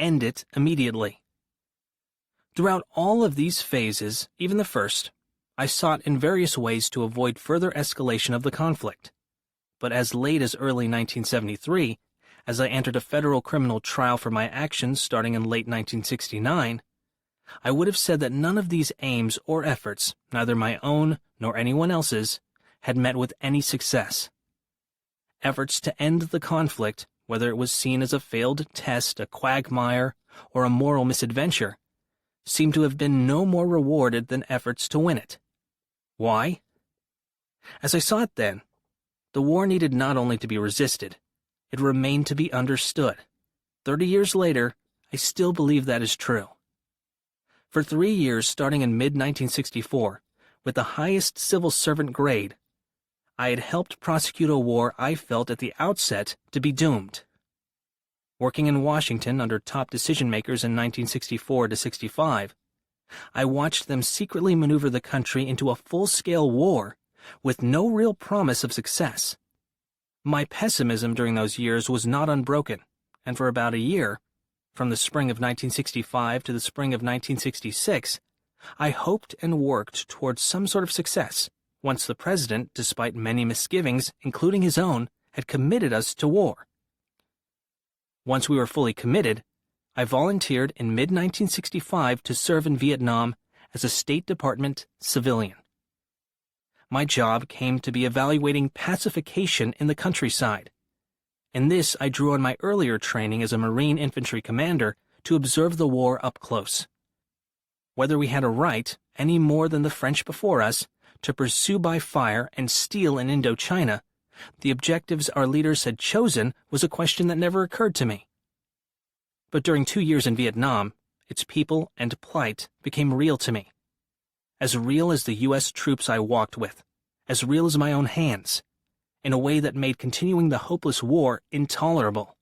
end it immediately. Throughout all of these phases, even the first, I sought in various ways to avoid further escalation of the conflict. But as late as early 1973, as I entered a federal criminal trial for my actions starting in late 1969, I would have said that none of these aims or efforts, neither my own nor anyone else's, had met with any success. Efforts to end the conflict, whether it was seen as a failed test, a quagmire, or a moral misadventure, seemed to have been no more rewarded than efforts to win it. Why? As I saw it then, the war needed not only to be resisted, it remained to be understood. 30 years later, I still believe that is true. For 3 years, starting in mid-1964, with the highest civil servant grade, I had helped prosecute a war I felt at the outset to be doomed. Working in Washington under top decision-makers in 1964 to 65, I watched them secretly maneuver the country into a full-scale war with no real promise of success. My pessimism during those years was not unbroken, and for about a year, from the spring of 1965 to the spring of 1966, I hoped and worked towards some sort of success, once the president, despite many misgivings, including his own, had committed us to war. Once we were fully committed, I volunteered in mid-1965 to serve in Vietnam as a State Department civilian. My job came to be evaluating pacification in the countryside. In this, I drew on my earlier training as a Marine infantry commander to observe the war up close. Whether we had a right, any more than the French before us, to pursue by fire and steal in Indochina, the objectives our leaders had chosen was a question that never occurred to me. But during 2 years in Vietnam, its people and plight became real to me. As real as the U.S. troops I walked with, as real as my own hands, in a way that made continuing the hopeless war intolerable.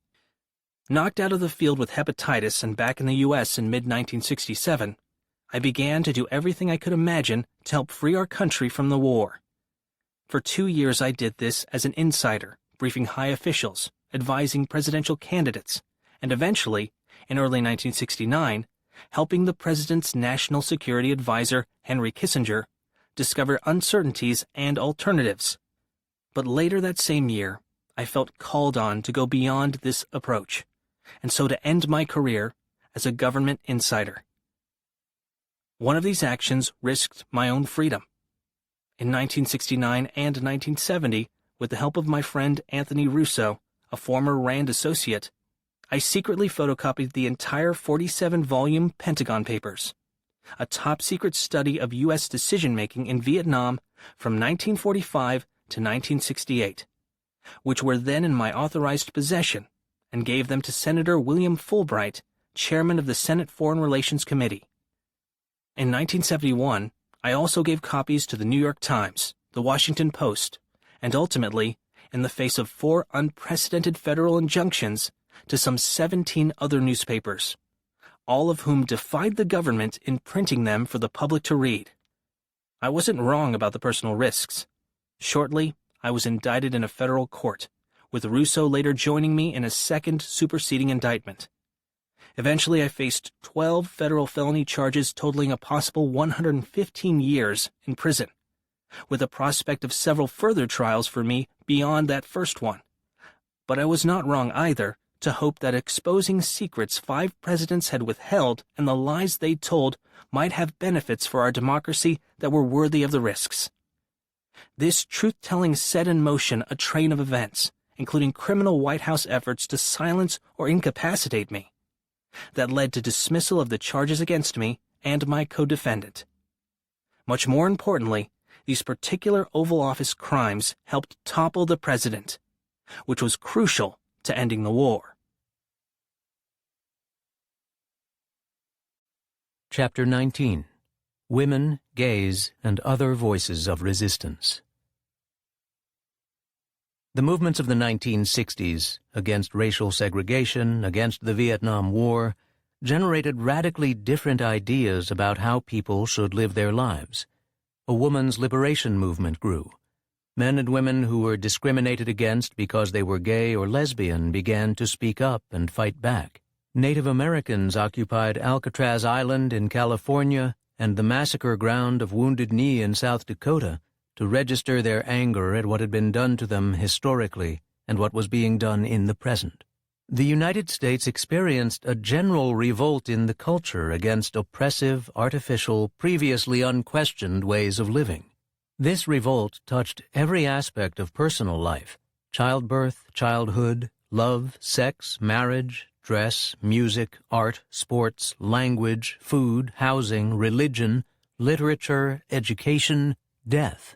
Knocked out of the field with hepatitis and back in the U.S. in mid-1967, I began to do everything I could imagine to help free our country from the war. For 2 years I did this as an insider, briefing high officials, advising presidential candidates, and eventually, in early 1969, helping the president's national security advisor, Henry Kissinger, discover uncertainties and alternatives. But later that same year, I felt called on to go beyond this approach, and so to end my career as a government insider. One of these actions risked my own freedom. In 1969 and 1970, with the help of my friend Anthony Russo, a former RAND associate, I secretly photocopied the entire 47-volume Pentagon Papers, a top-secret study of U.S. decision-making in Vietnam from 1945 to 1968, which were then in my authorized possession, and gave them to Senator William Fulbright, chairman of the Senate Foreign Relations Committee. In 1971, I also gave copies to the New York Times, the Washington Post, and ultimately, in the face of 4 unprecedented federal injunctions, to some 17 other newspapers, all of whom defied the government in printing them for the public to read. I wasn't wrong about the personal risks. Shortly, I was indicted in a federal court, with Russo later joining me in a second superseding indictment. Eventually, I faced 12 federal felony charges totaling a possible 115 years in prison, with the prospect of several further trials for me beyond that first one. But I was not wrong either to hope that exposing secrets 5 presidents had withheld and the lies they told might have benefits for our democracy that were worthy of the risks. This truth-telling set in motion a train of events, including criminal White House efforts to silence or incapacitate me, that led to dismissal of the charges against me and my co-defendant. Much more importantly, these particular Oval Office crimes helped topple the president, which was crucial to ending the war. Chapter 19. Women, Gays, and Other Voices of Resistance. The movements of the 1960s, against racial segregation, against the Vietnam War, generated radically different ideas about how people should live their lives. A woman's liberation movement grew. Men and women who were discriminated against because they were gay or lesbian began to speak up and fight back. Native Americans occupied Alcatraz Island in California and the massacre ground of Wounded Knee in South Dakota to register their anger at what had been done to them historically and what was being done in the present. The United States experienced a general revolt in the culture against oppressive, artificial, previously unquestioned ways of living. This revolt touched every aspect of personal life: childbirth, childhood, love, sex, marriage, dress, music, art, sports, language, food, housing, religion, literature, education, death.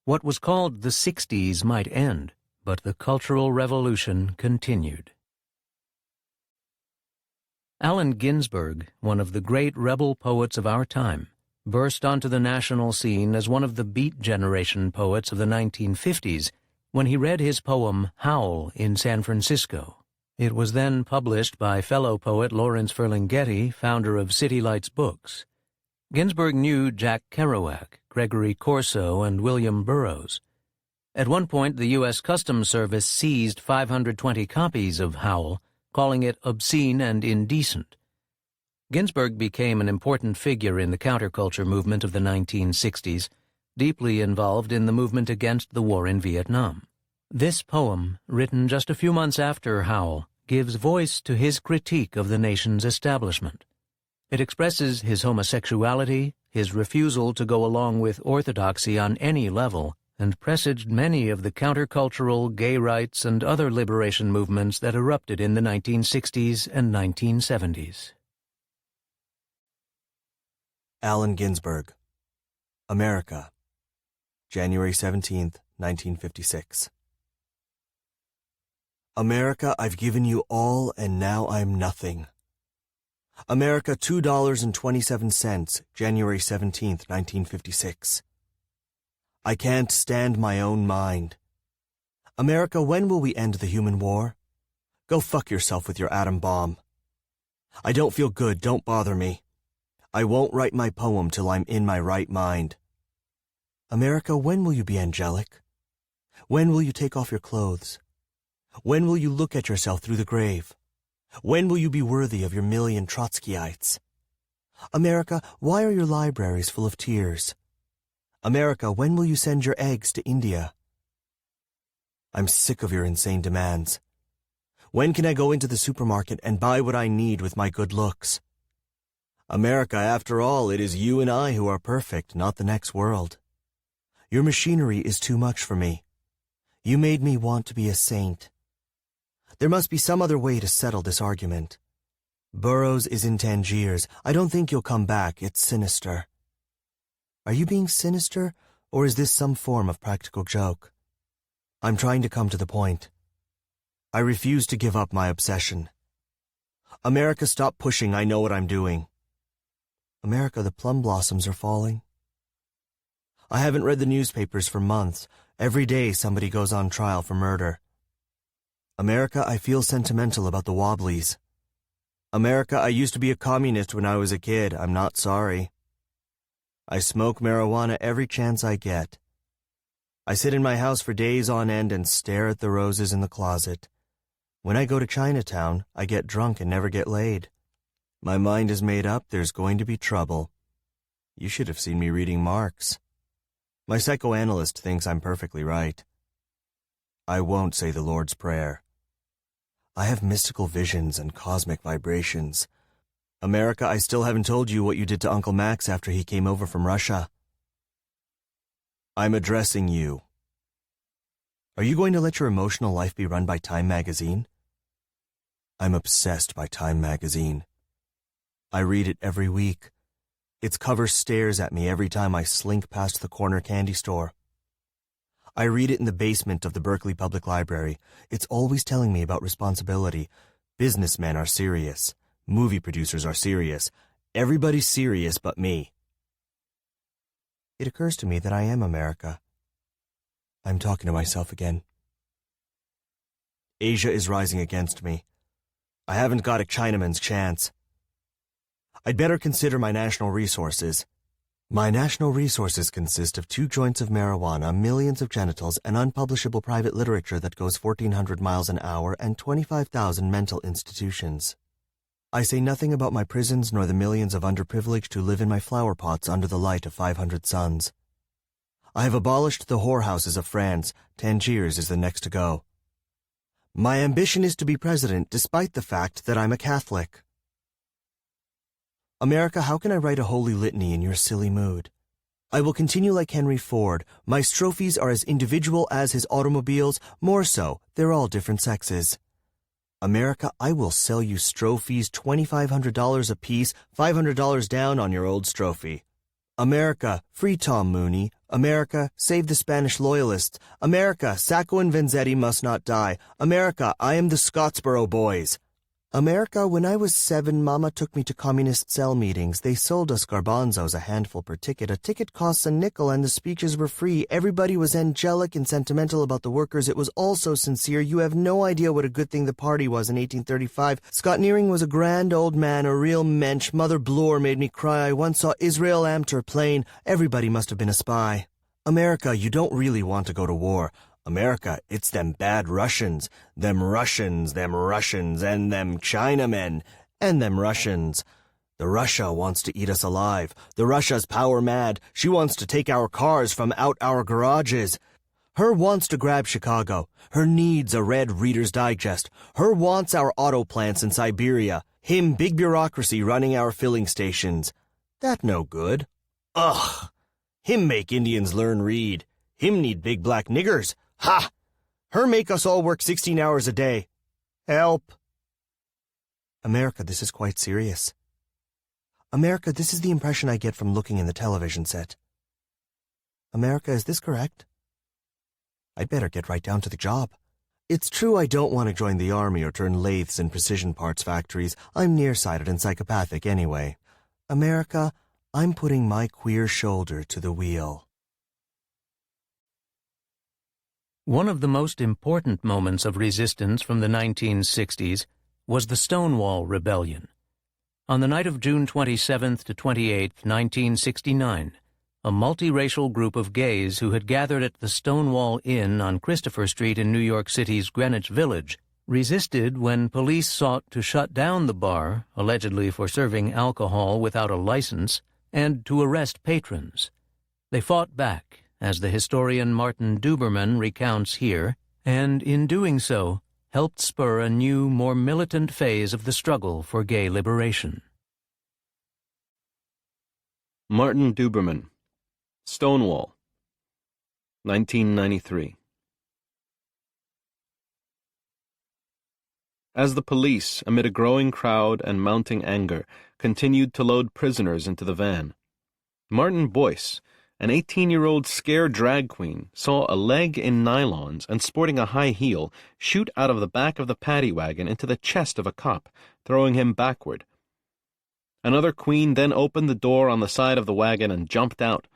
What was called the 60s might end, but the Cultural Revolution continued. Allen Ginsberg, one of the great rebel poets of our time, burst onto the national scene as one of the Beat Generation poets of the 1950s when he read his poem Howl in San Francisco. It was then published by fellow poet Lawrence Ferlinghetti, founder of City Lights Books. Ginsberg knew Jack Kerouac, Gregory Corso, and William Burroughs. At one point, the U.S. Customs Service seized 520 copies of Howl, calling it obscene and indecent. Ginsberg became an important figure in the counterculture movement of the 1960s, deeply involved in the movement against the war in Vietnam. This poem, written just a few months after Howl, gives voice to his critique of the nation's establishment. It expresses his homosexuality, his refusal to go along with orthodoxy on any level, and presaged many of the countercultural, gay rights, and other liberation movements that erupted in the 1960s and 1970s. Allen Ginsberg, America, January 17, 1956. America, I've given you all, and now I'm nothing. America, $2.27, January 17, 1956. I can't stand my own mind. America, when will we end the human war? Go fuck yourself with your atom bomb. I don't feel good, don't bother me. I won't write my poem till I'm in my right mind. America, when will you be angelic? When will you take off your clothes? When will you look at yourself through the grave? When will you be worthy of your million Trotskyites? America, why are your libraries full of tears? America, when will you send your eggs to India? I'm sick of your insane demands. When can I go into the supermarket and buy what I need with my good looks? America, after all, it is you and I who are perfect, not the next world. Your machinery is too much for me. You made me want to be a saint. There must be some other way to settle this argument. Burroughs is in Tangiers. I don't think you'll come back. It's sinister. Are you being sinister, or is this some form of practical joke? I'm trying to come to the point. I refuse to give up my obsession. America, stop pushing. I know what I'm doing. America, the plum blossoms are falling. I haven't read the newspapers for months. Every day somebody goes on trial for murder. America, I feel sentimental about the Wobblies. America, I used to be a communist when I was a kid. I'm not sorry. I smoke marijuana every chance I get. I sit in my house for days on end and stare at the roses in the closet. When I go to Chinatown, I get drunk and never get laid. My mind is made up, there's going to be trouble. You should have seen me reading Marx. My psychoanalyst thinks I'm perfectly right. I won't say the Lord's Prayer. I have mystical visions and cosmic vibrations. America, I still haven't told you what you did to Uncle Max after he came over from Russia. I'm addressing you. Are you going to let your emotional life be run by Time magazine? I'm obsessed by Time magazine. I read it every week. Its cover stares at me every time I slink past the corner candy store. I read it in the basement of the Berkeley Public Library. It's always telling me about responsibility. Businessmen are serious. Movie producers are serious. Everybody's serious but me. It occurs to me that I am America. I'm talking to myself again. Asia is rising against me. I haven't got a Chinaman's chance. I'd better consider my national resources. My national resources consist of 2 joints of marijuana, millions of genitals, and unpublishable private literature that goes 1,400 miles an hour, and 25,000 mental institutions. I say nothing about my prisons nor the millions of underprivileged who live in my flower pots under the light of 500 suns. I have abolished the whorehouses of France. Tangiers is the next to go. My ambition is to be president despite the fact that I'm a Catholic. America, how can I write a holy litany in your silly mood? I will continue like Henry Ford. My strophes are as individual as his automobiles, more so. They're all different sexes. America, I will sell you strophes $2,500 a piece, $500 down on your old strophe. America, free Tom Mooney. America, save the Spanish loyalists. America, Sacco and Vanzetti must not die. America, I am the Scottsboro Boys. America, when I was 7, Mama took me to communist cell meetings. They sold us garbanzos a handful per ticket. A ticket costs a nickel and the speeches were free. Everybody was angelic and sentimental about the workers. It was all so sincere. You have no idea what a good thing the party was in 1835. Scott Nearing was a grand old man, a real mensch. Mother Bloor made me cry. I once saw Israel Amter plain. Everybody must have been a spy. America, you don't really want to go to war. America, it's them bad Russians, and them Chinamen, and them Russians. The Russia wants to eat us alive. The Russia's power mad. She wants to take our cars from out our garages. Her wants to grab Chicago. Her needs a red Reader's Digest. Her wants our auto plants in Siberia. Him big bureaucracy running our filling stations. That no good. Ugh. Him make Indians learn read. Him need big black niggers. Ha! Her make us all work 16 hours a day. Help. America, this is quite serious. America, this is the impression I get from looking in the television set. America, is this correct? I'd better get right down to the job. It's true I don't want to join the army or turn lathes in precision parts factories. I'm nearsighted and psychopathic anyway. America, I'm putting my queer shoulder to the wheel. One of the most important moments of resistance from the 1960s was the Stonewall Rebellion. On the night of June 27th to 28th, 1969, a multiracial group of gays who had gathered at the Stonewall Inn on Christopher Street in New York City's Greenwich Village resisted when police sought to shut down the bar, allegedly for serving alcohol without a license, and to arrest patrons. They fought back, as the historian Martin Duberman recounts here, and in doing so, helped spur a new, more militant phase of the struggle for gay liberation. Martin Duberman, Stonewall, 1993. As the police, amid a growing crowd and mounting anger, continued to load prisoners into the van, Martin Boyce, an 18-year-old scare drag queen, saw a leg in nylons and sporting a high heel shoot out of the back of the paddy wagon into the chest of a cop, throwing him backward. Another queen then opened the door on the side of the wagon and jumped out.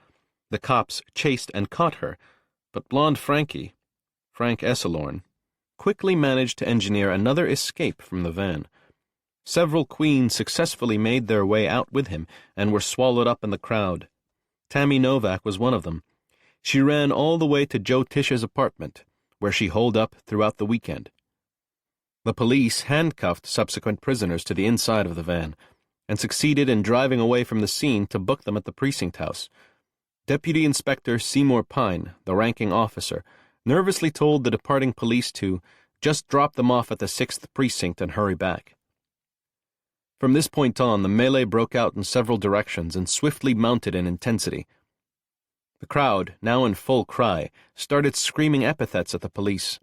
The cops chased and caught her, but blonde Frankie, Frank Esselorn, quickly managed to engineer another escape from the van. Several queens successfully made their way out with him and were swallowed up in the crowd. Tammy Novak was one of them. She ran all the way to Joe Tish's apartment, where she holed up throughout the weekend. The police handcuffed subsequent prisoners to the inside of the van, and succeeded in driving away from the scene to book them at the precinct house. Deputy Inspector Seymour Pine, the ranking officer, nervously told the departing police to just drop them off at the 6th precinct and hurry back. From this point on, the melee broke out in several directions and swiftly mounted in intensity. The crowd, now in full cry, started screaming epithets at the police.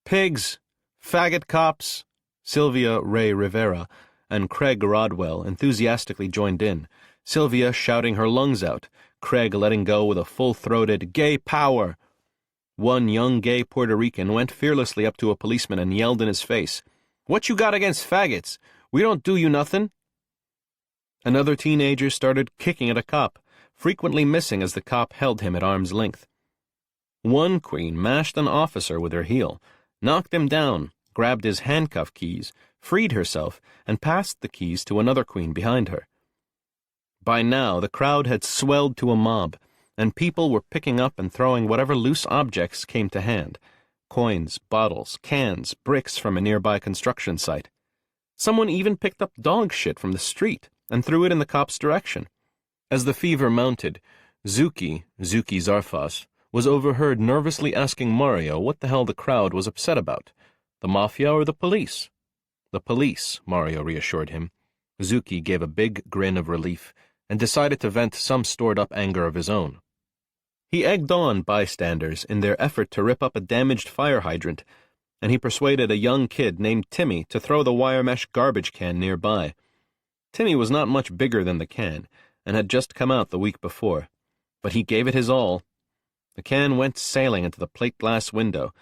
Pigs! Faggot cops! Sylvia Ray Rivera and Craig Rodwell enthusiastically joined in, Sylvia shouting her lungs out, Craig letting go with a full-throated, "Gay power!" One young gay Puerto Rican went fearlessly up to a policeman and yelled in his face, "What you got against faggots? We don't do you nothing." Another teenager started kicking at a cop, frequently missing as the cop held him at arm's length. One queen mashed an officer with her heel, knocked him down, grabbed his handcuff keys, freed herself, and passed the keys to another queen behind her. By now, the crowd had swelled to a mob, and people were picking up and throwing whatever loose objects came to hand: coins, bottles, cans, bricks from a nearby construction site. Someone even picked up dog shit from the street and threw it in the cops' direction. As the fever mounted, Zuki Zarfas, was overheard nervously asking Mario what the hell the crowd was upset about, the mafia or the police. The police, Mario reassured him. Zuki gave a big grin of relief and decided to vent some stored-up anger of his own. He egged on bystanders in their effort to rip up a damaged fire hydrant, and he persuaded a young kid named Timmy to throw the wire mesh garbage can nearby. Timmy was not much bigger than the can, and had just come out the week before, but he gave it his all. The can went sailing into the plate glass window,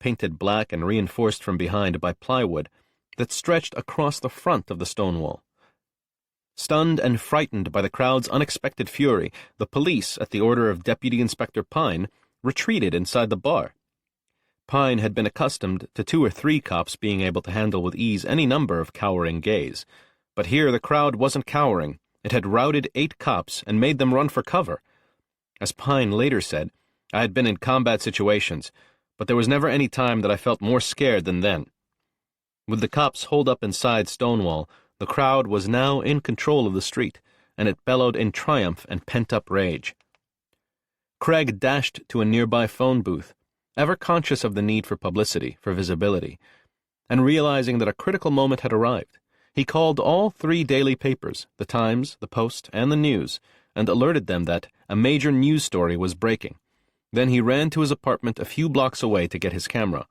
painted black and reinforced from behind by plywood, that stretched across the front of the stone wall. Stunned and frightened by the crowd's unexpected fury, the police, at the order of Deputy Inspector Pine, retreated inside the bar. Pine had been accustomed to 2 or 3 cops being able to handle with ease any number of cowering gays, but here the crowd wasn't cowering. It had routed 8 cops and made them run for cover. As Pine later said, I had been in combat situations, but there was never any time that I felt more scared than then. With the cops holed up inside Stonewall, the crowd was now in control of the street, and it bellowed in triumph and pent-up rage. Craig dashed to a nearby phone booth, ever conscious of the need for publicity, for visibility, and realizing that a critical moment had arrived. He called all 3 daily papers, the Times, the Post, and the News, and alerted them that a major news story was breaking. Then he ran to his apartment a few blocks away to get his camera.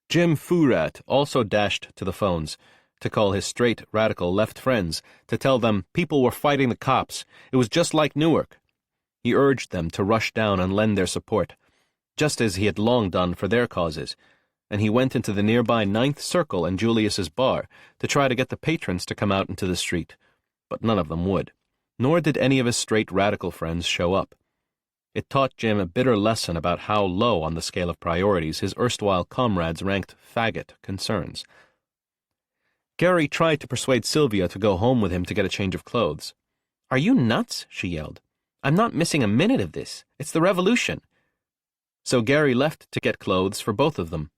Jim Furat also dashed to the phones, to call his straight, radical left friends, to tell them people were fighting the cops. It was just like Newark. He urged them to rush down and lend their support, just as he had long done for their causes, and he went into the nearby Ninth Circle and Julius's bar to try to get the patrons to come out into the street, but none of them would, nor did any of his straight radical friends show up. It taught Jim a bitter lesson about how low on the scale of priorities his erstwhile comrades ranked faggot concerns. Gary tried to persuade Sylvia to go home with him to get a change of clothes. "Are you nuts?" she yelled. "I'm not missing a minute of this. It's the revolution." So Gary left to get clothes for both of them.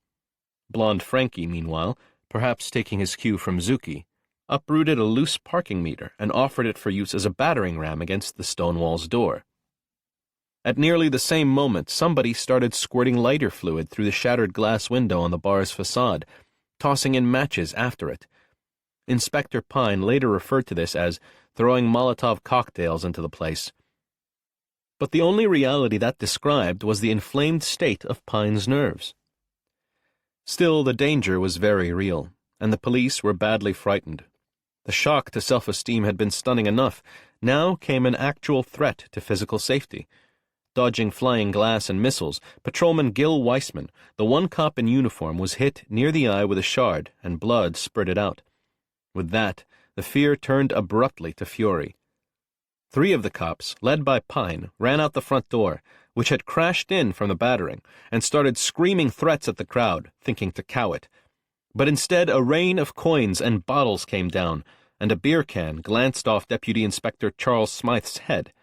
Blonde Frankie, meanwhile, perhaps taking his cue from Zuki, uprooted a loose parking meter and offered it for use as a battering ram against the Stonewall's door. At nearly the same moment, somebody started squirting lighter fluid through the shattered glass window on the bar's facade, tossing in matches after it. Inspector Pine later referred to this as throwing Molotov cocktails into the place. But the only reality that described was the inflamed state of Pine's nerves. Still, the danger was very real, and the police were badly frightened. The shock to self-esteem had been stunning enough. Now came an actual threat to physical safety. Dodging flying glass and missiles, Patrolman Gil Weissman, the one cop in uniform, was hit near the eye with a shard, and blood spurted out. With that, the fear turned abruptly to fury. 3 of the cops, led by Pine, ran out the front door, which had crashed in from the battering, and started screaming threats at the crowd, thinking to cow it. But instead a rain of coins and bottles came down, and a beer can glanced off Deputy Inspector Charles Smythe's head.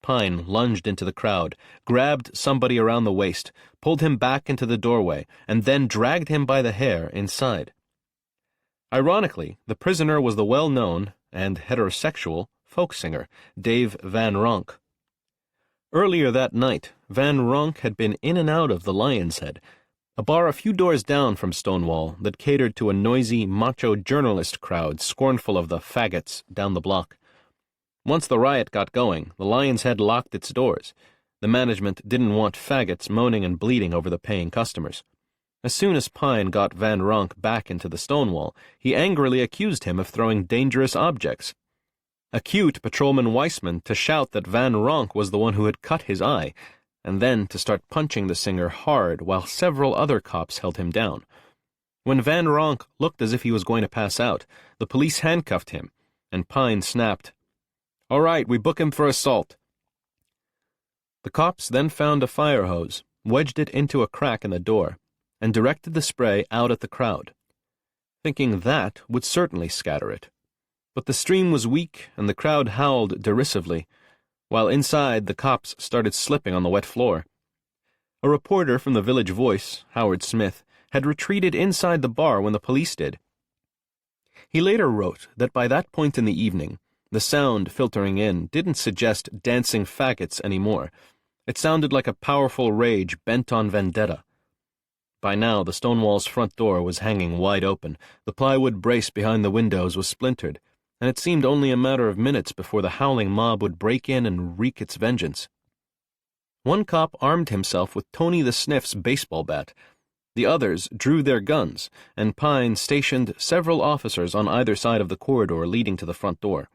Pine lunged into the crowd, grabbed somebody around the waist, pulled him back into the doorway, and then dragged him by the hair inside. Ironically, the prisoner was the well-known and heterosexual folk singer Dave Van Ronk. Earlier that night, Van Ronk had been in and out of the Lion's Head, a bar a few doors down from Stonewall that catered to a noisy, macho journalist crowd scornful of the faggots down the block. Once the riot got going, the Lion's Head locked its doors. The management didn't want faggots moaning and bleating over the paying customers. As soon as Pine got Van Ronk back into the Stonewall, he angrily accused him of throwing dangerous objects. Acute Patrolman Weissman to shout that Van Ronk was the one who had cut his eye, and then to start punching the singer hard while several other cops held him down. When Van Ronk looked as if he was going to pass out, the police handcuffed him, and Pine snapped, "All right, we book him for assault." The cops then found a fire hose, wedged it into a crack in the door, and directed the spray out at the crowd, thinking that would certainly scatter it. But the stream was weak, and the crowd howled derisively, while inside the cops started slipping on the wet floor. A reporter from the Village Voice, Howard Smith, had retreated inside the bar when the police did. He later wrote that by that point in the evening, the sound filtering in didn't suggest dancing faggots anymore. It sounded like a powerful rage bent on vendetta. By now, the Stonewall's front door was hanging wide open, the plywood brace behind the windows was splintered, and it seemed only a matter of minutes before the howling mob would break in and wreak its vengeance. One cop armed himself with Tony the Sniff's baseball bat. The others drew their guns, and Pine stationed several officers on either side of the corridor leading to the front door.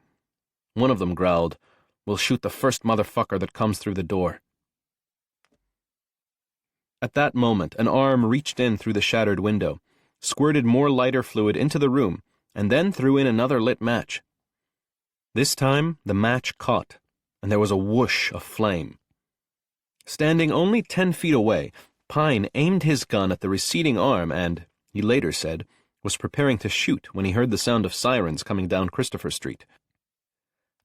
One of them growled, "We'll shoot the first motherfucker that comes through the door." At that moment, an arm reached in through the shattered window, squirted more lighter fluid into the room, and then threw in another lit match. This time, the match caught, and there was a whoosh of flame. Standing only 10 feet away, Pine aimed his gun at the receding arm and, he later said, was preparing to shoot when he heard the sound of sirens coming down Christopher Street.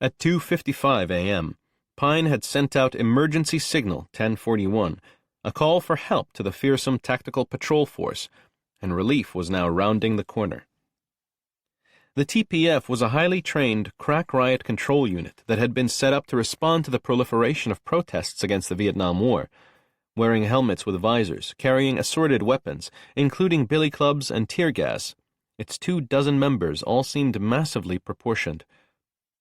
At 2:55 a.m., Pine had sent out emergency signal 1041, a call for help to the fearsome tactical patrol force, and relief was now rounding the corner. The TPF was a highly trained crack riot control unit that had been set up to respond to the proliferation of protests against the Vietnam War, wearing helmets with visors, carrying assorted weapons, including billy clubs and tear gas. Its 24 members all seemed massively proportioned.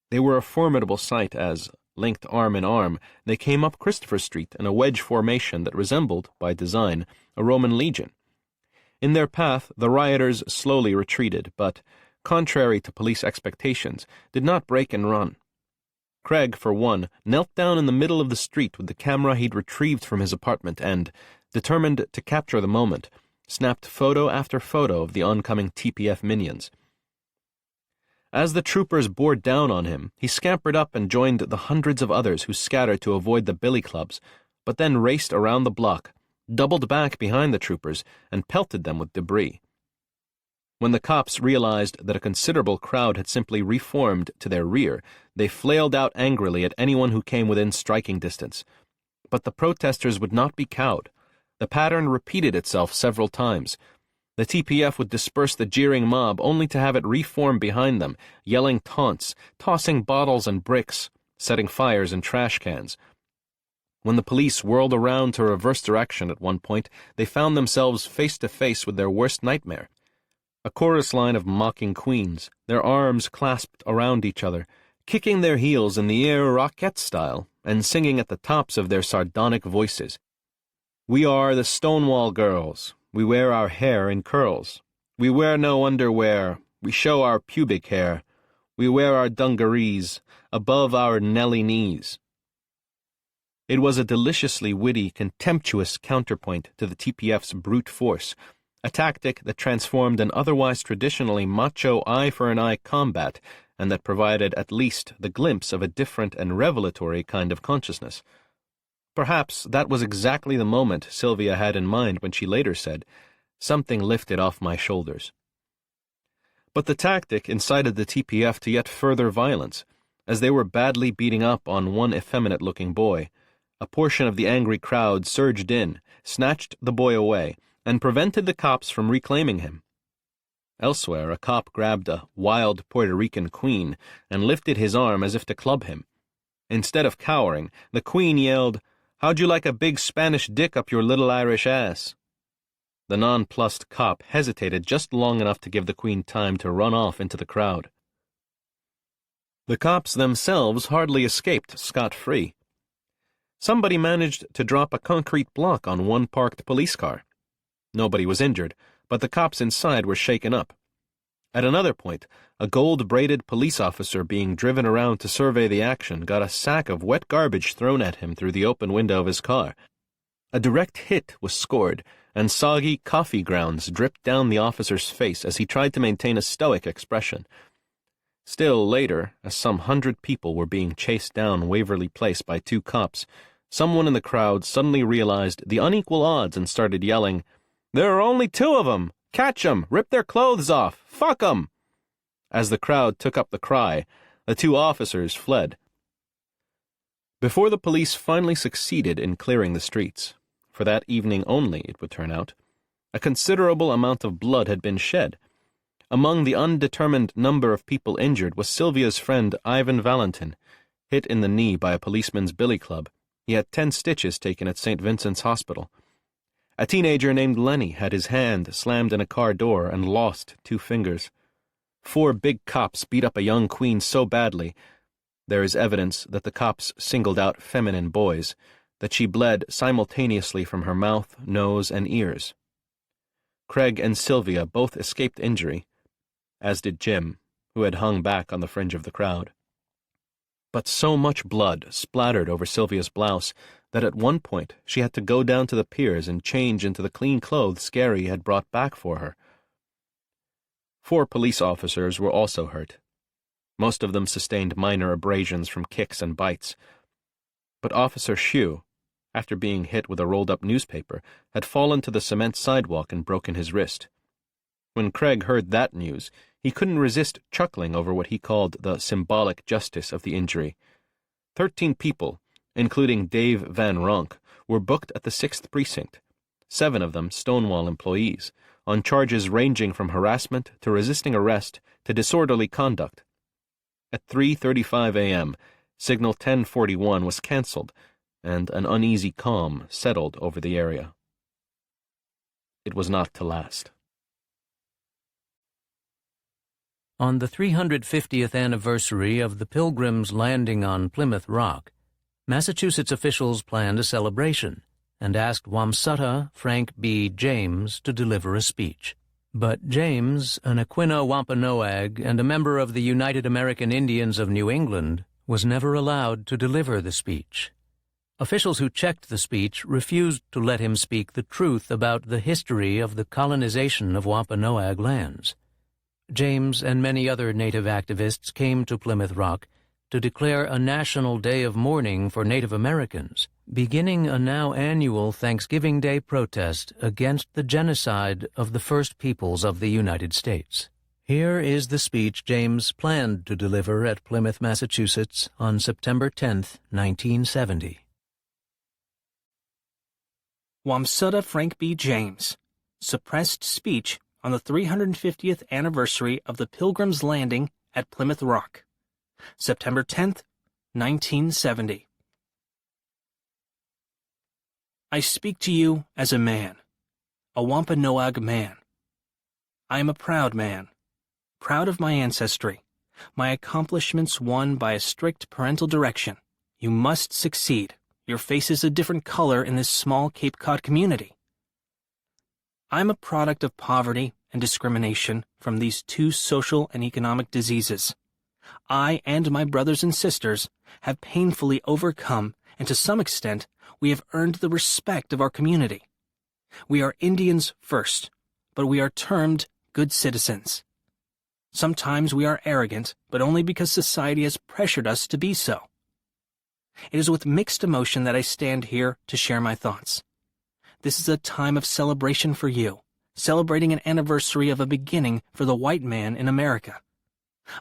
They were a formidable sight as, linked arm in arm, they came up Christopher Street in a wedge formation that resembled, by design, a Roman legion. In their path, the rioters slowly retreated, but, contrary to police expectations, did not break and run. Craig, for one, knelt down in the middle of the street with the camera he'd retrieved from his apartment and, determined to capture the moment, snapped photo after photo of the oncoming TPF minions. As the troopers bore down on him, he scampered up and joined the hundreds of others who scattered to avoid the billy clubs, but then raced around the block, doubled back behind the troopers, and pelted them with debris. When the cops realized that a considerable crowd had simply reformed to their rear, they flailed out angrily at anyone who came within striking distance. But the protesters would not be cowed. The pattern repeated itself several times. The TPF would disperse the jeering mob only to have it reform behind them, yelling taunts, tossing bottles and bricks, setting fires in trash cans. When the police whirled around to reverse direction at one point, they found themselves face to face with their worst nightmare. A chorus line of mocking queens, their arms clasped around each other, kicking their heels in the air rocket style, and singing at the tops of their sardonic voices. "We are the Stonewall girls. We wear our hair in curls. We wear no underwear. We show our pubic hair. We wear our dungarees above our Nelly knees." It was a deliciously witty, contemptuous counterpoint to the TPF's brute force, a tactic that transformed an otherwise traditionally macho eye-for-an-eye combat and that provided at least the glimpse of a different and revelatory kind of consciousness. Perhaps that was exactly the moment Sylvia had in mind when she later said, "Something lifted off my shoulders." But the tactic incited the TPF to yet further violence, as they were badly beating up on one effeminate-looking boy. A portion of the angry crowd surged in, snatched the boy away, and prevented the cops from reclaiming him. Elsewhere, a cop grabbed a wild Puerto Rican queen and lifted his arm as if to club him. Instead of cowering, the queen yelled, "How'd you like a big Spanish dick up your little Irish ass?" The nonplussed cop hesitated just long enough to give the queen time to run off into the crowd. The cops themselves hardly escaped scot-free. Somebody managed to drop a concrete block on one parked police car. Nobody was injured, but the cops inside were shaken up. At another point, a gold-braided police officer being driven around to survey the action got a sack of wet garbage thrown at him through the open window of his car. A direct hit was scored, and soggy coffee grounds dripped down the officer's face as he tried to maintain a stoic expression. Still later, as some 100 people were being chased down Waverly Place by 2 cops, someone in the crowd suddenly realized the unequal odds and started yelling, "There are only 2 of them! Catch 'em! Rip their clothes off! Fuck 'em!" As the crowd took up the cry, the 2 officers fled. Before the police finally succeeded in clearing the streets, for that evening only, it would turn out, a considerable amount of blood had been shed. Among the undetermined number of people injured was Sylvia's friend Ivan Valentin, hit in the knee by a policeman's billy club. He had 10 stitches taken at St. Vincent's Hospital. A teenager named Lenny had his hand slammed in a car door and lost 2 fingers. 4 big cops beat up a young queen so badly, there is evidence that the cops singled out feminine boys, that she bled simultaneously from her mouth, nose, and ears. Craig and Sylvia both escaped injury, as did Jim, who had hung back on the fringe of the crowd. But so much blood splattered over Sylvia's blouse that at one point she had to go down to the piers and change into the clean clothes Gary had brought back for her. 4 police officers were also hurt. Most of them sustained minor abrasions from kicks and bites. But Officer Shue, after being hit with a rolled-up newspaper, had fallen to the cement sidewalk and broken his wrist. When Craig heard that news, he couldn't resist chuckling over what he called the symbolic justice of the injury. 13 people, including Dave Van Ronk, were booked at the 6th Precinct, 7 of them Stonewall employees, on charges ranging from harassment to resisting arrest to disorderly conduct. At 3:35 a.m., Signal 1041 was cancelled, and an uneasy calm settled over the area. It was not to last. On the 350th anniversary of the Pilgrims' landing on Plymouth Rock, Massachusetts officials planned a celebration and asked Wamsutta Frank B. James to deliver a speech. But James, an Aquinnah Wampanoag and a member of the United American Indians of New England, was never allowed to deliver the speech. Officials who checked the speech refused to let him speak the truth about the history of the colonization of Wampanoag lands. James and many other Native activists came to Plymouth Rock to declare a national day of mourning for Native Americans, beginning a now annual Thanksgiving Day protest against the genocide of the First Peoples of the United States. Here is the speech James planned to deliver at Plymouth, Massachusetts on September 10, 1970. Wamsutta Frank B. James, suppressed speech on the 350th anniversary of the Pilgrims' landing at Plymouth Rock, September 10th, 1970. I speak to you as a man, a Wampanoag man. I am a proud man, proud of my ancestry, my accomplishments won by a strict parental direction. You must succeed. Your face is a different color in this small Cape Cod community. I'm a product of poverty and discrimination from these 2 social and economic diseases. I and my brothers and sisters have painfully overcome, and to some extent, we have earned the respect of our community. We are Indians first, but we are termed good citizens. Sometimes we are arrogant, but only because society has pressured us to be so. It is with mixed emotion that I stand here to share my thoughts. This is a time of celebration for you, celebrating an anniversary of a beginning for the white man in America.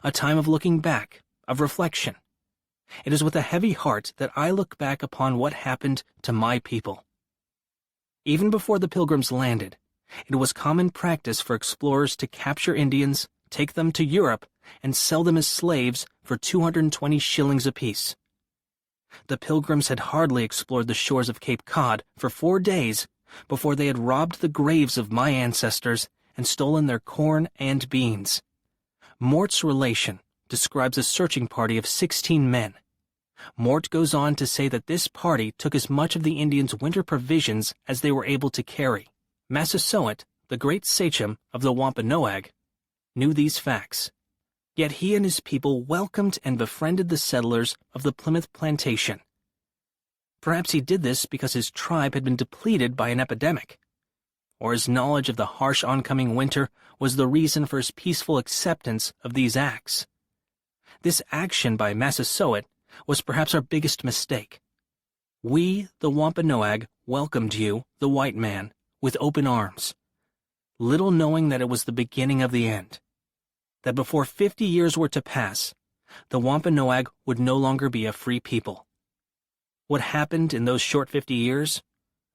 A time of looking back, of reflection. It is with a heavy heart that I look back upon what happened to my people. Even before the Pilgrims landed, it was common practice for explorers to capture Indians, take them to Europe, and sell them as slaves for 220 shillings apiece. The Pilgrims had hardly explored the shores of Cape Cod for 4 days before they had robbed the graves of my ancestors and stolen their corn and beans. Mort's relation describes a searching party of 16 men. Mort goes on to say that this party took as much of the Indians' winter provisions as they were able to carry. Massasoit, the great sachem of the Wampanoag, knew these facts. Yet he and his people welcomed and befriended the settlers of the Plymouth plantation. Perhaps he did this because his tribe had been depleted by an epidemic, or his knowledge of the harsh oncoming winter was the reason for his peaceful acceptance of these acts. This action by Massasoit was perhaps our biggest mistake. We, the Wampanoag, welcomed you, the white man, with open arms, little knowing that it was the beginning of the end. That before 50 years were to pass, the Wampanoag would no longer be a free people. What happened in those short 50 years?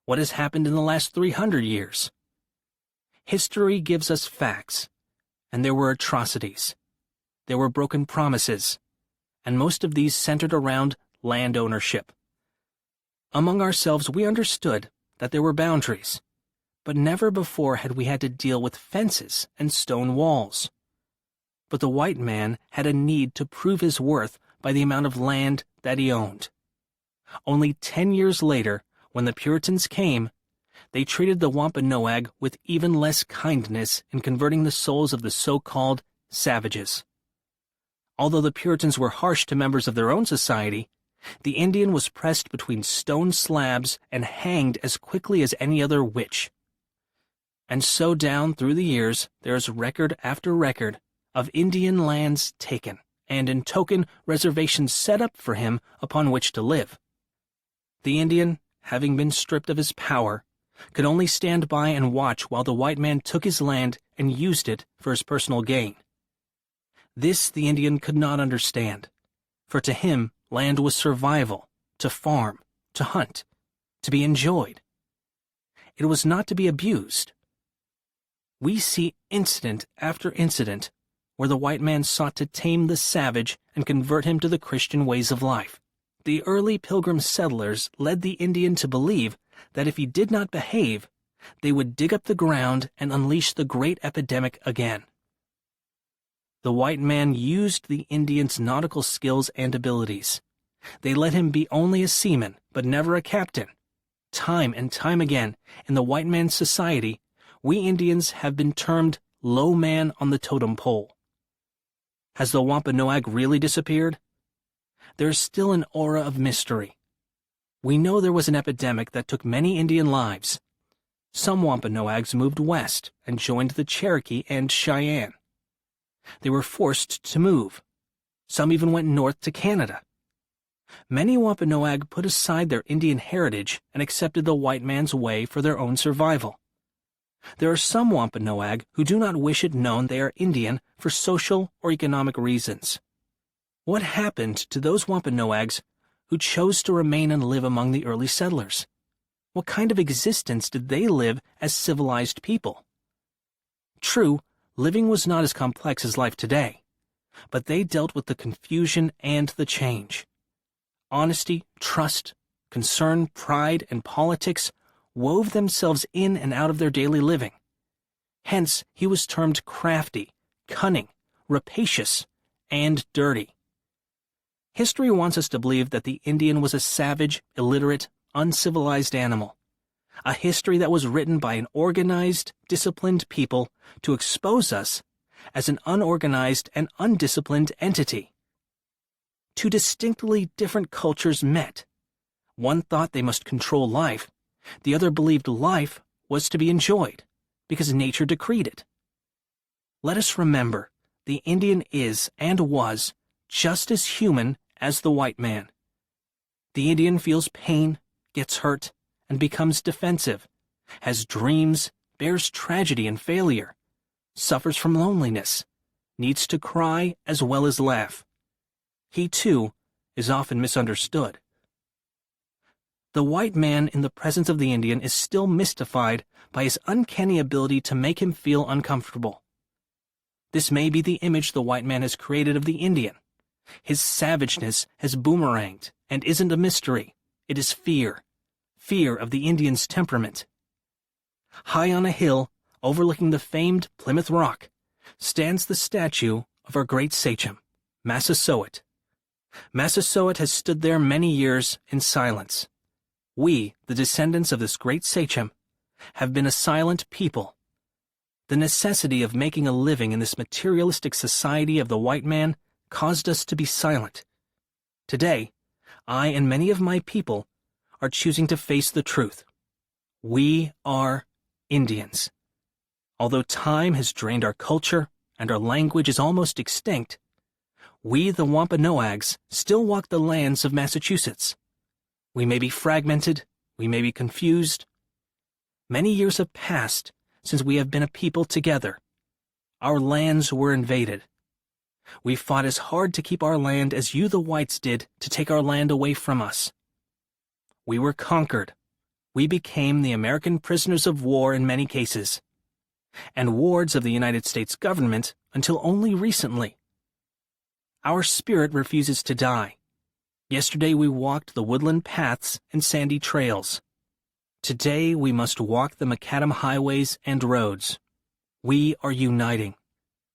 What has happened in the last 300 years? History gives us facts, and there were atrocities. There were broken promises, and most of these centered around land ownership. Among ourselves, we understood that there were boundaries, but never before had we had to deal with fences and stone walls. But the white man had a need to prove his worth by the amount of land that he owned. Only 10 years later, when the Puritans came, they treated the Wampanoag with even less kindness in converting the souls of the so-called savages. Although the Puritans were harsh to members of their own society, the Indian was pressed between stone slabs and hanged as quickly as any other witch. And so down through the years, there is record after record of Indian lands taken, and in token reservations set up for him upon which to live. The Indian, having been stripped of his power, could only stand by and watch while the white man took his land and used it for his personal gain. This the Indian could not understand, for to him land was survival, to farm, to hunt, to be enjoyed. It was not to be abused. We see incident after incident where the white man sought to tame the savage and convert him to the Christian ways of life. The early Pilgrim settlers led the Indian to believe that if he did not behave, they would dig up the ground and unleash the great epidemic again. The white man used the Indian's nautical skills and abilities. They let him be only a seaman, but never a captain. Time and time again, in the white man's society, we Indians have been termed low man on the totem pole. Has the Wampanoag really disappeared? There is still an aura of mystery. We know there was an epidemic that took many Indian lives. Some Wampanoags moved west and joined the Cherokee and Cheyenne. They were forced to move. Some even went north to Canada. Many Wampanoag put aside their Indian heritage and accepted the white man's way for their own survival. There are some Wampanoag who do not wish it known they are Indian for social or economic reasons. What happened to those Wampanoags who chose to remain and live among the early settlers? What kind of existence did they live as civilized people? True, living was not as complex as life today, but they dealt with the confusion and the change. Honesty, trust, concern, pride, and politics wove themselves in and out of their daily living. Hence, he was termed crafty, cunning, rapacious, and dirty. History wants us to believe that the Indian was a savage, illiterate, uncivilized animal. A history that was written by an organized, disciplined people to expose us as an unorganized and undisciplined entity. Two distinctly different cultures met. One thought they must control life. The other believed life was to be enjoyed, because nature decreed it. Let us remember, the Indian is and was just as human as the white man. The Indian feels pain, gets hurt, and becomes defensive, has dreams, bears tragedy and failure, suffers from loneliness, needs to cry as well as laugh. He, too, is often misunderstood. The white man in the presence of the Indian is still mystified by his uncanny ability to make him feel uncomfortable. This may be the image the white man has created of the Indian. His savageness has boomeranged and isn't a mystery. It is fear. Fear of the Indian's temperament. High on a hill, overlooking the famed Plymouth Rock, stands the statue of our great sachem, Massasoit. Massasoit has stood there many years in silence. We, the descendants of this great sachem, have been a silent people. The necessity of making a living in this materialistic society of the white man caused us to be silent. Today, I and many of my people are choosing to face the truth. We are Indians. Although time has drained our culture and our language is almost extinct, we, the Wampanoags, still walk the lands of Massachusetts. We may be fragmented, we may be confused. Many years have passed since we have been a people together. Our lands were invaded. We fought as hard to keep our land as you the whites did to take our land away from us. We were conquered. We became the American prisoners of war in many cases. and wards of the United States government until only recently. Our spirit refuses to die. Yesterday we walked the woodland paths and sandy trails. Today we must walk the macadam highways and roads. We are uniting.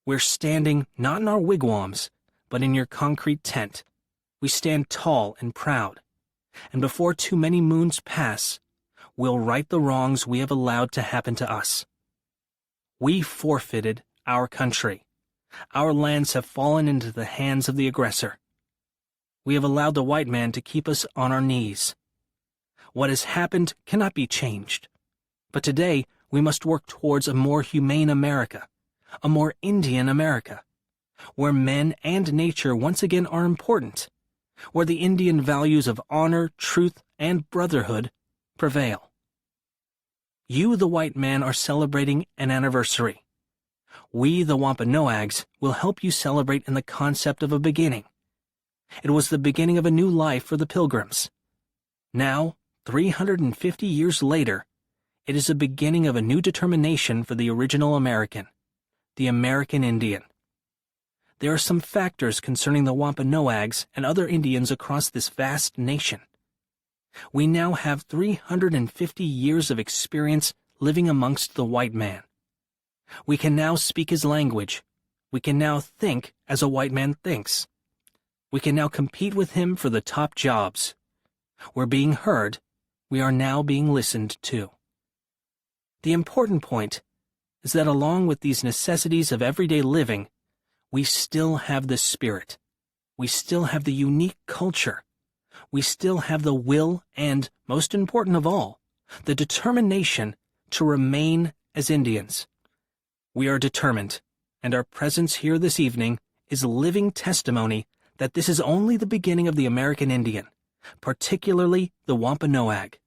We're standing not in our wigwams, but in your concrete tent. We stand tall and proud. And before too many moons pass, we'll right the wrongs we have allowed to happen to us. We forfeited our country. Our lands have fallen into the hands of the aggressor. We have allowed the white man to keep us on our knees. What has happened cannot be changed. But today, we must work towards a more humane America, a more Indian America, where men and nature once again are important, where the Indian values of honor, truth, and brotherhood prevail. You, the white man, are celebrating an anniversary. We, the Wampanoags, will help you celebrate in the concept of a beginning. It was the beginning of a new life for the Pilgrims. Now, 350 years later, it is the beginning of a new determination for the original American, the American Indian. There are some factors concerning the Wampanoags and other Indians across this vast nation. We now have 350 years of experience living amongst the white man. We can now speak his language. We can now think as a white man thinks. We can now compete with him for the top jobs. We're being heard. We are now being listened to. The important point is that along with these necessities of everyday living, we still have the spirit. We still have the unique culture. We still have the will and, most important of all, the determination to remain as Indians. We are determined, and our presence here this evening is living testimony that this is only the beginning of the American Indian, particularly the Wampanoag,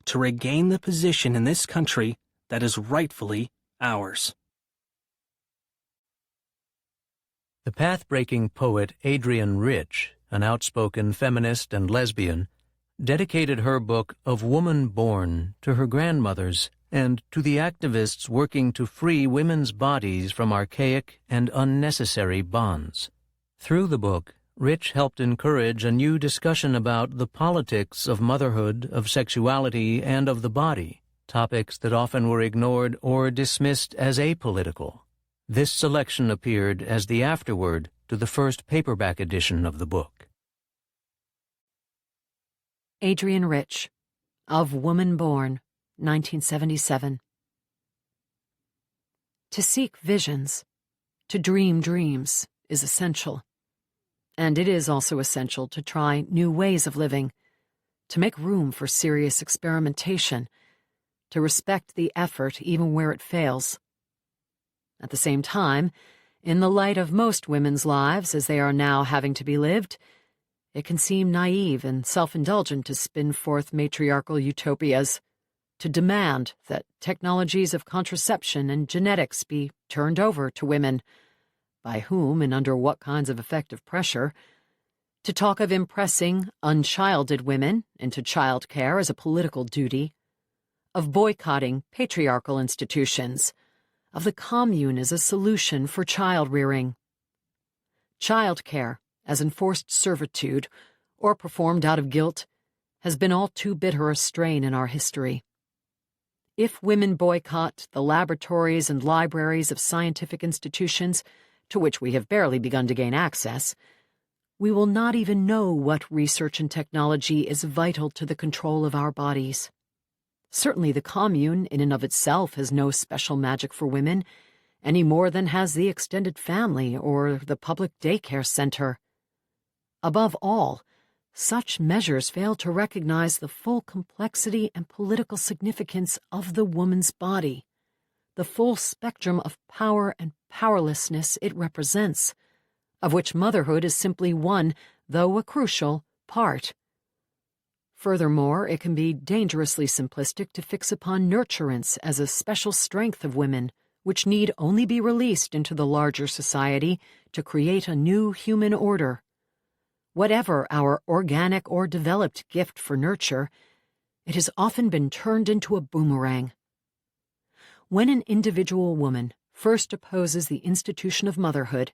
to regain the position in this country that is rightfully ours. The path-breaking poet Adrienne Rich, an outspoken feminist and lesbian, dedicated her book Of Woman Born to her grandmothers and to the activists working to free women's bodies from archaic and unnecessary bonds. Through the book, Rich helped encourage a new discussion about the politics of motherhood, of sexuality, and of the body, topics that often were ignored or dismissed as apolitical. This selection appeared as the afterword to the first paperback edition of the book. Adrienne Rich, Of Woman Born, 1977. To seek visions, to dream dreams, is essential. And it is also essential to try new ways of living, to make room for serious experimentation, to respect the effort even where it fails. At the same time, in the light of most women's lives as they are now having to be lived, it can seem naive and self-indulgent to spin forth matriarchal utopias, to demand that technologies of contraception and genetics be turned over to women, by whom and under what kinds of effective pressure, to talk of impressing unchilded women into childcare as a political duty, of boycotting patriarchal institutions, of the commune as a solution for child-rearing. Childcare, as enforced servitude, or performed out of guilt, has been all too bitter a strain in our history. If women boycott the laboratories and libraries of scientific institutions, to which we have barely begun to gain access, we will not even know what research and technology is vital to the control of our bodies. Certainly the commune in and of itself has no special magic for women, any more than has the extended family or the public daycare center. Above all, such measures fail to recognize the full complexity and political significance of the woman's body, the full spectrum of power and powerlessness it represents, of which motherhood is simply one, though a crucial, part. Furthermore, it can be dangerously simplistic to fix upon nurturance as a special strength of women, which need only be released into the larger society to create a new human order. Whatever our organic or developed gift for nurture, it has often been turned into a boomerang. When an individual woman first opposes the institution of motherhood,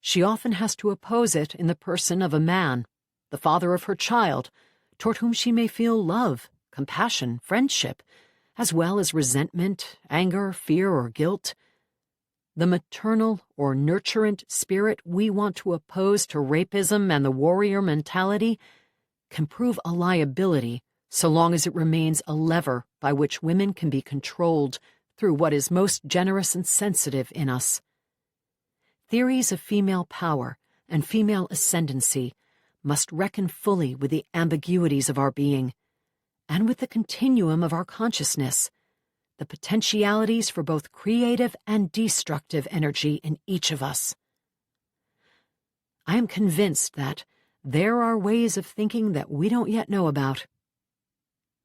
she often has to oppose it in the person of a man, the father of her child, toward whom she may feel love, compassion, friendship, as well as resentment, anger, fear, or guilt. The maternal or nurturant spirit we want to oppose to rapism and the warrior mentality can prove a liability so long as it remains a lever by which women can be controlled through what is most generous and sensitive in us. Theories of female power and female ascendancy must reckon fully with the ambiguities of our being and with the continuum of our consciousness, the potentialities for both creative and destructive energy in each of us. I am convinced that there are ways of thinking that we don't yet know about.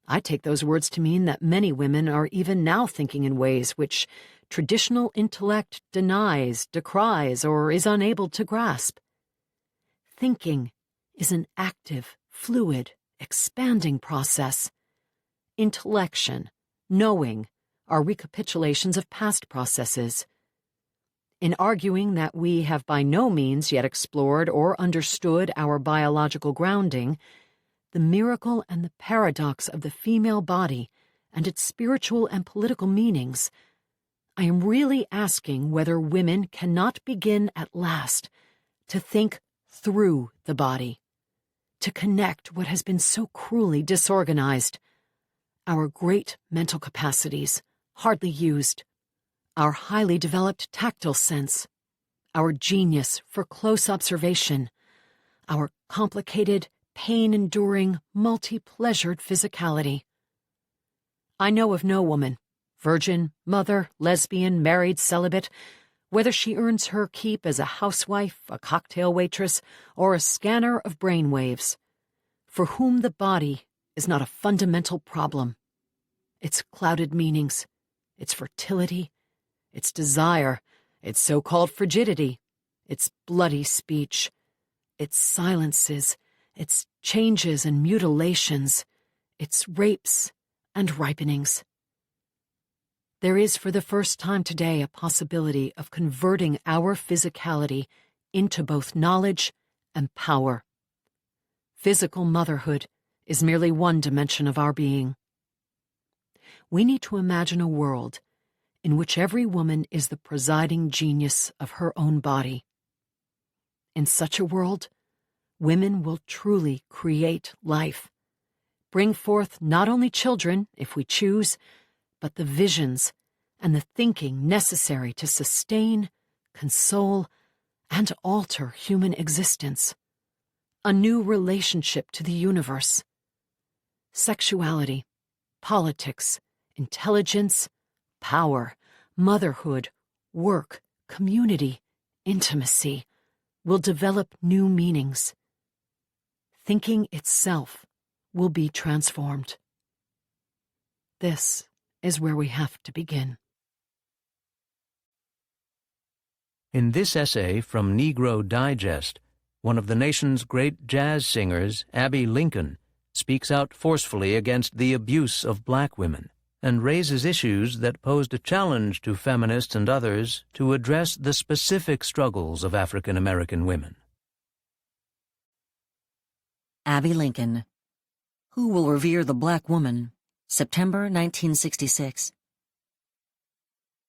I take those words to mean that many women are even now thinking in ways which traditional intellect denies, decries, or is unable to grasp. Thinking is an active, fluid, expanding process. Intellection, knowing, are recapitulations of past processes. In arguing that we have by no means yet explored or understood our biological grounding, the miracle and the paradox of the female body and its spiritual and political meanings, I am really asking whether women cannot begin at last to think through the body, to connect what has been so cruelly disorganized, our great mental capacities, hardly used, our highly developed tactile sense, our genius for close observation, our complicated, pain-enduring, multi-pleasured physicality. I know of no woman, virgin, mother, lesbian, married, celibate, whether she earns her keep as a housewife, a cocktail waitress, or a scanner of brainwaves, for whom the body is not a fundamental problem. Its clouded meanings, its fertility, its desire, its so-called frigidity, its bloody speech, its silences, its changes and mutilations, its rapes and ripenings. There is for the first time today a possibility of converting our physicality into both knowledge and power. Physical motherhood is merely one dimension of our being. We need to imagine a world in which every woman is the presiding genius of her own body. In such a world, women will truly create life, bring forth not only children, if we choose, but the visions and the thinking necessary to sustain, console, and alter human existence, a new relationship to the universe. Sexuality, politics, intelligence, power, motherhood, work, community, intimacy will develop new meanings. Thinking itself will be transformed. This is where we have to begin. In this essay from Negro Digest, one of the nation's great jazz singers, Abbey Lincoln, speaks out forcefully against the abuse of black women and raises issues that posed a challenge to feminists and others to address the specific struggles of African American women. Abbey Lincoln. Who Will Revere the Black Woman? September 1966.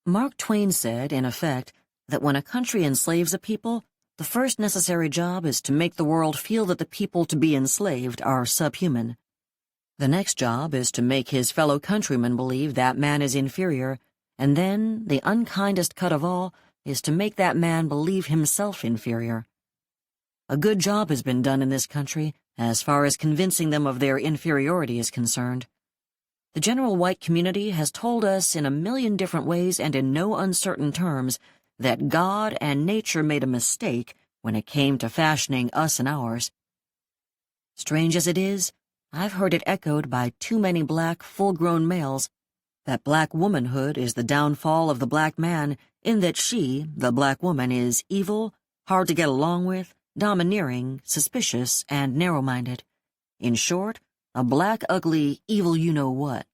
Mark Twain said, in effect, that when a country enslaves a people, the first necessary job is to make the world feel that the people to be enslaved are subhuman. The next job is to make his fellow countrymen believe that man is inferior, and then, the unkindest cut of all, is to make that man believe himself inferior. A good job has been done in this country as far as convincing them of their inferiority is concerned. The general white community has told us in a million different ways and in no uncertain terms that God and nature made a mistake when it came to fashioning us and ours. Strange as it is, I've heard it echoed by too many black, full-grown males that black womanhood is the downfall of the black man in that she, the black woman, is evil, hard to get along with, domineering, suspicious, and narrow-minded. In short, a black, ugly, evil you-know-what.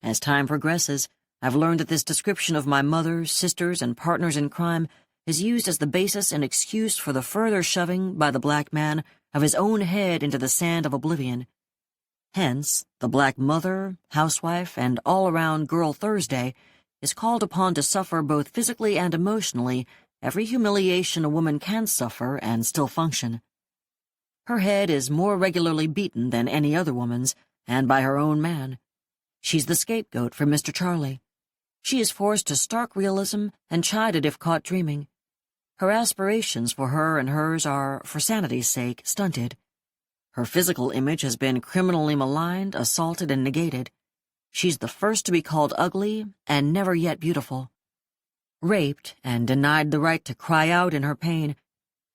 As time progresses, I've learned that this description of my mother, sisters, and partners in crime is used as the basis and excuse for the further shoving by the black man of his own head into the sand of oblivion. Hence, the black mother, housewife, and all-around Girl Thursday is called upon to suffer both physically and emotionally every humiliation a woman can suffer and still function. Her head is more regularly beaten than any other woman's, and by her own man. She's the scapegoat for Mr. Charlie. She is forced to stark realism and chided if caught dreaming. Her aspirations for her and hers are, for sanity's sake, stunted. Her physical image has been criminally maligned, assaulted, and negated. She's the first to be called ugly and never yet beautiful. Raped and denied the right to cry out in her pain,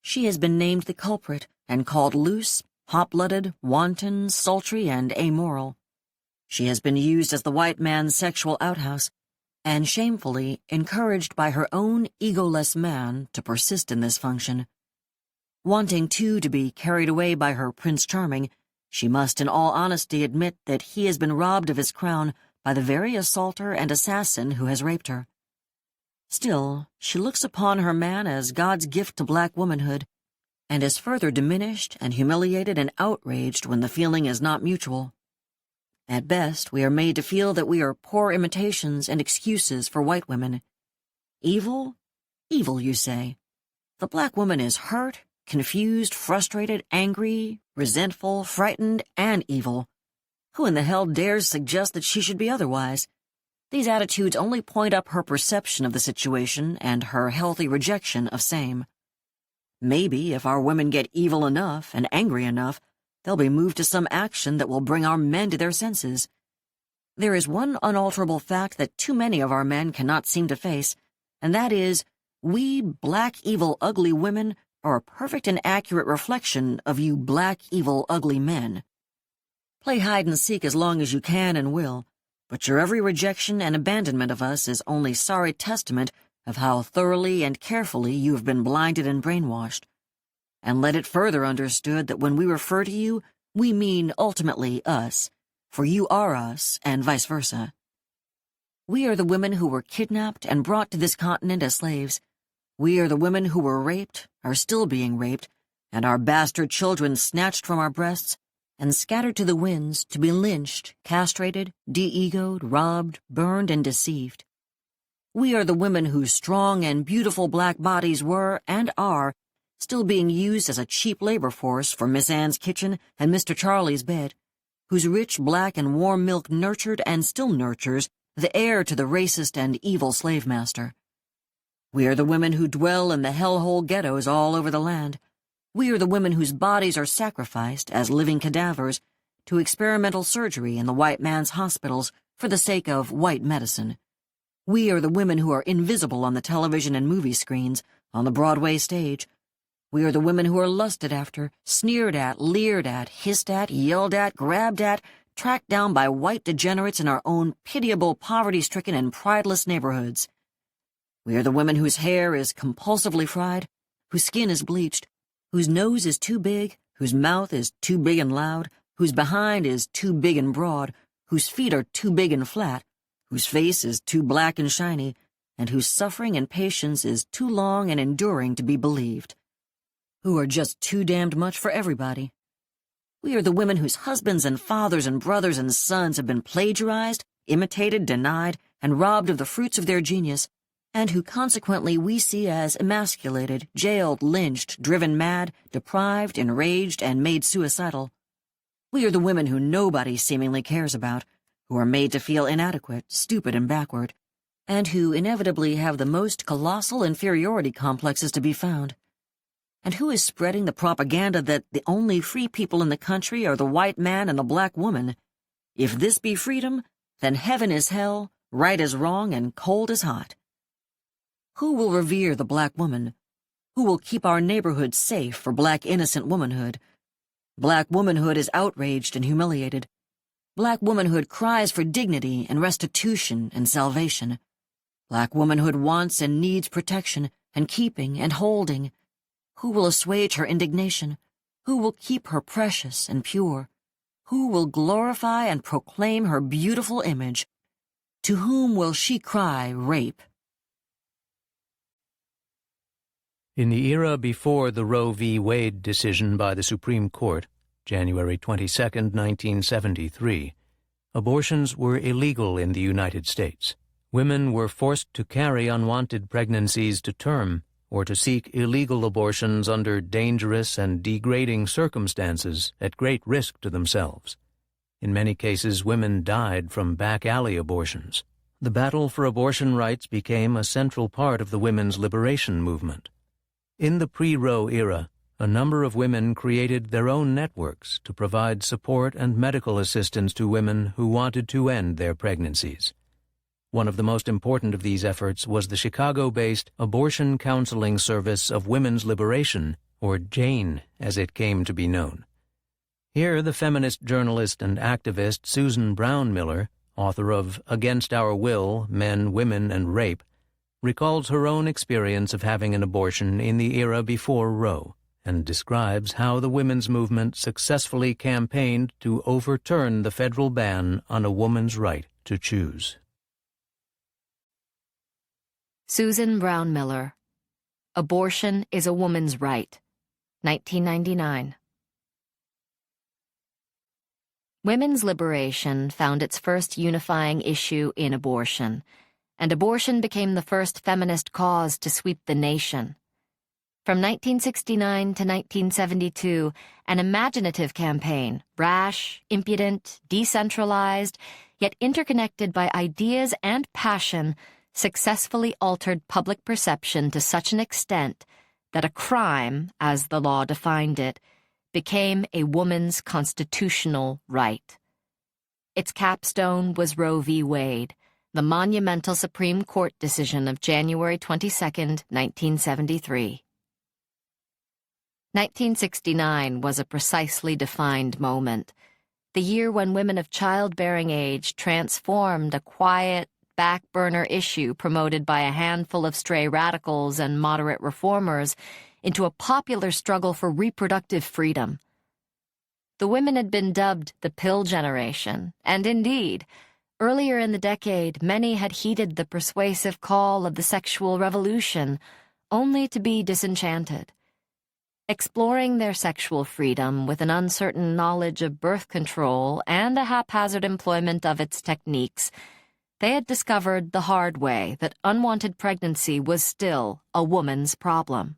she has been named the culprit and called loose, hot-blooded, wanton, sultry, and amoral. She has been used as the white man's sexual outhouse, and shamefully encouraged by her own egoless man to persist in this function. Wanting, too, to be carried away by her Prince Charming, she must in all honesty admit that he has been robbed of his crown by the very assaulter and assassin who has raped her. Still, she looks upon her man as God's gift to black womanhood, and is further diminished and humiliated and outraged when the feeling is not mutual. At best, we are made to feel that we are poor imitations and excuses for white women. Evil? Evil, you say. The black woman is hurt, confused, frustrated, angry, resentful, frightened, and evil. Who in the hell dares suggest that she should be otherwise? These attitudes only point up her perception of the situation and her healthy rejection of same. Maybe if our women get evil enough and angry enough, they'll be moved to some action that will bring our men to their senses. There is one unalterable fact that too many of our men cannot seem to face, and that is, we black, evil, ugly women are a perfect and accurate reflection of you black, evil, ugly men. Play hide-and-seek as long as you can and will, but your every rejection and abandonment of us is only sorry testament of how thoroughly and carefully you have been blinded and brainwashed. And let it further understood that when we refer to you, we mean ultimately us, for you are us, and vice versa. We are the women who were kidnapped and brought to this continent as slaves. We are the women who were raped, are still being raped, and our bastard children snatched from our breasts and scattered to the winds to be lynched, castrated, de-egoed, robbed, burned, and deceived. We are the women whose strong and beautiful black bodies were, and are, still being used as a cheap labor force for Miss Ann's kitchen and Mr. Charlie's bed, whose rich black and warm milk nurtured and still nurtures the heir to the racist and evil slave master. We are the women who dwell in the hellhole ghettos all over the land. We are the women whose bodies are sacrificed as living cadavers to experimental surgery in the white man's hospitals for the sake of white medicine. We are the women who are invisible on the television and movie screens, on the Broadway stage. We are the women who are lusted after, sneered at, leered at, hissed at, yelled at, grabbed at, tracked down by white degenerates in our own pitiable, poverty-stricken, and prideless neighborhoods. We are the women whose hair is compulsively fried, whose skin is bleached, whose nose is too big, whose mouth is too big and loud, whose behind is too big and broad, whose feet are too big and flat, whose face is too black and shiny, and whose suffering and patience is too long and enduring to be believed. Who are just too damned much for everybody. We are the women whose husbands and fathers and brothers and sons have been plagiarized, imitated, denied, and robbed of the fruits of their genius, and who consequently we see as emasculated, jailed, lynched, driven mad, deprived, enraged, and made suicidal. We are the women who nobody seemingly cares about, who are made to feel inadequate, stupid, and backward, and who inevitably have the most colossal inferiority complexes to be found. And who is spreading the propaganda that the only free people in the country are the white man and the black woman? If this be freedom, then heaven is hell, right is wrong, and cold is hot. Who will revere the black woman? Who will keep our neighborhood safe for black innocent womanhood? Black womanhood is outraged and humiliated. Black womanhood cries for dignity and restitution and salvation. Black womanhood wants and needs protection and keeping and holding. Who will assuage her indignation? Who will keep her precious and pure? Who will glorify and proclaim her beautiful image? To whom will she cry rape? In the era before the Roe v. Wade decision by the Supreme Court, January 22, 1973, abortions were illegal in the United States. Women were forced to carry unwanted pregnancies to term or to seek illegal abortions under dangerous and degrading circumstances at great risk to themselves. In many cases, women died from back-alley abortions. The battle for abortion rights became a central part of the women's liberation movement. In the pre-Roe era, a number of women created their own networks to provide support and medical assistance to women who wanted to end their pregnancies. One of the most important of these efforts was the Chicago-based Abortion Counseling Service of Women's Liberation, or JANE as it came to be known. Here, the feminist journalist and activist Susan Brown Miller, author of Against Our Will, Men, Women, and Rape, recalls her own experience of having an abortion in the era before Roe, and describes how the women's movement successfully campaigned to overturn the federal ban on a woman's right to choose. Susan Brown Miller, Abortion is a Woman's Right, 1999. Women's liberation found its first unifying issue in abortion, and abortion became the first feminist cause to sweep the nation. From 1969 to 1972, an imaginative campaign, brash, impudent, decentralized, yet interconnected by ideas and passion, successfully altered public perception to such an extent that a crime, as the law defined it, became a woman's constitutional right. Its capstone was Roe v. Wade, the monumental Supreme Court decision of January 22, 1973. 1969 was a precisely defined moment, the year when women of childbearing age transformed a quiet, back-burner issue promoted by a handful of stray radicals and moderate reformers into a popular struggle for reproductive freedom. The women had been dubbed the pill generation, and indeed, earlier in the decade, many had heeded the persuasive call of the sexual revolution, only to be disenchanted. Exploring their sexual freedom with an uncertain knowledge of birth control and a haphazard employment of its techniques, they had discovered the hard way that unwanted pregnancy was still a woman's problem.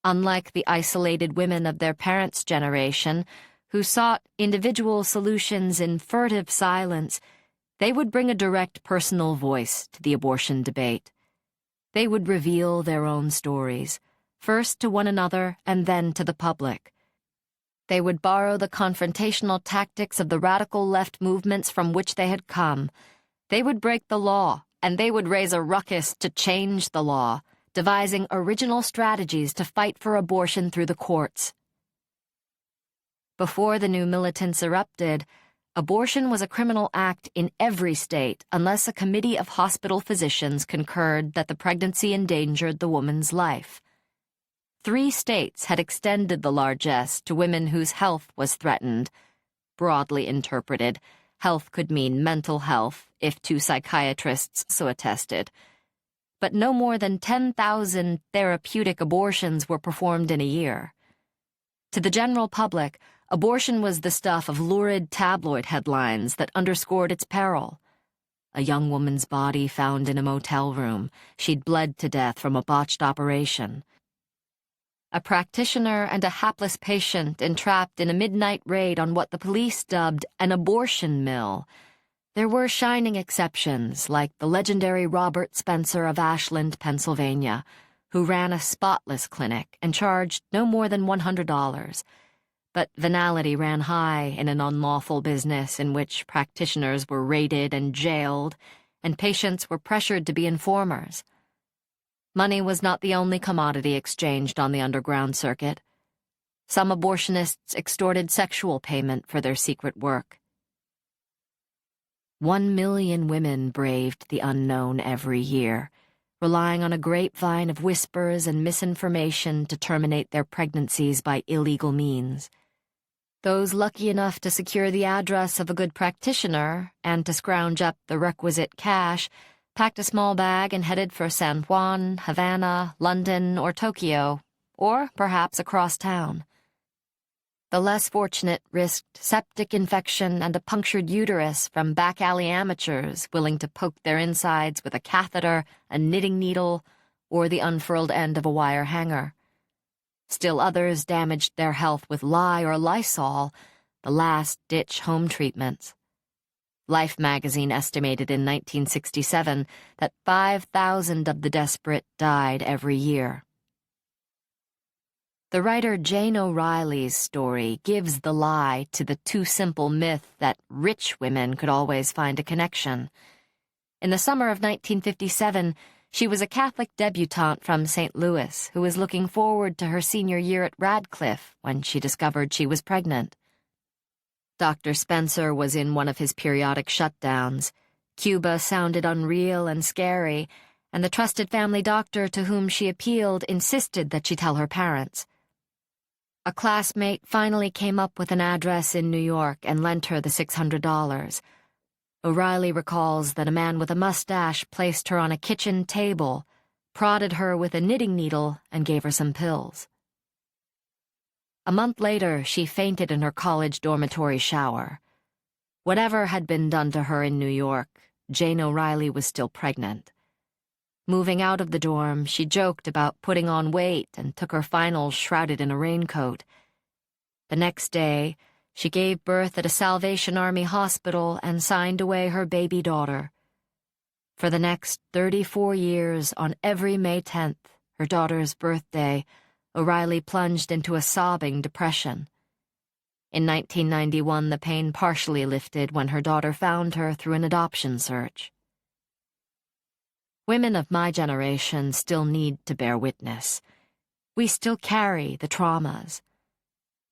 Unlike the isolated women of their parents' generation, who sought individual solutions in furtive silence, they would bring a direct personal voice to the abortion debate. They would reveal their own stories, first to one another and then to the public. They would borrow the confrontational tactics of the radical left movements from which they had come. They would break the law, and they would raise a ruckus to change the law, devising original strategies to fight for abortion through the courts. Before the new militants erupted, abortion was a criminal act in every state unless a committee of hospital physicians concurred that the pregnancy endangered the woman's life. 3 states had extended the largesse to women whose health was threatened. Broadly interpreted, health could mean mental health, if 2 psychiatrists so attested. But no more than 10,000 therapeutic abortions were performed in a year. To the general public, abortion was the stuff of lurid tabloid headlines that underscored its peril. A young woman's body found in a motel room. She'd bled to death from a botched operation. A practitioner and a hapless patient entrapped in a midnight raid on what the police dubbed an abortion mill. There were shining exceptions, like the legendary Robert Spencer of Ashland, Pennsylvania, who ran a spotless clinic and charged no more than $100. But venality ran high in an unlawful business in which practitioners were raided and jailed, and patients were pressured to be informers. Money was not the only commodity exchanged on the underground circuit. Some abortionists extorted sexual payment for their secret work. 1 million women braved the unknown every year, relying on a grapevine of whispers and misinformation to terminate their pregnancies by illegal means. Those lucky enough to secure the address of a good practitioner and to scrounge up the requisite cash packed a small bag and headed for San Juan, Havana, London, or Tokyo, or perhaps across town. The less fortunate risked septic infection and a punctured uterus from back-alley amateurs willing to poke their insides with a catheter, a knitting needle, or the unfurled end of a wire hanger. Still others damaged their health with lye or Lysol, the last-ditch home treatments. Life magazine estimated in 1967 that 5,000 of the desperate died every year. The writer Jane O'Reilly's story gives the lie to the too simple myth that rich women could always find a connection. In the summer of 1957, she was a Catholic debutante from St. Louis who was looking forward to her senior year at Radcliffe when she discovered she was pregnant. Dr. Spencer was in one of his periodic shutdowns. Cuba sounded unreal and scary, and the trusted family doctor to whom she appealed insisted that she tell her parents. A classmate finally came up with an address in New York and lent her the $600. O'Reilly recalls that a man with a mustache placed her on a kitchen table, prodded her with a knitting needle, and gave her some pills. A month later, she fainted in her college dormitory shower. Whatever had been done to her in New York, Jane O'Reilly was still pregnant. Moving out of the dorm, she joked about putting on weight and took her finals shrouded in a raincoat. The next day, she gave birth at a Salvation Army hospital and signed away her baby daughter. For the next 34 years, on every May 10th, her daughter's birthday, O'Reilly plunged into a sobbing depression. In 1991, the pain partially lifted when her daughter found her through an adoption search. Women of my generation still need to bear witness. We still carry the traumas.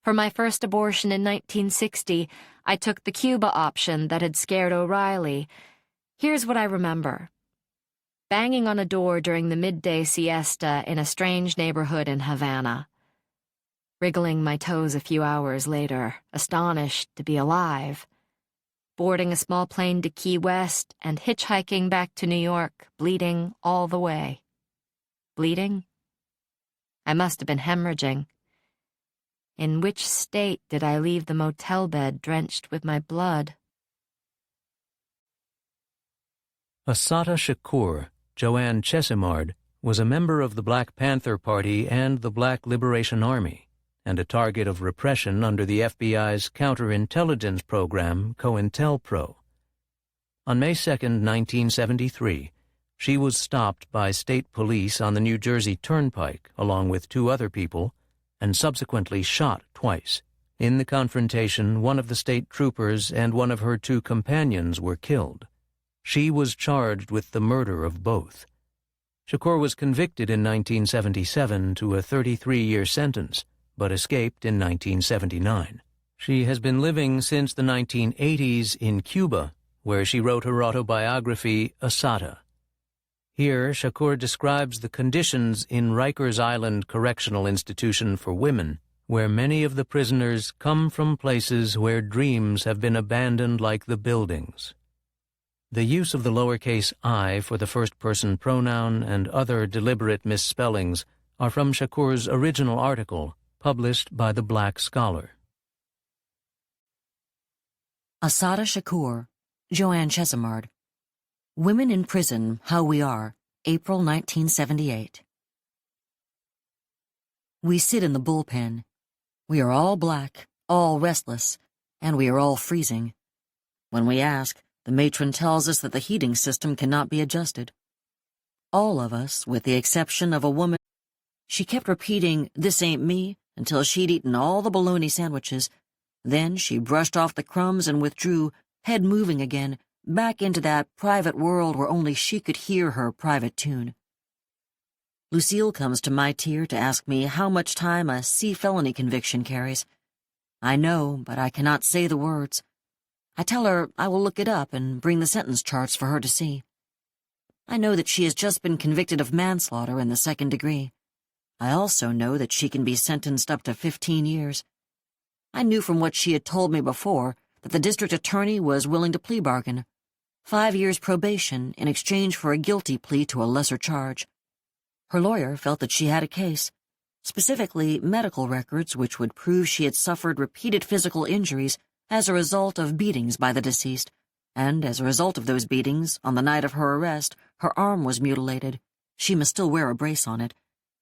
For my first abortion in 1960, I took the Cuba option that had scared O'Reilly. Here's what I remember. Banging on a door during the midday siesta in a strange neighborhood in Havana. Wriggling my toes a few hours later, astonished to be alive. Boarding a small plane to Key West and hitchhiking back to New York, bleeding all the way. Bleeding? I must have been hemorrhaging. In which state did I leave the motel bed drenched with my blood? Assata Shakur, Joanne Chesimard, was a member of the Black Panther Party and the Black Liberation Army, and a target of repression under the FBI's counterintelligence program, COINTELPRO. On May 2, 1973, she was stopped by state police on the New Jersey Turnpike, along with 2 other people, and subsequently shot twice. In the confrontation, one of the state troopers and one of her 2 companions were killed. She was charged with the murder of both. Shakur was convicted in 1977 to a 33-year sentence, but escaped in 1979. She has been living since the 1980s in Cuba, where she wrote her autobiography, Assata. Here, Shakur describes the conditions in Rikers Island Correctional Institution for Women, where many of the prisoners come from places where dreams have been abandoned like the buildings. The use of the lowercase I for the first-person pronoun and other deliberate misspellings are from Shakur's original article, published by the Black Scholar. Assata Shakur, Joanne Chesimard. Women in Prison, How We Are, April 1978. We sit in the bullpen. We are all black, all restless, and we are all freezing. When we ask, the matron tells us that the heating system cannot be adjusted. All of us, with the exception of a woman, she kept repeating, "This ain't me," until she'd eaten all the bologna sandwiches. Then she brushed off the crumbs and withdrew, head moving again, back into that private world where only she could hear her private tune. Lucille comes to my tier to ask me how much time a C felony conviction carries. I know, but I cannot say the words. I tell her I will look it up and bring the sentence charts for her to see. I know that she has just been convicted of manslaughter in the 2nd degree. I also know that she can be sentenced up to 15 years. I knew from what she had told me before that the district attorney was willing to plea bargain. 5 years probation in exchange for a guilty plea to a lesser charge. Her lawyer felt that she had a case, specifically medical records which would prove she had suffered repeated physical injuries as a result of beatings by the deceased, and as a result of those beatings, on the night of her arrest, her arm was mutilated. She must still wear a brace on it,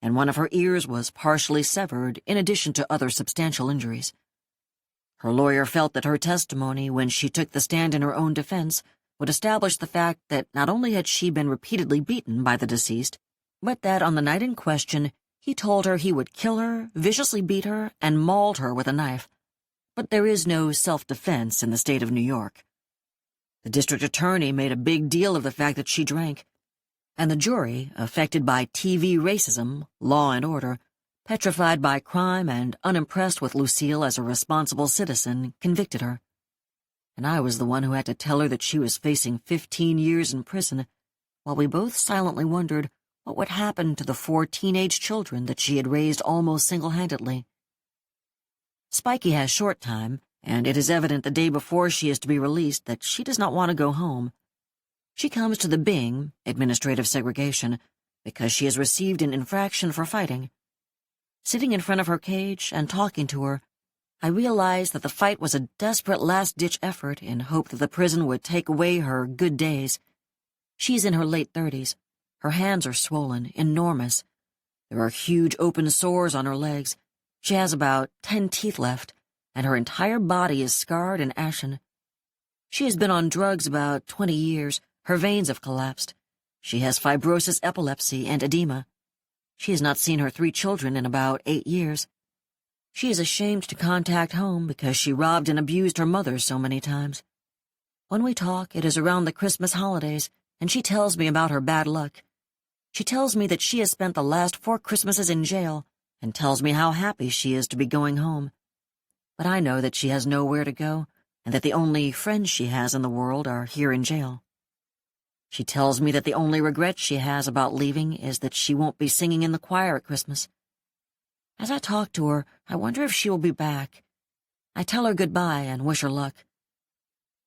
and one of her ears was partially severed in addition to other substantial injuries. Her lawyer felt that her testimony, when she took the stand in her own defense, would establish the fact that not only had she been repeatedly beaten by the deceased, but that on the night in question, he told her he would kill her, viciously beat her, and mauled her with a knife. But there is no self-defense in the state of New York. The district attorney made a big deal of the fact that she drank, and the jury, affected by TV racism, law and order, petrified by crime and unimpressed with Lucille as a responsible citizen, convicted her. And I was the one who had to tell her that she was facing 15 years in prison, while we both silently wondered what would happen to the 4 teenage children that she had raised almost single-handedly. Spiky has short time, and it is evident the day before she is to be released that she does not want to go home. She comes to the Bing, administrative segregation, because she has received an infraction for fighting. Sitting in front of her cage and talking to her, I realized that the fight was a desperate last-ditch effort in hope that the prison would take away her good days. She's in her late 30s. Her hands are swollen, enormous. There are huge open sores on her legs. She has about 10 teeth left, and her entire body is scarred and ashen. She has been on drugs about 20 years. Her veins have collapsed. She has fibrosis, epilepsy, and edema. She has not seen her 3 children in about 8 years. She is ashamed to contact home because she robbed and abused her mother so many times. When we talk, it is around the Christmas holidays, and she tells me about her bad luck. She tells me that she has spent the last 4 Christmases in jail, and tells me how happy she is to be going home. But I know that she has nowhere to go, and that the only friends she has in the world are here in jail. She tells me that the only regret she has about leaving is that she won't be singing in the choir at Christmas. As I talk to her, I wonder if she will be back. I tell her goodbye and wish her luck.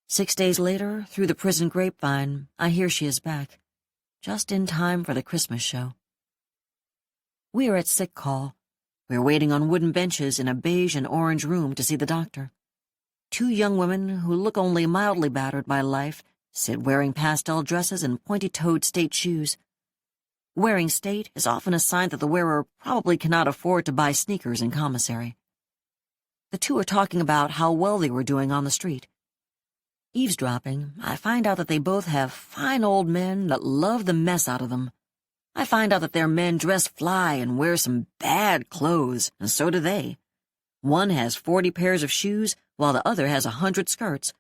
6 days later, through the prison grapevine, I hear she is back, just in time for the Christmas show. We are at sick call. We are waiting on wooden benches in a beige and orange room to see the doctor. 2 young women who look only mildly battered by life sit wearing pastel dresses and pointy-toed state shoes. Wearing state is often a sign that the wearer probably cannot afford to buy sneakers in commissary. The 2 are talking about how well they were doing on the street. Eavesdropping, I find out that they both have fine old men that love the mess out of them. I find out that their men dress fly and wear some bad clothes, and so do they. One has 40 pairs of shoes, while the other has 100 skirts.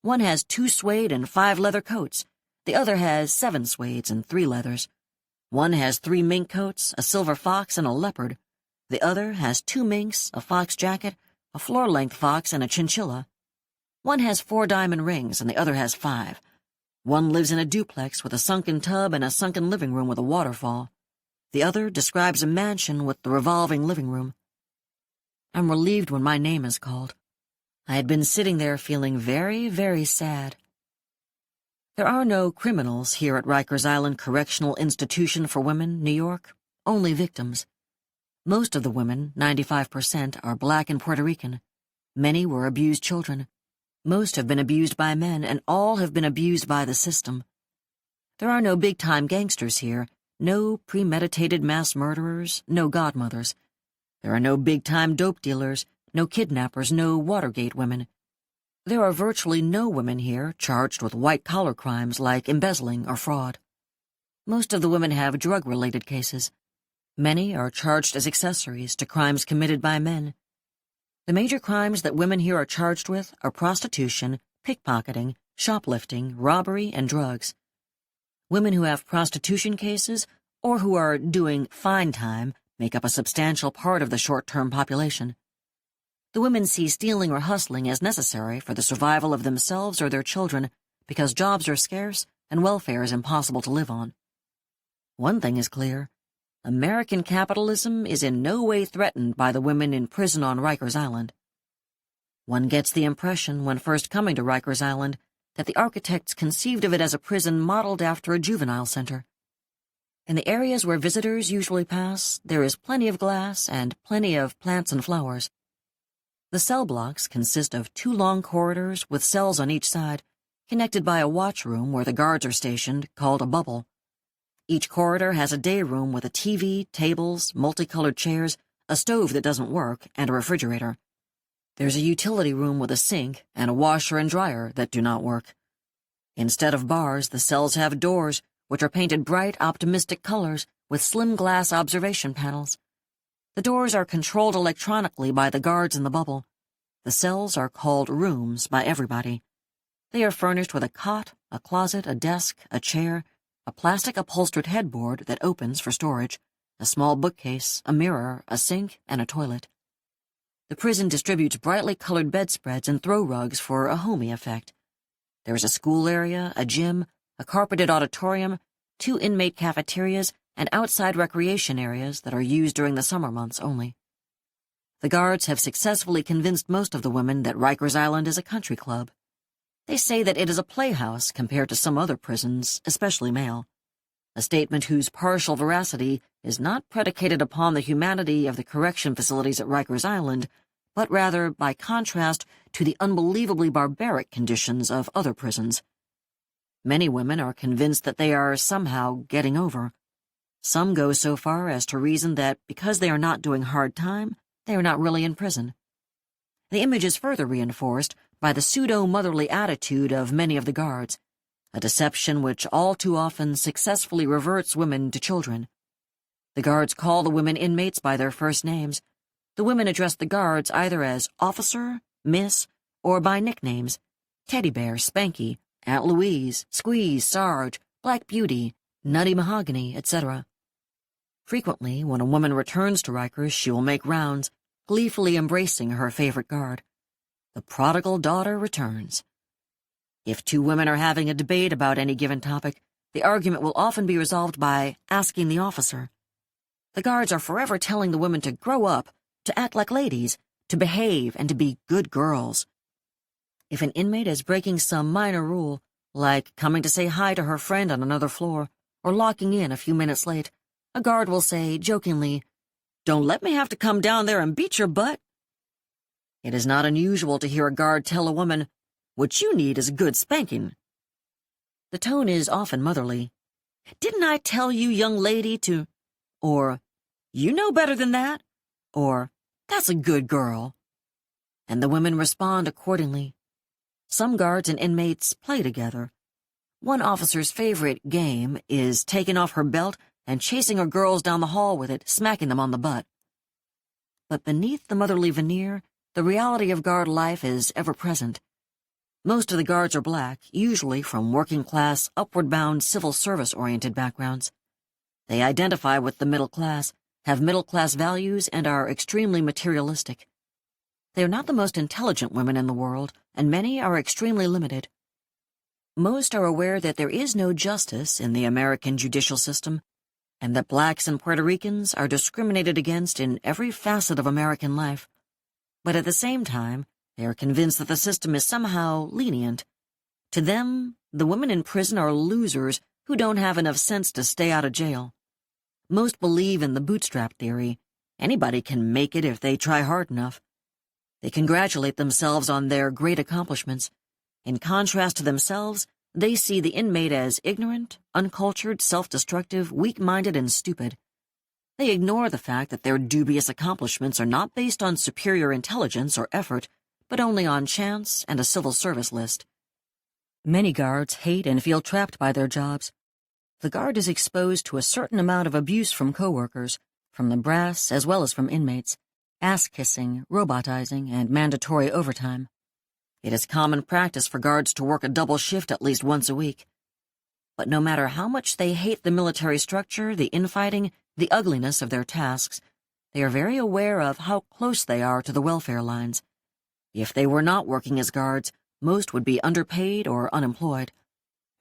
One has 2 suede and 5 leather coats. The other has 7 suedes and 3 leathers. One has 3 mink coats, a silver fox, and a leopard. The other has 2 minks, a fox jacket, a floor-length fox, and a chinchilla. One has 4 diamond rings, and the other has 5. One lives in a duplex with a sunken tub and a sunken living room with a waterfall. The other describes a mansion with the revolving living room. I'm relieved when my name is called. I had been sitting there feeling very, very sad. There are no criminals here at Rikers Island Correctional Institution for Women, New York, only victims. Most of the women, 95%, are black and Puerto Rican. Many were abused children. Most have been abused by men, and all have been abused by the system. There are no big-time gangsters here, no premeditated mass murderers, no godmothers. There are no big-time dope dealers, no kidnappers, no Watergate women. There are virtually no women here charged with white-collar crimes like embezzling or fraud. Most of the women have drug-related cases. Many are charged as accessories to crimes committed by men. The major crimes that women here are charged with are prostitution, pickpocketing, shoplifting, robbery, and drugs. Women who have prostitution cases or who are doing fine time make up a substantial part of the short-term population. The women see stealing or hustling as necessary for the survival of themselves or their children because jobs are scarce and welfare is impossible to live on. One thing is clear. American capitalism is in no way threatened by the women in prison on Rikers Island. One gets the impression, when first coming to Rikers Island, that the architects conceived of it as a prison modeled after a juvenile center. In the areas where visitors usually pass, there is plenty of glass and plenty of plants and flowers. The cell blocks consist of 2 long corridors with cells on each side, connected by a watchroom where the guards are stationed, called a bubble. Each corridor has a day room with a TV, tables, multicolored chairs, a stove that doesn't work, and a refrigerator. There's a utility room with a sink and a washer and dryer that do not work. Instead of bars, the cells have doors, which are painted bright, optimistic colors with slim glass observation panels. The doors are controlled electronically by the guards in the bubble. The cells are called rooms by everybody. They are furnished with a cot, a closet, a desk, a chair, a plastic upholstered headboard that opens for storage, a small bookcase, a mirror, a sink, and a toilet. The prison distributes brightly colored bedspreads and throw rugs for a homey effect. There is a school area, a gym, a carpeted auditorium, 2 inmate cafeterias, and outside recreation areas that are used during the summer months only. The guards have successfully convinced most of the women that Rikers Island is a country club. They say that it is a playhouse compared to some other prisons, especially male. A statement whose partial veracity is not predicated upon the humanity of the correction facilities at Rikers Island, but rather by contrast to the unbelievably barbaric conditions of other prisons. Many women are convinced that they are somehow getting over. Some go so far as to reason that because they are not doing hard time, they are not really in prison. The image is further reinforced by the pseudo-motherly attitude of many of the guards, a deception which all too often successfully reverts women to children. The guards call the women inmates by their first names. The women address the guards either as officer, miss, or by nicknames: Teddy Bear, Spanky, Aunt Louise, Squeeze, Sarge, Black Beauty, Nutty Mahogany, etc. Frequently, when a woman returns to Rikers, she will make rounds, gleefully embracing her favorite guard. The prodigal daughter returns. If 2 women are having a debate about any given topic, the argument will often be resolved by asking the officer. The guards are forever telling the women to grow up, to act like ladies, to behave, and to be good girls. If an inmate is breaking some minor rule, like coming to say hi to her friend on another floor, or locking in a few minutes late, a guard will say, jokingly, "Don't let me have to come down there and beat your butt." It is not unusual to hear a guard tell a woman, "What you need is a good spanking." The tone is often motherly. "Didn't I tell you, young lady, to—" or "You know better than that," or "That's a good girl." And the women respond accordingly. Some guards and inmates play together. One officer's favorite game is taking off her belt and chasing her girls down the hall with it, smacking them on the butt. But beneath the motherly veneer, the reality of guard life is ever present. Most of the guards are black, usually from working-class, upward-bound, civil service-oriented backgrounds. They identify with the middle class, have middle-class values, and are extremely materialistic. They are not the most intelligent women in the world, and many are extremely limited. Most are aware that there is no justice in the American judicial system, and that blacks and Puerto Ricans are discriminated against in every facet of American life. But at the same time, they are convinced that the system is somehow lenient. To them, the women in prison are losers who don't have enough sense to stay out of jail. Most believe in the bootstrap theory. Anybody can make it if they try hard enough. They congratulate themselves on their great accomplishments. In contrast to themselves, they see the inmate as ignorant, uncultured, self-destructive, weak-minded, and stupid. They ignore the fact that their dubious accomplishments are not based on superior intelligence or effort, but only on chance and a civil service list. Many guards hate and feel trapped by their jobs. The guard is exposed to a certain amount of abuse from coworkers, from the brass as well as from inmates, ass-kissing, robotizing, and mandatory overtime. It is common practice for guards to work a double shift at least once a week. But no matter how much they hate the military structure, the infighting, the ugliness of their tasks, they are very aware of how close they are to the welfare lines. If they were not working as guards, most would be underpaid or unemployed.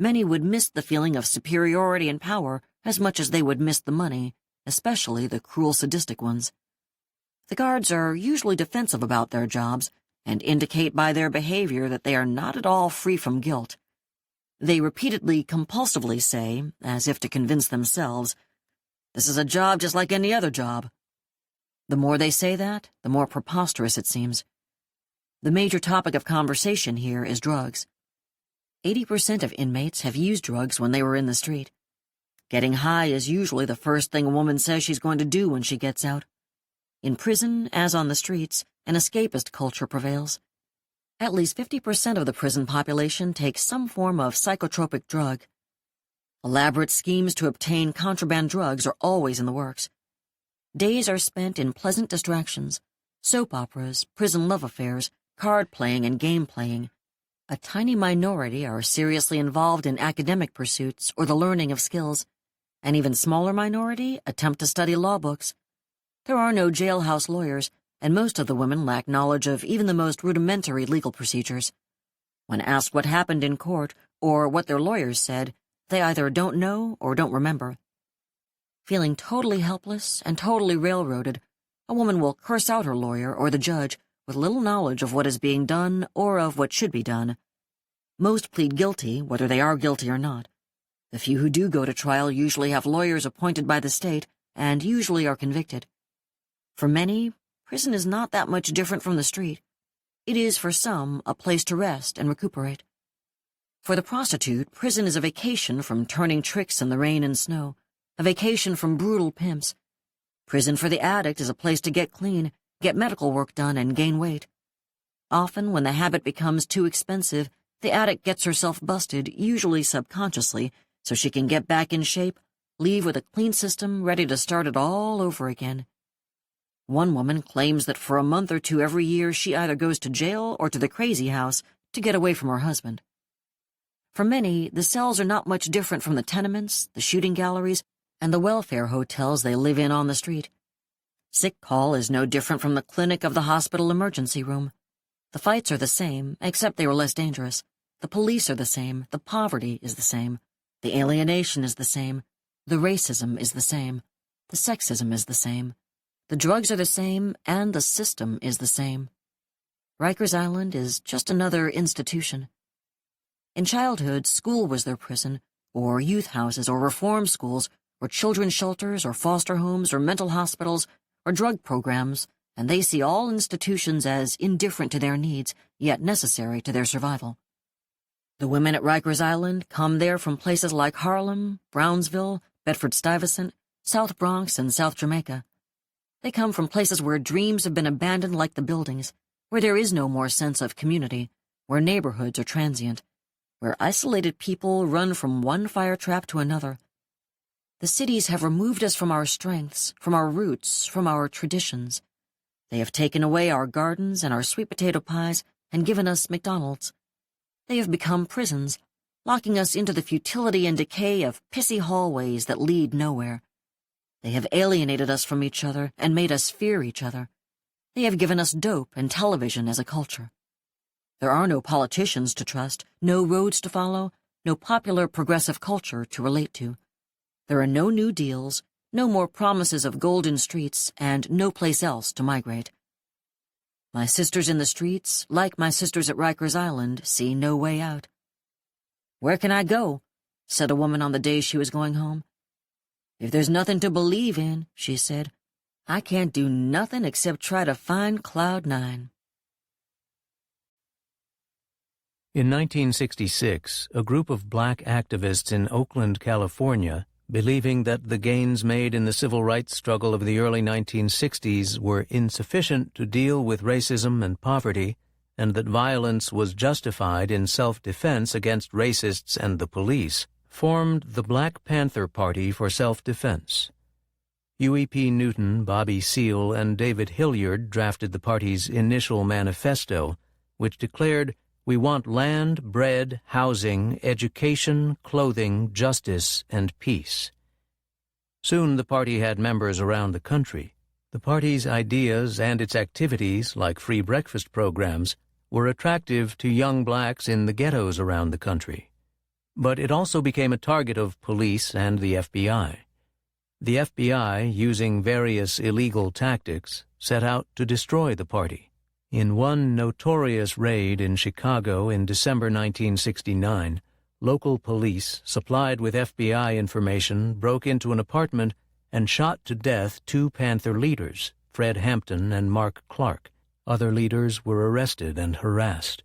Many would miss the feeling of superiority and power as much as they would miss the money, especially the cruel sadistic ones. The guards are usually defensive about their jobs, and indicate by their behavior that they are not at all free from guilt. They repeatedly, compulsively say, as if to convince themselves, "This is a job just like any other job." The more they say that, the more preposterous it seems. The major topic of conversation here is drugs. 80% of inmates have used drugs when they were in the street. Getting high is usually the first thing a woman says she's going to do when she gets out. In prison, as on the streets, an escapist culture prevails. At least 50% of the prison population takes some form of psychotropic drug. Elaborate schemes to obtain contraband drugs are always in the works. Days are spent in pleasant distractions, soap operas, prison love affairs, card playing and game playing. A tiny minority are seriously involved in academic pursuits or the learning of skills. An even smaller minority attempt to study law books. There are no jailhouse lawyers, and most of the women lack knowledge of even the most rudimentary legal procedures. When asked what happened in court or what their lawyers said, they either don't know or don't remember. Feeling totally helpless and totally railroaded, a woman will curse out her lawyer or the judge with little knowledge of what is being done or of what should be done. Most plead guilty, whether they are guilty or not. The few who do go to trial usually have lawyers appointed by the state and usually are convicted. For many, prison is not that much different from the street. It is, for some, a place to rest and recuperate. For the prostitute, prison is a vacation from turning tricks in the rain and snow, a vacation from brutal pimps. Prison for the addict is a place to get clean, get medical work done, and gain weight. Often, when the habit becomes too expensive, the addict gets herself busted, usually subconsciously, so she can get back in shape, leave with a clean system ready to start it all over again. One woman claims that for a month or two every year she either goes to jail or to the crazy house to get away from her husband. For many, the cells are not much different from the tenements, the shooting galleries, and the welfare hotels they live in on the street. Sick call is no different from the clinic of the hospital emergency room. The fights are the same, except they were less dangerous. The police are the same, the poverty is the same, the alienation is the same, the racism is the same, the sexism is the same. The drugs are the same, and the system is the same. Rikers Island is just another institution. In childhood, school was their prison, or youth houses, or reform schools, or children's shelters, or foster homes, or mental hospitals, or drug programs, and they see all institutions as indifferent to their needs, yet necessary to their survival. The women at Rikers Island come there from places like Harlem, Brownsville, Bedford-Stuyvesant, South Bronx, and South Jamaica. They come from places where dreams have been abandoned like the buildings, where there is no more sense of community, where neighborhoods are transient, where isolated people run from one fire trap to another. The cities have removed us from our strengths, from our roots, from our traditions. They have taken away our gardens and our sweet potato pies and given us McDonald's. They have become prisons, locking us into the futility and decay of pissy hallways that lead nowhere. They have alienated us from each other and made us fear each other. They have given us dope and television as a culture. There are no politicians to trust, no roads to follow, no popular progressive culture to relate to. There are no new deals, no more promises of golden streets, and no place else to migrate. My sisters in the streets, like my sisters at Rikers Island, see no way out. "Where can I go?" said a woman on the day she was going home. "If there's nothing to believe in," she said, "I can't do nothing except try to find Cloud 9. In 1966, a group of black activists in Oakland, California, believing that the gains made in the civil rights struggle of the early 1960s were insufficient to deal with racism and poverty, and that violence was justified in self-defense against racists and the police, formed the Black Panther Party for Self-Defense. Huey P. Newton, Bobby Seale, and David Hilliard drafted the party's initial manifesto, which declared, "We want land, bread, housing, education, clothing, justice, and peace." Soon the party had members around the country. The party's ideas and its activities, like free breakfast programs, were attractive to young blacks in the ghettos around the country. But it also became a target of police and the FBI. The FBI, using various illegal tactics, set out to destroy the party. In one notorious raid in Chicago in December 1969, local police, supplied with FBI information, broke into an apartment and shot to death two Panther leaders, Fred Hampton and Mark Clark. Other leaders were arrested and harassed.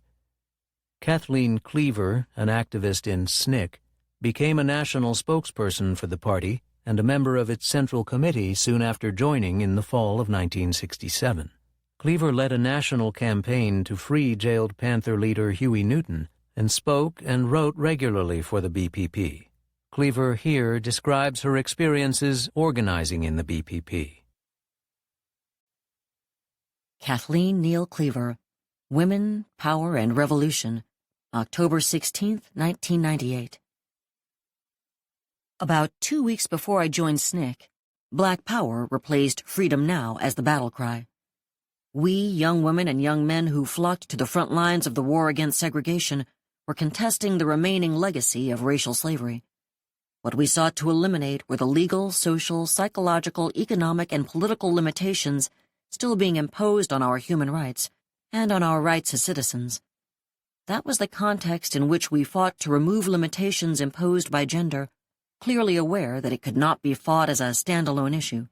Kathleen Cleaver, an activist in SNCC, became a national spokesperson for the party and a member of its Central Committee soon after joining in the fall of 1967. Cleaver led a national campaign to free jailed Panther leader Huey Newton and spoke and wrote regularly for the BPP. Cleaver here describes her experiences organizing in the BPP. Kathleen Neal Cleaver, Women, Power, and Revolution, October 16, 1998. About 2 weeks before I joined SNCC, Black Power replaced Freedom Now as the battle cry. We, young women and young men who flocked to the front lines of the war against segregation, were contesting the remaining legacy of racial slavery. What we sought to eliminate were the legal, social, psychological, economic, and political limitations still being imposed on our human rights and on our rights as citizens. That was the context in which we fought to remove limitations imposed by gender, clearly aware that it could not be fought as a standalone issue.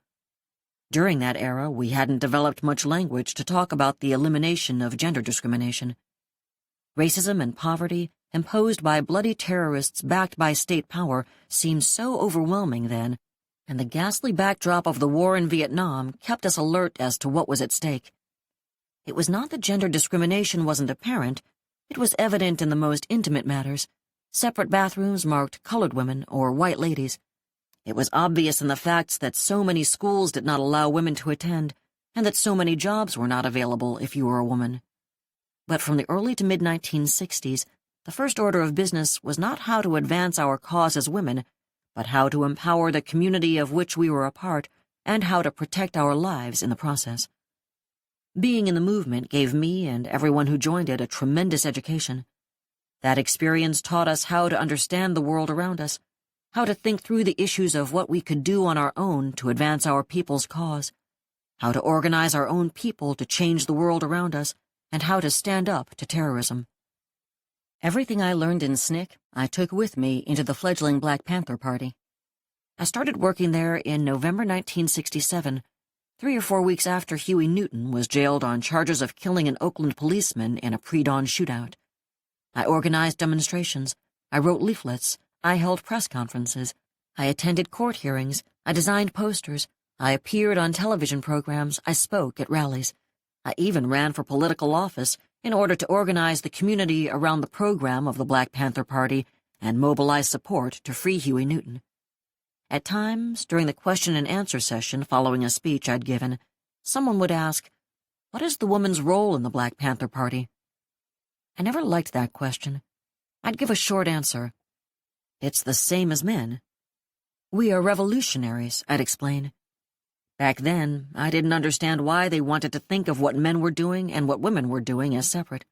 During that era, we hadn't developed much language to talk about the elimination of gender discrimination. Racism and poverty, imposed by bloody terrorists backed by state power, seemed so overwhelming then, and the ghastly backdrop of the war in Vietnam kept us alert as to what was at stake. It was not that gender discrimination wasn't apparent, it was evident in the most intimate matters. Separate bathrooms marked colored women or white ladies. It was obvious in the facts that so many schools did not allow women to attend, and that so many jobs were not available if you were a woman. But from the early to mid-1960s, the first order of business was not how to advance our cause as women, but how to empower the community of which we were a part, and how to protect our lives in the process. Being in the movement gave me and everyone who joined it a tremendous education. That experience taught us how to understand the world around us, how to think through the issues of what we could do on our own to advance our people's cause, how to organize our own people to change the world around us, and how to stand up to terrorism. Everything I learned in SNCC, I took with me into the fledgling Black Panther Party. I started working there in November 1967, 3 or 4 weeks after Huey Newton was jailed on charges of killing an Oakland policeman in a pre-dawn shootout. I organized demonstrations, I wrote leaflets, I held press conferences, I attended court hearings, I designed posters, I appeared on television programs, I spoke at rallies. I even ran for political office in order to organize the community around the program of the Black Panther Party and mobilize support to free Huey Newton. At times, during the question and answer session following a speech I'd given, someone would ask, "What is the woman's role in the Black Panther Party?" I never liked that question. I'd give a short answer. It's the same as men. We are revolutionaries, I'd explain. Back then, I didn't understand why they wanted to think of what men were doing and what women were doing as separate.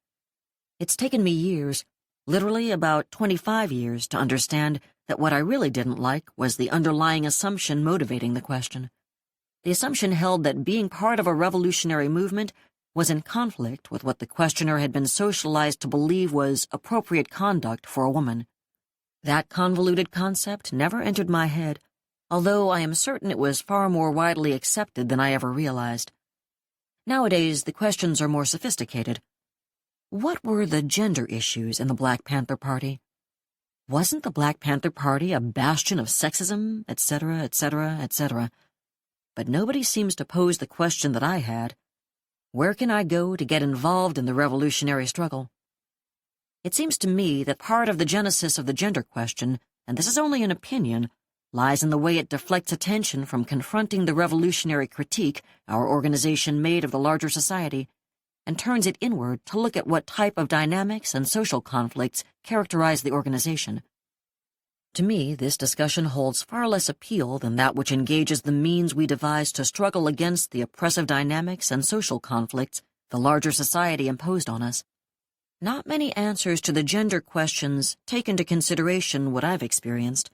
It's taken me years, literally about 25 years, to understand that what I really didn't like was the underlying assumption motivating the question. The assumption held that being part of a revolutionary movement was in conflict with what the questioner had been socialized to believe was appropriate conduct for a woman. That convoluted concept never entered my head, although I am certain it was far more widely accepted than I ever realized. Nowadays, the questions are more sophisticated. What were the gender issues in the Black Panther Party? Wasn't the Black Panther Party a bastion of sexism, etc., etc., etc.? But nobody seems to pose the question that I had. Where can I go to get involved in the revolutionary struggle? It seems to me that part of the genesis of the gender question, and this is only an opinion, lies in the way it deflects attention from confronting the revolutionary critique our organization made of the larger society, and turns it inward to look at what type of dynamics and social conflicts characterize the organization. To me, this discussion holds far less appeal than that which engages the means we devise to struggle against the oppressive dynamics and social conflicts the larger society imposed on us. Not many answers to the gender questions take into consideration what I've experienced.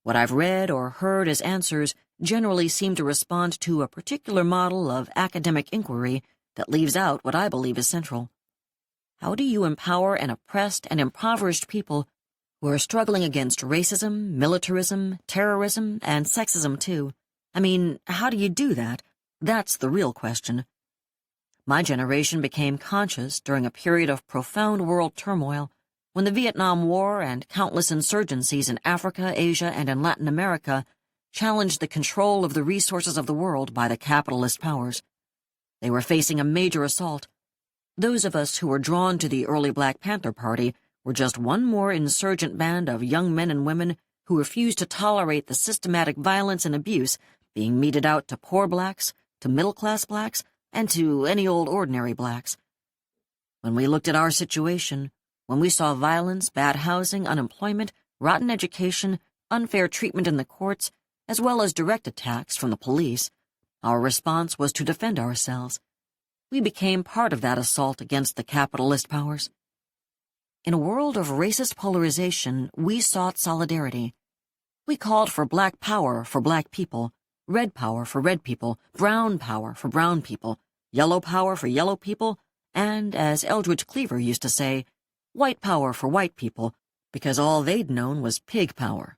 What I've read or heard as answers generally seem to respond to a particular model of academic inquiry that leaves out what I believe is central. How do you empower an oppressed and impoverished people who are struggling against racism, militarism, terrorism, and sexism too? I mean, how do you do that? That's the real question. My generation became conscious during a period of profound world turmoil when the Vietnam War and countless insurgencies in Africa, Asia, and in Latin America challenged the control of the resources of the world by the capitalist powers. They were facing a major assault. Those of us who were drawn to the early Black Panther Party were just one more insurgent band of young men and women who refused to tolerate the systematic violence and abuse being meted out to poor blacks, to middle-class blacks, and to any old ordinary blacks. When we looked at our situation, when we saw violence, bad housing, unemployment, rotten education, unfair treatment in the courts, as well as direct attacks from the police, our response was to defend ourselves. We became part of that assault against the capitalist powers. In a world of racist polarization, we sought solidarity. We called for black power for black people, red power for red people, brown power for brown people, yellow power for yellow people, and, as Eldridge Cleaver used to say, white power for white people, because all they'd known was pig power.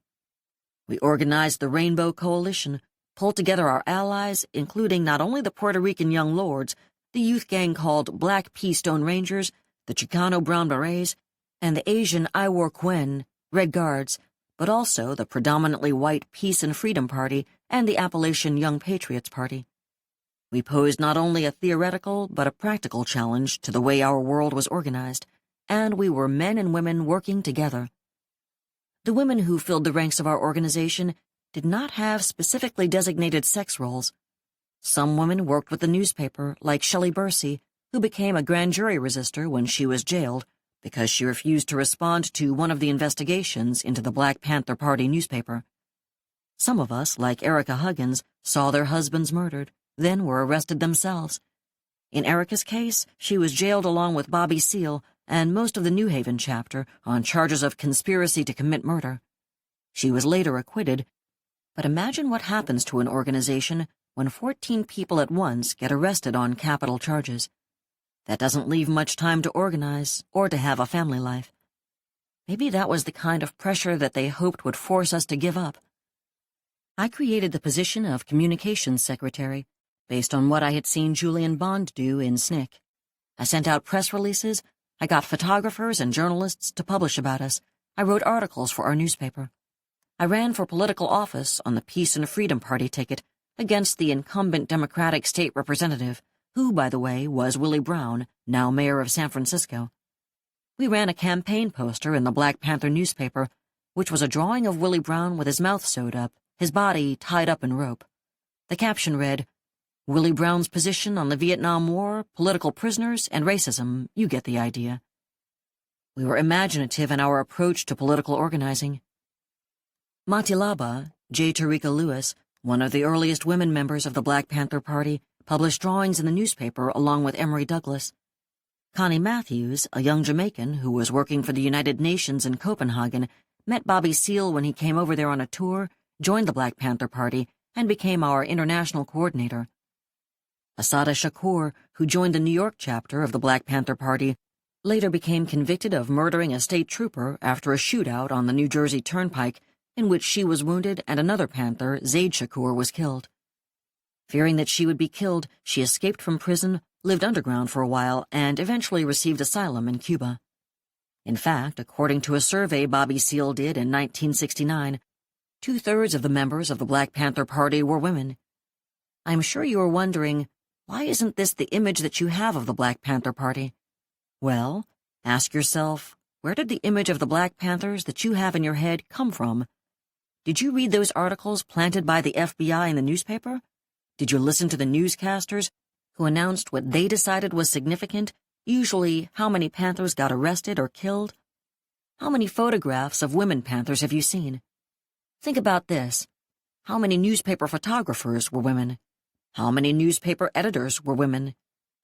We organized the Rainbow Coalition, pulled together our allies, including not only the Puerto Rican Young Lords, the youth gang called Black Pea Stone Rangers, the Chicano Brown Berets, and the Asian Iwar Kuen, Red Guards, but also the predominantly white Peace and Freedom Party and the Appalachian Young Patriots Party. We posed not only a theoretical but a practical challenge to the way our world was organized, and we were men and women working together. The women who filled the ranks of our organization did not have specifically designated sex roles. Some women worked with the newspaper, like Shelley Bursey, who became a grand jury resister when she was jailed because she refused to respond to one of the investigations into the Black Panther Party newspaper. Some of us, like Erica Huggins, saw their husbands murdered, then were arrested themselves. In Erica's case, she was jailed along with Bobby Seale and most of the New Haven chapter on charges of conspiracy to commit murder. She was later acquitted, but imagine what happens to an organization when 14 people at once get arrested on capital charges. That doesn't leave much time to organize or to have a family life. Maybe that was the kind of pressure that they hoped would force us to give up. I created the position of communications secretary based on what I had seen Julian Bond do in SNCC. I sent out press releases, I got photographers and journalists to publish about us, I wrote articles for our newspaper. I ran for political office on the Peace and Freedom Party ticket against the incumbent Democratic state representative, who, by the way, was Willie Brown, now mayor of San Francisco. We ran a campaign poster in the Black Panther newspaper, which was a drawing of Willie Brown with his mouth sewed up, his body tied up in rope. The caption read, "Willie Brown's position on the Vietnam War, political prisoners, and racism, you get the idea." We were imaginative in our approach to political organizing. Matilaba, J. Tarika Lewis, one of the earliest women members of the Black Panther Party, published drawings in the newspaper along with Emory Douglas. Connie Matthews, a young Jamaican who was working for the United Nations in Copenhagen, met Bobby Seale when he came over there on a tour, joined the Black Panther Party, and became our international coordinator. Asada Shakur, who joined the New York chapter of the Black Panther Party, later became convicted of murdering a state trooper after a shootout on the New Jersey Turnpike in which she was wounded and another Panther, Zaid Shakur, was killed. Fearing that she would be killed, she escaped from prison, lived underground for a while, and eventually received asylum in Cuba. In fact, according to a survey Bobby Seale did in 1969, 2/3 of the members of the Black Panther Party were women. I'm sure you are wondering, why isn't this the image that you have of the Black Panther Party? Well, ask yourself, where did the image of the Black Panthers that you have in your head come from? Did you read those articles planted by the FBI in the newspaper? Did you listen to the newscasters who announced what they decided was significant, usually how many Panthers got arrested or killed? How many photographs of women Panthers have you seen? Think about this. How many newspaper photographers were women? How many newspaper editors were women?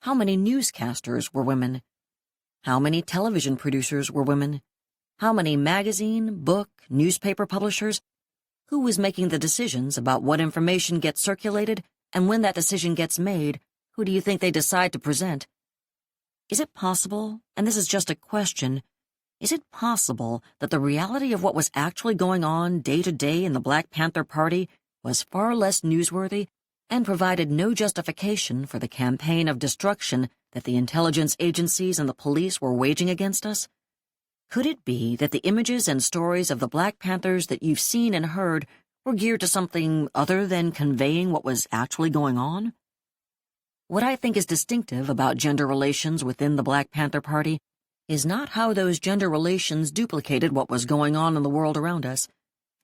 How many newscasters were women? How many television producers were women? How many magazine, book, newspaper publishers? Who was making the decisions about what information gets circulated and when that decision gets made? who do you think they decide to present? Is it possible, and this is just a question, is it possible that the reality of what was actually going on day to day in the Black Panther Party was far less newsworthy and provided no justification for the campaign of destruction that the intelligence agencies and the police were waging against us? Could it be that the images and stories of the Black Panthers that you've seen and heard were geared to something other than conveying what was actually going on? What I think is distinctive about gender relations within the Black Panther Party is not how those gender relations duplicated what was going on in the world around us.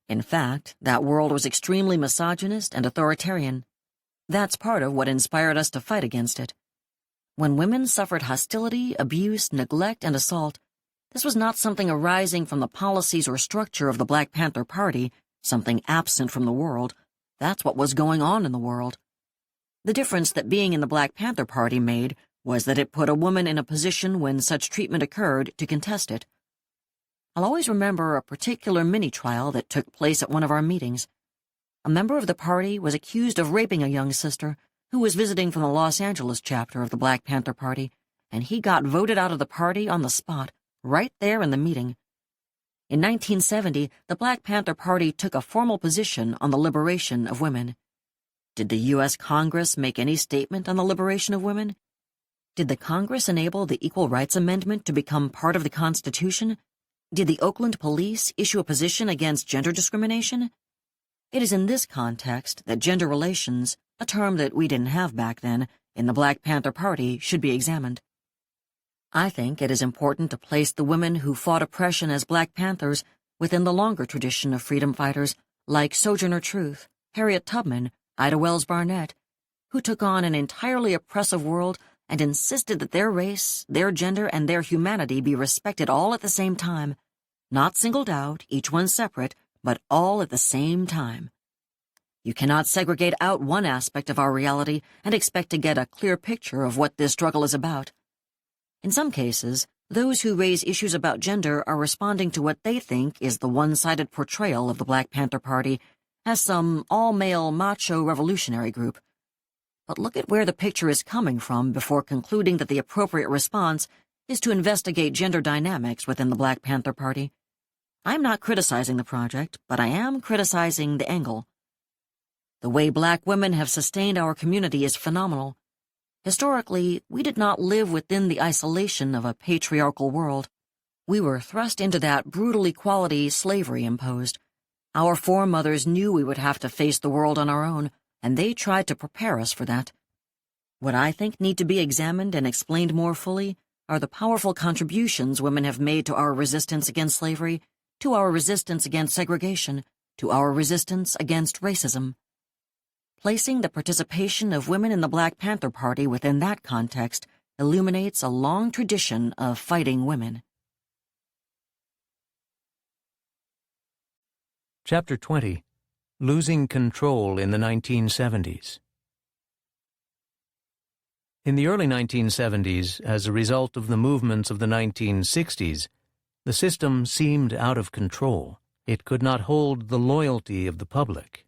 In fact, that world was extremely misogynist and authoritarian. That's part of what inspired us to fight against it. When women suffered hostility, abuse, neglect, and assault, this was not something arising from the policies or structure of the Black Panther Party, something absent from the world. That's what was going on in the world. The difference that being in the Black Panther Party made was that it put a woman in a position when such treatment occurred to contest it. I'll always remember a particular mini-trial that took place at one of our meetings. A member of the party was accused of raping a young sister who was visiting from the Los Angeles chapter of the Black Panther Party, and he got voted out of the party on the spot, right there in the meeting. In 1970, the Black Panther Party took a formal position on the liberation of women. Did the U.S. Congress make any statement on the liberation of women? Did the Congress enable the Equal Rights Amendment to become part of the Constitution? Did the Oakland Police issue a position against gender discrimination? It is in this context that gender relations, a term that we didn't have back then, in the Black Panther Party should be examined. I think it is important to place the women who fought oppression as Black Panthers within the longer tradition of freedom fighters like Sojourner Truth, Harriet Tubman, Ida Wells Barnett, who took on an entirely oppressive world and insisted that their race, their gender, and their humanity be respected all at the same time, not singled out, each one separate, but all at the same time. You cannot segregate out one aspect of our reality and expect to get a clear picture of what this struggle is about. In some cases, those who raise issues about gender are responding to what they think is the one-sided portrayal of the Black Panther Party as some all-male macho revolutionary group. But look at where the picture is coming from before concluding that the appropriate response is to investigate gender dynamics within the Black Panther Party. I'm not criticizing the project, but I am criticizing the angle. The way Black women have sustained our community is phenomenal. Historically, we did not live within the isolation of a patriarchal world. We were thrust into that brutal equality slavery imposed. Our foremothers knew we would have to face the world on our own, and they tried to prepare us for that. What I think need to be examined and explained more fully are the powerful contributions women have made to our resistance against slavery, to our resistance against segregation, to our resistance against racism. Placing the participation of women in the Black Panther Party within that context illuminates a long tradition of fighting women. Chapter 20. Losing Control in the 1970s. In the early 1970s, as a result of the movements of the 1960s, the system seemed out of control. It could not hold the loyalty of the public.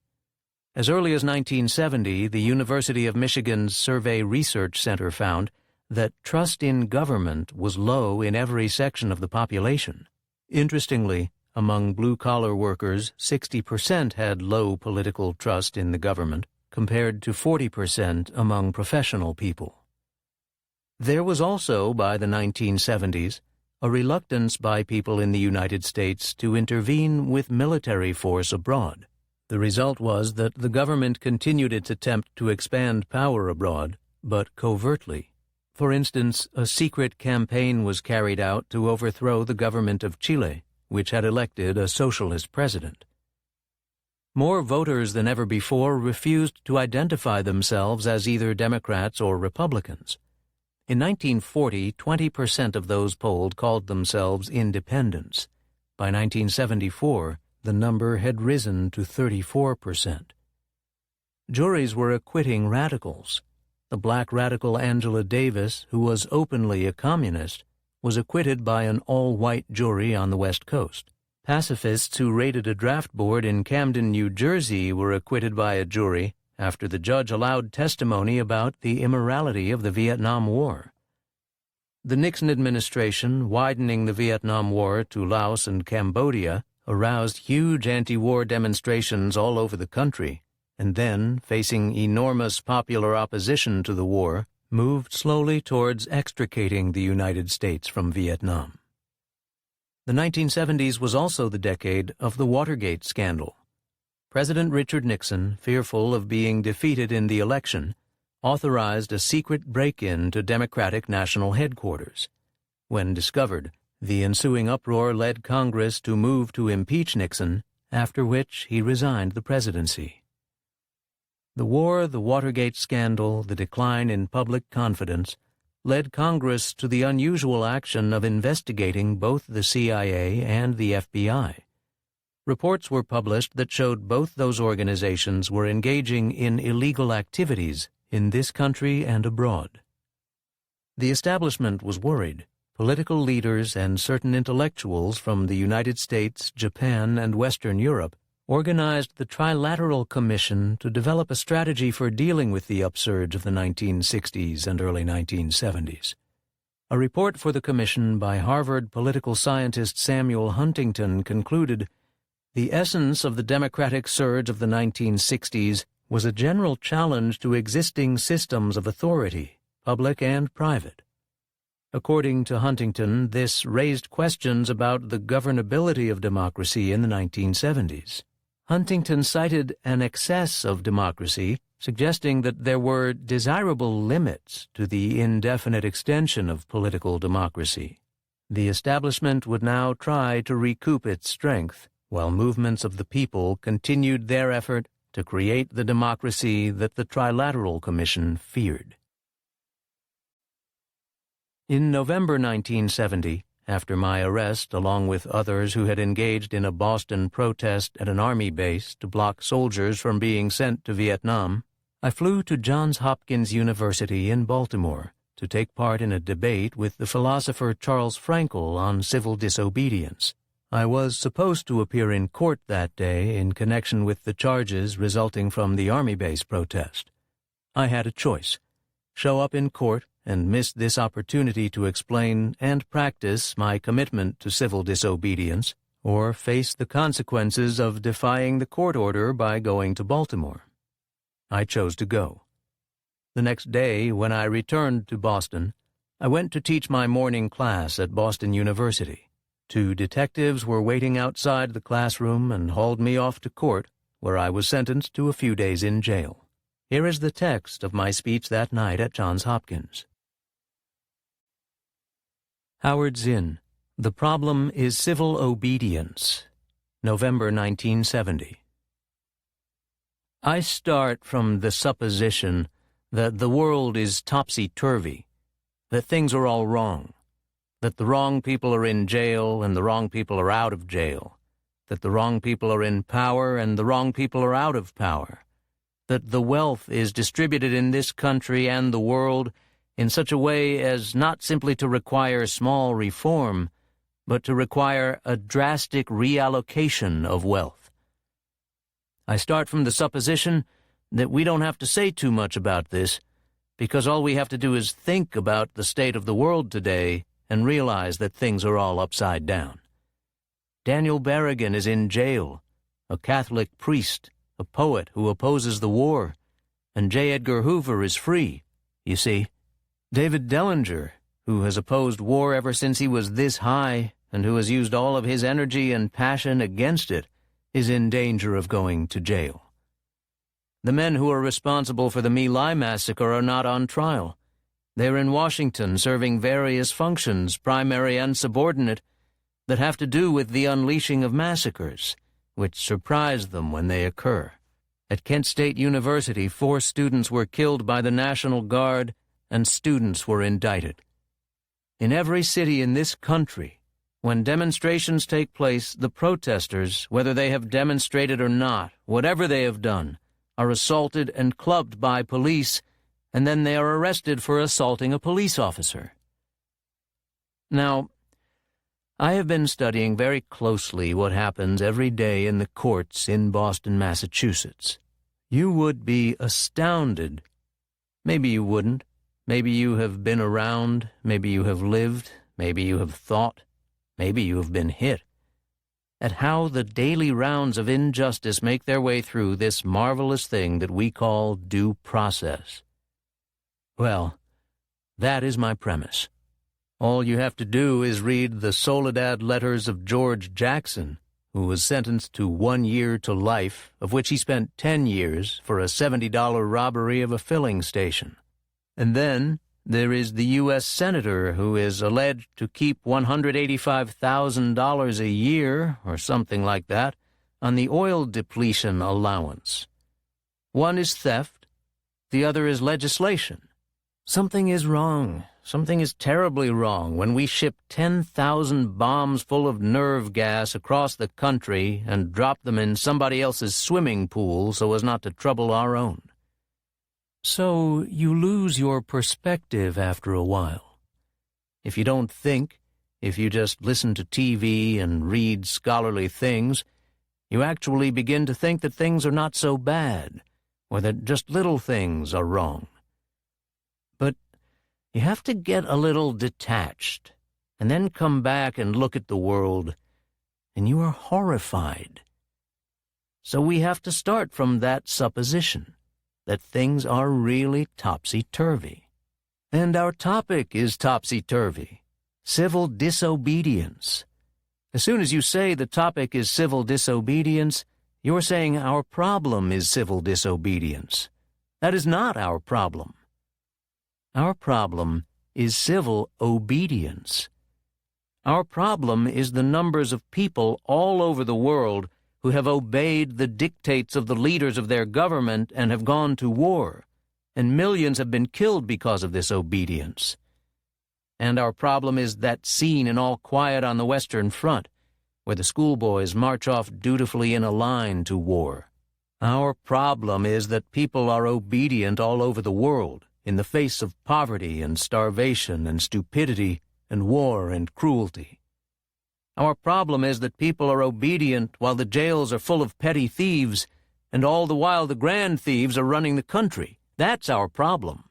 As early as 1970, the University of Michigan's Survey Research Center found that trust in government was low in every section of the population. Interestingly, among blue-collar workers, 60% had low political trust in the government, compared to 40% among professional people. There was also, by the 1970s, a reluctance by people in the United States to intervene with military force abroad. The result was that the government continued its attempt to expand power abroad, but covertly. For instance, a secret campaign was carried out to overthrow the government of Chile, which had elected a socialist president. More voters than ever before refused to identify themselves as either Democrats or Republicans. In 1940, 20% of those polled called themselves independents. By 1974, the number had risen to 34%. Juries were acquitting radicals. The black radical Angela Davis, who was openly a communist, was acquitted by an all-white jury on the West Coast. Pacifists who raided a draft board in Camden, New Jersey were acquitted by a jury, after the judge allowed testimony about the immorality of the Vietnam War. The Nixon administration, widening the Vietnam War to Laos and Cambodia, aroused huge anti-war demonstrations all over the country, and then, facing enormous popular opposition to the war, moved slowly towards extricating the United States from Vietnam. The 1970s was also the decade of the Watergate scandal. President Richard Nixon, fearful of being defeated in the election, authorized a secret break-in to Democratic National Headquarters. When discovered, the ensuing uproar led Congress to move to impeach Nixon, after which he resigned the presidency. The war, the Watergate scandal, the decline in public confidence led Congress to the unusual action of investigating both the CIA and the FBI. Reports were published that showed both those organizations were engaging in illegal activities in this country and abroad. The establishment was worried. Political leaders and certain intellectuals from the United States, Japan, and Western Europe organized the Trilateral Commission to develop a strategy for dealing with the upsurge of the 1960s and early 1970s. A report for the commission by Harvard political scientist Samuel Huntington concluded, "The essence of the democratic surge of the 1960s was a general challenge to existing systems of authority, public and private." According to Huntington, this raised questions about the governability of democracy in the 1970s. Huntington cited an excess of democracy, suggesting that there were desirable limits to the indefinite extension of political democracy. The establishment would now try to recoup its strength, while movements of the people continued their effort to create the democracy that the Trilateral Commission feared. In November 1970, after my arrest along with others who had engaged in a Boston protest at an Army base to block soldiers from being sent to Vietnam, I flew to Johns Hopkins University in Baltimore to take part in a debate with the philosopher Charles Frankel on civil disobedience. I was supposed to appear in court that day in connection with the charges resulting from the Army base protest. I had a choice: show up in court and miss this opportunity to explain and practice my commitment to civil disobedience, or face the consequences of defying the court order by going to Baltimore. I chose to go. The next day, when I returned to Boston, I went to teach my morning class at Boston University. 2 detectives were waiting outside the classroom and hauled me off to court, where I was sentenced to a few days in jail. Here is the text of my speech that night at Johns Hopkins. Howard Zinn, The Problem is Civil Obedience, November 1970. I start from the supposition that the world is topsy-turvy, that things are all wrong, that the wrong people are in jail and the wrong people are out of jail, that the wrong people are in power and the wrong people are out of power, that the wealth is distributed in this country and the world in such a way as not simply to require small reform, but to require a drastic reallocation of wealth. I start from the supposition that we don't have to say too much about this, because all we have to do is think about the state of the world today and realize that things are all upside down. Daniel Berrigan is in jail, a Catholic priest, a poet who opposes the war, and J. Edgar Hoover is free, you see. David Dellinger, who has opposed war ever since he was this high and who has used all of his energy and passion against it, is in danger of going to jail. The men who are responsible for the My Lai massacre are not on trial. They're in Washington serving various functions, primary and subordinate, that have to do with the unleashing of massacres, which surprise them when they occur. At Kent State University, 4 students were killed by the National Guard, and students were indicted. In every city in this country, when demonstrations take place, the protesters, whether they have demonstrated or not, whatever they have done, are assaulted and clubbed by police, and then they are arrested for assaulting a police officer. Now, I have been studying very closely what happens every day in the courts in Boston, Massachusetts. You would be astounded. Maybe you wouldn't. Maybe you have been around, maybe you have lived, maybe you have thought, maybe you have been hit, at how the daily rounds of injustice make their way through this marvelous thing that we call due process. Well, that is my premise. All you have to do is read the Soledad letters of George Jackson, who was sentenced to 1 year to life, of which he spent 10 years for a $70 robbery of a filling station. And then there is the U.S. Senator who is alleged to keep $185,000 a year, or something like that, on the oil depletion allowance. One is theft, the other is legislation. Something is wrong. Something is terribly wrong when we ship 10,000 bombs full of nerve gas across the country and drop them in somebody else's swimming pool so as not to trouble our own. So you lose your perspective after a while. If you don't think, if you just listen to TV and read scholarly things, you actually begin to think that things are not so bad, or that just little things are wrong. But you have to get a little detached, and then come back and look at the world, and you are horrified. So we have to start from that supposition, that things are really topsy-turvy. And our topic is topsy-turvy, civil disobedience. As soon as you say the topic is civil disobedience, you're saying our problem is civil disobedience. That is not our problem. Our problem is civil obedience. Our problem is the numbers of people all over the world who have obeyed the dictates of the leaders of their government and have gone to war, and millions have been killed because of this obedience. And our problem is that scene in All Quiet on the Western Front, where the schoolboys march off dutifully in a line to war. Our problem is that people are obedient all over the world, in the face of poverty and starvation and stupidity and war and cruelty. Our problem is that people are obedient while the jails are full of petty thieves, and all the while the grand thieves are running the country. That's our problem.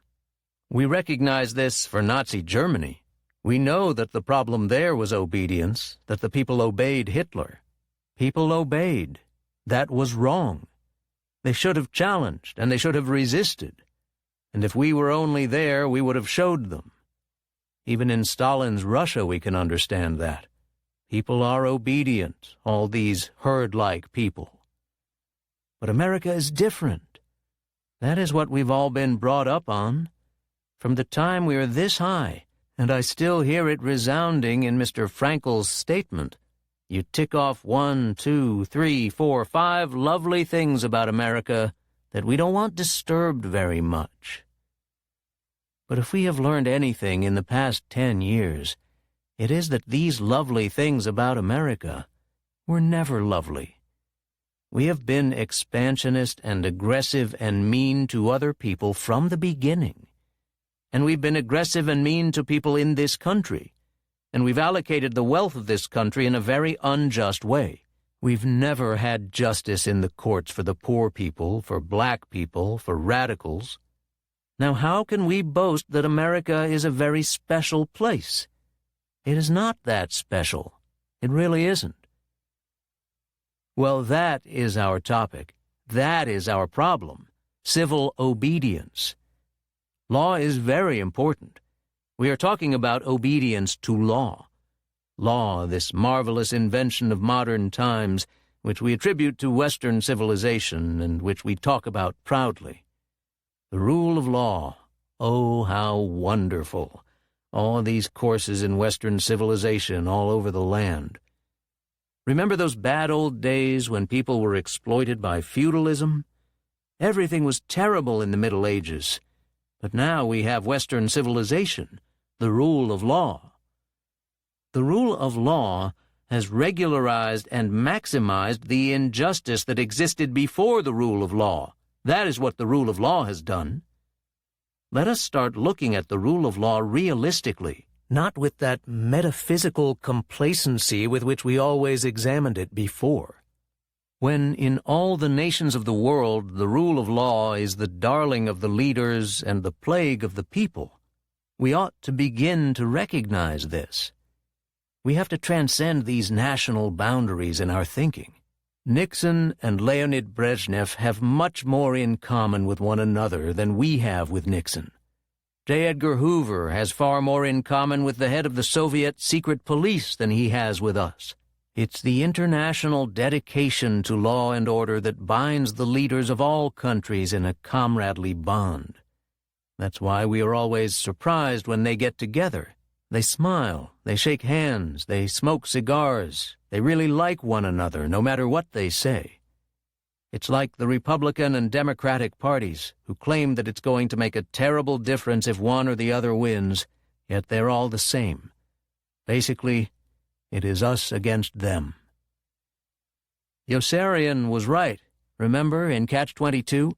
We recognize this for Nazi Germany. We know that the problem there was obedience, that the people obeyed Hitler. People obeyed. That was wrong. They should have challenged, and they should have resisted. And if we were only there, we would have showed them. Even in Stalin's Russia we can understand that. People are obedient, all these herd-like people. But America is different. That is what we've all been brought up on. From the time we are this high, and I still hear it resounding in Mr. Frankel's statement. You tick off 1, 2, 3, 4, 5 lovely things about America that we don't want disturbed very much. But if we have learned anything in the past 10 years, it is that these lovely things about America were never lovely. We have been expansionist and aggressive and mean to other people from the beginning. And we've been aggressive and mean to people in this country. And we've allocated the wealth of this country in a very unjust way. We've never had justice in the courts for the poor people, for black people, for radicals. Now how can we boast that America is a very special place? It is not that special. It really isn't. Well, that is our topic. That is our problem. Civil obedience. Law is very important. We are talking about obedience to law. Law, this marvelous invention of modern times, which we attribute to Western civilization and which we talk about proudly. The rule of law. Oh, how wonderful. All these courses in Western civilization all over the land. Remember those bad old days when people were exploited by feudalism? Everything was terrible in the Middle Ages. But now we have Western civilization, the rule of law. The rule of law has regularized and maximized the injustice that existed before the rule of law. That is what the rule of law has done. Let us start looking at the rule of law realistically, not with that metaphysical complacency with which we always examined it before. When in all the nations of the world the rule of law is the darling of the leaders and the plague of the people, we ought to begin to recognize this. We have to transcend these national boundaries in our thinking. Nixon and Leonid Brezhnev have much more in common with one another than we have with Nixon. J. Edgar Hoover has far more in common with the head of the Soviet secret police than he has with us. It's the international dedication to law and order that binds the leaders of all countries in a comradely bond. That's why we are always surprised when they get together. They smile, they shake hands, they smoke cigars. They really like one another, no matter what they say. It's like the Republican and Democratic parties, who claim that it's going to make a terrible difference if one or the other wins, yet they're all the same. Basically, it is us against them. Yossarian was right, remember, in Catch-22?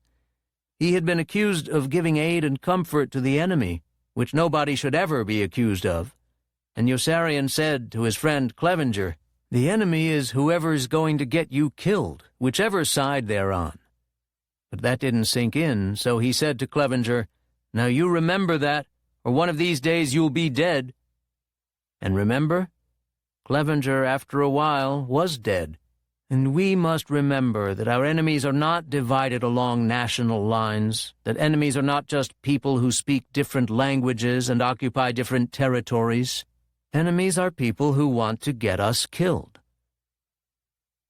He had been accused of giving aid and comfort to the enemy, which nobody should ever be accused of. And Yossarian said to his friend Clevenger, "The enemy is whoever's going to get you killed, whichever side they're on." But that didn't sink in, so he said to Clevenger, "Now you remember that, or one of these days you'll be dead." And remember, Clevenger, after a while, was dead. And we must remember that our enemies are not divided along national lines, that enemies are not just people who speak different languages and occupy different territories. Enemies are people who want to get us killed.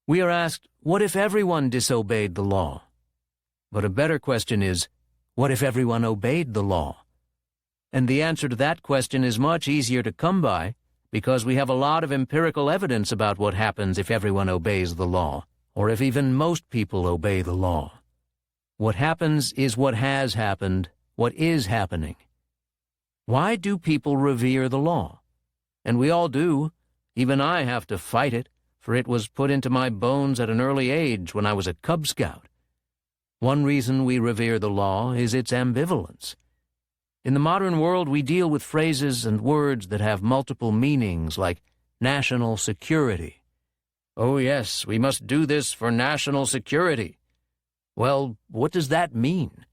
We are asked, what if everyone disobeyed the law? But a better question is, what if everyone obeyed the law? And the answer to that question is much easier to come by, because we have a lot of empirical evidence about what happens if everyone obeys the law, or if even most people obey the law. What happens is what has happened, what is happening. Why do people revere the law? And we all do. Even I have to fight it, for it was put into my bones at an early age when I was a Cub Scout. One reason we revere the law is its ambivalence. In the modern world, we deal with phrases and words that have multiple meanings, like national security. Oh yes, we must do this for national security. Well, what does that mean?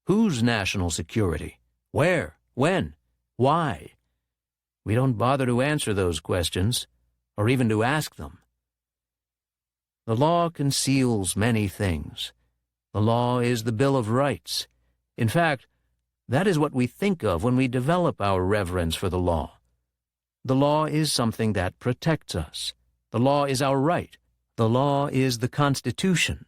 Whose national security? Where? When? Why? We don't bother to answer those questions, or even to ask them. The law conceals many things. The law is the Bill of Rights. In fact, that is what we think of when we develop our reverence for the law. The law is something that protects us. The law is our right. The law is the Constitution.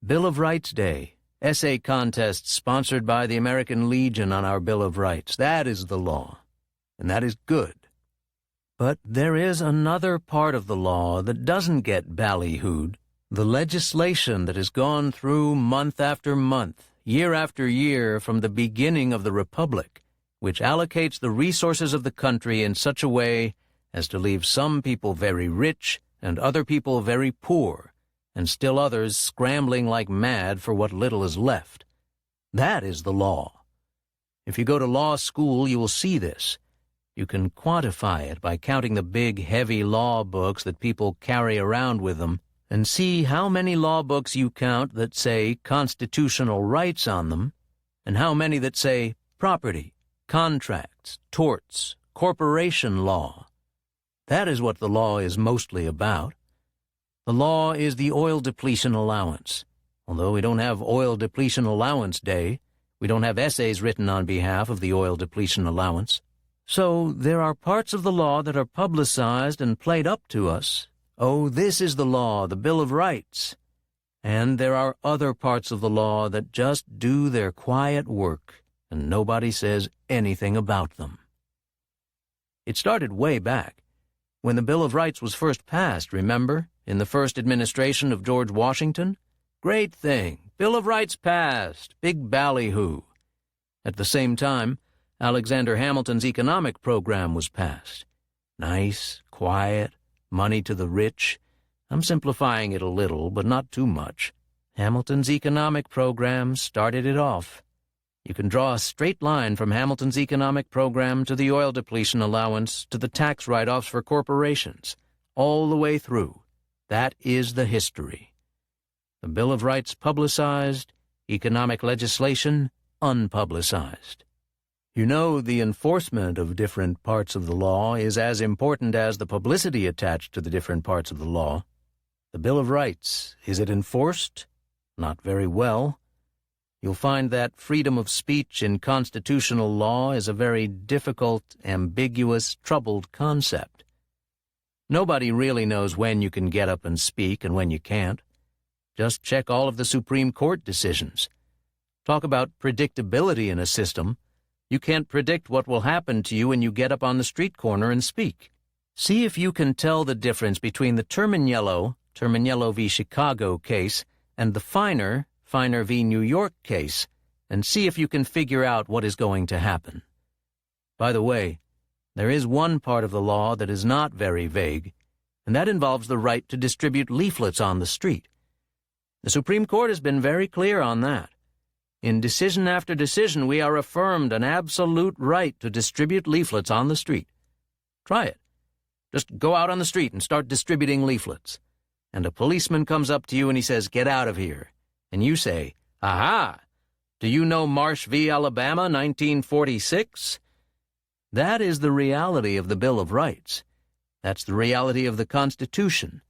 Bill of Rights Day, essay contest sponsored by the American Legion on our Bill of Rights. That is the law, and that is good. But there is another part of the law that doesn't get ballyhooed, the legislation that has gone through month after month, year after year from the beginning of the Republic, which allocates the resources of the country in such a way as to leave some people very rich and other people very poor, and still others scrambling like mad for what little is left. That is the law. If you go to law school, you will see this. You can quantify it by counting the big, heavy law books that people carry around with them, and see how many law books you count that say constitutional rights on them, and how many that say property, contracts, torts, corporation law. That is what the law is mostly about. The law is the oil depletion allowance. Although we don't have oil depletion allowance day, we don't have essays written on behalf of the oil depletion allowance. So there are parts of the law that are publicized and played up to us. Oh, this is the law, the Bill of Rights. And there are other parts of the law that just do their quiet work, and nobody says anything about them. It started way back, when the Bill of Rights was first passed, remember, in the first administration of George Washington? Great thing, Bill of Rights passed, big ballyhoo. At the same time, Alexander Hamilton's economic program was passed. Nice, quiet, money to the rich. I'm simplifying it a little, but not too much. Hamilton's economic program started it off. You can draw a straight line from Hamilton's economic program to the oil depletion allowance to the tax write-offs for corporations, all the way through. That is the history. The Bill of Rights publicized, economic legislation unpublicized. You know, the enforcement of different parts of the law is as important as the publicity attached to the different parts of the law. The Bill of Rights, is it enforced? Not very well. You'll find that freedom of speech in constitutional law is a very difficult, ambiguous, troubled concept. Nobody really knows when you can get up and speak and when you can't. Just check all of the Supreme Court decisions. Talk about predictability in a system. You can't predict what will happen to you when you get up on the street corner and speak. See if you can tell the difference between the Terminiello v. Chicago case, and the Finer v. New York case, and see if you can figure out what is going to happen. By the way, there is one part of the law that is not very vague, and that involves the right to distribute leaflets on the street. The Supreme Court has been very clear on that. In decision after decision, we are affirmed an absolute right to distribute leaflets on the street. Try it. Just go out on the street and start distributing leaflets. And a policeman comes up to you and he says, "Get out of here." And you say, "Aha! Do you know Marsh v. Alabama, 1946? That is the reality of the Bill of Rights. That's the reality of the Constitution,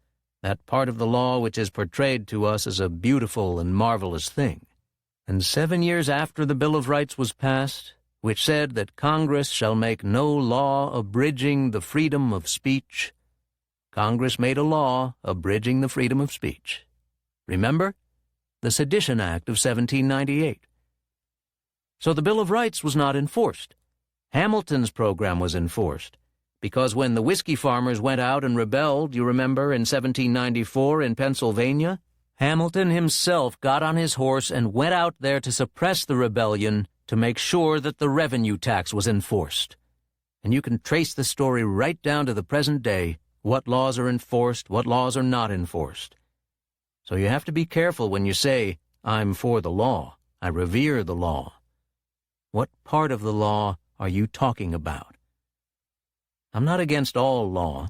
that part of the law which is portrayed to us as a beautiful and marvelous thing. And 7 years after the Bill of Rights was passed, which said that Congress shall make no law abridging the freedom of speech, Congress made a law abridging the freedom of speech. Remember? The Sedition Act of 1798. So the Bill of Rights was not enforced. Hamilton's program was enforced, because when the whiskey farmers went out and rebelled, you remember, in 1794 in Pennsylvania, Hamilton himself got on his horse and went out there to suppress the rebellion to make sure that the revenue tax was enforced. And you can trace the story right down to the present day, what laws are enforced, what laws are not enforced. So you have to be careful when you say, "I'm for the law, I revere the law." What part of the law are you talking about? I'm not against all law,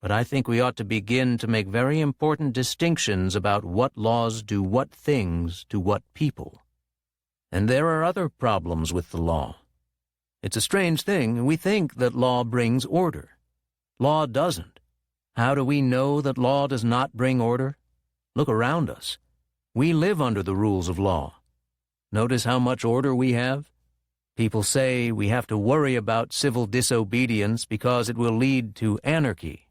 but I think we ought to begin to make very important distinctions about what laws do what things to what people. And there are other problems with the law. It's a strange thing. We think that law brings order. Law doesn't. How do we know that law does not bring order? Look around us. We live under the rules of law. Notice how much order we have? People say we have to worry about civil disobedience because it will lead to anarchy.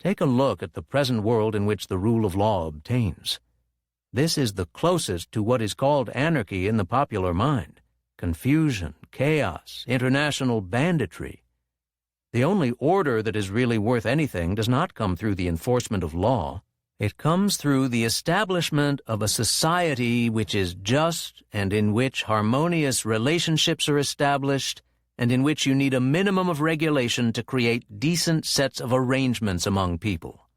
Take a look at the present world in which the rule of law obtains. This is the closest to what is called anarchy in the popular mind. Confusion, chaos, international banditry. The only order that is really worth anything does not come through the enforcement of law. It comes through the establishment of a society which is just and in which harmonious relationships are established and in which you need a minimum of regulation to create decent sets of arrangements among people.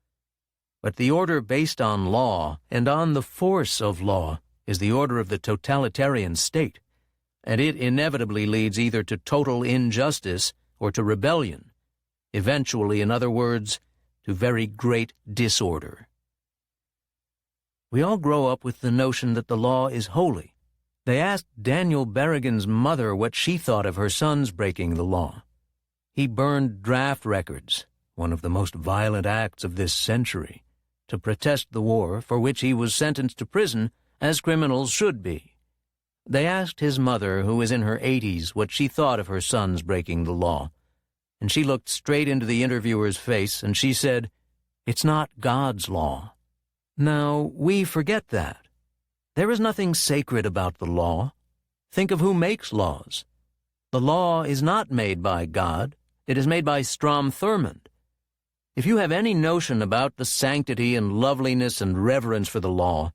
But the order based on law and on the force of law is the order of the totalitarian state, and it inevitably leads either to total injustice or to rebellion, eventually, in other words, to very great disorder. We all grow up with the notion that the law is holy. They asked Daniel Berrigan's mother what she thought of her sons breaking the law. He burned draft records, one of the most violent acts of this century, to protest the war, for which he was sentenced to prison, as criminals should be. They asked his mother, who was in her 80s, what she thought of her sons breaking the law, and she looked straight into the interviewer's face, and she said, "It's not God's law." Now, we forget that. There is nothing sacred about the law. Think of who makes laws. The law is not made by God. It is made by Strom Thurmond. If you have any notion about the sanctity and loveliness and reverence for the law,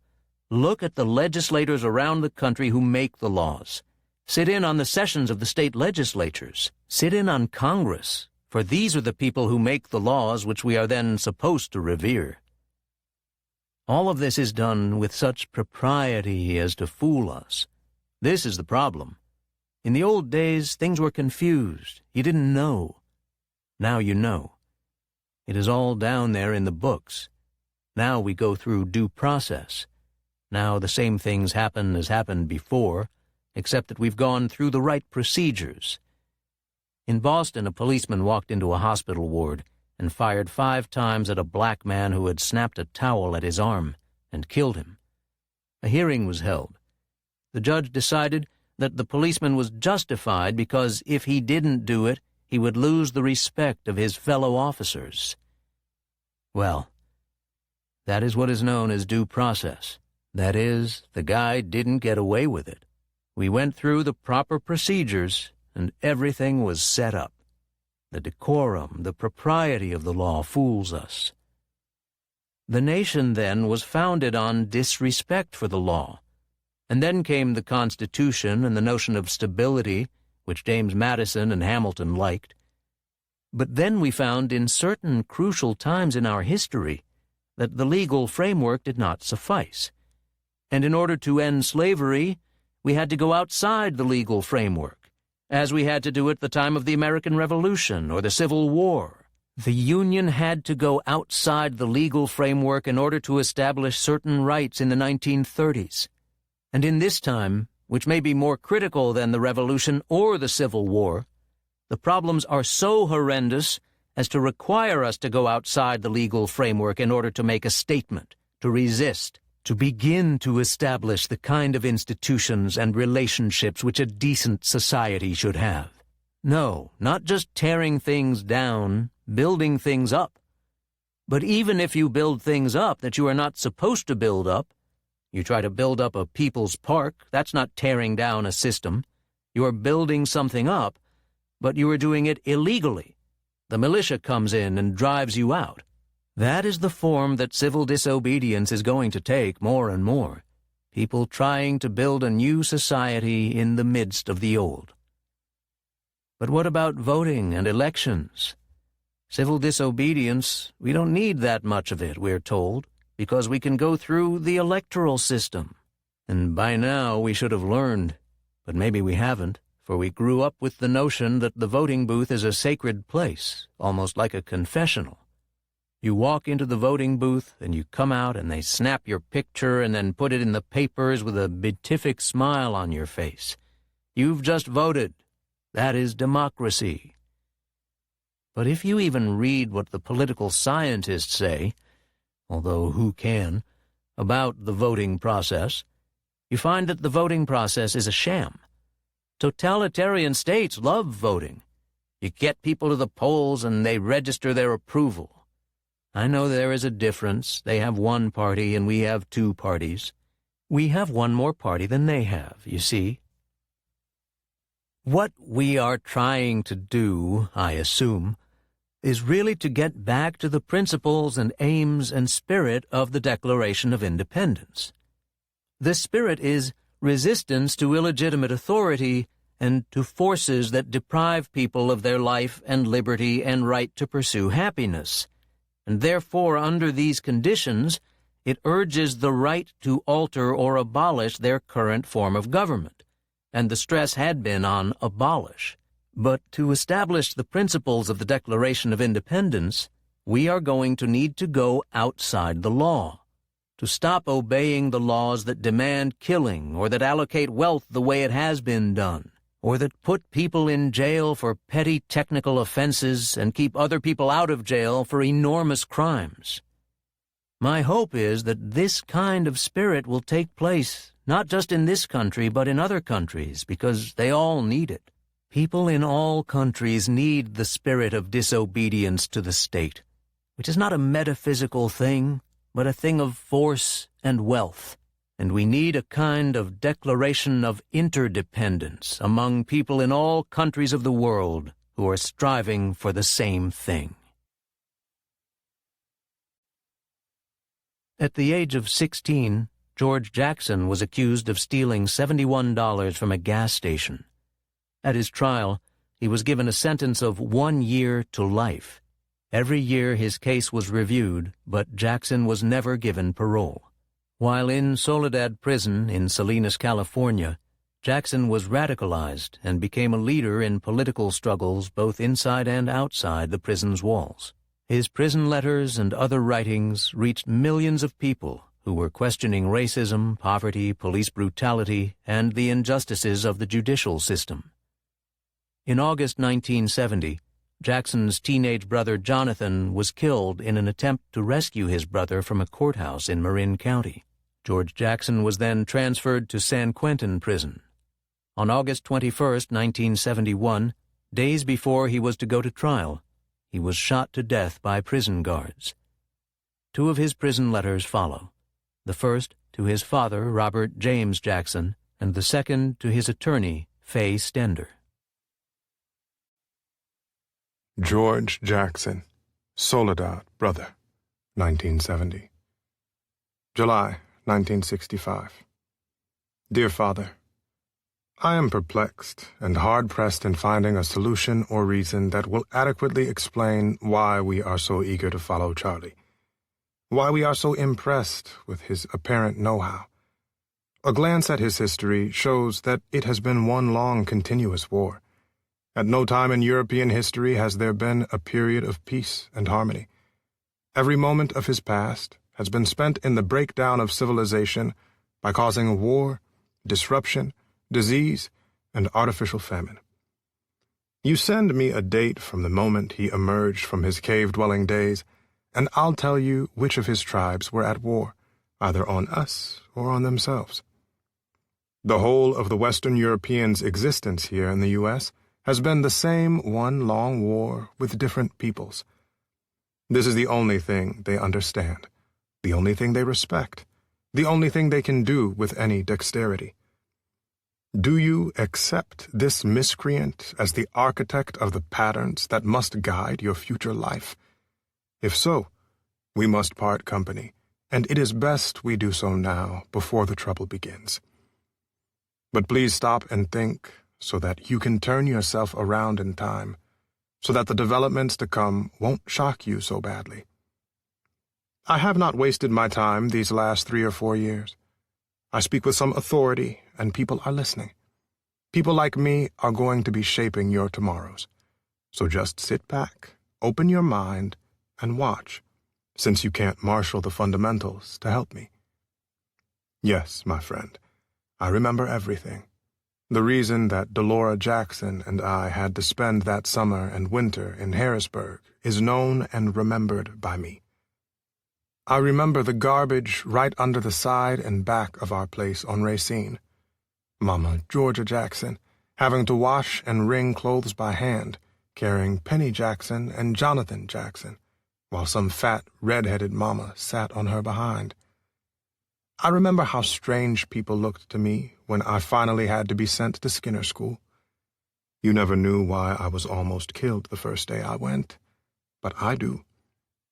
look at the legislators around the country who make the laws. Sit in on the sessions of the state legislatures. Sit in on Congress, for these are the people who make the laws which we are then supposed to revere. All of this is done with such propriety as to fool us. This is the problem. In the old days, things were confused. You didn't know. Now you know. It is all down there in the books. Now we go through due process. Now the same things happen as happened before, except that we've gone through the right procedures. In Boston, a policeman walked into a hospital ward and fired 5 times at a black man who had snapped a towel at his arm and killed him. A hearing was held. The judge decided that the policeman was justified because if he didn't do it, he would lose the respect of his fellow officers. Well, that is what is known as due process. That is, the guy didn't get away with it. We went through the proper procedures, and everything was set up. The decorum, the propriety of the law fools us. The nation then was founded on disrespect for the law. And then came the Constitution and the notion of stability, which James Madison and Hamilton liked. But then we found in certain crucial times in our history that the legal framework did not suffice. And in order to end slavery, we had to go outside the legal framework, as we had to do at the time of the American Revolution or the Civil War. The Union had to go outside the legal framework in order to establish certain rights in the 1930s. And in this time, which may be more critical than the Revolution or the Civil War, the problems are so horrendous as to require us to go outside the legal framework in order to make a statement, to resist, to begin to establish the kind of institutions and relationships which a decent society should have. No, not just tearing things down, building things up. But even if you build things up that you are not supposed to build up, you try to build up a people's park, that's not tearing down a system. You are building something up, but you are doing it illegally. The militia comes in and drives you out. That is the form that civil disobedience is going to take more and more. People trying to build a new society in the midst of the old. But what about voting and elections? Civil disobedience, we don't need that much of it, we're told, because we can go through the electoral system. And by now we should have learned, but maybe we haven't, for we grew up with the notion that the voting booth is a sacred place, almost like a confessional. You walk into the voting booth and you come out and they snap your picture and then put it in the papers with a beatific smile on your face. You've just voted. That is democracy. But if you even read what the political scientists say, although who can, about the voting process, you find that the voting process is a sham. Totalitarian states love voting. You get people to the polls and they register their approval. I know there is a difference. They have one party and we have 2 parties. We have one more party than they have, you see. What we are trying to do, I assume, is really to get back to the principles and aims and spirit of the Declaration of Independence. The spirit is resistance to illegitimate authority and to forces that deprive people of their life and liberty and right to pursue happiness. And therefore, under these conditions, it urges the right to alter or abolish their current form of government. And the stress had been on abolish. But to establish the principles of the Declaration of Independence, we are going to need to go outside the law, to stop obeying the laws that demand killing or that allocate wealth the way it has been done, or that put people in jail for petty technical offenses and keep other people out of jail for enormous crimes. My hope is that this kind of spirit will take place not just in this country but in other countries, because they all need it. People in all countries need the spirit of disobedience to the state, which is not a metaphysical thing, but a thing of force and wealth. And we need a kind of declaration of interdependence among people in all countries of the world who are striving for the same thing. At the age of 16, George Jackson was accused of stealing $71 from a gas station. At his trial, he was given a sentence of 1 year to life. Every year his case was reviewed, but Jackson was never given parole. While in Soledad Prison in Salinas, California, Jackson was radicalized and became a leader in political struggles both inside and outside the prison's walls. His prison letters and other writings reached millions of people who were questioning racism, poverty, police brutality, and the injustices of the judicial system. In August 1970, Jackson's teenage brother Jonathan was killed in an attempt to rescue his brother from a courthouse in Marin County. George Jackson was then transferred to San Quentin Prison. On August 21, 1971, days before he was to go to trial, he was shot to death by prison guards. Two of his prison letters follow, the first to his father, Robert James Jackson, and the second to his attorney, Fay Stender. George Jackson, Soledad, brother, 1970. July 1965. Dear Father, I am perplexed and hard-pressed in finding a solution or reason that will adequately explain why we are so eager to follow Charlie, why we are so impressed with his apparent know-how. A glance at his history shows that it has been one long continuous war. At no time in European history has there been a period of peace and harmony. Every moment of his past has been spent in the breakdown of civilization by causing war, disruption, disease, and artificial famine. You send me a date from the moment he emerged from his cave-dwelling days, and I'll tell you which of his tribes were at war, either on us or on themselves. The whole of the Western Europeans' existence here in the U.S. has been the same one long war with different peoples. This is the only thing they understand, the only thing they respect, the only thing they can do with any dexterity. Do you accept this miscreant as the architect of the patterns that must guide your future life? If so, we must part company, and it is best we do so now, before the trouble begins. But please stop and think, so that you can turn yourself around in time, so that the developments to come won't shock you so badly. I have not wasted my time these last 3 or 4 years. I speak with some authority, and people are listening. People like me are going to be shaping your tomorrows. So just sit back, open your mind, and watch, since you can't marshal the fundamentals to help me. Yes, my friend, I remember everything. The reason that Delora Jackson and I had to spend that summer and winter in Harrisburg is known and remembered by me. I remember the garbage right under the side and back of our place on Racine. Mama Georgia Jackson having to wash and wring clothes by hand, carrying Penny Jackson and Jonathan Jackson, while some fat, red-headed mama sat on her behind. I remember how strange people looked to me when I finally had to be sent to Skinner School. You never knew why I was almost killed the first day I went, but I do.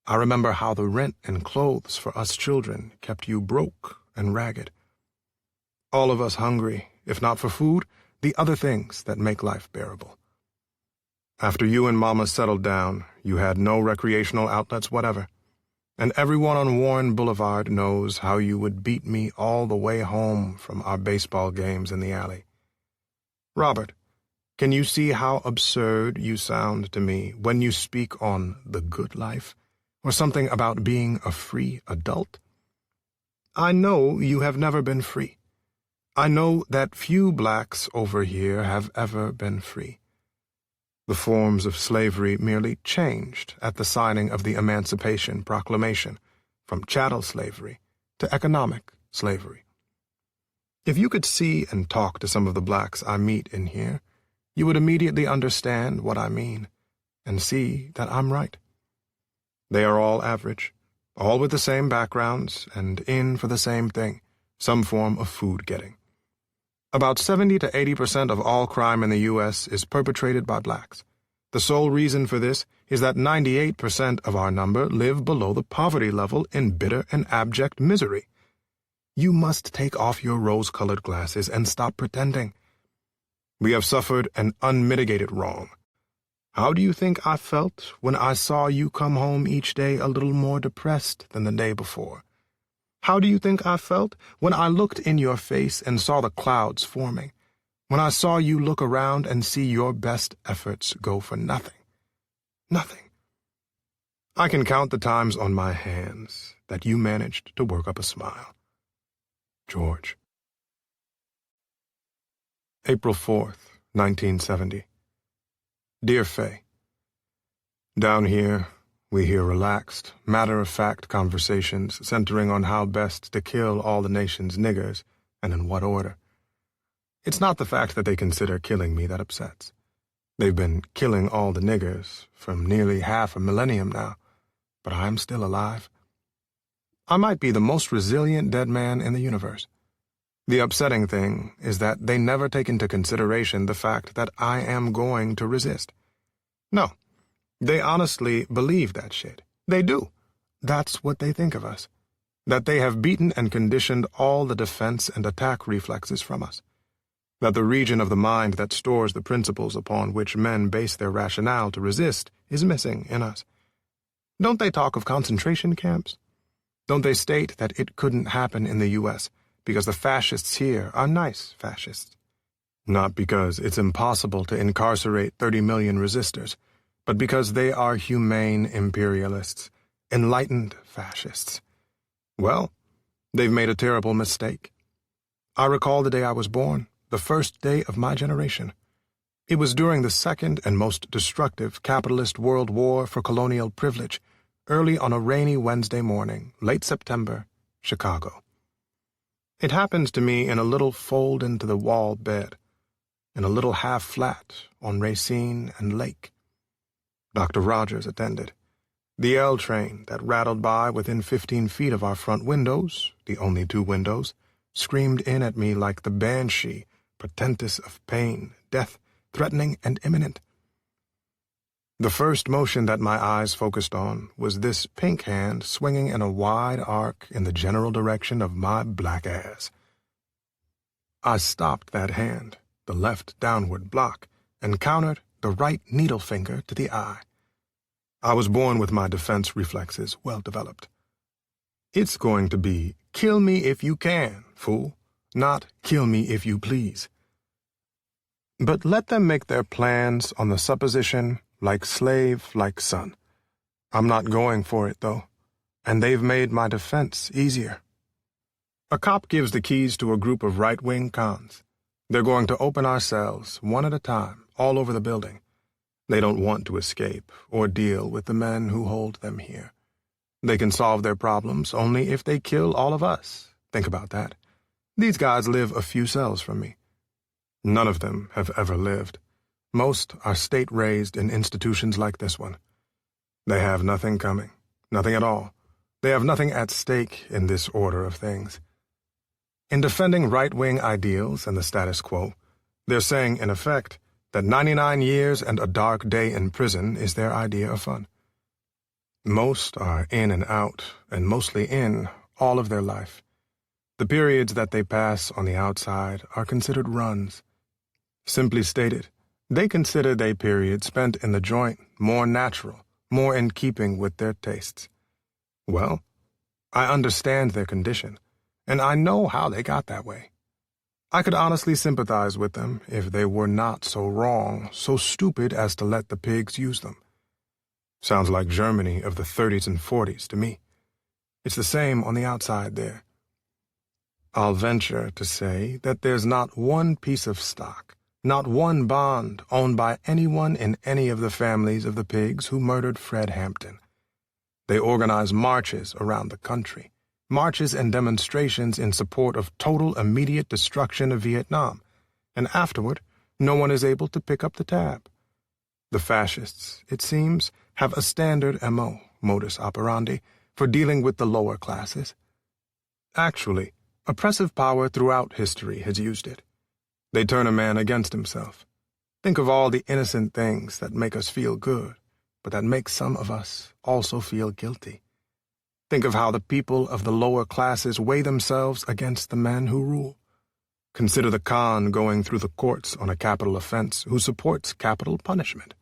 I remember how the rent and clothes for us children kept you broke and ragged. All of us hungry, if not for food, the other things that make life bearable. After you and Mama settled down, you had no recreational outlets whatever, and everyone on Warren Boulevard knows how you would beat me all the way home from our baseball games in the alley. Robert, can you see how absurd you sound to me when you speak on the good life, or something about being a free adult? I know you have never been free. I know that few blacks over here have ever been free. The forms of slavery merely changed at the signing of the Emancipation Proclamation from chattel slavery to economic slavery. If you could see and talk to some of the blacks I meet in here, you would immediately understand what I mean and see that I'm right. They are all average, all with the same backgrounds and in for the same thing, some form of food getting. About 70 to 80% of all crime in the U.S. is perpetrated by blacks. The sole reason for this is that 98% of our number live below the poverty level in bitter and abject misery. You must take off your rose-colored glasses and stop pretending. We have suffered an unmitigated wrong. How do you think I felt when I saw you come home each day a little more depressed than the day before? How do you think I felt when I looked in your face and saw the clouds forming, when I saw you look around and see your best efforts go for nothing? Nothing. I can count the times on my hands that you managed to work up a smile. George. April 4th, 1970. Dear Faye, down here, we hear relaxed, matter-of-fact conversations centering on how best to kill all the nation's niggers and in what order. It's not the fact that they consider killing me that upsets. They've been killing all the niggers for nearly half a millennium now, but I'm still alive. I might be the most resilient dead man in the universe. The upsetting thing is that they never take into consideration the fact that I am going to resist. No, they honestly believe that shit. They do. That's what they think of us. That they have beaten and conditioned all the defense and attack reflexes from us. That the region of the mind that stores the principles upon which men base their rationale to resist is missing in us. Don't they talk of concentration camps? Don't they state that it couldn't happen in the U.S. because the fascists here are nice fascists? Not because it's impossible to incarcerate 30 million resistors, but because they are humane imperialists, enlightened fascists. Well, they've made a terrible mistake. I recall the day I was born, the first day of my generation. It was during the second and most destructive capitalist world war for colonial privilege, early on a rainy Wednesday morning, late September, Chicago. It happened to me in a little fold-into-the-wall bed, in a little half-flat on Racine and Lake. Dr. Rogers attended. The L train that rattled by within 15 feet of our front windows, the only 2 windows, screamed in at me like the banshee, portentous of pain, death, threatening and imminent. The first motion that my eyes focused on was this pink hand swinging in a wide arc in the general direction of my black ass. I stopped that hand, the left downward block, and countered the right needle finger to the eye. I was born with my defense reflexes well developed. It's going to be, kill me if you can, fool, not kill me if you please. But let them make their plans on the supposition, like slave, like son. I'm not going for it, though, and they've made my defense easier. A cop gives the keys to a group of right-wing cons. They're going to open our cells, one at a time, all over the building. They don't want to escape or deal with the men who hold them here. They can solve their problems only if they kill all of us. Think about that. These guys live a few cells from me. None of them have ever lived. Most are state-raised in institutions like this one. They have nothing coming, nothing at all. They have nothing at stake in this order of things. In defending right-wing ideals and the status quo, they're saying, in effect, that 99 years and a dark day in prison is their idea of fun. Most are in and out, and mostly in, all of their life. The periods that they pass on the outside are considered runs. Simply stated, they consider their period spent in the joint more natural, more in keeping with their tastes. Well, I understand their condition, and I know how they got that way. I could honestly sympathize with them if they were not so wrong, so stupid as to let the pigs use them. Sounds like Germany of the 30s and 40s to me. It's the same on the outside there. I'll venture to say that there's not one piece of stock, not one bond owned by anyone in any of the families of the pigs who murdered Fred Hampton. They organize marches around the country, marches and demonstrations in support of total immediate destruction of Vietnam, and afterward, no one is able to pick up the tab. The fascists, it seems, have a standard MO, modus operandi, for dealing with the lower classes. Actually, oppressive power throughout history has used it. They turn a man against himself. Think of all the innocent things that make us feel good, but that make some of us also feel guilty. Think of how the people of the lower classes weigh themselves against the men who rule. Consider the Khan going through the courts on a capital offense who supports capital punishment.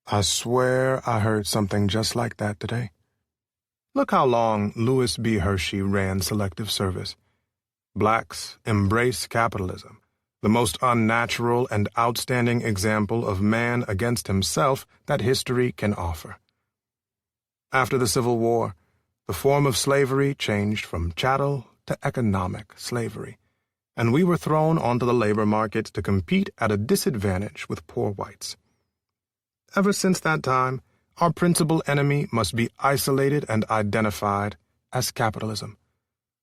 I swear I heard something just like that today. Look how long Louis B. Hershey ran selective service. Blacks embrace capitalism, the most unnatural and outstanding example of man against himself that history can offer. After the Civil War, the form of slavery changed from chattel to economic slavery, and we were thrown onto the labor market to compete at a disadvantage with poor whites. Ever since that time, our principal enemy must be isolated and identified as capitalism.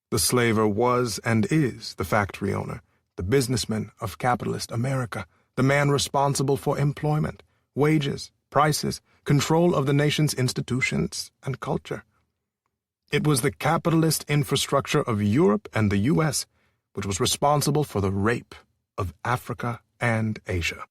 The slaver was and is the factory owner, the businessman of capitalist America, the man responsible for employment, wages, prices, control of the nation's institutions and culture. It was the capitalist infrastructure of Europe and the U.S. which was responsible for the rape of Africa and Asia.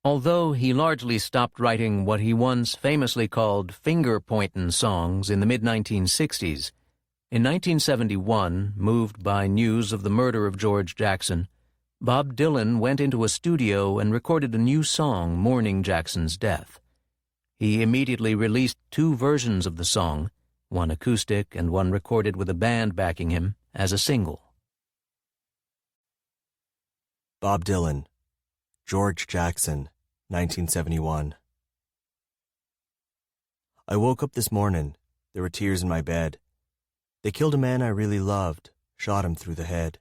Although he largely stopped writing what he once famously called finger-pointin' songs in the mid-1960s, in 1971, moved by news of the murder of George Jackson, Bob Dylan went into a studio and recorded a new song mourning Jackson's death. He immediately released 2 versions of the song, one acoustic and one recorded with a band backing him, as a single. Bob Dylan, George Jackson, 1971. I woke up this morning. There were tears in my bed. They killed a man I really loved, shot him through the head.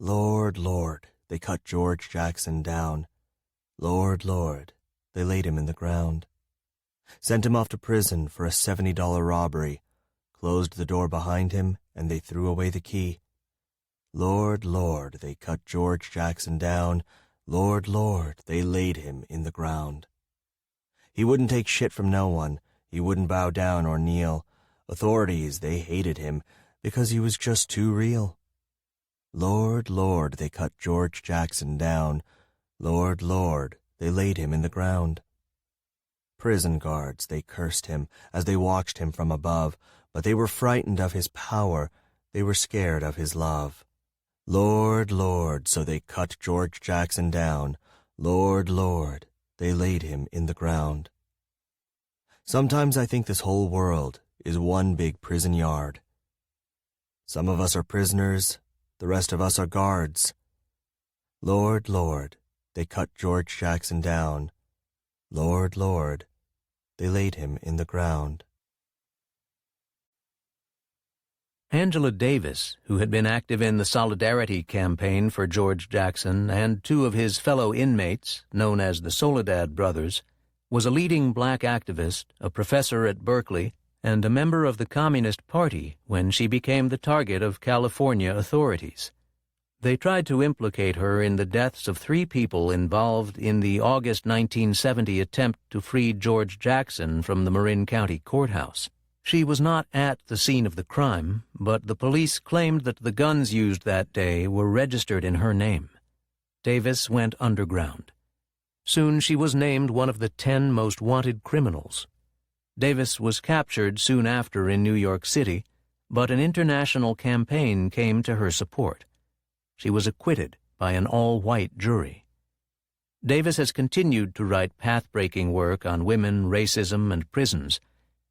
Lord, Lord, they cut George Jackson down. Lord, Lord, they laid him in the ground. Sent him off to prison for a $70 robbery, closed the door behind him, and they threw away the key. Lord, Lord, they cut George Jackson down. Lord, Lord, they laid him in the ground. He wouldn't take shit from no one. He wouldn't bow down or kneel. Authorities, they hated him because he was just too real. Lord, Lord, they cut George Jackson down. Lord, Lord, they laid him in the ground. Prison guards, they cursed him as they watched him from above, but they were frightened of his power. They were scared of his love. Lord, Lord, so they cut George Jackson down. Lord, Lord, they laid him in the ground. Sometimes I think this whole world is one big prison yard. Some of us are prisoners, the rest of us are guards. Lord, Lord, they cut George Jackson down. Lord, Lord, they laid him in the ground. Angela Davis, who had been active in the Solidarity campaign for George Jackson and 2 of his fellow inmates, known as the Soledad brothers, was a leading black activist, a professor at Berkeley, and a member of the Communist Party when she became the target of California authorities. They tried to implicate her in the deaths of 3 people involved in the August 1970 attempt to free George Jackson from the Marin County Courthouse. She was not at the scene of the crime, but the police claimed that the guns used that day were registered in her name. Davis went underground. Soon she was named one of the 10 most wanted criminals. Davis was captured soon after in New York City, but an international campaign came to her support. She was acquitted by an all-white jury. Davis has continued to write path-breaking work on women, racism, and prisons,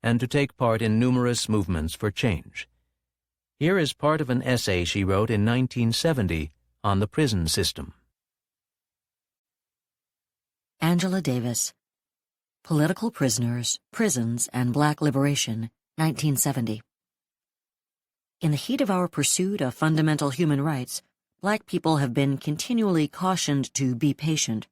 and to take part in numerous movements for change. Here is part of an essay she wrote in 1970 on the prison system. Angela Davis, Political Prisoners, Prisons, and Black Liberation, 1970. In the heat of our pursuit of fundamental human rights, black people have been continually cautioned to be patient.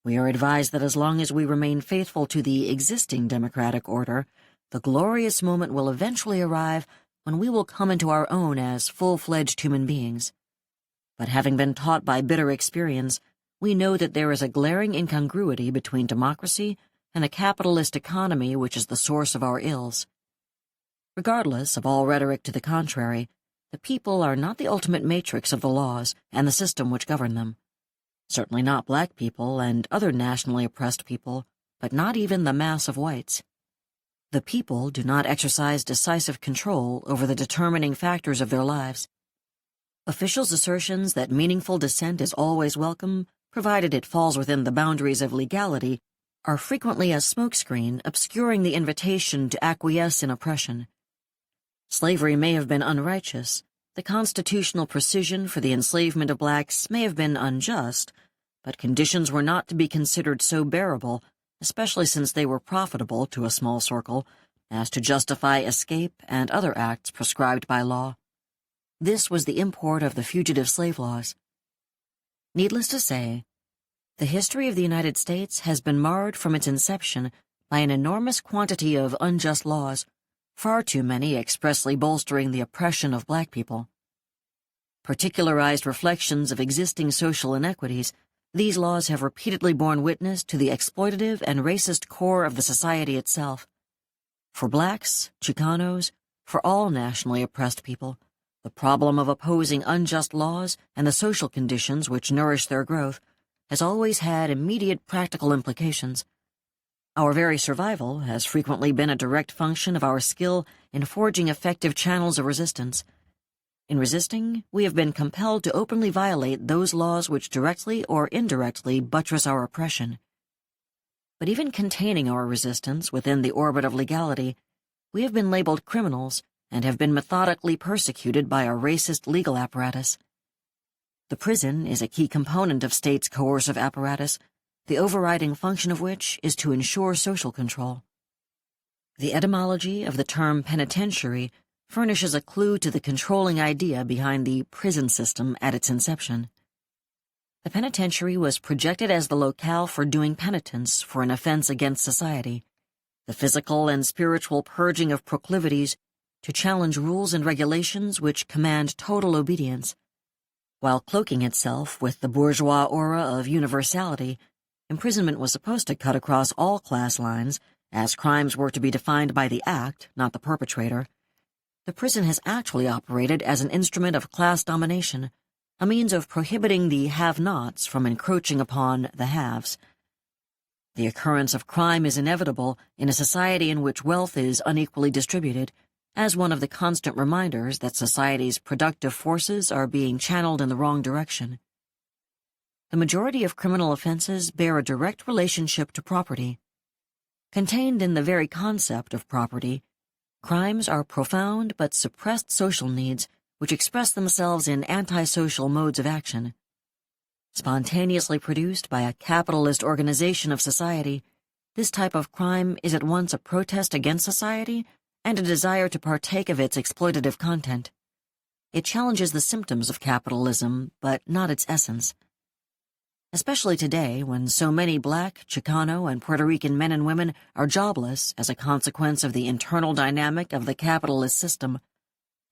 We are advised that as long as we remain faithful to the existing democratic order, the glorious moment will eventually arrive when we will come into our own as full-fledged human beings. But having been taught by bitter experience, we know that there is a glaring incongruity between democracy and a capitalist economy which is the source of our ills. Regardless of all rhetoric to the contrary, the people are not the ultimate matrix of the laws and the system which govern them. Certainly not black people and other nationally oppressed people, but not even the mass of whites. The people do not exercise decisive control over the determining factors of their lives. Officials' assertions that meaningful dissent is always welcome, provided it falls within the boundaries of legality, are frequently a smokescreen obscuring the invitation to acquiesce in oppression. Slavery may have been unrighteous, the constitutional precision for the enslavement of blacks may have been unjust, but conditions were not to be considered so bearable especially since they were profitable to a small circle, as to justify escape and other acts prescribed by law. This was the import of the fugitive slave laws. Needless to say, the history of the United States has been marred from its inception by an enormous quantity of unjust laws, far too many expressly bolstering the oppression of black people. Particularized reflections of existing social inequities, these laws have repeatedly borne witness to the exploitative and racist core of the society itself. For blacks, Chicanos, for all nationally oppressed people, the problem of opposing unjust laws and the social conditions which nourish their growth has always had immediate practical implications. Our very survival has frequently been a direct function of our skill in forging effective channels of resistance. In resisting, we have been compelled to openly violate those laws which directly or indirectly buttress our oppression. But even containing our resistance within the orbit of legality, we have been labeled criminals and have been methodically persecuted by a racist legal apparatus. The prison is a key component of states' coercive apparatus, the overriding function of which is to ensure social control. The etymology of the term penitentiary furnishes a clue to the controlling idea behind the prison system at its inception. The penitentiary was projected as the locale for doing penitence for an offense against society, the physical and spiritual purging of proclivities to challenge rules and regulations which command total obedience. While cloaking itself with the bourgeois aura of universality, imprisonment was supposed to cut across all class lines, as crimes were to be defined by the act, not the perpetrator. The prison has actually operated as an instrument of class domination, a means of prohibiting the have-nots from encroaching upon the haves. The occurrence of crime is inevitable in a society in which wealth is unequally distributed, as one of the constant reminders that society's productive forces are being channeled in the wrong direction. The majority of criminal offenses bear a direct relationship to property. Contained in the very concept of property, crimes are profound but suppressed social needs which express themselves in antisocial modes of action. Spontaneously produced by a capitalist organization of society, this type of crime is at once a protest against society and a desire to partake of its exploitative content. It challenges the symptoms of capitalism, but not its essence. Especially today, when so many black, Chicano, and Puerto Rican men and women are jobless as a consequence of the internal dynamic of the capitalist system,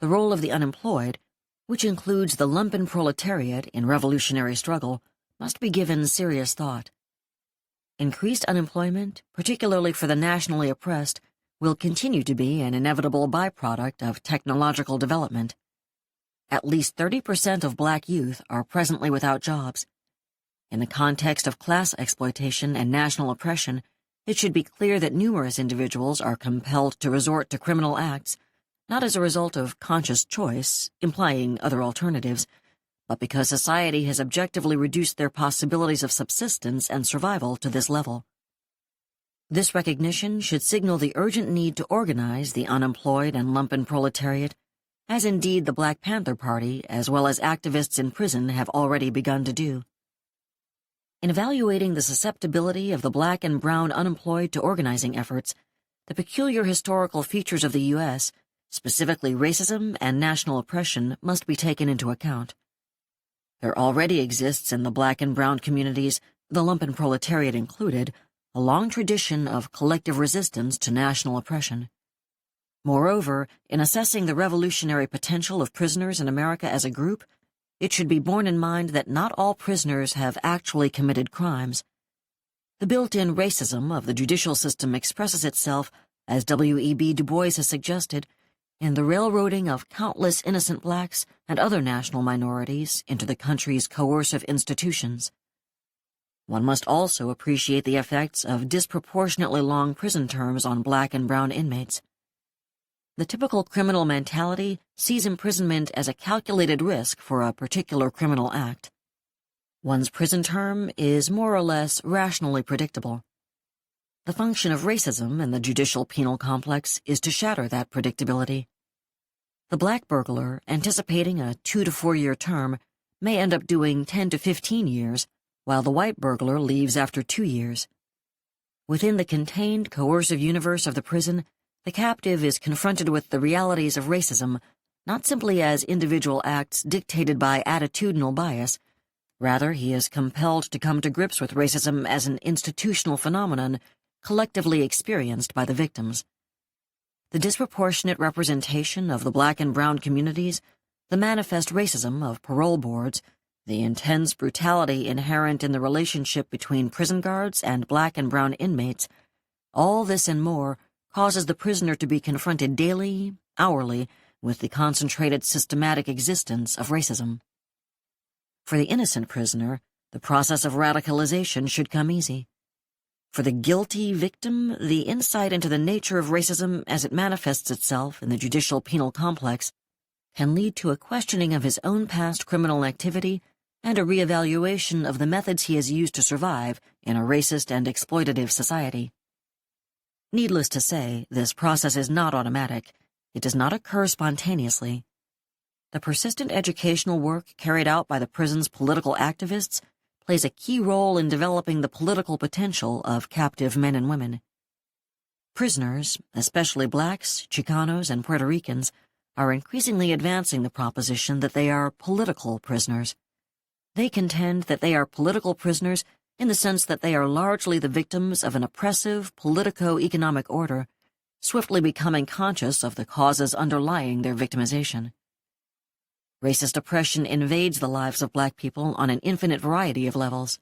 the role of the unemployed, which includes the lumpen proletariat in revolutionary struggle, must be given serious thought. Increased unemployment, particularly for the nationally oppressed, will continue to be an inevitable byproduct of technological development. At least 30% of black youth are presently without jobs. In the context of class exploitation and national oppression, it should be clear that numerous individuals are compelled to resort to criminal acts, not as a result of conscious choice, implying other alternatives, but because society has objectively reduced their possibilities of subsistence and survival to this level. This recognition should signal the urgent need to organize the unemployed and lumpen proletariat, as indeed the Black Panther Party, as well as activists in prison, have already begun to do. In evaluating the susceptibility of the black and brown unemployed to organizing efforts, the peculiar historical features of the U.S., specifically racism and national oppression, must be taken into account. There already exists in the black and brown communities, the lumpen proletariat included, a long tradition of collective resistance to national oppression. Moreover, in assessing the revolutionary potential of prisoners in America as a group, it should be borne in mind that not all prisoners have actually committed crimes. The built-in racism of the judicial system expresses itself, as W.E.B. Du Bois has suggested, in the railroading of countless innocent blacks and other national minorities into the country's coercive institutions. One must also appreciate the effects of disproportionately long prison terms on black and brown inmates. The typical criminal mentality sees imprisonment as a calculated risk for a particular criminal act. One's prison term is more or less rationally predictable. The function of racism in the judicial penal complex is to shatter that predictability. The black burglar, anticipating a 2 to 4 year term, may end up doing 10 to 15 years, while the white burglar leaves after 2 years. Within the contained, coercive universe of the prison, the captive is confronted with the realities of racism, not simply as individual acts dictated by attitudinal bias. Rather, he is compelled to come to grips with racism as an institutional phenomenon collectively experienced by the victims. The disproportionate representation of the black and brown communities, the manifest racism of parole boards, the intense brutality inherent in the relationship between prison guards and black and brown inmates, all this and more causes the prisoner to be confronted daily, hourly, with the concentrated systematic existence of racism. For the innocent prisoner, the process of radicalization should come easy. For the guilty victim, the insight into the nature of racism as it manifests itself in the judicial penal complex can lead to a questioning of his own past criminal activity and a reevaluation of the methods he has used to survive in a racist and exploitative society. Needless to say, this process is not automatic. It does not occur spontaneously. The persistent educational work carried out by the prison's political activists plays a key role in developing the political potential of captive men and women. Prisoners, especially blacks, Chicanos, and Puerto Ricans, are increasingly advancing the proposition that they are political prisoners. They contend that they are political prisoners in the sense that they are largely the victims of an oppressive politico-economic order, swiftly becoming conscious of the causes underlying their victimization. Racist oppression invades the lives of black people on an infinite variety of levels.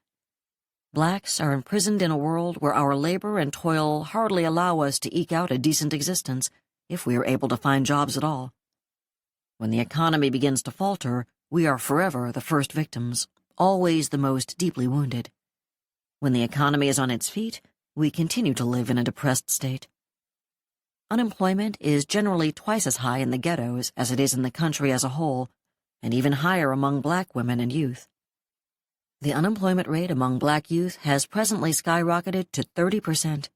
Blacks are imprisoned in a world where our labor and toil hardly allow us to eke out a decent existence, if we are able to find jobs at all. When the economy begins to falter, we are forever the first victims, always the most deeply wounded. When the economy is on its feet, we continue to live in a depressed state. Unemployment is generally twice as high in the ghettos as it is in the country as a whole, and even higher among black women and youth. The unemployment rate among black youth has presently skyrocketed to 30%.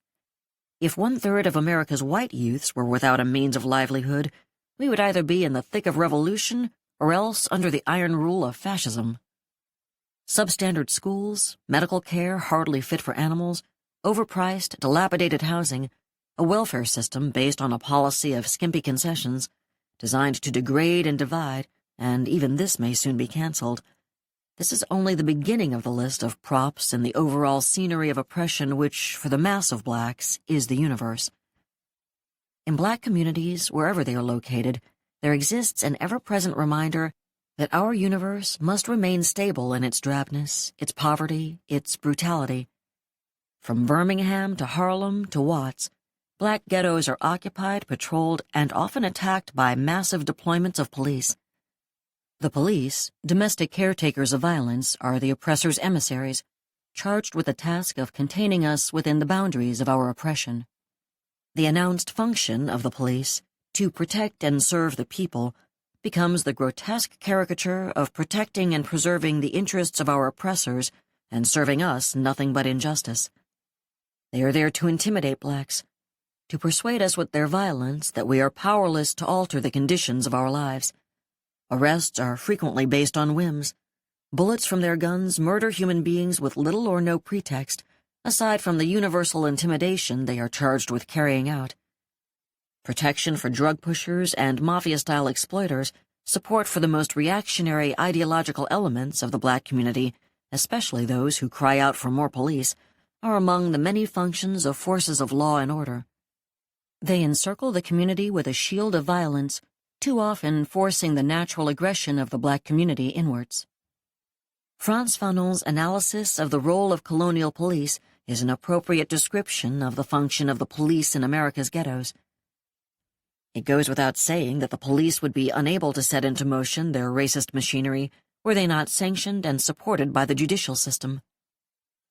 If 1/3 of America's white youths were without a means of livelihood, we would either be in the thick of revolution or else under the iron rule of fascism. Substandard schools, medical care hardly fit for animals, overpriced, dilapidated housing, a welfare system based on a policy of skimpy concessions, designed to degrade and divide, and even this may soon be canceled. This is only the beginning of the list of props in the overall scenery of oppression which, for the mass of blacks, is the universe. In black communities, wherever they are located, there exists an ever-present reminder that our universe must remain stable in its drabness, its poverty, its brutality. From Birmingham to Harlem to Watts, black ghettos are occupied, patrolled, and often attacked by massive deployments of police. The police, domestic caretakers of violence, are the oppressor's emissaries, charged with the task of containing us within the boundaries of our oppression. The announced function of the police, to protect and serve the people, becomes the grotesque caricature of protecting and preserving the interests of our oppressors and serving us nothing but injustice. They are there to intimidate blacks, to persuade us with their violence that we are powerless to alter the conditions of our lives. Arrests are frequently based on whims. Bullets from their guns murder human beings with little or no pretext, aside from the universal intimidation they are charged with carrying out. Protection for drug pushers and mafia-style exploiters, support for the most reactionary ideological elements of the black community, especially those who cry out for more police, are among the many functions of forces of law and order. They encircle the community with a shield of violence, too often forcing the natural aggression of the black community inwards. Frantz Fanon's analysis of the role of colonial police is an appropriate description of the function of the police in America's ghettos. It goes without saying that the police would be unable to set into motion their racist machinery were they not sanctioned and supported by the judicial system.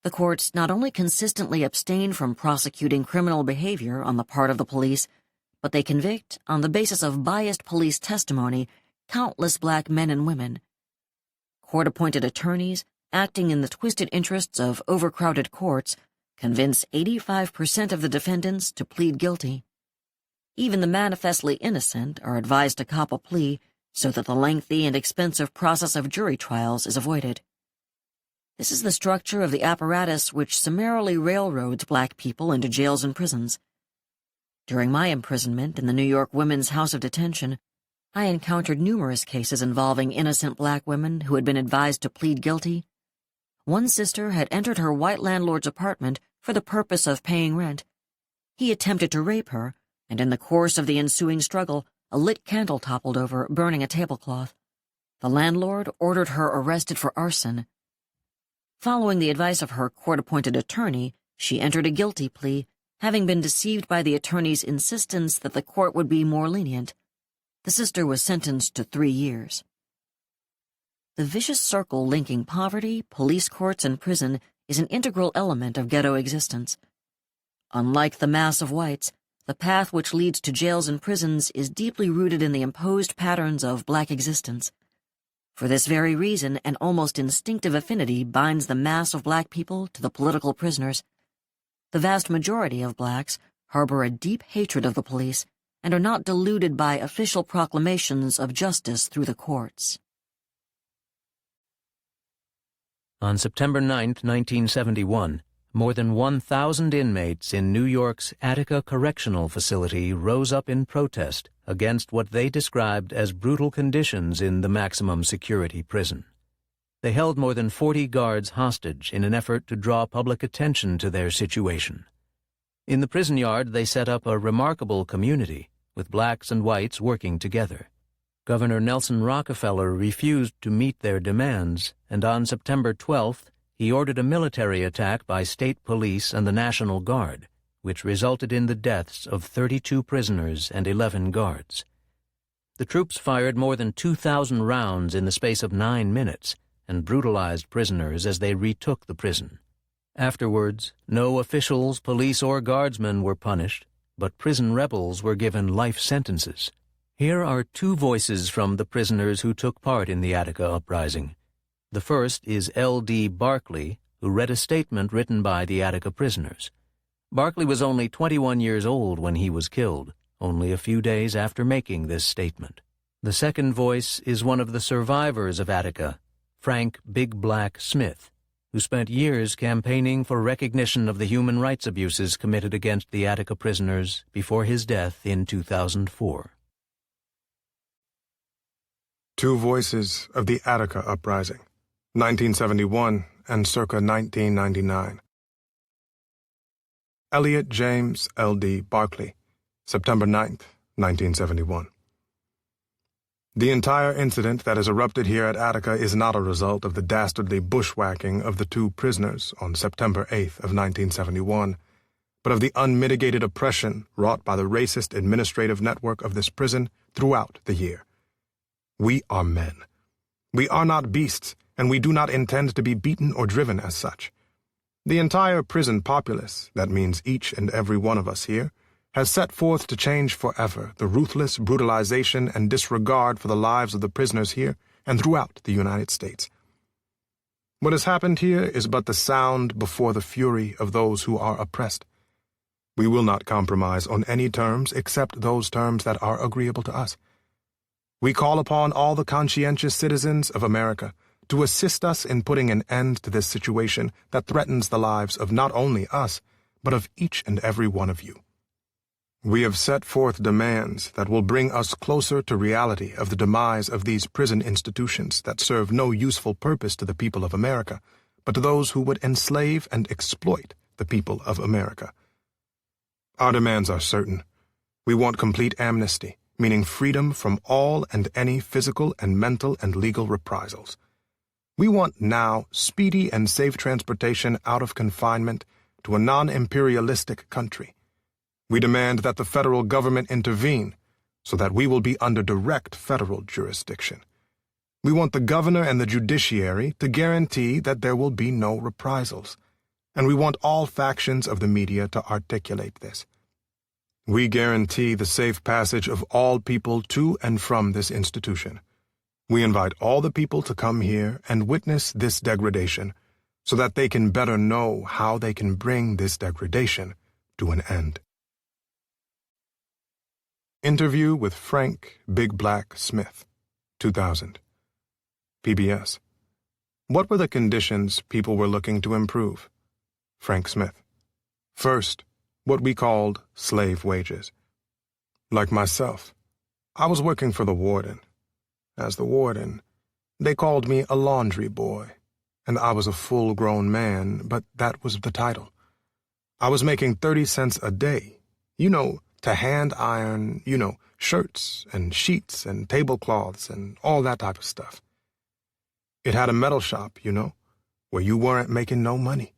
The courts not only consistently abstain from prosecuting criminal behavior on the part of the police, but they convict, on the basis of biased police testimony, countless black men and women. Court-appointed attorneys, acting in the twisted interests of overcrowded courts, convince 85% of the defendants to plead guilty. Even the manifestly innocent are advised to cop a plea so that the lengthy and expensive process of jury trials is avoided. This is the structure of the apparatus which summarily railroads black people into jails and prisons. During my imprisonment in the New York Women's House of Detention, I encountered numerous cases involving innocent black women who had been advised to plead guilty. One sister had entered her white landlord's apartment for the purpose of paying rent. He attempted to rape her, and in the course of the ensuing struggle, a lit candle toppled over, burning a tablecloth. The landlord ordered her arrested for arson. Following the advice of her court-appointed attorney, she entered a guilty plea, having been deceived by the attorney's insistence that the court would be more lenient. The sister was sentenced to 3 years. The vicious circle linking poverty, police courts, and prison is an integral element of ghetto existence. Unlike the mass of whites, the path which leads to jails and prisons is deeply rooted in the imposed patterns of black existence. For this very reason, an almost instinctive affinity binds the mass of black people to the political prisoners. The vast majority of blacks harbor a deep hatred of the police and are not deluded by official proclamations of justice through the courts. On September 9, 1971, more than 1,000 inmates in New York's Attica Correctional Facility rose up in protest against what they described as brutal conditions in the maximum security prison. They held more than 40 guards hostage in an effort to draw public attention to their situation. In the prison yard, they set up a remarkable community, with blacks and whites working together. Governor Nelson Rockefeller refused to meet their demands, and on September 12th, he ordered a military attack by state police and the National Guard, which resulted in the deaths of 32 prisoners and 11 guards. The troops fired more than 2,000 rounds in the space of 9 minutes and brutalized prisoners as they retook the prison. Afterwards, no officials, police, or guardsmen were punished, but prison rebels were given life sentences. Here are 2 voices from the prisoners who took part in the Attica uprising. The first is L.D. Barkley, who read a statement written by the Attica prisoners. Barkley was only 21 years old when he was killed, only a few days after making this statement. The second voice is one of the survivors of Attica, Frank Big Black Smith, who spent years campaigning for recognition of the human rights abuses committed against the Attica prisoners before his death in 2004. 2 voices of the Attica Uprising, 1971 and circa 1999. Elliot James L.D. Barkley, September 9th, 1971. The entire incident that has erupted here at Attica is not a result of the dastardly bushwhacking of the 2 prisoners on September 8th of 1971, but of the unmitigated oppression wrought by the racist administrative network of this prison throughout the year. We are men. We are not beasts, and we do not intend to be beaten or driven as such. The entire prison populace, that means each and every one of us here, has set forth to change forever the ruthless brutalization and disregard for the lives of the prisoners here and throughout the United States. What has happened here is but the sound before the fury of those who are oppressed. We will not compromise on any terms except those terms that are agreeable to us. We call upon all the conscientious citizens of America to assist us in putting an end to this situation that threatens the lives of not only us, but of each and every one of you. We have set forth demands that will bring us closer to reality of the demise of these prison institutions that serve no useful purpose to the people of America, but to those who would enslave and exploit the people of America. Our demands are certain. We want complete amnesty, meaning freedom from all and any physical and mental and legal reprisals. We want now speedy and safe transportation out of confinement to a non-imperialistic country. We demand that the federal government intervene so that we will be under direct federal jurisdiction. We want the governor and the judiciary to guarantee that there will be no reprisals, and we want all factions of the media to articulate this. We guarantee the safe passage of all people to and from this institution. We invite all the people to come here and witness this degradation so that they can better know how they can bring this degradation to an end. Interview with Frank Big Black Smith, 2000. PBS. What were the conditions people were looking to improve? Frank Smith. First, what we called slave wages. Like myself, I was working for the warden. As the warden, they called me a laundry boy, and I was a full-grown man, but that was the title. I was making 30 cents a day, to hand iron, shirts and sheets and tablecloths and all that type of stuff. It had a metal shop, where you weren't making no money.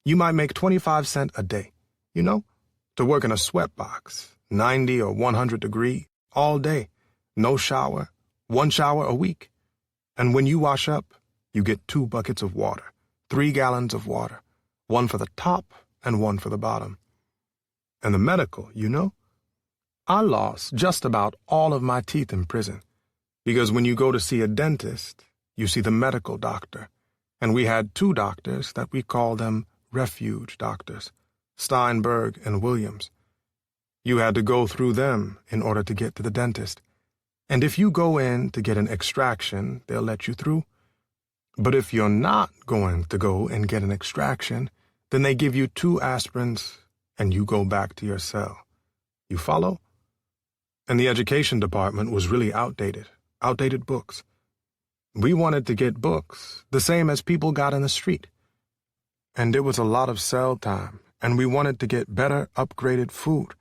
You might make 25 cents a day, to work in a sweat box, 90 or 100 degree, all day, no shower, 1 shower a week. And when you wash up, you get 2 buckets of water, 3 gallons of water, 1 for the top and 1 for the bottom. And the medical, I lost just about all of my teeth in prison, because when you go to see a dentist, you see the medical doctor, and we had 2 doctors that we call them refuge doctors, Steinberg and Williams. You had to go through them in order to get to the dentist. And if you go in to get an extraction, they'll let you through. But if you're not going to go and get an extraction, then they give you 2 aspirins and you go back to your cell. You follow? And the education department was really outdated books. We wanted to get books, the same as people got in the street. And it was a lot of cell time, and we wanted to get better upgraded food,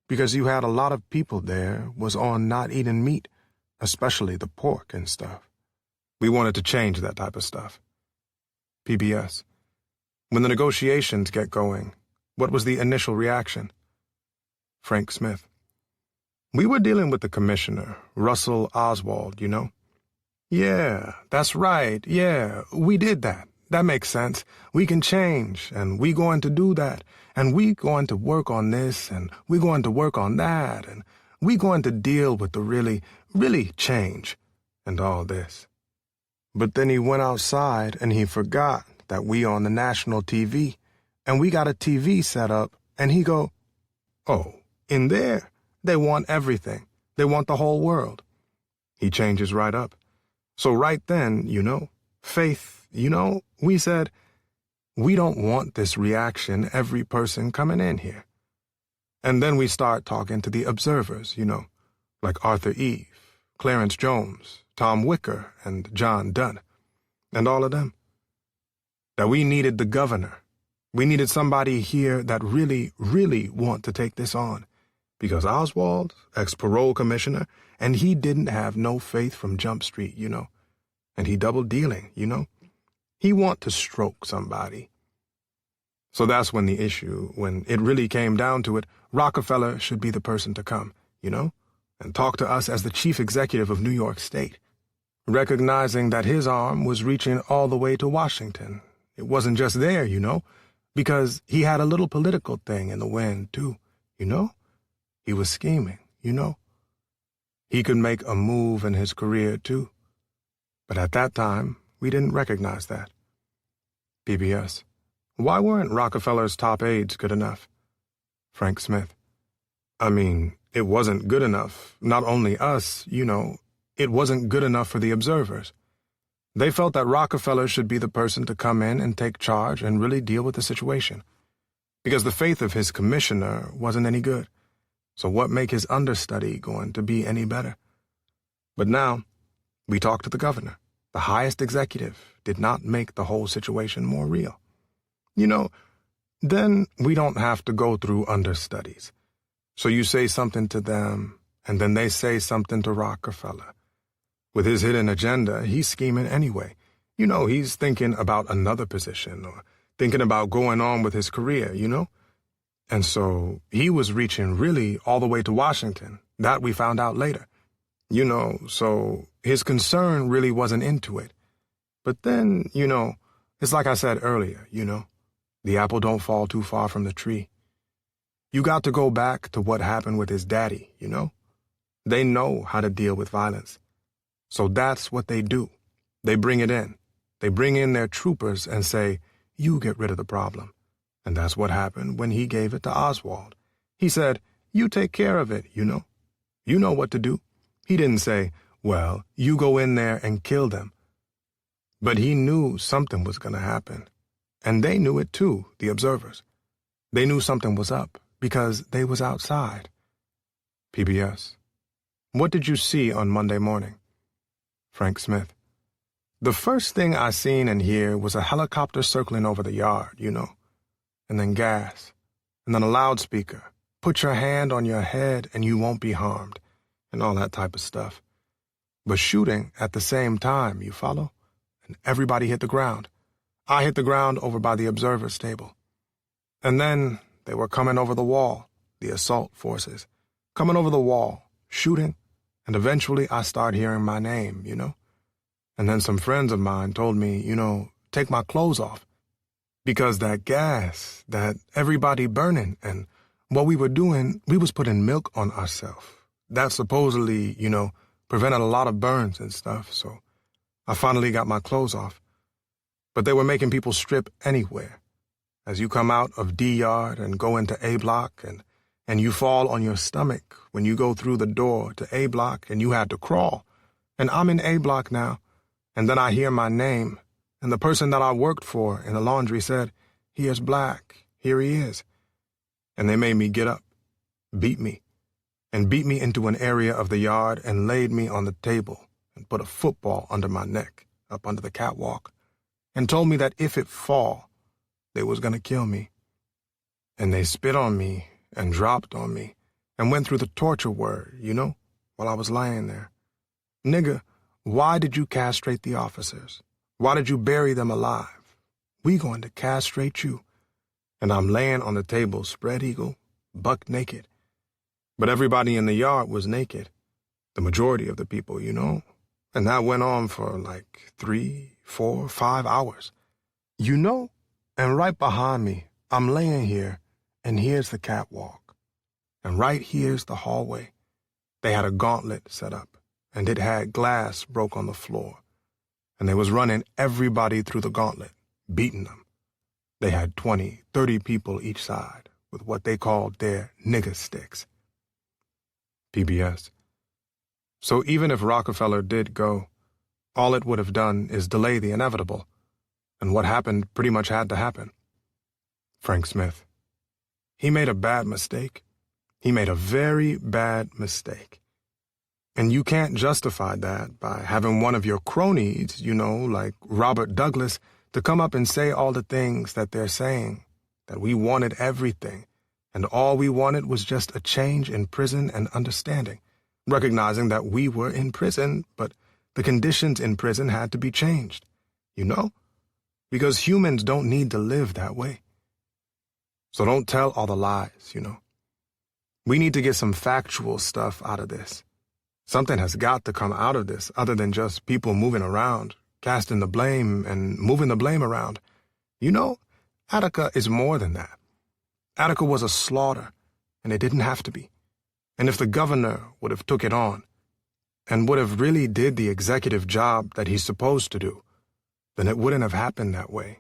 because you had a lot of people there was on not eating meat, especially the pork and stuff. We wanted to change that type of stuff. PBS. When the negotiations get going, what was the initial reaction? Frank Smith. We were dealing with the commissioner, Russell Oswald, Yeah, that's right, yeah, we did that. That makes sense. We can change, and we going to do that, and we going to work on this, and we going to work on that, and we going to deal with the really change, and all this. But then he went outside, and he forgot that we on the national TV, and we got a TV set up, and he go, oh, in there, they want everything. They want the whole world. He changes right up. So right then, faith, we said, we don't want this reaction, every person coming in here. And then we start talking to the observers, like Arthur Eve, Clarence Jones, Tom Wicker, and John Dunn, and all of them. That we needed the governor. We needed somebody here that really want to take this on. Because Oswald, ex-parole commissioner, and he didn't have no faith from Jump Street, And he double-dealing, He want to stroke somebody. So that's when when it really came down to it, Rockefeller should be the person to come, and talk to us as the chief executive of New York State, recognizing that his arm was reaching all the way to Washington. It wasn't just there, because he had a little political thing in the wind, too, He was scheming, He could make a move in his career, too. But at that time, we didn't recognize that. PBS. Why weren't Rockefeller's top aides good enough? Frank Smith. I mean, it wasn't good enough. Not only us, it wasn't good enough for the observers. They felt that Rockefeller should be the person to come in and take charge and really deal with the situation. Because the faith of his commissioner wasn't any good. So what make his understudy going to be any better? But now, we talked to the governor. The highest executive did not make the whole situation more real. Then we don't have to go through understudies. So you say something to them, and then they say something to Rockefeller. With his hidden agenda, he's scheming anyway. He's thinking about another position or thinking about going on with his career, And so he was reaching really all the way to Washington. That we found out later. So his concern really wasn't into it. But then, it's like I said earlier, the apple don't fall too far from the tree. You got to go back to what happened with his daddy, They know how to deal with violence. So that's what they do. They bring it in. They bring in their troopers and say, you get rid of the problem. And that's what happened when he gave it to Oswald. He said, you take care of it, You know what to do. He didn't say, well, you go in there and kill them. But he knew something was going to happen. And they knew it too, the observers. They knew something was up because they was outside. PBS. What did you see on Monday morning? Frank Smith. The first thing I seen and hear was a helicopter circling over the yard, you know, and then gas, and then a loudspeaker. Put your hand on your head and you won't be harmed, and all that type of stuff. But shooting at the same time, you follow? And everybody hit the ground. I hit the ground over by the observer's table. And then they were coming over the wall, the assault forces, coming over the wall, shooting, and eventually I start hearing my name, you know? And then some friends of mine told me, you know, take my clothes off. Because that gas, that everybody burning, and what we were doing, we was putting milk on ourselves. That supposedly, you know, prevented a lot of burns and stuff, so I finally got my clothes off. But they were making people strip anywhere. As you come out of D Yard and go into A Block, and you fall on your stomach when you go through the door to A Block, and you had to crawl. And I'm in A Block now. And then I hear my name, and the person that I worked for in the laundry said, "He is black, here he is." And they made me get up, beat me into an area of the yard and laid me on the table and put a football under my neck, up under the catwalk, and told me that if it fall, they was gonna kill me. And they spit on me and dropped on me and went through the torture word, you know, while I was lying there. Nigga, why did you castrate the officers? Why did you bury them alive? We going to castrate you. And I'm laying on the table, spread eagle, buck naked. But everybody in the yard was naked. The majority of the people, you know. And that went on for like 3, 4, 5 hours. You know, and right behind me, I'm laying here, and here's the catwalk. And right here's the hallway. They had a gauntlet set up, and it had glass broke on the floor. And they was running everybody through the gauntlet, beating them. They had 20, 30 people each side, with what they called their nigger sticks. PBS. So even if Rockefeller did go, all it would have done is delay the inevitable, and what happened pretty much had to happen. Frank Smith. He made a bad mistake. He made a very bad mistake. And you can't justify that by having one of your cronies, you know, like Robert Douglas, to come up and say all the things that they're saying, that we wanted everything, and all we wanted was just a change in prison and understanding, recognizing that we were in prison, but the conditions in prison had to be changed, you know? Because humans don't need to live that way. So don't tell all the lies, you know? We need to get some factual stuff out of this. Something has got to come out of this other than just people moving around, casting the blame and moving the blame around. You know, Attica is more than that. Attica was a slaughter, and it didn't have to be. And if the governor would have took it on, and would have really did the executive job that he's supposed to do, then it wouldn't have happened that way.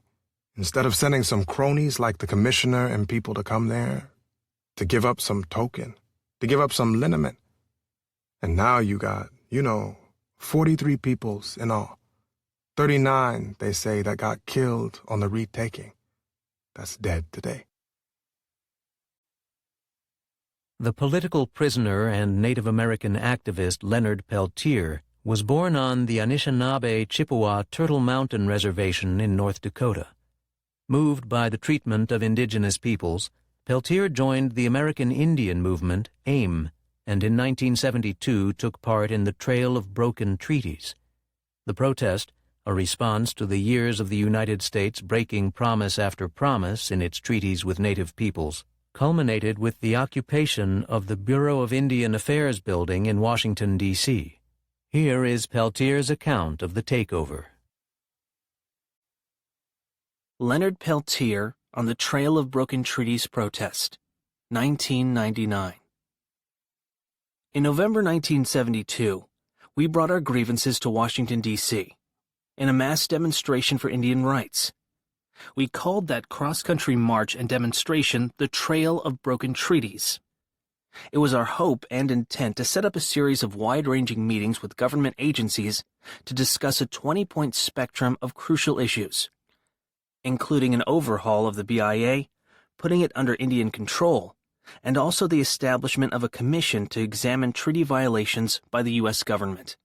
Instead of sending some cronies like the commissioner and people to come there, to give up some token, to give up some liniment. And now you got, 43 peoples in all. 39, they say, that got killed on the retaking. That's dead today. The political prisoner and Native American activist Leonard Peltier was born on the Anishinaabe Chippewa Turtle Mountain Reservation in North Dakota. Moved by the treatment of indigenous peoples, Peltier joined the American Indian movement, AIM, and in 1972 took part in the Trail of Broken Treaties. The protest, a response to the years of the United States breaking promise after promise in its treaties with Native peoples, culminated with the occupation of the Bureau of Indian Affairs building in Washington, D.C. Here is Peltier's account of the takeover. Leonard Peltier on the Trail of Broken Treaties protest, 1999. In November 1972, we brought our grievances to Washington, D.C., in a mass demonstration for Indian rights. We called that cross-country march and demonstration the Trail of Broken Treaties. It was our hope and intent to set up a series of wide-ranging meetings with government agencies to discuss a 20-point spectrum of crucial issues, including an overhaul of the BIA, putting it under Indian control, and also the establishment of a commission to examine treaty violations by the U.S. government.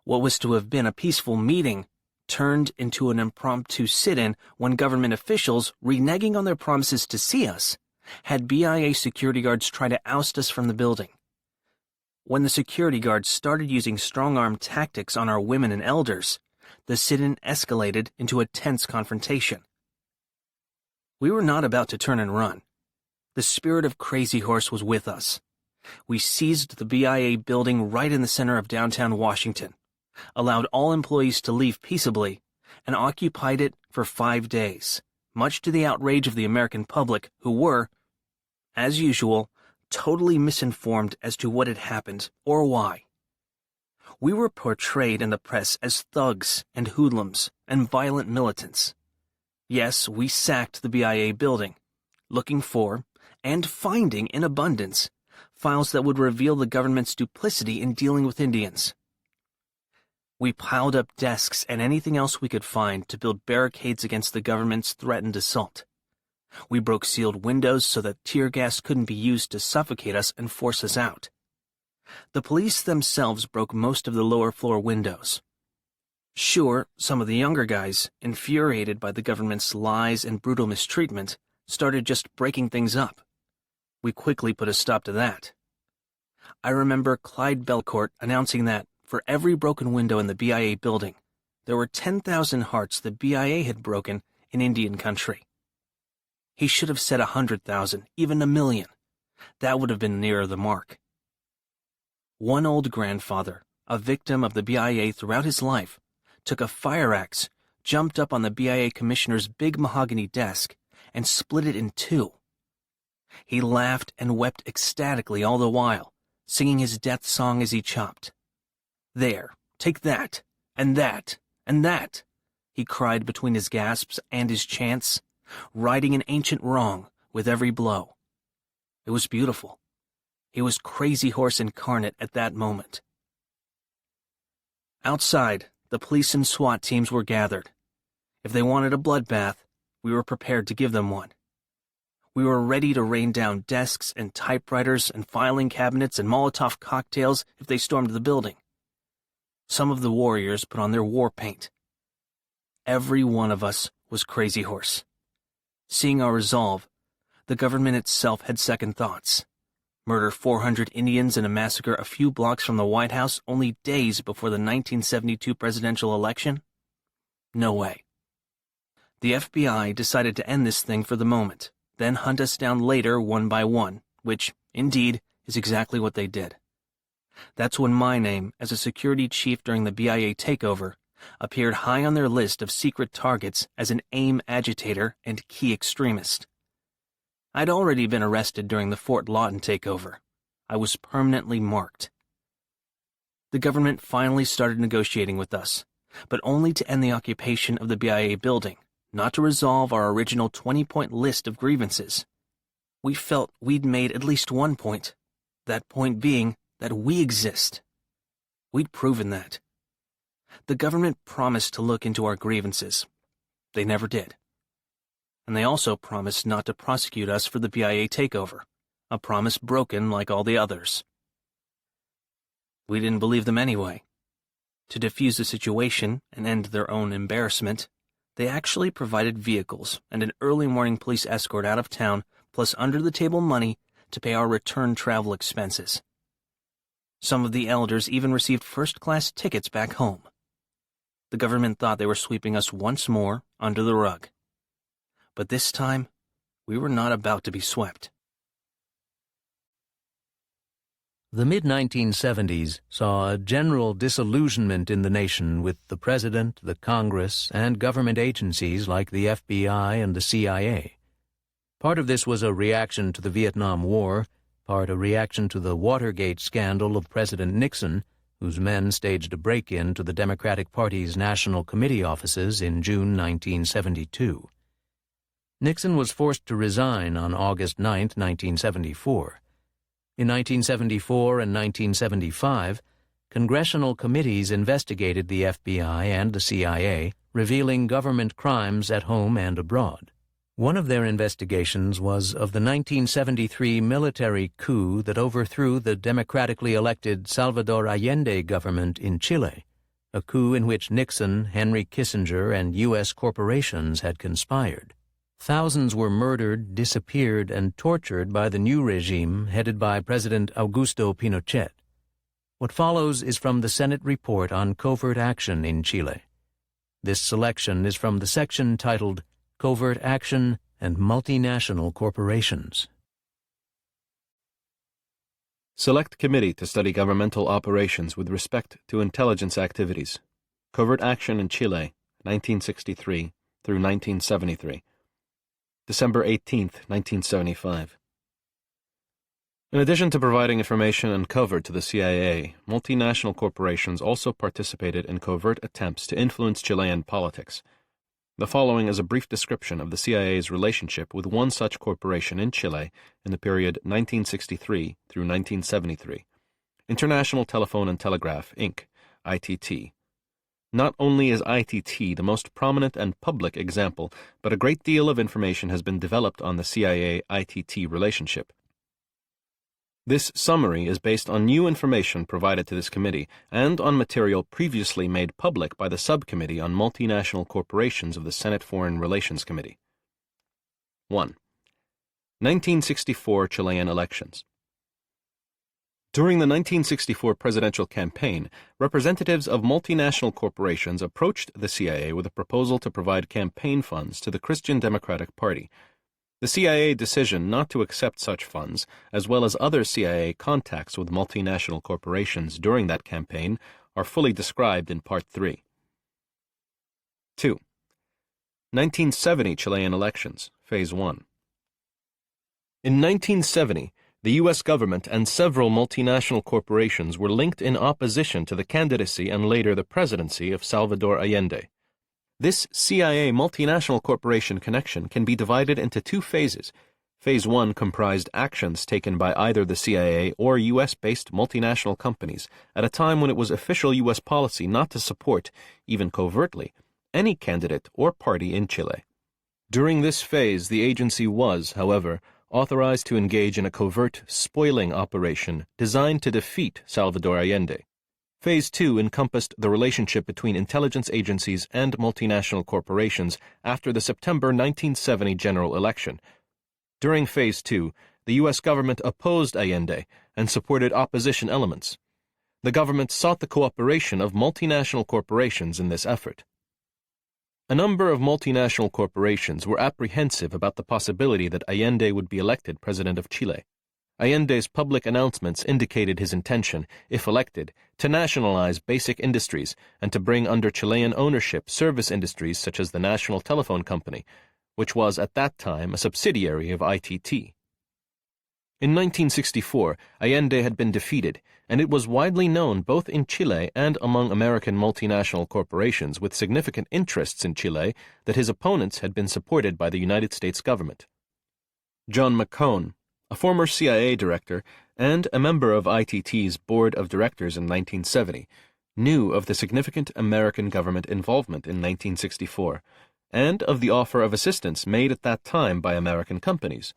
What was to have been a peaceful meeting turned into an impromptu sit-in when government officials, reneging on their promises to see us, had BIA security guards try to oust us from the building. When the security guards started using strong-arm tactics on our women and elders, the sit-in escalated into a tense confrontation. We were not about to turn and run. The spirit of Crazy Horse was with us. We seized the BIA building right in the center of downtown Washington, allowed all employees to leave peaceably, and occupied it for 5 days, much to the outrage of the American public who were, as usual, totally misinformed as to what had happened or why. We were portrayed in the press as thugs and hoodlums and violent militants. Yes, we sacked the BIA building, looking for, and finding in abundance, files that would reveal the government's duplicity in dealing with Indians. We piled up desks and anything else we could find to build barricades against the government's threatened assault. We broke sealed windows so that tear gas couldn't be used to suffocate us and force us out. The police themselves broke most of the lower floor windows. Sure, some of the younger guys, infuriated by the government's lies and brutal mistreatment, started just breaking things up. We quickly put a stop to that. I remember Clyde Belcourt announcing that, for every broken window in the BIA building, there were 10,000 hearts the BIA had broken in Indian country. He should have said 100,000, even 1,000,000. That would have been nearer the mark. One old grandfather, a victim of the BIA throughout his life, took a fire axe, jumped up on the BIA commissioner's big mahogany desk, and split it in two. He laughed and wept ecstatically all the while, singing his death song as he chopped. "There, take that, and that, and that," he cried between his gasps and his chants, righting an ancient wrong with every blow. It was beautiful. He was Crazy Horse incarnate at that moment. Outside, the police and SWAT teams were gathered. If they wanted a bloodbath, we were prepared to give them one. We were ready to rain down desks and typewriters and filing cabinets and Molotov cocktails if they stormed the building. Some of the warriors put on their war paint. Every one of us was Crazy Horse. Seeing our resolve, the government itself had second thoughts. Murder 400 Indians in a massacre a few blocks from the White House only days before the 1972 presidential election? No way. The FBI decided to end this thing for the moment, then hunt us down later one by one, which, indeed, is exactly what they did. That's when my name, as a security chief during the BIA takeover, appeared high on their list of secret targets as an AIM agitator and key extremist. I'd already been arrested during the Fort Lawton takeover. I was permanently marked. The government finally started negotiating with us, but only to end the occupation of the BIA building, not to resolve our original 20-point list of grievances. We felt we'd made at least one point, that point being that we exist. We'd proven that. The government promised to look into our grievances. They never did. And they also promised not to prosecute us for the BIA takeover, a promise broken like all the others. We didn't believe them anyway. To defuse the situation and end their own embarrassment, they actually provided vehicles and an early morning police escort out of town, plus under-the-table money to pay our return travel expenses. Some of the elders even received first-class tickets back home. The government thought they were sweeping us once more under the rug. But this time, we were not about to be swept. The mid-1970s saw a general disillusionment in the nation with the President, the Congress, and government agencies like the FBI and the CIA. Part of this was a reaction to the Vietnam War, part a reaction to the Watergate scandal of President Nixon, whose men staged a break-in to the Democratic Party's National Committee offices in June 1972. Nixon was forced to resign on August 9, 1974. In 1974 and 1975, congressional committees investigated the FBI and the CIA, revealing government crimes at home and abroad. One of their investigations was of the 1973 military coup that overthrew the democratically elected Salvador Allende government in Chile, a coup in which Nixon, Henry Kissinger, and U.S. corporations had conspired. Thousands were murdered, disappeared, and tortured by the new regime headed by President Augusto Pinochet. What follows is from the Senate report on covert action in Chile. This selection is from the section titled Covert Action and Multinational Corporations. Select Committee to Study Governmental Operations with Respect to Intelligence Activities. Covert Action in Chile, 1963 through 1973. December 18, 1975. In addition to providing information and cover to the CIA, multinational corporations also participated in covert attempts to influence Chilean politics. The following is a brief description of the CIA's relationship with one such corporation in Chile in the period 1963 through 1973. International Telephone and Telegraph, Inc., ITT. Not only is ITT the most prominent and public example, but a great deal of information has been developed on the CIA-ITT relationship. This summary is based on new information provided to this committee and on material previously made public by the Subcommittee on Multinational Corporations of the Senate Foreign Relations Committee. 1. 1964 Chilean elections. During the 1964 presidential campaign, representatives of multinational corporations approached the CIA with a proposal to provide campaign funds to the Christian Democratic Party. The CIA decision not to accept such funds, as well as other CIA contacts with multinational corporations during that campaign, are fully described in Part 3. 2. 1970 Chilean elections, Phase 1. In 1970, the U.S. government and several multinational corporations were linked in opposition to the candidacy and later the presidency of Salvador Allende. This CIA multinational corporation connection can be divided into two phases. Phase 1 comprised actions taken by either the CIA or U.S.-based multinational companies at a time when it was official U.S. policy not to support, even covertly, any candidate or party in Chile. During this phase, the agency was, however, authorized to engage in a covert spoiling operation designed to defeat Salvador Allende. Phase 2 encompassed the relationship between intelligence agencies and multinational corporations after the September 1970 general election. During Phase 2, the U.S. government opposed Allende and supported opposition elements. The government sought the cooperation of multinational corporations in this effort. A number of multinational corporations were apprehensive about the possibility that Allende would be elected president of Chile. Allende's public announcements indicated his intention, if elected, to nationalize basic industries and to bring under Chilean ownership service industries such as the National Telephone Company, which was at that time a subsidiary of ITT. In 1964, Allende had been defeated, and it was widely known both in Chile and among American multinational corporations with significant interests in Chile that his opponents had been supported by the United States government. John McCone, a former CIA director and a member of ITT's board of directors in 1970, knew of the significant American government involvement in 1964 and of the offer of assistance made at that time by American companies.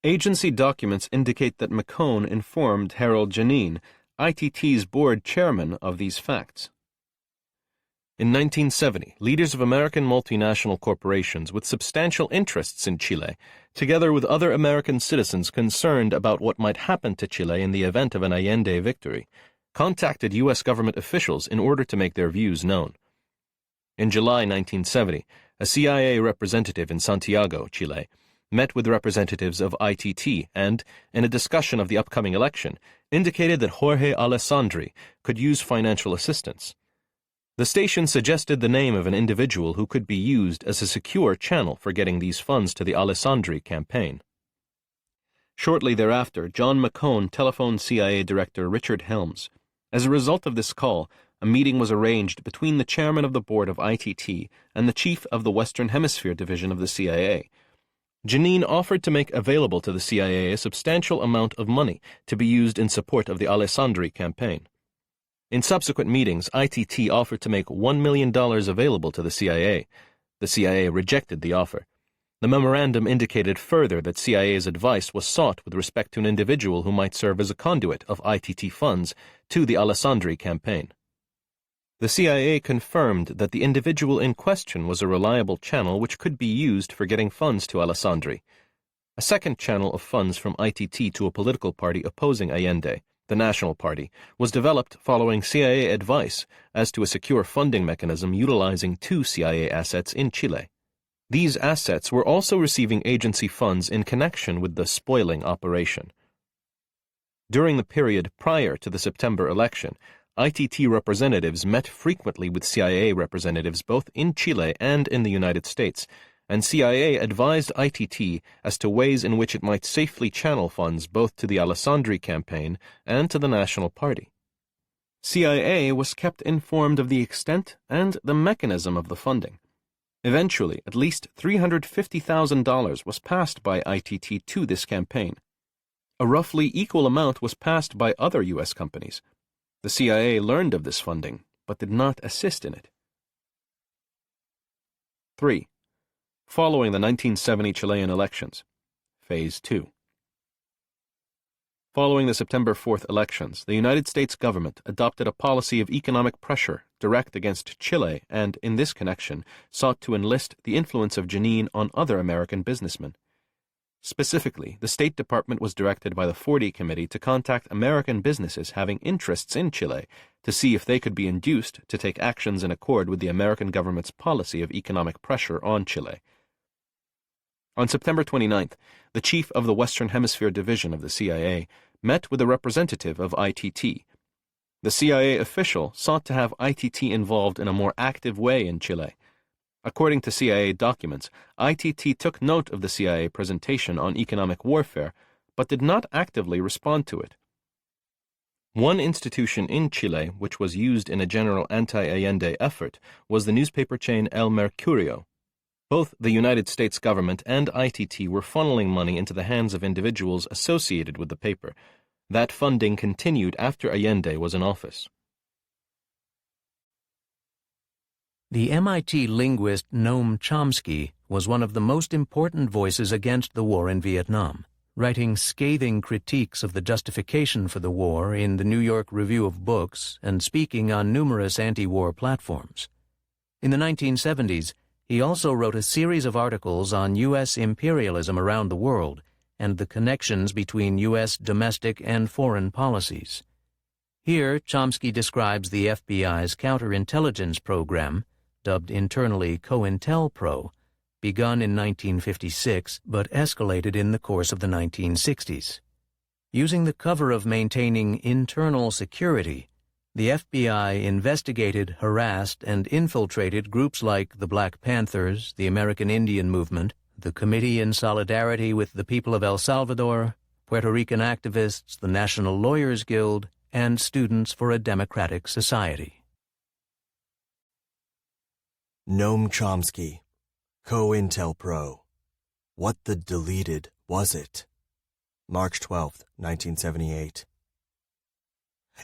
Agency documents indicate that McCone informed Harold Janine, ITT's board chairman, of these facts. In 1970, leaders of American multinational corporations with substantial interests in Chile, together with other American citizens concerned about what might happen to Chile in the event of an Allende victory, contacted U.S. government officials in order to make their views known. In July 1970, a CIA representative in Santiago, Chile, met with representatives of ITT and, in a discussion of the upcoming election, indicated that Jorge Alessandri could use financial assistance. The station suggested the name of an individual who could be used as a secure channel for getting these funds to the Alessandri campaign. Shortly thereafter, John McCone telephoned CIA Director Richard Helms. As a result of this call, a meeting was arranged between the chairman of the board of ITT and the chief of the Western Hemisphere Division of the CIA. Jenin offered to make available to the CIA a substantial amount of money to be used in support of the Alessandri campaign. In subsequent meetings, ITT offered to make $1 million available to the CIA. The CIA rejected the offer. The memorandum indicated further that CIA's advice was sought with respect to an individual who might serve as a conduit of ITT funds to the Alessandri campaign. The CIA confirmed that the individual in question was a reliable channel which could be used for getting funds to Alessandri. A second channel of funds from ITT to a political party opposing Allende, the National Party, was developed following CIA advice as to a secure funding mechanism utilizing 2 CIA assets in Chile. These assets were also receiving agency funds in connection with the spoiling operation. During the period prior to the September election, ITT representatives met frequently with CIA representatives both in Chile and in the United States, and CIA advised ITT as to ways in which it might safely channel funds both to the Alessandri campaign and to the National Party. CIA was kept informed of the extent and the mechanism of the funding. Eventually, at least $350,000 was passed by ITT to this campaign. A roughly equal amount was passed by other U.S. companies. The CIA learned of this funding, but did not assist in it. 3. Following the 1970 Chilean elections. Phase 2. Following the September 4th elections, the United States government adopted a policy of economic pressure direct against Chile and, in this connection, sought to enlist the influence of Jenin on other American businessmen. Specifically, the State Department was directed by the 40 Committee to contact American businesses having interests in Chile to see if they could be induced to take actions in accord with the American government's policy of economic pressure on Chile. On September 29th, the chief of the Western Hemisphere Division of the CIA met with a representative of ITT. The CIA official sought to have ITT involved in a more active way in Chile. According to CIA documents, ITT took note of the CIA presentation on economic warfare, but did not actively respond to it. One institution in Chile which was used in a general anti-Allende effort was the newspaper chain El Mercurio. Both the United States government and ITT were funneling money into the hands of individuals associated with the paper. That funding continued after Allende was in office. The MIT linguist Noam Chomsky was one of the most important voices against the war in Vietnam, writing scathing critiques of the justification for the war in the New York Review of Books and speaking on numerous anti-war platforms. In the 1970s, he also wrote a series of articles on U.S. imperialism around the world and the connections between U.S. domestic and foreign policies. Here, Chomsky describes the FBI's counterintelligence program, dubbed internally COINTELPRO, begun in 1956 but escalated in the course of the 1960s. Using the cover of maintaining internal security, the FBI investigated, harassed, and infiltrated groups like the Black Panthers, the American Indian Movement, the Committee in Solidarity with the People of El Salvador, Puerto Rican activists, the National Lawyers Guild, and Students for a Democratic Society. Noam Chomsky, COINTELPRO. What the Deleted Was It? March 12, 1978.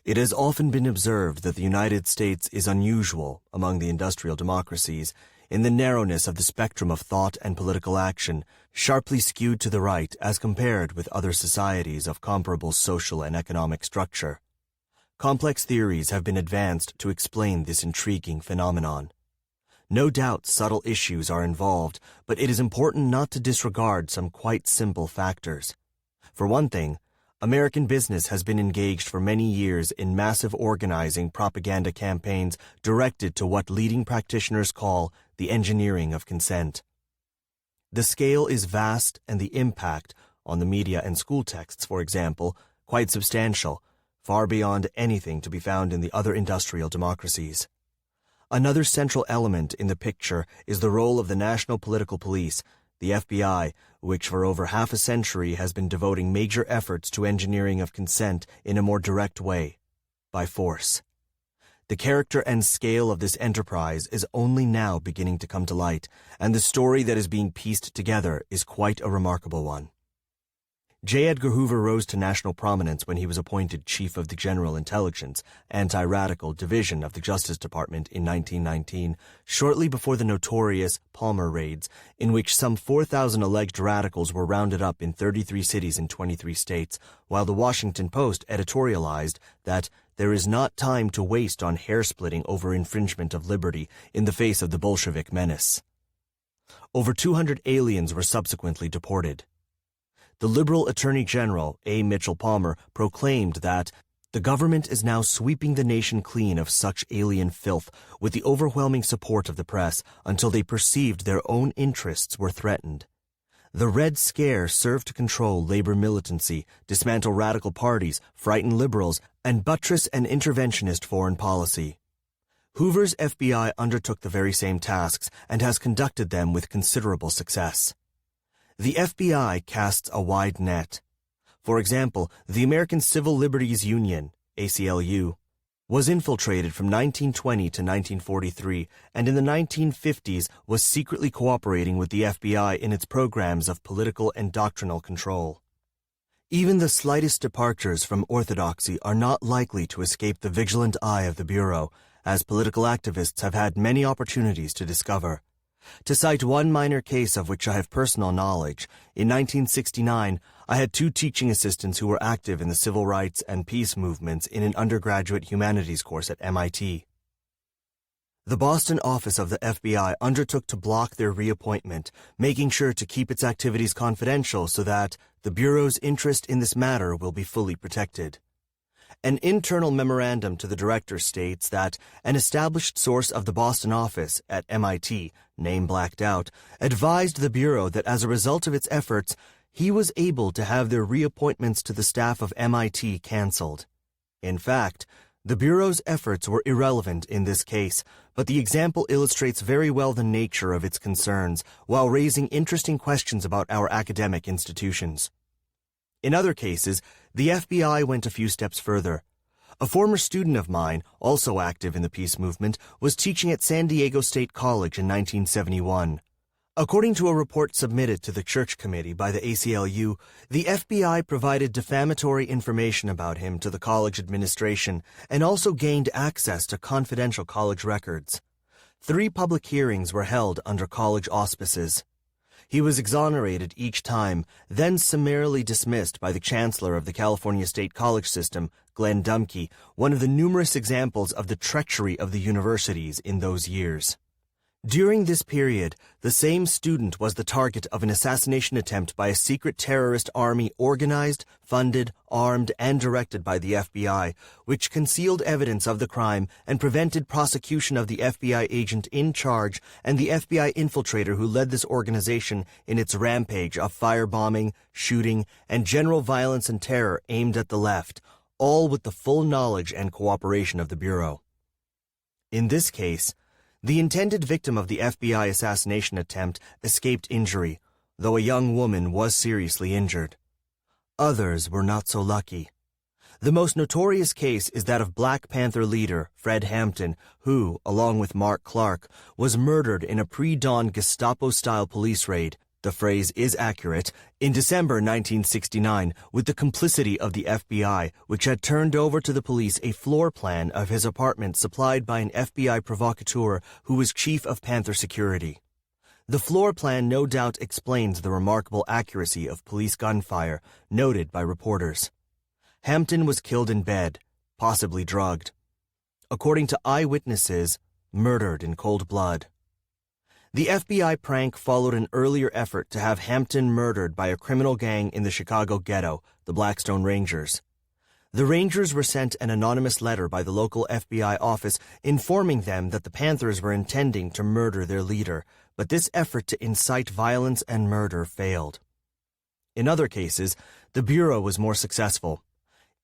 It has often been observed that the United States is unusual among the industrial democracies in the narrowness of the spectrum of thought and political action, sharply skewed to the right as compared with other societies of comparable social and economic structure. Complex theories have been advanced to explain this intriguing phenomenon. No doubt subtle issues are involved, but it is important not to disregard some quite simple factors. For one thing, American business has been engaged for many years in massive organizing propaganda campaigns directed to what leading practitioners call the engineering of consent. The scale is vast and the impact, on the media and school texts, for example, quite substantial, far beyond anything to be found in the other industrial democracies. Another central element in the picture is the role of the National Political Police, the FBI, which for over half a century has been devoting major efforts to engineering of consent in a more direct way, by force. The character and scale of this enterprise is only now beginning to come to light, and the story that is being pieced together is quite a remarkable one. J. Edgar Hoover rose to national prominence when he was appointed Chief of the General Intelligence, Anti-Radical Division of the Justice Department in 1919, shortly before the notorious Palmer raids, in which some 4,000 alleged radicals were rounded up in 33 cities in 23 states, while the Washington Post editorialized that there is not time to waste on hair-splitting over infringement of liberty in the face of the Bolshevik menace. Over 200 aliens were subsequently deported. The Liberal Attorney General, A. Mitchell Palmer, proclaimed that the government is now sweeping the nation clean of such alien filth with the overwhelming support of the press until they perceived their own interests were threatened. The Red Scare served to control labor militancy, dismantle radical parties, frighten liberals, and buttress an interventionist foreign policy. Hoover's FBI undertook the very same tasks and has conducted them with considerable success. The FBI casts a wide net. For example, the American Civil Liberties Union, ACLU, was infiltrated from 1920 to 1943, and in the 1950s was secretly cooperating with the FBI in its programs of political and doctrinal control. Even the slightest departures from orthodoxy are not likely to escape the vigilant eye of the Bureau, as political activists have had many opportunities to discover. To cite one minor case of which I have personal knowledge, in 1969, I had 2 teaching assistants who were active in the civil rights and peace movements in an undergraduate humanities course at MIT. The Boston office of the FBI undertook to block their reappointment, making sure to keep its activities confidential so that the Bureau's interest in this matter will be fully protected. An internal memorandum to the director states that an established source of the Boston office at MIT, name blacked out, advised the Bureau that as a result of its efforts, he was able to have their reappointments to the staff of MIT canceled. In fact, the Bureau's efforts were irrelevant in this case, but the example illustrates very well the nature of its concerns, while raising interesting questions about our academic institutions. In other cases, the FBI went a few steps further. A former student of mine, also active in the peace movement, was teaching at San Diego State College in 1971. According to a report submitted to the Church Committee by the ACLU, the FBI provided defamatory information about him to the college administration and also gained access to confidential college records. 3 public hearings were held under college auspices. He was exonerated each time, then summarily dismissed by the Chancellor of the California State College System, Glenn Dumke, one of the numerous examples of the treachery of the universities in those years. During this period, the same student was the target of an assassination attempt by a secret terrorist army organized, funded, armed, and directed by the FBI, which concealed evidence of the crime and prevented prosecution of the FBI agent in charge and the FBI infiltrator who led this organization in its rampage of firebombing, shooting, and general violence and terror aimed at the left, all with the full knowledge and cooperation of the Bureau. In this case, the intended victim of the FBI assassination attempt escaped injury, though a young woman was seriously injured. Others were not so lucky. The most notorious case is that of Black Panther leader Fred Hampton, who, along with Mark Clark, was murdered in a pre-dawn Gestapo-style police raid, the phrase is accurate, in December 1969 with the complicity of the FBI, which had turned over to the police a floor plan of his apartment supplied by an FBI provocateur who was chief of Panther security. The floor plan no doubt explains the remarkable accuracy of police gunfire, noted by reporters. Hampton was killed in bed, possibly drugged. According to eyewitnesses, murdered in cold blood. The FBI prank followed an earlier effort to have Hampton murdered by a criminal gang in the Chicago ghetto, the Blackstone Rangers. The Rangers were sent an anonymous letter by the local FBI office informing them that the Panthers were intending to murder their leader, but this effort to incite violence and murder failed. In other cases, the Bureau was more successful.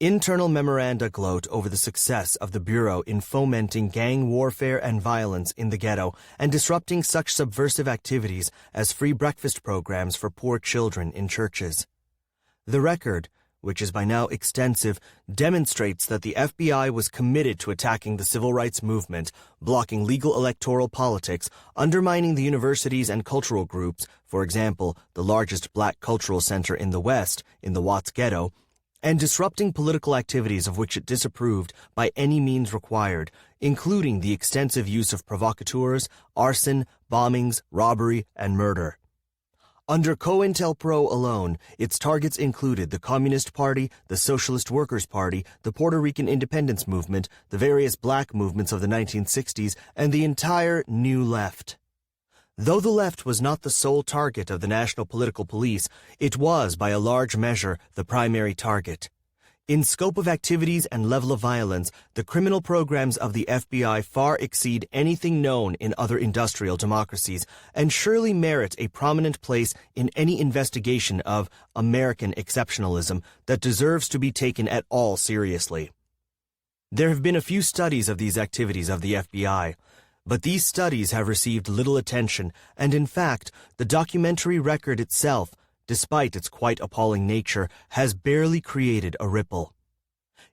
Internal memoranda gloat over the success of the Bureau in fomenting gang warfare and violence in the ghetto and disrupting such subversive activities as free breakfast programs for poor children in churches. The record, which is by now extensive, demonstrates that the FBI was committed to attacking the civil rights movement, blocking legal electoral politics, undermining the universities and cultural groups, for example, the largest black cultural center in the West, in the Watts Ghetto, and disrupting political activities of which it disapproved by any means required, including the extensive use of provocateurs, arson, bombings, robbery, and murder. Under COINTELPRO alone, its targets included the Communist Party, the Socialist Workers' Party, the Puerto Rican Independence Movement, the various black movements of the 1960s, and the entire New Left. Though the left was not the sole target of the National Political Police, it was, by a large measure, the primary target. In scope of activities and level of violence, the criminal programs of the FBI far exceed anything known in other industrial democracies and surely merit a prominent place in any investigation of American exceptionalism that deserves to be taken at all seriously. There have been a few studies of these activities of the FBI, but these studies have received little attention, and in fact, the documentary record itself, despite its quite appalling nature, has barely created a ripple.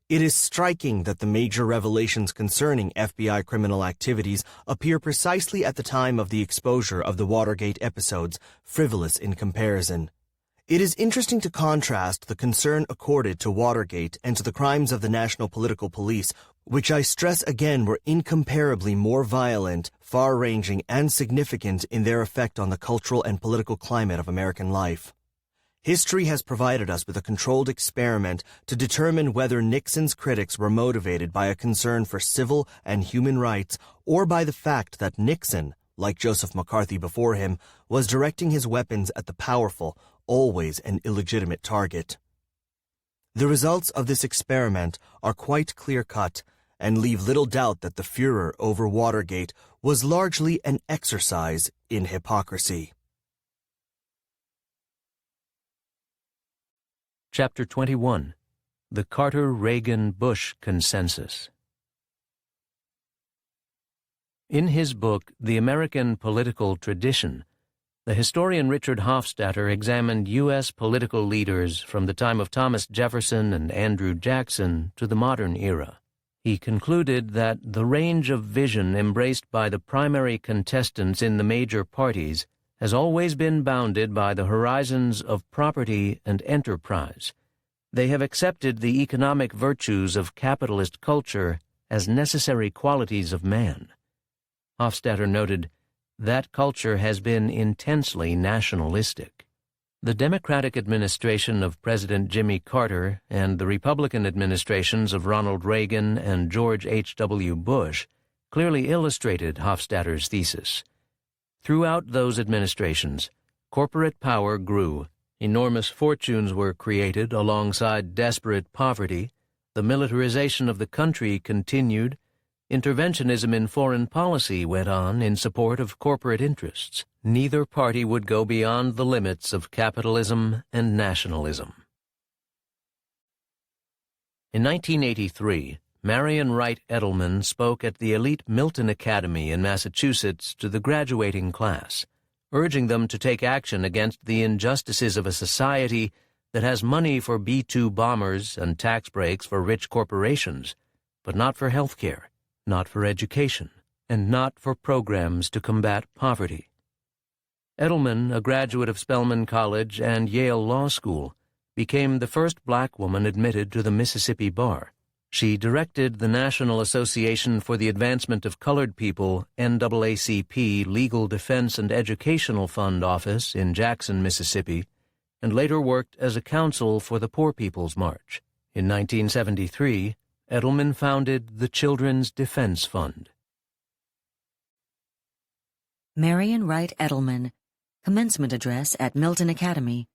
It is striking that the major revelations concerning FBI criminal activities appear precisely at the time of the exposure of the Watergate episodes, frivolous in comparison. It is interesting to contrast the concern accorded to Watergate and to the crimes of the National Political Police, which I stress again were incomparably more violent, far-ranging, and significant in their effect on the cultural and political climate of American life. History has provided us with a controlled experiment to determine whether Nixon's critics were motivated by a concern for civil and human rights or by the fact that Nixon, like Joseph McCarthy before him, was directing his weapons at the powerful, always an illegitimate target. The results of this experiment are quite clear-cut and leave little doubt that the furor over Watergate was largely an exercise in hypocrisy. Chapter 21. The Carter-Reagan-Bush Consensus. In his book, The American Political Tradition, the historian Richard Hofstadter examined U.S. political leaders from the time of Thomas Jefferson and Andrew Jackson to the modern era. He concluded that the range of vision embraced by the primary contestants in the major parties has always been bounded by the horizons of property and enterprise. They have accepted the economic virtues of capitalist culture as necessary qualities of man. Hofstadter noted, that culture has been intensely nationalistic. The Democratic administration of President Jimmy Carter and the Republican administrations of Ronald Reagan and George H.W. Bush clearly illustrated Hofstadter's thesis. Throughout those administrations, corporate power grew, enormous fortunes were created alongside desperate poverty, the militarization of the country continued, interventionism in foreign policy went on in support of corporate interests. Neither party would go beyond the limits of capitalism and nationalism. In 1983, Marion Wright Edelman spoke at the elite Milton Academy in Massachusetts to the graduating class, urging them to take action against the injustices of a society that has money for B-2 bombers and tax breaks for rich corporations, but not for health care, not for education, and not for programs to combat poverty. Edelman, a graduate of Spelman College and Yale Law School, became the first black woman admitted to the Mississippi bar. She directed the National Association for the Advancement of Colored People, NAACP, Legal Defense and Educational Fund office in Jackson, Mississippi, and later worked as a counsel for the Poor People's March. In 1973, Edelman founded the Children's Defense Fund. Marion Wright Edelman, Commencement Address at Milton Academy,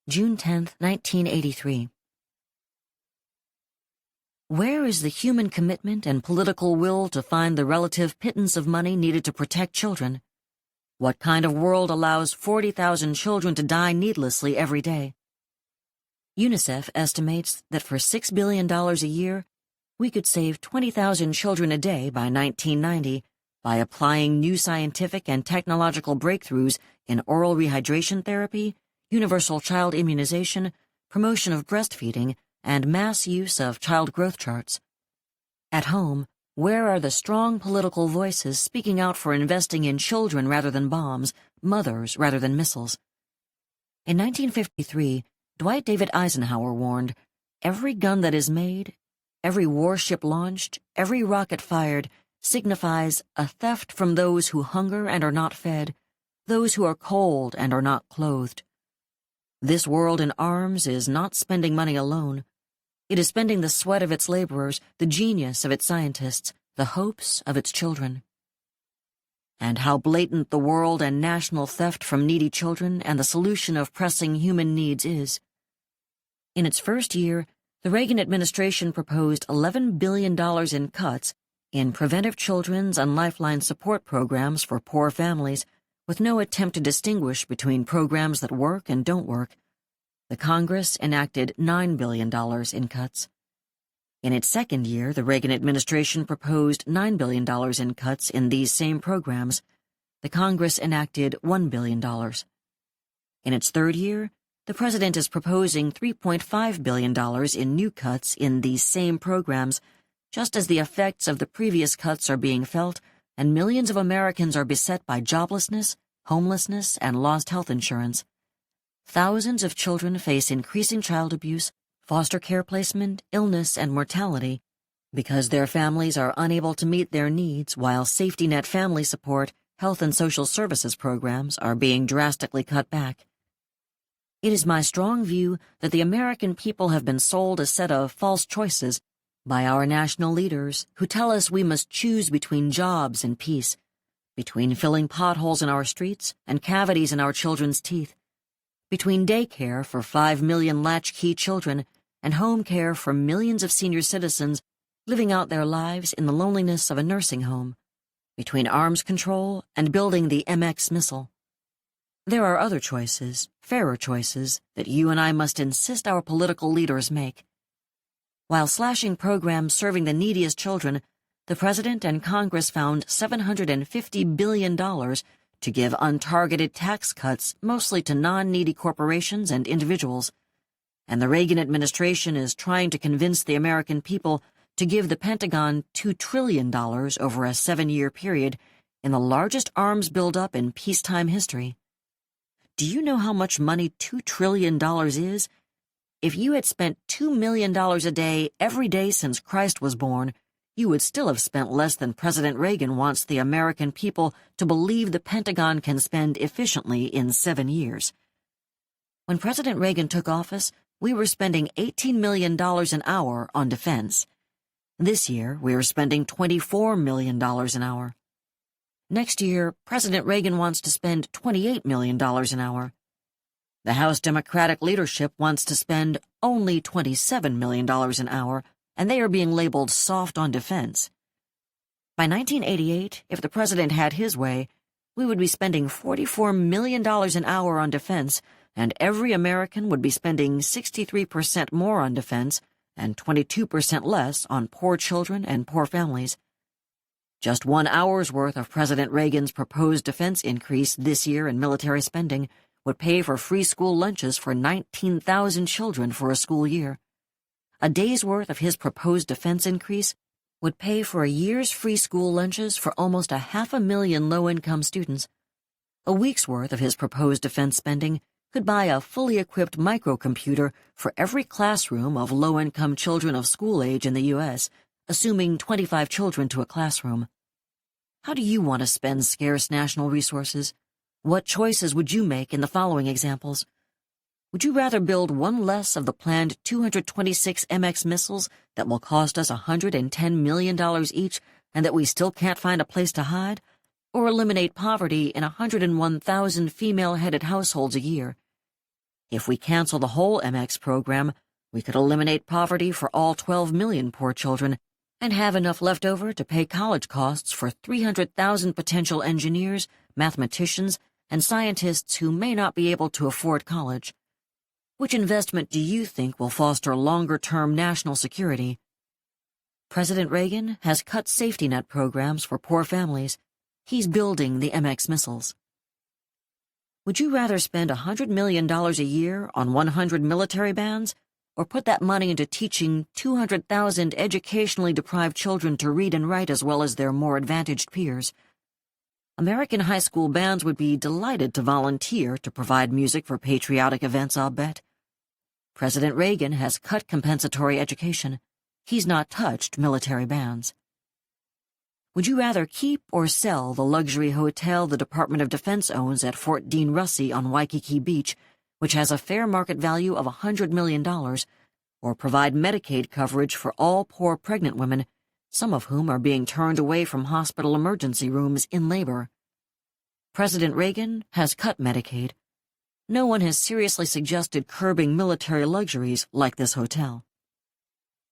June 10, 1983. Where is the human commitment and political will to find the relative pittance of money needed to protect children? What kind of world allows 40,000 children to die needlessly every day? UNICEF estimates that for $6 billion a year, we could save 20,000 children a day by 1990 by applying new scientific and technological breakthroughs in oral rehydration therapy, universal child immunization, promotion of breastfeeding, and mass use of child growth charts. At home, where are the strong political voices speaking out for investing in children rather than bombs, mothers rather than missiles? In 1953, Dwight David Eisenhower warned, "Every gun that is made, every warship launched, every rocket fired, signifies a theft from those who hunger and are not fed, those who are cold and are not clothed." This world in arms is not spending money alone. It is spending the sweat of its laborers, the genius of its scientists, the hopes of its children. And how blatant the world and national theft from needy children and the solution of pressing human needs is. In its first year, the Reagan administration proposed $11 billion in cuts in preventive children's and lifeline support programs for poor families, with no attempt to distinguish between programs that work and don't work. The Congress enacted $9 billion in cuts. In its second year, the Reagan administration proposed $9 billion in cuts in these same programs. The Congress enacted $1 billion. In its third year, the president is proposing $3.5 billion in new cuts in these same programs, just as the effects of the previous cuts are being felt and millions of Americans are beset by joblessness, homelessness, and lost health insurance. Thousands of children face increasing child abuse, foster care placement, illness, and mortality because their families are unable to meet their needs while safety net family support, health and social services programs are being drastically cut back. It is my strong view that the American people have been sold a set of false choices by our national leaders who tell us we must choose between jobs and peace, between filling potholes in our streets and cavities in our children's teeth, between daycare for 5 million latchkey children and home care for millions of senior citizens living out their lives in the loneliness of a nursing home, between arms control and building the MX missile. There are other choices, fairer choices, that you and I must insist our political leaders make. While slashing programs serving the neediest children, the President and Congress found $750 billion to give untargeted tax cuts mostly to non-needy corporations and individuals. And the Reagan administration is trying to convince the American people to give the Pentagon $2 trillion over a 7-year period in the largest arms buildup in peacetime history. Do you know how much money $2 trillion is? If you had spent $2 million a day every day since Christ was born, you would still have spent less than President Reagan wants the American people to believe the Pentagon can spend efficiently in 7 years. When President Reagan took office, we were spending $18 million an hour on defense. This year, we are spending $24 million an hour. Next year, President Reagan wants to spend $28 million an hour. The House Democratic leadership wants to spend only $27 million an hour, and they are being labeled soft on defense. By 1988, if the president had his way, we would be spending $44 million an hour on defense, and every American would be spending 63% more on defense and 22% less on poor children and poor families. Just 1 hour's worth of President Reagan's proposed defense increase this year in military spending would pay for free school lunches for 19,000 children for a school year. A day's worth of his proposed defense increase would pay for a year's free school lunches for almost 500,000 low-income students. A week's worth of his proposed defense spending could buy a fully equipped microcomputer for every classroom of low-income children of school age in the U.S., assuming 25 children to a classroom. How do you want to spend scarce national resources? What choices would you make in the following examples? Would you rather build one less of the planned 226 MX missiles that will cost us $110 million each and that we still can't find a place to hide? Or eliminate poverty in 101,000 female-headed households a year? If we cancel the whole MX program, we could eliminate poverty for all 12 million poor children and have enough left over to pay college costs for 300,000 potential engineers, mathematicians, and scientists who may not be able to afford college. Which investment do you think will foster longer-term national security? President Reagan has cut safety net programs for poor families. He's building the MX missiles. Would you rather spend $100 million a year on 100 military bands or put that money into teaching 200,000 educationally deprived children to read and write as well as their more advantaged peers. American high school bands would be delighted to volunteer to provide music for patriotic events, I'll bet. President Reagan has cut compensatory education. He's not touched military bands. Would you rather keep or sell the luxury hotel the Department of Defense owns at Fort Dean Russey on Waikiki Beach, which has a fair market value of $100 million, or provide Medicaid coverage for all poor pregnant women, some of whom are being turned away from hospital emergency rooms in labor? President Reagan has cut Medicaid. No one has seriously suggested curbing military luxuries like this hotel.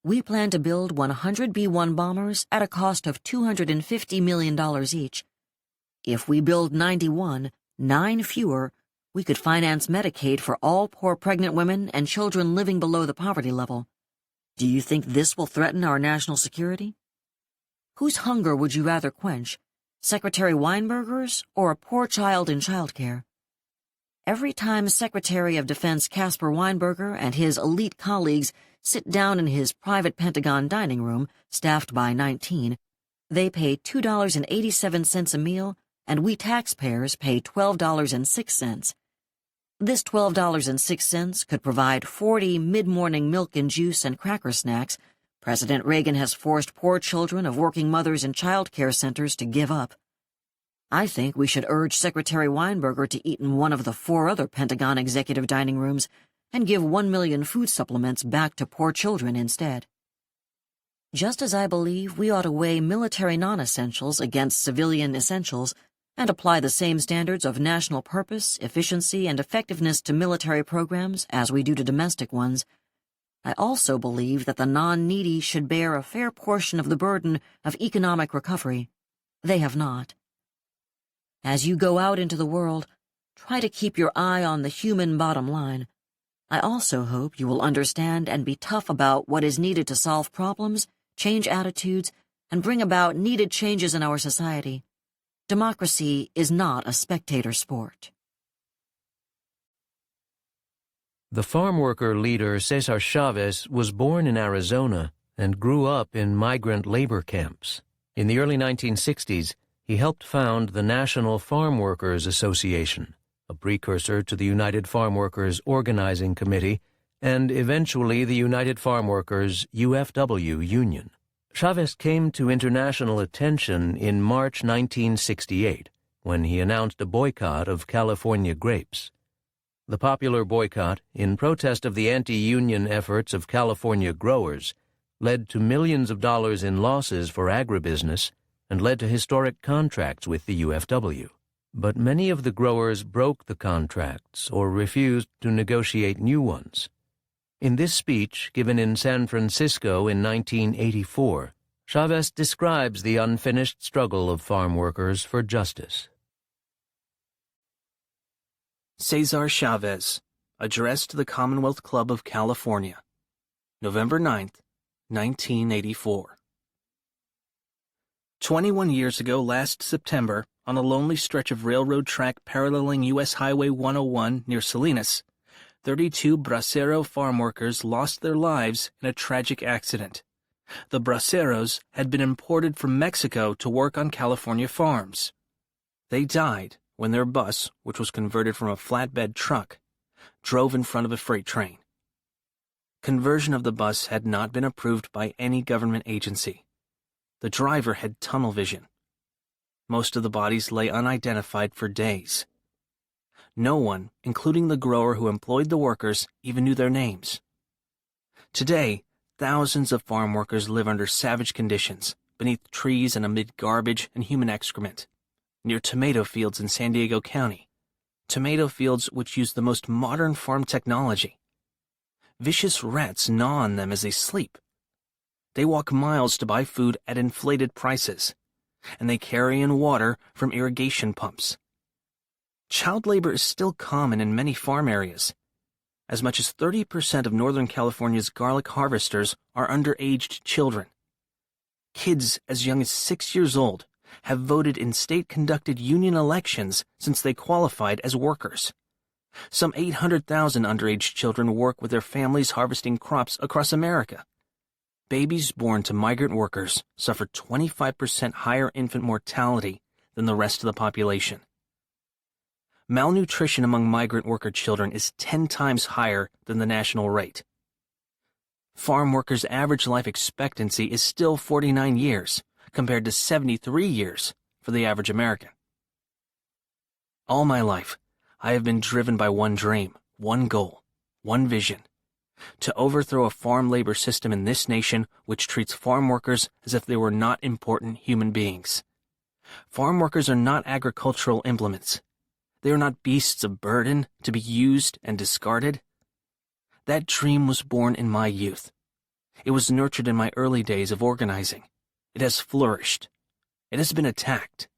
We plan to build 100 B-1 bombers at a cost of $250 million each. If we build 91, 9 fewer, we could finance Medicaid for all poor pregnant women and children living below the poverty level. Do you think this will threaten our national security? Whose hunger would you rather quench, Secretary Weinberger's or a poor child in childcare? Every time Secretary of Defense Caspar Weinberger and his elite colleagues sit down in his private Pentagon dining room, staffed by 19, they pay $2.87 a meal, and we taxpayers pay $12.06. This $12.06 could provide 40 mid-morning milk and juice and cracker snacks President Reagan has forced poor children of working mothers in child care centers to give up. I think we should urge Secretary Weinberger to eat in one of the 4 other Pentagon executive dining rooms and give 1 million food supplements back to poor children instead. Just as I believe we ought to weigh military non-essentials against civilian essentials and apply the same standards of national purpose, efficiency, and effectiveness to military programs as we do to domestic ones, I also believe that the non-needy should bear a fair portion of the burden of economic recovery. They have not. As you go out into the world, try to keep your eye on the human bottom line. I also hope you will understand and be tough about what is needed to solve problems, change attitudes, and bring about needed changes in our society. Democracy is not a spectator sport. The farm worker leader Cesar Chavez was born in Arizona and grew up in migrant labor camps. In the early 1960s, he helped found the National Farm Workers Association, a precursor to the United Farm Workers Organizing Committee, and eventually the United Farm Workers UFW Union. Chavez came to international attention in March 1968, when he announced a boycott of California grapes. The popular boycott, in protest of the anti-union efforts of California growers, led to millions of dollars in losses for agribusiness and led to historic contracts with the UFW. But many of the growers broke the contracts or refused to negotiate new ones. In this speech, given in San Francisco in 1984, Chavez describes the unfinished struggle of farm workers for justice. Cesar Chavez, Address to the Commonwealth Club of California, November 9th, 1984. 21 years ago last September, on a lonely stretch of railroad track paralleling U.S. Highway 101 near Salinas, 32 bracero farm workers lost their lives in a tragic accident. The braceros had been imported from Mexico to work on California farms. They died when their bus, which was converted from a flatbed truck, drove in front of a freight train. Conversion of the bus had not been approved by any government agency. The driver had tunnel vision. Most of the bodies lay unidentified for days. No one, including the grower who employed the workers, even knew their names. Today, thousands of farm workers live under savage conditions, beneath trees and amid garbage and human excrement, near tomato fields in San Diego County, tomato fields which use the most modern farm technology. Vicious rats gnaw on them as they sleep. They walk miles to buy food at inflated prices, and they carry in water from irrigation pumps. Child labor is still common in many farm areas. As much as 30% of Northern California's garlic harvesters are underaged children. Kids as young as 6 years old have voted in state-conducted union elections since they qualified as workers. Some 800,000 underage children work with their families harvesting crops across America. Babies born to migrant workers suffer 25% higher infant mortality than the rest of the population. Malnutrition among migrant worker children is 10 times higher than the national rate. Farm workers' average life expectancy is still 49 years, compared to 73 years for the average American. All my life, I have been driven by one dream, one goal, one vision: to overthrow a farm labor system in this nation which treats farm workers as if they were not important human beings. Farm workers are not agricultural implements. They are not beasts of burden to be used and discarded. That dream was born in my youth. It was nurtured in my early days of organizing. It has flourished. It has been attacked.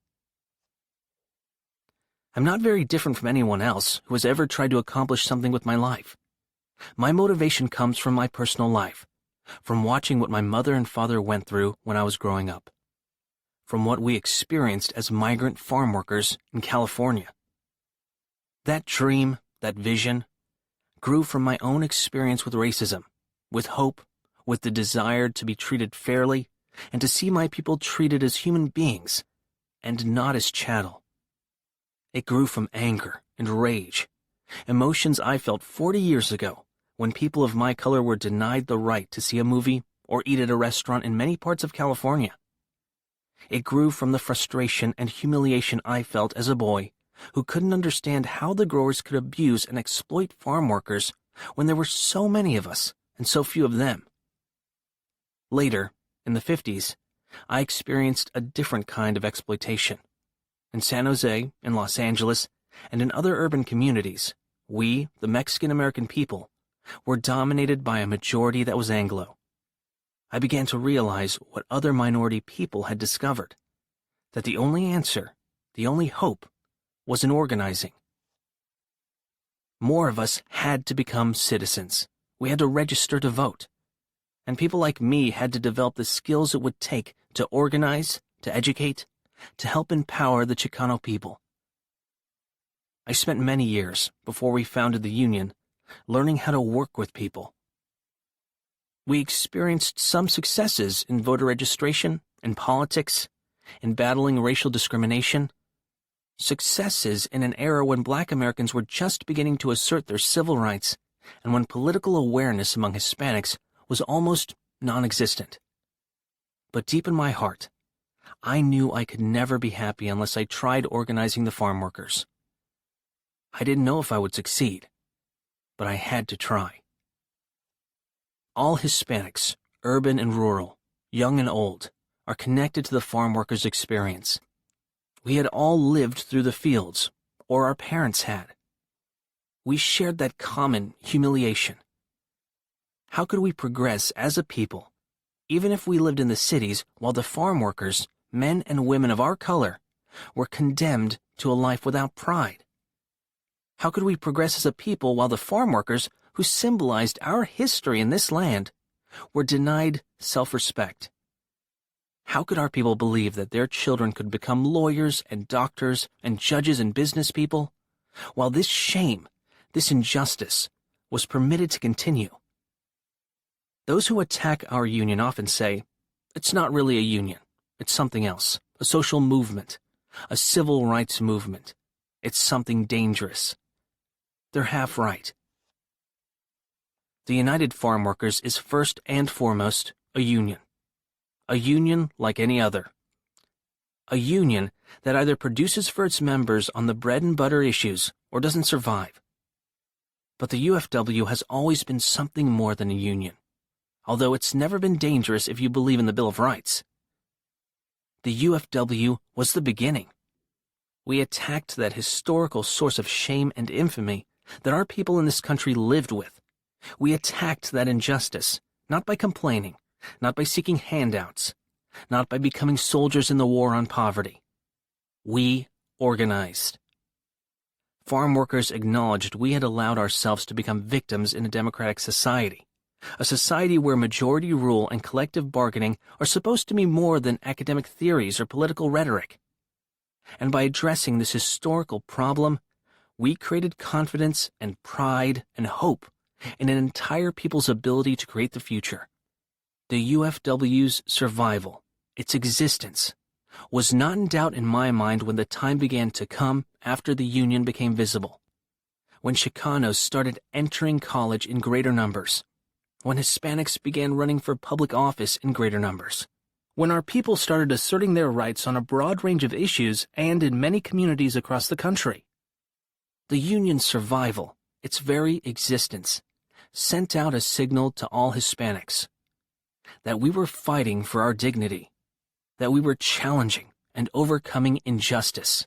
I'm not very different from anyone else who has ever tried to accomplish something with my life. My motivation comes from my personal life, from watching what my mother and father went through when I was growing up, from what we experienced as migrant farm workers in California. That dream, that vision, grew from my own experience with racism, with hope, with the desire to be treated fairly, and to see my people treated as human beings, and not as chattel. It grew from anger and rage, emotions I felt 40 years ago when people of my color were denied the right to see a movie or eat at a restaurant in many parts of California. It grew from the frustration and humiliation I felt as a boy who couldn't understand how the growers could abuse and exploit farm workers when there were so many of us and so few of them. Later, in the 50s, I experienced a different kind of exploitation. In San Jose, in Los Angeles, and in other urban communities, we, the Mexican-American people, were dominated by a majority that was Anglo. I began to realize what other minority people had discovered, that the only answer, the only hope, was in organizing. More of us had to become citizens. We had to register to vote. And people like me had to develop the skills it would take to organize, to educate, to help empower the Chicano people. I spent many years, before we founded the union, learning how to work with people. We experienced some successes in voter registration, in politics, in battling racial discrimination. Successes in an era when Black Americans were just beginning to assert their civil rights and when political awareness among Hispanics was almost non-existent. But deep in my heart, I knew I could never be happy unless I tried organizing the farm workers. I didn't know if I would succeed, but I had to try. All Hispanics, urban and rural, young and old, are connected to the farm workers' experience. We had all lived through the fields, or our parents had. We shared that common humiliation. How could we progress as a people, even if we lived in the cities while the farm workers, men and women of our color, were condemned to a life without pride? How could we progress as a people while the farm workers, who symbolized our history in this land, were denied self-respect? How could our people believe that their children could become lawyers and doctors and judges and business people, while this shame, this injustice, was permitted to continue? Those who attack our union often say, it's not really a union, it's something else, a social movement, a civil rights movement. It's something dangerous. They're half right. The United Farm Workers is first and foremost a union like any other. A union that either produces for its members on the bread and butter issues or doesn't survive. But the UFW has always been something more than a union, although it's never been dangerous if you believe in the Bill of Rights. The UFW was the beginning. We attacked that historical source of shame and infamy that our people in this country lived with. We attacked that injustice, not by complaining, not by seeking handouts, not by becoming soldiers in the war on poverty. We organized. Farm workers acknowledged we had allowed ourselves to become victims in a democratic society, a society where majority rule and collective bargaining are supposed to be more than academic theories or political rhetoric. And by addressing this historical problem, We created confidence and pride and hope in an entire people's ability to create the future. The UFW's survival, its existence, was not in doubt in my mind when the time began to come after the Union became visible, when Chicanos started entering college in greater numbers, when Hispanics began running for public office in greater numbers, when our people started asserting their rights on a broad range of issues and in many communities across the country. The Union's survival, its very existence, sent out a signal to all Hispanics that we were fighting for our dignity, that we were challenging and overcoming injustice,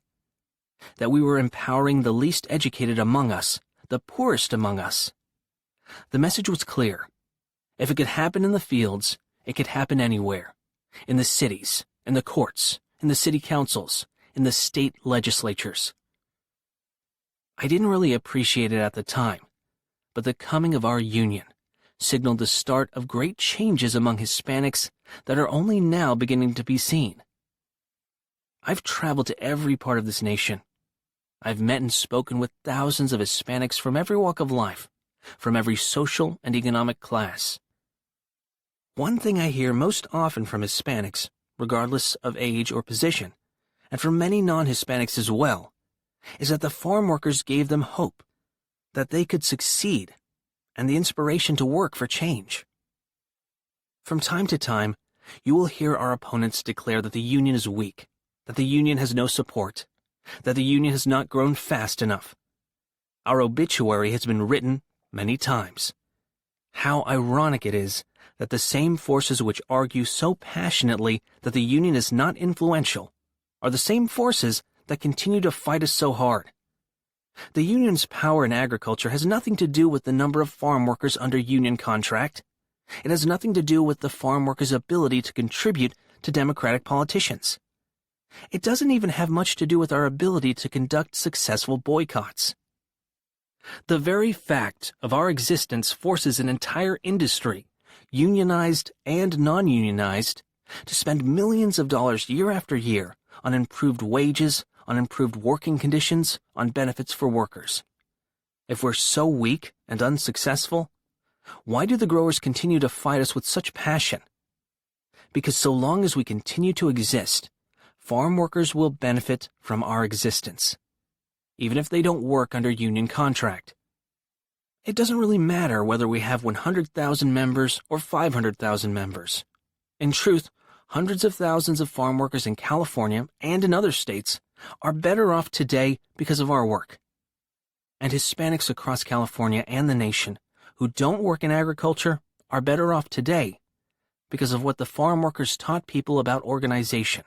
that we were empowering the least educated among us, the poorest among us. The message was clear. If it could happen in the fields, it could happen anywhere, in the cities, in the courts, in the city councils, in the state legislatures. I didn't really appreciate it at the time, but the coming of our Union signaled the start of great changes among Hispanics that are only now beginning to be seen. I've traveled to every part of this nation. I've met and spoken with thousands of Hispanics from every walk of life, from every social and economic class. One thing I hear most often from Hispanics, regardless of age or position, and from many non-Hispanics as well, is that the farm workers gave them hope, that they could succeed, and the inspiration to work for change. From time to time, you will hear our opponents declare that the Union is weak, that the Union has no support, that the Union has not grown fast enough. Our obituary has been written many times. How ironic it is that the same forces which argue so passionately that the Union is not influential are the same forces that continue to fight us so hard. The Union's power in agriculture has nothing to do with the number of farm workers under Union contract. It has nothing to do with the farm workers' ability to contribute to Democratic politicians. It doesn't even have much to do with our ability to conduct successful boycotts. The very fact of our existence forces an entire industry, unionized and non-unionized, to spend millions of dollars year after year on improved wages, on improved working conditions, on benefits for workers. If we're so weak and unsuccessful, why do the growers continue to fight us with such passion? Because so long as we continue to exist, farm workers will benefit from our existence, even if they don't work under union contract. It doesn't really matter whether we have 100,000 members or 500,000 members. In truth, hundreds of thousands of farm workers in California and in other states are better off today because of our work. And Hispanics across California and the nation who don't work in agriculture are better off today because of what the farm workers taught people about organization,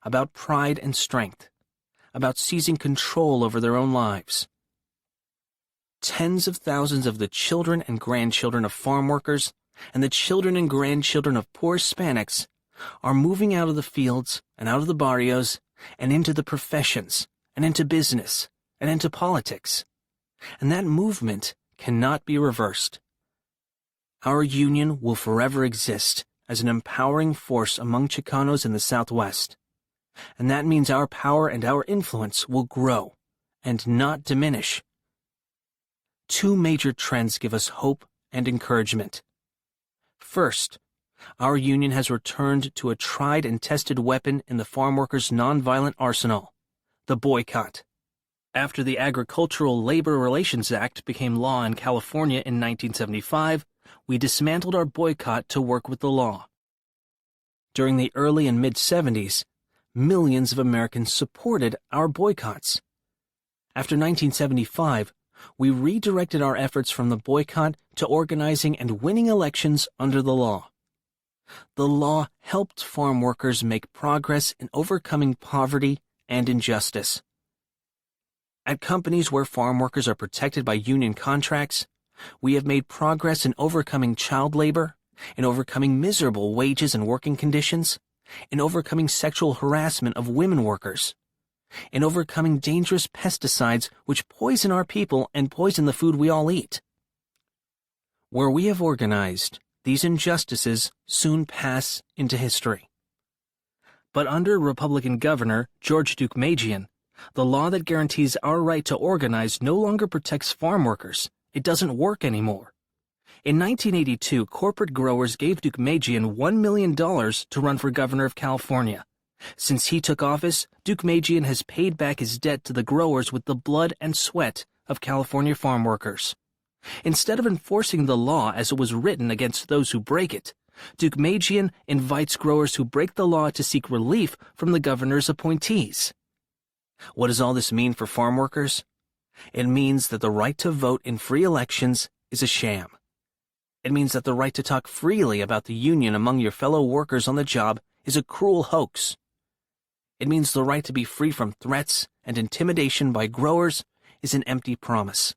about pride and strength, about seizing control over their own lives. Tens of thousands of the children and grandchildren of farm workers and the children and grandchildren of poor Hispanics are moving out of the fields and out of the barrios and into the professions and into business and into politics. And that movement cannot be reversed. Our union will forever exist as an empowering force among Chicanos in the Southwest. And that means our power and our influence will grow and not diminish. Two major trends give us hope and encouragement. First, our union has returned to a tried and tested weapon in the farm workers' nonviolent arsenal, the boycott. After the Agricultural Labor Relations Act became law in California in 1975, we dismantled our boycott to work with the law. During the early and mid-70s, millions of Americans supported our boycotts. After 1975, we redirected our efforts from the boycott to organizing and winning elections under the law. The law helped farm workers make progress in overcoming poverty and injustice. At companies where farm workers are protected by union contracts, we have made progress in overcoming child labor, in overcoming miserable wages and working conditions, in overcoming sexual harassment of women workers, in overcoming dangerous pesticides which poison our people and poison the food we all eat. Where we have organized, these injustices soon pass into history. But under Republican Governor George Deukmejian, The law that guarantees our right to organize no longer protects farm workers. It doesn't work anymore. In 1982, corporate growers gave Deukmejian $1 million to run for governor of California. Since he took office, Deukmejian has paid back his debt to the growers with the blood and sweat of California farm workers. Instead of enforcing the law as it was written against those who break it, Deukmejian invites growers who break the law to seek relief from the governor's appointees. What does all this mean for farm workers? It means that the right to vote in free elections is a sham. It means that the right to talk freely about the union among your fellow workers on the job is a cruel hoax. It means the right to be free from threats and intimidation by growers is an empty promise.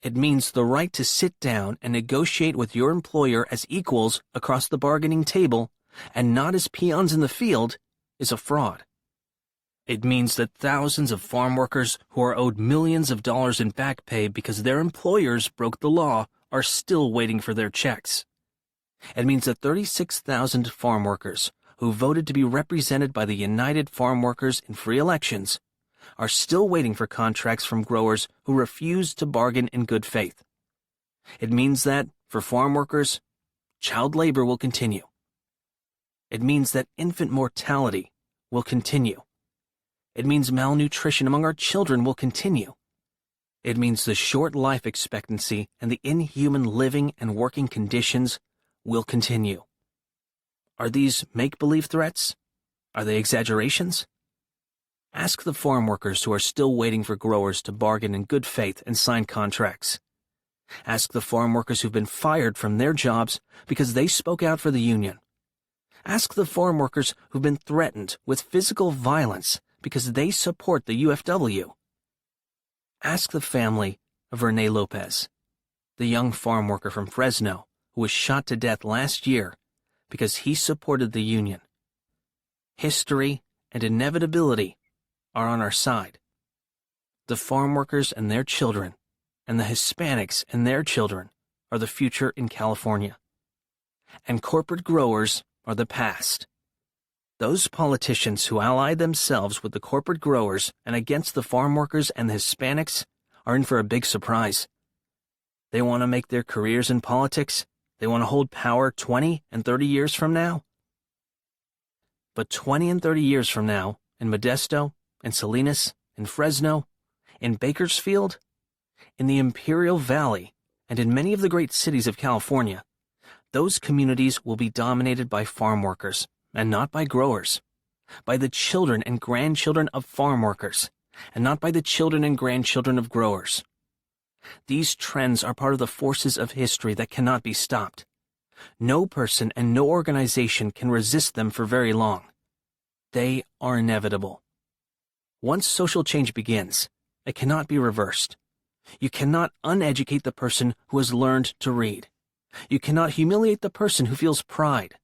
It means the right to sit down and negotiate with your employer as equals across the bargaining table and not as peons in the field is a fraud. It means that thousands of farm workers who are owed millions of dollars in back pay because their employers broke the law are still waiting for their checks. It means that 36,000 farm workers who voted to be represented by the United Farm Workers in free elections are still waiting for contracts from growers who refuse to bargain in good faith. It means that, for farm workers, child labor will continue. It means that infant mortality will continue. It means malnutrition among our children will continue. It means the short life expectancy and the inhuman living and working conditions will continue. Are these make-believe threats? Are they exaggerations? Ask the farm workers who are still waiting for growers to bargain in good faith and sign contracts. Ask the farm workers who've been fired from their jobs because they spoke out for the union. Ask the farm workers who've been threatened with physical violence because they support the UFW. Ask the family of Rene Lopez, the young farm worker from Fresno who was shot to death last year because he supported the union. History and inevitability are on our side. The farm workers and their children, and the Hispanics and their children are the future in California. And corporate growers are the past. Those politicians who allied themselves with the corporate growers and against the farm workers and the Hispanics are in for a big surprise. They want to make their careers in politics. They want to hold power 20 and 30 years from now. But 20 and 30 years from now, in Modesto, in Salinas, in Fresno, in Bakersfield, in the Imperial Valley, and in many of the great cities of California, those communities will be dominated by farm workers, and not by growers, by the children and grandchildren of farm workers, and not by the children and grandchildren of growers. These trends are part of the forces of history that cannot be stopped. No person and no organization can resist them for very long. They are inevitable. Once social change begins, it cannot be reversed. You cannot uneducate the person who has learned to read. You cannot humiliate the person who feels pride.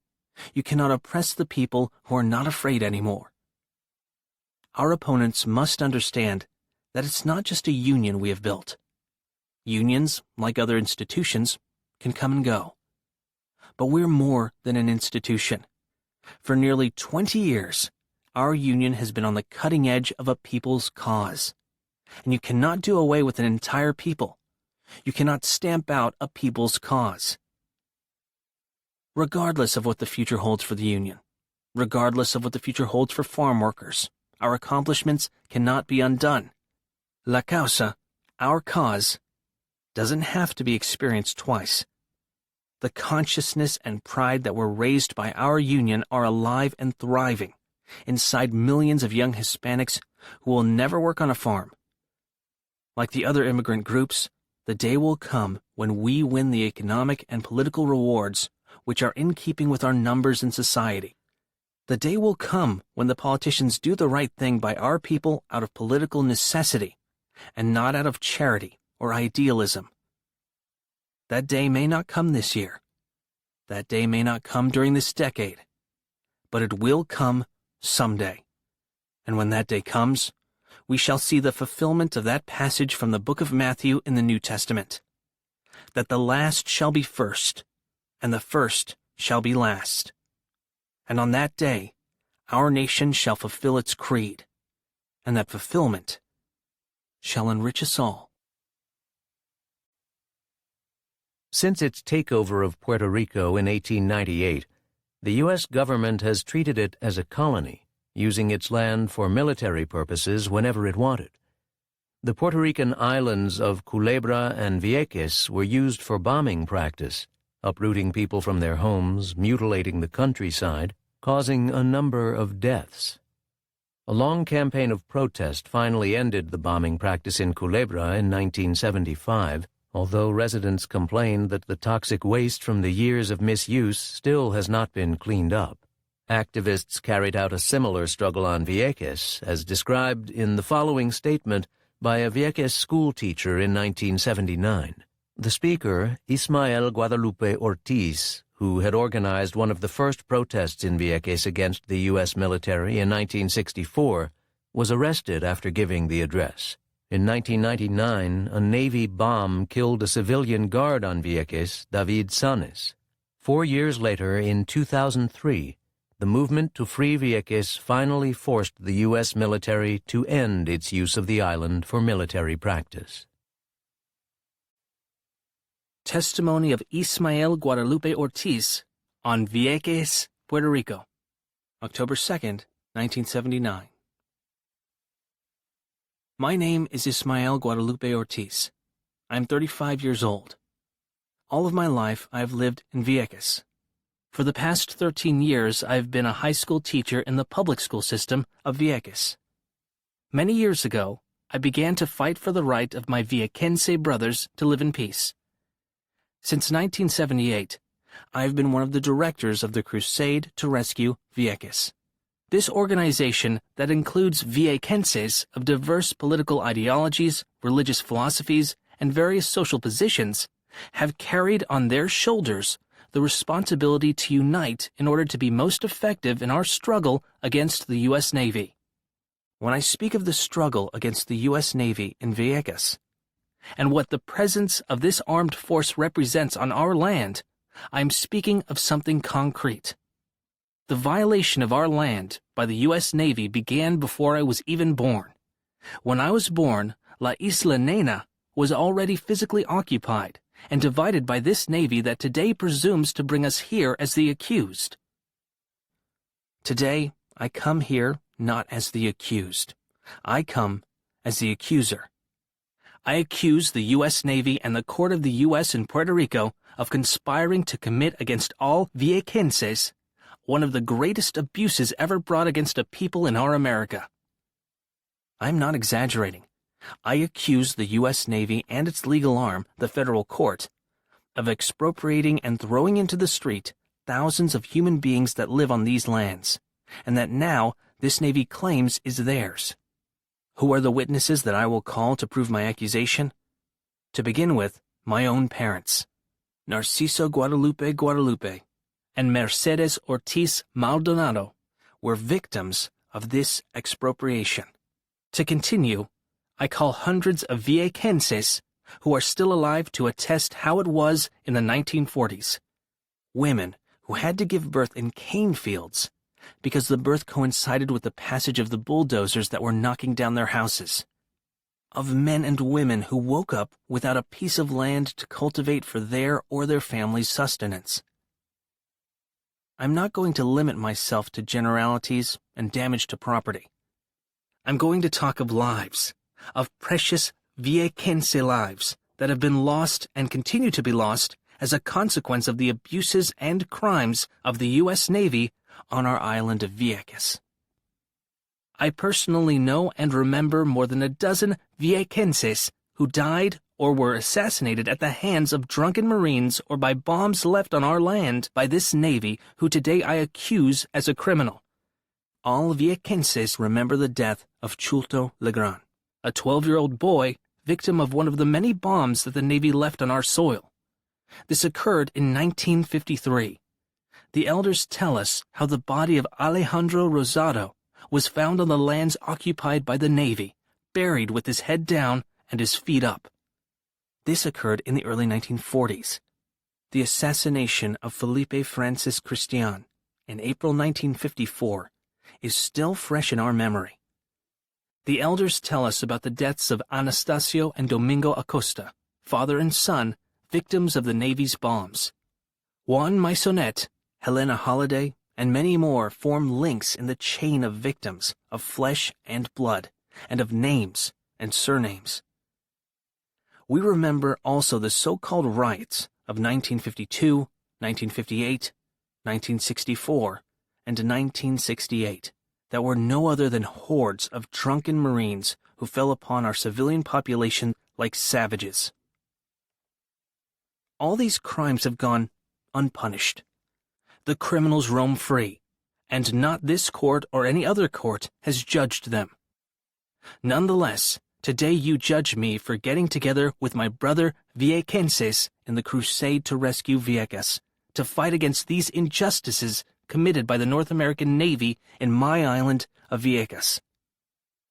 You cannot oppress the people who are not afraid anymore. Our opponents must understand that it's not just a union we have built. Unions, like other institutions, can come and go. But we're more than an institution. For nearly 20 years, our union has been on the cutting edge of a people's cause. And you cannot do away with an entire people. You cannot stamp out a people's cause. Regardless of what the future holds for the union, regardless of what the future holds for farm workers, our accomplishments cannot be undone. La causa, our cause, doesn't have to be experienced twice. The consciousness and pride that were raised by our union are alive and thriving inside millions of young Hispanics who will never work on a farm. Like the other immigrant groups, the day will come when we win the economic and political rewards which are in keeping with our numbers in society. The day will come when the politicians do the right thing by our people out of political necessity and not out of charity or idealism. That day may not come this year. That day may not come during this decade. But it will come someday. And when that day comes, we shall see the fulfillment of that passage from the book of Matthew in the New Testament, that the last shall be first, and the first shall be last. And on that day, our nation shall fulfill its creed. and that fulfillment shall enrich us all. Since its takeover of Puerto Rico in 1898, the U.S. government has treated it as a colony, using its land for military purposes whenever it wanted. The Puerto Rican islands of Culebra and Vieques were used for bombing practice, uprooting people from their homes, mutilating the countryside, causing a number of deaths. A long campaign of protest finally ended the bombing practice in Culebra in 1975, although residents complained that the toxic waste from the years of misuse still has not been cleaned up. Activists carried out a similar struggle on Vieques, as described in the following statement by a Vieques schoolteacher in 1979. The speaker, Ismael Guadalupe Ortiz, who had organized one of the first protests in Vieques against the U.S. military in 1964, was arrested after giving the address. In 1999, a Navy bomb killed a civilian guard on Vieques, David Sanes. 4 years later, in 2003, the movement to free Vieques finally forced the U.S. military to end its use of the island for military practice. Testimony of Ismael Guadalupe Ortiz on Vieques, Puerto Rico, October 2nd, 1979. My name is Ismael Guadalupe Ortiz. I am 35 years old. All of my life I have lived in Vieques. For the past 13 years I have been a high school teacher in the public school system of Vieques. Many years ago, I began to fight for the right of my Viequense brothers to live in peace. Since 1978, I have been one of the directors of the Crusade to Rescue Vieques. This organization that includes Viequenses of diverse political ideologies, religious philosophies, and various social positions have carried on their shoulders the responsibility to unite in order to be most effective in our struggle against the U.S. Navy. When I speak of the struggle against the U.S. Navy in Vieques, and what the presence of this armed force represents on our land, I am speaking of something concrete. The violation of our land by the U.S. Navy began before I was even born. When I was born, La Isla Nena was already physically occupied and divided by this Navy that today presumes to bring us here as the accused. Today, I come here not as the accused. I come as the accuser. I accuse the U.S. Navy and the Court of the U.S. in Puerto Rico of conspiring to commit against all Viequenses one of the greatest abuses ever brought against a people in our America. I'm not exaggerating. I accuse the U.S. Navy and its legal arm, the federal court, of expropriating and throwing into the street thousands of human beings that live on these lands, and that now this Navy claims is theirs. Who are the witnesses that I will call to prove my accusation? To begin with, my own parents, Narciso Guadalupe Guadalupe and Mercedes Ortiz Maldonado, were victims of this expropriation. To continue, I call hundreds of Viequenses who are still alive to attest how it was in the 1940s. Women who had to give birth in cane fields because the birth coincided with the passage of the bulldozers that were knocking down their houses. Of men and women who woke up without a piece of land to cultivate for their or their family's sustenance. I'm not going to limit myself to generalities and damage to property. I'm going to talk of lives, of precious Viequense lives that have been lost and continue to be lost as a consequence of the abuses and crimes of the U.S. Navy on our island of Vieques. I personally know and remember more than a dozen Viequenses who died or were assassinated at the hands of drunken Marines or by bombs left on our land by this Navy, who today I accuse as a criminal. All Viequenses remember the death of Chulto Legrand, a 12-year-old boy victim of one of the many bombs that the Navy left on our soil. This occurred in 1953. The elders tell us how the body of Alejandro Rosado was found on the lands occupied by the Navy, buried with his head down and his feet up. This occurred in the early 1940s. The assassination of Felipe Francis Christian in April 1954 is still fresh in our memory. The elders tell us about the deaths of Anastasio and Domingo Acosta, father and son, victims of the Navy's bombs. Juan Maisonet, Helena Holiday, and many more form links in the chain of victims of flesh and blood, and of names and surnames. We remember also the so-called riots of 1952, 1958, 1964, and 1968 that were no other than hordes of drunken Marines who fell upon our civilian population like savages. All these crimes have gone unpunished. The criminals roam free, and not this court or any other court has judged them. Nonetheless, today you judge me for getting together with my brother Viequenses in the crusade to rescue Vieques, to fight against these injustices committed by the North American Navy in my island of Vieques.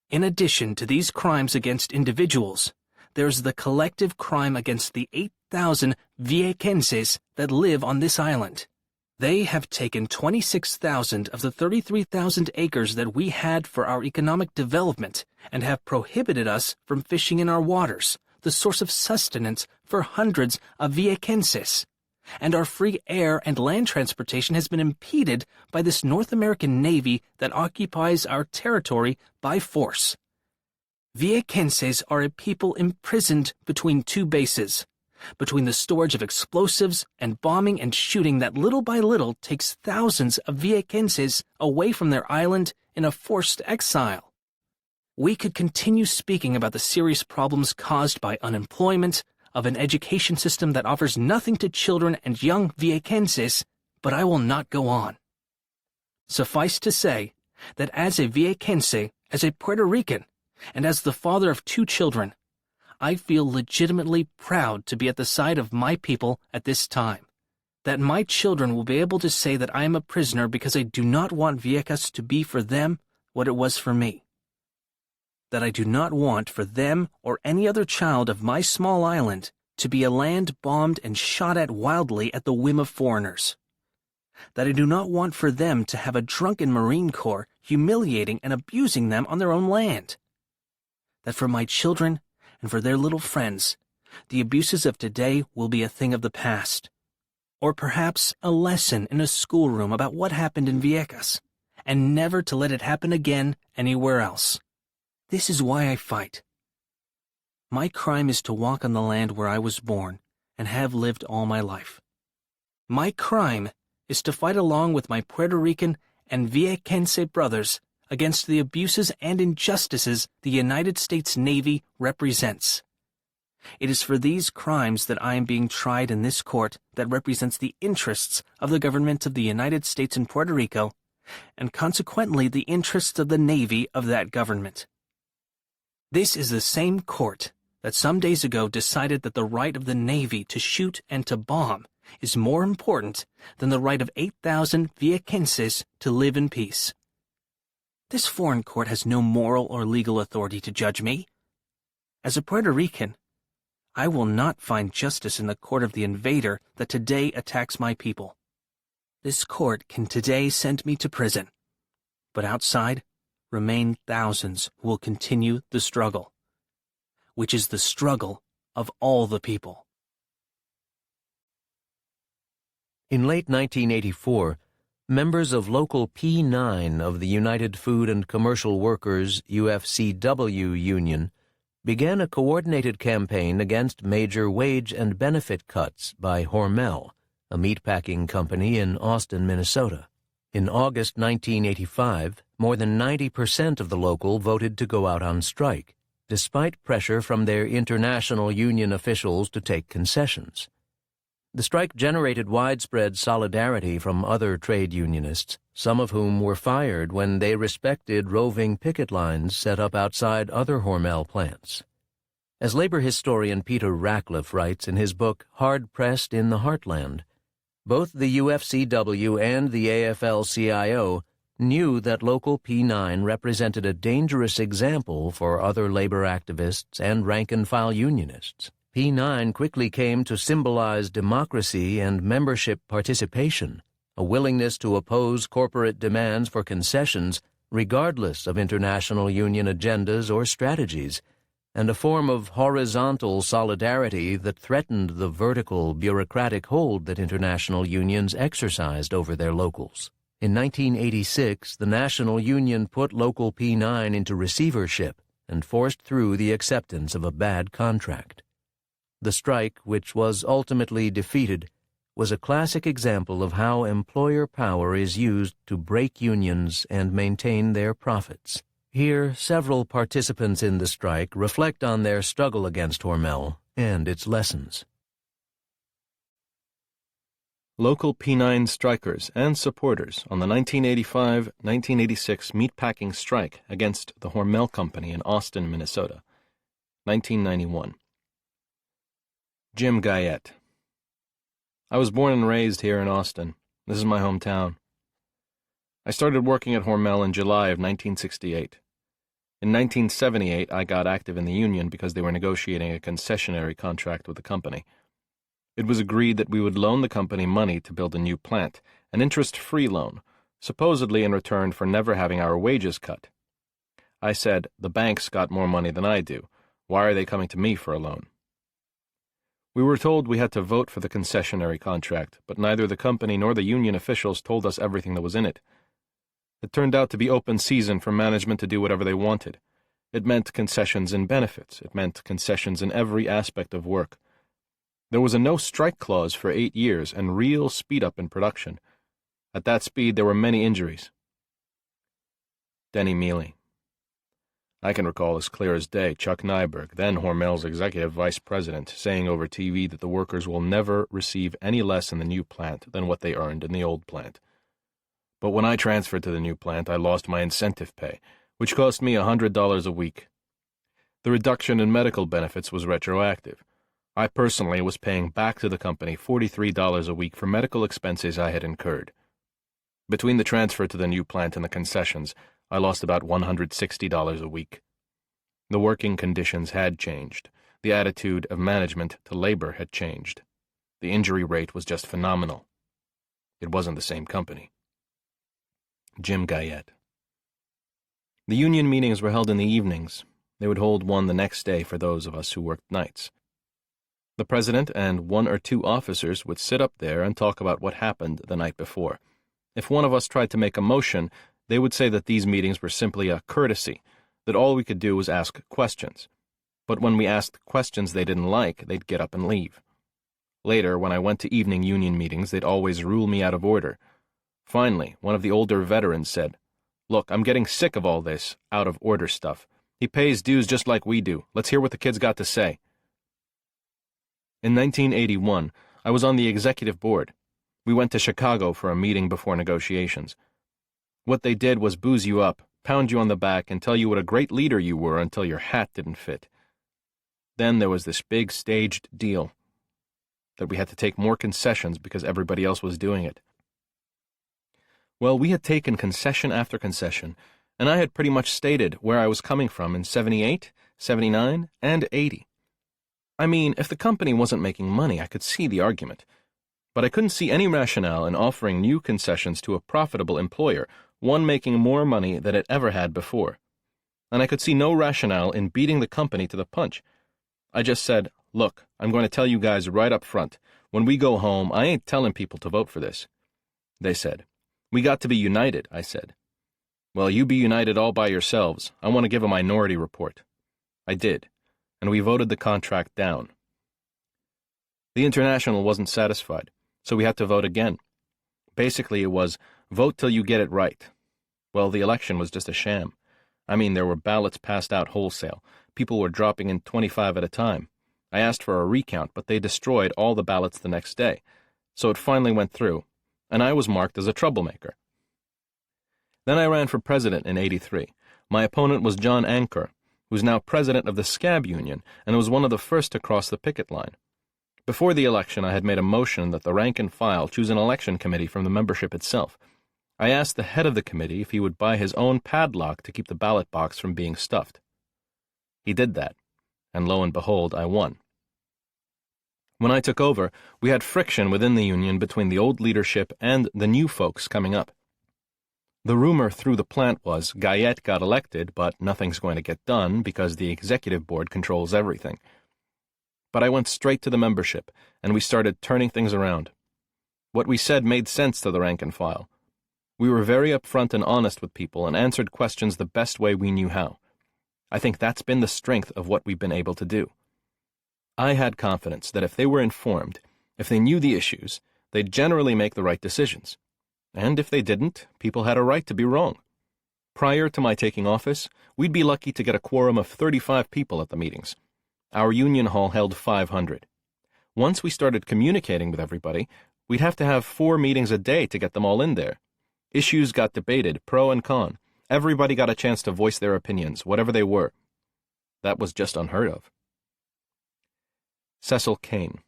In addition to these crimes against individuals, there's the collective crime against the 8,000 Viequenses that live on this island. They have taken 26,000 of the 33,000 acres that we had for our economic development and have prohibited us from fishing in our waters, the source of sustenance for hundreds of Viequenses. And our free air and land transportation has been impeded by this North American Navy that occupies our territory by force. Viequenses are a people imprisoned between two bases, between the storage of explosives and bombing and shooting that little by little takes thousands of Viequenses away from their island in a forced exile. We could continue speaking about the serious problems caused by unemployment, of an education system that offers nothing to children and young Viequenses, but I will not go on. Suffice to say that as a Viequense, as a Puerto Rican, and as the father of 2 children, I feel legitimately proud to be at the side of my people at this time, that my children will be able to say that I am a prisoner because I do not want Vieques to be for them what it was for me, that I do not want for them or any other child of my small island to be a land bombed and shot at wildly at the whim of foreigners, that I do not want for them to have a drunken Marine Corps humiliating and abusing them on their own land, that for my children and for their little friends, the abuses of today will be a thing of the past, or perhaps a lesson in a schoolroom about what happened in Vieques, and never to let it happen again anywhere else. This is why I fight. My crime is to walk on the land where I was born and have lived all my life. My crime is to fight along with my Puerto Rican and Viequense brothers against the abuses and injustices the United States Navy represents. It is for these crimes that I am being tried in this court that represents the interests of the government of the United States and Puerto Rico, and consequently the interests of the Navy of that government. This is the same court that some days ago decided that the right of the Navy to shoot and to bomb is more important than the right of 8,000 Viequenses to live in peace. This foreign court has no moral or legal authority to judge me. As a Puerto Rican, I will not find justice in the court of the invader that today attacks my people. This court can today send me to prison, but outside remain thousands who will continue the struggle, which is the struggle of all the people. In late 1984, members of Local P9 of the United Food and Commercial Workers UFCW union began a coordinated campaign against major wage and benefit cuts by Hormel, a meatpacking company in Austin, Minnesota. In August 1985, more than 90% of the Local voted to go out on strike, despite pressure from their international union officials to take concessions. The strike generated widespread solidarity from other trade unionists, some of whom were fired when they respected roving picket lines set up outside other Hormel plants. As labor historian Peter Ratcliffe writes in his book Hard Pressed in the Heartland, both the UFCW and the AFL-CIO knew that Local P9 represented a dangerous example for other labor activists and rank-and-file unionists. P9 quickly came to symbolize democracy and membership participation, a willingness to oppose corporate demands for concessions regardless of international union agendas or strategies, and a form of horizontal solidarity that threatened the vertical bureaucratic hold that international unions exercised over their locals. In 1986, the National Union put Local P9 into receivership and forced through the acceptance of a bad contract. The strike, which was ultimately defeated, was a classic example of how employer power is used to break unions and maintain their profits. Here, several participants in the strike reflect on their struggle against Hormel and its lessons. Local P9 strikers and supporters on the 1985-1986 meatpacking strike against the Hormel Company in Austin, Minnesota. 1991. Jim Guyette. I was born and raised here in Austin. This is my hometown. I started working at Hormel in July of 1968. In 1978, I got active in the union because they were negotiating a concessionary contract with the company. It was agreed that we would loan the company money to build a new plant, an interest-free loan, supposedly in return for never having our wages cut. I said, the banks got more money than I do. Why are they coming to me for a loan? We were told we had to vote for the concessionary contract, but neither the company nor the union officials told us everything that was in it. It turned out to be open season for management to do whatever they wanted. It meant concessions in benefits. It meant concessions in every aspect of work. There was a no-strike clause for 8 years and real speed-up in production. At that speed, there were many injuries. Denny Mealy. I can recall as clear as day Chuck Nyberg, then Hormel's executive vice president, saying over TV that the workers will never receive any less in the new plant than what they earned in the old plant. But when I transferred to the new plant, I lost my incentive pay, which cost me $100 a week. The reduction in medical benefits was retroactive. I personally was paying back to the company $43 a week for medical expenses I had incurred. Between the transfer to the new plant and the concessions, I lost about $160 a week. The working conditions had changed. The attitude of management to labor had changed. The injury rate was just phenomenal. It wasn't the same company. Jim Guyette. The union meetings were held in the evenings. They would hold one the next day for those of us who worked nights. The president and 1 or 2 officers would sit up there and talk about what happened the night before. If one of us tried to make a motion, they would say that these meetings were simply a courtesy, that all we could do was ask questions. But when we asked questions they didn't like, they'd get up and leave. Later, when I went to evening union meetings, they'd always rule me out of order. Finally, one of the older veterans said, "Look, I'm getting sick of all this out-of-order stuff. He pays dues just like we do. Let's hear what the kid's got to say." In 1981, I was on the executive board. We went to Chicago for a meeting before negotiations. What they did was booze you up, pound you on the back, and tell you what a great leader you were until your hat didn't fit. Then there was this big staged deal that we had to take more concessions because everybody else was doing it. Well, we had taken concession after concession, and I had pretty much stated where I was coming from in 78, 79, and 80. I mean, if the company wasn't making money, I could see the argument. But I couldn't see any rationale in offering new concessions to a profitable employer, one making more money than it ever had before. And I could see no rationale in beating the company to the punch. I just said, "Look, I'm going to tell you guys right up front. When we go home, I ain't telling people to vote for this." They said, "We got to be united," I said. "Well, you be united all by yourselves. I want to give a minority report." I did, and we voted the contract down. The International wasn't satisfied, so we had to vote again. Basically, it was, vote till you get it right. Well, the election was just a sham. I mean, there were ballots passed out wholesale. People were dropping in 25 at a time. I asked for a recount, but they destroyed all the ballots the next day. So it finally went through, and I was marked as a troublemaker. Then I ran for president in 83. My opponent was John Anker, who's now president of the Scab Union and was one of the first to cross the picket line. Before the election, I had made a motion that the rank and file choose an election committee from the membership itself. I asked the head of the committee if he would buy his own padlock to keep the ballot box from being stuffed. He did that, and lo and behold, I won. When I took over, we had friction within the union between the old leadership and the new folks coming up. The rumor through the plant was Guyette got elected, but nothing's going to get done because the executive board controls everything. But I went straight to the membership, and we started turning things around. What we said made sense to the rank and file. We were very upfront and honest with people and answered questions the best way we knew how. I think that's been the strength of what we've been able to do. I had confidence that if they were informed, if they knew the issues, they'd generally make the right decisions. And if they didn't, people had a right to be wrong. Prior to my taking office, we'd be lucky to get a quorum of 35 people at the meetings. Our union hall held 500. Once we started communicating with everybody, we'd have to have 4 meetings a day to get them all in there. Issues got debated, pro and con. Everybody got a chance to voice their opinions, whatever they were. That was just unheard of. Cecil Kane.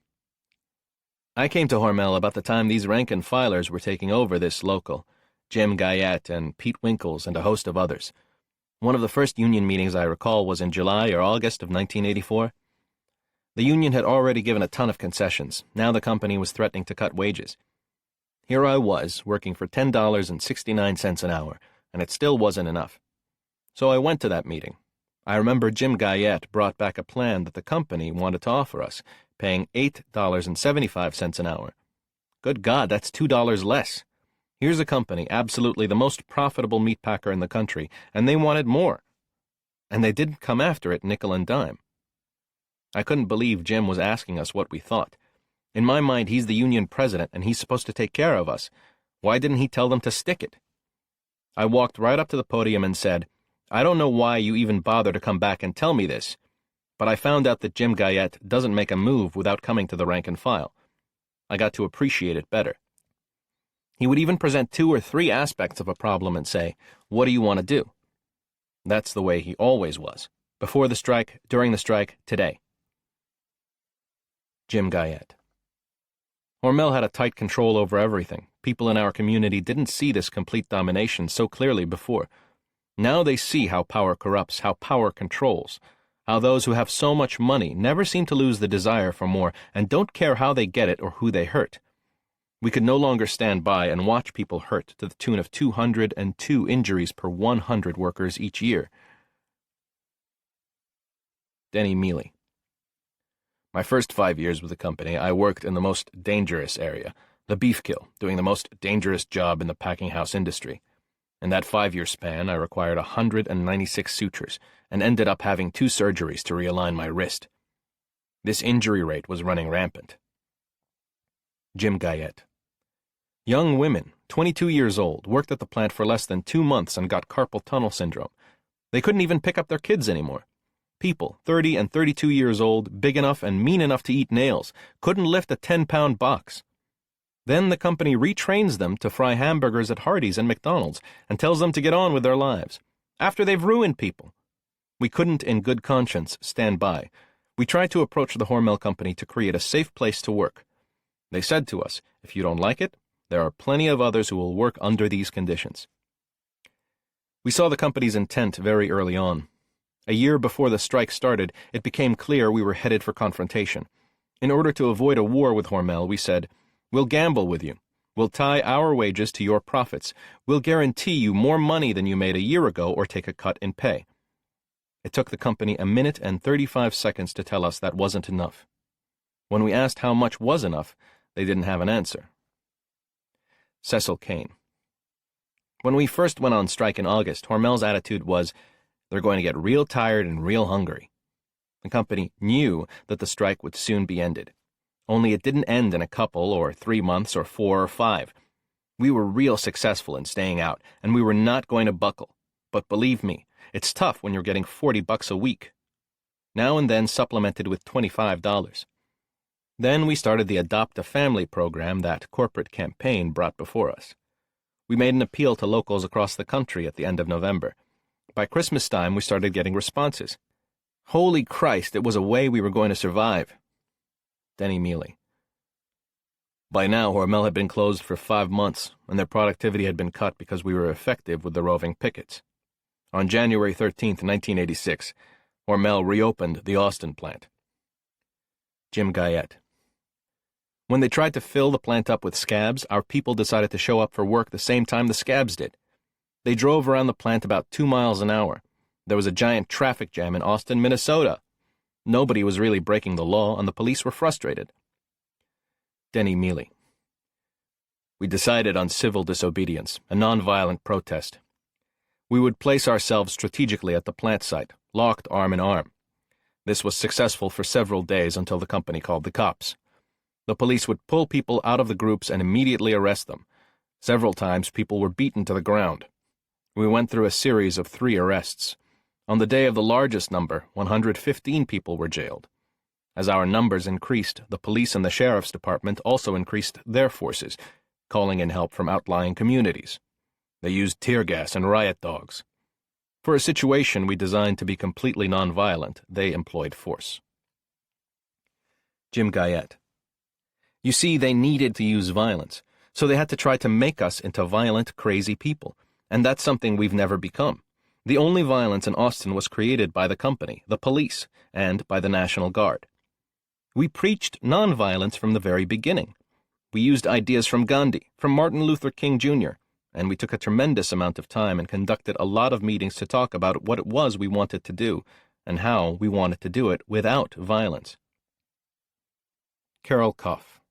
I came to Hormel about the time these rank-and-filers were taking over this local, Jim Guyette and Pete Winkles and a host of others. One of the first union meetings I recall was in July or August of 1984. The union had already given a ton of concessions. Now the company was threatening to cut wages. Here I was, working for $10.69 an hour, and it still wasn't enough. So I went to that meeting. I remember Jim Guyette brought back a plan that the company wanted to offer us, paying $8.75 an hour. Good God, that's $2 less. Here's a company, absolutely the most profitable meat packer in the country, and they wanted more. And they didn't come after it nickel and dime. I couldn't believe Jim was asking us what we thought. In my mind, he's the union president, and he's supposed to take care of us. Why didn't he tell them to stick it? I walked right up to the podium and said, I don't know why you even bother to come back and tell me this, but I found out that Jim Guyette doesn't make a move without coming to the rank and file. I got to appreciate it better. He would even present 2 or 3 aspects of a problem and say, what do you want to do? That's the way he always was. Before the strike, during the strike, today. Jim Guyette. Hormel had a tight control over everything. People in our community didn't see this complete domination so clearly before. Now they see how power corrupts, how power controls, how those who have so much money never seem to lose the desire for more and don't care how they get it or who they hurt. We could no longer stand by and watch people hurt to the tune of 202 injuries per 100 workers each year. Denny Mealy. My first 5 years with the company, I worked in the most dangerous area, the beef kill, doing the most dangerous job in the packing house industry. In that 5-year span, I required 196 sutures and ended up having 2 surgeries to realign my wrist. This injury rate was running rampant. Jim Guyette. Young women, 22 years old, worked at the plant for less than 2 months and got carpal tunnel syndrome. They couldn't even pick up their kids anymore. People, 30 and 32 years old, big enough and mean enough to eat nails, couldn't lift a 10-pound box. Then the company retrains them to fry hamburgers at Hardee's and McDonald's and tells them to get on with their lives, after they've ruined people. We couldn't, in good conscience, stand by. We tried to approach the Hormel company to create a safe place to work. They said to us, if you don't like it, there are plenty of others who will work under these conditions. We saw the company's intent very early on. A year before the strike started, it became clear we were headed for confrontation. In order to avoid a war with Hormel, we said, we'll gamble with you. We'll tie our wages to your profits. We'll guarantee you more money than you made a year ago or take a cut in pay. It took the company 1 minute and 35 seconds to tell us that wasn't enough. When we asked how much was enough, they didn't have an answer. Cecil Kane. When we first went on strike in August, Hormel's attitude was, they're going to get real tired and real hungry. The company knew that the strike would soon be ended. Only it didn't end in a couple or 3 months or 4 or 5. We were real successful in staying out, and we were not going to buckle. But believe me, it's tough when you're getting $40 a week. Now and then supplemented with $25. Then we started the Adopt a Family program that corporate campaign brought before us. We made an appeal to locals across the country at the end of November. By Christmas time, we started getting responses. Holy Christ, it was a way we were going to survive. Denny Mealy. By now, Hormel had been closed for 5 months, and their productivity had been cut because we were effective with the roving pickets. On January 13, 1986, Hormel reopened the Austin plant. Jim Guyette. When they tried to fill the plant up with scabs, our people decided to show up for work the same time the scabs did. They drove around the plant about 2 miles an hour. There was a giant traffic jam in Austin, Minnesota. Nobody was really breaking the law, and the police were frustrated. Denny Mealy. We decided on civil disobedience, a nonviolent protest. We would place ourselves strategically at the plant site, locked arm in arm. This was successful for several days until the company called the cops. The police would pull people out of the groups and immediately arrest them. Several times people were beaten to the ground. We went through a series of 3 arrests. On the day of the largest number, 115 people were jailed. As our numbers increased, the police and the sheriff's department also increased their forces, calling in help from outlying communities. They used tear gas and riot dogs. For a situation we designed to be completely nonviolent, they employed force. Jim Guyette. You see, they needed to use violence, so they had to try to make us into violent, crazy people, and that's something we've never become. The only violence in Austin was created by the company, the police, and by the National Guard. We preached nonviolence from the very beginning. We used ideas from Gandhi, from Martin Luther King Jr., and we took a tremendous amount of time and conducted a lot of meetings to talk about what it was we wanted to do and how we wanted to do it without violence. Carol Koff.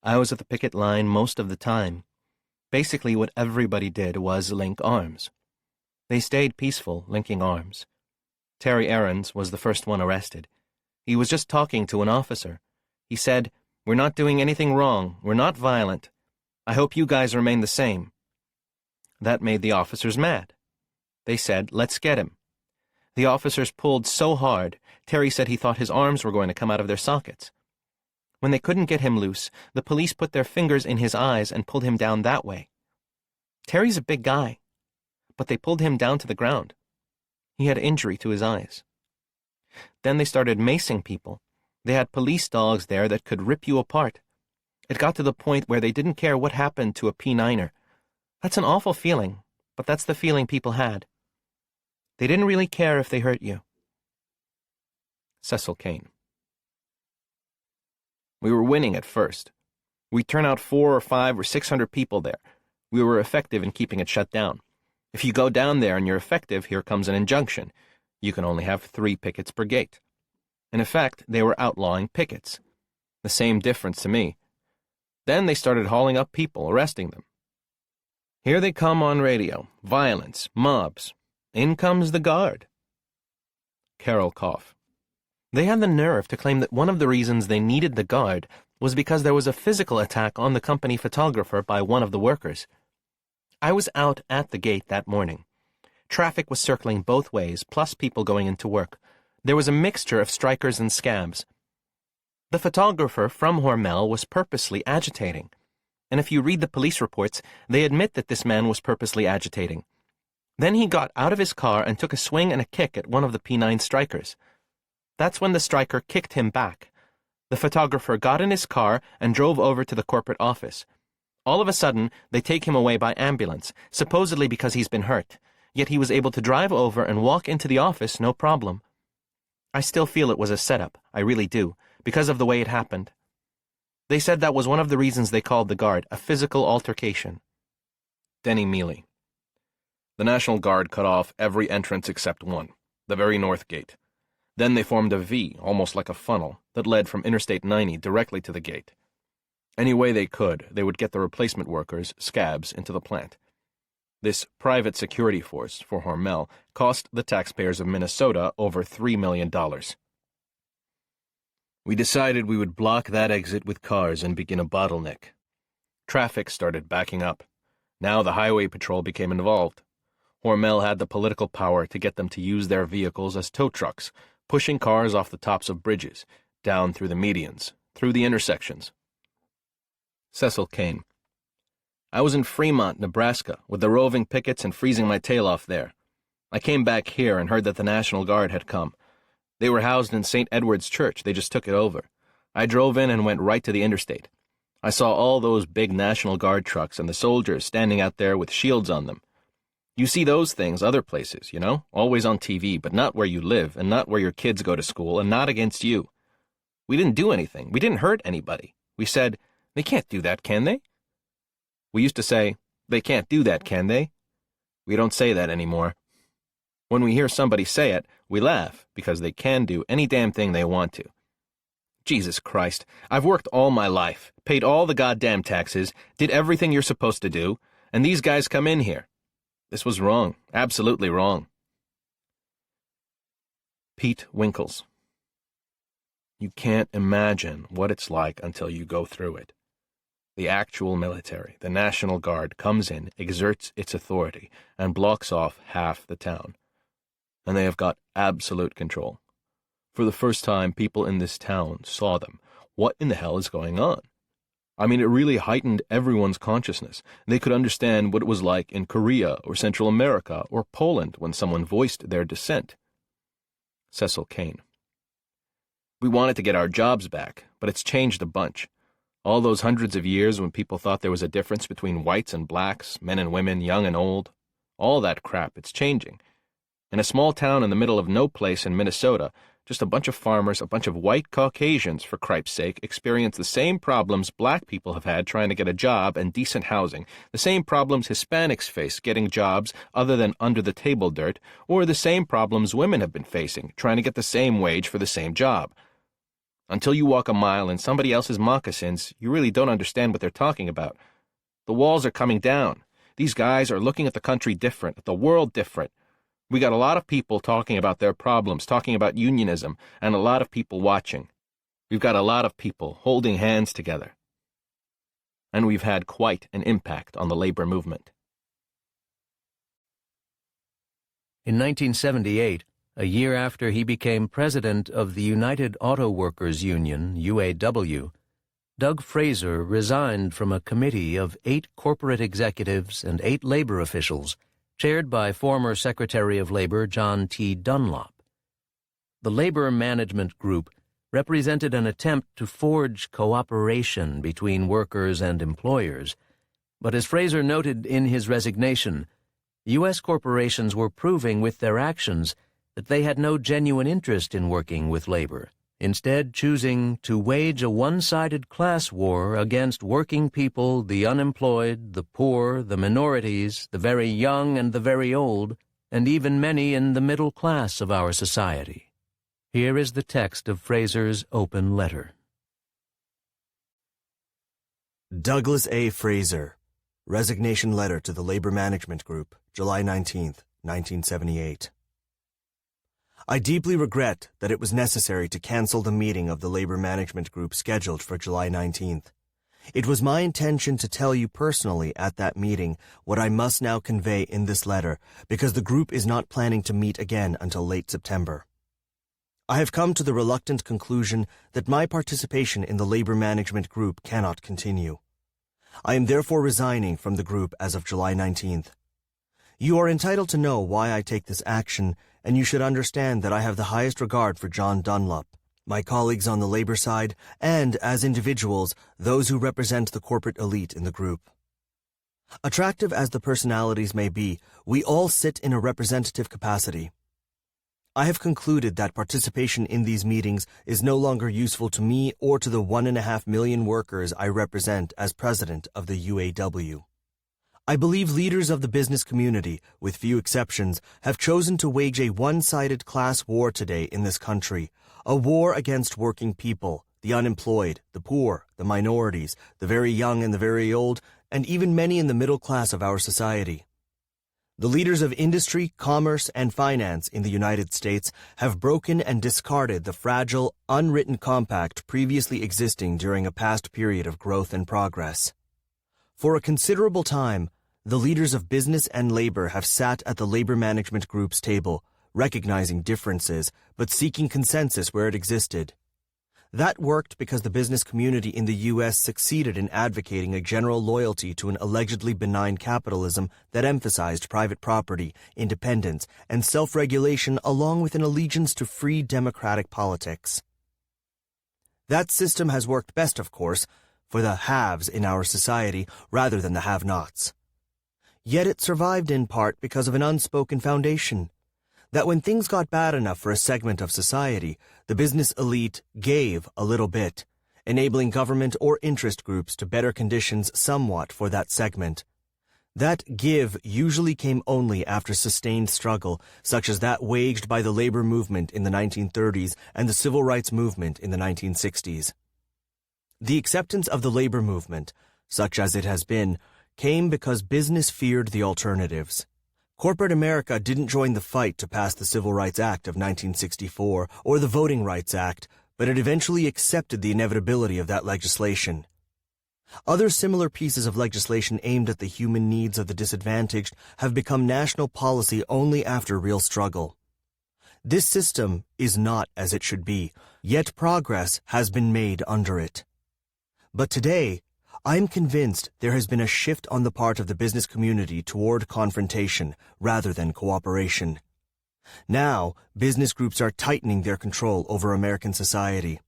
I was at the picket line most of the time. Basically what everybody did was link arms. They stayed peaceful, linking arms. Terry Aarons was the first one arrested. He was just talking to an officer. He said, "We're not doing anything wrong. We're not violent. I hope you guys remain the same." That made the officers mad. They said, "Let's get him." The officers pulled so hard, Terry said he thought his arms were going to come out of their sockets. When they couldn't get him loose, the police put their fingers in his eyes and pulled him down that way. Terry's a big guy, but they pulled him down to the ground. He had injury to his eyes. Then they started macing people. They had police dogs there that could rip you apart. It got to the point where they didn't care what happened to a P9er. That's an awful feeling, but that's the feeling people had. They didn't really care if they hurt you. Cecil Kane. We were winning at first. We'd turn out 400 or 500 or 600 people there. We were effective in keeping it shut down. If you go down there and you're effective, here comes an injunction. You can only have 3 pickets per gate. In effect, they were outlawing pickets. The same difference to me. Then they started hauling up people, arresting them. Here they come on radio. Violence, mobs. In comes the guard. Carol Koff. They had the nerve to claim that one of the reasons they needed the guard was because there was a physical attack on the company photographer by one of the workers. I was out at the gate that morning. Traffic was circling both ways, plus people going into work. There was a mixture of strikers and scabs. The photographer from Hormel was purposely agitating. And if you read the police reports, they admit that this man was purposely agitating. Then he got out of his car and took a swing and a kick at one of the P9 strikers. That's when the striker kicked him back. The photographer got in his car and drove over to the corporate office. All of a sudden, they take him away by ambulance, supposedly because he's been hurt. Yet he was able to drive over and walk into the office no problem. I still feel it was a setup, I really do, because of the way it happened. They said that was one of the reasons they called the guard a physical altercation. Denny Mealy. The National Guard cut off every entrance except one, the very north gate. Then they formed a V, almost like a funnel, that led from Interstate 90 directly to the gate. Any way they could, they would get the replacement workers, scabs, into the plant. This private security force for Hormel cost the taxpayers of Minnesota over $3 million. We decided we would block that exit with cars and begin a bottleneck. Traffic started backing up. Now the highway patrol became involved. Hormel had the political power to get them to use their vehicles as tow trucks, pushing cars off the tops of bridges, down through the medians, through the intersections. Cecil Kane. I was in Fremont, Nebraska, with the roving pickets and freezing my tail off there. I came back here and heard that the National Guard had come. They were housed in St. Edward's Church. They just took it over. I drove in and went right to the interstate. I saw all those big National Guard trucks and the soldiers standing out there with shields on them. You see those things other places, you know, always on TV, but not where you live and not where your kids go to school and not against you. We didn't do anything. We didn't hurt anybody. We said, they can't do that, can they? We used to say, they can't do that, can they? We don't say that anymore. When we hear somebody say it, we laugh because they can do any damn thing they want to. Jesus Christ, I've worked all my life, paid all the goddamn taxes, did everything you're supposed to do, and these guys come in here. This was wrong, absolutely wrong. Pete Winkles. You can't imagine what it's like until you go through it. The actual military, the National Guard, comes in, exerts its authority, and blocks off half the town. And they have got absolute control. For the first time, people in this town saw them. What in the hell is going on? I mean, it really heightened everyone's consciousness. They could understand what it was like in Korea or Central America or Poland when someone voiced their dissent. Cecil Kane. We wanted to get our jobs back, but it's changed a bunch. All those hundreds of years when people thought there was a difference between whites and blacks, men and women, young and old, all that crap, it's changing. In a small town in the middle of no place in Minnesota, just a bunch of farmers, a bunch of white Caucasians, for cripe's sake, experience the same problems black people have had trying to get a job and decent housing, the same problems Hispanics face getting jobs other than under-the-table dirt, or the same problems women have been facing trying to get the same wage for the same job. Until you walk a mile in somebody else's moccasins, you really don't understand what they're talking about. The walls are coming down. These guys are looking at the country different, at the world different. We got a lot of people talking about their problems, talking about unionism, and a lot of people watching. We've got a lot of people holding hands together. And we've had quite an impact on the labor movement. In 1978, a year after he became president of the United Auto Workers Union, UAW, Doug Fraser resigned from a committee of 8 corporate executives and 8 labor officials, chaired by former Secretary of Labor John T. Dunlop. The Labor Management Group represented an attempt to forge cooperation between workers and employers, but as Fraser noted in his resignation, U.S. corporations were proving with their actions that they had no genuine interest in working with labor, instead choosing to wage a one-sided class war against working people, the unemployed, the poor, the minorities, the very young and the very old, and even many in the middle class of our society. Here is the text of Fraser's open letter. Douglas A. Fraser, Resignation Letter to the Labor Management Group, July 19, 1978. I deeply regret that it was necessary to cancel the meeting of the Labor Management Group scheduled for July 19th. It was my intention to tell you personally at that meeting what I must now convey in this letter, because the group is not planning to meet again until late September. I have come to the reluctant conclusion that my participation in the Labor Management Group cannot continue. I am therefore resigning from the group as of July 19th. You are entitled to know why I take this action, and you should understand that I have the highest regard for John Dunlop, my colleagues on the labor side, and, as individuals, those who represent the corporate elite in the group. Attractive as the personalities may be, we all sit in a representative capacity. I have concluded that participation in these meetings is no longer useful to me or to the 1.5 million workers I represent as president of the UAW. I believe leaders of the business community, with few exceptions, have chosen to wage a one-sided class war today in this country, a war against working people, the unemployed, the poor, the minorities, the very young and the very old, and even many in the middle class of our society. The leaders of industry, commerce, and finance in the United States have broken and discarded the fragile, unwritten compact previously existing during a past period of growth and progress. For a considerable time, the leaders of business and labor have sat at the Labor Management Group's table, recognizing differences, but seeking consensus where it existed. That worked because the business community in the U.S. succeeded in advocating a general loyalty to an allegedly benign capitalism that emphasized private property, independence, and self-regulation along with an allegiance to free democratic politics. That system has worked best, of course, for the haves in our society rather than the have-nots. Yet it survived in part because of an unspoken foundation, that when things got bad enough for a segment of society, the business elite gave a little bit, enabling government or interest groups to better conditions somewhat for that segment. That give usually came only after sustained struggle, such as that waged by the labor movement in the 1930s and the civil rights movement in the 1960s. The acceptance of the labor movement, such as it has been, came because business feared the alternatives. Corporate America didn't join the fight to pass the Civil Rights Act of 1964 or the Voting Rights Act, but it eventually accepted the inevitability of that legislation. Other similar pieces of legislation aimed at the human needs of the disadvantaged have become national policy only after real struggle. This system is not as it should be, yet progress has been made under it. But today, I am convinced there has been a shift on the part of the business community toward confrontation rather than cooperation. Now, business groups are tightening their control over American society.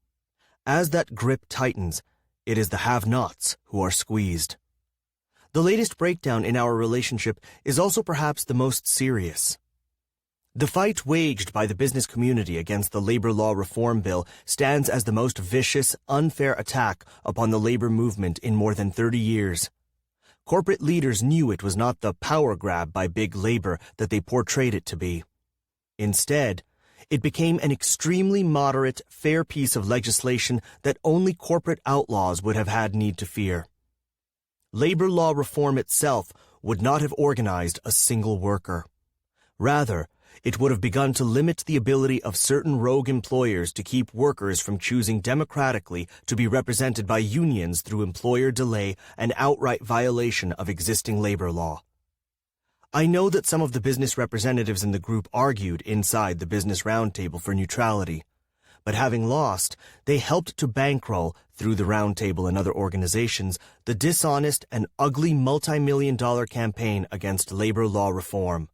As that grip tightens, it is the have-nots who are squeezed. The latest breakdown in our relationship is also perhaps the most serious. The fight waged by the business community against the labor law reform bill stands as the most vicious, unfair attack upon the labor movement in more than 30 years. Corporate leaders knew it was not the power grab by big labor that they portrayed it to be. Instead, it became an extremely moderate, fair piece of legislation that only corporate outlaws would have had need to fear. Labor law reform itself would not have organized a single worker. Rather, it would have begun to limit the ability of certain rogue employers to keep workers from choosing democratically to be represented by unions through employer delay and outright violation of existing labor law. I know that some of the business representatives in the group argued inside the Business Roundtable for neutrality, but having lost, they helped to bankroll, through the Roundtable and other organizations, the dishonest and ugly multi-million-dollar campaign against labor law reform.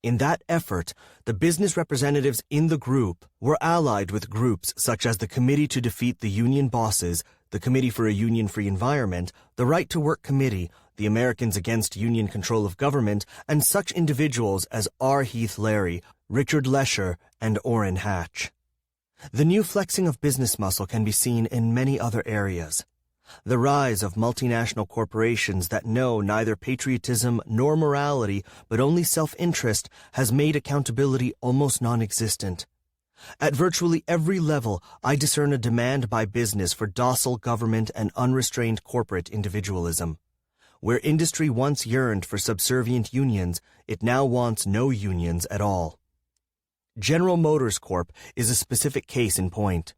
In that effort, the business representatives in the group were allied with groups such as the Committee to Defeat the Union Bosses, the Committee for a Union-Free Environment, the Right to Work Committee, the Americans Against Union Control of Government, and such individuals as R. Heath Larry, Richard Lesher, and Orrin Hatch. The new flexing of business muscle can be seen in many other areas. The rise of multinational corporations that know neither patriotism nor morality but only self-interest has made accountability almost non-existent. At virtually every level, I discern a demand by business for docile government and unrestrained corporate individualism. Where industry once yearned for subservient unions, it now wants no unions at all. General Motors Corp. Is a specific case in point.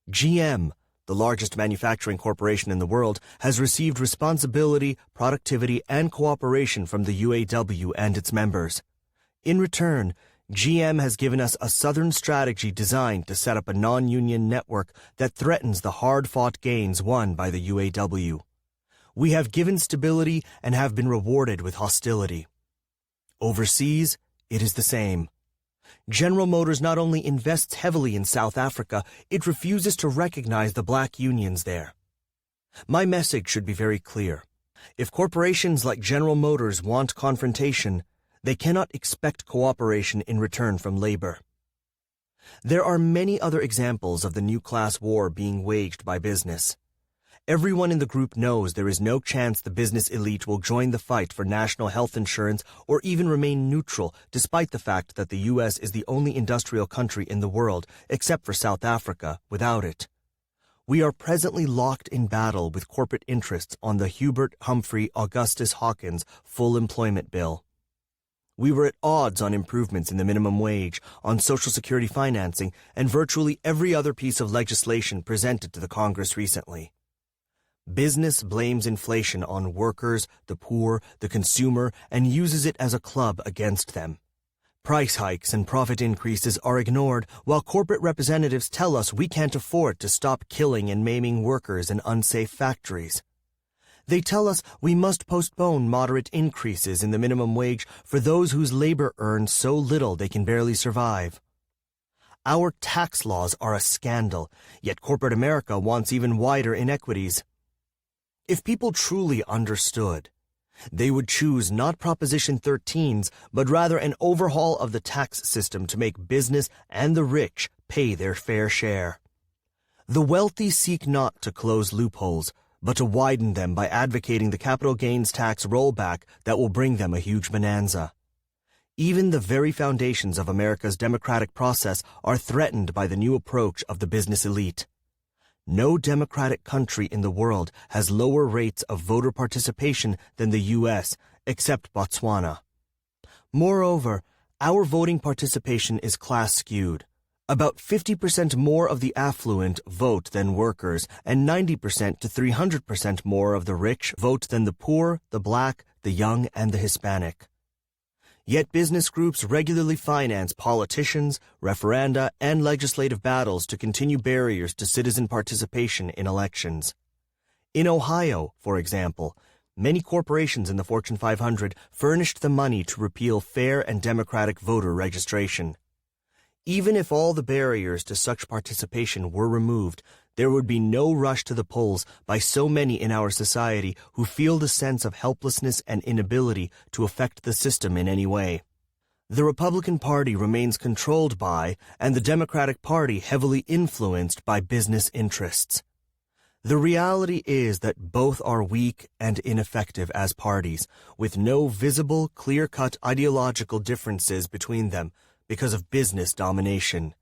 GM, the largest manufacturing corporation in the world, has received responsibility, productivity, and cooperation from the UAW and its members. In return, GM has given us a Southern strategy designed to set up a non-union network that threatens the hard-fought gains won by the UAW. We have given stability and have been rewarded with hostility. Overseas, it is the same. General Motors not only invests heavily in South Africa, it refuses to recognize the black unions there. My message should be very clear. If corporations like General Motors want confrontation, they cannot expect cooperation in return from labor. There are many other examples of the new class war being waged by business. Everyone in the group knows there is no chance the business elite will join the fight for national health insurance or even remain neutral, despite the fact that the U.S. is the only industrial country in the world, except for South Africa, without it. We are presently locked in battle with corporate interests on the Hubert Humphrey Augustus Hawkins Full Employment Bill. We were at odds on improvements in the minimum wage, on Social Security financing, and virtually every other piece of legislation presented to the Congress recently. Business blames inflation on workers, the poor, the consumer, and uses it as a club against them. Price hikes and profit increases are ignored, while corporate representatives tell us we can't afford to stop killing and maiming workers in unsafe factories. They tell us we must postpone moderate increases in the minimum wage for those whose labor earns so little they can barely survive. Our tax laws are a scandal, yet corporate America wants even wider inequities. If people truly understood, they would choose not Proposition 13s, but rather an overhaul of the tax system to make business and the rich pay their fair share. The wealthy seek not to close loopholes, but to widen them by advocating the capital gains tax rollback that will bring them a huge bonanza. Even the very foundations of America's democratic process are threatened by the new approach of the business elite. No democratic country in the world has lower rates of voter participation than the U.S., except Botswana. Moreover, our voting participation is class-skewed. About 50% more of the affluent vote than workers, and 90% to 300% more of the rich vote than the poor, the black, the young, and the Hispanic. Yet business groups regularly finance politicians, referenda, and legislative battles to continue barriers to citizen participation in elections. In Ohio, for example, many corporations in the Fortune 500 furnished the money to repeal fair and democratic voter registration. Even if all the barriers to such participation were removed, there would be no rush to the polls by so many in our society who feel the sense of helplessness and inability to affect the system in any way. The Republican Party remains controlled by, and the Democratic Party heavily influenced by business interests. The reality is that both are weak and ineffective as parties, with no visible, clear-cut ideological differences between them because of business domination.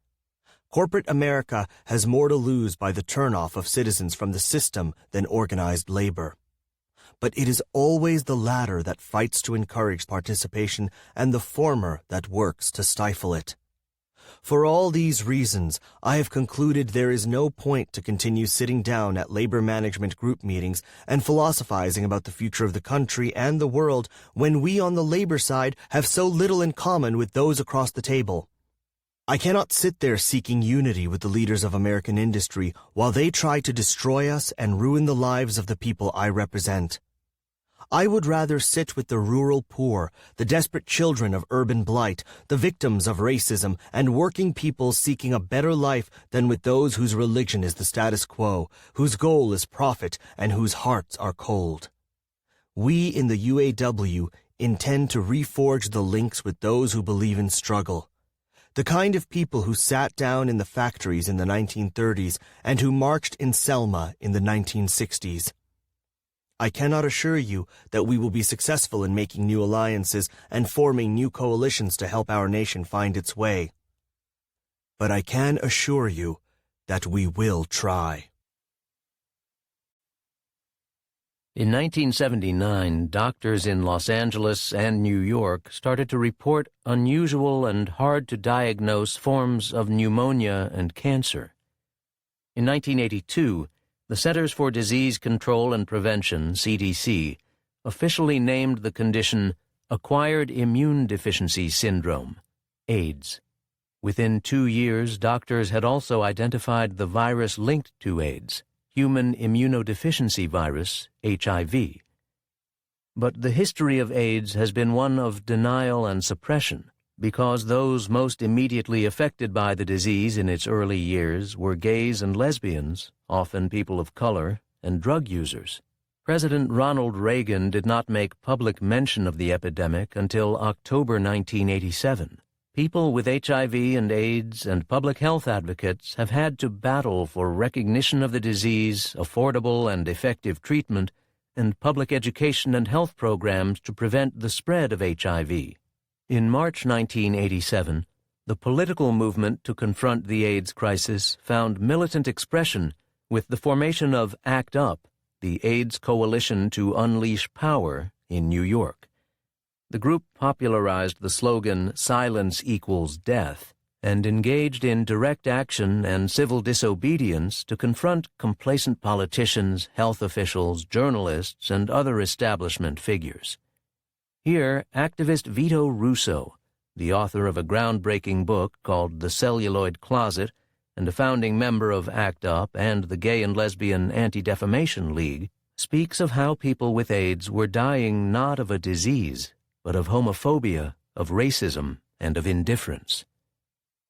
Corporate America has more to lose by the turnoff of citizens from the system than organized labor. But it is always the latter that fights to encourage participation and the former that works to stifle it. For all these reasons, I have concluded there is no point to continue sitting down at labor management group meetings and philosophizing about the future of the country and the world when we on the labor side have so little in common with those across the table. I cannot sit there seeking unity with the leaders of American industry while they try to destroy us and ruin the lives of the people I represent. I would rather sit with the rural poor, the desperate children of urban blight, the victims of racism, and working people seeking a better life than with those whose religion is the status quo, whose goal is profit, and whose hearts are cold. We in the UAW intend to reforge the links with those who believe in struggle. The kind of people who sat down in the factories in the 1930s and who marched in Selma in the 1960s. I cannot assure you that we will be successful in making new alliances and forming new coalitions to help our nation find its way. But I can assure you that we will try. In 1979, doctors in Los Angeles and New York started to report unusual and hard-to-diagnose forms of pneumonia and cancer. In 1982, the Centers for Disease Control and Prevention, CDC, officially named the condition Acquired Immune Deficiency Syndrome, AIDS. Within 2 years, doctors had also identified the virus linked to AIDS, human immunodeficiency virus, HIV. But the history of AIDS has been one of denial and suppression, because those most immediately affected by the disease in its early years were gays and lesbians, often people of color, and drug users. President Ronald Reagan did not make public mention of the epidemic until October 1987. People with HIV and AIDS and public health advocates have had to battle for recognition of the disease, affordable and effective treatment, and public education and health programs to prevent the spread of HIV. In March 1987, the political movement to confront the AIDS crisis found militant expression with the formation of ACT UP, the AIDS Coalition to Unleash Power, in New York. The group popularized the slogan "Silence equals death" and engaged in direct action and civil disobedience to confront complacent politicians, health officials, journalists, and other establishment figures. Here, activist Vito Russo, the author of a groundbreaking book called The Celluloid Closet and a founding member of ACT UP and the Gay and Lesbian Anti-Defamation League, speaks of how people with AIDS were dying not of a disease, but of homophobia, of racism, and of indifference.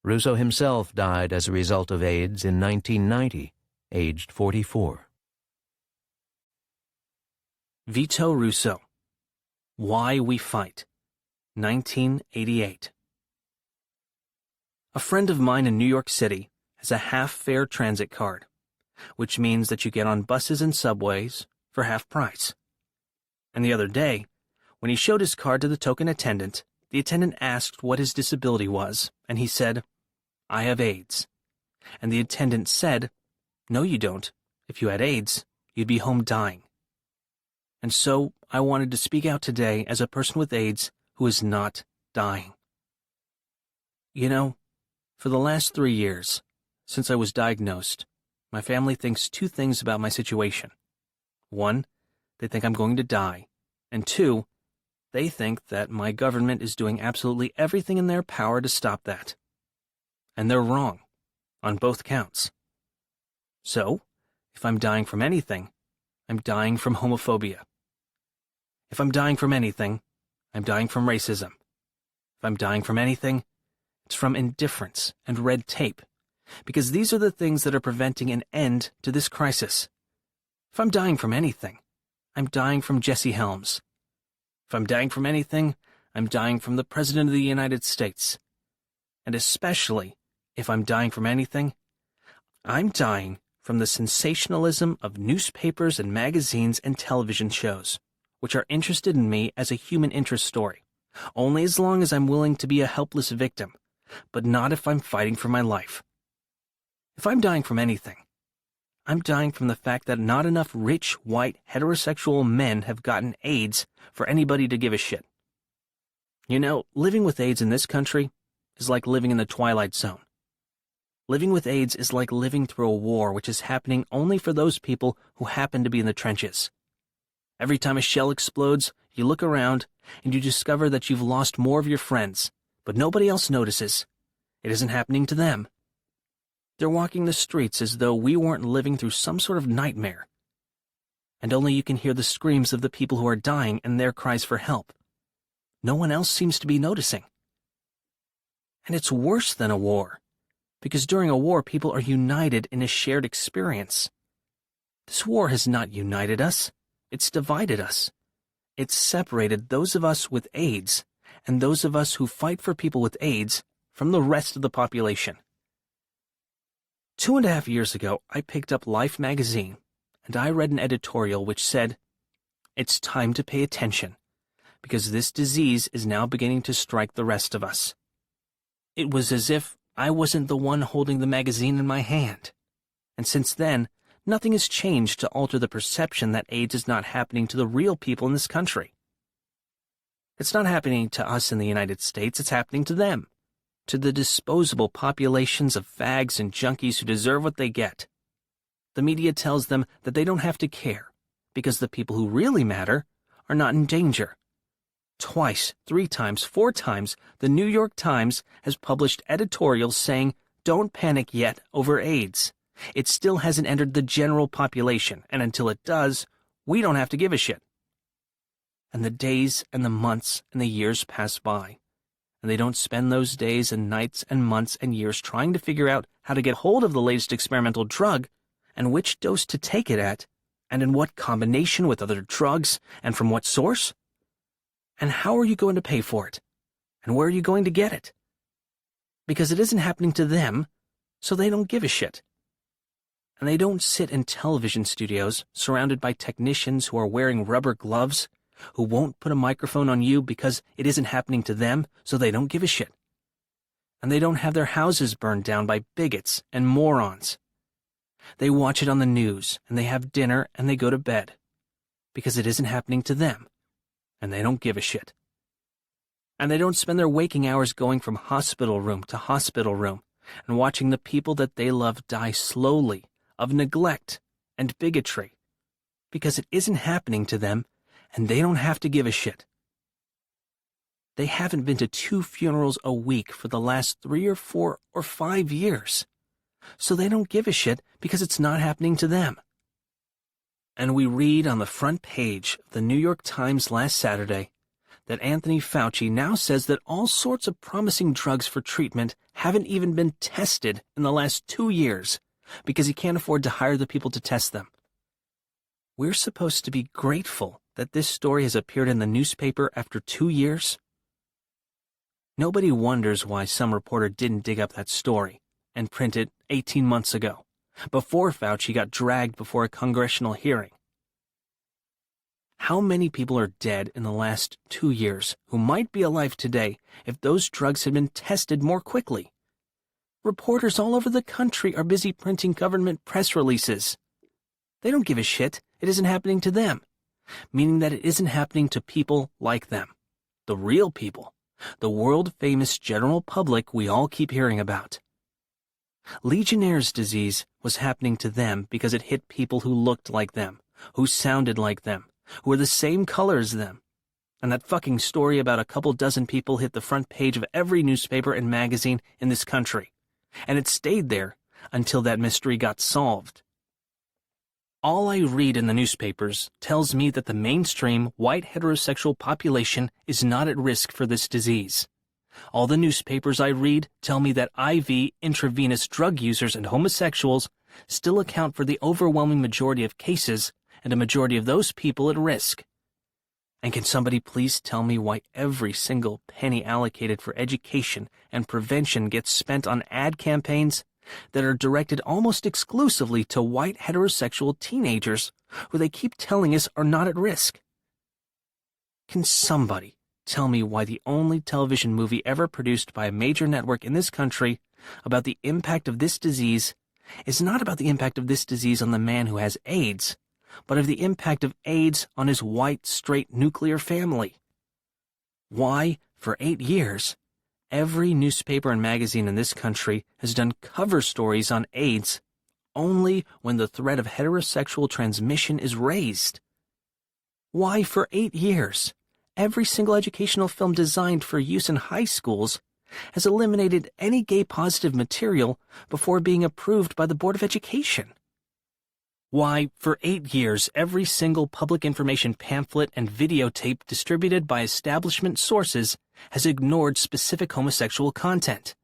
Russo himself died as a result of AIDS in 1990, aged 44. Vito Russo. Why We Fight, 1988. A friend of mine in New York City has a half-fare transit card. which means that you get on buses and subways for half price. And the other day, when he showed his card to the token attendant, the attendant asked what his disability was, and he said, "I have AIDS." And the attendant said, "No, you don't. If you had AIDS, you'd be home dying." And so I wanted to speak out today as a person with AIDS who is not dying. You know, for the last 3 years, since I was diagnosed, my family thinks two things about my situation. One, they think I'm going to die. And two, they think that my government is doing absolutely everything in their power to stop that. And they're wrong, on both counts. So, if I'm dying from anything, I'm dying from homophobia. If I'm dying from anything, I'm dying from racism. If I'm dying from anything, it's from indifference and red tape, because these are the things that are preventing an end to this crisis. If I'm dying from anything, I'm dying from Jesse Helms. If I'm dying from anything, I'm dying from the President of the United States. And especially, if I'm dying from anything, I'm dying from the sensationalism of newspapers and magazines and television shows, which are interested in me as a human interest story, only as long as I'm willing to be a helpless victim, but not if I'm fighting for my life. If I'm dying from anything, I'm dying from the fact that not enough rich, white, heterosexual men have gotten AIDS for anybody to give a shit. You know, living with AIDS in this country is like living in the Twilight Zone. Living with AIDS is like living through a war which is happening only for those people who happen to be in the trenches. Every time a shell explodes, you look around and you discover that you've lost more of your friends, but nobody else notices. It isn't happening to them. They're walking the streets as though we weren't living through some sort of nightmare. And only you can hear the screams of the people who are dying and their cries for help. No one else seems to be noticing. And it's worse than a war, because during a war people are united in a shared experience. This war has not united us. It's divided us. It's separated those of us with AIDS and those of us who fight for people with AIDS from the rest of the population. 2.5 years ago, I picked up Life magazine, and I read an editorial which said, "It's time to pay attention, because this disease is now beginning to strike the rest of us." It was as if I wasn't the one holding the magazine in my hand. And since then, nothing has changed to alter the perception that AIDS is not happening to the real people in this country. It's not happening to us in the United States, it's happening to them. To the disposable populations of fags and junkies who deserve what they get. The media tells them that they don't have to care, because the people who really matter are not in danger. Twice, 3 times, 4 times, the New York Times has published editorials saying, "Don't panic yet over AIDS. It still hasn't entered the general population, and until it does, we don't have to give a shit." And the days and the months and the years pass by. And they don't spend those days and nights and months and years trying to figure out how to get hold of the latest experimental drug, and which dose to take it at, and in what combination with other drugs, and from what source. And how are you going to pay for it? And where are you going to get it? Because it isn't happening to them, so they don't give a shit. And they don't sit in television studios surrounded by technicians who are wearing rubber gloves, who won't put a microphone on you because it isn't happening to them, so they don't give a shit. And they don't have their houses burned down by bigots and morons. They watch it on the news, and they have dinner, and they go to bed, because it isn't happening to them, and they don't give a shit. And they don't spend their waking hours going from hospital room to hospital room and watching the people that they love die slowly of neglect and bigotry, because it isn't happening to them, and they don't have to give a shit. They haven't been to 2 funerals a week for the last 3 or 4 or 5 years. So they don't give a shit because it's not happening to them. And we read on the front page of the New York Times last Saturday that Anthony Fauci now says that all sorts of promising drugs for treatment haven't even been tested in the last 2 years because he can't afford to hire the people to test them. We're supposed to be grateful that this story has appeared in the newspaper after 2 years? Nobody wonders why some reporter didn't dig up that story and print it 18 months ago, before Fauci got dragged before a congressional hearing. How many people are dead in the last 2 years who might be alive today if those drugs had been tested more quickly? Reporters all over the country are busy printing government press releases. They don't give a shit. It isn't happening to them, meaning that it isn't happening to people like them, the real people, the world-famous general public we all keep hearing about. Legionnaire's disease was happening to them because it hit people who looked like them, who sounded like them, who were the same color as them. And that fucking story about a couple dozen people hit the front page of every newspaper and magazine in this country. And it stayed there until that mystery got solved. All I read in the newspapers tells me that the mainstream white heterosexual population is not at risk for this disease. All the newspapers I read tell me that IV intravenous drug users and homosexuals still account for the overwhelming majority of cases and a majority of those people at risk. And can somebody please tell me why every single penny allocated for education and prevention gets spent on ad campaigns that are directed almost exclusively to white heterosexual teenagers who they keep telling us are not at risk? Can somebody tell me why the only television movie ever produced by a major network in this country about the impact of this disease is not about the impact of this disease on the man who has AIDS, but of the impact of AIDS on his white, straight, nuclear family? Why, for 8 years, every newspaper and magazine in this country has done cover stories on AIDS only when the threat of heterosexual transmission is raised? Why, for 8 years, every single educational film designed for use in high schools has eliminated any gay-positive material before being approved by the Board of Education? Why, for 8 years, every single public information pamphlet and videotape distributed by establishment sources has ignored specific homosexual content?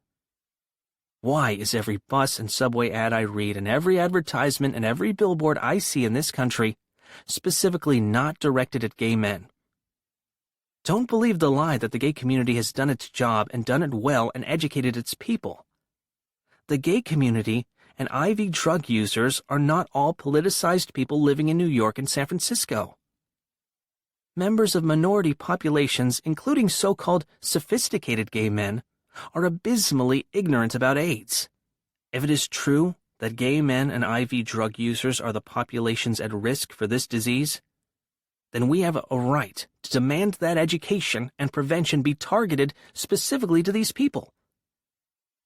Why is every bus and subway ad I read and every advertisement and every billboard I see in this country specifically not directed at gay men? Don't believe the lie that the gay community has done its job and done it well and educated its people. The gay community and IV drug users are not all politicized people living in New York and San Francisco. Members of minority populations, including so-called sophisticated gay men, are abysmally ignorant about AIDS. If it is true that gay men and IV drug users are the populations at risk for this disease, then we have a right to demand that education and prevention be targeted specifically to these people.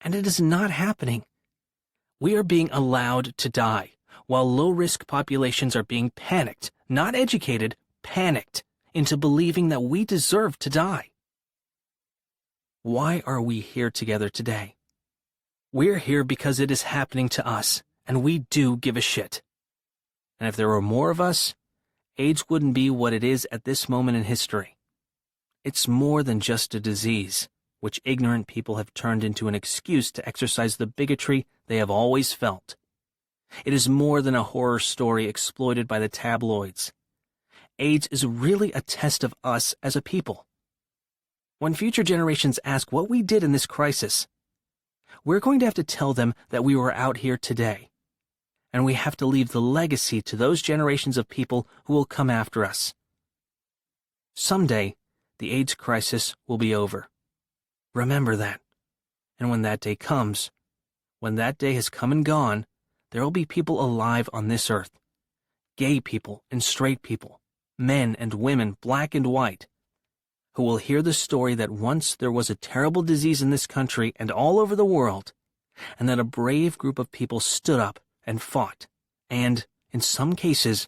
And it is not happening. We are being allowed to die, while low-risk populations are being panicked, not educated, panicked, into believing that we deserve to die. Why are we here together today? We're here because it is happening to us, and we do give a shit. And if there were more of us, AIDS wouldn't be what it is at this moment in history. It's more than just a disease, which ignorant people have turned into an excuse to exercise the bigotry they have always felt. It is more than a horror story exploited by the tabloids. AIDS is really a test of us as a people. When future generations ask what we did in this crisis, we're going to have to tell them that we were out here today. And we have to leave the legacy to those generations of people who will come after us. Someday, the AIDS crisis will be over. Remember that. And when that day comes, when that day has come and gone, there will be people alive on this earth. Gay people and straight people, men and women, black and white, who will hear the story that once there was a terrible disease in this country and all over the world, and that a brave group of people stood up and fought, and, in some cases,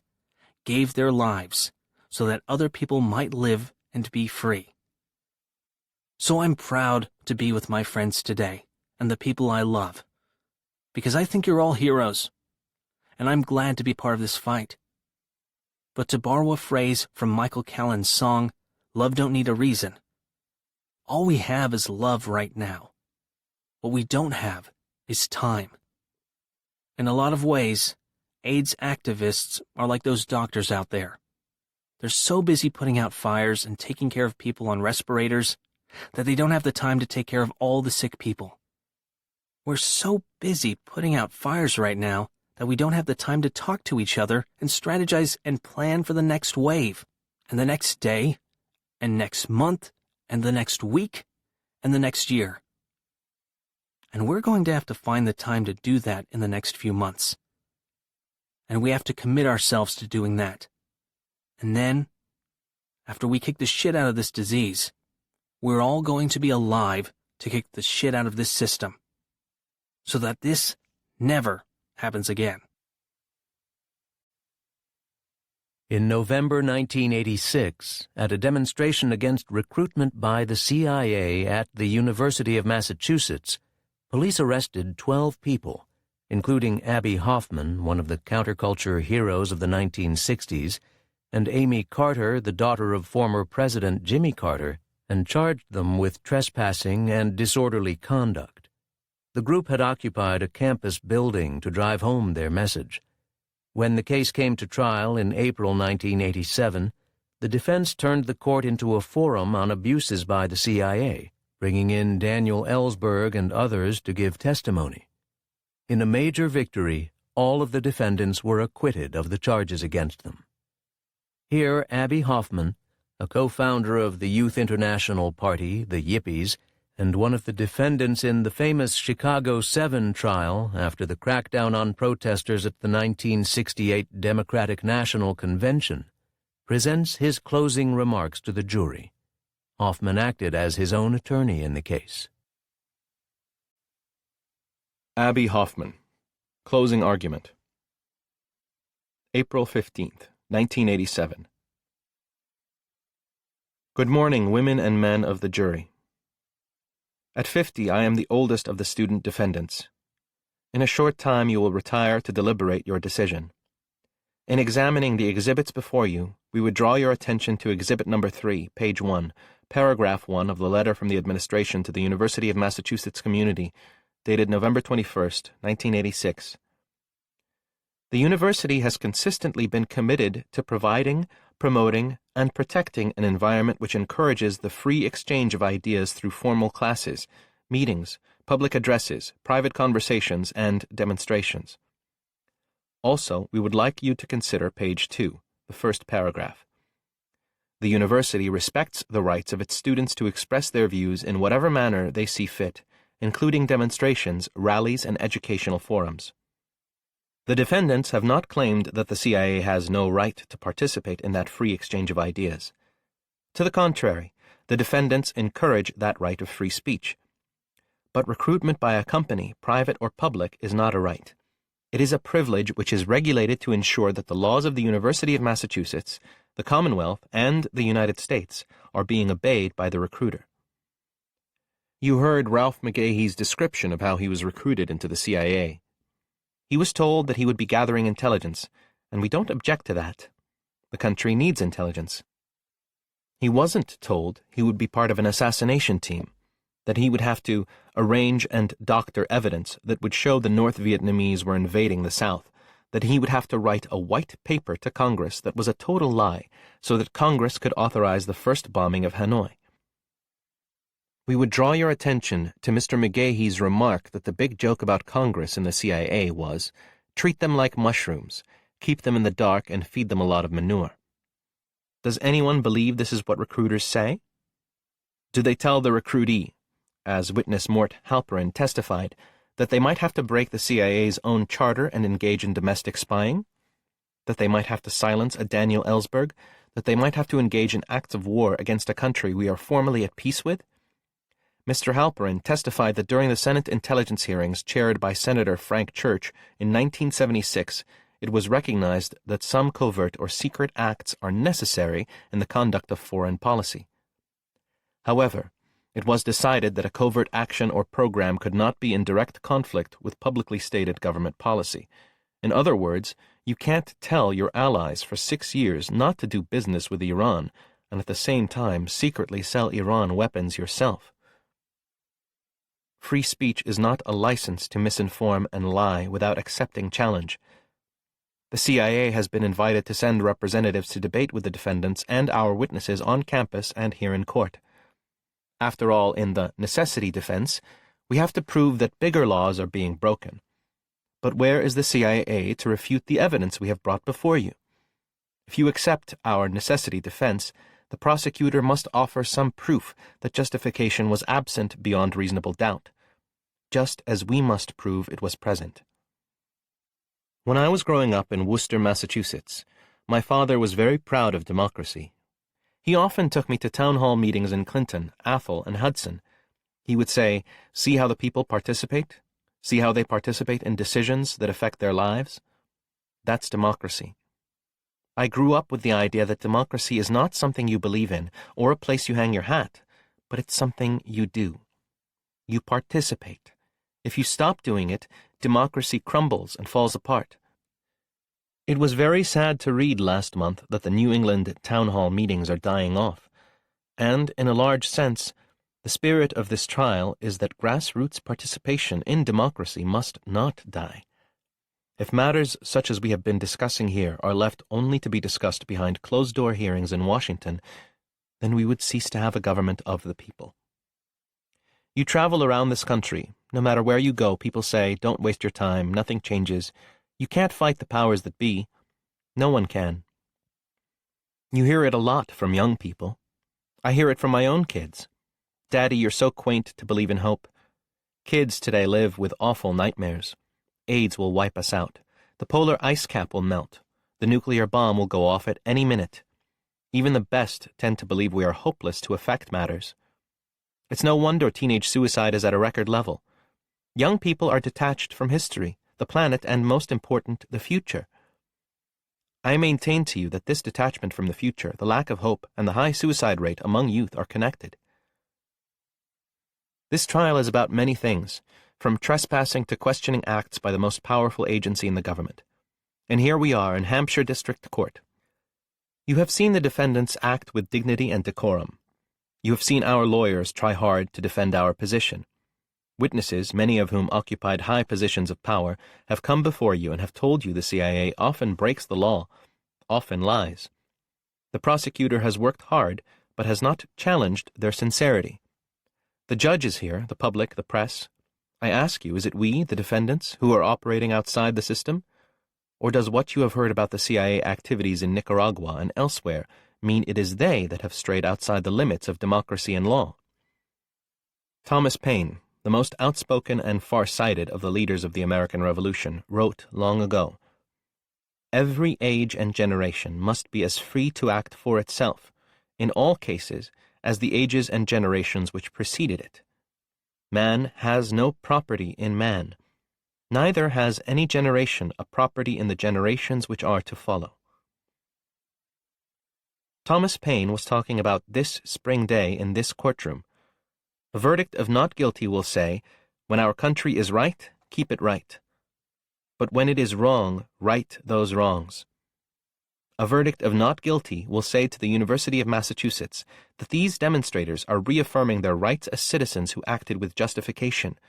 gave their lives so that other people might live and be free. So I'm proud to be with my friends today and the people I love, because I think you're all heroes, and I'm glad to be part of this fight. But to borrow a phrase from Michael Callan's song, Love Don't Need a Reason, all we have is love right now. What we don't have is time. In a lot of ways, AIDS activists are like those doctors out there. They're so busy putting out fires and taking care of people on respirators that they don't have the time to take care of all the sick people. We're so busy putting out fires right now that that we don't have the time to talk to each other and strategize and plan for the next wave, and the next day, and next month, and the next week, and the next year. And we're going to have to find the time to do that in the next few months. And we have to commit ourselves to doing that. And then, after we kick the shit out of this disease, we're all going to be alive to kick the shit out of this system, so that this never happens again. In November 1986, at a demonstration against recruitment by the CIA at the University of Massachusetts, police arrested 12 people, including Abby Hoffman, one of the counterculture heroes of the 1960s, and Amy Carter, the daughter of former President Jimmy Carter, and charged them with trespassing and disorderly conduct. The group had occupied a campus building to drive home their message. When the case came to trial in April 1987, the defense turned the court into a forum on abuses by the CIA, bringing in Daniel Ellsberg and others to give testimony. In a major victory, all of the defendants were acquitted of the charges against them. Here, Abby Hoffman, a co-founder of the Youth International Party, the Yippies, and one of the defendants in the famous Chicago 7 trial after the crackdown on protesters at the 1968 Democratic National Convention, presents his closing remarks to the jury. Hoffman acted as his own attorney in the case. Abby Hoffman. Closing argument. April 15th, 1987. Good morning, women and men of the jury. At 50, I am the oldest of the student defendants. In a short time, you will retire to deliberate your decision. In examining the exhibits before you, we would draw your attention to Exhibit Number 3, page 1, paragraph 1 of the letter from the administration to the University of Massachusetts community, dated November 21st, 1986. The university has consistently been committed to providing, promoting, and protecting an environment which encourages the free exchange of ideas through formal classes, meetings, public addresses, private conversations, and demonstrations. Also, we would like you to consider page 2, the first paragraph. The university respects the rights of its students to express their views in whatever manner they see fit, including demonstrations, rallies, and educational forums. The defendants have not claimed that the CIA has no right to participate in that free exchange of ideas. To the contrary, the defendants encourage that right of free speech. But recruitment by a company, private or public, is not a right. It is a privilege which is regulated to ensure that the laws of the University of Massachusetts, the Commonwealth, and the United States are being obeyed by the recruiter. You heard Ralph McGahee's description of how he was recruited into the CIA. He was told that he would be gathering intelligence, and we don't object to that. The country needs intelligence. He wasn't told he would be part of an assassination team, that he would have to arrange and doctor evidence that would show the North Vietnamese were invading the South, that he would have to write a white paper to Congress that was a total lie so that Congress could authorize the first bombing of Hanoi. We would draw your attention to Mr. McGahee's remark that the big joke about Congress and the CIA was, treat them like mushrooms, keep them in the dark, and feed them a lot of manure. Does anyone believe this is what recruiters say? Do they tell the recruitee, as witness Mort Halperin testified, that they might have to break the CIA's own charter and engage in domestic spying? That they might have to silence a Daniel Ellsberg? That they might have to engage in acts of war against a country we are formally at peace with? Mr. Halperin testified that during the Senate intelligence hearings chaired by Senator Frank Church in 1976, it was recognized that some covert or secret acts are necessary in the conduct of foreign policy. However, it was decided that a covert action or program could not be in direct conflict with publicly stated government policy. In other words, you can't tell your allies for 6 years not to do business with Iran and at the same time secretly sell Iran weapons yourself. Free speech is not a license to misinform and lie without accepting challenge. The CIA has been invited to send representatives to debate with the defendants and our witnesses on campus and here in court. After all, in the necessity defense, we have to prove that bigger laws are being broken. But where is the CIA to refute the evidence we have brought before you? If you accept our necessity defense, the prosecutor must offer some proof that justification was absent beyond reasonable doubt, just as we must prove it was present. When I was growing up in Worcester, Massachusetts, my father was very proud of democracy. He often took me to town hall meetings in Clinton, Athol, and Hudson. He would say, "See how the people participate? See how they participate in decisions that affect their lives? That's democracy." I grew up with the idea that democracy is not something you believe in or a place you hang your hat, but it's something you do. You participate. If you stop doing it, democracy crumbles and falls apart. It was very sad to read last month that the New England town hall meetings are dying off, and, in a large sense, the spirit of this trial is that grassroots participation in democracy must not die. If matters such as we have been discussing here are left only to be discussed behind closed-door hearings in Washington, then we would cease to have a government of the people. You travel around this country. No matter where you go, people say, "Don't waste your time, nothing changes. You can't fight the powers that be." No one can. You hear it a lot from young people. I hear it from my own kids. "Daddy, you're so quaint to believe in hope." Kids today live with awful nightmares. AIDS will wipe us out. The polar ice cap will melt. The nuclear bomb will go off at any minute. Even the best tend to believe we are hopeless to affect matters. It's no wonder teenage suicide is at a record level. Young people are detached from history, the planet, and, most important, the future. I maintain to you that this detachment from the future, the lack of hope, and the high suicide rate among youth are connected. This trial is about many things, from trespassing to questioning acts by the most powerful agency in the government. And here we are in Hampshire District Court. You have seen the defendants act with dignity and decorum. You have seen our lawyers try hard to defend our position. Witnesses, many of whom occupied high positions of power, have come before you and have told you the CIA often breaks the law, often lies. The prosecutor has worked hard, but has not challenged their sincerity. The judge is here, the public, the press. I ask you, is it we, the defendants, who are operating outside the system? Or does what you have heard about the CIA activities in Nicaragua and elsewhere mean it is they that have strayed outside the limits of democracy and law? Thomas Paine, the most outspoken and far-sighted of the leaders of the American Revolution, wrote long ago, "Every age and generation must be as free to act for itself, in all cases, as the ages and generations which preceded it. Man has no property in man, neither has any generation a property in the generations which are to follow." Thomas Paine was talking about this spring day in this courtroom. A verdict of not guilty will say, "When our country is right, keep it right. But when it is wrong, right those wrongs." A verdict of not guilty will say to the University of Massachusetts that these demonstrators are reaffirming their rights as citizens who acted with justification.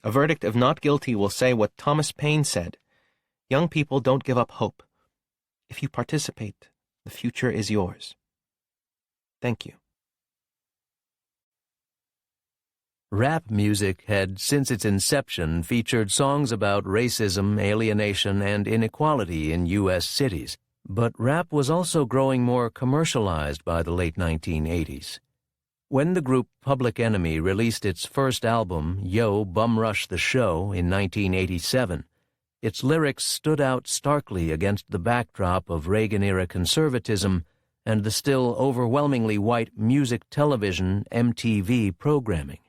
A verdict of not guilty will say what Thomas Paine said, "Young people, don't give up hope. If you participate, the future is yours." Thank you. Rap music had, since its inception, featured songs about racism, alienation, and inequality in U.S. cities. But rap was also growing more commercialized by the late 1980s. When the group Public Enemy released its first album, Yo, Bum Rush the Show, in 1987, its lyrics stood out starkly against the backdrop of Reagan-era conservatism and the still overwhelmingly white music television MTV programming.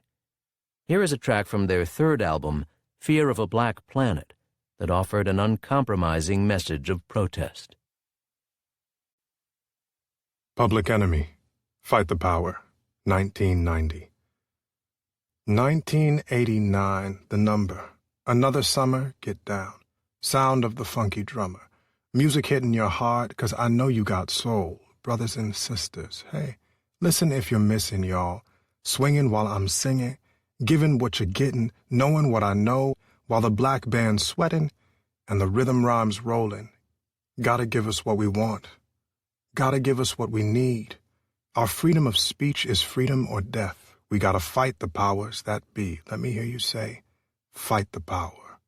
Here is a track from their third album, Fear of a Black Planet, that offered an uncompromising message of protest. Public Enemy, Fight the Power, 1990. 1989, the number. Another summer, get down. Sound of the funky drummer. Music hitting your heart, 'cause I know you got soul. Brothers and sisters, hey, listen if you're missing, y'all. Swinging while I'm singing, giving what you're getting, knowing what I know, while the black band's sweating and the rhythm rhymes rolling. Gotta give us what we want. Gotta give us what we need. Our freedom of speech is freedom or death. We gotta fight the powers that be. Let me hear you say, fight the power.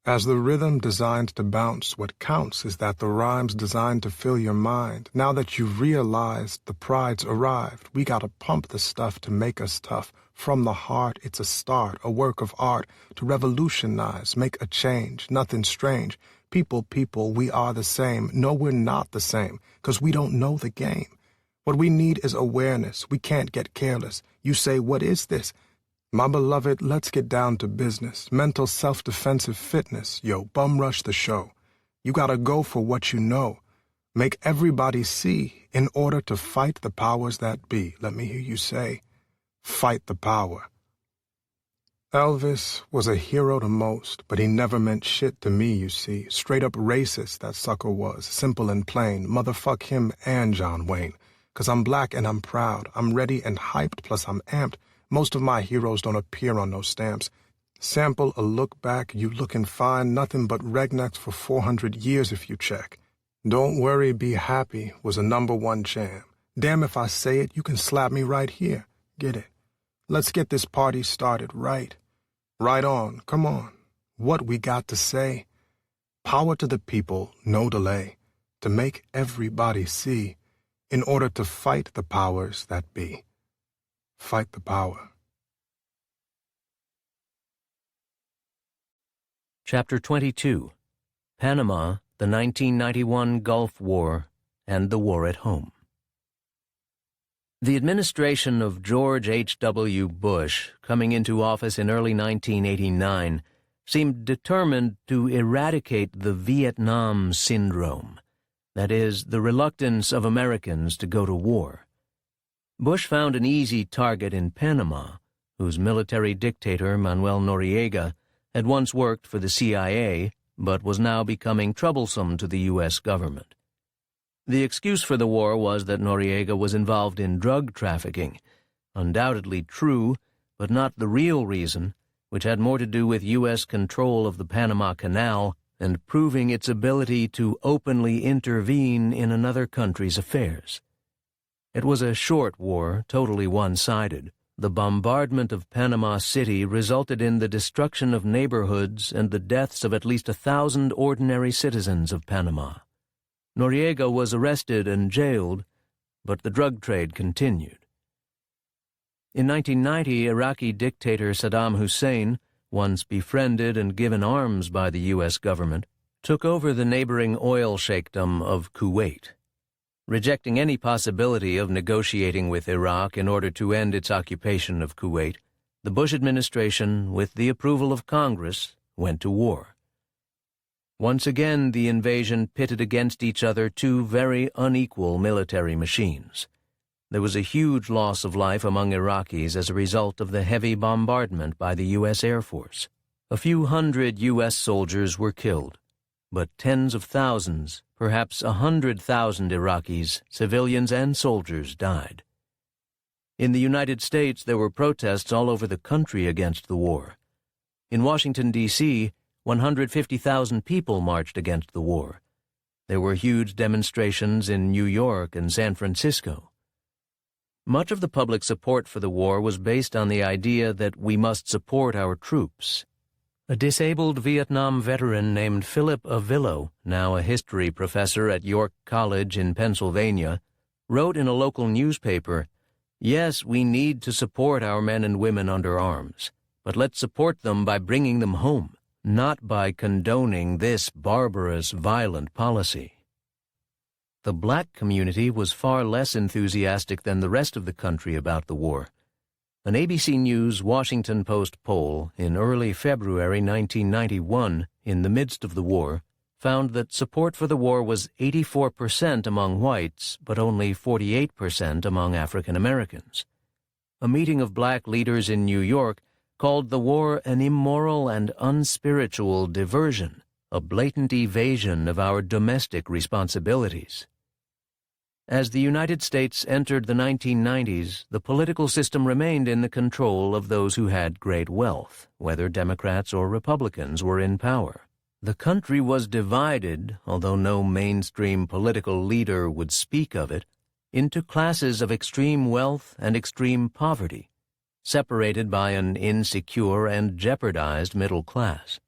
As the rhythm designed to bounce, what counts is that the rhyme's designed to fill your mind. Now that you've realized the pride's arrived, we gotta pump the stuff to make us tough. From the heart, it's a start, a work of art, to revolutionize, make a change, nothing strange. People, we are the same. No, we're not the same, 'cause we don't know the game. What we need is awareness. We can't get careless. You say, what is this? My beloved, let's get down to business. Mental self-defensive fitness. Yo, bum rush the show. You gotta go for what you know. Make everybody see in order to fight the powers that be. Let me hear you say, fight the power. Elvis was a hero to most, but he never meant shit to me, you see. Straight up racist, that sucker was. Simple and plain. Motherfuck him and John Wayne. 'Cause I'm black and I'm proud. I'm ready and hyped, plus I'm amped. Most of my heroes don't appear on those stamps. Sample a look back, you looking fine, nothing but regnecks for 400 years if you check. Don't worry, be happy was a #1 jam. Damn if I say it, you can slap me right here. Get it? Let's get this party started right. Right on, come on. What we got to say? Power to the people, no delay. To make everybody see, in order to fight the powers that be. Fight the power. Chapter 22. Panama, the 1991 Gulf War, and the War at Home. The administration of George H.W. Bush, coming into office in early 1989, seemed determined to eradicate the Vietnam Syndrome, that is, the reluctance of Americans to go to war. Bush found an easy target in Panama, whose military dictator, Manuel Noriega, had once worked for the CIA, but was now becoming troublesome to the U.S. government. The excuse for the war was that Noriega was involved in drug trafficking, undoubtedly true, but not the real reason, which had more to do with U.S. control of the Panama Canal and proving its ability to openly intervene in another country's affairs. It was a short war, totally one-sided. The bombardment of Panama City resulted in the destruction of neighborhoods and the deaths of at least 1,000 ordinary citizens of Panama. Noriega was arrested and jailed, but the drug trade continued. In 1990, Iraqi dictator Saddam Hussein, once befriended and given arms by the U.S. government, took over the neighboring oil sheikhdom of Kuwait. Rejecting any possibility of negotiating with Iraq in order to end its occupation of Kuwait, the Bush administration, with the approval of Congress, went to war. Once again, the invasion pitted against each other two very unequal military machines. There was a huge loss of life among Iraqis as a result of the heavy bombardment by the U.S. Air Force. A few hundred U.S. soldiers were killed, but tens of thousands, perhaps 100,000 Iraqis, civilians and soldiers, died. In the United States, there were protests all over the country against the war. In Washington, D.C., 150,000 people marched against the war. There were huge demonstrations in New York and San Francisco. Much of the public support for the war was based on the idea that we must support our troops. A disabled Vietnam veteran named Philip Avillo, now a history professor at York College in Pennsylvania, wrote in a local newspaper, "Yes, we need to support our men and women under arms, but let's support them by bringing them home, not by condoning this barbarous, violent policy." The black community was far less enthusiastic than the rest of the country about the war. An ABC News Washington Post poll in early February 1991, in the midst of the war, found that support for the war was 84% among whites, but only 48% among African Americans. A meeting of black leaders in New York called the war an immoral and unspiritual diversion, a blatant evasion of our domestic responsibilities. As the United States entered the 1990s, the political system remained in the control of those who had great wealth, whether Democrats or Republicans were in power. The country was divided, although no mainstream political leader would speak of it, into classes of extreme wealth and extreme poverty, separated by an insecure and jeopardized middle class.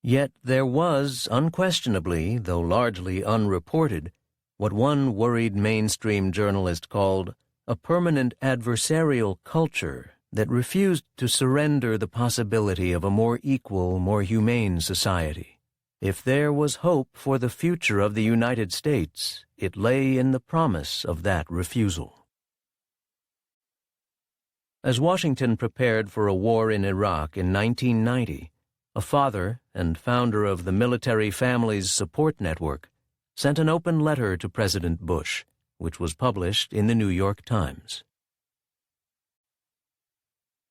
Yet there was, unquestionably, though largely unreported, what one worried mainstream journalist called a permanent adversarial culture that refused to surrender the possibility of a more equal, more humane society. If there was hope for the future of the United States, it lay in the promise of that refusal. As Washington prepared for a war in Iraq in 1990, a father and founder of the Military Families Support Network sent an open letter to President Bush, which was published in the New York Times.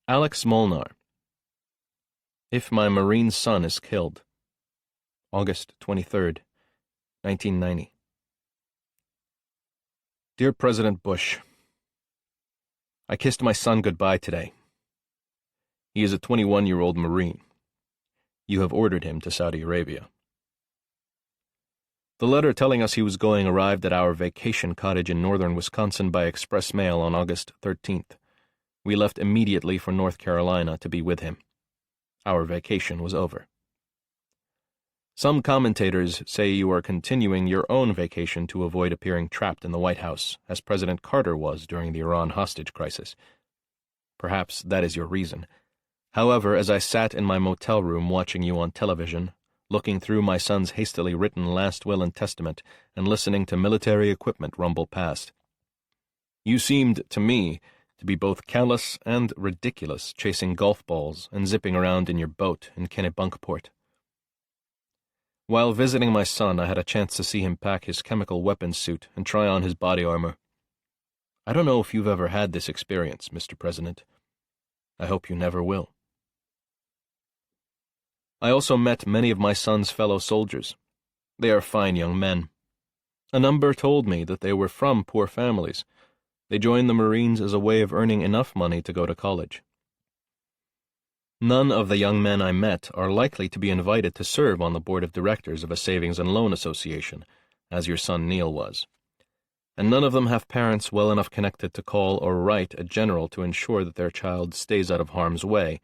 Alex Molnar. If my Marine son is killed. August 23rd, 1990. Dear President Bush, I kissed my son goodbye today. He is a 21-year-old Marine. You have ordered him to Saudi Arabia. The letter telling us he was going arrived at our vacation cottage in northern Wisconsin by express mail on August 13th. We left immediately for North Carolina to be with him. Our vacation was over. Some commentators say you are continuing your own vacation to avoid appearing trapped in the White House, as President Carter was during the Iran hostage crisis. Perhaps that is your reason. However, as I sat in my motel room watching you on television, looking through my son's hastily written last will and testament, and listening to military equipment rumble past, you seemed, to me, to be both callous and ridiculous chasing golf balls and zipping around in your boat in Kennebunkport. While visiting my son, I had a chance to see him pack his chemical weapons suit and try on his body armor. I don't know if you've ever had this experience, Mr. President. I hope you never will. I also met many of my son's fellow soldiers. They are fine young men. A number told me that they were from poor families. They joined the Marines as a way of earning enough money to go to college. None of the young men I met are likely to be invited to serve on the board of directors of a savings and loan association, as your son Neil was. And none of them have parents well enough connected to call or write a general to ensure that their child stays out of harm's way,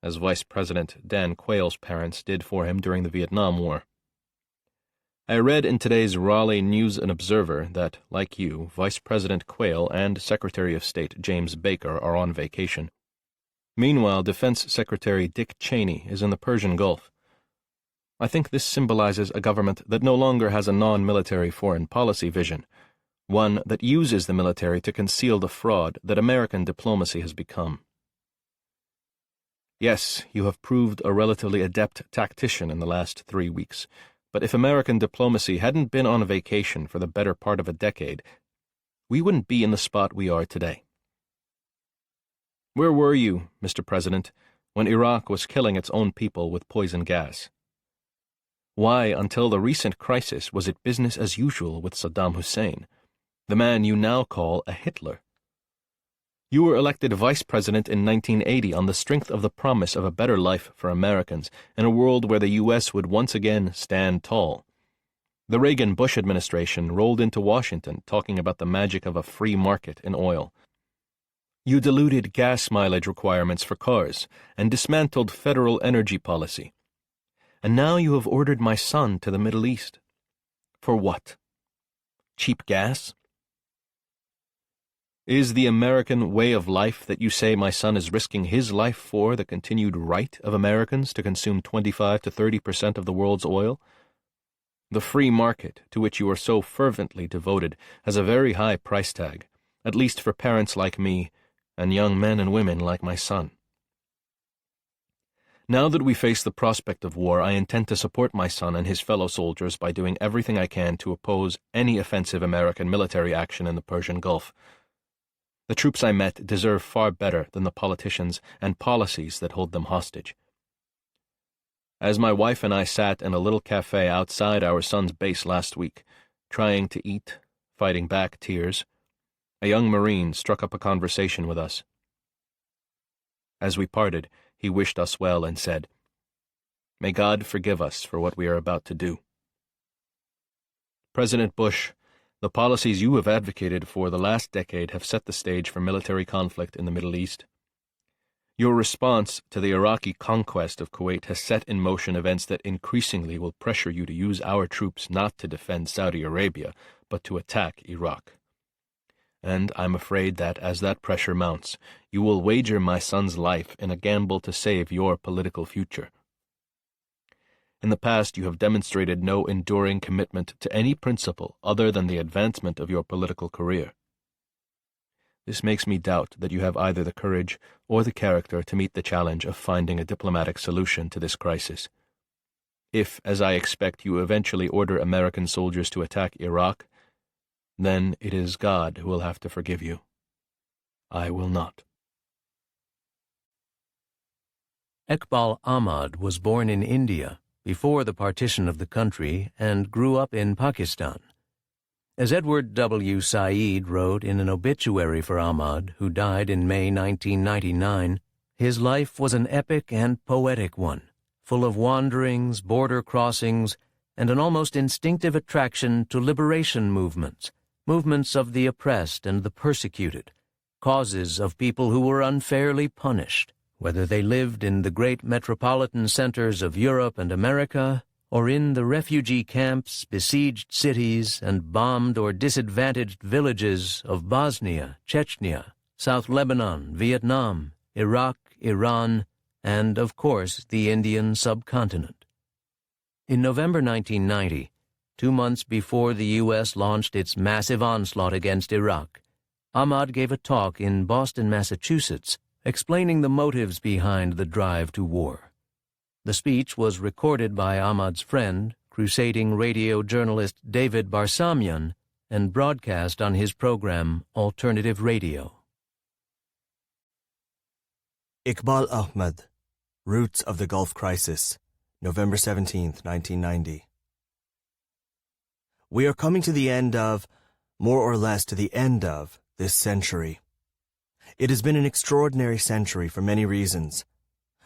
as Vice President Dan Quayle's parents did for him during the Vietnam War. I read in today's Raleigh News and Observer that, like you, Vice President Quayle and Secretary of State James Baker are on vacation. Meanwhile, Defense Secretary Dick Cheney is in the Persian Gulf. I think this symbolizes a government that no longer has a non-military foreign policy vision, one that uses the military to conceal the fraud that American diplomacy has become. Yes, you have proved a relatively adept tactician in the last 3 weeks, but if American diplomacy hadn't been on vacation for the better part of a decade, we wouldn't be in the spot we are today. Where were you, Mr. President, when Iraq was killing its own people with poison gas? Why, until the recent crisis, was it business as usual with Saddam Hussein, the man you now call a Hitler? You were elected vice president in 1980 on the strength of the promise of a better life for Americans in a world where the U.S. would once again stand tall. The Reagan-Bush administration rolled into Washington talking about the magic of a free market in oil. You diluted gas mileage requirements for cars and dismantled federal energy policy. And now you have ordered my son to the Middle East. For what? Cheap gas? Is the American way of life that you say my son is risking his life for the continued right of Americans to consume 25 to 30% of the world's oil? The free market, to which you are so fervently devoted, has a very high price tag, at least for parents like me and young men and women like my son. Now that we face the prospect of war, I intend to support my son and his fellow soldiers by doing everything I can to oppose any offensive American military action in the Persian Gulf. The troops I met deserve far better than the politicians and policies that hold them hostage. As my wife and I sat in a little cafe outside our son's base last week, trying to eat, fighting back tears, a young Marine struck up a conversation with us. As we parted, he wished us well and said, "May God forgive us for what we are about to do." President Bush, the policies you have advocated for the last decade have set the stage for military conflict in the Middle East. Your response to the Iraqi conquest of Kuwait has set in motion events that increasingly will pressure you to use our troops not to defend Saudi Arabia, but to attack Iraq. And I'm afraid that as that pressure mounts, you will wager my son's life in a gamble to save your political future. In the past, you have demonstrated no enduring commitment to any principle other than the advancement of your political career. This makes me doubt that you have either the courage or the character to meet the challenge of finding a diplomatic solution to this crisis. If, as I expect, you eventually order American soldiers to attack Iraq, then it is God who will have to forgive you. I will not. Iqbal Ahmad was born in India before the partition of the country and grew up in Pakistan. As Edward W. Said wrote in an obituary for Ahmad, who died in May 1999, his life was an epic and poetic one, full of wanderings, border crossings, and an almost instinctive attraction to liberation movements of the oppressed and the persecuted, causes of people who were unfairly punished, whether they lived in the great metropolitan centers of Europe and America, or in the refugee camps, besieged cities, and bombed or disadvantaged villages of Bosnia, Chechnya, South Lebanon, Vietnam, Iraq, Iran, and, of course, the Indian subcontinent. In November 1990, 2 months before the U.S. launched its massive onslaught against Iraq, Ahmad gave a talk in Boston, Massachusetts, explaining the motives behind the drive to war. The speech was recorded by Ahmad's friend, crusading radio journalist David Barsamian, and broadcast on his program Alternative Radio. Iqbal Ahmad, Roots of the Gulf Crisis, November 17, 1990. We are coming to the end of, more or less to the end of, this century. It has been an extraordinary century for many reasons.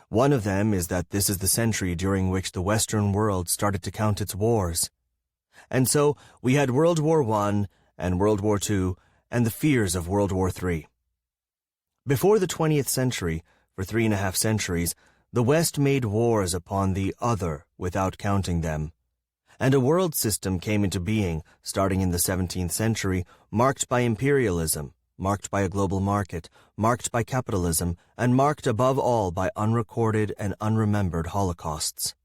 One of them is that this is the century during which the Western world started to count its wars. And so we had World War I and World War II and the fears of World War III. Before the 20th century, for 3.5 centuries, the West made wars upon the other without counting them. And a world system came into being, starting in the 17th century, marked by imperialism, marked by a global market, marked by capitalism, and marked above all by unrecorded and unremembered holocausts.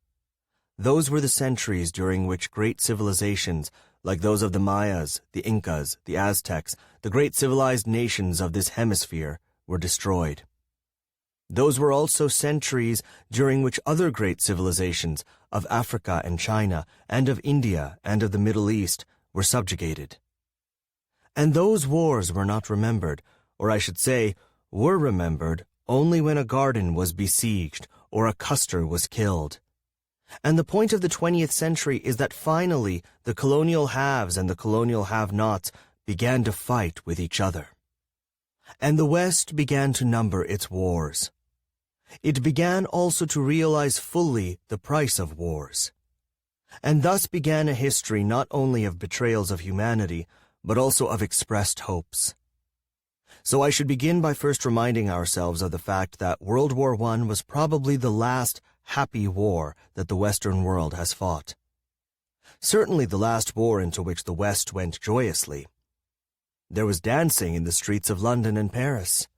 Those were the centuries during which great civilizations, like those of the Mayas, the Incas, the Aztecs, the great civilized nations of this hemisphere, were destroyed. Those were also centuries during which other great civilizations of Africa and China, and of India and of the Middle East, were subjugated. And those wars were not remembered, or I should say, were remembered only when a garden was besieged or a Custer was killed. And the point of the 20th century is that finally the colonial haves and the colonial have-nots began to fight with each other. And the West began to number its wars. It began also to realize fully the price of wars. And thus began a history not only of betrayals of humanity, but also of expressed hopes. So I should begin by first reminding ourselves of the fact that World War I was probably the last happy war that the Western world has fought. Certainly the last war into which the West went joyously. There was dancing in the streets of London and Paris,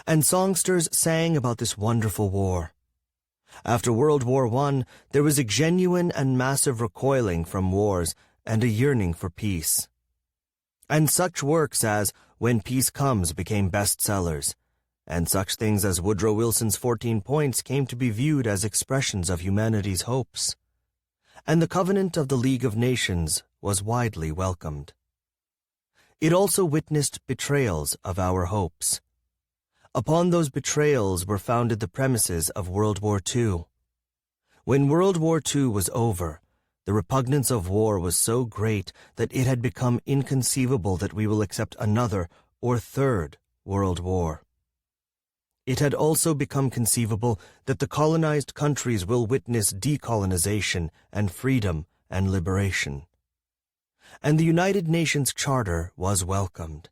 and songsters sang about this wonderful war. After World War I, there was a genuine and massive recoiling from wars and a yearning for peace. And such works as When Peace Comes became bestsellers, and such things as Woodrow Wilson's 14 Points came to be viewed as expressions of humanity's hopes. And the Covenant of the League of Nations was widely welcomed. It also witnessed betrayals of our hopes. Upon those betrayals were founded the premises of World War II. When World War II was over, the repugnance of war was so great that it had become inconceivable that we will accept another or third world war. It had also become conceivable that the colonized countries will witness decolonization and freedom and liberation. And the United Nations Charter was welcomed.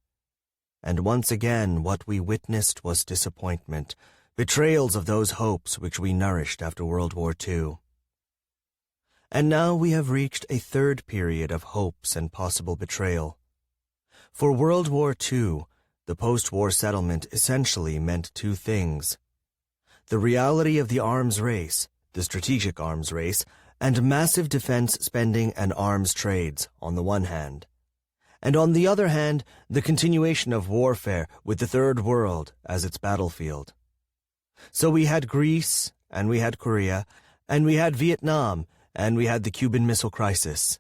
And once again what we witnessed was disappointment, betrayals of those hopes which we nourished after World War II. And now we have reached a third period of hopes and possible betrayal. For World War II, the post-war settlement essentially meant two things: the reality of the arms race, the strategic arms race, and massive defense spending and arms trades on the one hand, and on the other hand, the continuation of warfare with the Third World as its battlefield. So we had Greece, and we had Korea, and we had Vietnam, and we had the Cuban Missile Crisis.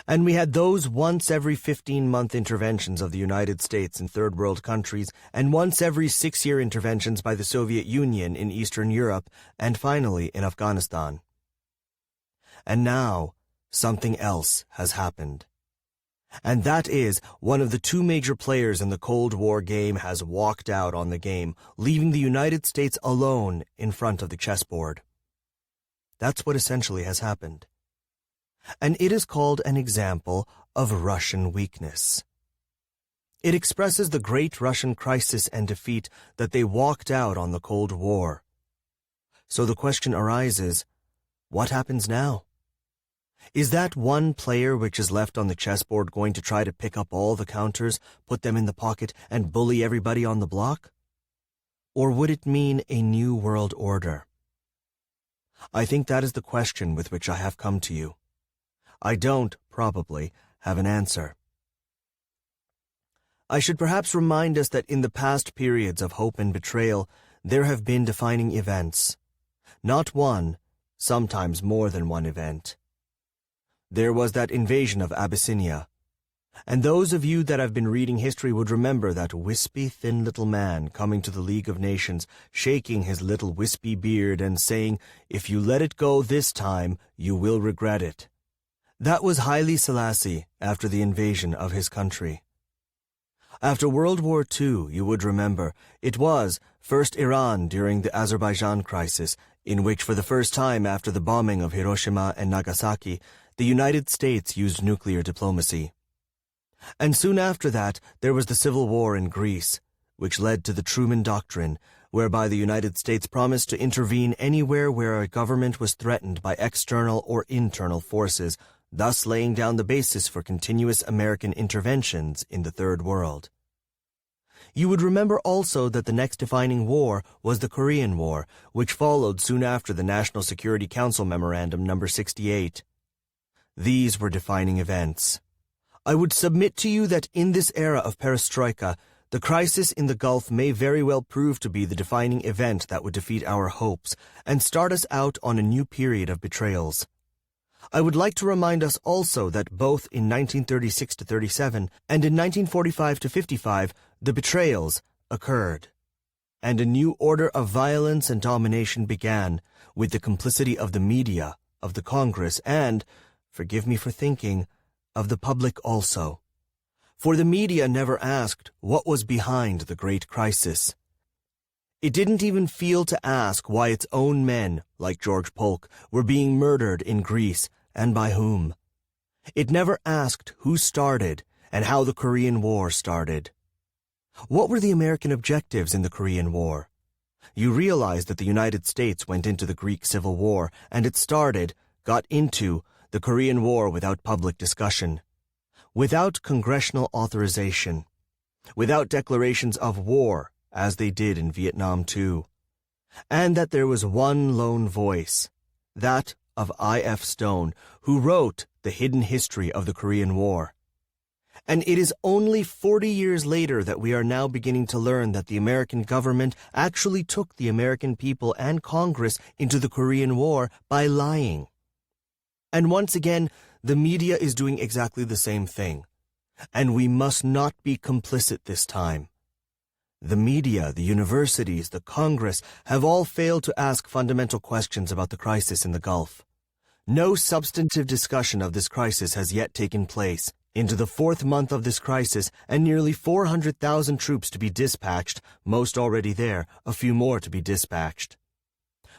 And we had those once every 15-month interventions of the United States in Third World countries, and once every 6-year interventions by the Soviet Union in Eastern Europe, and finally in Afghanistan. And now, something else has happened. And that is, one of the two major players in the Cold War game has walked out on the game, leaving the United States alone in front of the chessboard. That's what essentially has happened. And it is called an example of Russian weakness. It expresses the great Russian crisis and defeat that they walked out on the Cold War. So the question arises, what happens now? Is that one player which is left on the chessboard going to try to pick up all the counters, put them in the pocket, and bully everybody on the block? Or would it mean a new world order? I think that is the question with which I have come to you. I don't, probably, have an answer. I should perhaps remind us that in the past periods of hope and betrayal, there have been defining events. Not one, sometimes more than one event. There was that invasion of Abyssinia. And those of you that have been reading history would remember that wispy, thin little man coming to the League of Nations, shaking his little wispy beard and saying, "If you let it go this time, you will regret it." That was Haile Selassie after the invasion of his country. After World War II, you would remember, it was first Iran during the Azerbaijan crisis, in which for the first time after the bombing of Hiroshima and Nagasaki, the United States used nuclear diplomacy. And soon after that, there was the Civil War in Greece, which led to the Truman Doctrine, whereby the United States promised to intervene anywhere where a government was threatened by external or internal forces, thus laying down the basis for continuous American interventions in the Third World. You would remember also that the next defining war was the Korean War, which followed soon after the National Security Council Memorandum No. 68. These were defining events. I would submit to you that in this era of perestroika, the crisis in the Gulf may very well prove to be the defining event that would defeat our hopes and start us out on a new period of betrayals. I would like to remind us also that both in 1936-37 and in 1945-55, the betrayals occurred, and a new order of violence and domination began with the complicity of the media, of the Congress, and, forgive me for thinking, of the public also. For the media never asked what was behind the great crisis. It didn't even feel to ask why its own men, like George Polk, were being murdered in Greece, and by whom. It never asked who started and how the Korean War started. What were the American objectives in the Korean War? You realize that the United States went into the Greek Civil War, and it got into, the Korean War without public discussion, without congressional authorization, without declarations of war, as they did in Vietnam too, and that there was one lone voice, that of I.F. Stone, who wrote The Hidden History of the Korean War. And it is only 40 years later that we are now beginning to learn that the American government actually took the American people and Congress into the Korean War by lying. And once again, the media is doing exactly the same thing. And we must not be complicit this time. The media, the universities, the Congress have all failed to ask fundamental questions about the crisis in the Gulf. No substantive discussion of this crisis has yet taken place. Into the 4th month of this crisis, and nearly 400,000 troops to be dispatched, most already there, a few more to be dispatched.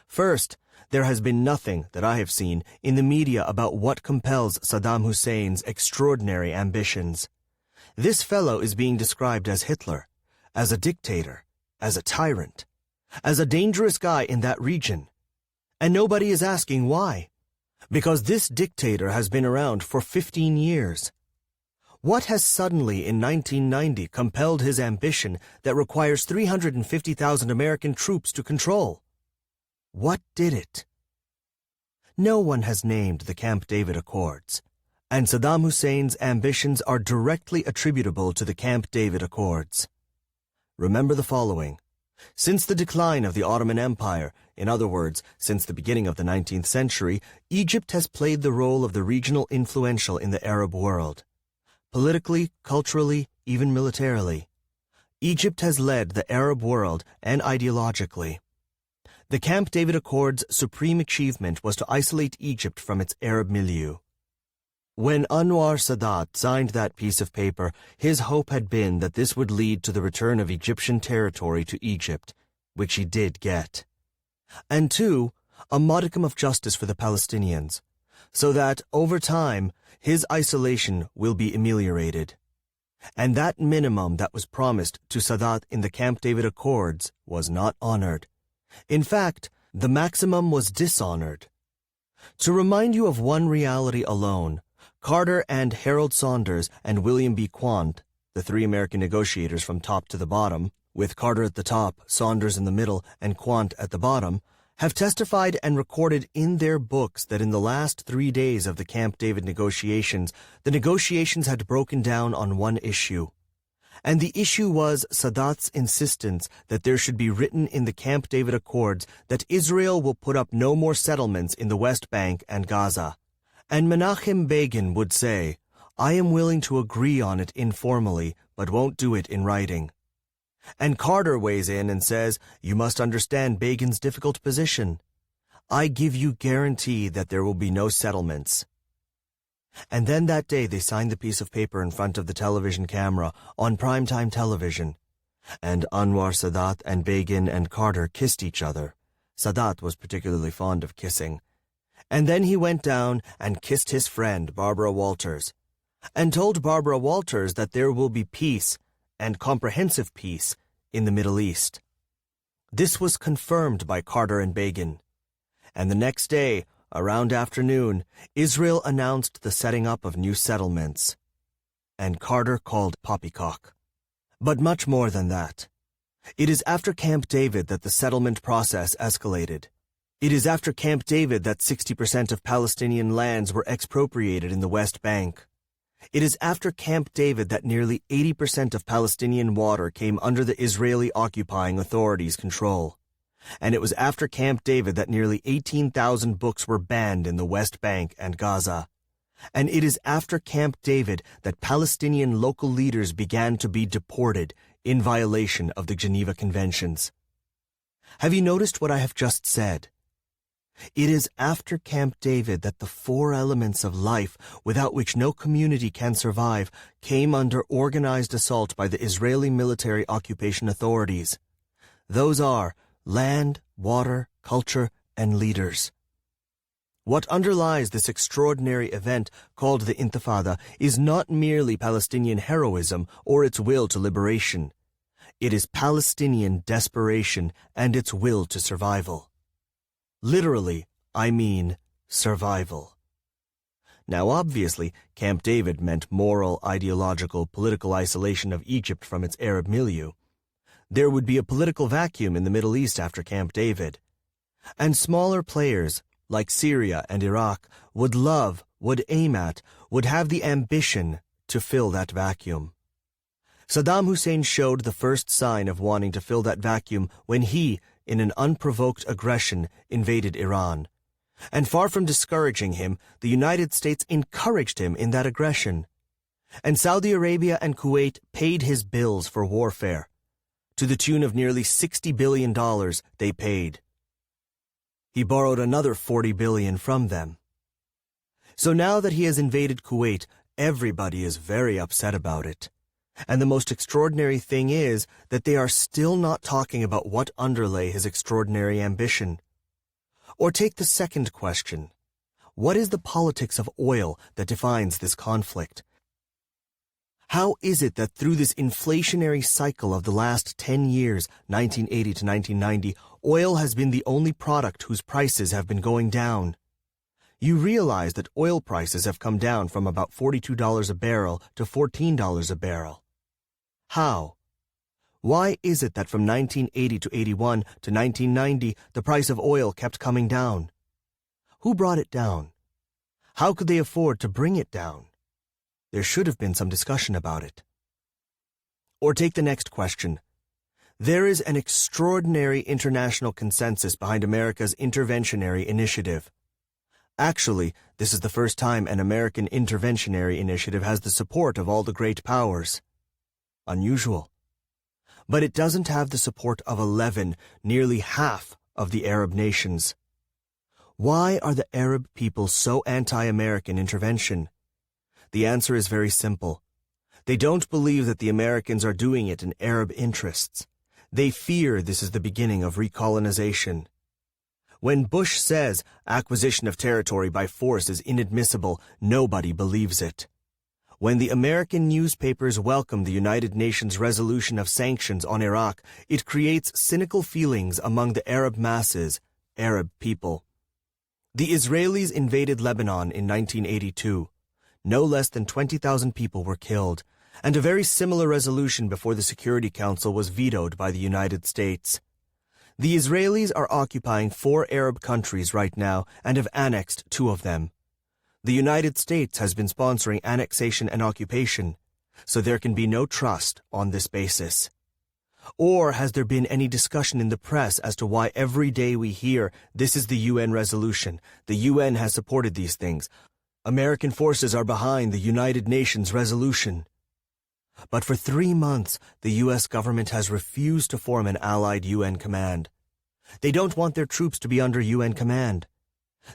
First, there has been nothing that I have seen in the media about what compels Saddam Hussein's extraordinary ambitions. This fellow is being described as Hitler, as a dictator, as a tyrant. as a dangerous guy in that region. And nobody is asking why. Because this dictator has been around for 15 years. What has suddenly in 1990 compelled his ambition that requires 350,000 American troops to control? What did it? No one has named the Camp David Accords, and Saddam Hussein's ambitions are directly attributable to the Camp David Accords. Remember the following. Since the decline of the Ottoman Empire, in other words, since the beginning of the 19th century, Egypt has played the role of the regional influential in the Arab world. Politically, culturally, even militarily. Egypt has led the Arab world and ideologically. The Camp David Accords' supreme achievement was to isolate Egypt from its Arab milieu. When Anwar Sadat signed that piece of paper, his hope had been that this would lead to the return of Egyptian territory to Egypt, which he did get. And two, a modicum of justice for the Palestinians, so that, over time, his isolation will be ameliorated. And that minimum that was promised to Sadat in the Camp David Accords was not honored. In fact, the maximum was dishonored. To remind you of one reality alone, Carter and Harold Saunders and William B. Quandt, the three American negotiators from top to the bottom, with Carter at the top, Saunders in the middle, and Quandt at the bottom, have testified and recorded in their books that in the last 3 days of the Camp David negotiations, the negotiations had broken down on one issue. And the issue was Sadat's insistence that there should be written in the Camp David Accords that Israel will put up no more settlements in the West Bank and Gaza. And Menachem Begin would say, I am willing to agree on it informally, but won't do it in writing. And Carter weighs in and says, you must understand Begin's difficult position. I give you guarantee that there will be no settlements. And then that day they signed the piece of paper in front of the television camera on primetime television. And Anwar Sadat and Begin and Carter kissed each other. Sadat was particularly fond of kissing. And then he went down and kissed his friend, Barbara Walters, and told Barbara Walters that there will be peace, and comprehensive peace, in the Middle East. This was confirmed by Carter and Begin. And the next day, around afternoon, Israel announced the setting up of new settlements. And Carter called poppycock. But much more than that. It is after Camp David that the settlement process escalated. It is after Camp David that 60% of Palestinian lands were expropriated in the West Bank. It is after Camp David that nearly 80% of Palestinian water came under the Israeli occupying authorities' control. And it was after Camp David that nearly 18,000 books were banned in the West Bank and Gaza. And it is after Camp David that Palestinian local leaders began to be deported in violation of the Geneva Conventions. Have you noticed what I have just said? It is after Camp David that the 4 elements of life without which no community can survive came under organized assault by the Israeli military occupation authorities. Those are land, water, culture, and leaders. What underlies this extraordinary event called the Intifada is not merely Palestinian heroism or its will to liberation. It is Palestinian desperation and its will to survival. Literally, I mean survival. Now obviously, Camp David meant moral, ideological, political isolation of Egypt from its Arab milieu. There would be a political vacuum in the Middle East after Camp David. And smaller players, like Syria and Iraq, would aim at, would have the ambition to fill that vacuum. Saddam Hussein showed the first sign of wanting to fill that vacuum when he, in an unprovoked aggression, invaded Iran. And far from discouraging him, the United States encouraged him in that aggression. And Saudi Arabia and Kuwait paid his bills for warfare. To the tune of nearly $60 billion they paid. He borrowed another $40 billion from them. So now that he has invaded Kuwait, everybody is very upset about it. And the most extraordinary thing is that they are still not talking about what underlay his extraordinary ambition. Or take the second question. What is the politics of oil that defines this conflict? How is it that through this inflationary cycle of the last 10 years, 1980 to 1990, oil has been the only product whose prices have been going down? You realize that oil prices have come down from about $42 a barrel to $14 a barrel. How? Why is it that from 1980 to 81 to 1990, the price of oil kept coming down? Who brought it down? How could they afford to bring it down? There should have been some discussion about it. Or take the next question. There is an extraordinary international consensus behind America's interventionary initiative. Actually, this is the first time an American interventionary initiative has the support of all the great powers. Unusual. But it doesn't have the support of 11, nearly half of the Arab nations. Why are the Arab people so anti-American intervention? The answer is very simple. They don't believe that the Americans are doing it in Arab interests. They fear this is the beginning of recolonization. When Bush says acquisition of territory by force is inadmissible, nobody believes it. When the American newspapers welcome the United Nations resolution of sanctions on Iraq, it creates cynical feelings among the Arab masses, Arab people. The Israelis invaded Lebanon in 1982. No less than 20,000 people were killed, and a very similar resolution before the Security Council was vetoed by the United States. The Israelis are occupying 4 Arab countries right now and have annexed 2 of them. The United States has been sponsoring annexation and occupation, so there can be no trust on this basis. Or has there been any discussion in the press as to why every day we hear, this is the UN resolution, the UN has supported these things, American forces are behind the United Nations resolution? But for 3 months, the U.S. government has refused to form an allied UN command. They don't want their troops to be under UN command.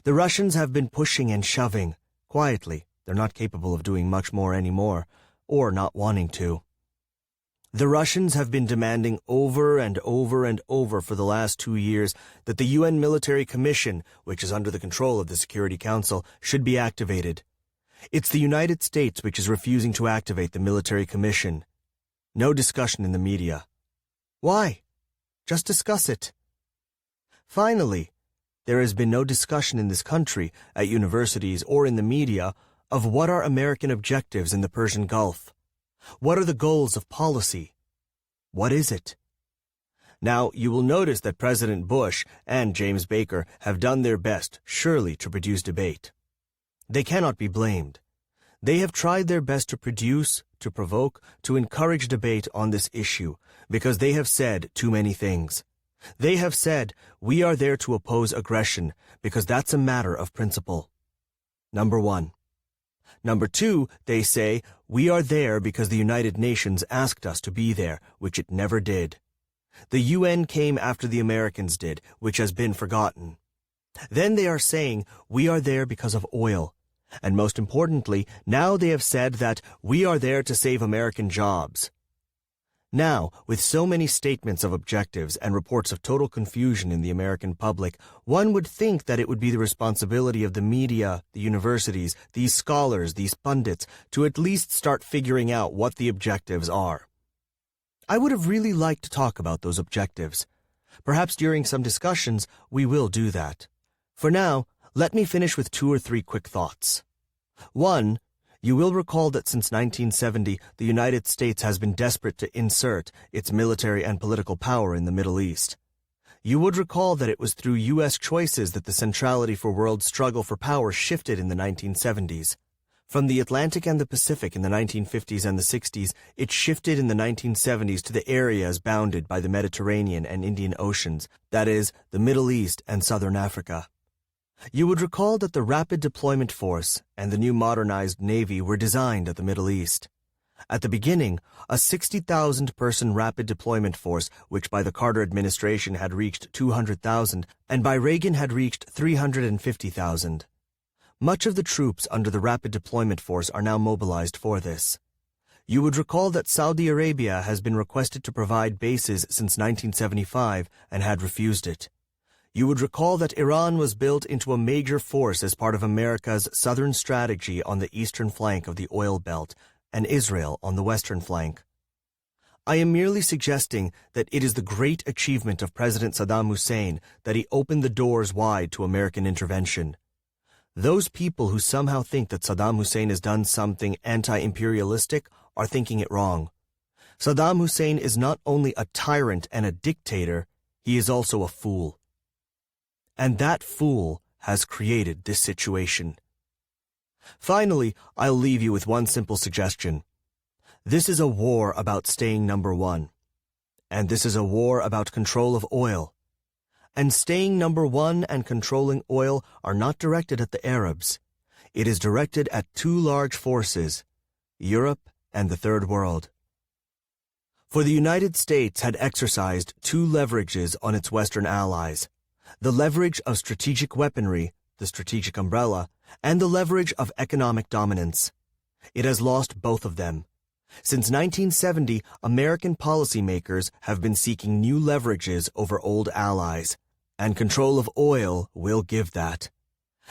The Russians have been pushing and shoving, quietly. They're not capable of doing much more anymore, or not wanting to. The Russians have been demanding over and over and over for the last 2 years that the UN Military Commission, which is under the control of the Security Council, should be activated. It's the United States which is refusing to activate the Military Commission. No discussion in the media. Why? Just discuss it. Finally, there has been no discussion in this country, at universities or in the media, of what are American objectives in the Persian Gulf. What are the goals of policy? What is it? Now, you will notice that President Bush and James Baker have done their best, surely, to produce debate. They cannot be blamed. They have tried their best to produce, to provoke, to encourage debate on this issue, because they have said too many things. They have said, we are there to oppose aggression, because that's a matter of principle. Number 1. Number 2, they say, we are there because the United Nations asked us to be there, which it never did. The UN came after the Americans did, which has been forgotten. Then they are saying, we are there because of oil. And most importantly, now they have said that we are there to save American jobs. Now, with so many statements of objectives and reports of total confusion in the American public, one would think that it would be the responsibility of the media, the universities, these scholars, these pundits, to at least start figuring out what the objectives are. I would have really liked to talk about those objectives. Perhaps during some discussions, we will do that. For now, let me finish with 2 or 3 quick thoughts. 1. You will recall that since 1970, the United States has been desperate to insert its military and political power in the Middle East. You would recall that it was through U.S. choices that the centrality for world struggle for power shifted in the 1970s. From the Atlantic and the Pacific in the 1950s and the 60s, it shifted in the 1970s to the areas bounded by the Mediterranean and Indian Oceans, that is, the Middle East and Southern Africa. You would recall that the Rapid Deployment Force and the new modernized Navy were designed at the Middle East. At the beginning, a 60,000-person Rapid Deployment Force, which by the Carter administration had reached 200,000, and by Reagan had reached 350,000. Much of the troops under the Rapid Deployment Force are now mobilized for this. You would recall that Saudi Arabia has been requested to provide bases since 1975 and had refused it. You would recall that Iran was built into a major force as part of America's southern strategy on the eastern flank of the oil belt, and Israel on the western flank. I am merely suggesting that it is the great achievement of President Saddam Hussein that he opened the doors wide to American intervention. Those people who somehow think that Saddam Hussein has done something anti-imperialistic are thinking it wrong. Saddam Hussein is not only a tyrant and a dictator, he is also a fool. And that fool has created this situation. Finally, I'll leave you with one simple suggestion. This is a war about staying number one. And this is a war about control of oil. And staying number one and controlling oil are not directed at the Arabs. It is directed at two large forces, Europe and the Third World. For the United States had exercised two leverages on its Western allies, the leverage of strategic weaponry, the strategic umbrella, and the leverage of economic dominance. It has lost both of them. Since 1970, American policymakers have been seeking new leverages over old allies, and control of oil will give that.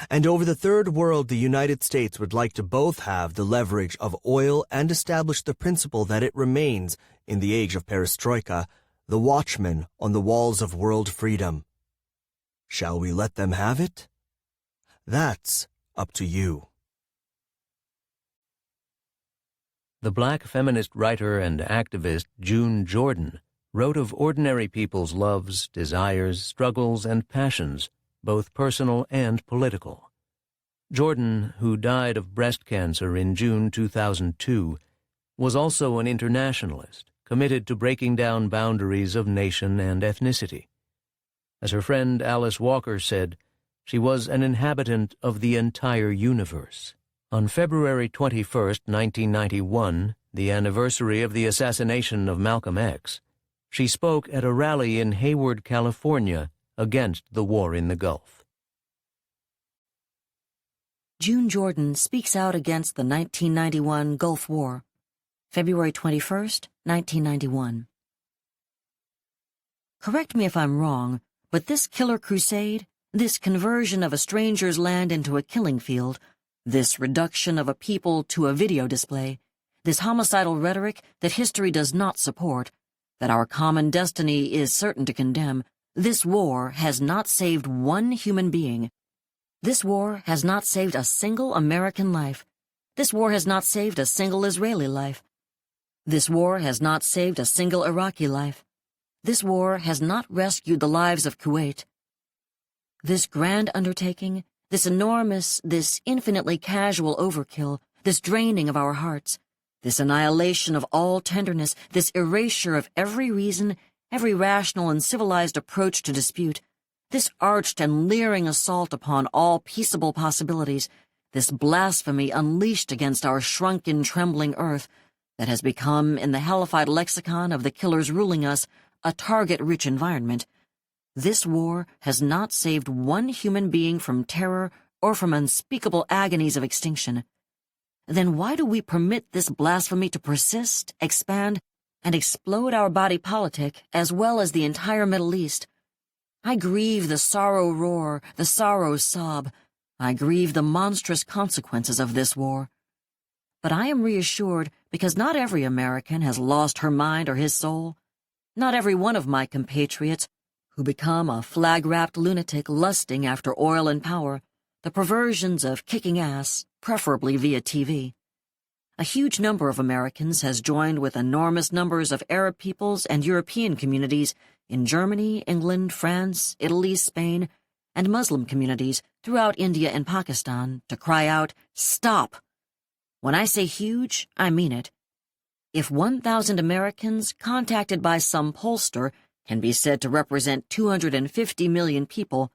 And over the Third World, the United States would like to both have the leverage of oil and establish the principle that it remains, in the age of perestroika, the watchman on the walls of world freedom. Shall we let them have it? That's up to you. The black feminist writer and activist June Jordan wrote of ordinary people's loves, desires, struggles, and passions, both personal and political. Jordan, who died of breast cancer in June 2002, was also an internationalist, committed to breaking down boundaries of nation and ethnicity. As her friend Alice Walker said, she was an inhabitant of the entire universe. On February 21, 1991, the anniversary of the assassination of Malcolm X, she spoke at a rally in Hayward, California, against the war in the Gulf. June Jordan speaks out against the 1991 Gulf War, February 21, 1991. Correct me if I'm wrong, but this killer crusade, this conversion of a stranger's land into a killing field, this reduction of a people to a video display, this homicidal rhetoric that history does not support, that our common destiny is certain to condemn, this war has not saved one human being. This war has not saved a single American life. This war has not saved a single Israeli life. This war has not saved a single Iraqi life. This war has not rescued the lives of Kuwait. This grand undertaking, this enormous, this infinitely casual overkill, this draining of our hearts, this annihilation of all tenderness, this erasure of every reason, every rational and civilized approach to dispute, this arched and leering assault upon all peaceable possibilities, this blasphemy unleashed against our shrunken, trembling earth that has become, in the hellified lexicon of the killers ruling us, a target-rich environment, this war has not saved one human being from terror or from unspeakable agonies of extinction. Then why do we permit this blasphemy to persist, expand, and explode our body politic as well as the entire Middle East? I grieve the sorrow roar, the sorrow sob. I grieve the monstrous consequences of this war. But I am reassured because not every American has lost her mind or his soul. Not every one of my compatriots who become a flag-wrapped lunatic lusting after oil and power, the perversions of kicking ass, preferably via TV. A huge number of Americans has joined with enormous numbers of Arab peoples and European communities in Germany, England, France, Italy, Spain, and Muslim communities throughout India and Pakistan to cry out, "Stop!" When I say huge, I mean it. If 1,000 Americans contacted by some pollster can be said to represent 250 million people,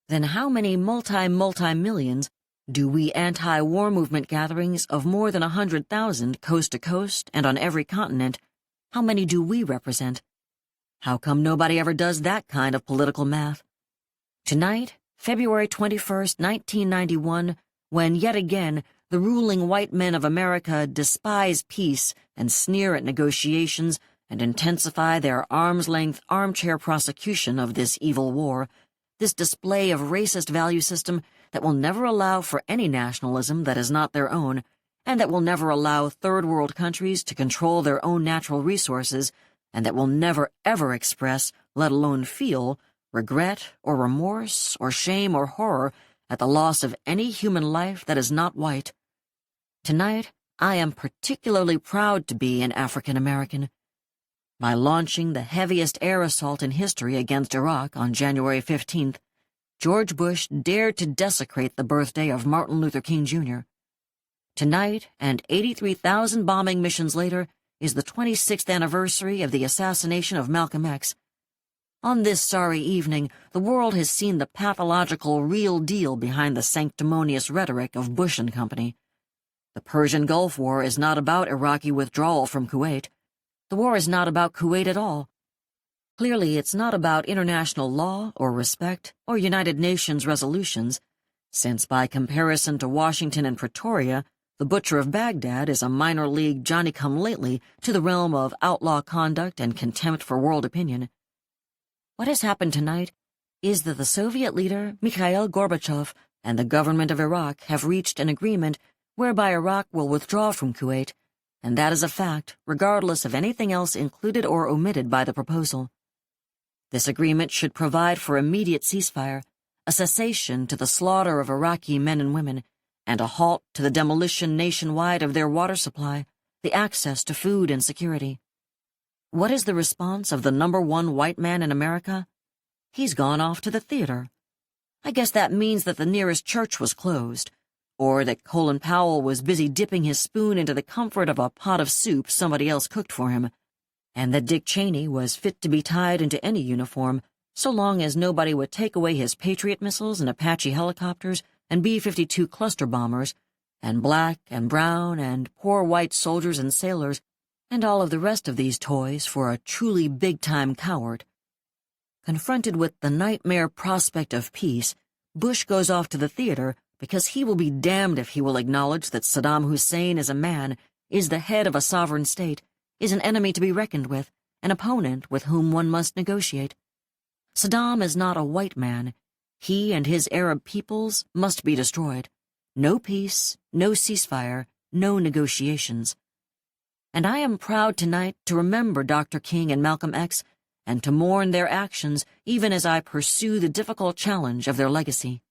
then how many multi-millions do we anti-war movement gatherings of more than 100,000 coast to coast and on every continent, how many do we represent? How come nobody ever does that kind of political math? Tonight, February 21st, 1991, when yet again the ruling white men of America despise peace and sneer at negotiations and intensify their arm's-length armchair prosecution of this evil war, this display of racist value system that will never allow for any nationalism that is not their own, and that will never allow third world countries to control their own natural resources, and that will never ever express, let alone feel, regret or remorse or shame or horror at the loss of any human life that is not white. Tonight, I am particularly proud to be an African American. By launching the heaviest air assault in history against Iraq on January 15th, George Bush dared to desecrate the birthday of Martin Luther King Jr. Tonight, and 83,000 bombing missions later, is the 26th anniversary of the assassination of Malcolm X. On this sorry evening, the world has seen the pathological real deal behind the sanctimonious rhetoric of Bush and company. The Persian Gulf War is not about Iraqi withdrawal from Kuwait. The war is not about Kuwait at all. Clearly, it's not about international law or respect or United Nations resolutions, since by comparison to Washington and Pretoria, the Butcher of Baghdad is a minor league Johnny-come-lately to the realm of outlaw conduct and contempt for world opinion. What has happened tonight is that the Soviet leader, Mikhail Gorbachev, and the government of Iraq have reached an agreement whereby Iraq will withdraw from Kuwait, and that is a fact, regardless of anything else included or omitted by the proposal. This agreement should provide for immediate ceasefire, a cessation to the slaughter of Iraqi men and women, and a halt to the demolition nationwide of their water supply, the access to food and security. What is the response of the #1 white man in America? He's gone off to the theater. I guess that means that the nearest church was closed, or that Colin Powell was busy dipping his spoon into the comfort of a pot of soup somebody else cooked for him, and that Dick Cheney was fit to be tied into any uniform so long as nobody would take away his Patriot missiles and Apache helicopters and B-52 cluster bombers, and black and brown and poor white soldiers and sailors, and all of the rest of these toys for a truly big-time coward. Confronted with the nightmare prospect of peace, Bush goes off to the theater because he will be damned if he will acknowledge that Saddam Hussein is a man, is the head of a sovereign state, is an enemy to be reckoned with, an opponent with whom one must negotiate. Saddam is not a white man. He and his Arab peoples must be destroyed. No peace, no ceasefire, no negotiations. And I am proud tonight to remember Dr. King and Malcolm X and to mourn their actions even as I pursue the difficult challenge of their legacy.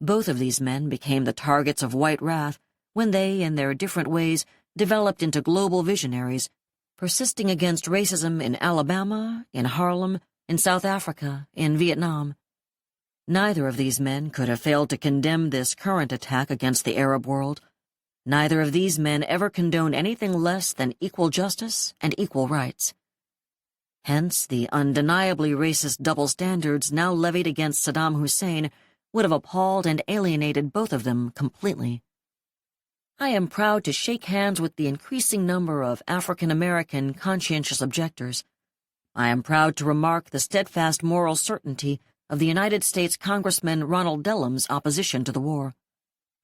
Both of these men became the targets of white wrath when they, in their different ways, developed into global visionaries, persisting against racism in Alabama, in Harlem, in South Africa, in Vietnam. Neither of these men could have failed to condemn this current attack against the Arab world. Neither of these men ever condoned anything less than equal justice and equal rights. Hence, the undeniably racist double standards now levied against Saddam Hussein would have appalled and alienated both of them completely. I am proud to shake hands with the increasing number of African-American conscientious objectors. I am proud to remark the steadfast moral certainty of the United States Congressman Ronald Dellum's opposition to the war.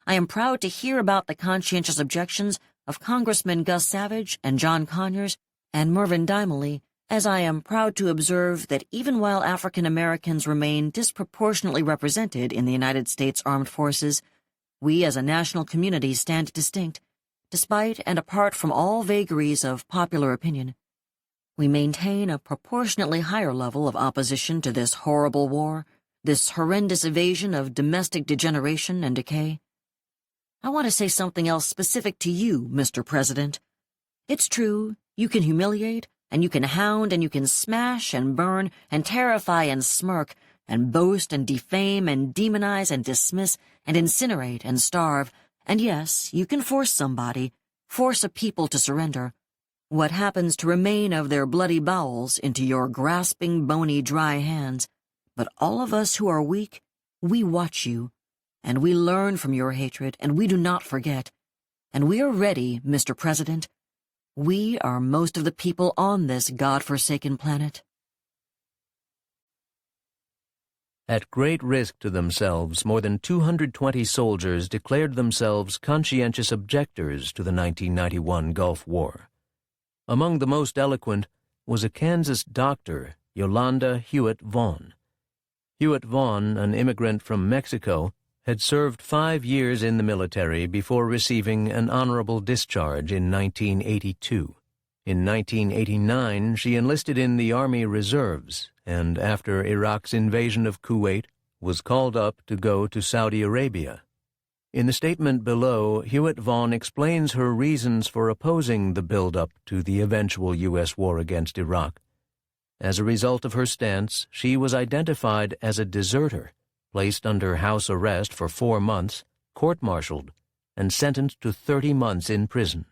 I am proud to hear about the conscientious objections of Congressmen Gus Savage and John Conyers and Mervyn Dimely, as I am proud to observe that even while African Americans remain disproportionately represented in the United States Armed Forces, we as a national community stand distinct, despite and apart from all vagaries of popular opinion. We maintain a proportionately higher level of opposition to this horrible war, this horrendous evasion of domestic degeneration and decay. I want to say something else specific to you, Mr. President. It's true, you can humiliate, and you can hound, and you can smash and burn and terrify and smirk and boast and defame and demonize and dismiss and incinerate and starve, and yes, you can force somebody, force a people to surrender. What happens to remain of their bloody bowels into your grasping, bony, dry hands. But all of us who are weak, we watch you, and we learn from your hatred, and we do not forget. And we are ready, Mr. President. We are most of the people on this God-forsaken planet. At great risk to themselves, more than 220 soldiers declared themselves conscientious objectors to the 1991 Gulf War. Among the most eloquent was a Kansas doctor, Yolanda Hewitt Vaughn. Hewitt Vaughn, an immigrant from Mexico, had served 5 years in the military before receiving an honorable discharge in 1982. In 1989, she enlisted in the Army Reserves, and after Iraq's invasion of Kuwait, was called up to go to Saudi Arabia. In the statement below, Hewitt Vaughn explains her reasons for opposing the build-up to the eventual U.S. war against Iraq. As a result of her stance, she was identified as a deserter, placed under house arrest for 4 months, court-martialed, and sentenced to 30 months in prison.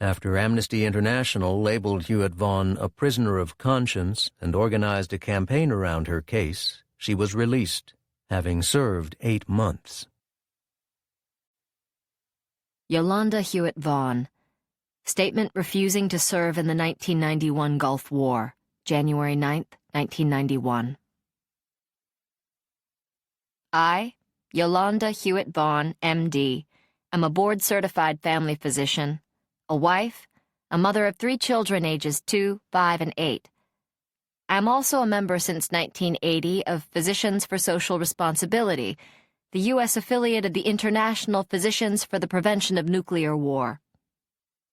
After Amnesty International labeled Hewitt Vaughn a prisoner of conscience and organized a campaign around her case, she was released, having served 8 months. Yolanda Hewitt Vaughn. Statement refusing to serve in the 1991 Gulf War, January 9, 1991. I, Yolanda Hewitt Vaughn, M.D., am a board-certified family physician, a wife, a mother of 3 children ages 2, 5, and 8. I am also a member since 1980 of Physicians for Social Responsibility, the U.S. affiliate of the International Physicians for the Prevention of Nuclear War.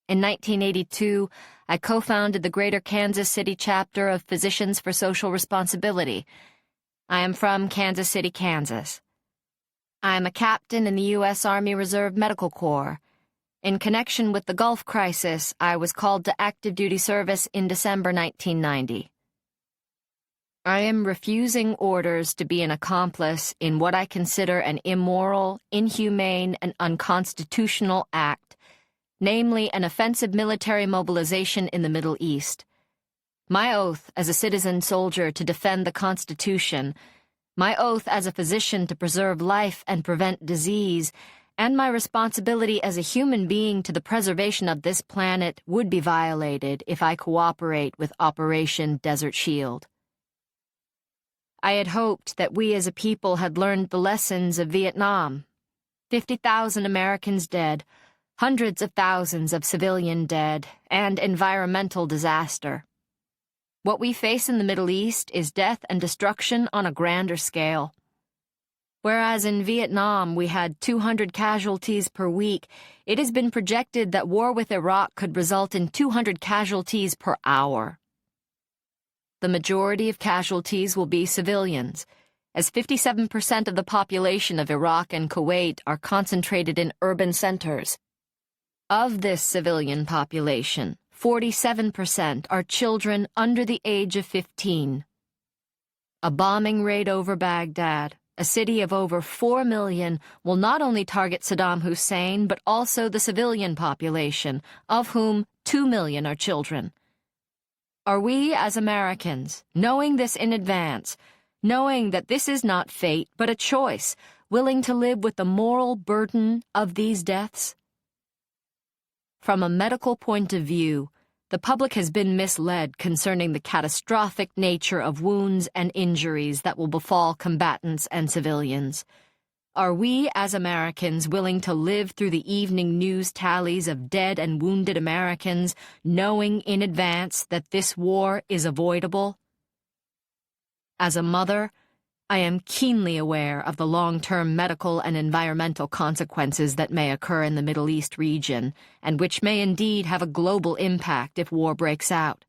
In 1982, I co-founded the Greater Kansas City chapter of Physicians for Social Responsibility. I am from Kansas City, Kansas. I am a captain in the U.S. Army Reserve Medical Corps. In connection with the Gulf crisis, I was called to active duty service in December 1990. I am refusing orders to be an accomplice in what I consider an immoral, inhumane, and unconstitutional act, namely an offensive military mobilization in the Middle East. My oath as a citizen soldier to defend the Constitution, my oath as a physician to preserve life and prevent disease, and my responsibility as a human being to the preservation of this planet would be violated if I cooperate with Operation Desert Shield. I had hoped that we as a people had learned the lessons of Vietnam. 50,000 Americans dead, hundreds of thousands of civilian dead, and environmental disaster. What we face in the Middle East is death and destruction on a grander scale. Whereas in Vietnam we had 200 casualties per week, it has been projected that war with Iraq could result in 200 casualties per hour. The majority of casualties will be civilians, as 57% of the population of Iraq and Kuwait are concentrated in urban centers. Of this civilian population, 47% are children under the age of 15. A bombing raid over Baghdad, a city of over 4 million, will not only target Saddam Hussein but also the civilian population, of whom 2 million are children. Are we, as Americans, knowing this in advance, knowing that this is not fate but a choice, willing to live with the moral burden of these deaths? From a medical point of view, the public has been misled concerning the catastrophic nature of wounds and injuries that will befall combatants and civilians. Are we, as Americans, willing to live through the evening news tallies of dead and wounded Americans, knowing in advance that this war is avoidable? As a mother, I am keenly aware of the long-term medical and environmental consequences that may occur in the Middle East region, and which may indeed have a global impact if war breaks out.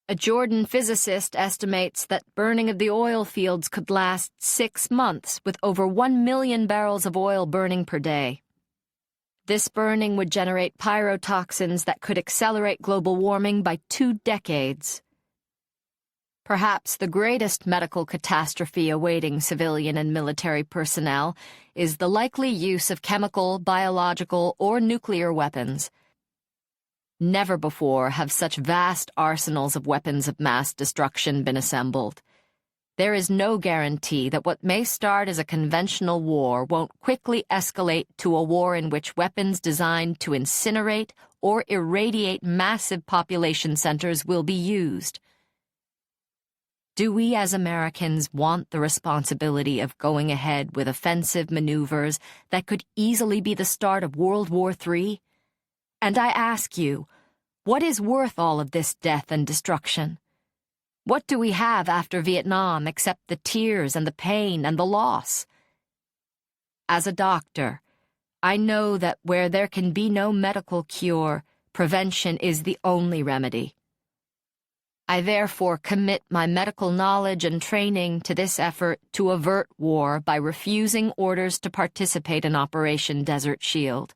A Jordan physicist estimates that burning of the oil fields could last 6 months, with over 1 million barrels of oil burning per day. This burning would generate pyrotoxins that could accelerate global warming by 2 decades. Perhaps the greatest medical catastrophe awaiting civilian and military personnel is the likely use of chemical, biological, or nuclear weapons. Never before have such vast arsenals of weapons of mass destruction been assembled. There is no guarantee that what may start as a conventional war won't quickly escalate to a war in which weapons designed to incinerate or irradiate massive population centers will be used. Do we as Americans want the responsibility of going ahead with offensive maneuvers that could easily be the start of World War III? And I ask you, what is worth all of this death and destruction? What do we have after Vietnam except the tears and the pain and the loss? As a doctor, I know that where there can be no medical cure, prevention is the only remedy. I therefore commit my medical knowledge and training to this effort to avert war by refusing orders to participate in Operation Desert Shield.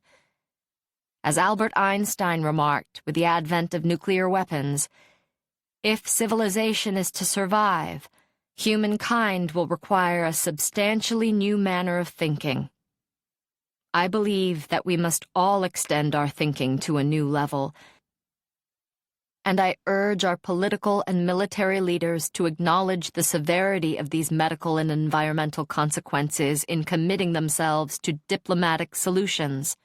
As Albert Einstein remarked with the advent of nuclear weapons, if civilization is to survive, humankind will require a substantially new manner of thinking. I believe that we must all extend our thinking to a new level, and I urge our political and military leaders to acknowledge the severity of these medical and environmental consequences in committing themselves to diplomatic solutions.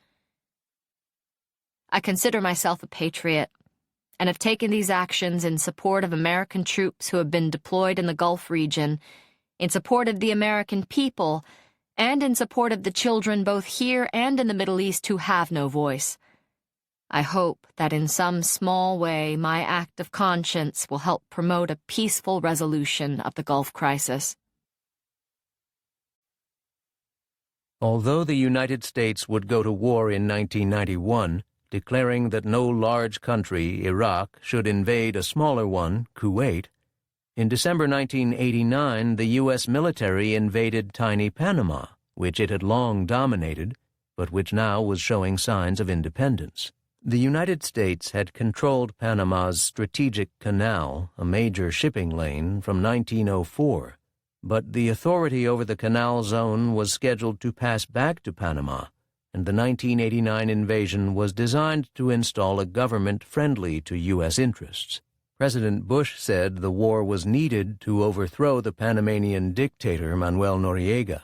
I consider myself a patriot, and have taken these actions in support of American troops who have been deployed in the Gulf region, in support of the American people, and in support of the children both here and in the Middle East who have no voice. I hope that in some small way my act of conscience will help promote a peaceful resolution of the Gulf crisis. Although the United States would go to war in 1991, declaring that no large country, Iraq, should invade a smaller one, Kuwait, in December 1989 the U.S. military invaded tiny Panama, which it had long dominated, but which now was showing signs of independence. The United States had controlled Panama's strategic canal, a major shipping lane, from 1904, but the authority over the canal zone was scheduled to pass back to Panama, and the 1989 invasion was designed to install a government friendly to U.S. interests. President Bush said the war was needed to overthrow the Panamanian dictator Manuel Noriega.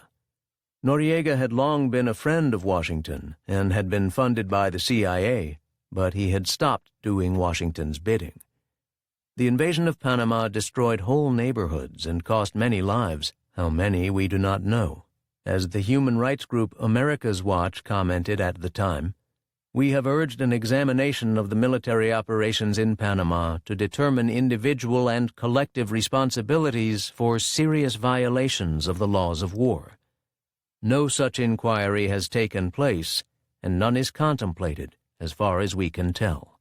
Noriega had long been a friend of Washington and had been funded by the CIA, but he had stopped doing Washington's bidding. The invasion of Panama destroyed whole neighborhoods and cost many lives. How many, we do not know. As the human rights group America's Watch commented at the time, "We have urged an examination of the military operations in Panama to determine individual and collective responsibilities for serious violations of the laws of war. No such inquiry has taken place, and none is contemplated, as far as we can tell."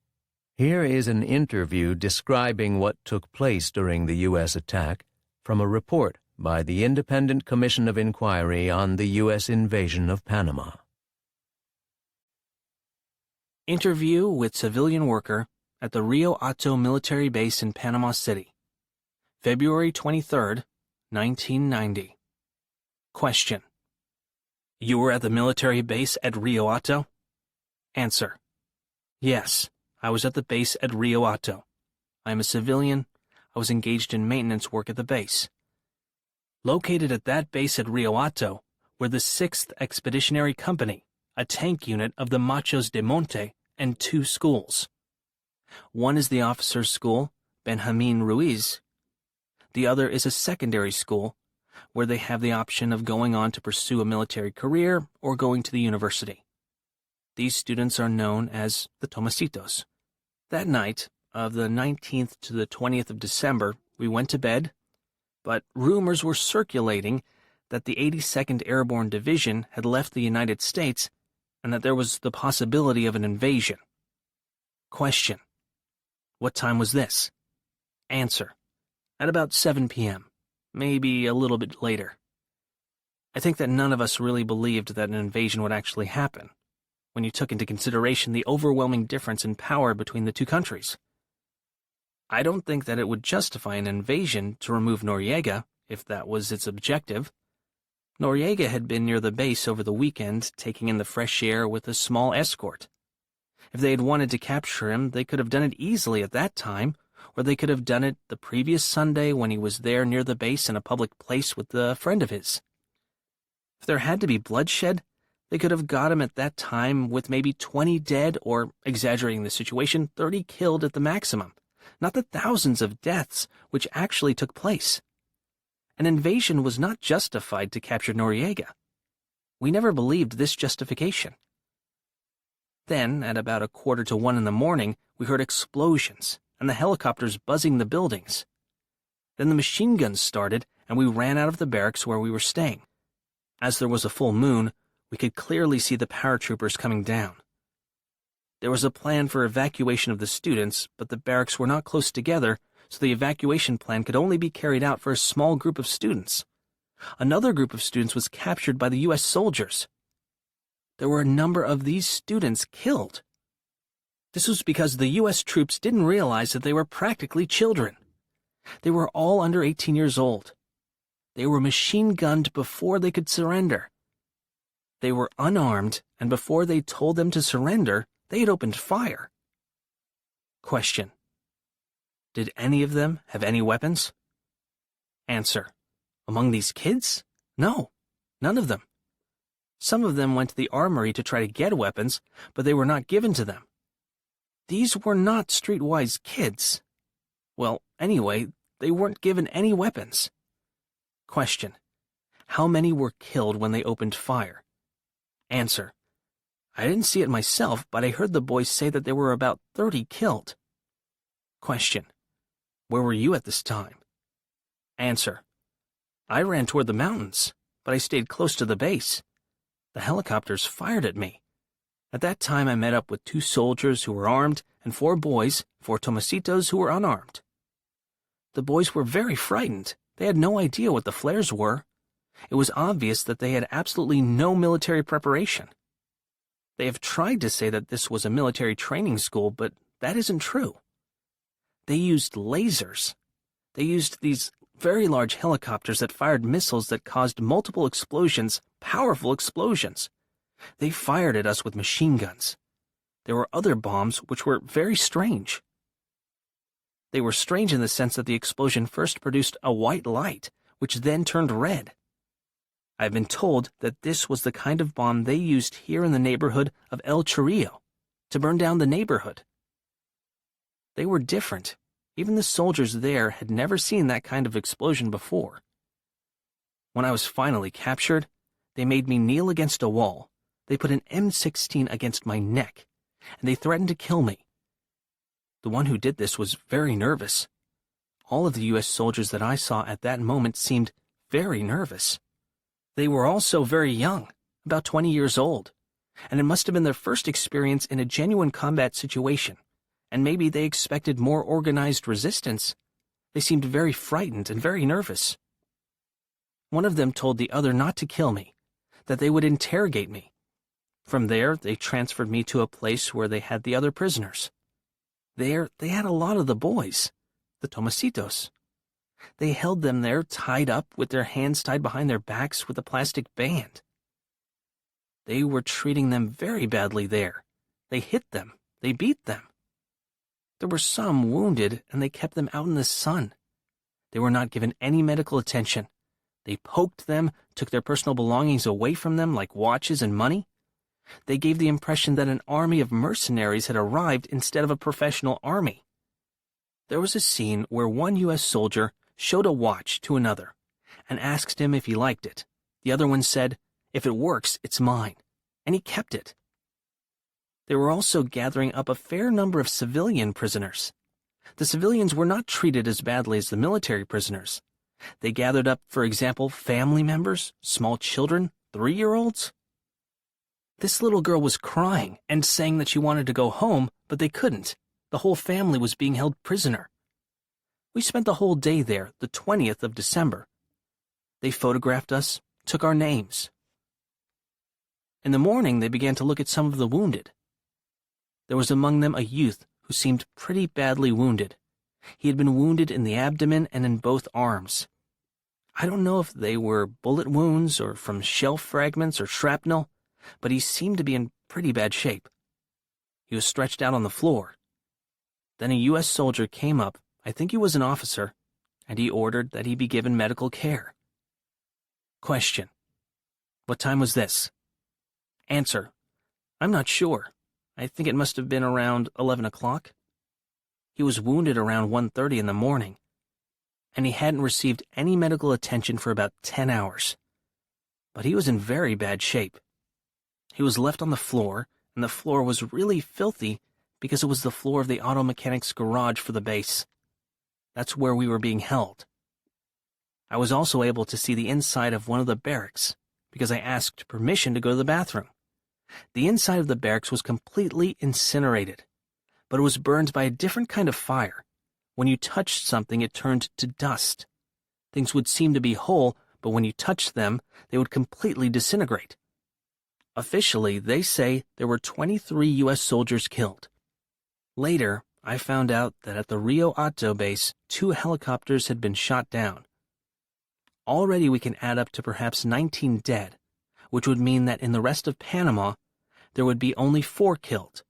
Here is an interview describing what took place during the U.S. attack from a report by the Independent Commission of Inquiry on the U.S. invasion of Panama. Interview with civilian worker at the Rio Hato military base in Panama City, February 23, 1990. Question: You were at the military base at Rio Hato? Answer: Yes, I was at the base at Rio Hato. I am a civilian. I was engaged in maintenance work at the base. Located at that base at Rio Hato were the 6th Expeditionary Company, a tank unit of the Machos de Monte, and 2 schools. One is the officers' school, Benjamin Ruiz. The other is a secondary school, where they have the option of going on to pursue a military career or going to the university. These students are known as the Tomasitos. That night, of the 19th to the 20th of December, we went to bed, but rumors were circulating that the 82nd Airborne Division had left the United States and that there was the possibility of an invasion. Question: What time was this? Answer: At about 7 p.m., maybe a little bit later. I think that none of us really believed that an invasion would actually happen, when you took into consideration the overwhelming difference in power between the two countries. I don't think that it would justify an invasion to remove Noriega, if that was its objective. Noriega had been near the base over the weekend, taking in the fresh air with a small escort. If they had wanted to capture him, they could have done it easily at that time, or they could have done it the previous Sunday when he was there near the base in a public place with a friend of his. If there had to be bloodshed, they could have got him at that time with maybe 20 dead or, exaggerating the situation, 30 killed at the maximum, not the thousands of deaths which actually took place. An invasion was not justified to capture Noriega. We never believed this justification. Then, at about 1:45 in the morning, we heard explosions and the helicopters buzzing the buildings. Then the machine guns started and we ran out of the barracks where we were staying. As there was a full moon, We could clearly see the paratroopers coming down. There was a plan for evacuation of the students, but the barracks were not close together, so the evacuation plan could only be carried out for a small group of students. Another group of students was captured by the U.S. soldiers. There were a number of these students killed. This was because the U.S. troops didn't realize that they were practically children. They were all under 18 years old. They were machine-gunned before they could surrender. They were unarmed, and before they told them to surrender, they had opened fire. Question: did any of them have any weapons? Answer: among these kids? No, none of them. Some of them went to the armory to try to get weapons, but they were not given to them. These were not streetwise kids. Well, anyway, they weren't given any weapons. Question: how many were killed when they opened fire? Answer: I didn't see it myself, but I heard the boys say that there were about 30 killed. Question: where were you at this time? Answer: I ran toward the mountains, but I stayed close to the base. The helicopters fired at me. At that time I met up with 2 soldiers who were armed and 4 boys, 4 Tomasitos who were unarmed. The boys were very frightened. They had no idea what the flares were. It was obvious that they had absolutely no military preparation. They have tried to say that this was a military training school, but that isn't true. They used lasers. They used these very large helicopters that fired missiles that caused multiple explosions, powerful explosions. They fired at us with machine guns. There were other bombs which were very strange. They were strange in the sense that the explosion first produced a white light, which then turned red. I've been told that this was the kind of bomb they used here in the neighborhood of El Chorrillo, to burn down the neighborhood. They were different. Even the soldiers there had never seen that kind of explosion before. When I was finally captured, they made me kneel against a wall. They put an M16 against my neck, and they threatened to kill me. The one who did this was very nervous. All of the U.S. soldiers that I saw at that moment seemed very nervous. They were also very young, about 20 years old, and it must have been their first experience in a genuine combat situation, and maybe they expected more organized resistance. They seemed very frightened and very nervous. One of them told the other not to kill me, that they would interrogate me. From there, they transferred me to a place where they had the other prisoners. There, they had a lot of the boys, the Tomasitos. They held them there tied up with their hands tied behind their backs with a plastic band. They were treating them very badly there. They hit them. They beat them. There were some wounded, and they kept them out in the sun. They were not given any medical attention. They poked them, took their personal belongings away from them like watches and money. They gave the impression that an army of mercenaries had arrived instead of a professional army. There was a scene where one U.S. soldier showed a watch to another and asked him if he liked it. The other one said, "If it works, it's mine," and he kept it. They were also gathering up a fair number of civilian prisoners. The civilians were not treated as badly as the military prisoners. They gathered up, for example, family members, small children, 3-year-olds. This little girl was crying and saying that she wanted to go home, but they couldn't. The whole family was being held prisoner. We spent the whole day there, the 20th of December. They photographed us, took our names. In the morning, they began to look at some of the wounded. There was among them a youth who seemed pretty badly wounded. He had been wounded in the abdomen and in both arms. I don't know if they were bullet wounds or from shell fragments or shrapnel, but he seemed to be in pretty bad shape. He was stretched out on the floor. Then a U.S. soldier came up, I think he was an officer, and he ordered that he be given medical care. Question: what time was this? Answer: I'm not sure. I think it must have been around 11 o'clock. He was wounded around 1:30 in the morning, and he hadn't received any medical attention for about 10 hours. But he was in very bad shape. He was left on the floor, and the floor was really filthy because it was the floor of the auto mechanic's garage for the base. That's where we were being held. I was also able to see the inside of one of the barracks. because I asked permission to go to the bathroom. The inside of the barracks was completely incinerated, but it was burned by a different kind of fire. When you touched something, it turned to dust. Things would seem to be whole, but when you touched them, they would completely disintegrate. Officially, they say there were 23 U.S. soldiers killed. Later, I found out that at the Rio Hato base, 2 helicopters had been shot down. Already we can add up to perhaps 19 dead, which would mean that in the rest of Panama, there would be only 4 killed.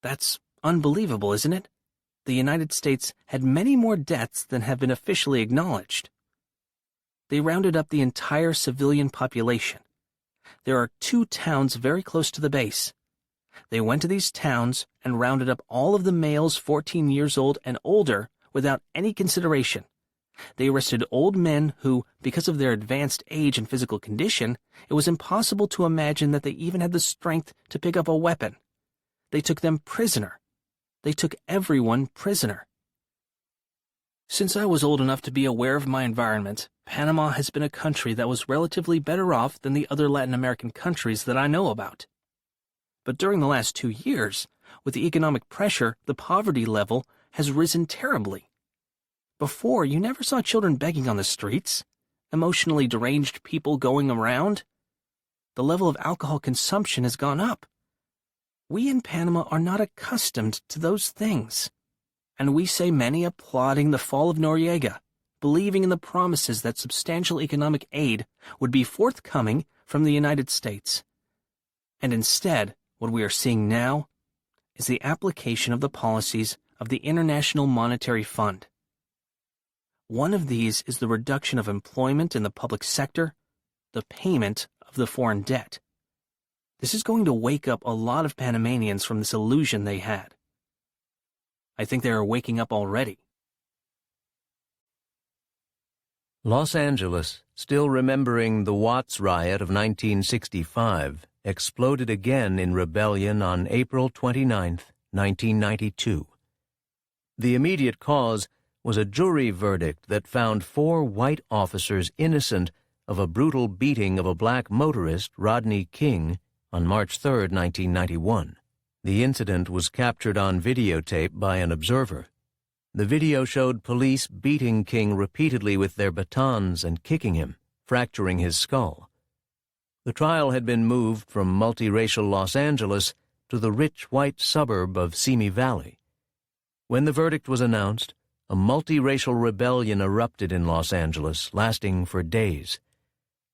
That's unbelievable, isn't it? The United States had many more deaths than have been officially acknowledged. They rounded up the entire civilian population. There are 2 towns very close to the base. They went to these towns and rounded up all of the males 14 years old and older without any consideration. They arrested old men who, because of their advanced age and physical condition, it was impossible to imagine that they even had the strength to pick up a weapon. They took them prisoner. They took everyone prisoner. Since I was old enough to be aware of my environment, Panama has been a country that was relatively better off than the other Latin American countries that I know about. But during the last 2 years, with the economic pressure, the poverty level has risen terribly. Before, you never saw children begging on the streets, emotionally deranged people going around. The level of alcohol consumption has gone up. We in Panama are not accustomed to those things. And we say many applauding the fall of Noriega, believing in the promises that substantial economic aid would be forthcoming from the United States. And instead, what we are seeing now is the application of the policies of the International Monetary Fund. One of these is the reduction of employment in the public sector, the payment of the foreign debt. This is going to wake up a lot of Panamanians from this illusion they had. I think they are waking up already. Los Angeles, still remembering the Watts riot of 1965, exploded again in rebellion on April 29, 1992. The immediate cause was a jury verdict that found 4 white officers innocent of a brutal beating of a black motorist, Rodney King, on March 3, 1991. The incident was captured on videotape by an observer. The video showed police beating King repeatedly with their batons and kicking him, fracturing his skull. The trial had been moved from multiracial Los Angeles to the rich white suburb of Simi Valley. When the verdict was announced, a multiracial rebellion erupted in Los Angeles, lasting for days.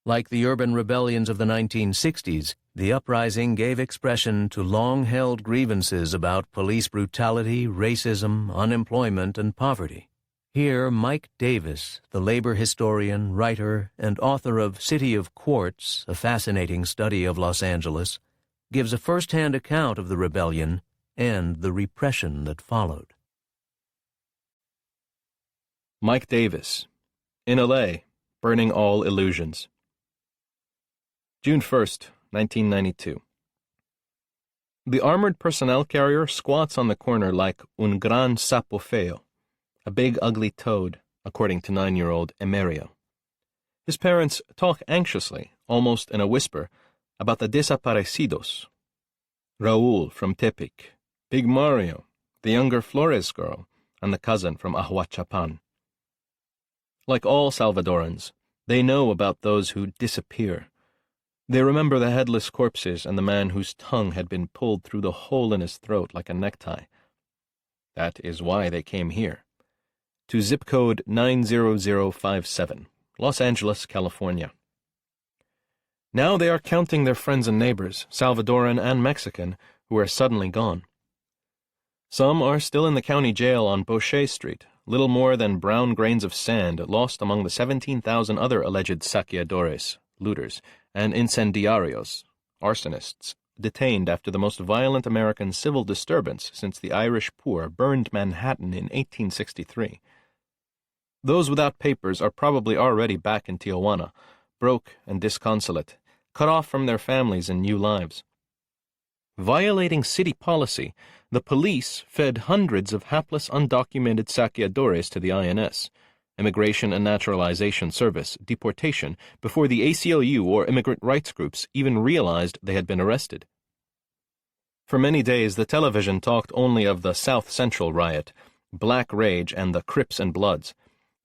Like the urban rebellions of the 1960s, the uprising gave expression to long-held grievances about police brutality, racism, unemployment, and poverty. Here, Mike Davis, the labor historian, writer, and author of City of Quartz, a fascinating study of Los Angeles, gives a first-hand account of the rebellion and the repression that followed. Mike Davis, in L.A., Burning All Illusions. June 1st, 1992. The armored personnel carrier squats on the corner like un gran sapo feo, a big ugly toad, according to 9-year-old Emerio. His parents talk anxiously, almost in a whisper, about the desaparecidos. Raul from Tepic, Big Mario, the younger Flores girl, and the cousin from Ahuachapan. Like all Salvadorans, they know about those who disappear. They remember the headless corpses and the man whose tongue had been pulled through the hole in his throat like a necktie. That is why they came here. To zip code 90057, Los Angeles, California. Now they are counting their friends and neighbors, Salvadoran and Mexican, who are suddenly gone. Some are still in the county jail on Boucher Street, little more than brown grains of sand lost among the 17,000 other alleged saqueadores, looters, and incendiarios, arsonists, detained after the most violent American civil disturbance since the Irish poor burned Manhattan in 1863. Those without papers are probably already back in Tijuana, broke and disconsolate, cut off from their families and new lives. Violating city policy, the police fed hundreds of hapless undocumented saqueadores to the INS, Immigration and Naturalization Service, deportation, before the ACLU or immigrant rights groups even realized they had been arrested. For many days, the television talked only of the South Central riot, Black Rage, and the Crips and Bloods.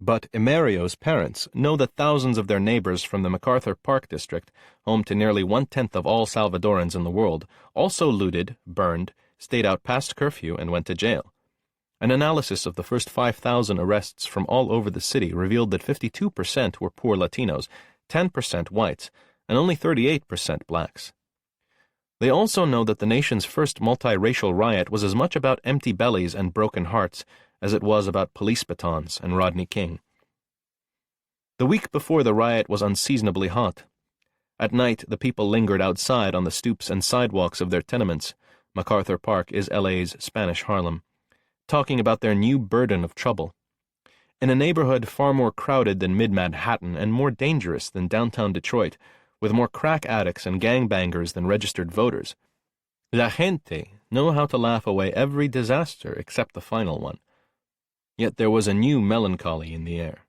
But Emerio's parents know that thousands of their neighbors from the MacArthur Park district, home to nearly 1/10 of all Salvadorans in the world, also looted, burned, stayed out past curfew, and went to jail. An analysis of the first 5,000 arrests from all over the city revealed that 52% were poor Latinos, 10% whites, and only 38% blacks. They also know that the nation's first multiracial riot was as much about empty bellies and broken hearts as it was about police batons and Rodney King. The week before the riot was unseasonably hot. At night, the people lingered outside on the stoops and sidewalks of their tenements. MacArthur Park is LA's Spanish Harlem, talking about their new burden of trouble. In a neighborhood far more crowded than mid-Manhattan and more dangerous than downtown Detroit, with more crack addicts and gangbangers than registered voters, La gente know how to laugh away every disaster except the final one. Yet there was a new melancholy in the air.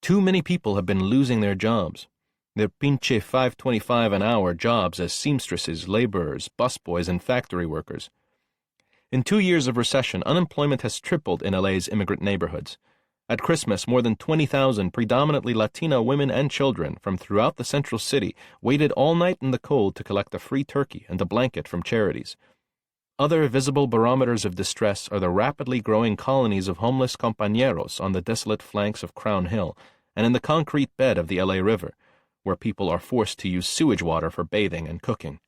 Too many people have been losing their jobs. Their pinche $5.25 an hour jobs as seamstresses, laborers, busboys, and factory workers. In 2 years of recession, unemployment has tripled in LA's immigrant neighborhoods. At Christmas, more than 20,000 predominantly Latino women and children from throughout the central city waited all night in the cold to collect a free turkey and a blanket from charities. Other visible barometers of distress are the rapidly growing colonies of homeless compañeros on the desolate flanks of Crown Hill and in the concrete bed of the LA River, where people are forced to use sewage water for bathing and cooking.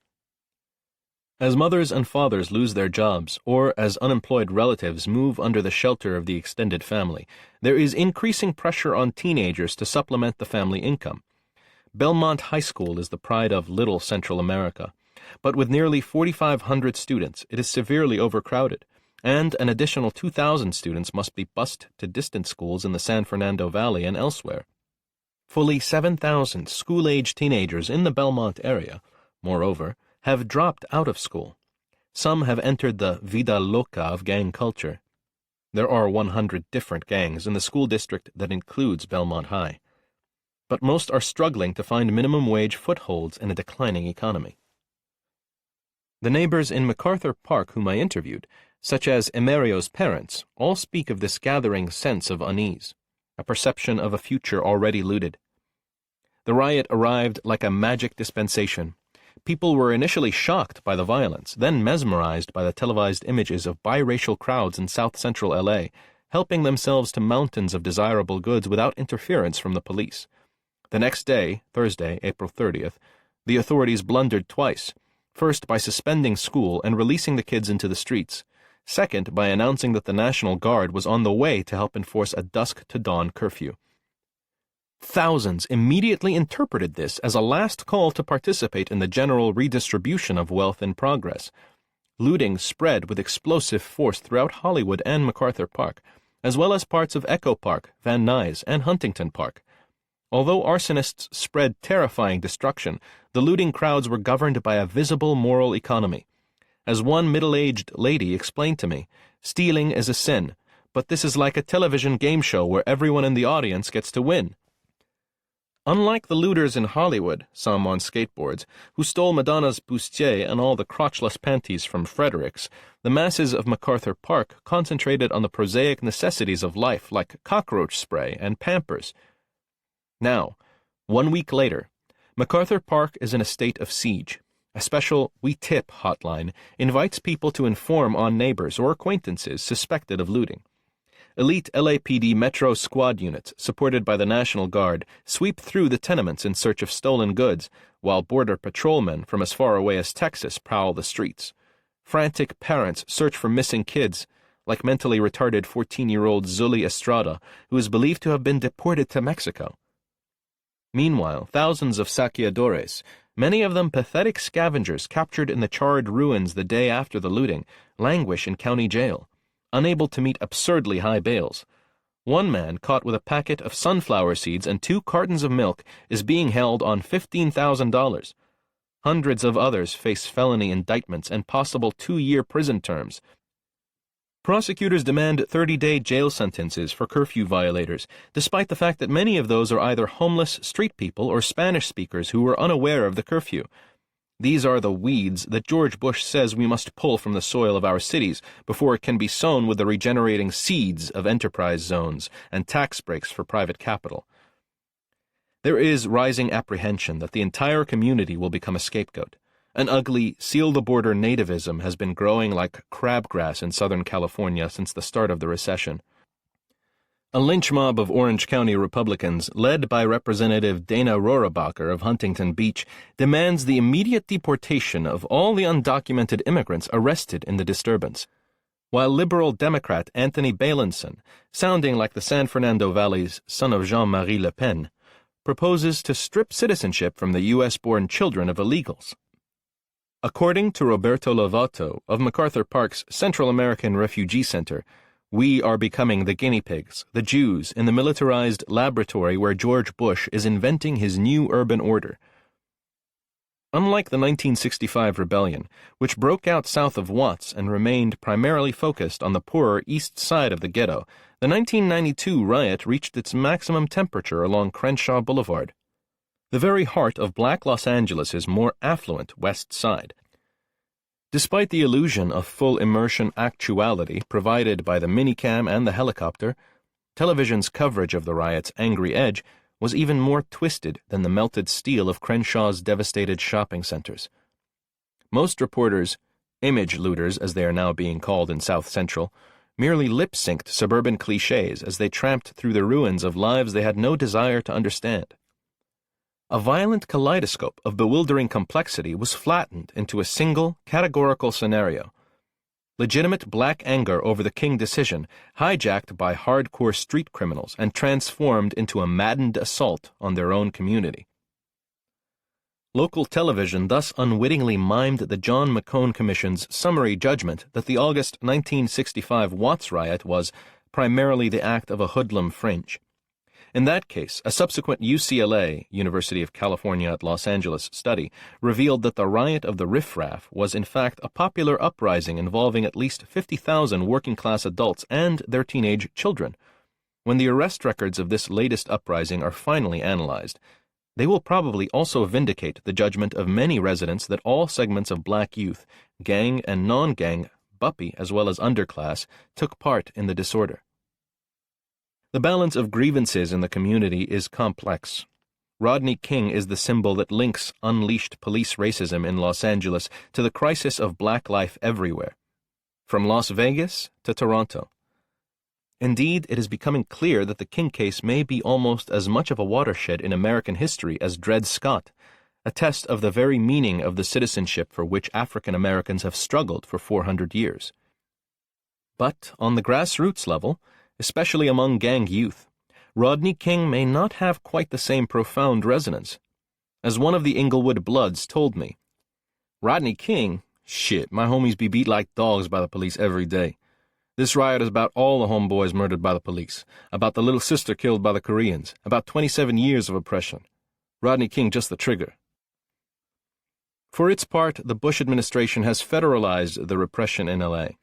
As mothers and fathers lose their jobs, or as unemployed relatives move under the shelter of the extended family, there is increasing pressure on teenagers to supplement the family income. Belmont High School is the pride of Little Central America, but with nearly 4,500 students, it is severely overcrowded, and an additional 2,000 students must be bused to distant schools in the San Fernando Valley and elsewhere. Fully 7,000 school-age teenagers in the Belmont area, moreover, have dropped out of school. Some have entered the vida loca of gang culture. There are 100 different gangs in the school district that includes Belmont High. But most are struggling to find minimum wage footholds in a declining economy. The neighbors in MacArthur Park whom I interviewed, such as Emerio's parents, all speak of this gathering sense of unease, a perception of a future already looted. The riot arrived like a magic dispensation. People were initially shocked by the violence, then mesmerized by the televised images of biracial crowds in South Central LA, helping themselves to mountains of desirable goods without interference from the police. The next day, Thursday, April 30th, the authorities blundered twice, first by suspending school and releasing the kids into the streets, second by announcing that the National Guard was on the way to help enforce a dusk-to-dawn curfew. Thousands immediately interpreted this as a last call to participate in the general redistribution of wealth in progress. Looting spread with explosive force throughout Hollywood and MacArthur Park, as well as parts of Echo Park, Van Nuys, and Huntington Park. Although arsonists spread terrifying destruction, the looting crowds were governed by a visible moral economy. As one middle-aged lady explained to me, stealing is a sin, but this is like a television game show where everyone in the audience gets to win. Unlike the looters in Hollywood, some on skateboards, who stole Madonna's bustier and all the crotchless panties from Fredericks, the masses of MacArthur Park concentrated on the prosaic necessities of life like cockroach spray and Pampers. Now, 1 week later, MacArthur Park is in a state of siege. A special We Tip hotline invites people to inform on neighbors or acquaintances suspected of looting. Elite LAPD Metro squad units, supported by the National Guard, sweep through the tenements in search of stolen goods, while border patrolmen from as far away as Texas prowl the streets. Frantic parents search for missing kids, like mentally retarded 14-year-old Zully Estrada, who is believed to have been deported to Mexico. Meanwhile, thousands of saqueadores, many of them pathetic scavengers captured in the charred ruins the day after the looting, languish in county jail, unable to meet absurdly high bails. One man caught with a packet of sunflower seeds and 2 cartons of milk is being held on $15,000. Hundreds of others face felony indictments and possible 2-year prison terms. Prosecutors demand 30-day jail sentences for curfew violators, despite the fact that many of those are either homeless street people or Spanish speakers who were unaware of the curfew. These are the weeds that George Bush says we must pull from the soil of our cities before it can be sown with the regenerating seeds of enterprise zones and tax breaks for private capital. There is rising apprehension that the entire community will become a scapegoat. An ugly, seal-the-border nativism has been growing like crabgrass in Southern California since the start of the recession. A lynch mob of Orange County Republicans, led by Representative Dana Rohrabacher of Huntington Beach, demands the immediate deportation of all the undocumented immigrants arrested in the disturbance, while liberal Democrat Anthony Bailenson, sounding like the San Fernando Valley's son of Jean-Marie Le Pen, proposes to strip citizenship from the U.S.-born children of illegals. According to Roberto Lovato of MacArthur Park's Central American Refugee Center, we are becoming the guinea pigs, the Jews, in the militarized laboratory where George Bush is inventing his new urban order. Unlike the 1965 rebellion, which broke out south of Watts and remained primarily focused on the poorer east side of the ghetto, the 1992 riot reached its maximum temperature along Crenshaw Boulevard, the very heart of Black Los Angeles' more affluent west side. Despite the illusion of full immersion actuality provided by the minicam and the helicopter, television's coverage of the riot's angry edge was even more twisted than the melted steel of Crenshaw's devastated shopping centers. Most reporters, image looters as they are now being called in South Central, merely lip-synced suburban cliches as they tramped through the ruins of lives they had no desire to understand. A violent kaleidoscope of bewildering complexity was flattened into a single, categorical scenario. Legitimate black anger over the King decision, hijacked by hardcore street criminals and transformed into a maddened assault on their own community. Local television thus unwittingly mimed the John McCone Commission's summary judgment that the August 1965 Watts riot was primarily the act of a hoodlum fringe. In that case, a subsequent UCLA, University of California at Los Angeles, study revealed that the riot of the riffraff was in fact a popular uprising involving at least 50,000 working-class adults and their teenage children. When the arrest records of this latest uprising are finally analyzed, they will probably also vindicate the judgment of many residents that all segments of black youth, gang and non-gang, buppy as well as underclass, took part in the disorder. The balance of grievances in the community is complex. Rodney King is the symbol that links unleashed police racism in Los Angeles to the crisis of black life everywhere, from Las Vegas to Toronto. Indeed, it is becoming clear that the King case may be almost as much of a watershed in American history as Dred Scott, a test of the very meaning of the citizenship for which African Americans have struggled for 400 years. But on the grassroots level, especially among gang youth, Rodney King may not have quite the same profound resonance. As one of the Inglewood Bloods told me, "Rodney King? Shit, my homies be beat like dogs by the police every day. This riot is about all the homeboys murdered by the police, about the little sister killed by the Koreans, about 27 years of oppression. Rodney King just the trigger." For its part, the Bush administration has federalized the repression in L.A.,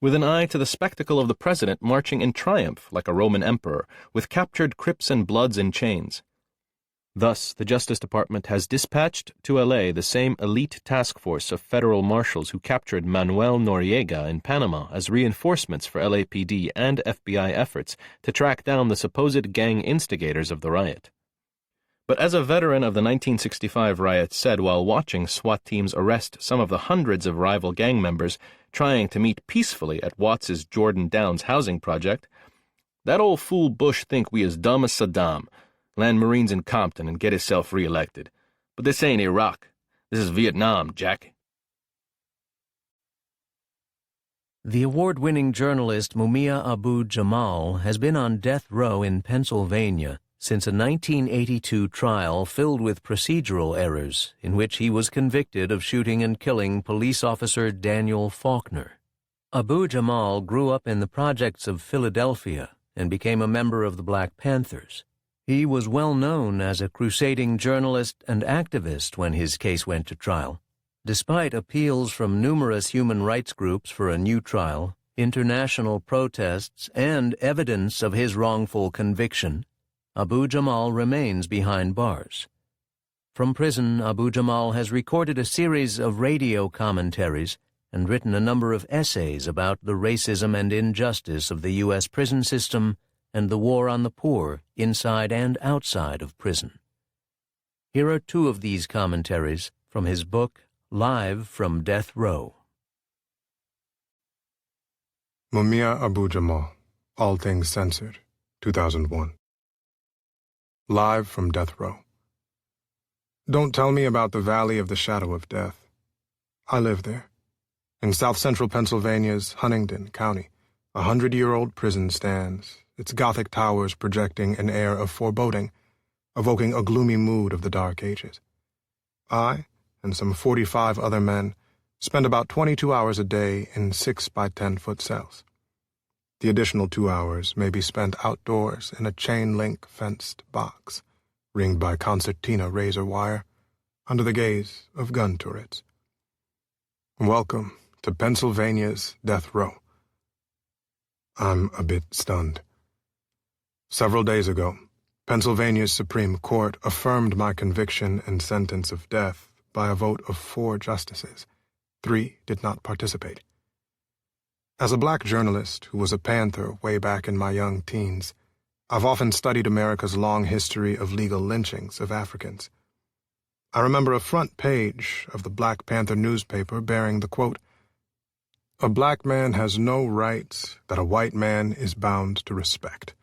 with an eye to the spectacle of the president marching in triumph like a Roman emperor, with captured Crips and Bloods in chains. Thus, the Justice Department has dispatched to L.A. the same elite task force of federal marshals who captured Manuel Noriega in Panama as reinforcements for LAPD and FBI efforts to track down the supposed gang instigators of the riot. But as a veteran of the 1965 riot said while watching SWAT teams arrest some of the hundreds of rival gang members trying to meet peacefully at Watts's Jordan Downs housing project, "That old fool Bush think we as dumb as Saddam, land Marines in Compton and get himself re-elected. But this ain't Iraq. This is Vietnam, Jack." The award-winning journalist Mumia Abu-Jamal has been on death row in Pennsylvania since a 1982 trial filled with procedural errors in which he was convicted of shooting and killing police officer Daniel Faulkner. Abu-Jamal grew up in the projects of Philadelphia and became a member of the Black Panthers. He was well known as a crusading journalist and activist when his case went to trial. Despite appeals from numerous human rights groups for a new trial, international protests, and evidence of his wrongful conviction, Abu Jamal remains behind bars. From prison, Abu Jamal has recorded a series of radio commentaries and written a number of essays about the racism and injustice of the U.S. prison system and the war on the poor inside and outside of prison. Here are two of these commentaries from his book, Live from Death Row. Mumia Abu Jamal, All Things Censored, 2001. Live from Death Row. Don't tell me about the Valley of the Shadow of Death. I live there. In south-central Pennsylvania's Huntingdon County, a 100-year-old prison stands, its Gothic towers projecting an air of foreboding, evoking a gloomy mood of the Dark Ages. I, and some 45 other men, spend about 22 hours a day in 6 by 10-foot cells. The additional 2 hours may be spent outdoors in a chain-link fenced box, ringed by concertina razor wire, under the gaze of gun turrets. Welcome to Pennsylvania's death row. I'm a bit stunned. Several days ago, Pennsylvania's Supreme Court affirmed my conviction and sentence of death by a vote of 4 justices. 3 did not participate. As a black journalist who was a Panther way back in my young teens, I've often studied America's long history of legal lynchings of Africans. I remember a front page of the Black Panther newspaper bearing the quote, "A black man has no rights that a white man is bound to respect,"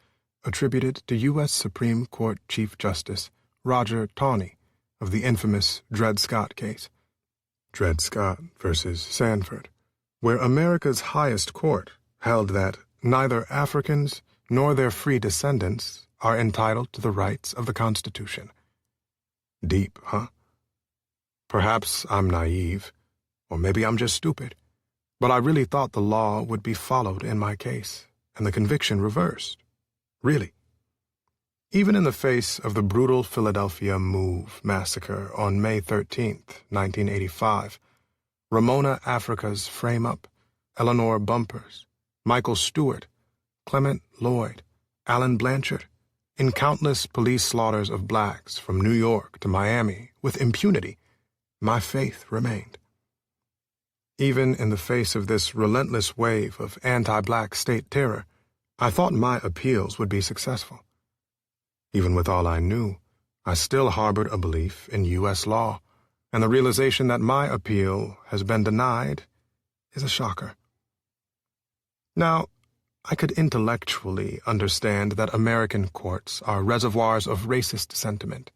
attributed to U.S. Supreme Court Chief Justice Roger Taney of the infamous Dred Scott case. Dred Scott versus Sanford, where America's highest court held that neither Africans nor their free descendants are entitled to the rights of the Constitution. Deep, huh? Perhaps I'm naive, or maybe I'm just stupid, but I really thought the law would be followed in my case, and the conviction reversed. Really. Even in the face of the brutal Philadelphia Move massacre on May 13th, 1985, Ramona Africa's Frame Up, Eleanor Bumpers, Michael Stewart, Clement Lloyd, Alan Blanchard, in countless police slaughters of blacks from New York to Miami with impunity, my faith remained. Even in the face of this relentless wave of anti-black state terror, I thought my appeals would be successful. Even with all I knew, I still harbored a belief in U.S. law, and the realization that my appeal has been denied is a shocker. Now, I could intellectually understand that American courts are reservoirs of racist sentiment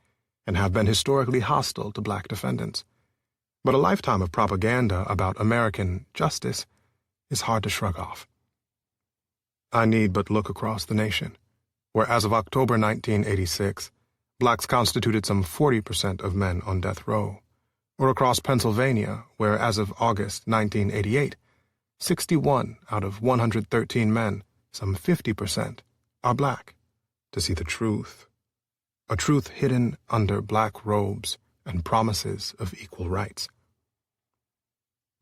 and have been historically hostile to black defendants. But a lifetime of propaganda about American justice is hard to shrug off. I need but look across the nation, where as of October 1986, blacks constituted some 40% of men on death row, or across Pennsylvania, where as of August 1988, 61 out of 113 men, some 50%, are black, to see the truth, a truth hidden under black robes and promises of equal rights.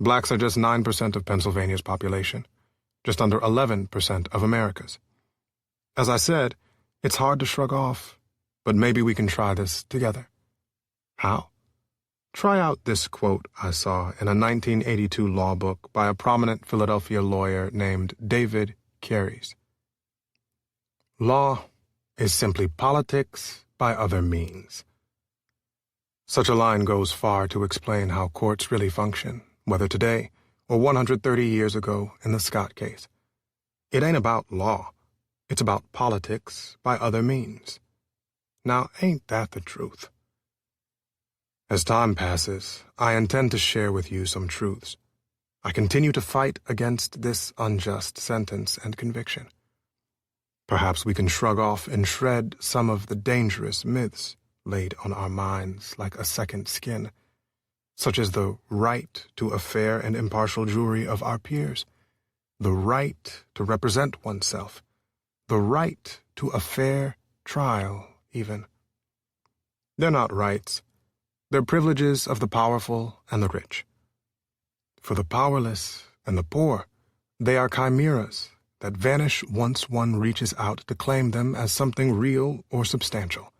Blacks are just 9% of Pennsylvania's population, just under 11% of America's. As I said, it's hard to shrug off, but maybe we can try this together. How? Try out this quote I saw in a 1982 law book by a prominent Philadelphia lawyer named David Carries. Law is simply politics by other means. Such a line goes far to explain how courts really function, whether today or 130 years ago in the Scott case. It ain't about law. It's about politics by other means. Now, ain't that the truth? As time passes, I intend to share with you some truths. I continue to fight against this unjust sentence and conviction. Perhaps we can shrug off and shred some of the dangerous myths laid on our minds like a second skin, such as the right to a fair and impartial jury of our peers, the right to represent oneself, the right to a fair trial, even. They're not rights. They're privileges of the powerful and the rich. For the powerless and the poor, They are chimeras that vanish once one reaches out to claim them as something real or substantial.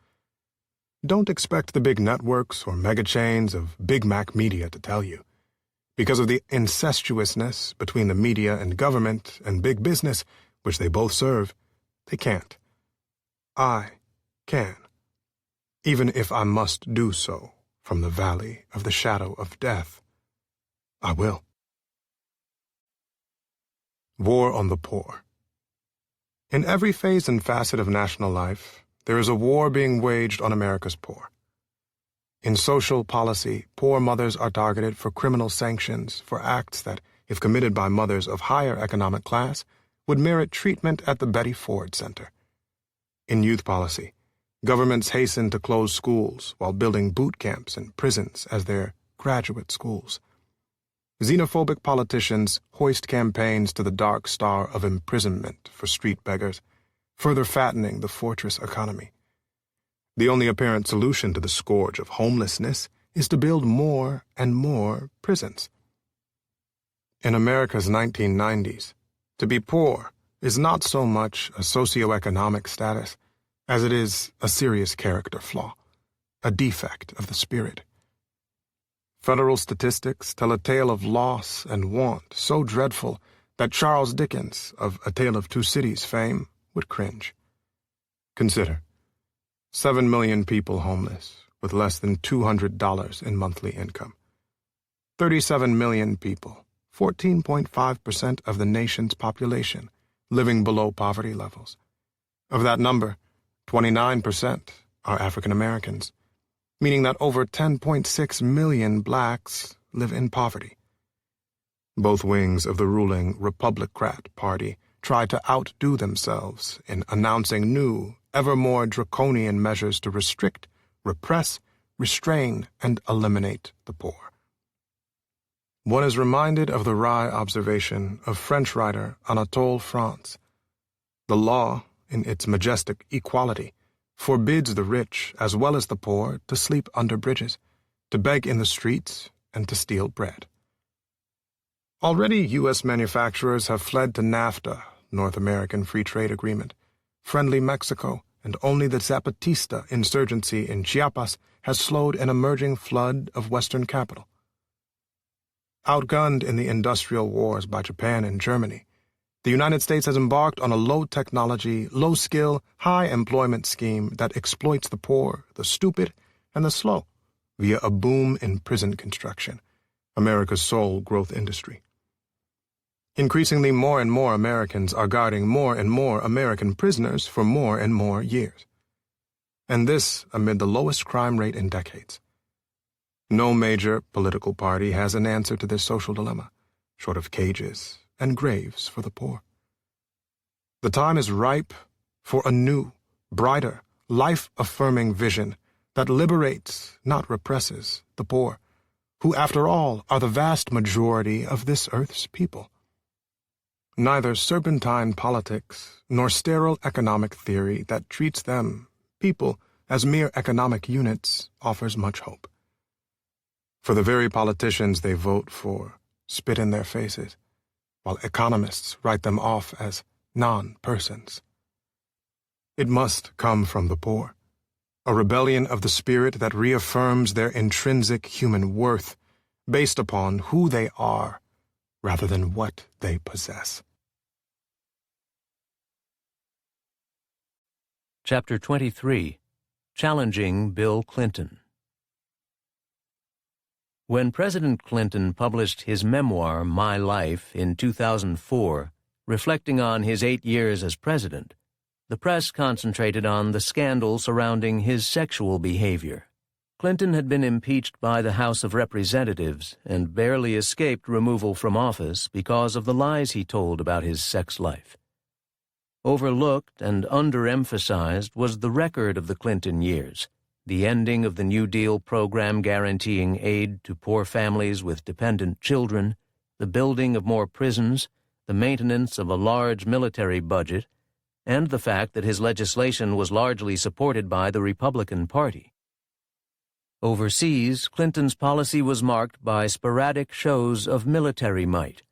Don't expect the big networks or mega chains of Big Mac media to tell you. Because of the incestuousness between the media and government and big business, which they both serve, they can't. I can, even if I must do so from the valley of the shadow of death. I will. War on the Poor. In every phase and facet of national life, there is a war being waged on America's poor. In social policy, poor mothers are targeted for criminal sanctions for acts that, if committed by mothers of higher economic class, would merit treatment at the Betty Ford Center. In youth policy, governments hasten to close schools while building boot camps and prisons as their graduate schools. Xenophobic politicians hoist campaigns to the dark star of imprisonment for street beggars, further fattening the fortress economy. The only apparent solution to the scourge of homelessness is to build more and more prisons. In America's 1990s, to be poor is not so much a socioeconomic status as it is a serious character flaw, a defect of the spirit. Federal statistics tell a tale of loss and want so dreadful that Charles Dickens, of A Tale of Two Cities fame, would cringe. Consider 7 million people homeless with less than $200 in monthly income. 37 million people, 14.5% of the nation's population, living below poverty levels. Of that number, 29% are African Americans, meaning that over 10.6 million blacks live in poverty. Both wings of the ruling Republican Party try to outdo themselves in announcing new, ever more draconian measures to restrict, repress, restrain, and eliminate the poor. One is reminded of the wry observation of French writer Anatole France. The law, in its majestic equality, forbids the rich as well as the poor to sleep under bridges, to beg in the streets, and to steal bread. Already U.S. manufacturers have fled to NAFTA, North American Free Trade Agreement, friendly Mexico, and only the Zapatista insurgency in Chiapas has slowed an emerging flood of Western capital. Outgunned in the industrial wars by Japan and Germany, the United States has embarked on a low-technology, low-skill, high-employment scheme that exploits the poor, the stupid, and the slow via a boom in prison construction, America's sole growth industry. Increasingly, more and more Americans are guarding more and more American prisoners for more and more years. And this amid the lowest crime rate in decades. No major political party has an answer to this social dilemma, short of cages and graves for the poor. The time is ripe for a new, brighter, life-affirming vision that liberates, not represses, the poor, who, after all, are the vast majority of this earth's people. Neither serpentine politics nor sterile economic theory that treats them, people, as mere economic units offers much hope. For the very politicians they vote for spit in their faces, while economists write them off as non-persons. It must come from the poor, a rebellion of the spirit that reaffirms their intrinsic human worth based upon who they are rather than what they possess. Chapter 23. Challenging Bill Clinton. When President Clinton published his memoir, My Life, in 2004, reflecting on his 8 years as president, the press concentrated on the scandal surrounding his sexual behavior. Clinton had been impeached by the House of Representatives and barely escaped removal from office because of the lies he told about his sex life. Overlooked and underemphasized was the record of the Clinton years, the ending of the New Deal program guaranteeing aid to poor families with dependent children, the building of more prisons, the maintenance of a large military budget, and the fact that his legislation was largely supported by the Republican Party. Overseas, Clinton's policy was marked by sporadic shows of military might.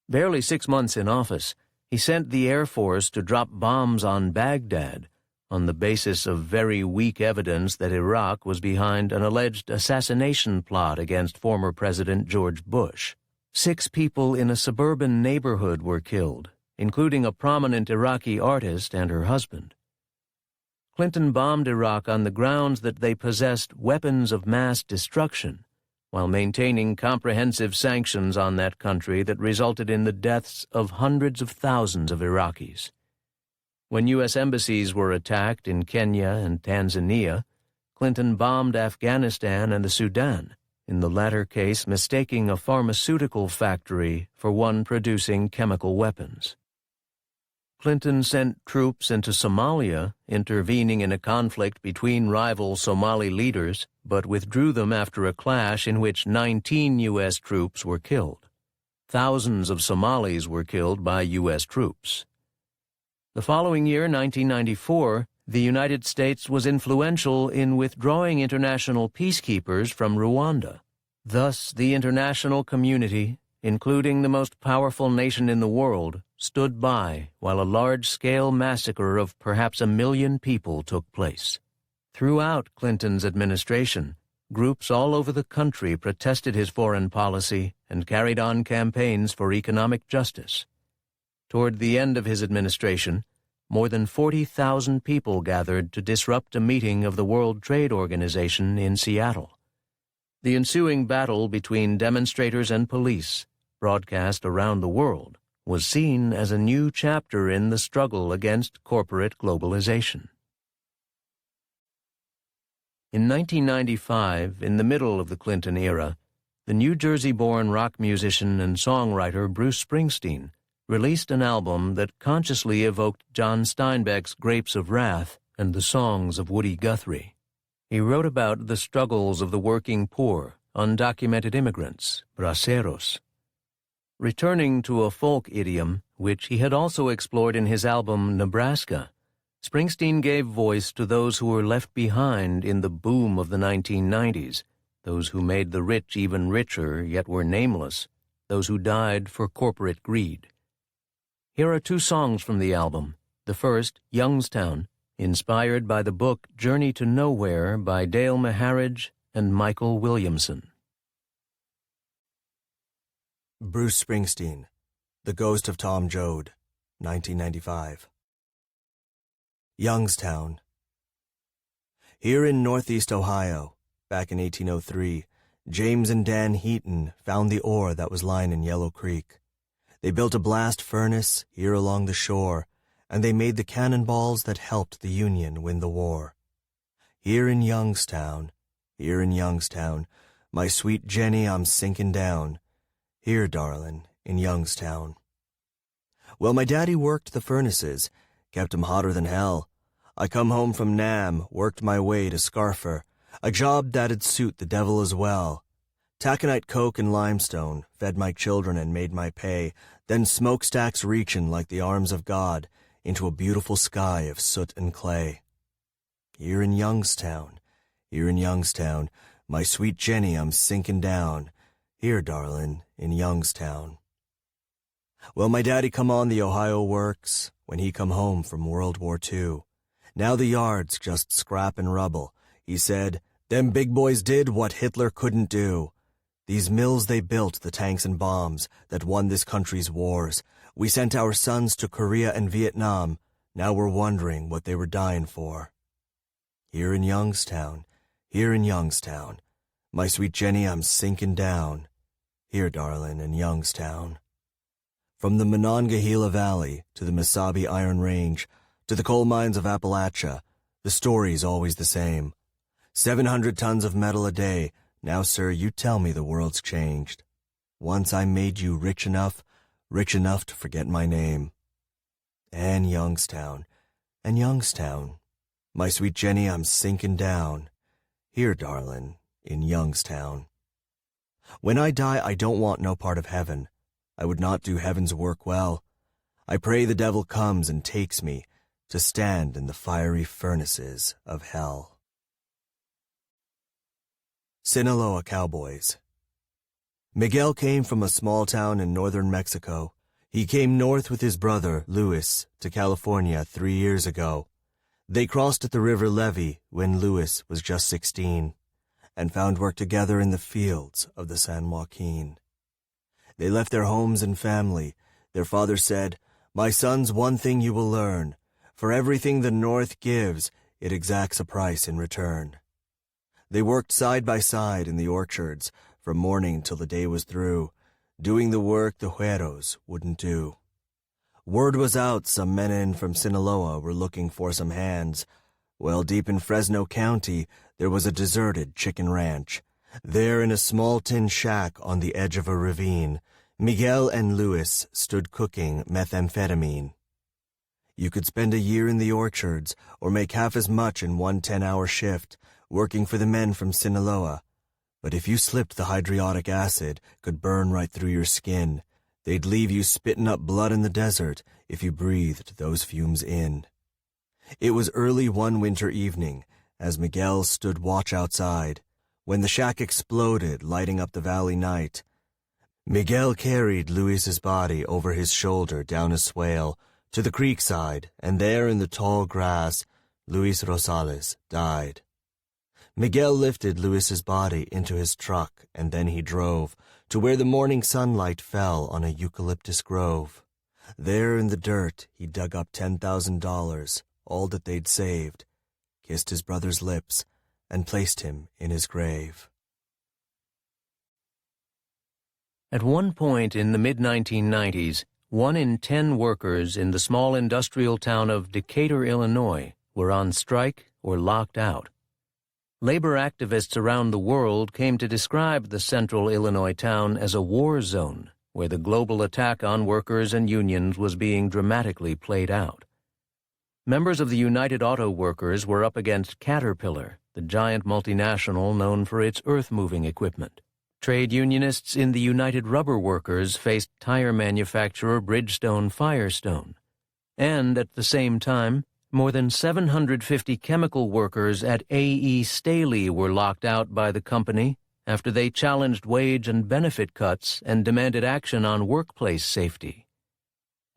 Barely 6 months in office, he sent the Air Force to drop bombs on Baghdad on the basis of very weak evidence that Iraq was behind an alleged assassination plot against former President George Bush. 6 people in a suburban neighborhood were killed, including a prominent Iraqi artist and her husband. Clinton bombed Iraq on the grounds that they possessed weapons of mass destruction, while maintaining comprehensive sanctions on that country that resulted in the deaths of hundreds of thousands of Iraqis. When U.S. embassies were attacked in Kenya and Tanzania, Clinton bombed Afghanistan and the Sudan, in the latter case mistaking a pharmaceutical factory for one producing chemical weapons. Clinton sent troops into Somalia, intervening in a conflict between rival Somali leaders, but withdrew them after a clash in which 19 U.S. troops were killed. Thousands of Somalis were killed by U.S. troops. The following year, 1994, the United States was influential in withdrawing international peacekeepers from Rwanda. Thus, the international community, including the most powerful nation in the world, stood by while a large-scale massacre of perhaps 1 million people took place. Throughout Clinton's administration, groups all over the country protested his foreign policy and carried on campaigns for economic justice. Toward the end of his administration, more than 40,000 people gathered to disrupt a meeting of the World Trade Organization in Seattle. The ensuing battle between demonstrators and police, broadcast around the world, was seen as a new chapter in the struggle against corporate globalization. In 1995, in the middle of the Clinton era, the New Jersey-born rock musician and songwriter Bruce Springsteen released an album that consciously evoked John Steinbeck's Grapes of Wrath and the songs of Woody Guthrie. He wrote about the struggles of the working poor, undocumented immigrants, braceros. Returning to a folk idiom, which he had also explored in his album Nebraska, Springsteen gave voice to those who were left behind in the boom of the 1990s, those who made the rich even richer yet were nameless, those who died for corporate greed. Here are 2 songs from the album. The first, Youngstown, inspired by the book Journey to Nowhere by Dale Maharaj and Michael Williamson. Bruce Springsteen, The Ghost of Tom Joad, 1995. Youngstown. Here in northeast Ohio, back in 1803, James and Dan Heaton found the ore that was lying in Yellow Creek. They built a blast furnace here along the shore, and they made the cannonballs that helped the Union win the war. Here in Youngstown, my sweet Jenny, I'm sinking down. Here, darlin', in Youngstown. Well, my daddy worked the furnaces, kept 'em hotter than hell. I come home from Nam, worked my way to Scarfer, a job that'd suit the devil as well. Taconite coke and limestone, fed my children and made my pay, then smokestacks reachin' like the arms of God into a beautiful sky of soot and clay. Here in Youngstown, my sweet Jenny, I'm sinking down. Here, darlin', in Youngstown. Well, my daddy come on the Ohio works when he come home from World War II. Now the yard's just scrap and rubble. He said, them big boys did what Hitler couldn't do. These mills they built, the tanks and bombs that won this country's wars. We sent our sons to Korea and Vietnam. Now we're wondering what they were dying for. Here in Youngstown, my sweet Jenny, I'm sinking down. Here, darlin', in Youngstown. From the Monongahela Valley to the Mesabi Iron Range to the coal mines of Appalachia, the story's always the same. 700 tons of metal a day. Now, sir, you tell me the world's changed. Once I made you rich enough to forget my name. And Youngstown, my sweet Jenny, I'm sinking down. Here, darlin', in Youngstown. When I die, I don't want no part of heaven. I would not do heaven's work well. I pray the devil comes and takes me to stand in the fiery furnaces of hell. Sinaloa Cowboys. Miguel came from a small town in northern Mexico. He came north with his brother, Luis, to California 3 years ago. They crossed at the River Levy when Luis was just 16, and found work together in the fields of the San Joaquin. They left their homes and family. Their father said, "My sons, one thing you will learn. For everything the North gives, it exacts a price in return." They worked side by side in the orchards from morning till the day was through, doing the work the güeros wouldn't do. Word was out some men in from Sinaloa were looking for some hands. Well, deep in Fresno County, there was a deserted chicken ranch. There in a small tin shack on the edge of a ravine, Miguel and Luis stood cooking methamphetamine. You could spend a year in the orchards or make half as much in one 10-hour shift, working for the men from Sinaloa. But if you slipped, the hydriodic acid could burn right through your skin. They'd leave you spitting up blood in the desert if you breathed those fumes in. It was early one winter evening, as Miguel stood watch outside, when the shack exploded, lighting up the valley night. Miguel carried Luis's body over his shoulder down a swale to the creekside, and there in the tall grass, Luis Rosales died. Miguel lifted Luis's body into his truck, and then he drove to where the morning sunlight fell on a eucalyptus grove. There in the dirt, he dug up $10,000, all that they'd saved, kissed his brother's lips, and placed him in his grave. At one point in the mid-1990s, 1 in 10 workers in the small industrial town of Decatur, Illinois, were on strike or locked out. Labor activists around the world came to describe the central Illinois town as a war zone, where the global attack on workers and unions was being dramatically played out. Members of the United Auto Workers were up against Caterpillar, the giant multinational known for its earth-moving equipment. Trade unionists in the United Rubber Workers faced tire manufacturer Bridgestone Firestone. And at the same time, more than 750 chemical workers at A.E. Staley were locked out by the company after they challenged wage and benefit cuts and demanded action on workplace safety.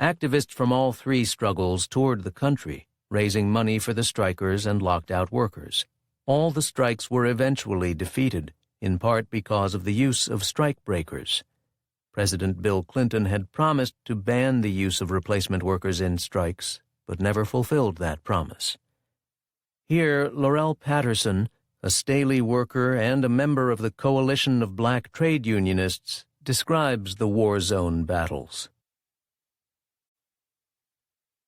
Activists from all three struggles toured the country, raising money for the strikers and locked-out workers. All the strikes were eventually defeated, in part because of the use of strike breakers. President Bill Clinton had promised to ban the use of replacement workers in strikes, but never fulfilled that promise. Here, Laurel Patterson, a Staley worker and a member of the Coalition of Black Trade Unionists, describes the war zone battles.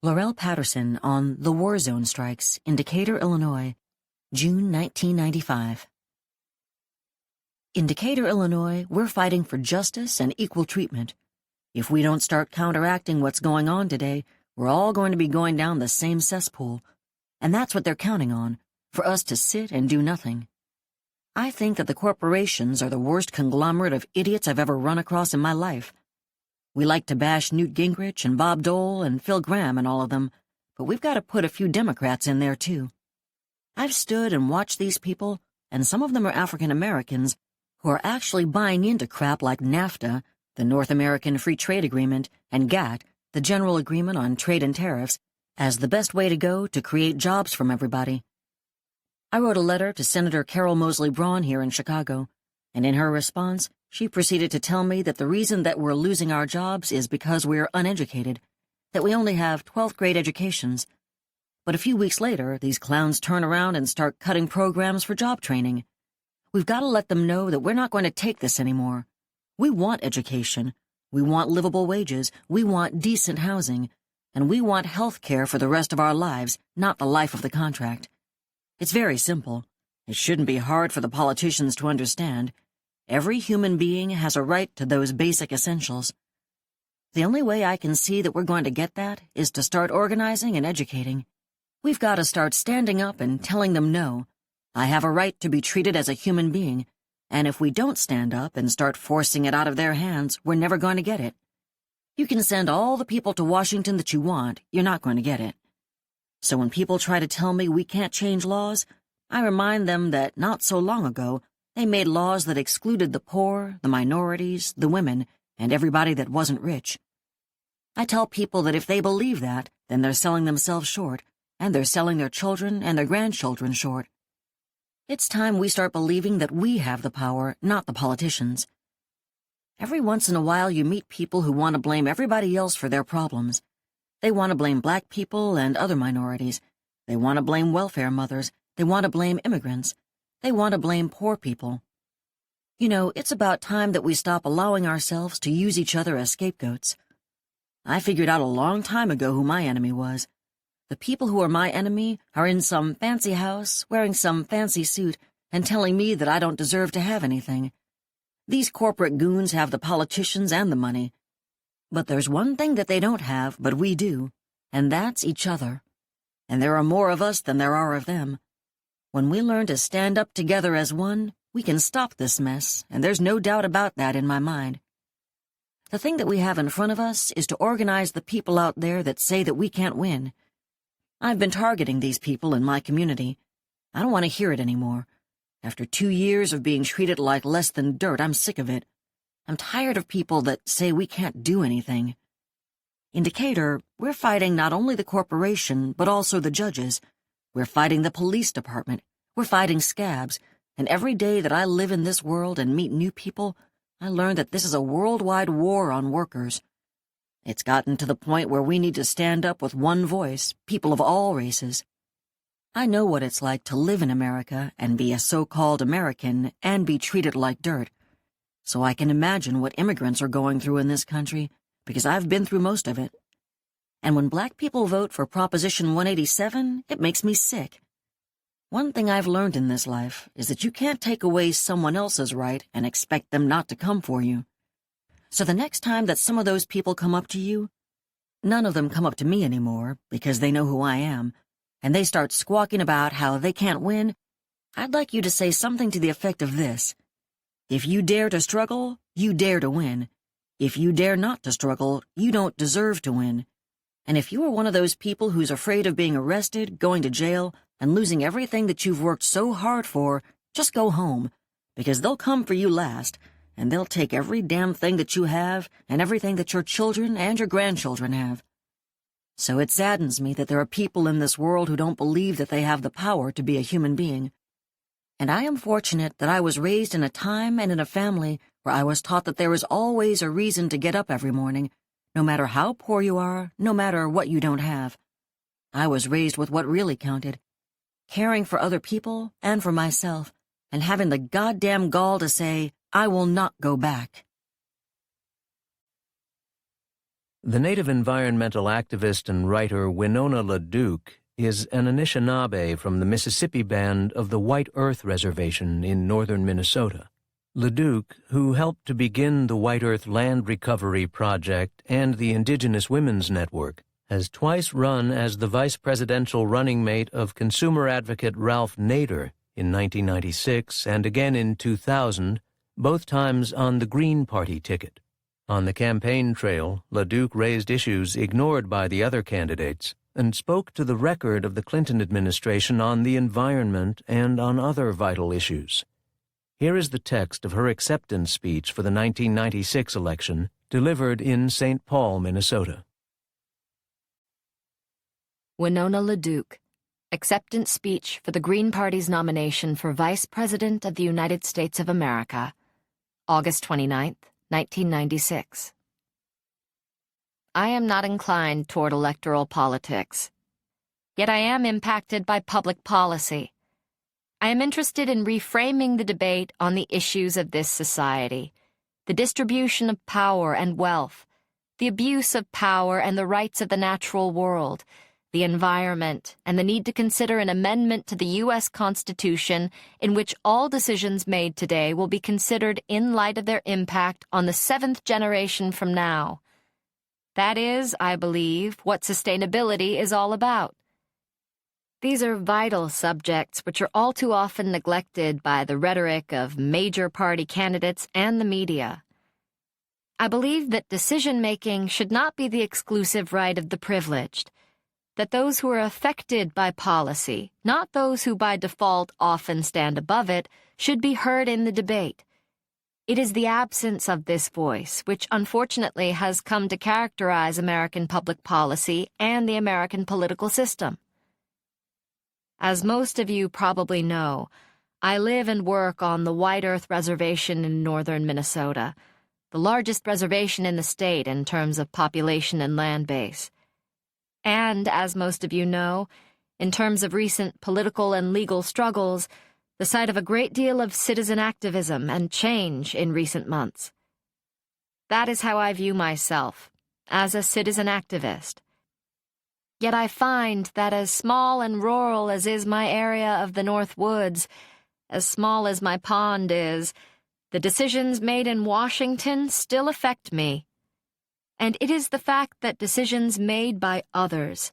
Laurel Patterson on the war zone strikes in Decatur, Illinois, June 1995. In Decatur, Illinois, we're fighting for justice and equal treatment. If we don't start counteracting what's going on today, we're all going to be going down the same cesspool, and that's what they're counting on, for us to sit and do nothing. I think that the corporations are the worst conglomerate of idiots I've ever run across in my life. We like to bash Newt Gingrich and Bob Dole and Phil Gramm and all of them, but we've got to put a few Democrats in there too. I've stood and watched these people, and some of them are African Americans, who are actually buying into crap like NAFTA, the North American Free Trade Agreement, and GATT, the General Agreement on Trade and Tariffs, as the best way to go to create jobs from everybody. I wrote a letter to Senator Carol Moseley Braun here in Chicago, and in her response, she proceeded to tell me that the reason that we're losing our jobs is because we're uneducated, that we only have 12th grade educations. But a few weeks later, these clowns turn around and start cutting programs for job training. We've got to let them know that we're not going to take this anymore. We want education. We want livable wages, we want decent housing, and we want health care for the rest of our lives, not the life of the contract. It's very simple. It shouldn't be hard for the politicians to understand. Every human being has a right to those basic essentials. The only way I can see that we're going to get that is to start organizing and educating. We've got to start standing up and telling them no. I have a right to be treated as a human being. And if we don't stand up and start forcing it out of their hands, we're never going to get it. You can send all the people to Washington that you want, you're not going to get it. So when people try to tell me we can't change laws, I remind them that not so long ago, They made laws that excluded the poor, the minorities, the women, and everybody that wasn't rich. I tell people that if they believe that, then they're selling themselves short, and they're selling their children and their grandchildren short. It's time we start believing that we have the power, not the politicians. Every once in a while you meet people who want to blame everybody else for their problems. They want to blame black people and other minorities. They want to blame welfare mothers. They want to blame immigrants. They want to blame poor people. You know, it's about time that we stop allowing ourselves to use each other as scapegoats. I figured out a long time ago who my enemy was. The people who are my enemy are in some fancy house, wearing some fancy suit, and telling me that I don't deserve to have anything. These corporate goons have the politicians and the money. But there's one thing that they don't have, but we do, and that's each other. And there are more of us than there are of them. When we learn to stand up together as one, we can stop this mess, and there's no doubt about that in my mind. The thing that we have in front of us is to organize the people out there that say that we can't win. I've been targeting these people in my community. I don't want to hear it anymore. After 2 years of being treated like less than dirt, I'm sick of it. I'm tired of people that say we can't do anything. In Decatur, we're fighting not only the corporation, but also the judges. We're fighting the police department. We're fighting scabs. And every day that I live in this world and meet new people, I learn that this is a worldwide war on workers. It's gotten to the point where we need to stand up with one voice, people of all races. I know what it's like to live in America and be a so-called American and be treated like dirt. So I can imagine what immigrants are going through in this country, because I've been through most of it. And when black people vote for Proposition 187, it makes me sick. One thing I've learned in this life is that you can't take away someone else's right and expect them not to come for you. So the next time that some of those people come up to you, none of them come up to me anymore because they know who I am, and they start squawking about how they can't win, I'd like you to say something to the effect of this: if you dare to struggle, you dare to win. If you dare not to struggle, you don't deserve to win. And if you are one of those people who's afraid of being arrested, going to jail, and losing everything that you've worked so hard for, just go home, because they'll come for you last, and they'll take every damn thing that you have and everything that your children and your grandchildren have. So it saddens me that there are people in this world who don't believe that they have the power to be a human being. And I am fortunate that I was raised in a time and in a family where I was taught that there is always a reason to get up every morning, no matter how poor you are, no matter what you don't have. I was raised with what really counted: caring for other people and for myself, and having the goddamn gall to say, I will not go back. The native environmental activist and writer Winona LaDuke is an Anishinaabe from the Mississippi Band of the White Earth Reservation in northern Minnesota. LaDuke, who helped to begin the White Earth Land Recovery Project and the Indigenous Women's Network, has twice run as the vice presidential running mate of consumer advocate Ralph Nader in 1996 and again in 2000, both times on the Green Party ticket. On the campaign trail, LaDuke raised issues ignored by the other candidates and spoke to the record of the Clinton administration on the environment and on other vital issues. Here is the text of her acceptance speech for the 1996 election, delivered in St. Paul, Minnesota. Winona LaDuke, acceptance speech for the Green Party's nomination for Vice President of the United States of America, August 29, 1996. I am not inclined toward electoral politics, yet I am impacted by public policy. I am interested in reframing the debate on the issues of this society, the distribution of power and wealth, the abuse of power and the rights of the natural world, the environment, and the need to consider an amendment to the U.S. Constitution in which all decisions made today will be considered in light of their impact on the 7th generation from now. That is, I believe, what sustainability is all about. These are vital subjects which are all too often neglected by the rhetoric of major party candidates and the media. I believe that decision-making should not be the exclusive right of the privileged. that those who are affected by policy, not those who by default often stand above it, should be heard in the debate. It is the absence of this voice which unfortunately has come to characterize American public policy and the American political system. As most of you probably know, I live and work on the White Earth Reservation in northern Minnesota, the largest reservation in the state in terms of population and land base. And, as most of you know, in terms of recent political and legal struggles, the site of a great deal of citizen activism and change in recent months. That is how I view myself, as a citizen activist. Yet I find that as small and rural as is my area of the North Woods, as small as my pond is, the decisions made in Washington still affect me. And it is the fact that decisions made by others,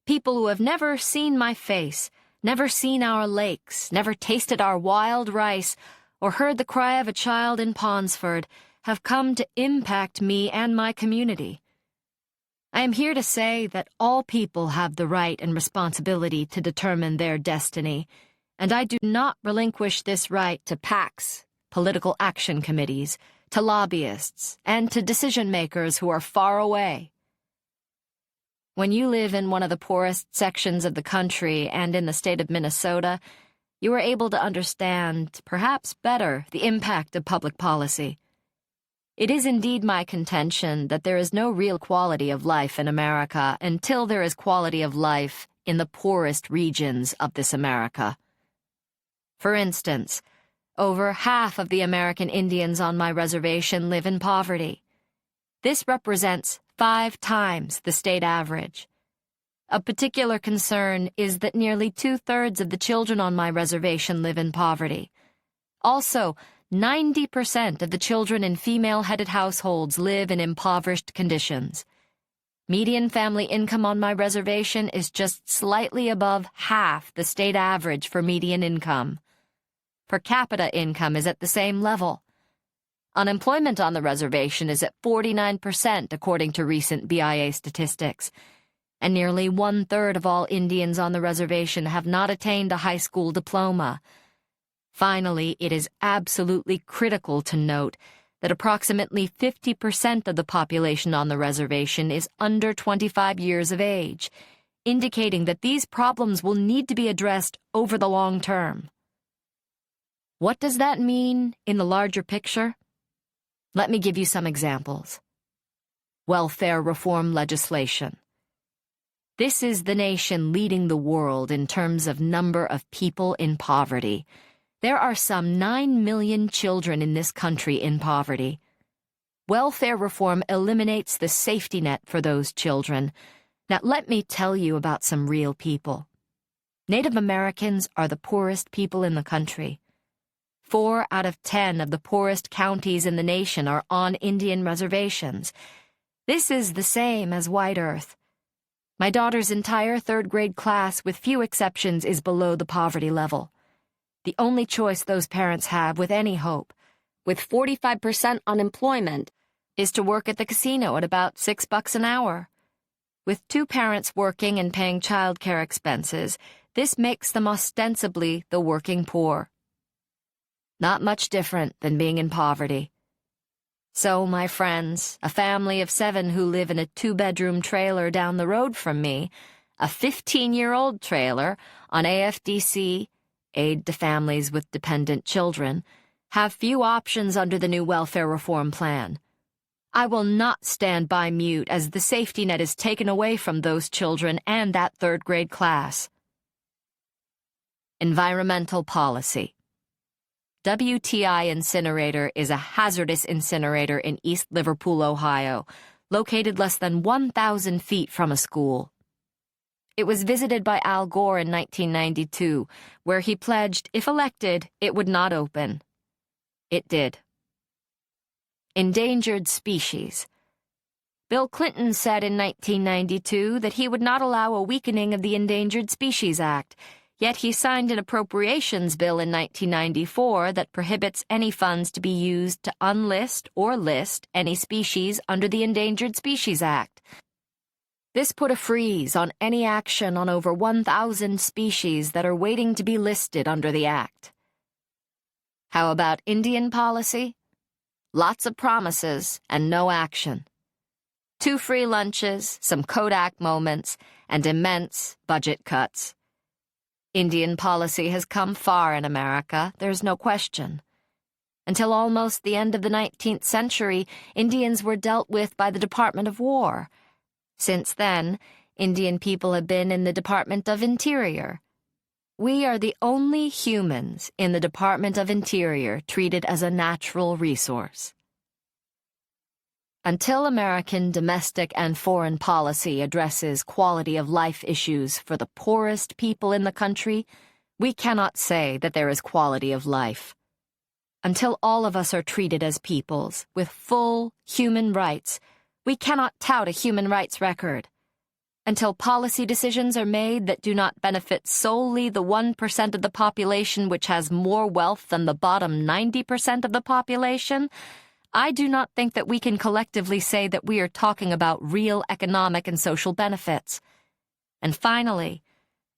people who have never seen my face, never seen our lakes, never tasted our wild rice, or heard the cry of a child in Ponsford, have come to impact me and my community. I am here to say that all people have the right and responsibility to determine their destiny, and I do not relinquish this right to PACs, political action committees, to lobbyists, and to decision-makers who are far away. When you live in one of the poorest sections of the country and in the state of Minnesota, you are able to understand, perhaps better, the impact of public policy. It is indeed my contention that there is no real quality of life in America until there is quality of life in the poorest regions of this America. For instance, over half of the American Indians on my reservation live in poverty. This represents 5 times the state average. A particular concern is that nearly 2/3 of the children on my reservation live in poverty. Also, 90% of the children in female-headed households live in impoverished conditions. Median family income on my reservation is just slightly above half the state average for median income. Per capita income is at the same level. Unemployment on the reservation is at 49% according to recent BIA statistics, and nearly 1/3 of all Indians on the reservation have not attained a high school diploma. Finally, it is absolutely critical to note that approximately 50% of the population on the reservation is under 25 years of age, indicating that these problems will need to be addressed over the long term. What does that mean in the larger picture? Let me give you some examples. Welfare reform legislation. This is the nation leading the world in terms of number of people in poverty. There are some 9 million children in this country in poverty. Welfare reform eliminates the safety net for those children. Now let me tell you about some real people. Native Americans are the poorest people in the country. 4 out of 10 of the poorest counties in the nation are on Indian reservations. This is the same as White Earth. My daughter's entire 3rd grade class, with few exceptions, is below the poverty level. The only choice those parents have with any hope, with 45% unemployment, is to work at the casino at about $6 an hour. With 2 parents working and paying childcare expenses, this makes them ostensibly the working poor. Not much different than being in poverty. So, my friends, a family of 7 who live in a 2-bedroom trailer down the road from me, a 15-year-old trailer on AFDC, Aid to Families with Dependent Children, have few options under the new welfare reform plan. I will not stand by mute as the safety net is taken away from those children and that 3rd grade class. Environmental policy. WTI Incinerator is a hazardous incinerator in East Liverpool, Ohio, located less than 1,000 feet from a school. It was visited by Al Gore in 1992, where he pledged, if elected, it would not open. It did. Endangered species. Bill Clinton said in 1992 that he would not allow a weakening of the Endangered Species Act, yet he signed an appropriations bill in 1994 that prohibits any funds to be used to unlist or list any species under the Endangered Species Act. This put a freeze on any action on over 1,000 species that are waiting to be listed under the Act. How about Indian policy? Lots of promises and no action. 2 free lunches, some Kodak moments, and immense budget cuts. Indian policy has come far in America, there's no question. Until almost the end of the 19th century, Indians were dealt with by the Department of War. Since then, Indian people have been in the Department of Interior. We are the only humans in the Department of Interior treated as a natural resource. Until American domestic and foreign policy addresses quality of life issues for the poorest people in the country, we cannot say that there is quality of life. Until all of us are treated as peoples with full human rights, we cannot tout a human rights record. Until policy decisions are made that do not benefit solely the 1% of the population which has more wealth than the bottom 90% of the population, I do not think that we can collectively say that we are talking about real economic and social benefits. And finally,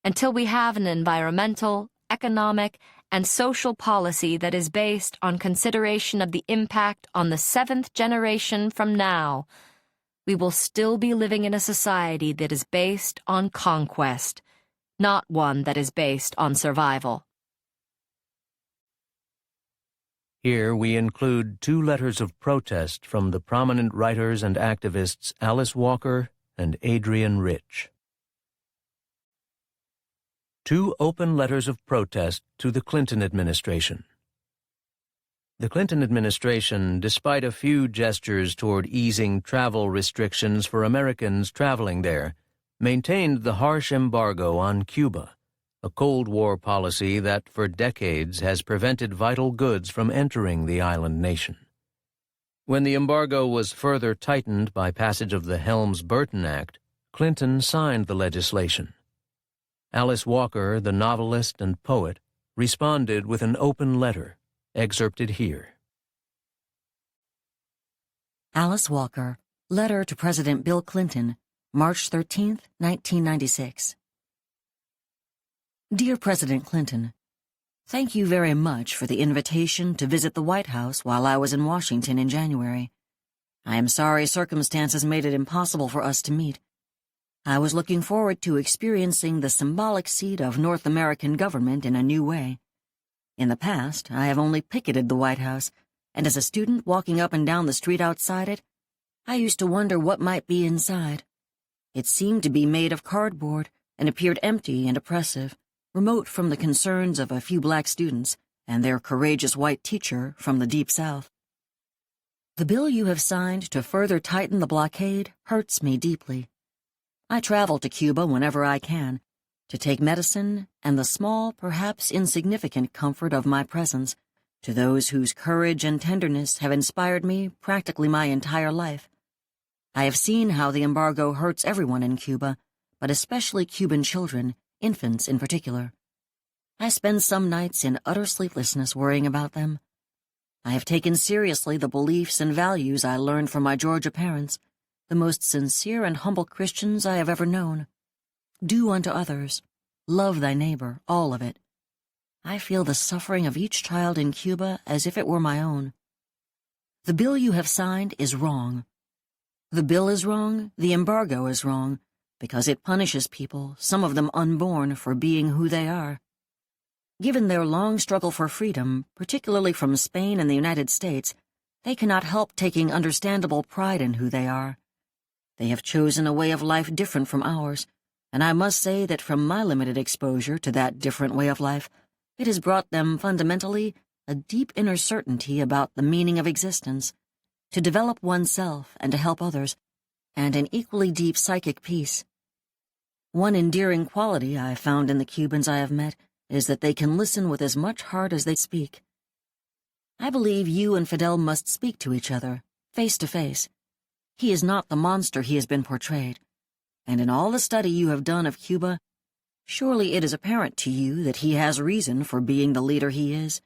until we have an environmental, economic, and social policy that is based on consideration of the impact on the 7th generation from now, we will still be living in a society that is based on conquest, not one that is based on survival. Here we include 2 letters of protest from the prominent writers and activists Alice Walker and Adrienne Rich. 2 open letters of protest to the Clinton administration. The Clinton administration, despite a few gestures toward easing travel restrictions for Americans traveling there, maintained the harsh embargo on Cuba, a Cold War policy that for decades has prevented vital goods from entering the island nation. When the embargo was further tightened by passage of the Helms-Burton Act, Clinton signed the legislation. Alice Walker, the novelist and poet, responded with an open letter, excerpted here. Alice Walker, letter to President Bill Clinton, March 13, 1996. Dear President Clinton, thank you very much for the invitation to visit the White House while I was in Washington in January. I am sorry circumstances made it impossible for us to meet. I was looking forward to experiencing the symbolic seat of North American government in a new way. In the past, I have only picketed the White House, and as a student walking up and down the street outside it, I used to wonder what might be inside. It seemed to be made of cardboard and appeared empty and oppressive, remote from the concerns of a few black students and their courageous white teacher from the Deep South. The bill you have signed to further tighten the blockade hurts me deeply. I travel to Cuba whenever I can, to take medicine and the small, perhaps insignificant comfort of my presence to those whose courage and tenderness have inspired me practically my entire life. I have seen how the embargo hurts everyone in Cuba, but especially Cuban children, infants in particular. I spend some nights in utter sleeplessness worrying about them. I have taken seriously the beliefs and values I learned from my Georgia parents, the most sincere and humble Christians I have ever known. Do unto others. Love thy neighbor, all of it. I feel the suffering of each child in Cuba as if it were my own. The bill you have signed is wrong. The bill is wrong, the embargo is wrong, because it punishes people, some of them unborn, for being who they are. Given their long struggle for freedom, particularly from Spain and the United States, they cannot help taking understandable pride in who they are. They have chosen a way of life different from ours, and I must say that from my limited exposure to that different way of life, it has brought them fundamentally a deep inner certainty about the meaning of existence, to develop oneself and to help others, and an equally deep psychic peace. One endearing quality I have found in the Cubans I have met is that they can listen with as much heart as they speak. I believe you and Fidel must speak to each other, face to face. He is not the monster he has been portrayed, and in all the study you have done of Cuba, surely it is apparent to you that he has reason for being the leader he is.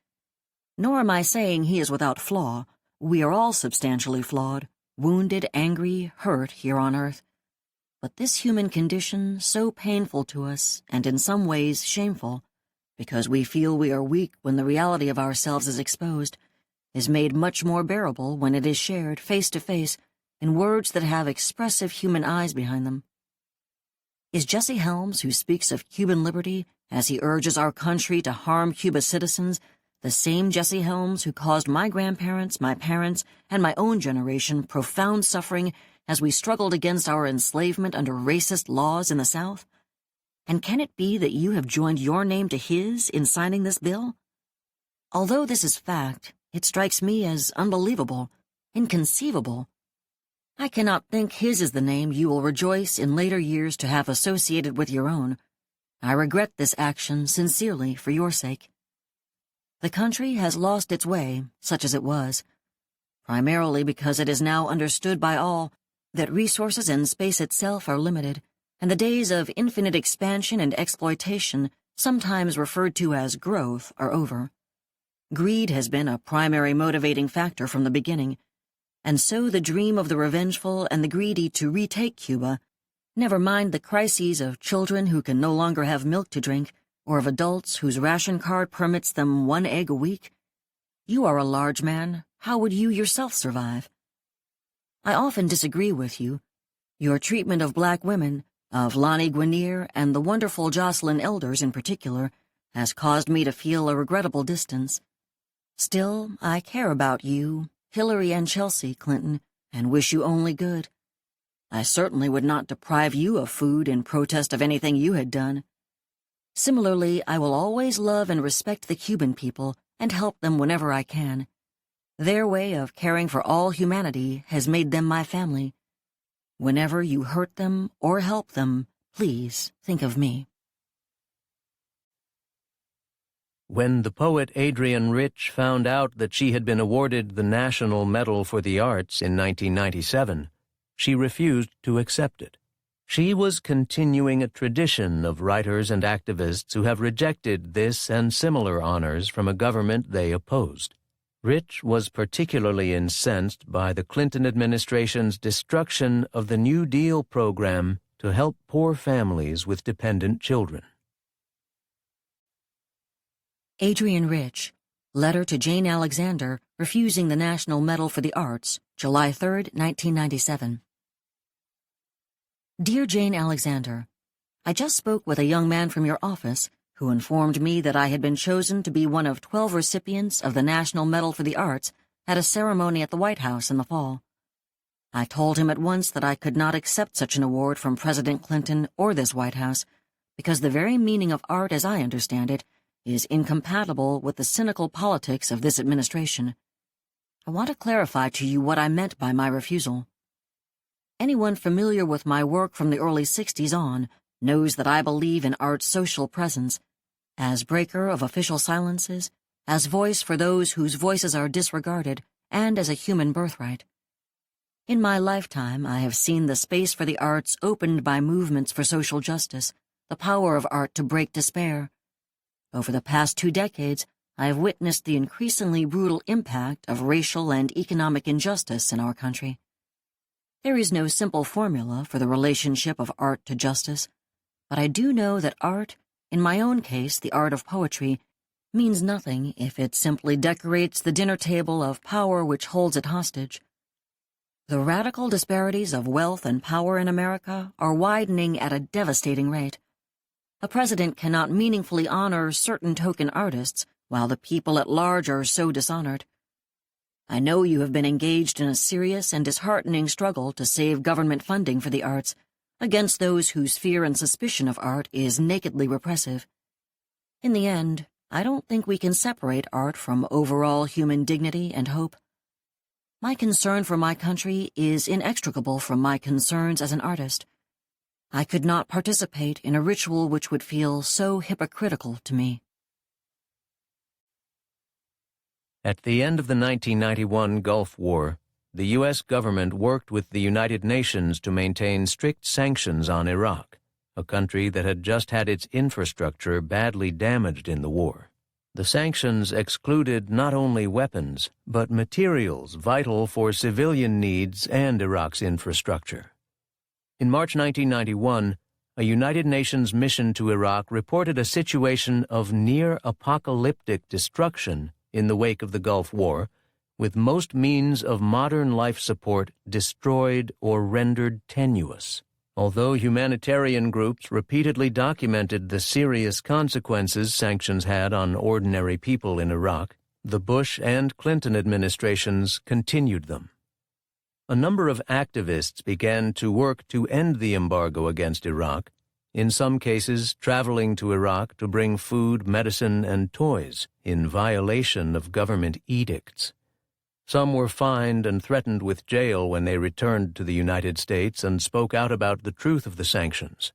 Nor am I saying he is without flaw. We are all substantially flawed, wounded, angry, hurt here on earth. But this human condition, so painful to us, and in some ways shameful, because we feel we are weak when the reality of ourselves is exposed, is made much more bearable when it is shared face to face in words that have expressive human eyes behind them. Is Jesse Helms, who speaks of Cuban liberty as he urges our country to harm Cuba's citizens, the same Jesse Helms who caused my grandparents, my parents, and my own generation profound suffering as we struggled against our enslavement under racist laws in the South? And can it be that you have joined your name to his in signing this bill? Although this is fact, it strikes me as unbelievable, inconceivable. I cannot think his is the name you will rejoice in later years to have associated with your own. I regret this action sincerely for your sake. The country has lost its way, such as it was, primarily because it is now understood by all that resources and space itself are limited, and the days of infinite expansion and exploitation, sometimes referred to as growth, are over. Greed has been a primary motivating factor from the beginning, and so the dream of the revengeful and the greedy to retake Cuba, never mind the crises of children who can no longer have milk to drink, or of adults whose ration card permits them 1 egg a week. You are a large man. How would you yourself survive? I often disagree with you. Your treatment of black women, of Lonnie Guinier and the wonderful Jocelyn Elders in particular, has caused me to feel a regrettable distance. Still, I care about you, Hillary and Chelsea Clinton, and wish you only good. I certainly would not deprive you of food in protest of anything you had done. Similarly, I will always love and respect the Cuban people and help them whenever I can. Their way of caring for all humanity has made them my family. Whenever you hurt them or help them, please think of me. When the poet Adrienne Rich found out that she had been awarded the National Medal for the Arts in 1997, she refused to accept it. She was continuing a tradition of writers and activists who have rejected this and similar honors from a government they opposed. Rich was particularly incensed by the Clinton administration's destruction of the New Deal program to help poor families with dependent children. Adrienne Rich, letter to Jane Alexander refusing the National Medal for the Arts, July 3, 1997. Dear Jane Alexander, I just spoke with a young man from your office who informed me that I had been chosen to be one of 12 recipients of the National Medal for the Arts at a ceremony at the White House in the fall. I told him at once that I could not accept such an award from President Clinton or this White House because the very meaning of art as I understand it is incompatible with the cynical politics of this administration. I want to clarify to you what I meant by my refusal. Anyone familiar with my work from the early 60s on knows that I believe in art's social presence, as breaker of official silences, as voice for those whose voices are disregarded, and as a human birthright. In my lifetime, I have seen the space for the arts opened by movements for social justice, the power of art to break despair. Over the past 2 decades, I have witnessed the increasingly brutal impact of racial and economic injustice in our country. There is no simple formula for the relationship of art to justice, but I do know that art, in my own case the art of poetry, means nothing if it simply decorates the dinner table of power which holds it hostage. The radical disparities of wealth and power in America are widening at a devastating rate. A president cannot meaningfully honor certain token artists while the people at large are so dishonored. I know you have been engaged in a serious and disheartening struggle to save government funding for the arts against those whose fear and suspicion of art is nakedly repressive. In the end, I don't think we can separate art from overall human dignity and hope. My concern for my country is inextricable from my concerns as an artist. I could not participate in a ritual which would feel so hypocritical to me. At the end of the 1991 Gulf War, the U.S. government worked with the United Nations to maintain strict sanctions on Iraq, a country that had just had its infrastructure badly damaged in the war. The sanctions excluded not only weapons, but materials vital for civilian needs and Iraq's infrastructure. In March 1991, a United Nations mission to Iraq reported a situation of near-apocalyptic destruction in the wake of the Gulf War, with most means of modern life support destroyed or rendered tenuous. Although humanitarian groups repeatedly documented the serious consequences sanctions had on ordinary people in Iraq, the Bush and Clinton administrations continued them. A number of activists began to work to end the embargo against Iraq, in some cases traveling to Iraq to bring food, medicine, and toys in violation of government edicts. Some were fined and threatened with jail when they returned to the United States and spoke out about the truth of the sanctions.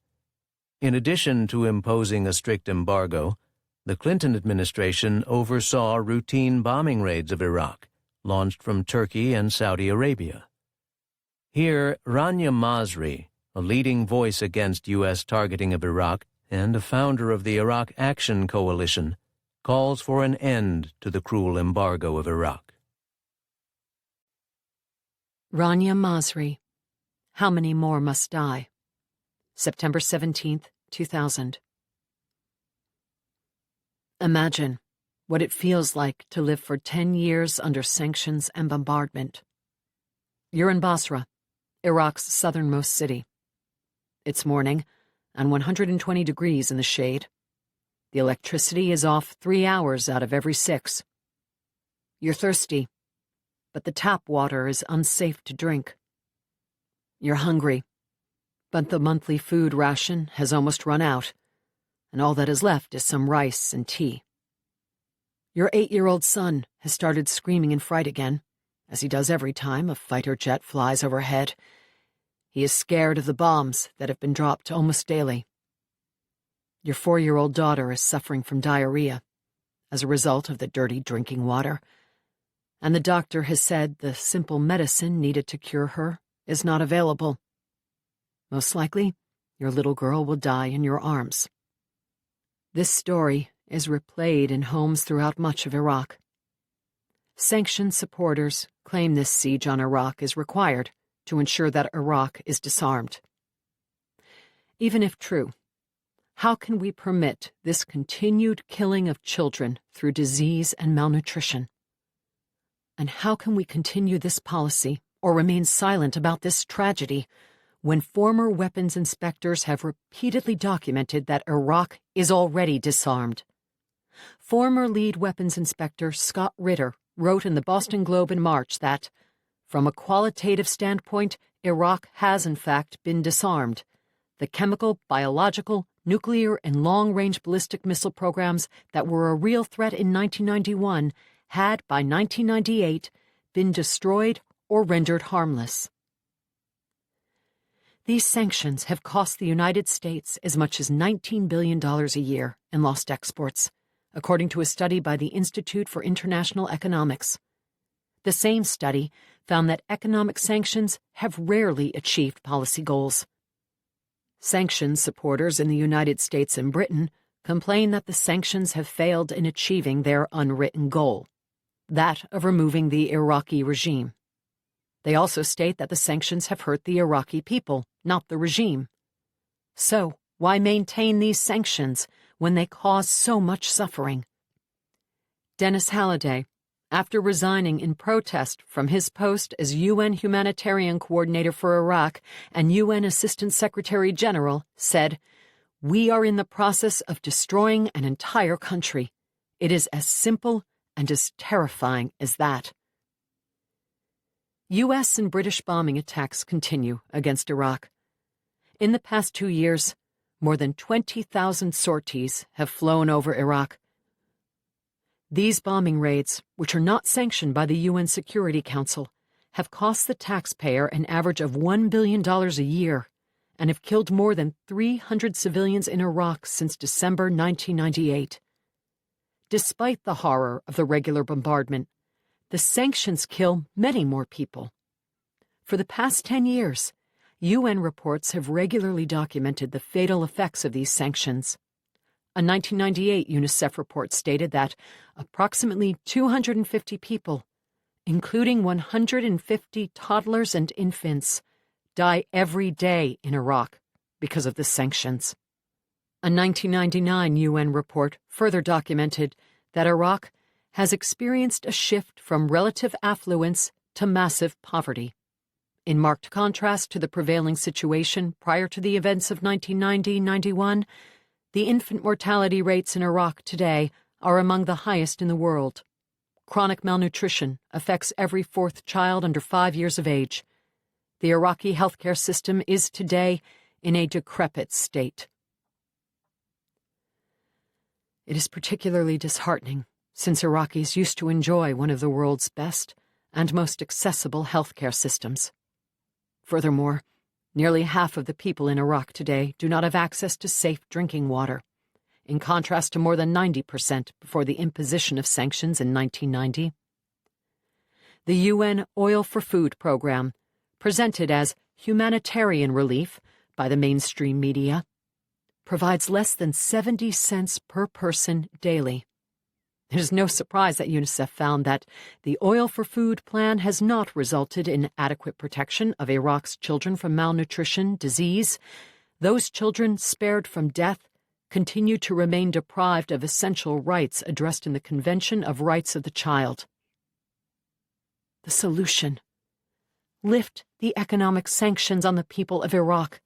In addition to imposing a strict embargo, the Clinton administration oversaw routine bombing raids of Iraq, launched from Turkey and Saudi Arabia. Here, Rania Masri, a leading voice against U.S. targeting of Iraq and a founder of the Iraq Action Coalition, calls for an end to the cruel embargo of Iraq. Rania Masri, How Many More Must Die? September 17, 2000. Imagine what it feels like to live for 10 years under sanctions and bombardment. You're in Basra, Iraq's southernmost city. It's morning and 120 degrees in the shade. The electricity is off 3 hours out of every 6. You're thirsty, but the tap water is unsafe to drink. You're hungry, but the monthly food ration has almost run out, and all that is left is some rice and tea. Your 8-year-old son has started screaming in fright again, as he does every time a fighter jet flies overhead. He is scared of the bombs that have been dropped almost daily. Your 4-year-old daughter is suffering from diarrhea as a result of the dirty drinking water, and the doctor has said the simple medicine needed to cure her is not available. Most likely, your little girl will die in your arms. This story is replayed in homes throughout much of Iraq. Sanctions supporters claim this siege on Iraq is required to ensure that Iraq is disarmed. Even if true, how can we permit this continued killing of children through disease and malnutrition? And how can we continue this policy or remain silent about this tragedy when former weapons inspectors have repeatedly documented that Iraq is already disarmed? Former lead weapons inspector Scott Ritter wrote in the Boston Globe in March that, from a qualitative standpoint, Iraq has in fact been disarmed. The chemical, biological, nuclear, and long-range ballistic missile programs that were a real threat in 1991 had, by 1998, been destroyed or rendered harmless. These sanctions have cost the United States as much as $19 billion a year in lost exports, according to a study by the Institute for International Economics. The same study found that economic sanctions have rarely achieved policy goals. Sanctions supporters in the United States and Britain complain that the sanctions have failed in achieving their unwritten goal, that of removing the Iraqi regime. They also state that the sanctions have hurt the Iraqi people, not the regime. So, why maintain these sanctions when they cause so much suffering? Dennis Halliday, after resigning in protest from his post as UN Humanitarian Coordinator for Iraq and UN Assistant Secretary General, said, "We are in the process of destroying an entire country. It is as simple and as terrifying as that." U.S. and British bombing attacks continue against Iraq. In the past 2 years, more than 20,000 sorties have flown over Iraq. These bombing raids, which are not sanctioned by the UN Security Council, have cost the taxpayer an average of $1 billion a year and have killed more than 300 civilians in Iraq since December 1998. Despite the horror of the regular bombardment, the sanctions kill many more people. For the past 10 years, UN reports have regularly documented the fatal effects of these sanctions. A 1998 UNICEF report stated that approximately 250 people, including 150 toddlers and infants, die every day in Iraq because of the sanctions. A 1999 UN report further documented that Iraq has experienced a shift from relative affluence to massive poverty, in marked contrast to the prevailing situation prior to the events of 1990-91. The infant mortality rates in Iraq today are among the highest in the world. Chronic malnutrition affects every fourth child under 5 years of age. The Iraqi healthcare system is today in a decrepit state. It is particularly disheartening since Iraqis used to enjoy one of the world's best and most accessible healthcare systems. Furthermore, nearly half of the people in Iraq today do not have access to safe drinking water, in contrast to more than 90% before the imposition of sanctions in 1990. The UN Oil for Food program, presented as humanitarian relief by the mainstream media, provides less than 70 cents per person daily. It is no surprise that UNICEF found that the Oil for Food plan has not resulted in adequate protection of Iraq's children from malnutrition, disease. Those children spared from death continue to remain deprived of essential rights addressed in the Convention of Rights of the Child. The solution: lift the economic sanctions on the people of Iraq.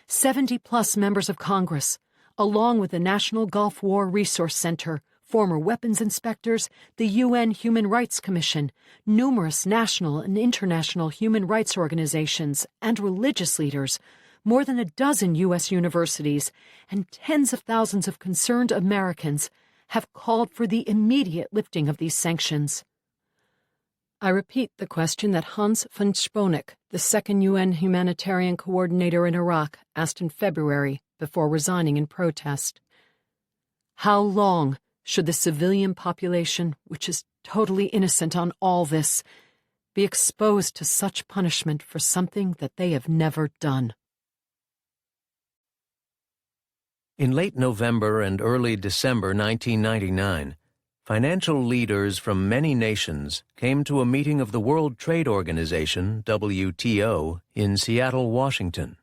70-plus members of Congress, along with the National Gulf War Resource Center, former weapons inspectors, the UN Human Rights Commission, numerous national and international human rights organizations, and religious leaders, more than a dozen U.S. universities, and tens of thousands of concerned Americans have called for the immediate lifting of these sanctions. I repeat the question that Hans von Sponeck, the second UN humanitarian coordinator in Iraq, asked in February before resigning in protest. How long should the civilian population, which is totally innocent on all this, be exposed to such punishment for something that they have never done? In late November and early December 1999, financial leaders from many nations came to a meeting of the World Trade Organization, WTO, in Seattle, Washington.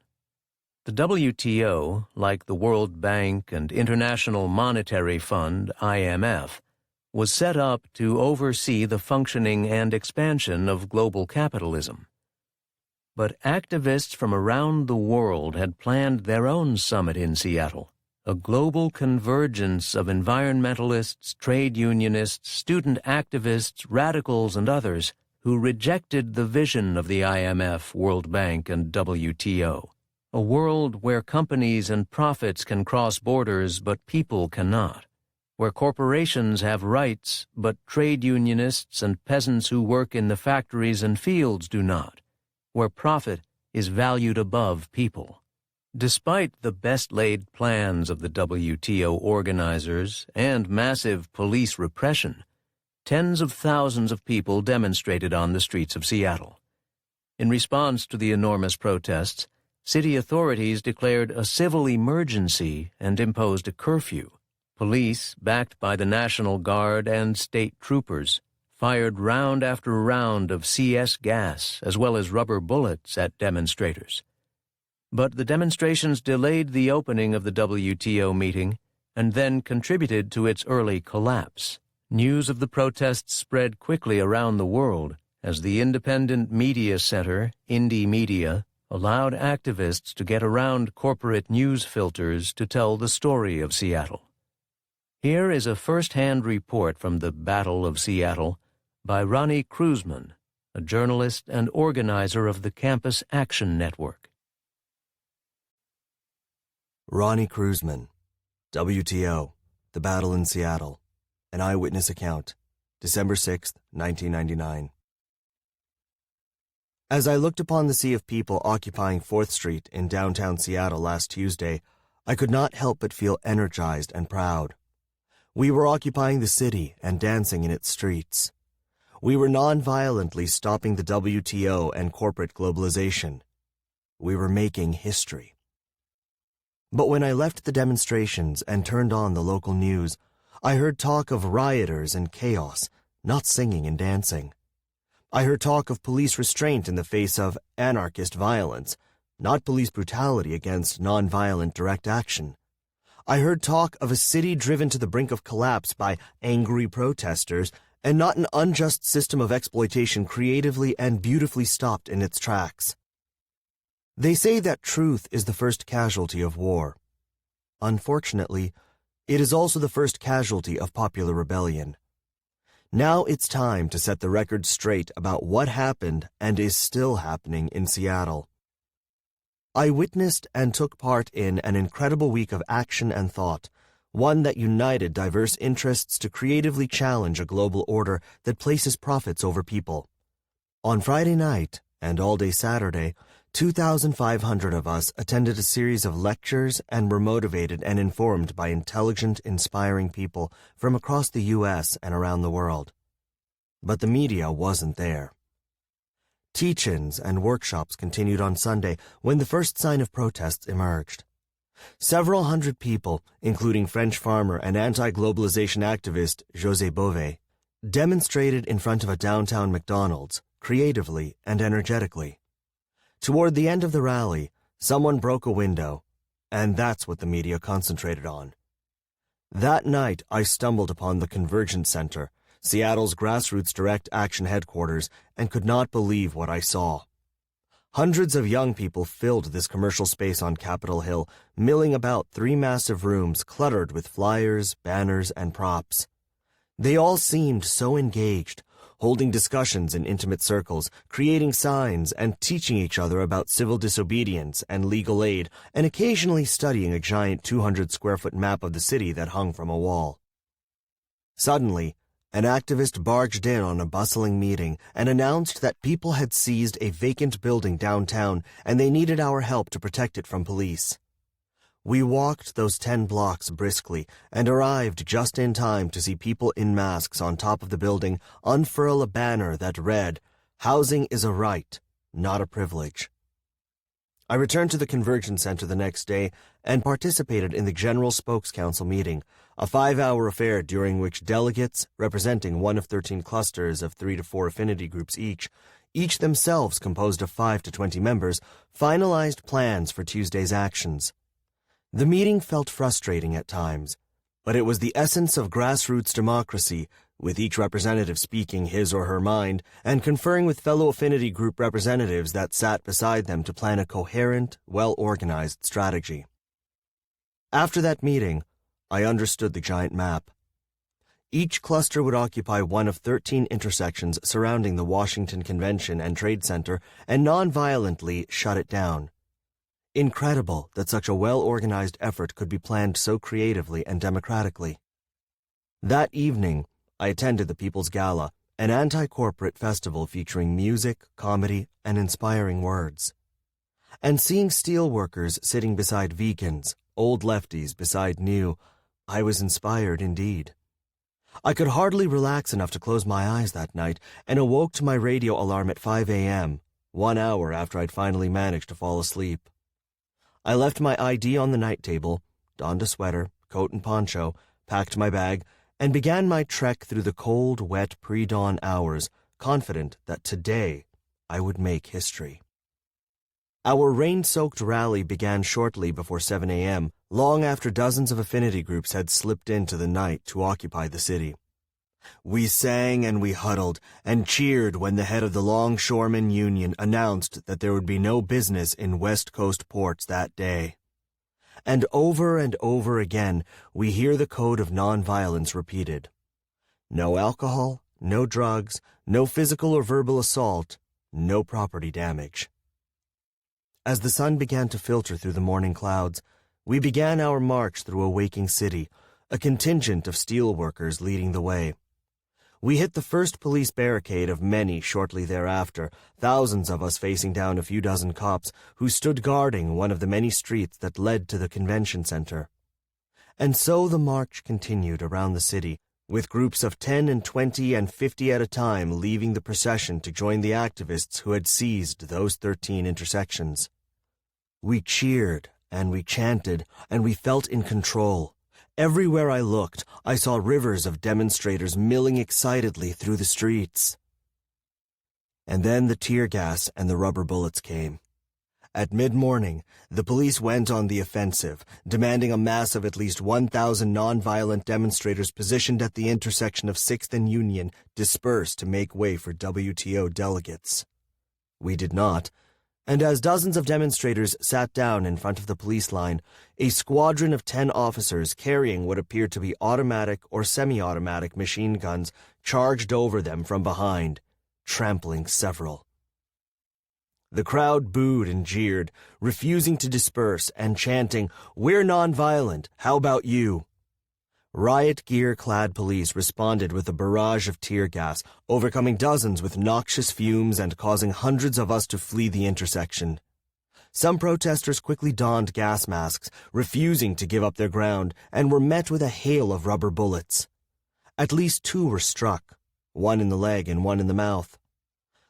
The WTO, like the World Bank and International Monetary Fund, IMF, was set up to oversee the functioning and expansion of global capitalism. But activists from around the world had planned their own summit in Seattle, a global convergence of environmentalists, trade unionists, student activists, radicals, and others who rejected the vision of the IMF, World Bank, and WTO. A world where companies and profits can cross borders but people cannot, where corporations have rights but trade unionists and peasants who work in the factories and fields do not, where profit is valued above people. Despite the best-laid plans of the WTO organizers and massive police repression, tens of thousands of people demonstrated on the streets of Seattle. In response to the enormous protests, city authorities declared a civil emergency and imposed a curfew. Police, backed by the National Guard and state troopers, fired round after round of CS gas as well as rubber bullets at demonstrators. But the demonstrations delayed the opening of the WTO meeting and then contributed to its early collapse. News of the protests spread quickly around the world as the independent media center, Indie Media, allowed activists to get around corporate news filters to tell the story of Seattle. Here is a first-hand report from the Battle of Seattle by Ronnie Kruzman, a journalist and organizer of the Campus Action Network. Ronnie Kruzman, WTO, The Battle in Seattle, an eyewitness account, December 6, 1999. As I looked upon the sea of people occupying 4th Street in downtown Seattle last Tuesday, I could not help but feel energized and proud. We were occupying the city and dancing in its streets. We were non-violently stopping the WTO and corporate globalization. We were making history. But when I left the demonstrations and turned on the local news, I heard talk of rioters and chaos, not singing and dancing. I heard talk of police restraint in the face of anarchist violence, not police brutality against nonviolent direct action. I heard talk of a city driven to the brink of collapse by angry protesters, and not an unjust system of exploitation creatively and beautifully stopped in its tracks. They say that truth is the first casualty of war. Unfortunately, it is also the first casualty of popular rebellion. Now it's time to set the record straight about what happened and is still happening in Seattle. I witnessed and took part in an incredible week of action and thought, one that united diverse interests to creatively challenge a global order that places profits over people. On Friday night and all day Saturday, 2,500 of us attended a series of lectures and were motivated and informed by intelligent, inspiring people from across the U.S. and around the world. But the media wasn't there. Teach-ins and workshops continued on Sunday when the first sign of protests emerged. Several hundred people, including French farmer and anti-globalization activist José Bové, demonstrated in front of a downtown McDonald's, creatively and energetically. Toward the end of the rally, someone broke a window, and that's what the media concentrated on. That night, I stumbled upon the Convergence Center, Seattle's grassroots direct action headquarters, and could not believe what I saw. Hundreds of young people filled this commercial space on Capitol Hill, milling about 3 massive rooms cluttered with flyers, banners, and props. They all seemed so engaged, holding discussions in intimate circles, creating signs, and teaching each other about civil disobedience and legal aid, and occasionally studying a giant 200-square-foot map of the city that hung from a wall. Suddenly, an activist barged in on a bustling meeting and announced that people had seized a vacant building downtown and they needed our help to protect it from police. We walked those 10 blocks briskly and arrived just in time to see people in masks on top of the building unfurl a banner that read, "Housing is a right, not a privilege." I returned to the Convergence Center the next day and participated in the General Spokes Council meeting, a 5-hour affair during which delegates, representing one of 13 clusters of 3 to 4 affinity groups each themselves composed of 5 to 20 members, finalized plans for Tuesday's actions. The meeting felt frustrating at times, but it was the essence of grassroots democracy, with each representative speaking his or her mind and conferring with fellow affinity group representatives that sat beside them to plan a coherent, well-organized strategy. After that meeting, I understood the giant map. Each cluster would occupy one of 13 intersections surrounding the Washington Convention and Trade Center and non-violently shut it down. Incredible that such a well-organized effort could be planned so creatively and democratically. That evening, I attended the People's Gala, an anti-corporate festival featuring music, comedy, and inspiring words. And seeing steelworkers sitting beside vegans, old lefties beside new, I was inspired indeed. I could hardly relax enough to close my eyes that night and awoke to my radio alarm at 5 a.m., 1 hour after I'd finally managed to fall asleep. I left my ID on the night table, donned a sweater, coat and poncho, packed my bag, and began my trek through the cold, wet pre-dawn hours, confident that today I would make history. Our rain-soaked rally began shortly before 7 a.m., long after dozens of affinity groups had slipped into the night to occupy the city. We sang and we huddled and cheered when the head of the Longshoremen Union announced that there would be no business in West Coast ports that day. And over again, we hear the code of nonviolence repeated. No alcohol, no drugs, no physical or verbal assault, no property damage. As the sun began to filter through the morning clouds, we began our march through a waking city, a contingent of steelworkers leading the way. We hit the first police barricade of many shortly thereafter, thousands of us facing down a few dozen cops who stood guarding one of the many streets that led to the convention center. And so the march continued around the city, with groups of 10 and 20 and 50 at a time leaving the procession to join the activists who had seized those 13 intersections. We cheered, and we chanted, and we felt in control. Everywhere I looked, I saw rivers of demonstrators milling excitedly through the streets. And then the tear gas and the rubber bullets came. At mid-morning, the police went on the offensive, demanding a mass of at least 1,000 nonviolent demonstrators positioned at the intersection of 6th and Union disperse to make way for WTO delegates. We did not, and as dozens of demonstrators sat down in front of the police line, a squadron of 10 officers carrying what appeared to be automatic or semi-automatic machine guns charged over them from behind, trampling several. The crowd booed and jeered, refusing to disperse and chanting, "We're nonviolent, how about you?" Riot gear-clad police responded with a barrage of tear gas, overcoming dozens with noxious fumes and causing hundreds of us to flee the intersection. Some protesters quickly donned gas masks, refusing to give up their ground, and were met with a hail of rubber bullets. At least 2 were struck, one in the leg and one in the mouth.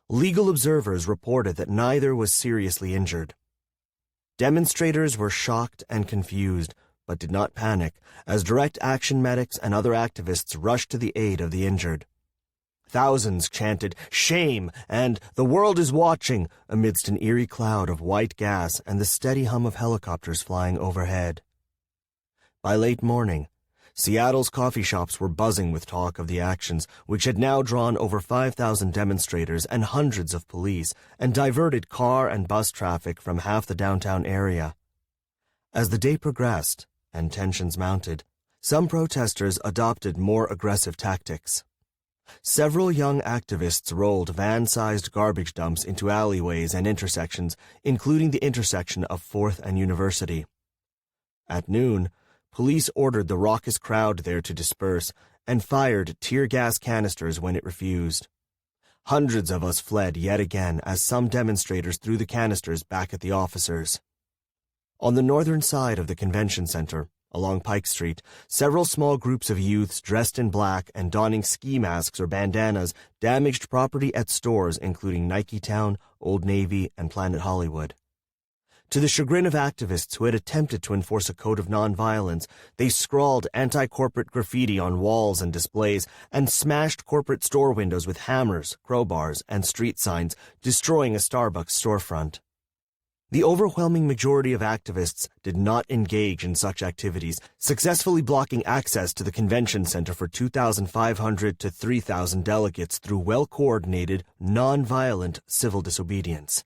Legal observers reported that neither was seriously injured. Demonstrators were shocked and confused, but did not panic, as direct action medics and other activists rushed to the aid of the injured. Thousands chanted, "Shame!" and "The world is watching!" amidst an eerie cloud of white gas and the steady hum of helicopters flying overhead. By late morning, Seattle's coffee shops were buzzing with talk of the actions, which had now drawn over 5,000 demonstrators and hundreds of police, and diverted car and bus traffic from half the downtown area. As the day progressed, and tensions mounted, some protesters adopted more aggressive tactics. Several young activists rolled van-sized garbage dumps into alleyways and intersections, including the intersection of 4th and University. At noon, police ordered the raucous crowd there to disperse and fired tear gas canisters when it refused. Hundreds of us fled yet again as some demonstrators threw the canisters back at the officers. On the northern side of the convention center, along Pike Street, several small groups of youths dressed in black and donning ski masks or bandanas damaged property at stores including Nike Town, Old Navy, and Planet Hollywood. To the chagrin of activists who had attempted to enforce a code of nonviolence, they scrawled anti-corporate graffiti on walls and displays and smashed corporate store windows with hammers, crowbars, and street signs, destroying a Starbucks storefront. The overwhelming majority of activists did not engage in such activities, successfully blocking access to the convention center for 2,500 to 3,000 delegates through well-coordinated, non-violent civil disobedience.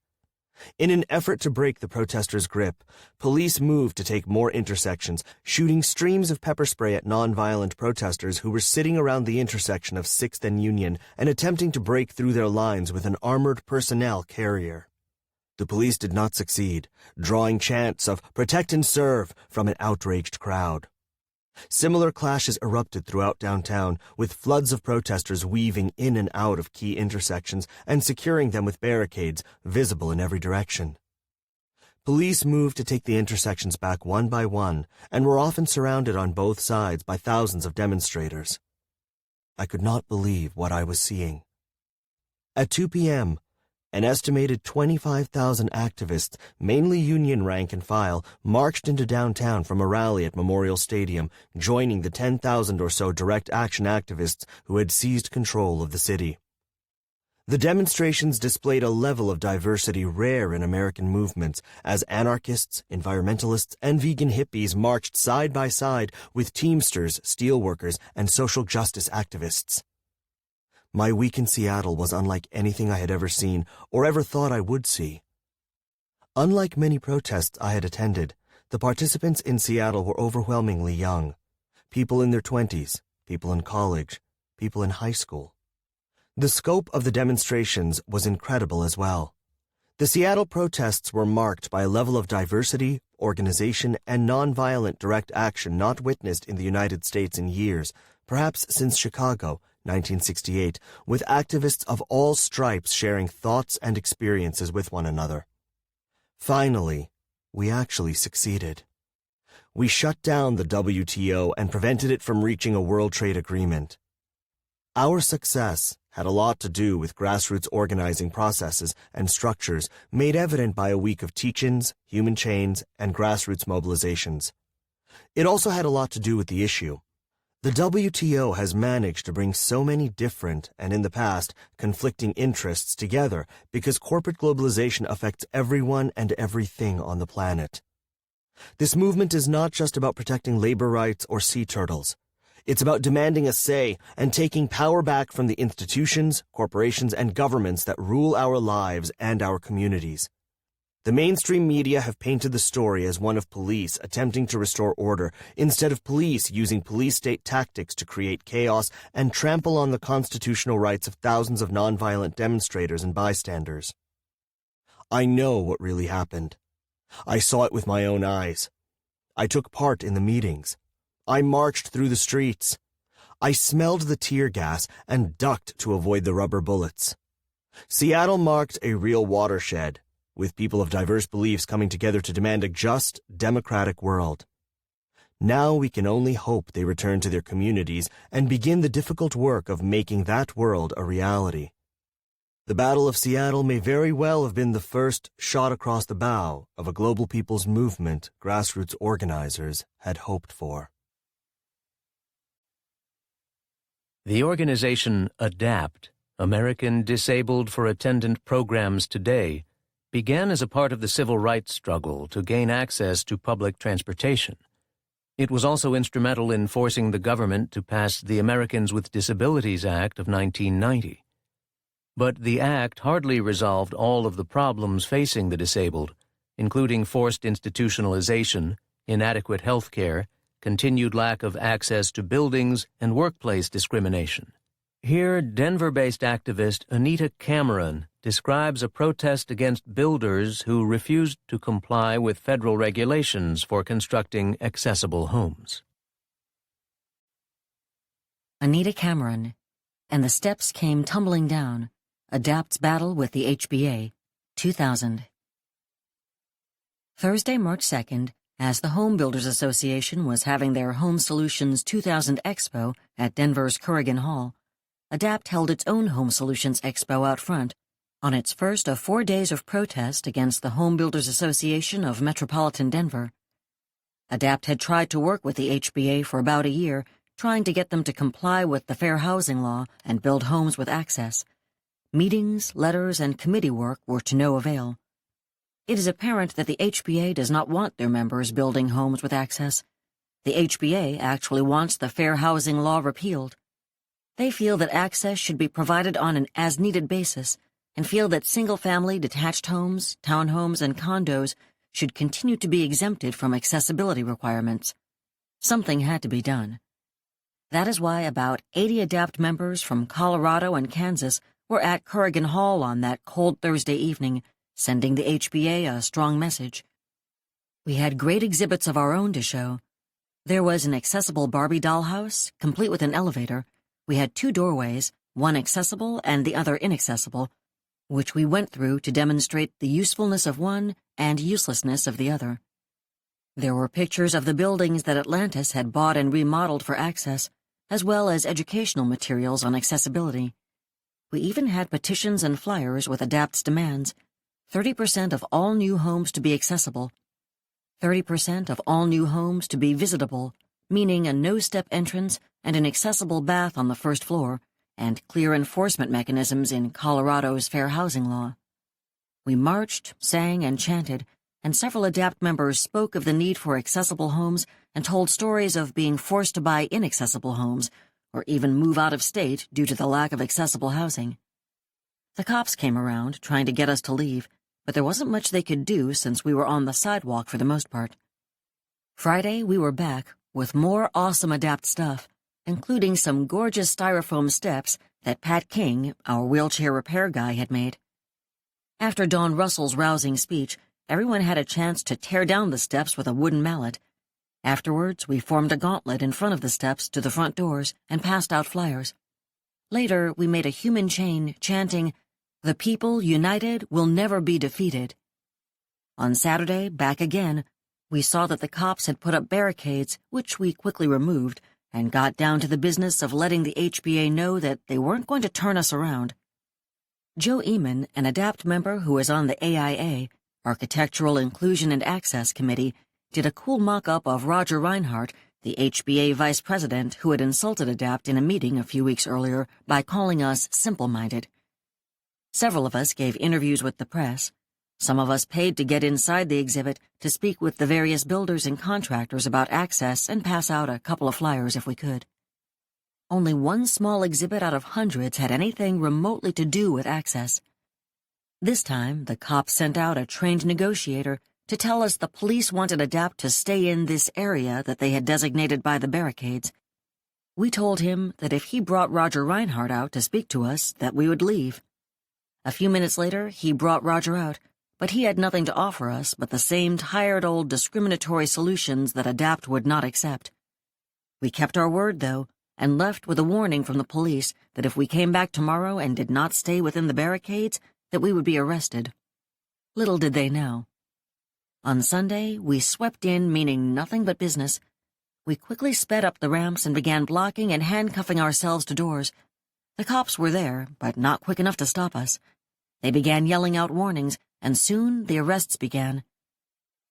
In an effort to break the protesters' grip, police moved to take more intersections, shooting streams of pepper spray at non-violent protesters who were sitting around the intersection of 6th and Union and attempting to break through their lines with an armored personnel carrier. The police did not succeed, drawing chants of "Protect and serve" from an outraged crowd. Similar clashes erupted throughout downtown, with floods of protesters weaving in and out of key intersections and securing them with barricades visible in every direction. Police moved to take the intersections back one by one and were often surrounded on both sides by thousands of demonstrators. I could not believe what I was seeing. At 2 p.m., an estimated 25,000 activists, mainly union rank and file, marched into downtown from a rally at Memorial Stadium, joining the 10,000 or so direct action activists who had seized control of the city. The demonstrations displayed a level of diversity rare in American movements, as anarchists, environmentalists, and vegan hippies marched side by side with Teamsters, steelworkers, and social justice activists. My week in Seattle was unlike anything I had ever seen or ever thought I would see. Unlike many protests I had attended, the participants in Seattle were overwhelmingly young. People in their 20s, people in college, people in high school. The scope of the demonstrations was incredible as well. The Seattle protests were marked by a level of diversity, organization, and nonviolent direct action not witnessed in the United States in years, perhaps since Chicago, 1968, with activists of all stripes sharing thoughts and experiences with one another. Finally, we actually succeeded. We shut down the WTO and prevented it from reaching a World Trade Agreement. Our success had a lot to do with grassroots organizing processes and structures made evident by a week of teach-ins, human chains, and grassroots mobilizations. It also had a lot to do with the issue. The WTO has managed to bring so many different, and in the past, conflicting interests together because corporate globalization affects everyone and everything on the planet. This movement is not just about protecting labor rights or sea turtles. It's about demanding a say and taking power back from the institutions, corporations, and governments that rule our lives and our communities. The mainstream media have painted the story as one of police attempting to restore order, instead of police using police-state tactics to create chaos and trample on the constitutional rights of thousands of nonviolent demonstrators and bystanders. I know what really happened. I saw it with my own eyes. I took part in the meetings. I marched through the streets. I smelled the tear gas and ducked to avoid the rubber bullets. Seattle marked a real watershed, with people of diverse beliefs coming together to demand a just, democratic world. Now we can only hope they return to their communities and begin the difficult work of making that world a reality. The Battle of Seattle may very well have been the first shot across the bow of a global people's movement grassroots organizers had hoped for. The organization ADAPT, American Disabled for Attendant Programs Today, began as a part of the civil rights struggle to gain access to public transportation. It was also instrumental in forcing the government to pass the Americans with Disabilities Act of 1990. But the act hardly resolved all of the problems facing the disabled, including forced institutionalization, inadequate health care, continued lack of access to buildings, and workplace discrimination. Here, Denver-based activist Anita Cameron describes a protest against builders who refused to comply with federal regulations for constructing accessible homes. Anita Cameron, and the steps came tumbling down. ADAPT's battle with the HBA, 2000. Thursday, March 2nd, as the Home Builders Association was having their Home Solutions 2000 Expo at Denver's Corrigan Hall, ADAPT held its own Home Solutions Expo out front, on its first of 4 days of protest against the Home Builders Association of Metropolitan Denver. ADAPT had tried to work with the HBA for about a year, trying to get them to comply with the Fair Housing Law and build homes with access. Meetings, letters, and committee work were to no avail. It is apparent that the HBA does not want their members building homes with access. The HBA actually wants the Fair Housing Law repealed. They feel that access should be provided on an as-needed basis, and feel that single-family detached homes, townhomes, and condos should continue to be exempted from accessibility requirements. Something had to be done. That is why about 80 ADAPT members from Colorado and Kansas were at Corrigan Hall on that cold Thursday evening, sending the HBA a strong message. We had great exhibits of our own to show. There was an accessible Barbie dollhouse, complete with an elevator. We had 2 doorways, one accessible and the other inaccessible, which we went through to demonstrate the usefulness of one and uselessness of the other. There were pictures of the buildings that Atlantis had bought and remodeled for access, as well as educational materials on accessibility. We even had petitions and flyers with ADAPT's demands: 30% of all new homes to be accessible, 30% of all new homes to be visitable, meaning a no-step entrance and an accessible bath on the first floor, and clear enforcement mechanisms in Colorado's Fair Housing Law. We marched, sang, and chanted, and several ADAPT members spoke of the need for accessible homes and told stories of being forced to buy inaccessible homes or even move out of state due to the lack of accessible housing. The cops came around, trying to get us to leave, but there wasn't much they could do since we were on the sidewalk for the most part. Friday, we were back with more awesome ADAPT stuff, including some gorgeous styrofoam steps that Pat King, our wheelchair repair guy, had made. After Don Russell's rousing speech, everyone had a chance to tear down the steps with a wooden mallet. Afterwards, we formed a gauntlet in front of the steps to the front doors and passed out flyers. Later, we made a human chain chanting, "The people united will never be defeated." On Saturday, back again, we saw that the cops had put up barricades, which we quickly removed, and got down to the business of letting the HBA know that they weren't going to turn us around. Joe Eamon, an ADAPT member who is on the AIA, Architectural Inclusion and Access Committee, did a cool mock-up of Roger Reinhardt the HBA vice president who had insulted ADAPT in a meeting a few weeks earlier by calling us simple-minded. Several of us gave interviews with the press. Some of us paid to get inside the exhibit to speak with the various builders and contractors about access and pass out a couple of flyers if we could. Only one small exhibit out of hundreds had anything remotely to do with access. This time, the cops sent out a trained negotiator to tell us the police wanted ADAPT to stay in this area that they had designated by the barricades. We told him that if he brought Roger Reinhardt out to speak to us, that we would leave. A few minutes later, he brought Roger out, but he had nothing to offer us but the same tired old discriminatory solutions that ADAPT would not accept. We kept our word, though, and left with a warning from the police that if we came back tomorrow and did not stay within the barricades, that we would be arrested. Little did they know. On Sunday, we swept in, meaning nothing but business. We quickly sped up the ramps and began blocking and handcuffing ourselves to doors. The cops were there, but not quick enough to stop us. They began yelling out warnings, and soon the arrests began.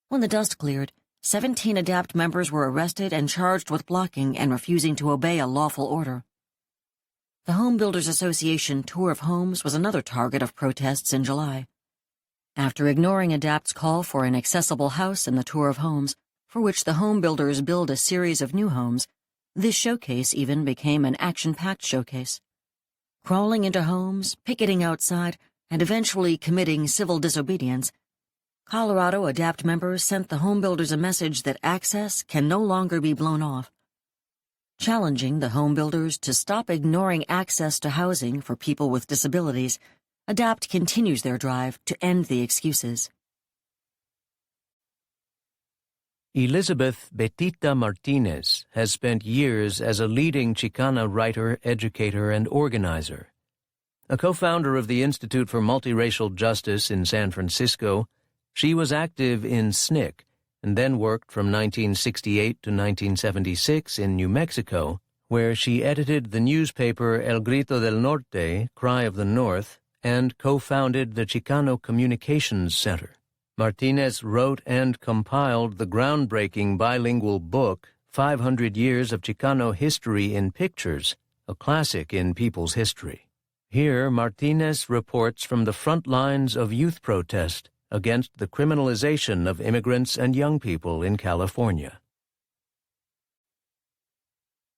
When the dust cleared, 17 ADAPT members were arrested and charged with blocking and refusing to obey a lawful order. The Home Builders Association tour of homes was another target of protests in July. After ignoring ADAPT's call for an accessible house in the tour of homes, for which the home builders build a series of new homes, this showcase even became an action-packed showcase. Crawling into homes, picketing outside, and eventually committing civil disobedience, Colorado ADAPT members sent the home builders a message that access can no longer be blown off. Challenging the home builders to stop ignoring access to housing for people with disabilities, ADAPT continues their drive to end the excuses. Elizabeth Betita Martinez has spent years as a leading Chicana writer, educator, and organizer. A co-founder of the Institute for Multiracial Justice in San Francisco, she was active in SNCC and then worked from 1968 to 1976 in New Mexico, where she edited the newspaper El Grito del Norte, Cry of the North, and co-founded the Chicano Communications Center. Martinez wrote and compiled the groundbreaking bilingual book 500 Years of Chicano History in Pictures, a classic in people's history. Here, Martinez reports from the front lines of youth protest against the criminalization of immigrants and young people in California.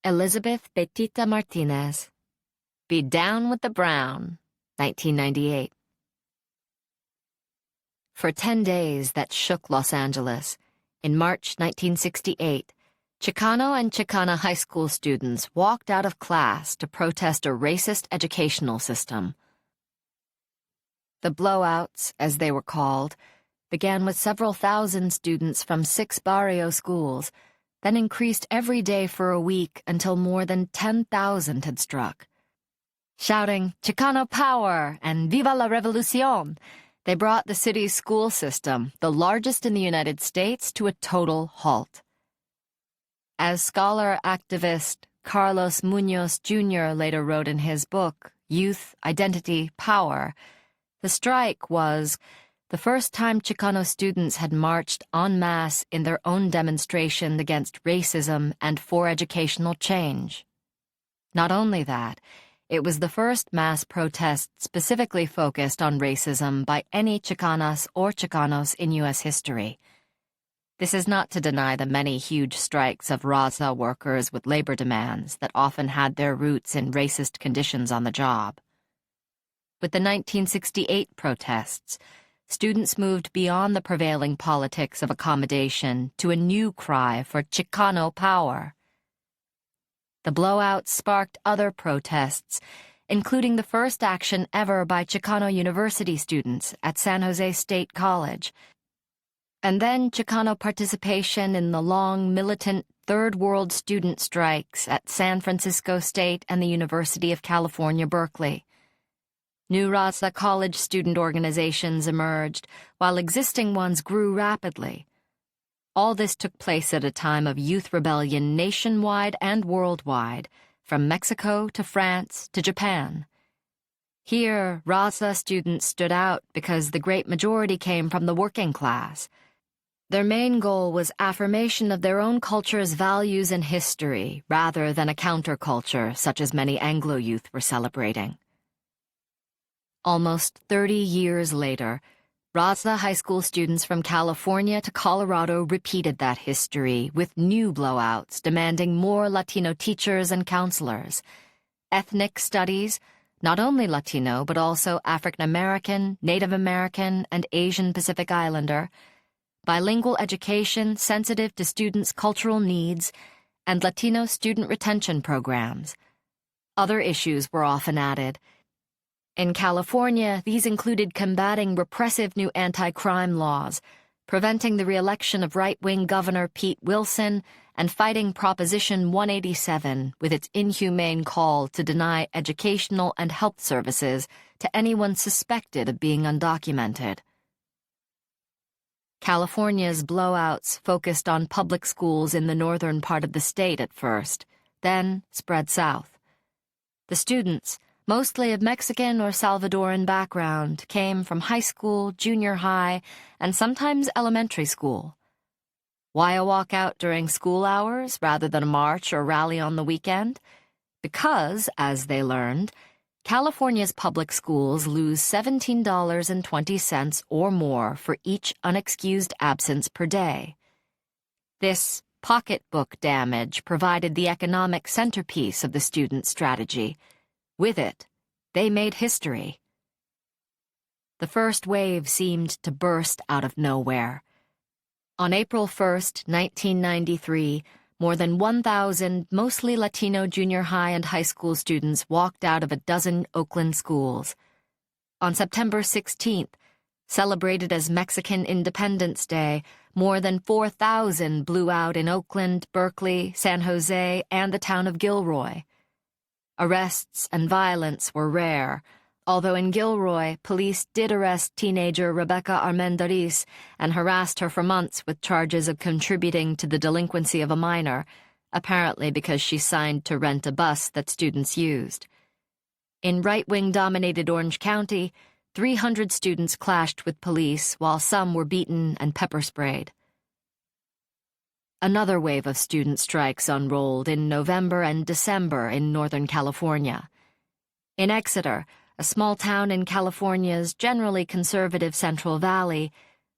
Elizabeth Betita Martinez. Be Down with the Brown, 1998. For 10 days that shook Los Angeles, in March 1968, Chicano and Chicana high school students walked out of class to protest a racist educational system. The blowouts, as they were called, began with several thousand students from 6 barrio schools, then increased every day for a week until more than 10,000 had struck. Shouting, "Chicano power!" and "Viva la Revolucion!" they brought the city's school system, the largest in the United States, to a total halt. As scholar-activist Carlos Munoz Jr. later wrote in his book, Youth, Identity, Power, the strike was the first time Chicano students had marched en masse in their own demonstration against racism and for educational change. Not only that, it was the first mass protest specifically focused on racism by any Chicanas or Chicanos in U.S. history. This is not to deny the many huge strikes of Raza workers with labor demands that often had their roots in racist conditions on the job. With the 1968 protests, students moved beyond the prevailing politics of accommodation to a new cry for Chicano power. The blowouts sparked other protests, including the first action ever by Chicano University students at San Jose State College, and then Chicano participation in the long, militant Third World student strikes at San Francisco State and the University of California, Berkeley. New Raza college student organizations emerged, while existing ones grew rapidly. All this took place at a time of youth rebellion nationwide and worldwide, from Mexico to France to Japan. Here, Raza students stood out because the great majority came from the working class. Their main goal was affirmation of their own culture's values and history, rather than a counterculture such as many Anglo youth were celebrating. Almost 30 years later, Raza high school students from California to Colorado repeated that history with new blowouts demanding more Latino teachers and counselors. Ethnic studies, not only Latino but also African American, Native American, and Asian Pacific Islander, bilingual education sensitive to students' cultural needs, and Latino student retention programs. Other issues were often added. In California, these included combating repressive new anti-crime laws, preventing the re-election of right-wing Governor Pete Wilson, and fighting Proposition 187 with its inhumane call to deny educational and health services to anyone suspected of being undocumented. California's blowouts focused on public schools in the northern part of the state at first, then spread south. The students, mostly of Mexican or Salvadoran background, came from high school, junior high, and sometimes elementary school. Why a walkout during school hours rather than a march or rally on the weekend? Because, as they learned, California's public schools lose $17.20 or more for each unexcused absence per day. This pocketbook damage provided the economic centerpiece of the student strategy. With it, they made history. The first wave seemed to burst out of nowhere. On April 1st, 1993, more than 1,000 mostly Latino junior high and high school students walked out of a dozen Oakland schools. On September 16th, celebrated as Mexican Independence Day, more than 4,000 blew out in Oakland, Berkeley, San Jose, and the town of Gilroy. Arrests and violence were rare, although in Gilroy, police did arrest teenager Rebecca Armendariz and harassed her for months with charges of contributing to the delinquency of a minor, apparently because she signed to rent a bus that students used. In right-wing-dominated Orange County, 300 students clashed with police while some were beaten and pepper-sprayed. Another wave of student strikes unrolled in November and December in Northern California. In Exeter, a small town in California's generally conservative Central Valley,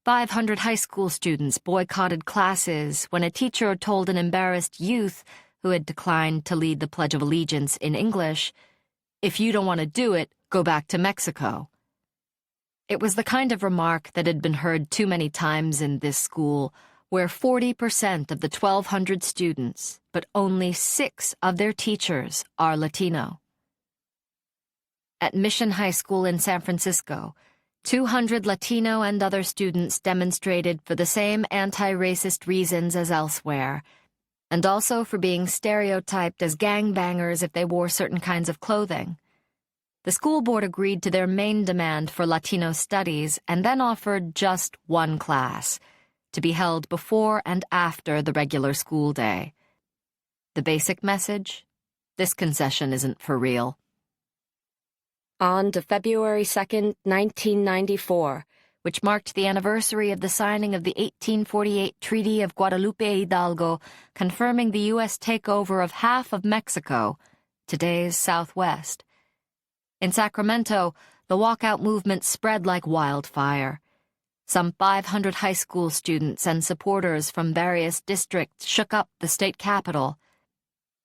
500 high school students boycotted classes when a teacher told an embarrassed youth who had declined to lead the Pledge of Allegiance in English, "If you don't want to do it, go back to Mexico." It was the kind of remark that had been heard too many times in this school, where 40% of the 1,200 students, but only 6 of their teachers, are Latino. At Mission High School in San Francisco, 200 Latino and other students demonstrated for the same anti-racist reasons as elsewhere, and also for being stereotyped as gangbangers if they wore certain kinds of clothing. The school board agreed to their main demand for Latino studies and then offered just one class, to be held before and after the regular school day. The basic message? This concession isn't for real. On to February 2nd, 1994, which marked the anniversary of the signing of the 1848 Treaty of Guadalupe Hidalgo, confirming the U.S. takeover of half of Mexico, today's Southwest. In Sacramento, the walkout movement spread like wildfire. Some 500 high school students and supporters from various districts shook up the state capitol.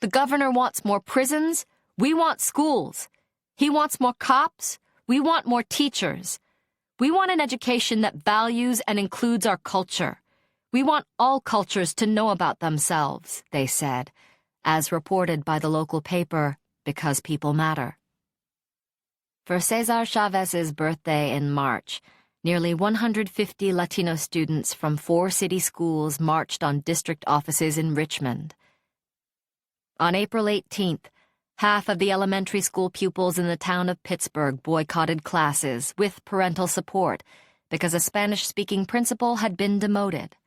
The governor wants more prisons, we want schools. He wants more cops, we want more teachers. We want an education that values and includes our culture. We want all cultures to know about themselves, they said, as reported by the local paper, Because People Matter. For Cesar Chavez's birthday in March, nearly 150 Latino students from 4 city schools marched on district offices in Richmond. On April 18th, half of the elementary school pupils in the town of Pittsburgh boycotted classes with parental support because a Spanish-speaking principal had been demoted.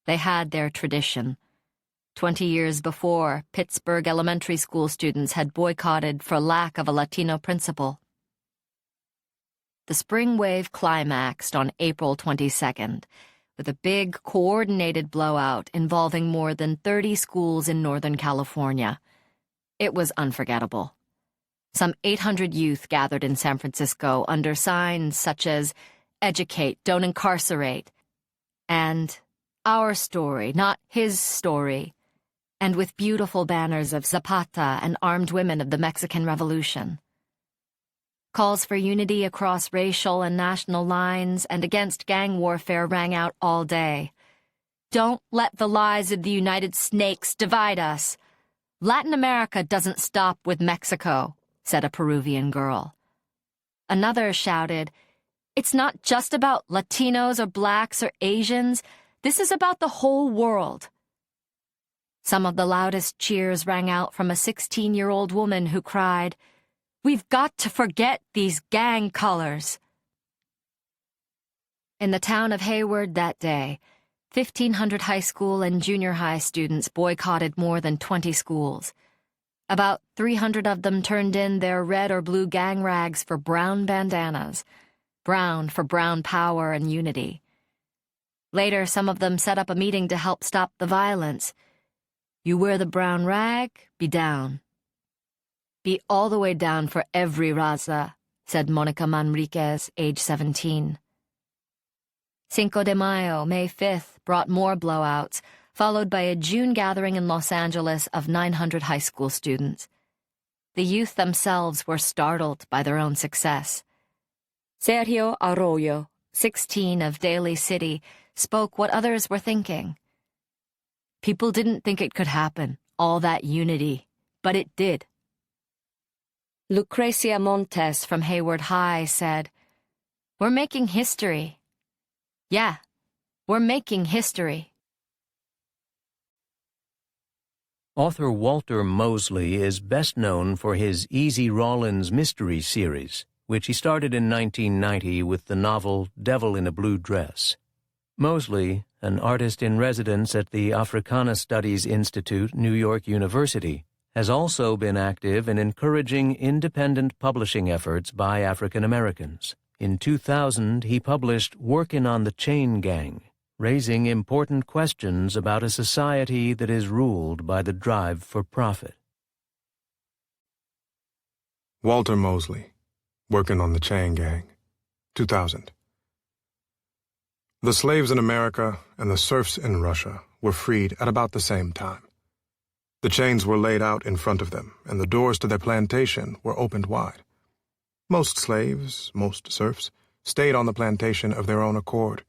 They had their tradition. 20 years before, Pittsburgh elementary school students had boycotted for lack of a Latino principal. The spring wave climaxed on April 22nd, with a big, coordinated blowout involving more than 30 schools in Northern California. It was unforgettable. Some 800 youth gathered in San Francisco under signs such as "Educate, don't incarcerate," and "Our story, not his story," and with beautiful banners of Zapata and armed women of the Mexican Revolution. Calls for unity across racial and national lines and against gang warfare rang out all day. "Don't let the lies of the United Snakes divide us. Latin America doesn't stop with Mexico," said a Peruvian girl. Another shouted, "It's not just about Latinos or blacks or Asians. This is about the whole world." Some of the loudest cheers rang out from a 16-year-old woman who cried, "We've got to forget these gang colors." In the town of Hayward that day, 1,500 high school and junior high students boycotted more than 20 schools. About 300 of them turned in their red or blue gang rags for brown bandanas, brown for brown power and unity. Later, some of them set up a meeting to help stop the violence. "You wear the brown rag, be down. Be all the way down for every raza," said Monica Manriquez, age 17. Cinco de Mayo, May 5th, brought more blowouts, followed by a June gathering in Los Angeles of 900 high school students. The youth themselves were startled by their own success. Sergio Arroyo, 16, of Daly City, spoke what others were thinking. "People didn't think it could happen, all that unity, but it did." Lucrecia Montes from Hayward High said, "We're making history. Yeah, we're making history." Author Walter Mosley is best known for his Easy Rawlins mystery series, which he started in 1990 with the novel Devil in a Blue Dress. Mosley, an artist-in-residence at the Africana Studies Institute, New York University, has also been active in encouraging independent publishing efforts by African Americans. In 2000, he published Workin' on the Chain Gang, raising important questions about a society that is ruled by the drive for profit. Walter Mosley, Working on the Chain Gang, 2000. The slaves in America and the serfs in Russia were freed at about the same time. The chains were laid out in front of them, and the doors to their plantation were opened wide. Most slaves, most serfs, stayed on the plantation of their own accord,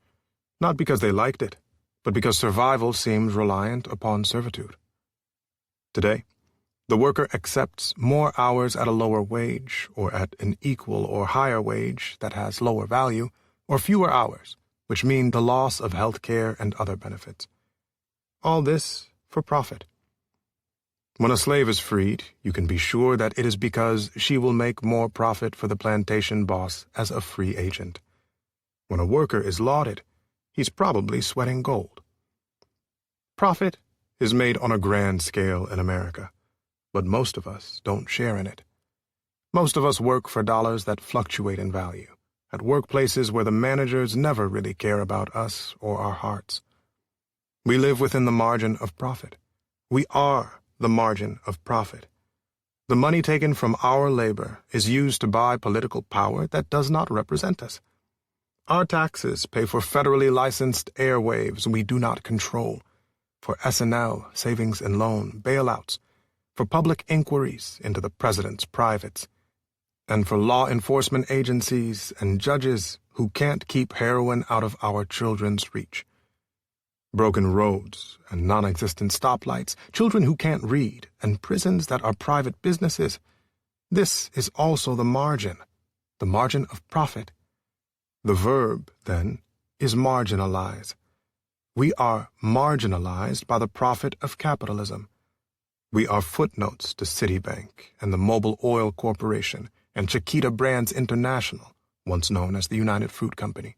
not because they liked it, but because survival seemed reliant upon servitude. Today, the worker accepts more hours at a lower wage, or at an equal or higher wage that has lower value, or fewer hours, which mean the loss of health care and other benefits. All this for profit. When a slave is freed, you can be sure that it is because she will make more profit for the plantation boss as a free agent. When a worker is lauded, he's probably sweating gold. Profit is made on a grand scale in America, but most of us don't share in it. Most of us work for dollars that fluctuate in value, at workplaces where the managers never really care about us or our hearts. We live within the margin of profit. We are the margin of profit. The money taken from our labor is used to buy political power that does not represent us. Our taxes pay for federally licensed airwaves we do not control, for S&L, savings and loan, bailouts, for public inquiries into the president's privates, and for law enforcement agencies and judges who can't keep heroin out of our children's reach. Broken roads and non-existent stoplights, children who can't read, and prisons that are private businesses. This is also the margin of profit. The verb, then, is marginalize. We are marginalized by the profit of capitalism. We are footnotes to Citibank and the Mobil Oil Corporation and Chiquita Brands International, once known as the United Fruit Company.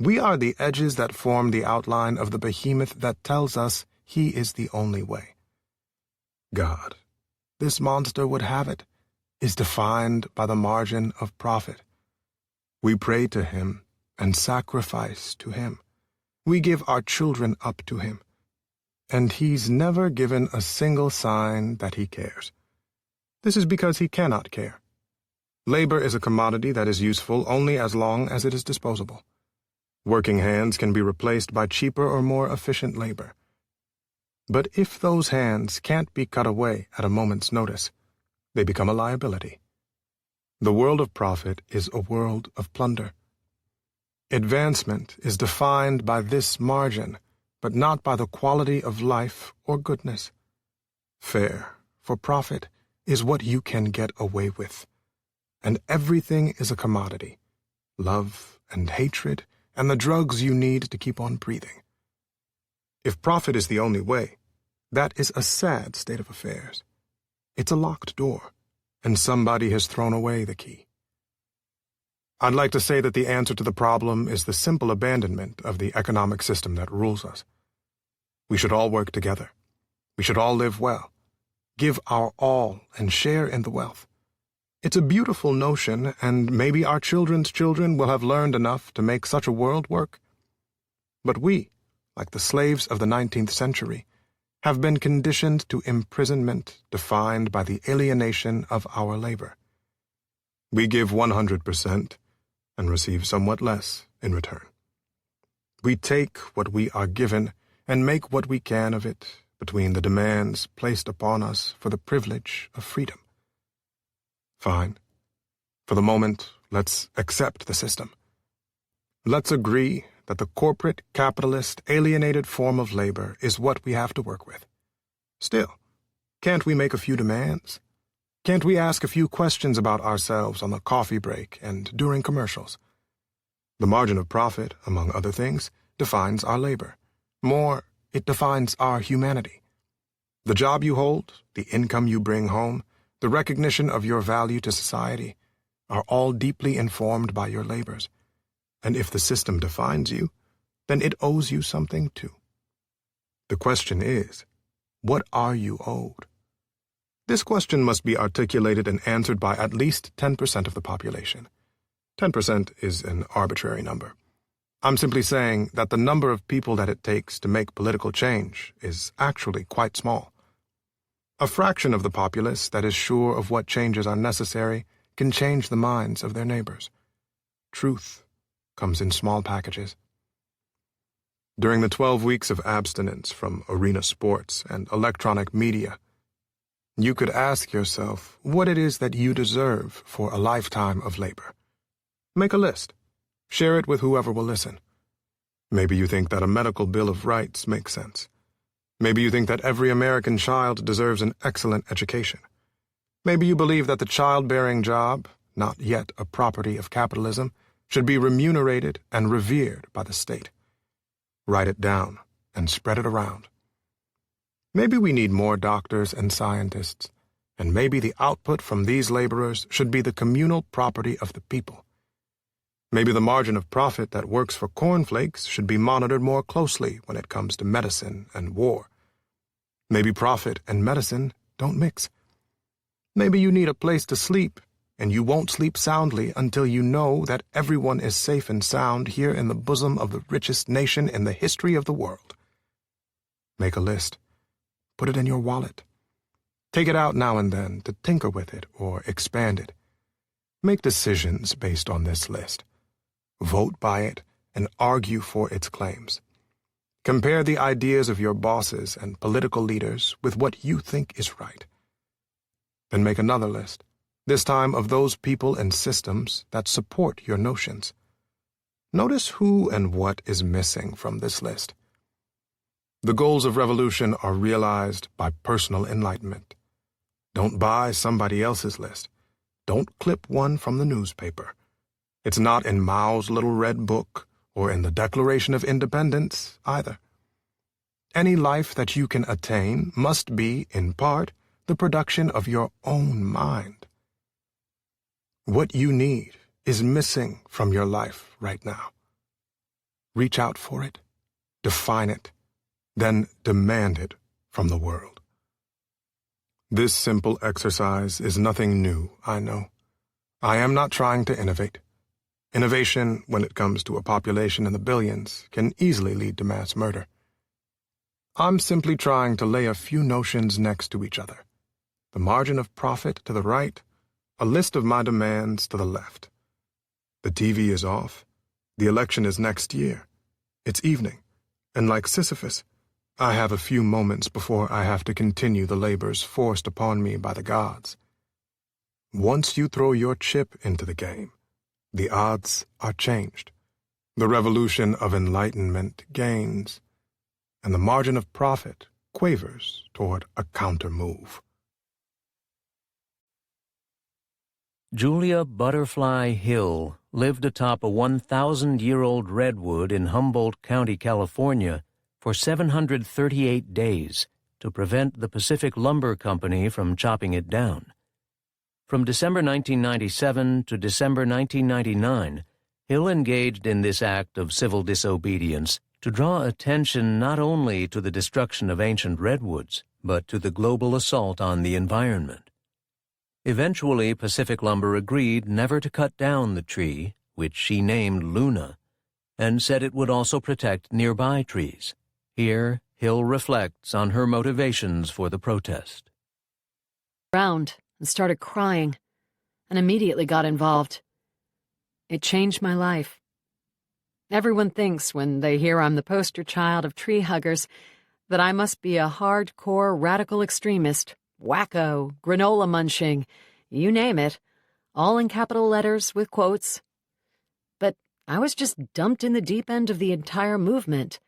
We are the edges that form the outline of the behemoth that tells us he is the only way. God, this monster would have it, is defined by the margin of profit. We pray to him and sacrifice to him. We give our children up to him, and he's never given a single sign that he cares. This is because he cannot care. Labor is a commodity that is useful only as long as it is disposable. Working hands can be replaced by cheaper or more efficient labor. But if those hands can't be cut away at a moment's notice, they become a liability. The world of profit is a world of plunder. Advancement is defined by this margin, but not by the quality of life or goodness. Fare for profit is what you can get away with. And everything is a commodity. Love and hatred and the drugs you need to keep on breathing. If profit is the only way, that is a sad state of affairs. It's a locked door, and somebody has thrown away the key. I'd like to say that the answer to the problem is the simple abandonment of the economic system that rules us. We should all work together. We should all live well, give our all, and share in the wealth. It's a beautiful notion, and maybe our children's children will have learned enough to make such a world work. But we, like the slaves of the 19th century, have been conditioned to imprisonment defined by the alienation of our labor. We give 100% and receive somewhat less in return. We take what we are given and make what we can of it between the demands placed upon us for the privilege of freedom. Fine. For the moment, let's accept the system. Let's agree that the corporate, capitalist, alienated form of labor is what we have to work with. Still, can't we make a few demands? Can't we ask a few questions about ourselves on the coffee break and during commercials? The margin of profit, among other things, defines our labor. More, it defines our humanity. The job you hold, the income you bring home, the recognition of your value to society are all deeply informed by your labors. And if the system defines you, then it owes you something too. The question is, what are you owed? This question must be articulated and answered by at least 10% of the population. 10% is an arbitrary number. I'm simply saying that the number of people that it takes to make political change is actually quite small. A fraction of the populace that is sure of what changes are necessary can change the minds of their neighbors. Truth comes in small packages. During the 12 weeks of abstinence from arena sports and electronic media, you could ask yourself what it is that you deserve for a lifetime of labor. Make a list. Share it with whoever will listen. Maybe you think that a medical bill of rights makes sense. Maybe you think that every American child deserves an excellent education. Maybe you believe that the childbearing job, not yet a property of capitalism, should be remunerated and revered by the state. Write it down and spread it around. Maybe we need more doctors and scientists, and maybe the output from these laborers should be the communal property of the people. Maybe the margin of profit that works for cornflakes should be monitored more closely when it comes to medicine and war. Maybe profit and medicine don't mix. Maybe you need a place to sleep, and you won't sleep soundly until you know that everyone is safe and sound here in the bosom of the richest nation in the history of the world. Make a list. Put it in your wallet. Take it out now and then to tinker with it or expand it. Make decisions based on this list. Vote by it and argue for its claims. Compare the ideas of your bosses and political leaders with what you think is right. Then make another list, this time of those people and systems that support your notions. Notice who and what is missing from this list. The goals of revolution are realized by personal enlightenment. Don't buy somebody else's list. Don't clip one from the newspaper. It's not in Mao's little red book or in the Declaration of Independence either. Any life that you can attain must be, in part, the production of your own mind. What you need is missing from your life right now. Reach out for it, define it, then demand it from the world. This simple exercise is nothing new, I know. I am not trying to innovate. Innovation, when it comes to a population in the billions, can easily lead to mass murder. I'm simply trying to lay a few notions next to each other. The margin of profit to the right, a list of my demands to the left. The TV is off. The election is next year. It's evening, and like Sisyphus, I have a few moments before I have to continue the labors forced upon me by the gods. Once you throw your chip into the game, the odds are changed. The revolution of enlightenment gains, and the margin of profit quavers toward a counter-move. Julia Butterfly Hill lived atop a 1,000-year-old redwood in Humboldt County, California, for 738 days to prevent the Pacific Lumber Company from chopping it down. From December 1997 to December 1999, Hill engaged in this act of civil disobedience to draw attention not only to the destruction of ancient redwoods, but to the global assault on the environment. Eventually, Pacific Lumber agreed never to cut down the tree, which she named Luna, and said it would also protect nearby trees. Here, Hill reflects on her motivations for the protest. Round and started crying, and immediately got involved. It changed my life. Everyone thinks when they hear I'm the poster child of tree huggers that I must be a hardcore radical extremist, wacko, granola munching, you name it, all in capital letters with quotes. But I was just dumped in the deep end of the entire movement.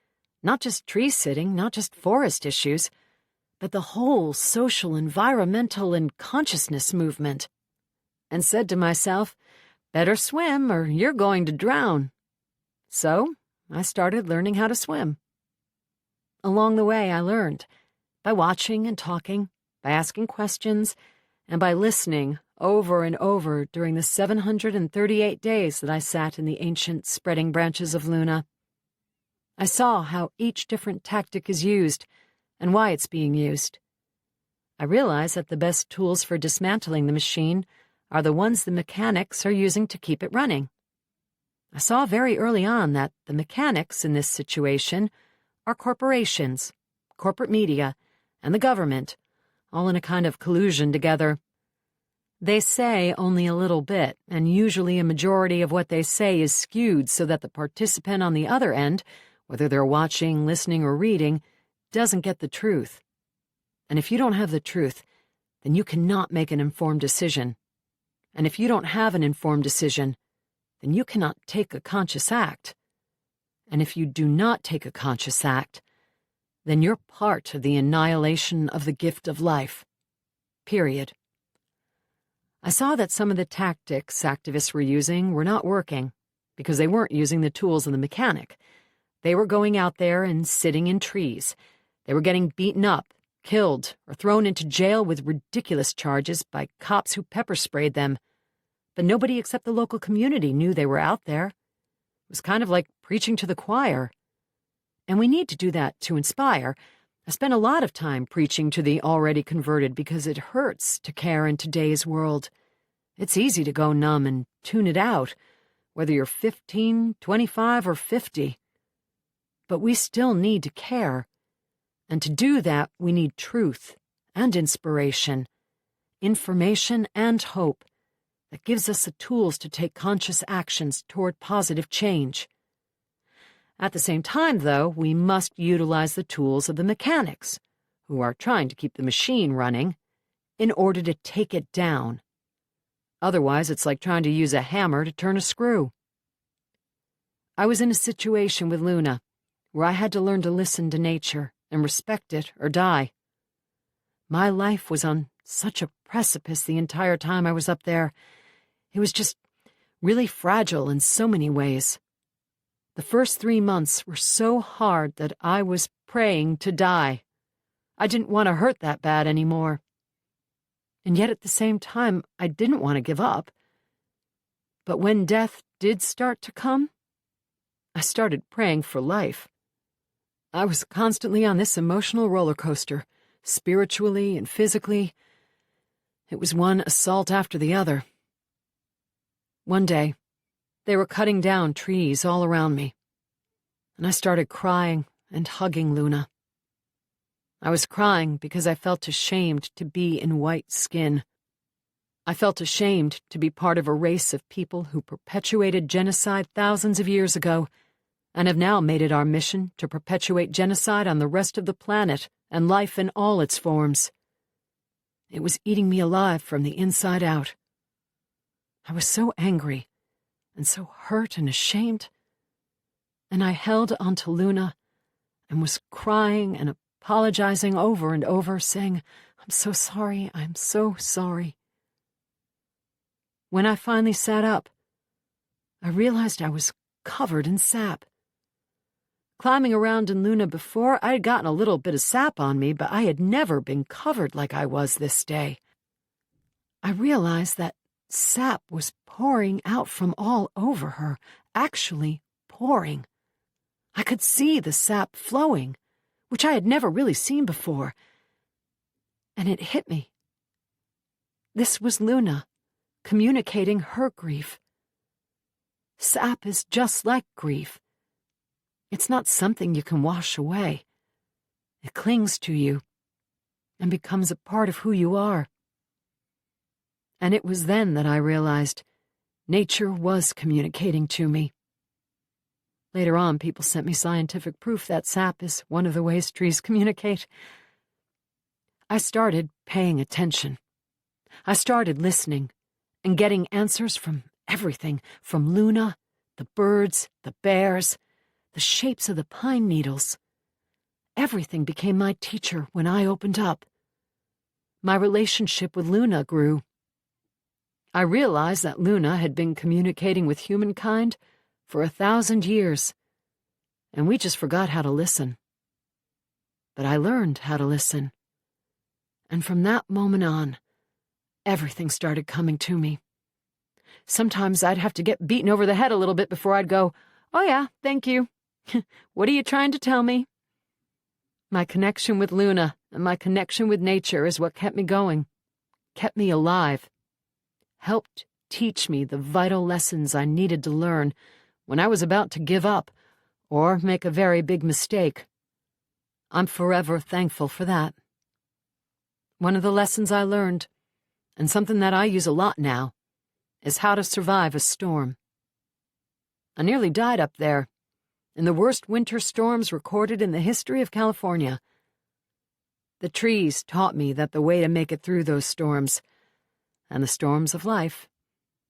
Not just tree sitting, not just forest issues, but the whole social, environmental, and consciousness movement. And said to myself, better swim or you're going to drown. So I started learning how to swim. Along the way, I learned by watching and talking, by asking questions, and by listening over and over during the 738 days that I sat in the ancient spreading branches of Luna. I saw how each different tactic is used and why it's being used. I realized that the best tools for dismantling the machine are the ones the mechanics are using to keep it running. I saw very early on that the mechanics in this situation are corporations, corporate media, and the government, all in a kind of collusion together. They say only a little bit, and usually a majority of what they say is skewed so that the participant on the other end, whether they're watching, listening, or reading, doesn't get the truth. And if you don't have the truth, then you cannot make an informed decision. And if you don't have an informed decision, then you cannot take a conscious act. And if you do not take a conscious act, then you're part of the annihilation of the gift of life. Period. I saw that some of the tactics activists were using were not working because they weren't using the tools of the mechanic. They were going out there and sitting in trees. They were getting beaten up, killed, or thrown into jail with ridiculous charges by cops who pepper sprayed them. But nobody except the local community knew they were out there. It was kind of like preaching to the choir. And we need to do that to inspire. I spent a lot of time preaching to the already converted because it hurts to care in today's world. It's easy to go numb and tune it out, whether you're 15, 25, or 50. But we still need to care. And to do that, we need truth and inspiration, information and hope that gives us the tools to take conscious actions toward positive change. At the same time, though, we must utilize the tools of the mechanics, who are trying to keep the machine running, in order to take it down. Otherwise, it's like trying to use a hammer to turn a screw. I was in a situation with Luna where I had to learn to listen to nature and respect it or die. My life was on such a precipice the entire time I was up there. It was just really fragile in so many ways. The first 3 months were so hard that I was praying to die. I didn't want to hurt that bad anymore. And yet at the same time, I didn't want to give up. But when death did start to come, I started praying for life. I was constantly on this emotional roller coaster, spiritually and physically. It was one assault after the other. One day, They were cutting down trees all around me, and I started crying and hugging Luna. I was crying because I felt ashamed to be in white skin. I felt ashamed to be part of a race of people who perpetuated genocide thousands of years ago and have now made it our mission to perpetuate genocide on the rest of the planet and life in all its forms. It was eating me alive from the inside out. I was so angry and so hurt and ashamed, and I held onto Luna and was crying and apologizing over and over, saying, "I'm so sorry, I'm so sorry." When I finally sat up, I realized I was covered in sap. Climbing around in Luna before, I had gotten a little bit of sap on me, but I had never been covered like I was this day. I realized that sap was pouring out from all over her, actually pouring. I could see the sap flowing, which I had never really seen before. And it hit me. This was Luna, communicating her grief. Sap is just like grief. It's not something you can wash away. It clings to you and becomes a part of who you are. And it was then that I realized nature was communicating to me. Later on, people sent me scientific proof that sap is one of the ways trees communicate. I started paying attention. I started listening and getting answers from everything, from Luna, the birds, the bears, the shapes of the pine needles. Everything became my teacher when I opened up. My relationship with Luna grew. I realized that Luna had been communicating with humankind for 1,000 years, and we just forgot how to listen. But I learned how to listen. And from that moment on, everything started coming to me. Sometimes I'd have to get beaten over the head a little bit before I'd go, "Oh yeah, thank you. What are you trying to tell me?" My connection with Luna and my connection with nature is what kept me going, kept me alive, helped teach me the vital lessons I needed to learn when I was about to give up or make a very big mistake. I'm forever thankful for that. One of the lessons I learned, and something that I use a lot now, is how to survive a storm. I nearly died up there, in the worst winter storms recorded in the history of California. The trees taught me that the way to make it through those storms, and the storms of life,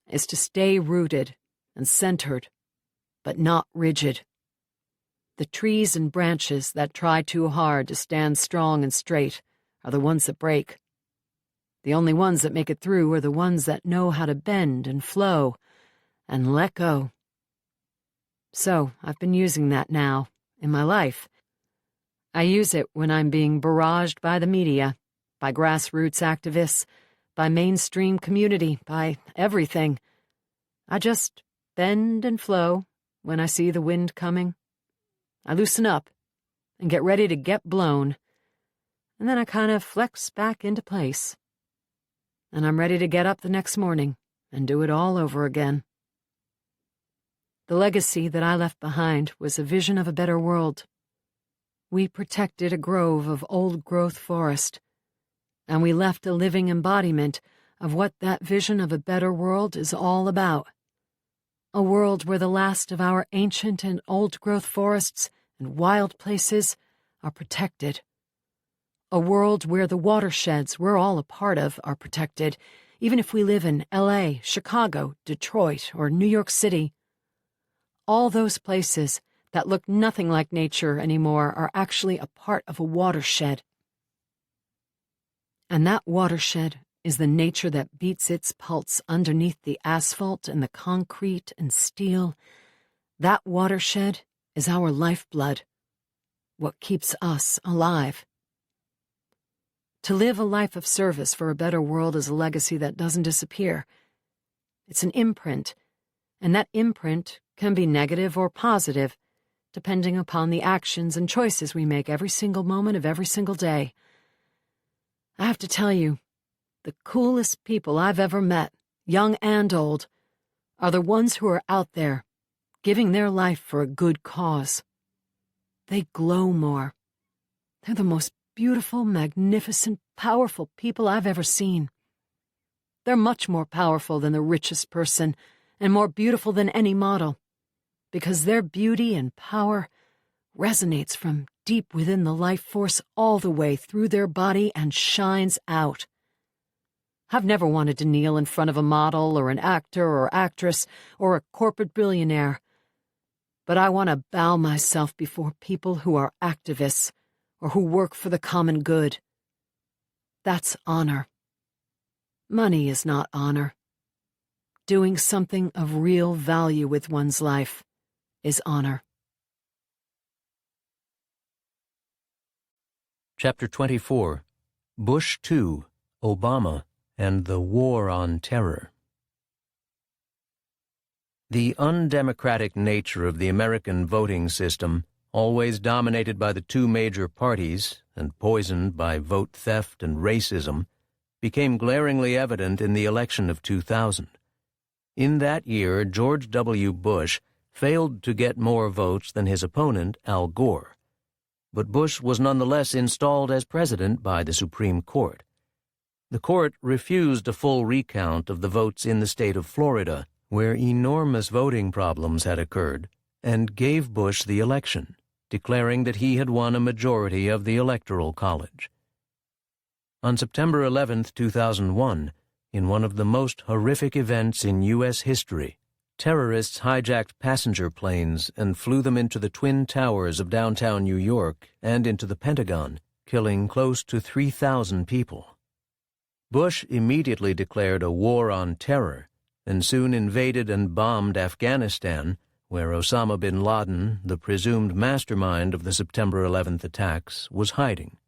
is to stay rooted and centered, but not rigid. The trees and branches that try too hard to stand strong and straight are the ones that break. The only ones that make it through are the ones that know how to bend and flow and let go. So I've been using that now, in my life. I use it when I'm being barraged by the media, by grassroots activists, by mainstream community, by everything. I just bend and flow when I see the wind coming. I loosen up and get ready to get blown, and then I kind of flex back into place. And I'm ready to get up the next morning and do it all over again. The legacy that I left behind was a vision of a better world. We protected a grove of old-growth forest, and we left a living embodiment of what that vision of a better world is all about. A world where the last of our ancient and old-growth forests and wild places are protected. A world where the watersheds we're all a part of are protected, even if we live in LA, Chicago, Detroit, or New York City. All those places that look nothing like nature anymore are actually a part of a watershed. And that watershed is the nature that beats its pulse underneath the asphalt and the concrete and steel. That watershed is our lifeblood, what keeps us alive. To live a life of service for a better world is a legacy that doesn't disappear. It's an imprint, and that imprint can be negative or positive, depending upon the actions and choices we make every single moment of every single day. I have to tell you, the coolest people I've ever met, young and old, are the ones who are out there, giving their life for a good cause. They glow more. They're the most beautiful, magnificent, powerful people I've ever seen. They're much more powerful than the richest person and more beautiful than any model, because their beauty and power resonates from deep within the life force all the way through their body and shines out. I've never wanted to kneel in front of a model or an actor or actress or a corporate billionaire, but I want to bow myself before people who are activists or who work for the common good. That's honor. Money is not honor. Doing something of real value with one's life is honor. Chapter 24, Bush II, Obama, and the War on Terror. The undemocratic nature of the American voting system, always dominated by the two major parties and poisoned by vote theft and racism, became glaringly evident in the election of 2000. In that year, George W. Bush failed to get more votes than his opponent, Al Gore. But Bush was nonetheless installed as president by the Supreme Court. The court refused a full recount of the votes in the state of Florida, where enormous voting problems had occurred, and gave Bush the election, declaring that he had won a majority of the Electoral College. On September 11, 2001, in one of the most horrific events in U.S. history, terrorists hijacked passenger planes and flew them into the Twin Towers of downtown New York and into the Pentagon, killing close to 3,000 people. Bush immediately declared a war on terror and soon invaded and bombed Afghanistan, where Osama bin Laden, the presumed mastermind of the September 11th attacks, was hiding.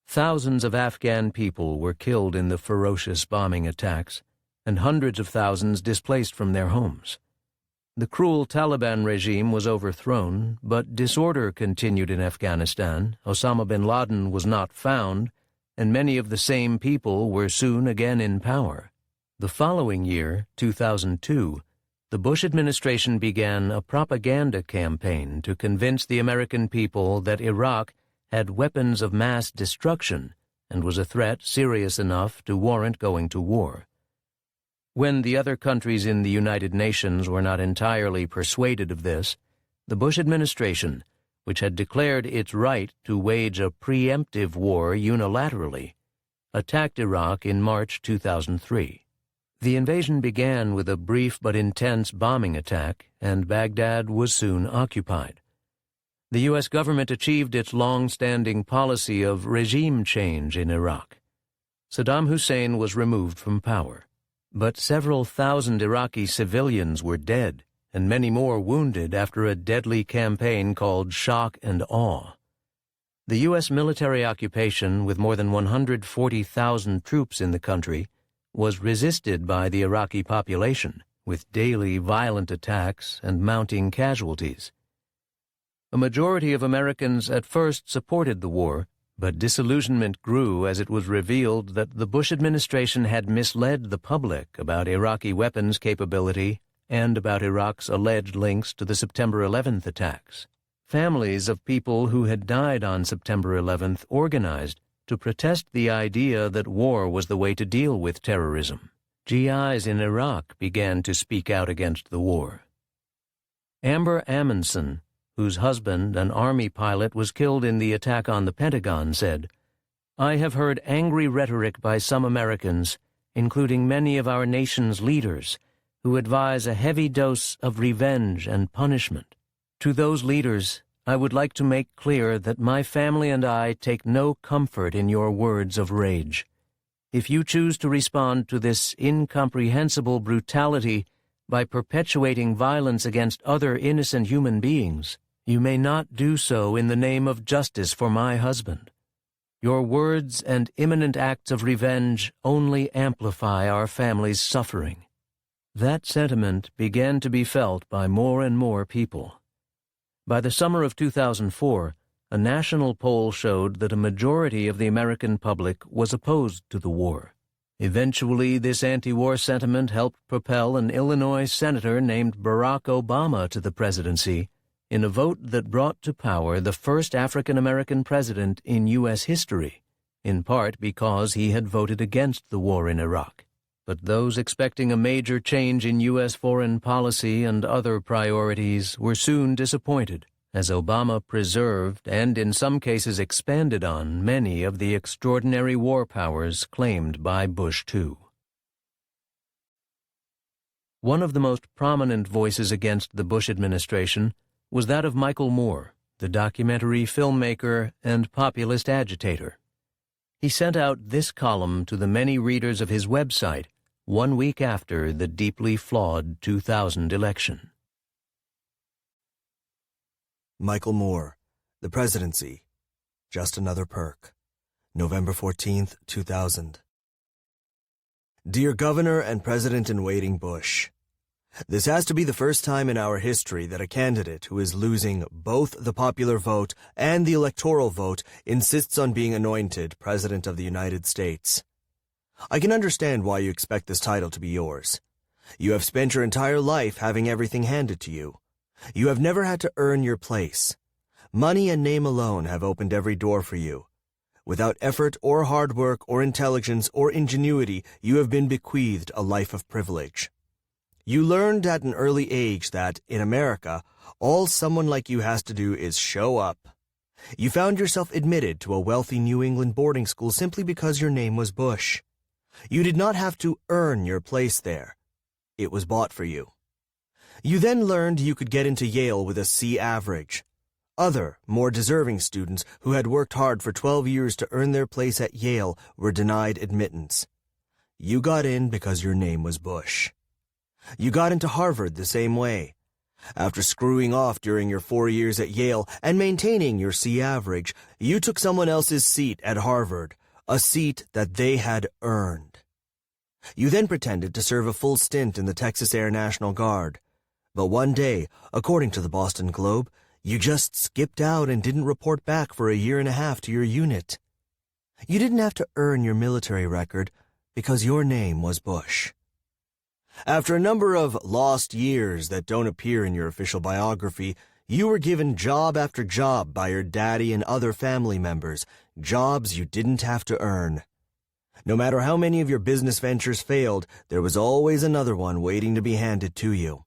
Thousands of Afghan people were killed in the ferocious bombing attacks, and hundreds of thousands displaced from their homes. The cruel Taliban regime was overthrown, but disorder continued in Afghanistan. Osama bin Laden was not found, and many of the same people were soon again in power. The following year, 2002, the Bush administration began a propaganda campaign to convince the American people that Iraq had weapons of mass destruction and was a threat serious enough to warrant going to war. When the other countries in the United Nations were not entirely persuaded of this, the Bush administration, which had declared its right to wage a preemptive war unilaterally, attacked Iraq in March 2003. The invasion began with a brief but intense bombing attack, and Baghdad was soon occupied. The U.S. government achieved its long-standing policy of regime change in Iraq. Saddam Hussein was removed from power, but several thousand Iraqi civilians were dead and many more wounded after a deadly campaign called Shock and Awe. The U.S. military occupation, with more than 140,000 troops in the country, was resisted by the Iraqi population, with daily violent attacks and mounting casualties. A majority of Americans at first supported the war, but disillusionment grew as it was revealed that the Bush administration had misled the public about Iraqi weapons capability and about Iraq's alleged links to the September 11th attacks. Families of people who had died on September 11th organized to protest the idea that war was the way to deal with terrorism. GIs in Iraq began to speak out against the war. Amber Amundsen, whose husband, an Army pilot, was killed in the attack on the Pentagon, said, "I have heard angry rhetoric by some Americans, including many of our nation's leaders, who advise a heavy dose of revenge and punishment. To those leaders, I would like to make clear that my family and I take no comfort in your words of rage. If you choose to respond to this incomprehensible brutality by perpetuating violence against other innocent human beings, you may not do so in the name of justice for my husband. Your words and imminent acts of revenge only amplify our family's suffering." That sentiment began to be felt by more and more people. By the summer of 2004, a national poll showed that a majority of the American public was opposed to the war. Eventually, this anti-war sentiment helped propel an Illinois senator named Barack Obama to the presidency in a vote that brought to power the first African-American president in U.S. history, in part because he had voted against the war in Iraq. But those expecting a major change in U.S. foreign policy and other priorities were soon disappointed, as Obama preserved and in some cases expanded on many of the extraordinary war powers claimed by Bush II. One of the most prominent voices against the Bush administration was that of Michael Moore, the documentary filmmaker and populist agitator. He sent out this column to the many readers of his website 1 week after the deeply flawed 2000 election. Michael Moore, The Presidency, Just Another Perk, November 14th, 2000. Dear Governor and President-in-Waiting Bush, this has to be the first time in our history that a candidate who is losing both the popular vote and the electoral vote insists on being anointed President of the United States. I can understand why you expect this title to be yours. You have spent your entire life having everything handed to you. You have never had to earn your place. Money and name alone have opened every door for you. Without effort or hard work or intelligence or ingenuity, you have been bequeathed a life of privilege. You learned at an early age that, in America, all someone like you has to do is show up. You found yourself admitted to a wealthy New England boarding school simply because your name was Bush. You did not have to earn your place there. It was bought for you. You then learned you could get into Yale with a C average. Other, more deserving students who had worked hard for 12 years to earn their place at Yale were denied admittance. You got in because your name was Bush. You got into Harvard the same way. After screwing off during your 4 years at Yale and maintaining your C average, you took someone else's seat at Harvard, a seat that they had earned. You then pretended to serve a full stint in the Texas Air National Guard. But one day, according to the Boston Globe, you just skipped out and didn't report back for a year and a half to your unit. You didn't have to earn your military record because your name was Bush. After a number of lost years that don't appear in your official biography, you were given job after job by your daddy and other family members, jobs you didn't have to earn. No matter how many of your business ventures failed, there was always another one waiting to be handed to you.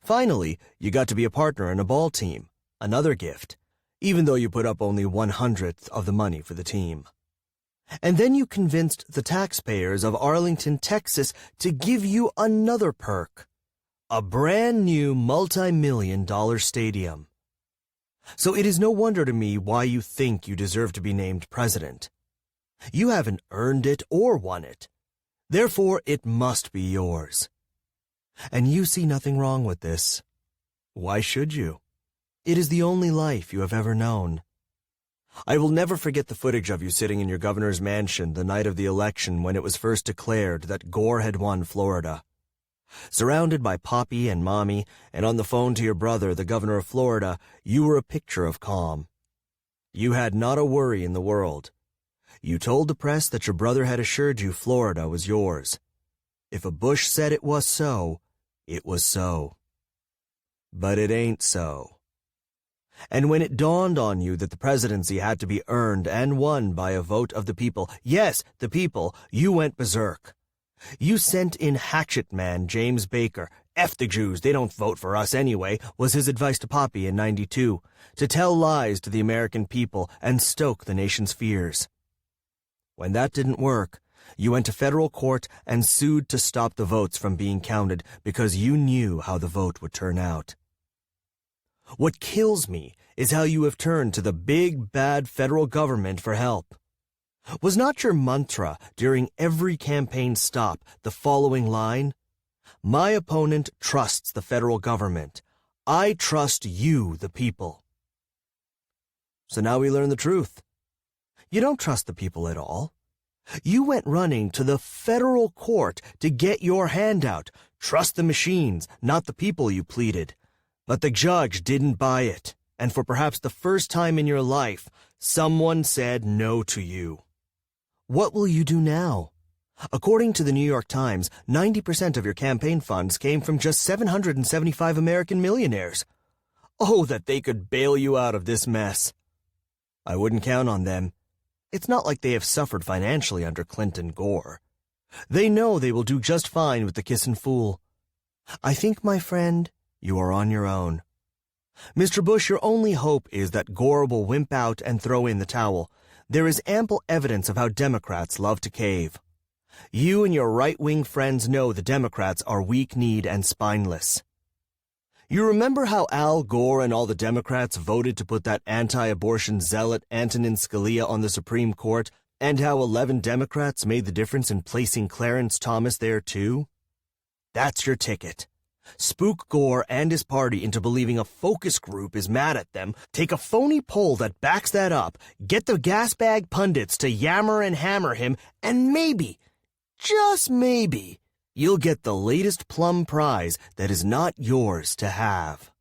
Finally, you got to be a partner in a ball team, another gift, even though you put up only 1/100th of the money for the team. And then you convinced the taxpayers of Arlington, Texas, to give you another perk, a brand new multi-million-dollar stadium. So it is no wonder to me why you think you deserve to be named president. You haven't earned it or won it. Therefore, it must be yours. And you see nothing wrong with this. Why should you? It is the only life you have ever known. I will never forget the footage of you sitting in your governor's mansion the night of the election when it was first declared that Gore had won Florida. Surrounded by Poppy and Mommy, and on the phone to your brother, the governor of Florida, you were a picture of calm. You had not a worry in the world. You told the press that your brother had assured you Florida was yours. If a Bush said it was so, it was so. But it ain't so. And when it dawned on you that the presidency had to be earned and won by a vote of the people, yes, the people, you went berserk. You sent in hatchet man James Baker. F the Jews, they don't vote for us anyway, was his advice to Poppy in '92, to tell lies to the American people and stoke the nation's fears. When that didn't work, you went to federal court and sued to stop the votes from being counted because you knew how the vote would turn out. What kills me is how you have turned to the big, bad federal government for help. Was not your mantra during every campaign stop the following line? My opponent trusts the federal government. I trust you, the people. So now we learn the truth. You don't trust the people at all. You went running to the federal court to get your handout. Trust the machines, not the people, you pleaded. But the judge didn't buy it, and for perhaps the first time in your life, someone said no to you. What will you do now? According to the New York Times, 90% of your campaign funds came from just 775 American millionaires. Oh, that they could bail you out of this mess. I wouldn't count on them. It's not like they have suffered financially under Clinton Gore. They know they will do just fine with the kissin' fool. I think, my friend, you are on your own. Mr. Bush, your only hope is that Gore will wimp out and throw in the towel. There is ample evidence of how Democrats love to cave. You and your right-wing friends know the Democrats are weak-kneed and spineless. You remember how Al Gore and all the Democrats voted to put that anti-abortion zealot Antonin Scalia on the Supreme Court, and how 11 Democrats made the difference in placing Clarence Thomas there too? That's your ticket. Spook Gore and his party into believing a focus group is mad at them, take a phony poll that backs that up, get the gasbag pundits to yammer and hammer him, and maybe, just maybe, you'll get the latest plum prize that is not yours to have.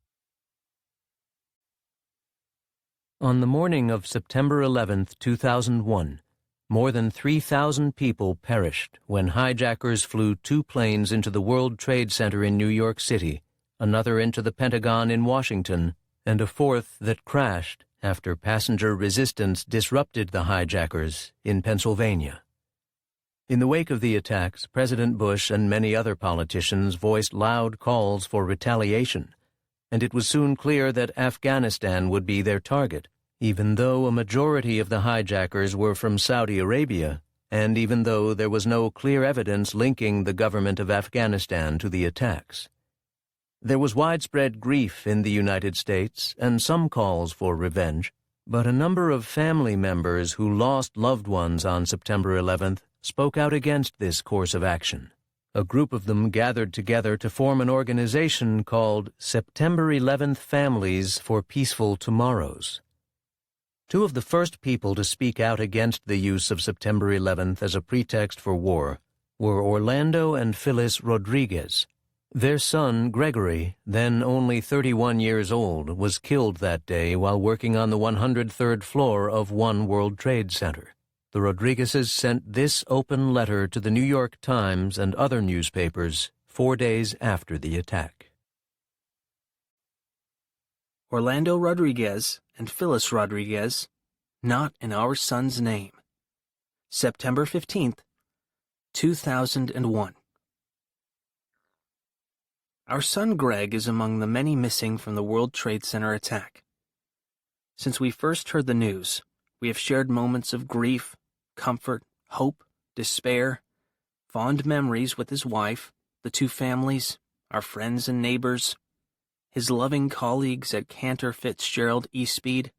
On the morning of September 11, 2001, more than 3,000 people perished when hijackers flew 2 planes into the World Trade Center in New York City, another into the Pentagon in Washington, and a 4th that crashed after passenger resistance disrupted the hijackers in Pennsylvania. In the wake of the attacks, President Bush and many other politicians voiced loud calls for retaliation, and it was soon clear that Afghanistan would be their target, even though a majority of the hijackers were from Saudi Arabia, and even though there was no clear evidence linking the government of Afghanistan to the attacks. There was widespread grief in the United States and some calls for revenge, but a number of family members who lost loved ones on September 11th spoke out against this course of action. A group of them gathered together to form an organization called September 11th Families for Peaceful Tomorrows. 2 of the first people to speak out against the use of September 11th as a pretext for war were Orlando and Phyllis Rodriguez. Their son, Gregory, then only 31 years old, was killed that day while working on the 103rd floor of One World Trade Center. The Rodriguezes sent this open letter to the New York Times and other newspapers 4 days after the attack. Orlando Rodriguez and Phyllis Rodriguez, not in our son's name. September 15th, 2001. Our son Greg is among the many missing from the World Trade Center attack. Since we first heard the news, we have shared moments of grief, comfort, hope, despair, fond memories with his wife, the 2 families, our friends and neighbors, his loving colleagues at Cantor Fitzgerald Eastmead,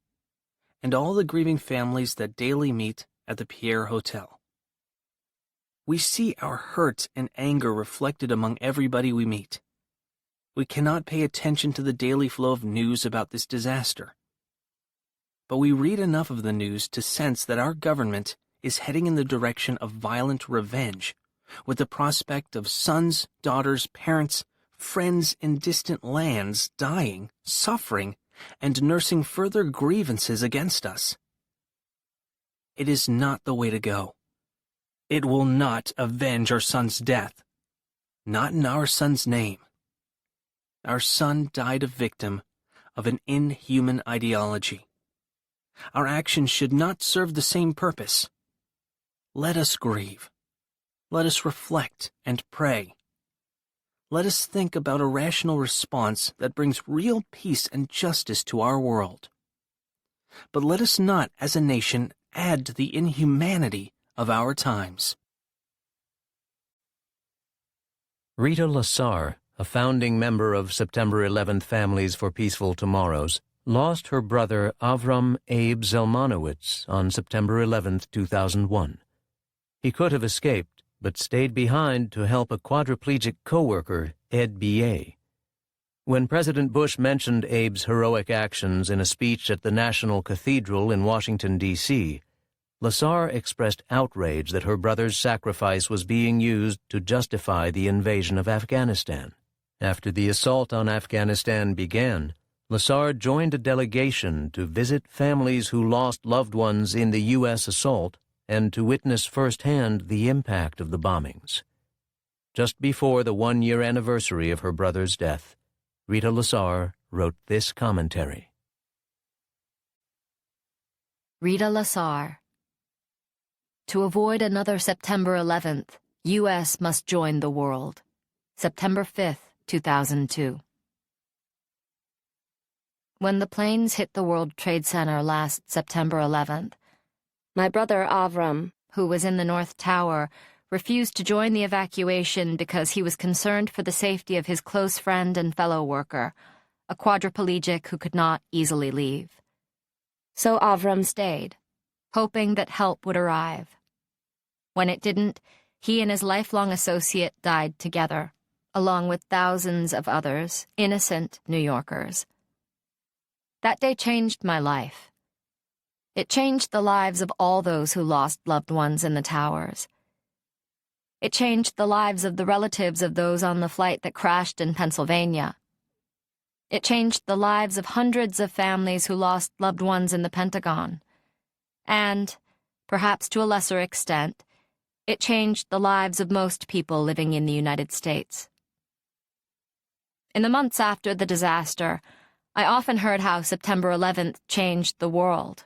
and all the grieving families that daily meet at the Pierre Hotel. We see our hurt and anger reflected among everybody we meet. We cannot pay attention to the daily flow of news about this disaster. But we read enough of the news to sense that our government is heading in the direction of violent revenge, with the prospect of sons, daughters, parents, friends in distant lands dying, suffering, and nursing further grievances against us. It is not the way to go. It will not avenge our son's death. Not in our son's name. Our son died a victim of an inhuman ideology. Our actions should not serve the same purpose. Let us grieve. Let us reflect and pray. Let us think about a rational response that brings real peace and justice to our world. But let us not, as a nation, add to the inhumanity of our times. Rita Lasar, a founding member of September 11th Families for Peaceful Tomorrows, lost her brother Avram Abe Zelmanowitz on September 11, 2001. He could have escaped, but stayed behind to help a quadriplegic coworker, Ed B.A. When President Bush mentioned Abe's heroic actions in a speech at the National Cathedral in Washington, D.C., Lasar expressed outrage that her brother's sacrifice was being used to justify the invasion of Afghanistan. After the assault on Afghanistan began, Lasar joined a delegation to visit families who lost loved ones in the U.S. assault and to witness firsthand the impact of the bombings. Just before the one-year anniversary of her brother's death, Rita Lasar wrote this commentary. Rita Lasar. To avoid another September 11th, U.S. must join the world. September 5th, 2002. When the planes hit the World Trade Center last September 11th, my brother Avram, who was in the North Tower, refused to join the evacuation because he was concerned for the safety of his close friend and fellow worker, a quadriplegic who could not easily leave. So Avram stayed, hoping that help would arrive. When it didn't, he and his lifelong associate died together, along with thousands of others, innocent New Yorkers. That day changed my life. It changed the lives of all those who lost loved ones in the towers. It changed the lives of the relatives of those on the flight that crashed in Pennsylvania. It changed the lives of hundreds of families who lost loved ones in the Pentagon. And, perhaps to a lesser extent, it changed the lives of most people living in the United States. In the months after the disaster, I often heard how September 11th changed the world.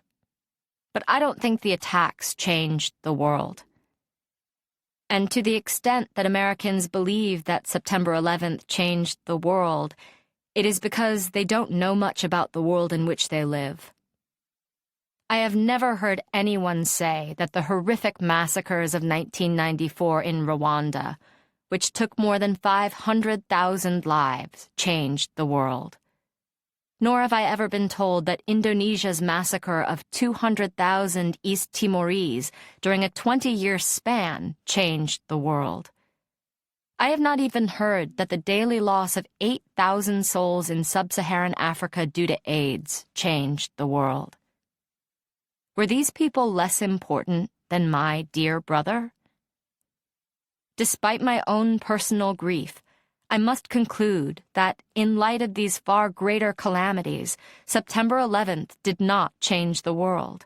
But I don't think the attacks changed the world. And to the extent that Americans believe that September 11th changed the world, it is because they don't know much about the world in which they live. I have never heard anyone say that the horrific massacres of 1994 in Rwanda, which took more than 500,000 lives, changed the world. Nor have I ever been told that Indonesia's massacre of 200,000 East Timorese during a 20-year span changed the world. I have not even heard that the daily loss of 8,000 souls in sub-Saharan Africa due to AIDS changed the world. Were these people less important than my dear brother? Despite my own personal grief, I must conclude that, in light of these far greater calamities, September 11th did not change the world.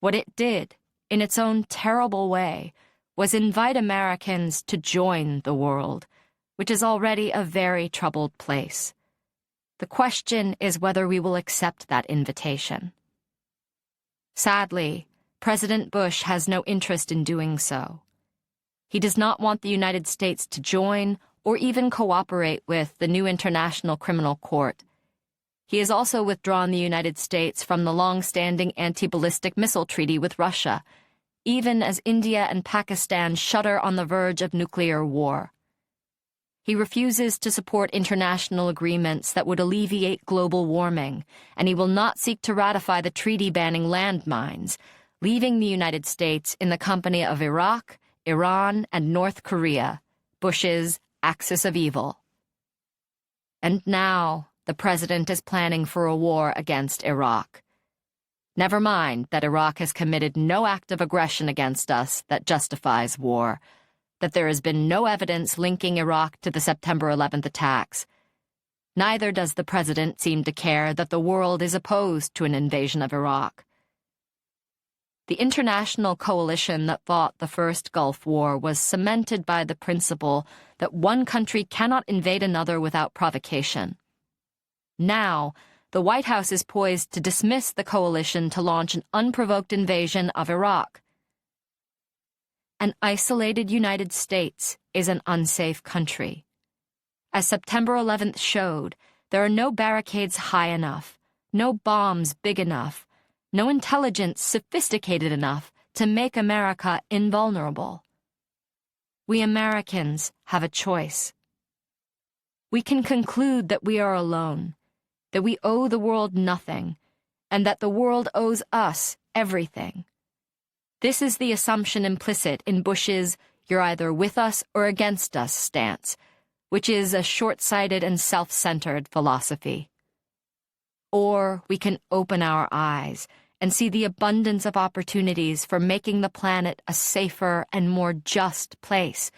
What it did, in its own terrible way, was invite Americans to join the world, which is already a very troubled place. The question is whether we will accept that invitation. Sadly, President Bush has no interest in doing so. He does not want the United States to join or even cooperate with the new International Criminal Court. He has also withdrawn the United States from the long-standing anti-ballistic missile treaty with Russia, even as India and Pakistan shudder on the verge of nuclear war. He refuses to support international agreements that would alleviate global warming, and he will not seek to ratify the treaty banning landmines, leaving the United States in the company of Iraq, Iran, and North Korea, Bush's axis of evil. And now the president is planning for a war against Iraq. Never mind that Iraq has committed no act of aggression against us that justifies war, that there has been no evidence linking Iraq to the September 11th attacks. Neither does the president seem to care that the world is opposed to an invasion of Iraq. The international coalition that fought the first Gulf War was cemented by the principle that one country cannot invade another without provocation. Now, the White House is poised to dismiss the coalition to launch an unprovoked invasion of Iraq. An isolated United States is an unsafe country. As September 11th showed, there are no barricades high enough, no bombs big enough, no intelligence sophisticated enough to make America invulnerable. We Americans have a choice. We can conclude that we are alone, that we owe the world nothing, and that the world owes us everything. This is the assumption implicit in Bush's "you're either with us or against us" stance, which is a short-sighted and self-centered philosophy. Or we can open our eyes and see the abundance of opportunities for making the planet a safer and more just place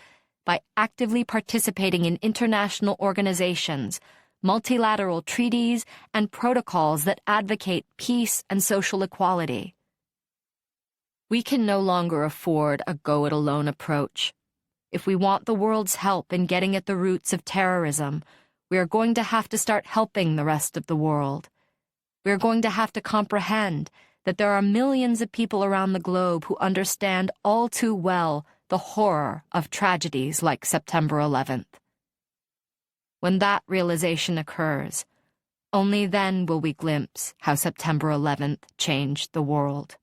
by actively participating in international organizations, multilateral treaties, and protocols that advocate peace and social equality. We can no longer afford a go-it-alone approach. If we want the world's help in getting at the roots of terrorism, we are going to have to start helping the rest of the world. We are going to have to comprehend that there are millions of people around the globe who understand all too well the horror of tragedies like September 11th. When that realization occurs, only then will we glimpse how September 11th changed the world.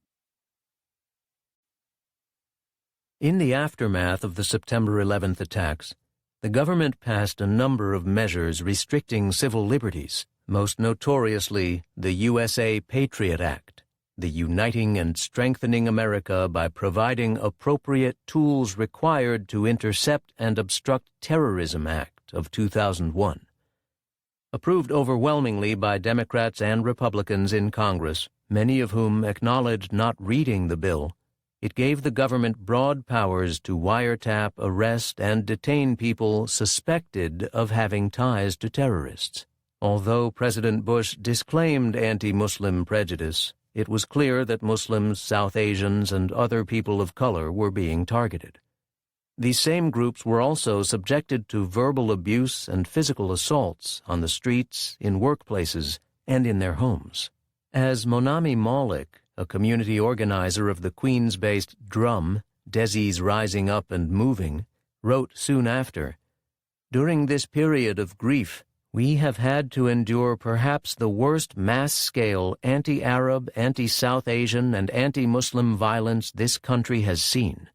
In the aftermath of the September 11th attacks, the government passed a number of measures restricting civil liberties, most notoriously the USA Patriot Act, the Uniting and Strengthening America by Providing Appropriate Tools Required to Intercept and Obstruct Terrorism Act of 2001. Approved overwhelmingly by Democrats and Republicans in Congress, many of whom acknowledged not reading the bill, it gave the government broad powers to wiretap, arrest, and detain people suspected of having ties to terrorists. Although President Bush disclaimed anti-Muslim prejudice, it was clear that Muslims, South Asians, and other people of color were being targeted. These same groups were also subjected to verbal abuse and physical assaults on the streets, in workplaces, and in their homes. As Monami Maulik, a community organizer of the Queens-based Drum, Desi's Rising Up and Moving, wrote soon after, "During this period of grief, we have had to endure perhaps the worst mass-scale anti-Arab, anti-South Asian, and anti-Muslim violence this country has seen."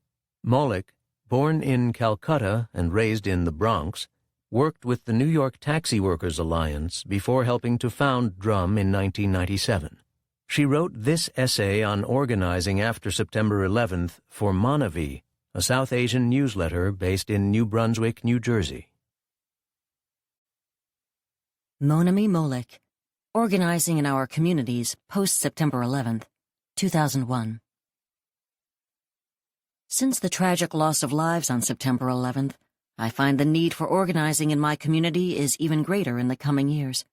Maulik, born in Calcutta and raised in the Bronx, worked with the New York Taxi Workers Alliance before helping to found Drum in 1997. She wrote this essay on organizing after September 11th for Manavi, a South Asian newsletter based in New Brunswick, New Jersey. Monami Maulik, Organizing in Our Communities Post-September 11th, 2001. Since the tragic loss of lives on September 11th, I find the need for organizing in my community is even greater in the coming years.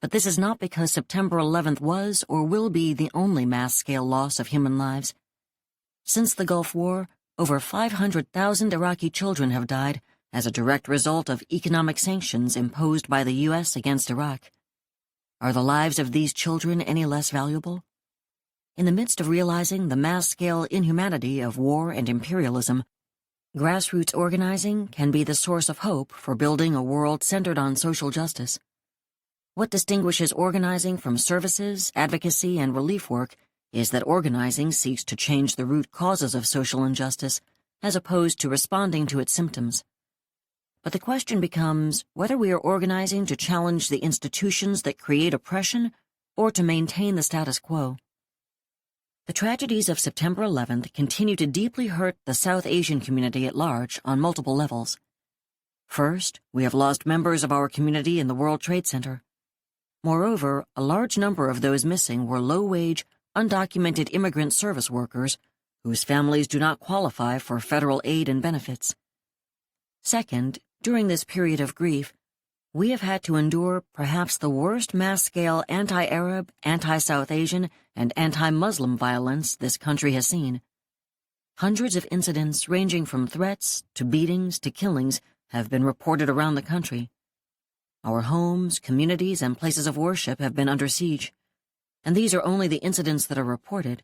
But this is not because September 11th was or will be the only mass-scale loss of human lives. Since the Gulf War, over 500,000 Iraqi children have died as a direct result of economic sanctions imposed by the U.S. against Iraq. Are the lives of these children any less valuable? In the midst of realizing the mass-scale inhumanity of war and imperialism, grassroots organizing can be the source of hope for building a world centered on social justice. What distinguishes organizing from services, advocacy, and relief work is that organizing seeks to change the root causes of social injustice, as opposed to responding to its symptoms. But the question becomes whether we are organizing to challenge the institutions that create oppression or to maintain the status quo. The tragedies of September 11th continue to deeply hurt the South Asian community at large on multiple levels. First, we have lost members of our community in the World Trade Center. Moreover, a large number of those missing were low-wage, undocumented immigrant service workers whose families do not qualify for federal aid and benefits. Second, during this period of grief, we have had to endure perhaps the worst mass-scale anti-Arab, anti-South Asian, and anti-Muslim violence this country has seen. Hundreds of incidents ranging from threats to beatings to killings have been reported around the country. Our homes, communities, and places of worship have been under siege, and these are only the incidents that are reported.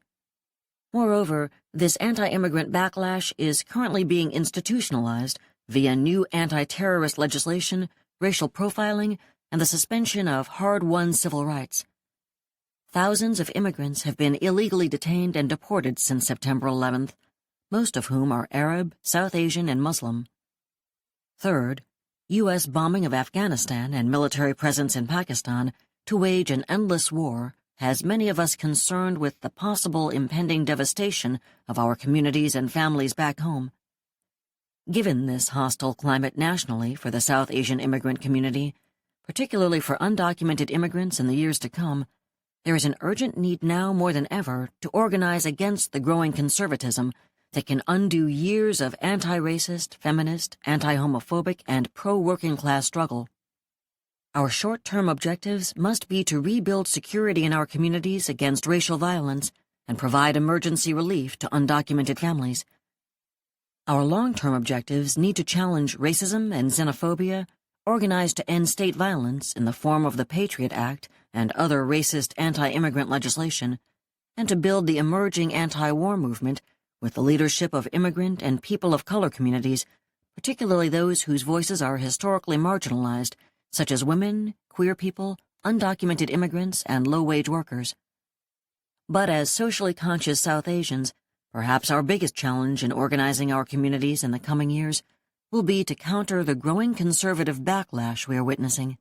Moreover, this anti-immigrant backlash is currently being institutionalized via new anti-terrorist legislation, racial profiling, and the suspension of hard-won civil rights. Thousands of immigrants have been illegally detained and deported since September 11th, most of whom are Arab, South Asian, and Muslim. Third, U.S. bombing of Afghanistan and military presence in Pakistan to wage an endless war has many of us concerned with the possible impending devastation of our communities and families back home. Given this hostile climate nationally for the South Asian immigrant community, particularly for undocumented immigrants in the years to come, there is an urgent need now more than ever to organize against the growing conservatism that can undo years of anti-racist, feminist, anti-homophobic, and pro-working-class struggle. Our short-term objectives must be to rebuild security in our communities against racial violence and provide emergency relief to undocumented families. Our long-term objectives need to challenge racism and xenophobia, organized to end state violence in the form of the Patriot Act and other racist anti-immigrant legislation, and to build the emerging anti-war movement with the leadership of immigrant and people of color communities, particularly those whose voices are historically marginalized, such as women, queer people, undocumented immigrants, and low-wage workers. But as socially conscious South Asians, perhaps our biggest challenge in organizing our communities in the coming years will be to counter the growing conservative backlash we are witnessing.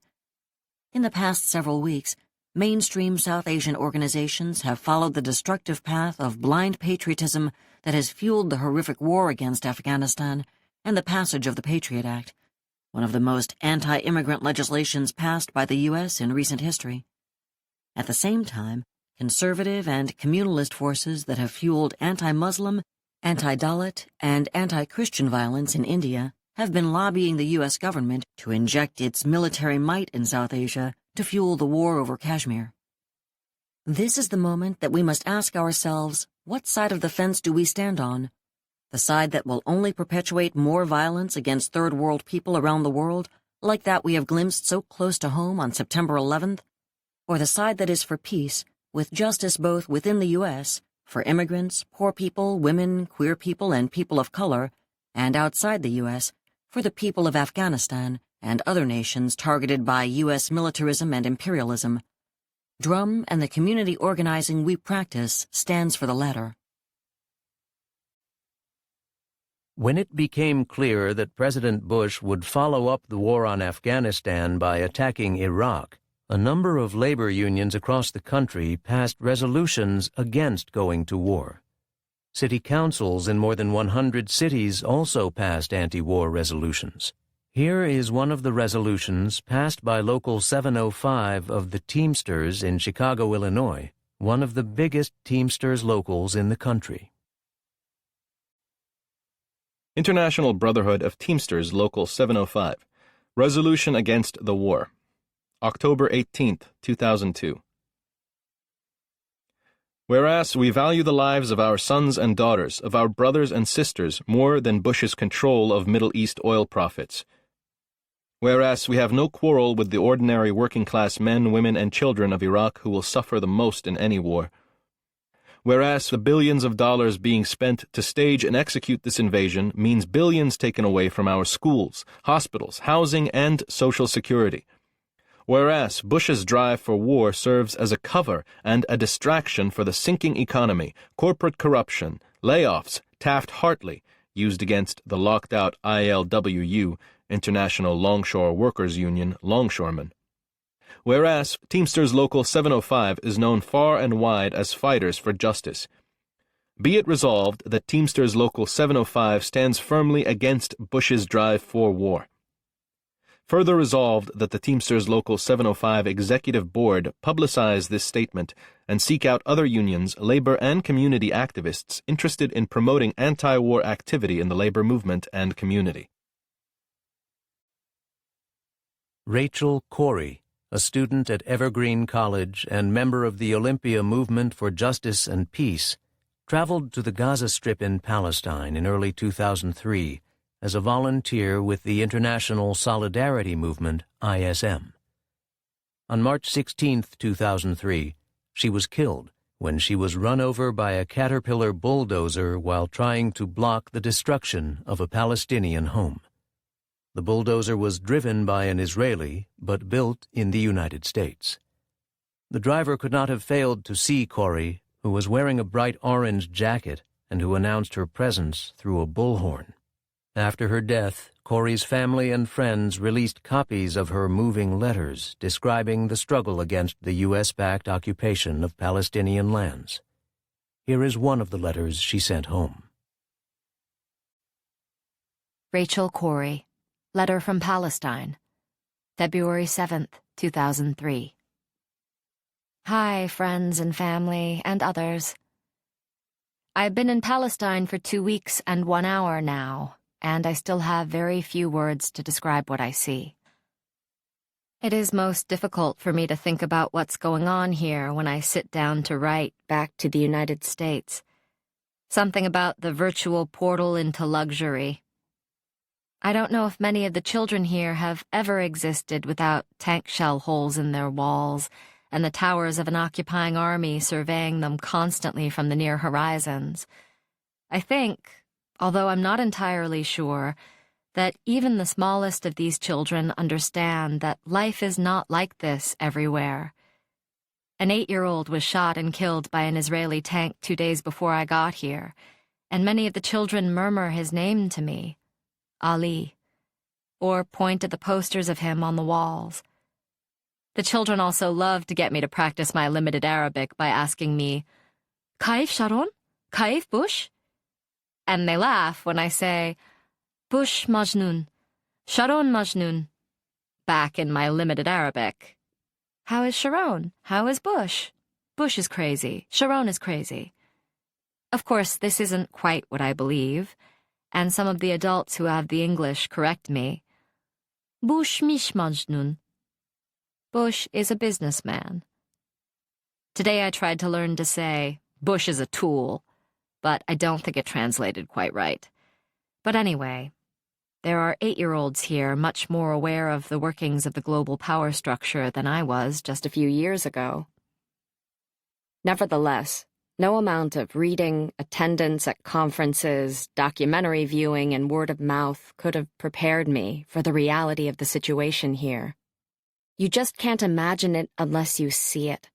In the past several weeks, mainstream South Asian organizations have followed the destructive path of blind patriotism that has fueled the horrific war against Afghanistan and the passage of the Patriot Act, one of the most anti-immigrant legislations passed by the U.S. in recent history. At the same time, conservative and communalist forces that have fueled anti-Muslim, anti-Dalit, and anti-Christian violence in India have been lobbying the U.S. government to inject its military might in South Asia to fuel the war over Kashmir. This is the moment that we must ask ourselves, what side of the fence do we stand on? The side that will only perpetuate more violence against third world people around the world, like that we have glimpsed so close to home on September 11th? Or the side that is for peace, with justice both within the U.S., for immigrants, poor people, women, queer people, and people of color, and outside the U.S., for the people of Afghanistan and other nations targeted by U.S. militarism and imperialism. Drum and the community organizing we practice stands for the latter. When it became clear that President Bush would follow up the war on Afghanistan by attacking Iraq, a number of labor unions across the country passed resolutions against going to war. City councils in more than 100 cities also passed anti-war resolutions. Here is one of the resolutions passed by Local 705 of the Teamsters in Chicago, Illinois, one of the biggest Teamsters locals in the country. International Brotherhood of Teamsters Local 705. Resolution Against the War. October 18, 2002. Whereas we value the lives of our sons and daughters, of our brothers and sisters, more than Bush's control of Middle East oil profits. Whereas we have no quarrel with the ordinary working-class men, women, and children of Iraq who will suffer the most in any war. Whereas the billions of dollars being spent to stage and execute this invasion means billions taken away from our schools, hospitals, housing, and social security. Whereas Bush's drive for war serves as a cover and a distraction for the sinking economy, corporate corruption, layoffs, Taft-Hartley, used against the locked-out ILWU, International Longshore Workers Union, longshoremen. Whereas Teamsters Local 705 is known far and wide as fighters for justice. Be it resolved that Teamsters Local 705 stands firmly against Bush's drive for war. Further resolved that the Teamsters Local 705 Executive Board publicize this statement and seek out other unions, labor, and community activists interested in promoting anti-war activity in the labor movement and community. Rachel Corey, a student at Evergreen College and member of the Olympia Movement for Justice and Peace, traveled to the Gaza Strip in Palestine in early 2003 as a volunteer with the International Solidarity Movement, ISM. On March 16, 2003, she was killed when she was run over by a Caterpillar bulldozer while trying to block the destruction of a Palestinian home. The bulldozer was driven by an Israeli, but built in the United States. The driver could not have failed to see Corey, who was wearing a bright orange jacket and who announced her presence through a bullhorn. After her death, Corey's family and friends released copies of her moving letters describing the struggle against the U.S.-backed occupation of Palestinian lands. Here is one of the letters she sent home. Rachel Corey. Letter from Palestine, February 7th, 2003. Hi, friends and family and others. I've been in Palestine for 2 weeks and 1 hour now, and I still have very few words to describe what I see. It is most difficult for me to think about what's going on here when I sit down to write back to the United States. Something about the virtual portal into luxury. I don't know if many of the children here have ever existed without tank shell holes in their walls and the towers of an occupying army surveying them constantly from the near horizons. I think, although I'm not entirely sure, that even the smallest of these children understand that life is not like this everywhere. An 8-year-old was shot and killed by an Israeli tank 2 days before I got here, and many of the children murmur his name to me, Ali, or point at the posters of him on the walls. The children also love to get me to practice my limited Arabic by asking me, Kaif Sharon? Kaif Bush? And they laugh when I say, Bush Majnun, Sharon Majnun, back in my limited Arabic. How is Sharon? How is Bush? Bush is crazy. Sharon is crazy. Of course, this isn't quite what I believe, and some of the adults who have the English correct me. Bush mish Majnun. Bush is a businessman. Today I tried to learn to say, Bush is a tool, but I don't think it translated quite right. But anyway, there are 8-year-olds here much more aware of the workings of the global power structure than I was just a few years ago. Nevertheless, no amount of reading, attendance at conferences, documentary viewing, and word of mouth could have prepared me for the reality of the situation here. You just can't imagine it unless you see it.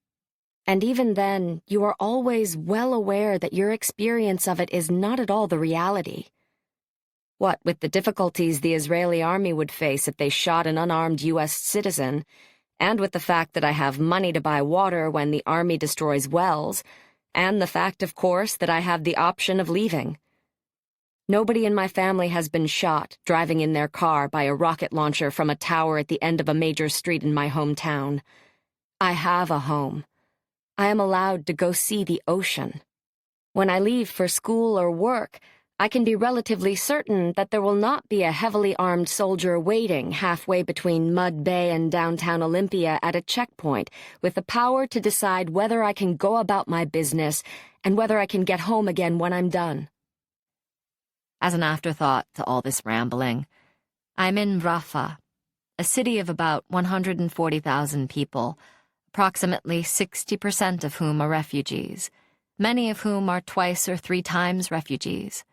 And even then, you are always well aware that your experience of it is not at all the reality. What with the difficulties the Israeli army would face if they shot an unarmed U.S. citizen, and with the fact that I have money to buy water when the army destroys wells, and the fact, of course, that I have the option of leaving. Nobody in my family has been shot driving in their car by a rocket launcher from a tower at the end of a major street in my hometown. I have a home. I am allowed to go see the ocean. When I leave for school or work, I can be relatively certain that there will not be a heavily armed soldier waiting halfway between Mud Bay and downtown Olympia at a checkpoint with the power to decide whether I can go about my business and whether I can get home again when I'm done. As an afterthought to all this rambling, I'm in Rafah, a city of about 140,000 people, approximately 60% of whom are refugees, many of whom are twice or 3 times refugees.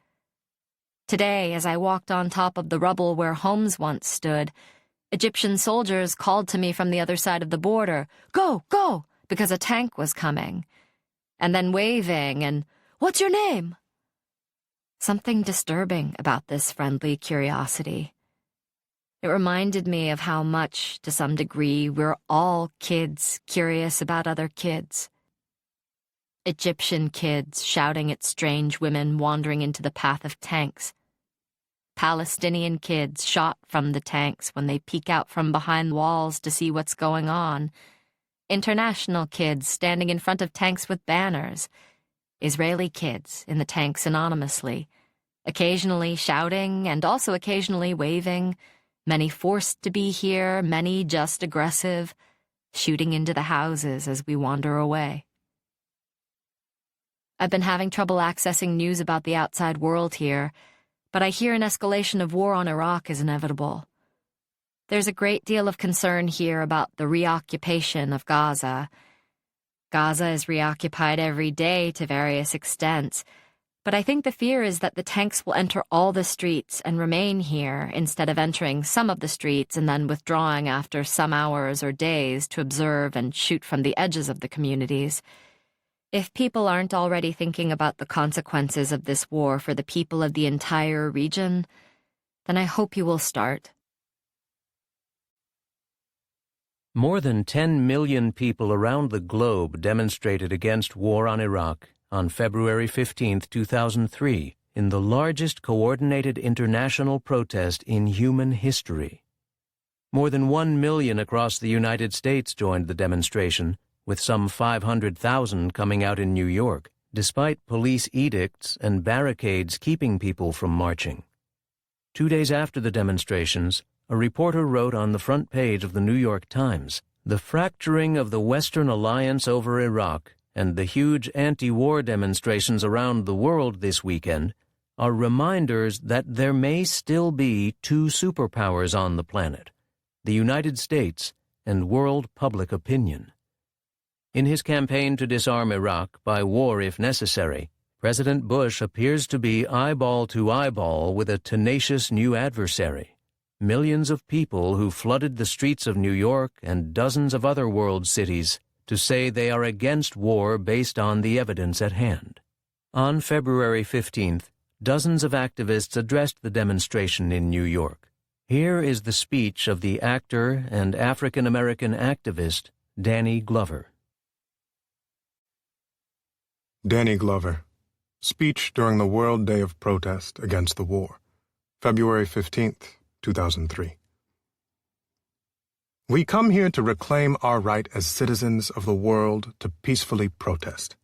Today, as I walked on top of the rubble where homes once stood, Egyptian soldiers called to me from the other side of the border, "Go, go," because a tank was coming, and then waving and, "What's your name?" Something disturbing about this friendly curiosity. It reminded me of how much, to some degree, we're all kids curious about other kids. Egyptian kids shouting at strange women wandering into the path of tanks. Palestinian kids shot from the tanks when they peek out from behind walls to see what's going on. International kids standing in front of tanks with banners. Israeli kids in the tanks anonymously, occasionally shouting and also occasionally waving, many forced to be here, many just aggressive, shooting into the houses as we wander away. I've been having trouble accessing news about the outside world here, but I hear an escalation of war on Iraq is inevitable. There's a great deal of concern here about the reoccupation of Gaza. Gaza is reoccupied every day to various extents, but I think the fear is that the tanks will enter all the streets and remain here instead of entering some of the streets and then withdrawing after some hours or days to observe and shoot from the edges of the communities. If people aren't already thinking about the consequences of this war for the people of the entire region, then I hope you will start. More than 10 million people around the globe demonstrated against war on Iraq on February 15, 2003, in the largest coordinated international protest in human history. More than 1 million across the United States joined the demonstration, with some 500,000 coming out in New York, despite police edicts and barricades keeping people from marching. 2 days after the demonstrations, a reporter wrote on the front page of the New York Times, "The fracturing of the Western alliance over Iraq and the huge anti-war demonstrations around the world this weekend are reminders that there may still be two superpowers on the planet, the United States and world public opinion." In his campaign to disarm Iraq by war if necessary, President Bush appears to be eyeball to eyeball with a tenacious new adversary. Millions of people who flooded the streets of New York and dozens of other world cities to say they are against war based on the evidence at hand. On February 15th, dozens of activists addressed the demonstration in New York. Here is the speech of the actor and African-American activist Danny Glover. Danny Glover. Speech during the World Day of Protest Against the War, February 15th, 2003. We come here to reclaim our right as citizens of the world to peacefully protest.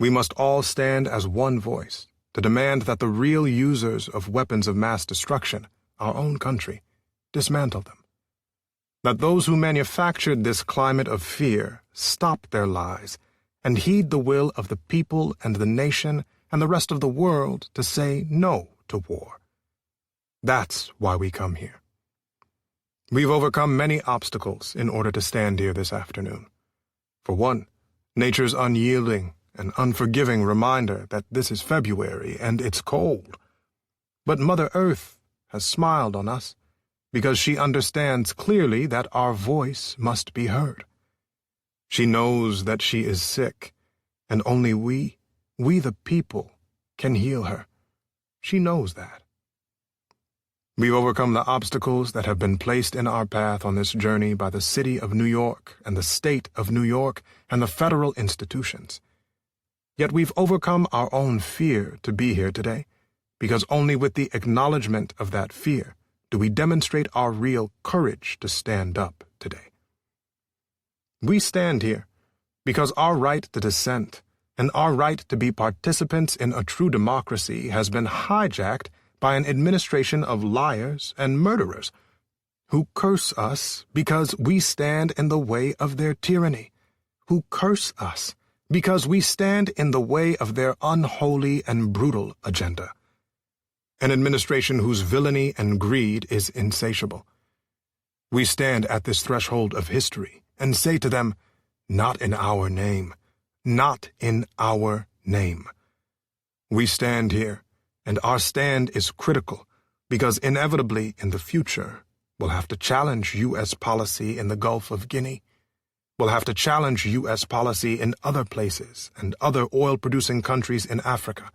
We must all stand as one voice to demand that the real users of weapons of mass destruction, our own country, dismantle them. That those who manufactured this climate of fear stop their lies and heed the will of the people and the nation and the rest of the world to say no to war. That's why we come here. We've overcome many obstacles in order to stand here this afternoon. For one, nature's unyielding and unforgiving reminder that this is February and it's cold. But Mother Earth has smiled on us because she understands clearly that our voice must be heard. She knows that she is sick, and only we the people, can heal her. She knows that. We've overcome the obstacles that have been placed in our path on this journey by the city of New York and the state of New York and the federal institutions. Yet we've overcome our own fear to be here today, because only with the acknowledgement of that fear do we demonstrate our real courage to stand up today. We stand here because our right to dissent and our right to be participants in a true democracy has been hijacked by an administration of liars and murderers who curse us because we stand in the way of their tyranny, who curse us because we stand in the way of their unholy and brutal agenda. An administration whose villainy and greed is insatiable. We stand at this threshold of history and say to them, not in our name, not in our name. We stand here, and our stand is critical because inevitably in the future we'll have to challenge U.S. policy in the Gulf of Guinea. We'll have to challenge U.S. policy in other places and other oil-producing countries in Africa.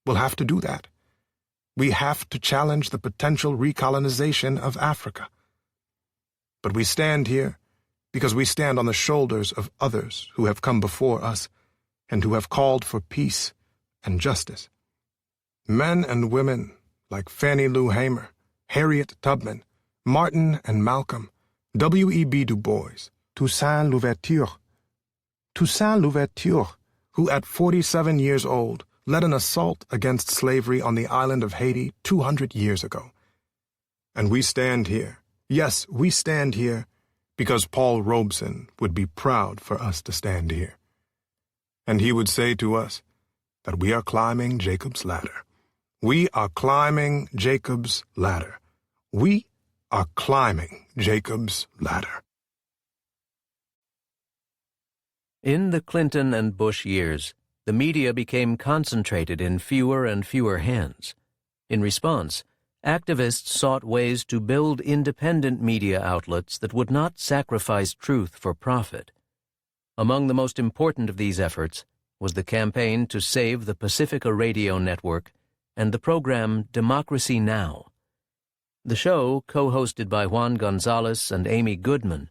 We'll have to do that. We have to challenge the potential recolonization of Africa. But we stand here because we stand on the shoulders of others who have come before us and who have called for peace and justice. Men and women like Fannie Lou Hamer, Harriet Tubman, Martin and Malcolm, W.E.B. Du Bois, Toussaint Louverture, who at 47 years old led an assault against slavery on the island of Haiti 200 years ago. And we stand here, yes, we stand here, because Paul Robeson would be proud for us to stand here. And he would say to us that we are climbing Jacob's ladder. We are climbing Jacob's ladder. We are climbing Jacob's ladder. In the Clinton and Bush years, the media became concentrated in fewer and fewer hands. In response, activists sought ways to build independent media outlets that would not sacrifice truth for profit. Among the most important of these efforts was the campaign to save the Pacifica Radio Network and the program Democracy Now! The show, co-hosted by Juan Gonzalez and Amy Goodman,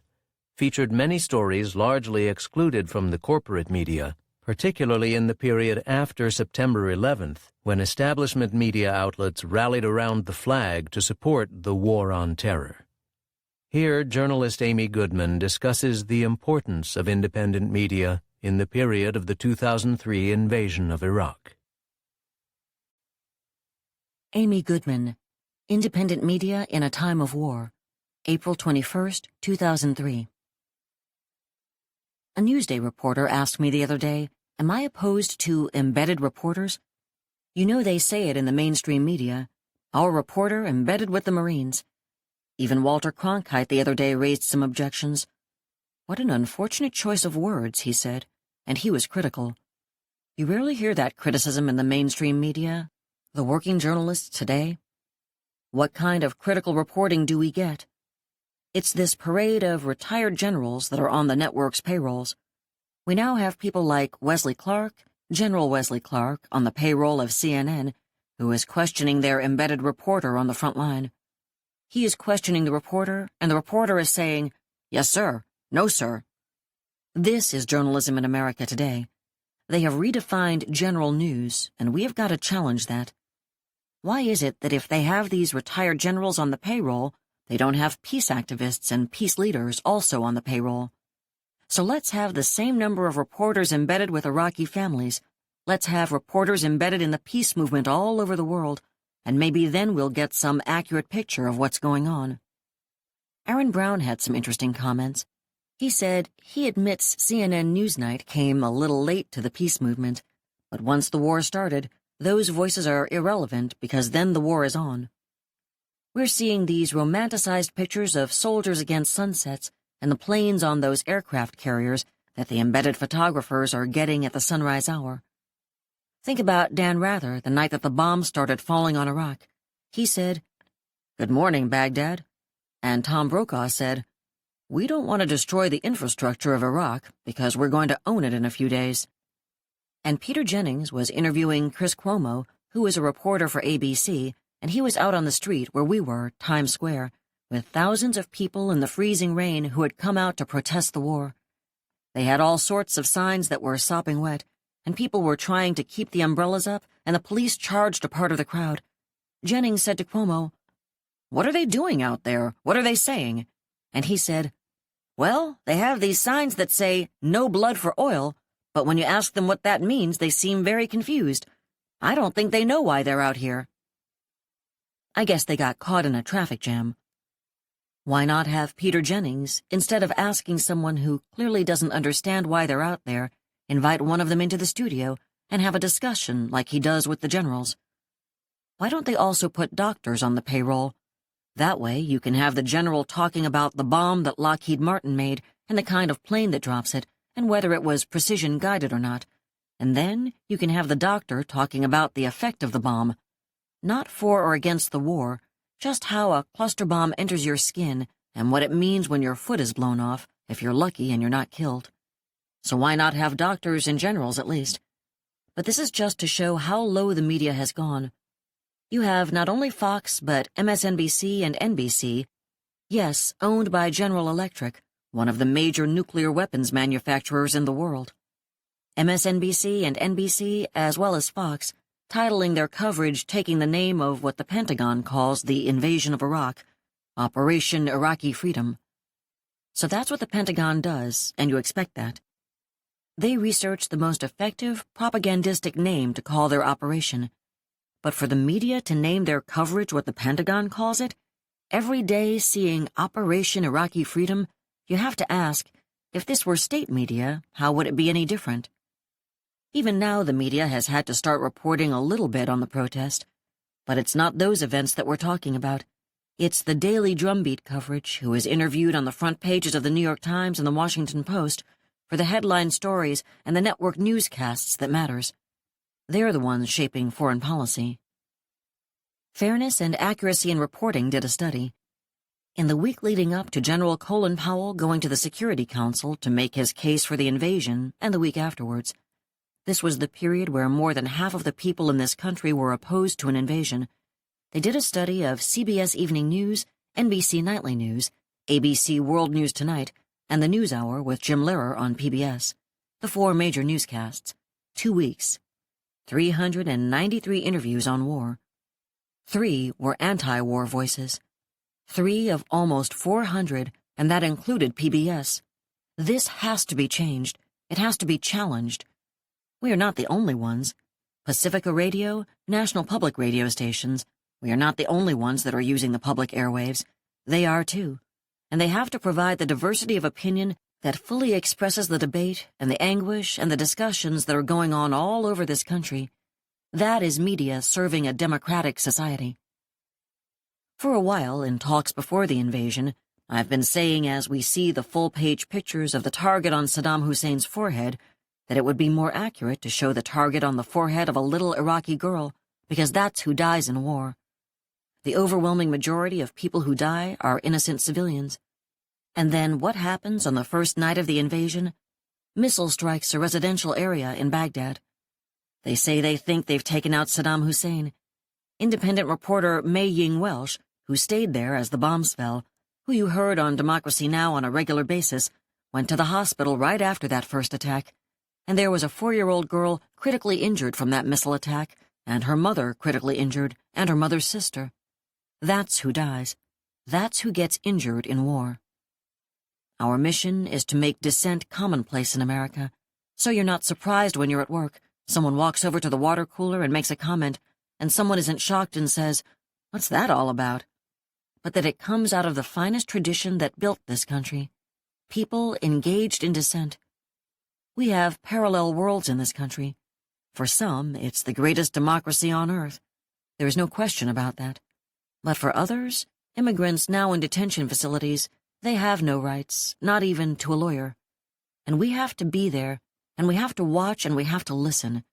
featured many stories largely excluded from the corporate media, particularly in the period after September 11th, when establishment media outlets rallied around the flag to support the War on Terror. Here, journalist Amy Goodman discusses the importance of independent media in the period of the 2003 invasion of Iraq. Amy Goodman, Independent Media in a Time of War, April 21, 2003. A Newsday reporter asked me the other day, am I opposed to embedded reporters? You know they say it in the mainstream media. Our reporter embedded with the Marines. Even Walter Cronkite the other day raised some objections. What an unfortunate choice of words, he said, and he was critical. You rarely hear that criticism in the mainstream media, the working journalists today. What kind of critical reporting do we get? It's this parade of retired generals that are on the network's payrolls. We now have people like Wesley Clark, General Wesley Clark, on the payroll of CNN, who is questioning their embedded reporter on the front line. He is questioning the reporter, and the reporter is saying, "Yes, sir. No, sir." This is journalism in America today. They have redefined general news, and we have got to challenge that. Why is it that if they have these retired generals on the payroll, they don't have peace activists and peace leaders also on the payroll? So let's have the same number of reporters embedded with Iraqi families. Let's have reporters embedded in the peace movement all over the world, and maybe then we'll get some accurate picture of what's going on. Aaron Brown had some interesting comments. He said he admits CNN Newsnight came a little late to the peace movement, but once the war started, those voices are irrelevant because then the war is on. We're seeing these romanticized pictures of soldiers against sunsets and the planes on those aircraft carriers that the embedded photographers are getting at the sunrise hour. Think about Dan Rather the night that the bombs started falling on Iraq. He said, "Good morning, Baghdad." And Tom Brokaw said, "We don't want to destroy the infrastructure of Iraq because we're going to own it in a few days." And Peter Jennings was interviewing Chris Cuomo, who is a reporter for ABC, and he was out on the street where we were, Times Square, with thousands of people in the freezing rain who had come out to protest the war. They had all sorts of signs that were sopping wet, and people were trying to keep the umbrellas up, and the police charged a part of the crowd. Jennings said to Cuomo, "What are they doing out there? What are they saying?" And he said, "Well, they have these signs that say, 'No blood for oil,' but when you ask them what that means, they seem very confused. I don't think they know why they're out here." I guess they got caught in a traffic jam. Why not have Peter Jennings, instead of asking someone who clearly doesn't understand why they're out there, invite one of them into the studio and have a discussion like he does with the generals? Why don't they also put doctors on the payroll? That way you can have the general talking about the bomb that Lockheed Martin made and the kind of plane that drops it and whether it was precision-guided or not. And then you can have the doctor talking about the effect of the bomb. Not for or against the war, just how a cluster bomb enters your skin and what it means when your foot is blown off, if you're lucky and you're not killed. So why not have doctors and generals at least? But this is just to show how low the media has gone. You have not only Fox, but MSNBC and NBC, yes, owned by General Electric, one of the major nuclear weapons manufacturers in the world. MSNBC and NBC, as well as Fox, titling their coverage taking the name of what the Pentagon calls the invasion of Iraq, Operation Iraqi Freedom. So that's what the Pentagon does, and you expect that. They research the most effective propagandistic name to call their operation. But for the media to name their coverage what the Pentagon calls it, every day seeing Operation Iraqi Freedom, you have to ask, if this were state media, how would it be any different? Even now the media has had to start reporting a little bit on the protest. But it's not those events that we're talking about. It's the daily drumbeat coverage who is interviewed on the front pages of the New York Times and the Washington Post for the headline stories and the network newscasts that matters. They're the ones shaping foreign policy. Fairness and Accuracy in Reporting did a study. In the week leading up to General Colin Powell going to the Security Council to make his case for the invasion, and the week afterwards, this was the period where more than half of the people in this country were opposed to an invasion. They did a study of CBS Evening News, NBC Nightly News, ABC World News Tonight, and the NewsHour with Jim Lehrer on PBS, the four major newscasts. 2 weeks. 393 interviews on war. 3 were anti-war voices. 3 of almost 400, and that included PBS. This has to be changed. It has to be challenged. We are not the only ones. Pacifica Radio, National Public radio stations, We are not the only ones that are using the public airwaves. They are too. And they have to provide the diversity of opinion that fully expresses the debate and the anguish and the discussions that are going on all over this country. That is media serving a democratic society. For a while, in talks before the invasion, I've been saying as we see the full-page pictures of the target on Saddam Hussein's forehead that it would be more accurate to show the target on the forehead of a little Iraqi girl, because that's who dies in war. The overwhelming majority of people who die are innocent civilians. And then what happens on the first night of the invasion? Missile strikes a residential area in Baghdad. They say they think they've taken out Saddam Hussein. Independent reporter May Ying Welsh, who stayed there as the bombs fell, who you heard on Democracy Now! On a regular basis, went to the hospital right after that first attack. And there was a 4-year-old girl critically injured from that missile attack, and her mother critically injured, and her mother's sister. That's who dies. That's who gets injured in war. Our mission is to make dissent commonplace in America, so you're not surprised when you're at work. Someone walks over to the water cooler and makes a comment, and someone isn't shocked and says, "What's that all about?" But that it comes out of the finest tradition that built this country. People engaged in dissent. We have parallel worlds in this country. For some, it's the greatest democracy on earth. There is no question about that. But for others, immigrants now in detention facilities, they have no rights, not even to a lawyer. And we have to be there, and we have to watch, and we have to listen.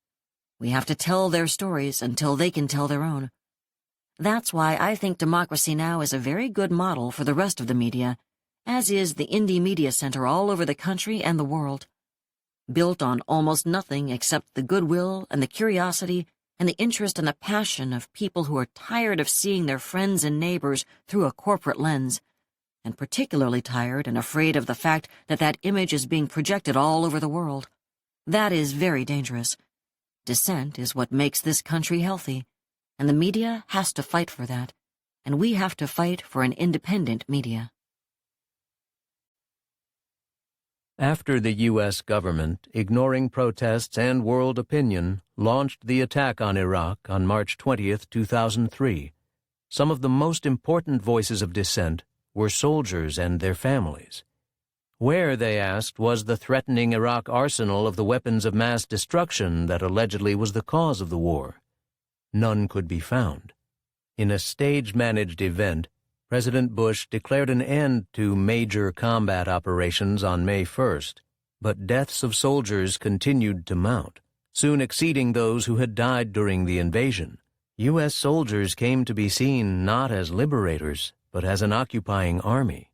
We have to tell their stories until they can tell their own. That's why I think Democracy Now! Is a very good model for the rest of the media, as is the Indie Media Center all over the country and the world. Built on almost nothing except the goodwill and the curiosity and the interest and the passion of people who are tired of seeing their friends and neighbors through a corporate lens, and particularly tired and afraid of the fact that that image is being projected all over the world. That is very dangerous. Dissent is what makes this country healthy, and the media has to fight for that, and we have to fight for an independent media. After the U.S. government, ignoring protests and world opinion, launched the attack on Iraq on March 20, 2003, some of the most important voices of dissent were soldiers and their families. Where, they asked, was the threatening Iraq arsenal of the weapons of mass destruction that allegedly was the cause of the war? None could be found. In a stage-managed event, President Bush declared an end to major combat operations on May 1st, but deaths of soldiers continued to mount, soon exceeding those who had died during the invasion. U.S. soldiers came to be seen not as liberators, but as an occupying army.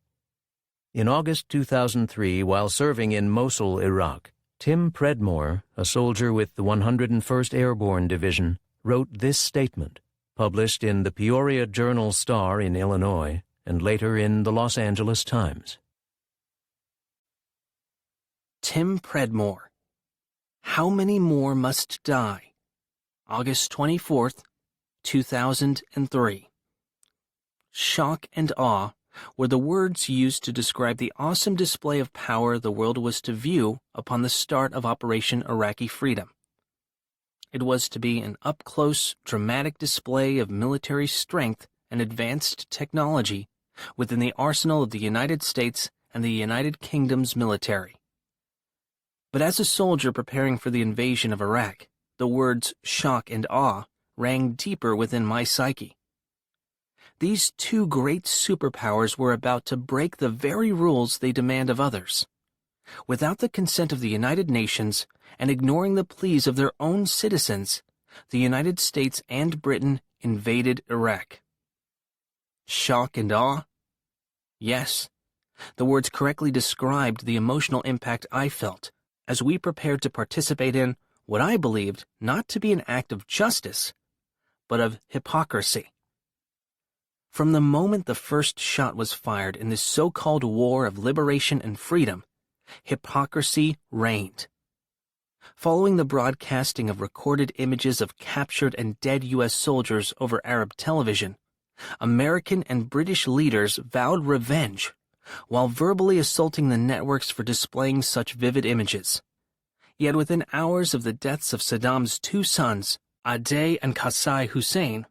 In August 2003, while serving in Mosul, Iraq, Tim Predmore, a soldier with the 101st Airborne Division, wrote this statement, published in the Peoria Journal-Star in Illinois, and later in the Los Angeles Times. Tim Predmore. How Many More Must Die? August 24th, 2003. Shock and awe were the words used to describe the awesome display of power the world was to view upon the start of Operation Iraqi Freedom. It was to be an up-close, dramatic display of military strength and advanced technology within the arsenal of the United States and the United Kingdom's military. But as a soldier preparing for the invasion of Iraq, the words shock and awe rang deeper within my psyche. These two great superpowers were about to break the very rules they demand of others. Without the consent of the United Nations and ignoring the pleas of their own citizens, the United States and Britain invaded Iraq. Shock and awe? Yes, the words correctly described the emotional impact I felt as we prepared to participate in what I believed not to be an act of justice, but of hypocrisy. From the moment the first shot was fired in this so-called war of liberation and freedom, hypocrisy reigned. Following the broadcasting of recorded images of captured and dead U.S. soldiers over Arab television, American and British leaders vowed revenge while verbally assaulting the networks for displaying such vivid images. Yet within hours of the deaths of Saddam's two sons, Adey and Qasai Hussein,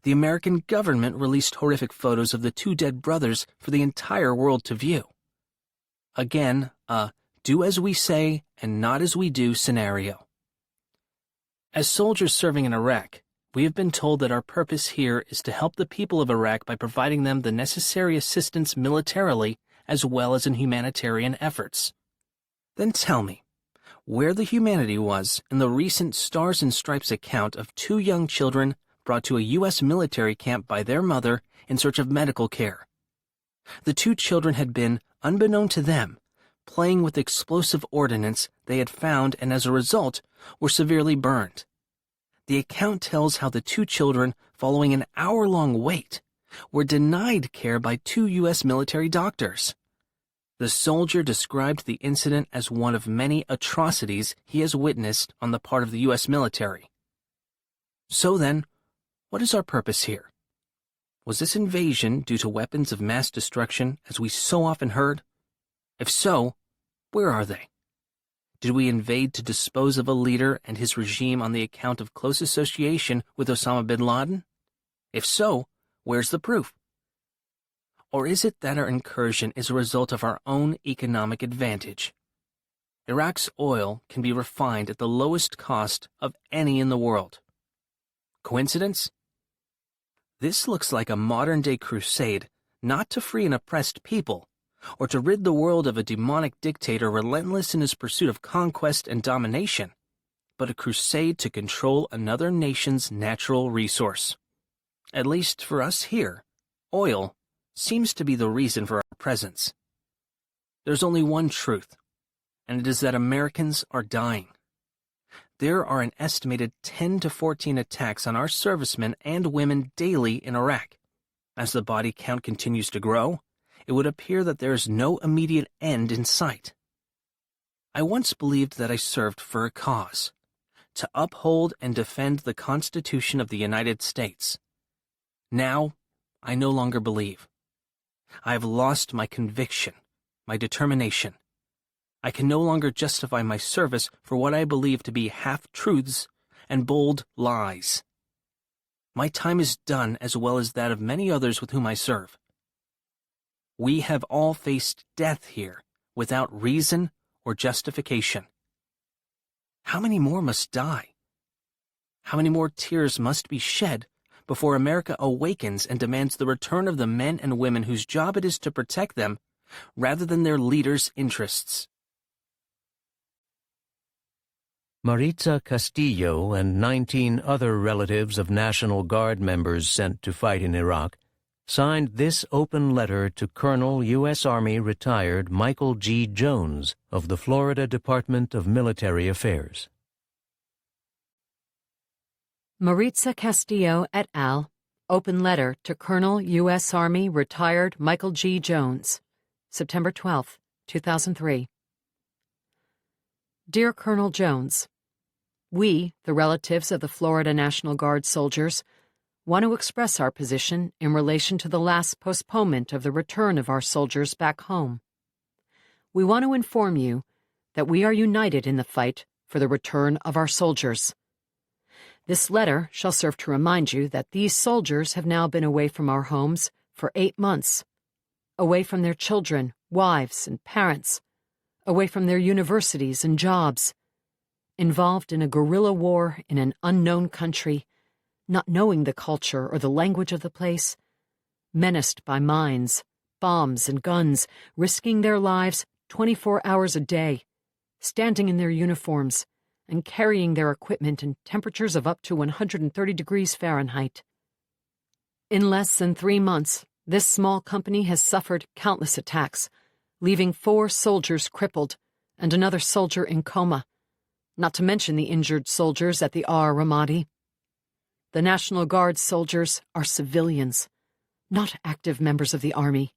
The American government released horrific photos of the two dead brothers for the entire world to view. Again, a do as we say and not as we do scenario. As soldiers serving in Iraq, we have been told that our purpose here is to help the people of Iraq by providing them the necessary assistance militarily as well as in humanitarian efforts. Then tell me, where the humanity was in the recent Stars and Stripes account of two young children brought to a U.S. military camp by their mother in search of medical care. The two children had been, unbeknown to them, playing with explosive ordnance they had found and as a result were severely burned. The account tells how the two children, following an hour-long wait, were denied care by two U.S. military doctors. The soldier described the incident as one of many atrocities he has witnessed on the part of the U.S. military. So then, what is our purpose here? Was this invasion due to weapons of mass destruction, as we so often heard? If so, where are they? Did we invade to dispose of a leader and his regime on the account of close association with Osama bin Laden? If so, where's the proof? Or is it that our incursion is a result of our own economic advantage? Iraq's oil can be refined at the lowest cost of any in the world. Coincidence? This looks like a modern-day crusade, not to free an oppressed people, or to rid the world of a demonic dictator relentless in his pursuit of conquest and domination, but a crusade to control another nation's natural resource. At least for us here, oil seems to be the reason for our presence. There's only one truth, and it is that Americans are dying. There are an estimated 10 to 14 attacks on our servicemen and women daily in Iraq. As the body count continues to grow, it would appear that there is no immediate end in sight. I once believed that I served for a cause, to uphold and defend the Constitution of the United States. Now, I no longer believe. I have lost my conviction, my determination. I can no longer justify my service for what I believe to be half-truths and bold lies. My time is done as well as that of many others with whom I serve. We have all faced death here without reason or justification. How many more must die? How many more tears must be shed before America awakens and demands the return of the men and women whose job it is to protect them rather than their leaders' interests? Maritza Castillo and 19 other relatives of National Guard members sent to fight in Iraq signed this open letter to Colonel U.S. Army retired Michael G. Jones of the Florida Department of Military Affairs. Maritza Castillo et al. Open letter to Colonel U.S. Army retired Michael G. Jones, September 12, 2003. Dear Colonel Jones, we, the relatives of the Florida National Guard soldiers, want to express our position in relation to the last postponement of the return of our soldiers back home. We want to inform you that we are united in the fight for the return of our soldiers. This letter shall serve to remind you that these soldiers have now been away from our homes for 8 months, away from their children, wives, and parents, away from their universities and jobs, involved in a guerrilla war in an unknown country, not knowing the culture or the language of the place, menaced by mines, bombs, and guns, risking their lives 24 hours a day, standing in their uniforms, and carrying their equipment in temperatures of up to 130 degrees Fahrenheit. In less than 3 months, this small company has suffered countless attacks, leaving 4 soldiers crippled and another soldier in coma, not to mention the injured soldiers at the R. Ramadi. The National Guard soldiers are civilians, not active members of the Army.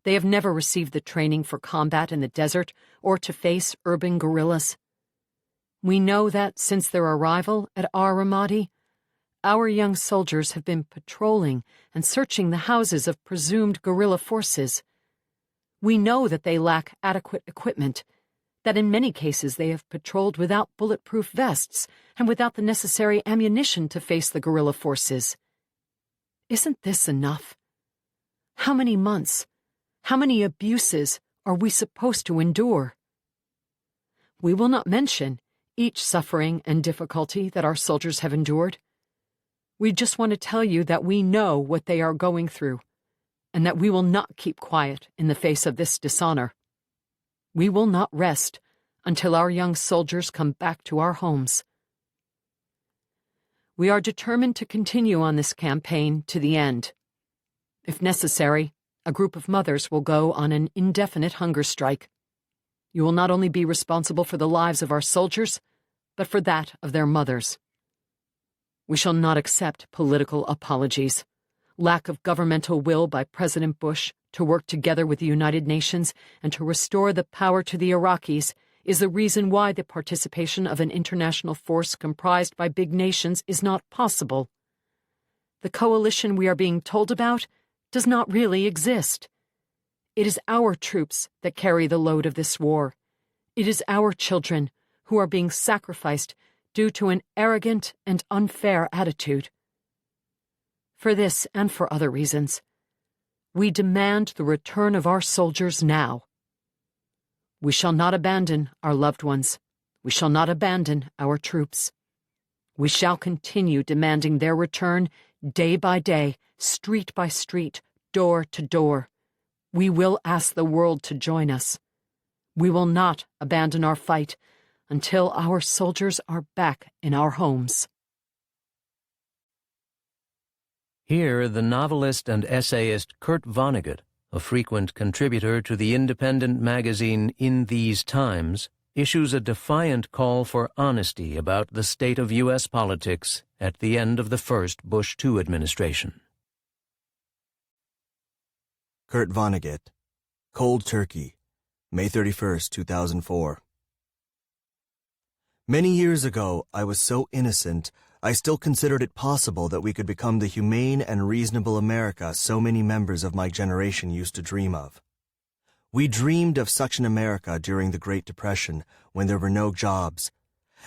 They have never received the training for combat in the desert or to face urban guerrillas. We know that since their arrival at R. Ramadi, our young soldiers have been patrolling and searching the houses of presumed guerrilla forces. We know that they lack adequate equipment, that in many cases they have patrolled without bulletproof vests and without the necessary ammunition to face the guerrilla forces. Isn't this enough? How many months, how many abuses are we supposed to endure? We will not mention each suffering and difficulty that our soldiers have endured. We just want to tell you that we know what they are going through, and that we will not keep quiet in the face of this dishonor. We will not rest until our young soldiers come back to our homes. We are determined to continue on this campaign to the end. If necessary, a group of mothers will go on an indefinite hunger strike. You will not only be responsible for the lives of our soldiers, but for that of their mothers. We shall not accept political apologies. Lack of governmental will by President Bush to work together with the United Nations and to restore the power to the Iraqis is the reason why the participation of an international force comprised by big nations is not possible. The coalition we are being told about does not really exist. It is our troops that carry the load of this war. It is our children who are being sacrificed due to an arrogant and unfair attitude. For this and for other reasons, we demand the return of our soldiers now. We shall not abandon our loved ones. We shall not abandon our troops. We shall continue demanding their return day by day, street by street, door to door. We will ask the world to join us. We will not abandon our fight until our soldiers are back in our homes. Here, the novelist and essayist Kurt Vonnegut, a frequent contributor to the independent magazine In These Times, issues a defiant call for honesty about the state of U.S. politics at the end of the first Bush II administration. Kurt Vonnegut, Cold Turkey, May 31st, 2004. Many years ago, I was so innocent, I still considered it possible that we could become the humane and reasonable America so many members of my generation used to dream of. We dreamed of such an America during the Great Depression, when there were no jobs.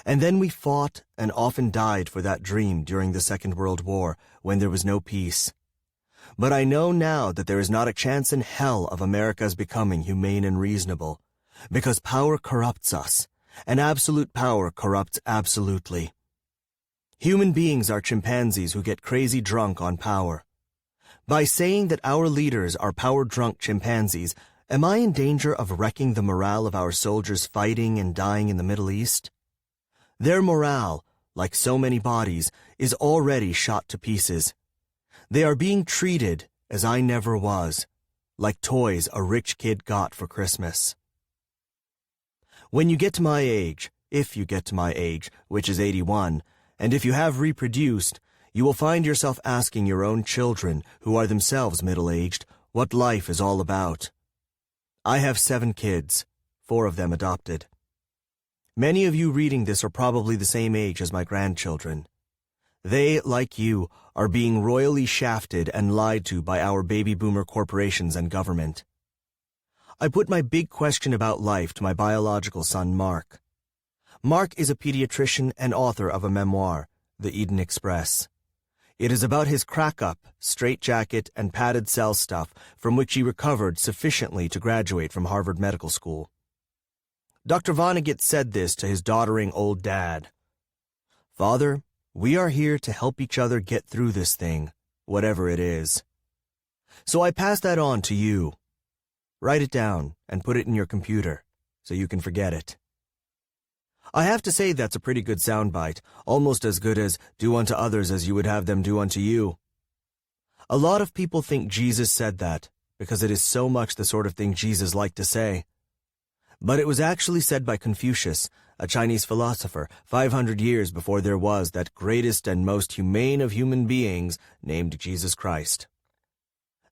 And then we fought and often died for that dream during the Second World War, when there was no peace. But I know now that there is not a chance in hell of America's becoming humane and reasonable, because power corrupts us, and absolute power corrupts absolutely. Human beings are chimpanzees who get crazy drunk on power. By saying that our leaders are power-drunk chimpanzees, am I in danger of wrecking the morale of our soldiers fighting and dying in the Middle East? Their morale, like so many bodies, is already shot to pieces. They are being treated, as I never was, like toys a rich kid got for Christmas. When you get to my age, if you get to my age, which is 81, and if you have reproduced, you will find yourself asking your own children, who are themselves middle-aged, what life is all about. I have 7 kids, 4 of them adopted. Many of you reading this are probably the same age as my grandchildren. They, like you, are being royally shafted and lied to by our baby boomer corporations and government. I put my big question about life to my biological son, Mark. Mark is a pediatrician and author of a memoir, The Eden Express. It is about his crack-up, straitjacket, and padded cell stuff from which he recovered sufficiently to graduate from Harvard Medical School. Dr. Vonnegut said this to his doddering old dad. "Father, we are here to help each other get through this thing, whatever it is." So I pass that on to you. Write it down and put it in your computer so you can forget it. I have to say that's a pretty good soundbite, almost as good as "do unto others as you would have them do unto you." A lot of people think Jesus said that because it is so much the sort of thing Jesus liked to say. But it was actually said by Confucius, a Chinese philosopher, 500 years before there was that greatest and most humane of human beings named Jesus Christ.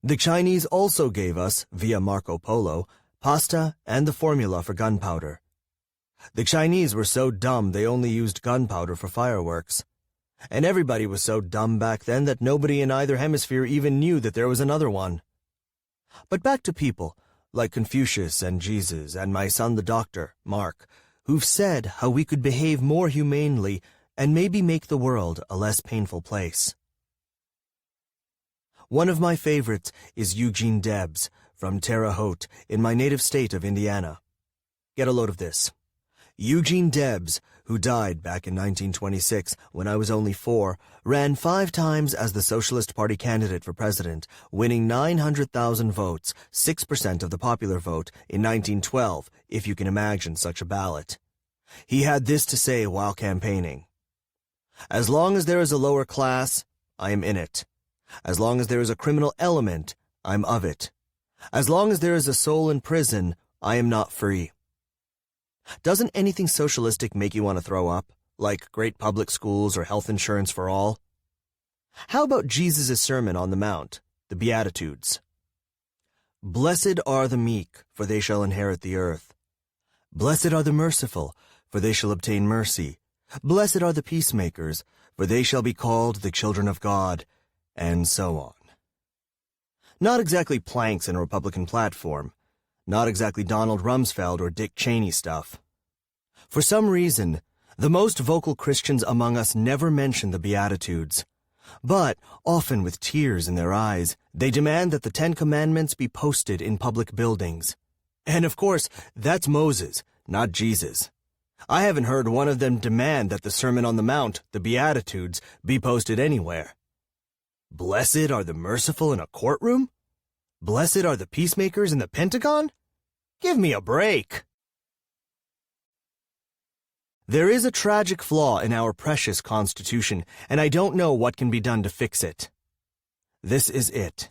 The Chinese also gave us, via Marco Polo, pasta and the formula for gunpowder. The Chinese were so dumb they only used gunpowder for fireworks. And everybody was so dumb back then that nobody in either hemisphere even knew that there was another one. But back to people, like Confucius and Jesus and my son the doctor, Mark, who've said how we could behave more humanely and maybe make the world a less painful place. One of my favorites is Eugene Debs from Terre Haute in my native state of Indiana. Get a load of this. Eugene Debs, who died back in 1926 when I was only 4, ran 5 times as the Socialist Party candidate for president, winning 900,000 votes, 6% of the popular vote, in 1912, if you can imagine such a ballot. He had this to say while campaigning. "As long as there is a lower class, I am in it. As long as there is a criminal element, I'm of it. As long as there is a soul in prison, I am not free." Doesn't anything socialistic make you want to throw up, like great public schools or health insurance for all? How about Jesus' Sermon on the Mount, the Beatitudes? "Blessed are the meek, for they shall inherit the earth. Blessed are the merciful, for they shall obtain mercy. Blessed are the peacemakers, for they shall be called the children of God," and so on. Not exactly planks in a Republican platform. Not exactly Donald Rumsfeld or Dick Cheney stuff. For some reason, the most vocal Christians among us never mention the Beatitudes. But, often with tears in their eyes, they demand that the 10 Commandments be posted in public buildings. And of course, that's Moses, not Jesus. I haven't heard one of them demand that the Sermon on the Mount, the Beatitudes, be posted anywhere. Blessed are the merciful in a courtroom? Blessed are the peacemakers in the Pentagon? Give me a break. There is a tragic flaw in our precious Constitution, and I don't know what can be done to fix it. This is it.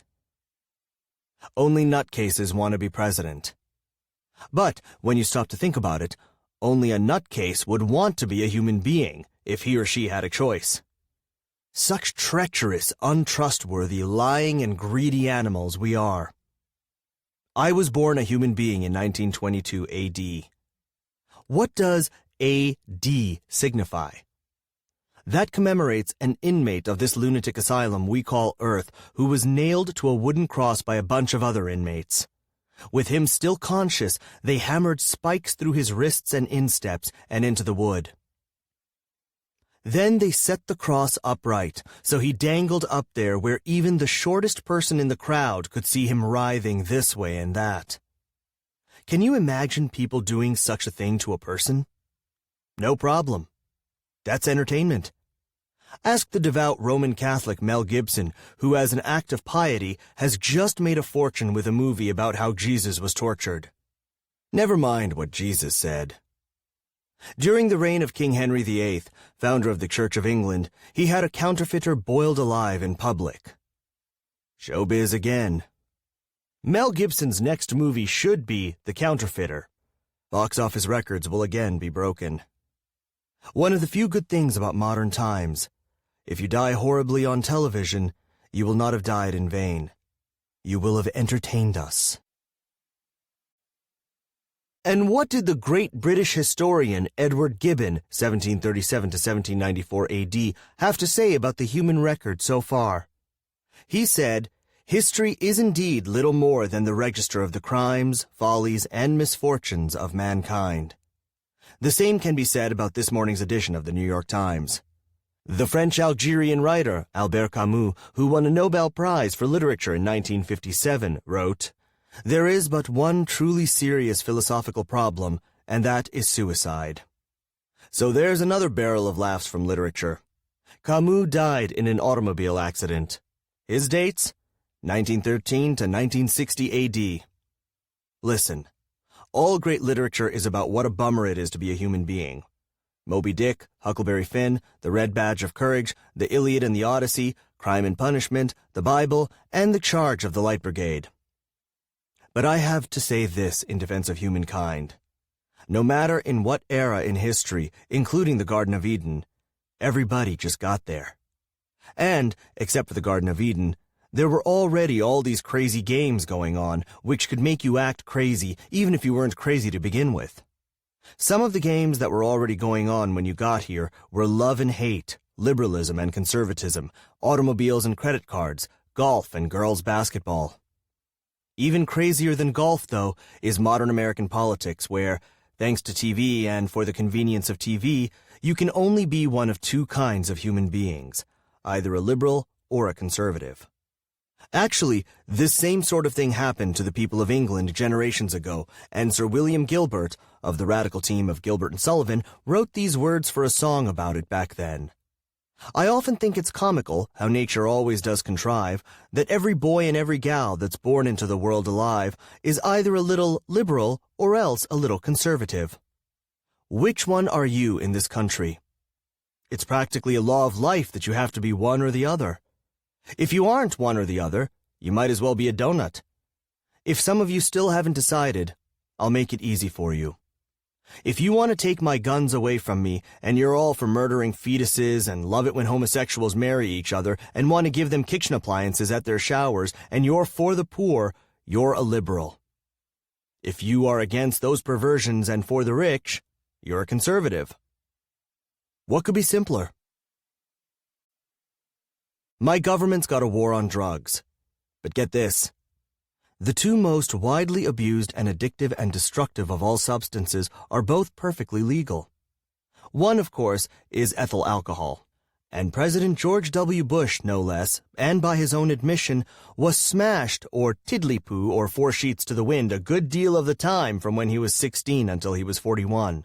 Only nutcases want to be president. But, when you stop to think about it, only a nutcase would want to be a human being if he or she had a choice. Such treacherous, untrustworthy, lying, and greedy animals we are. I was born a human being in 1922 AD. What does AD signify? That commemorates an inmate of this lunatic asylum we call Earth who was nailed to a wooden cross by a bunch of other inmates. With him still conscious, they hammered spikes through his wrists and insteps and into the wood. Then they set the cross upright, so he dangled up there where even the shortest person in the crowd could see him writhing this way and that. Can you imagine people doing such a thing to a person? No problem. That's entertainment. Ask the devout Roman Catholic Mel Gibson, who as an act of piety has just made a fortune with a movie about how Jesus was tortured. Never mind what Jesus said. During the reign of King Henry VIII, founder of the Church of England, he had a counterfeiter boiled alive in public. Showbiz again. Mel Gibson's next movie should be The Counterfeiter. Box office records will again be broken. One of the few good things about modern times, if you die horribly on television, you will not have died in vain. You will have entertained us. And what did the great British historian Edward Gibbon, 1737 to 1794 AD, have to say about the human record so far? He said, "History is indeed little more than the register of the crimes, follies, and misfortunes of mankind." The same can be said about this morning's edition of the New York Times. The French-Algerian writer Albert Camus, who won a Nobel Prize for Literature in 1957, wrote, "There is but one truly serious philosophical problem, and that is suicide." So there's another barrel of laughs from literature. Camus died in an automobile accident. His dates? 1913 to 1960 AD. Listen, all great literature is about what a bummer it is to be a human being. Moby Dick, Huckleberry Finn, The Red Badge of Courage, The Iliad and the Odyssey, Crime and Punishment, the Bible, and The Charge of the Light Brigade. But I have to say this in defense of humankind. No matter in what era in history, including the Garden of Eden, everybody just got there. And, except for the Garden of Eden, there were already all these crazy games going on, which could make you act crazy even if you weren't crazy to begin with. Some of the games that were already going on when you got here were love and hate, liberalism and conservatism, automobiles and credit cards, golf and girls' basketball. Even crazier than golf, though, is modern American politics where, thanks to TV and for the convenience of TV, you can only be one of two kinds of human beings, either a liberal or a conservative. Actually, this same sort of thing happened to the people of England generations ago, and Sir William Gilbert, of the radical team of Gilbert and Sullivan, wrote these words for a song about it back then. I often think it's comical, how nature always does contrive, that every boy and every gal that's born into the world alive is either a little liberal or else a little conservative. Which one are you in this country? It's practically a law of life that you have to be one or the other. If you aren't one or the other, you might as well be a donut. If some of you still haven't decided, I'll make it easy for you. If you want to take my guns away from me, and you're all for murdering fetuses and love it when homosexuals marry each other and want to give them kitchen appliances at their showers, and you're for the poor, you're a liberal. If you are against those perversions and for the rich, you're a conservative. What could be simpler? My government's got a war on drugs. But get this. The two most widely abused and addictive and destructive of all substances are both perfectly legal. One, of course, is ethyl alcohol. And President George W. Bush, no less, and by his own admission, was smashed or tiddly-poo or four sheets to the wind a good deal of the time from when he was 16 until he was 41.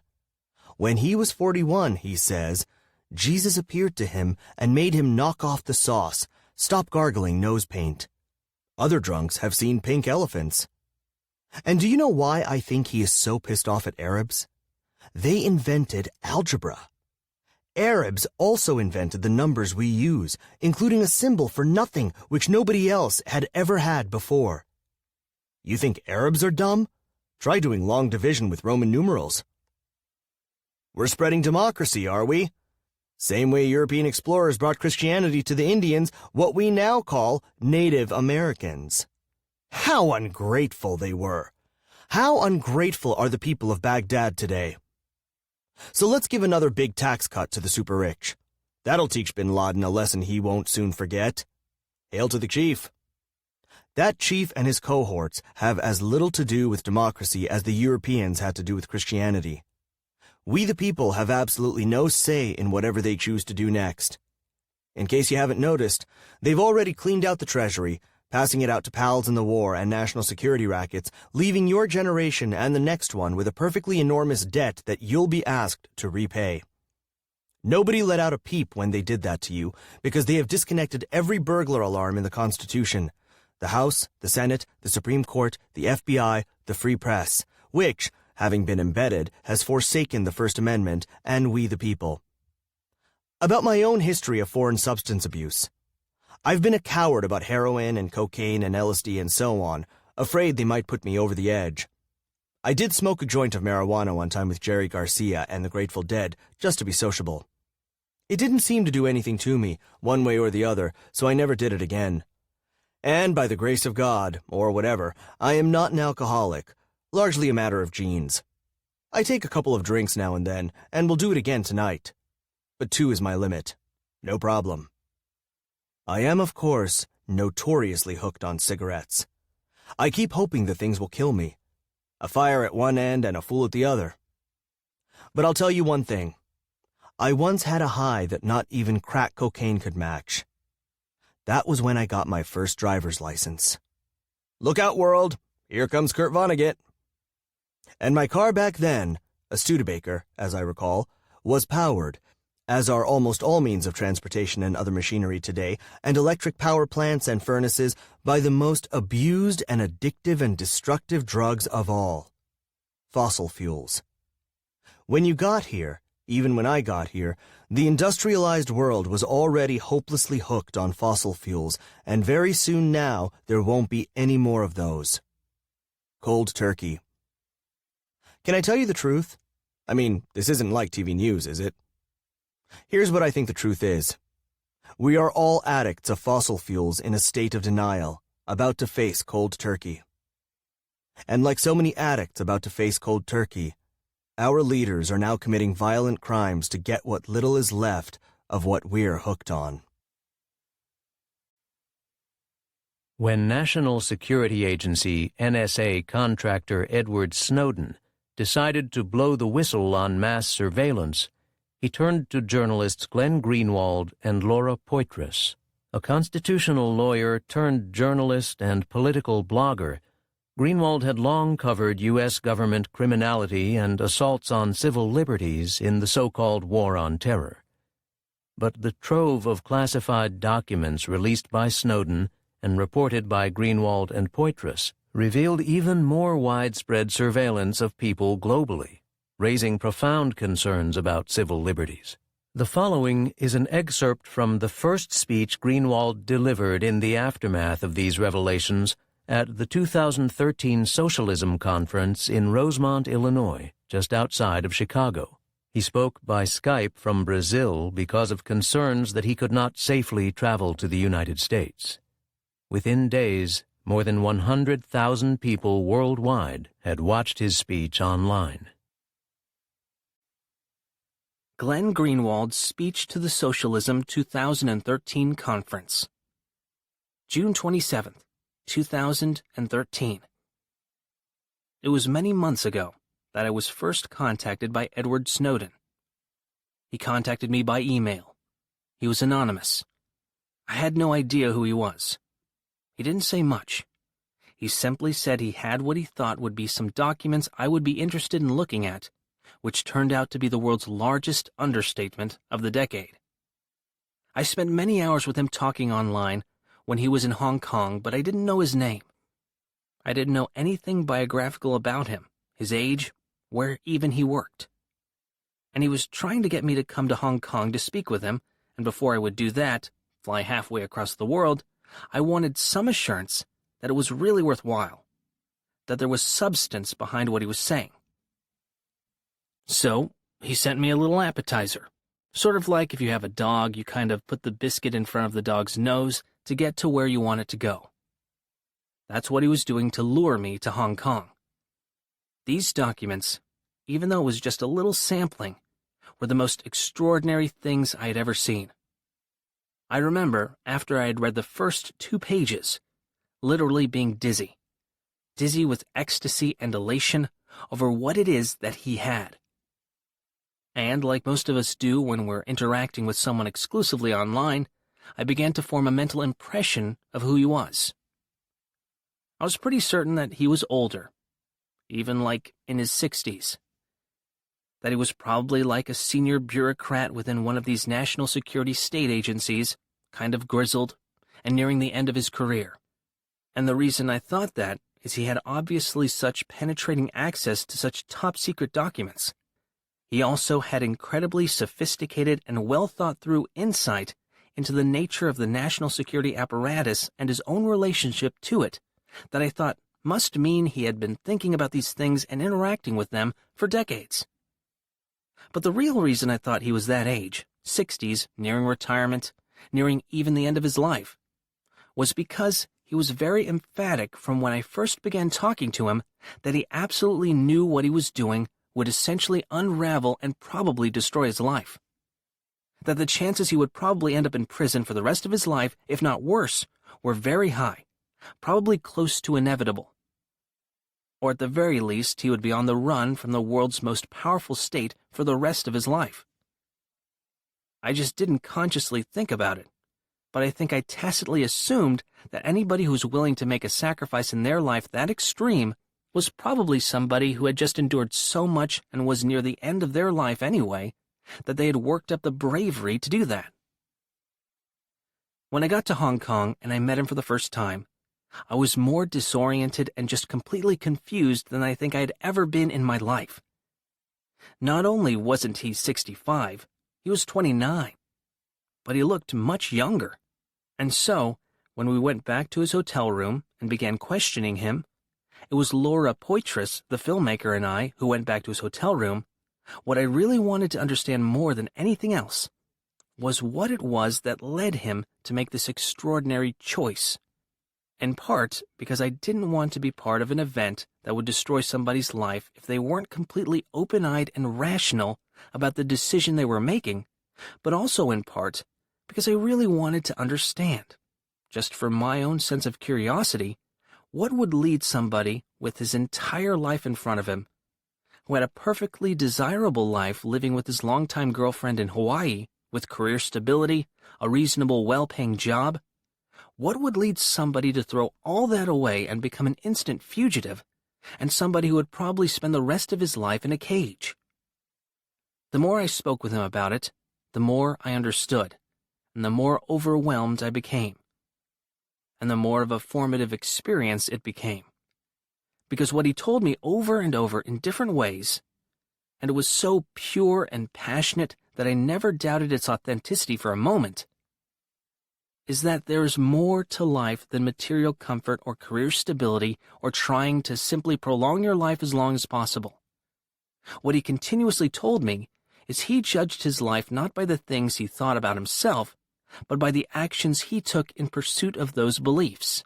When he was 41, he says, Jesus appeared to him and made him knock off the sauce, stop gargling nose paint. Other drunks have seen pink elephants. And do you know why I think he is so pissed off at Arabs? They invented algebra. Arabs also invented the numbers we use, including a symbol for nothing which nobody else had ever had before. You think Arabs are dumb? Try doing long division with Roman numerals. We're spreading democracy, are we? Same way European explorers brought Christianity to the Indians, what we now call Native Americans. How ungrateful they were. How ungrateful are the people of Baghdad today? So let's give another big tax cut to the super rich. That'll teach bin Laden a lesson he won't soon forget. Hail to the chief. That chief and his cohorts have as little to do with democracy as the Europeans had to do with Christianity. We the people have absolutely no say in whatever they choose to do next. In case you haven't noticed, they've already cleaned out the treasury, passing it out to pals in the war and national security rackets, leaving your generation and the next one with a perfectly enormous debt that you'll be asked to repay. Nobody let out a peep when they did that to you, because they have disconnected every burglar alarm in the Constitution. The House, the Senate, the Supreme Court, the FBI, the free press, which, having been embedded, has forsaken the First Amendment and we the people. About my own history of foreign substance abuse. I've been a coward about heroin and cocaine and LSD and so on, afraid they might put me over the edge. I did smoke a joint of marijuana one time with Jerry Garcia and the Grateful Dead, just to be sociable. It didn't seem to do anything to me, one way or the other, so I never did it again. And by the grace of God, or whatever, I am not an alcoholic, largely a matter of genes. I take a couple of drinks now and then, and will do it again tonight. But 2 is my limit. No problem. I am, of course, notoriously hooked on cigarettes. I keep hoping that things will kill me. A fire at one end and a fool at the other. But I'll tell you one thing. I once had a high that not even crack cocaine could match. That was when I got my first driver's license. Look out, world! Here comes Kurt Vonnegut. And my car back then, a Studebaker, as I recall, was powered, as are almost all means of transportation and other machinery today, and electric power plants and furnaces, by the most abused and addictive and destructive drugs of all, fossil fuels. When you got here, even when I got here, the industrialized world was already hopelessly hooked on fossil fuels, and very soon now there won't be any more of those. Cold turkey. Can I tell you the truth? I mean, this isn't like TV news, is it? Here's what I think the truth is. We are all addicts of fossil fuels in a state of denial, about to face cold turkey. And like so many addicts about to face cold turkey, our leaders are now committing violent crimes to get what little is left of what we're hooked on. When National Security Agency NSA contractor Edward Snowden decided to blow the whistle on mass surveillance, he turned to journalists Glenn Greenwald and Laura Poitras, A constitutional lawyer turned journalist and political blogger, Greenwald had long covered U.S. government criminality and assaults on civil liberties in the so-called War on Terror. But the trove of classified documents released by Snowden and reported by Greenwald and Poitras revealed even more widespread surveillance of people globally, raising profound concerns about civil liberties. The following is an excerpt from the first speech Greenwald delivered in the aftermath of these revelations at the 2013 Socialism Conference in Rosemont, Illinois, just outside of Chicago. He spoke by Skype from Brazil because of concerns that he could not safely travel to the United States. Within days, more than 100,000 people worldwide had watched his speech online. Glenn Greenwald's speech to the Socialism 2013 conference. June 27th, 2013. It was many months ago that I was first contacted by Edward Snowden. He contacted me by email. He was anonymous. I had no idea who he was. He didn't say much. He simply said he had what he thought would be some documents I would be interested in looking at, which turned out to be the world's largest understatement of the decade. I spent many hours with him talking online when he was in Hong Kong, but I didn't know his name. I didn't know anything biographical about him, his age, where even he worked. And he was trying to get me to come to Hong Kong to speak with him, and before I would do that, fly halfway across the world, I wanted some assurance that it was really worthwhile, that there was substance behind what he was saying. So, he sent me a little appetizer. Sort of like if you have a dog, you kind of put the biscuit in front of the dog's nose to get to where you want it to go. That's what he was doing to lure me to Hong Kong. These documents, even though it was just a little sampling, were the most extraordinary things I had ever seen. I remember, after I had read the first 2 pages, literally being dizzy. Dizzy with ecstasy and elation over what it is that he had. And like most of us do when we're interacting with someone exclusively online, I began to form a mental impression of who he was. I was pretty certain that he was older, even like in his 60s. That he was probably like a senior bureaucrat within one of these national security state agencies, kind of grizzled, and nearing the end of his career. And the reason I thought that is he had obviously such penetrating access to such top-secret documents. He also had incredibly sophisticated and well-thought-through insight into the nature of the national security apparatus and his own relationship to it, that I thought must mean he had been thinking about these things and interacting with them for decades. But the real reason I thought he was that age, 60s, nearing retirement, nearing even the end of his life, was because he was very emphatic from when I first began talking to him that he absolutely knew what he was doing would essentially unravel and probably destroy his life. That the chances he would probably end up in prison for the rest of his life, if not worse, were very high, probably close to inevitable. Or at the very least, he would be on the run from the world's most powerful state for the rest of his life. I just didn't consciously think about it, but I think I tacitly assumed that anybody who was willing to make a sacrifice in their life that extreme was probably somebody who had just endured so much and was near the end of their life anyway, that they had worked up the bravery to do that. When I got to Hong Kong and I met him for the first time, I was more disoriented and just completely confused than I think I had ever been in my life. Not only wasn't he 65, he was 29, but he looked much younger. And so, when we went back to his hotel room and began questioning him, it was Laura Poitras, the filmmaker, and I who went back to his hotel room. What I really wanted to understand more than anything else was what it was that led him to make this extraordinary choice. In part because I didn't want to be part of an event that would destroy somebody's life if they weren't completely open-eyed and rational about the decision they were making, but also in part because I really wanted to understand, just for my own sense of curiosity, what would lead somebody with his entire life in front of him, who had a perfectly desirable life living with his longtime girlfriend in Hawaii, with career stability, a reasonable, well-paying job, What would lead somebody to throw all that away and become an instant fugitive, and somebody who would probably spend the rest of his life in a cage? The more I spoke with him about it, the more I understood, and the more overwhelmed I became, and the more of a formative experience it became. Because what he told me over and over in different ways, and it was so pure and passionate that I never doubted its authenticity for a moment, is that there is more to life than material comfort or career stability or trying to simply prolong your life as long as possible. What he continuously told me is he judged his life not by the things he thought about himself, but by the actions he took in pursuit of those beliefs.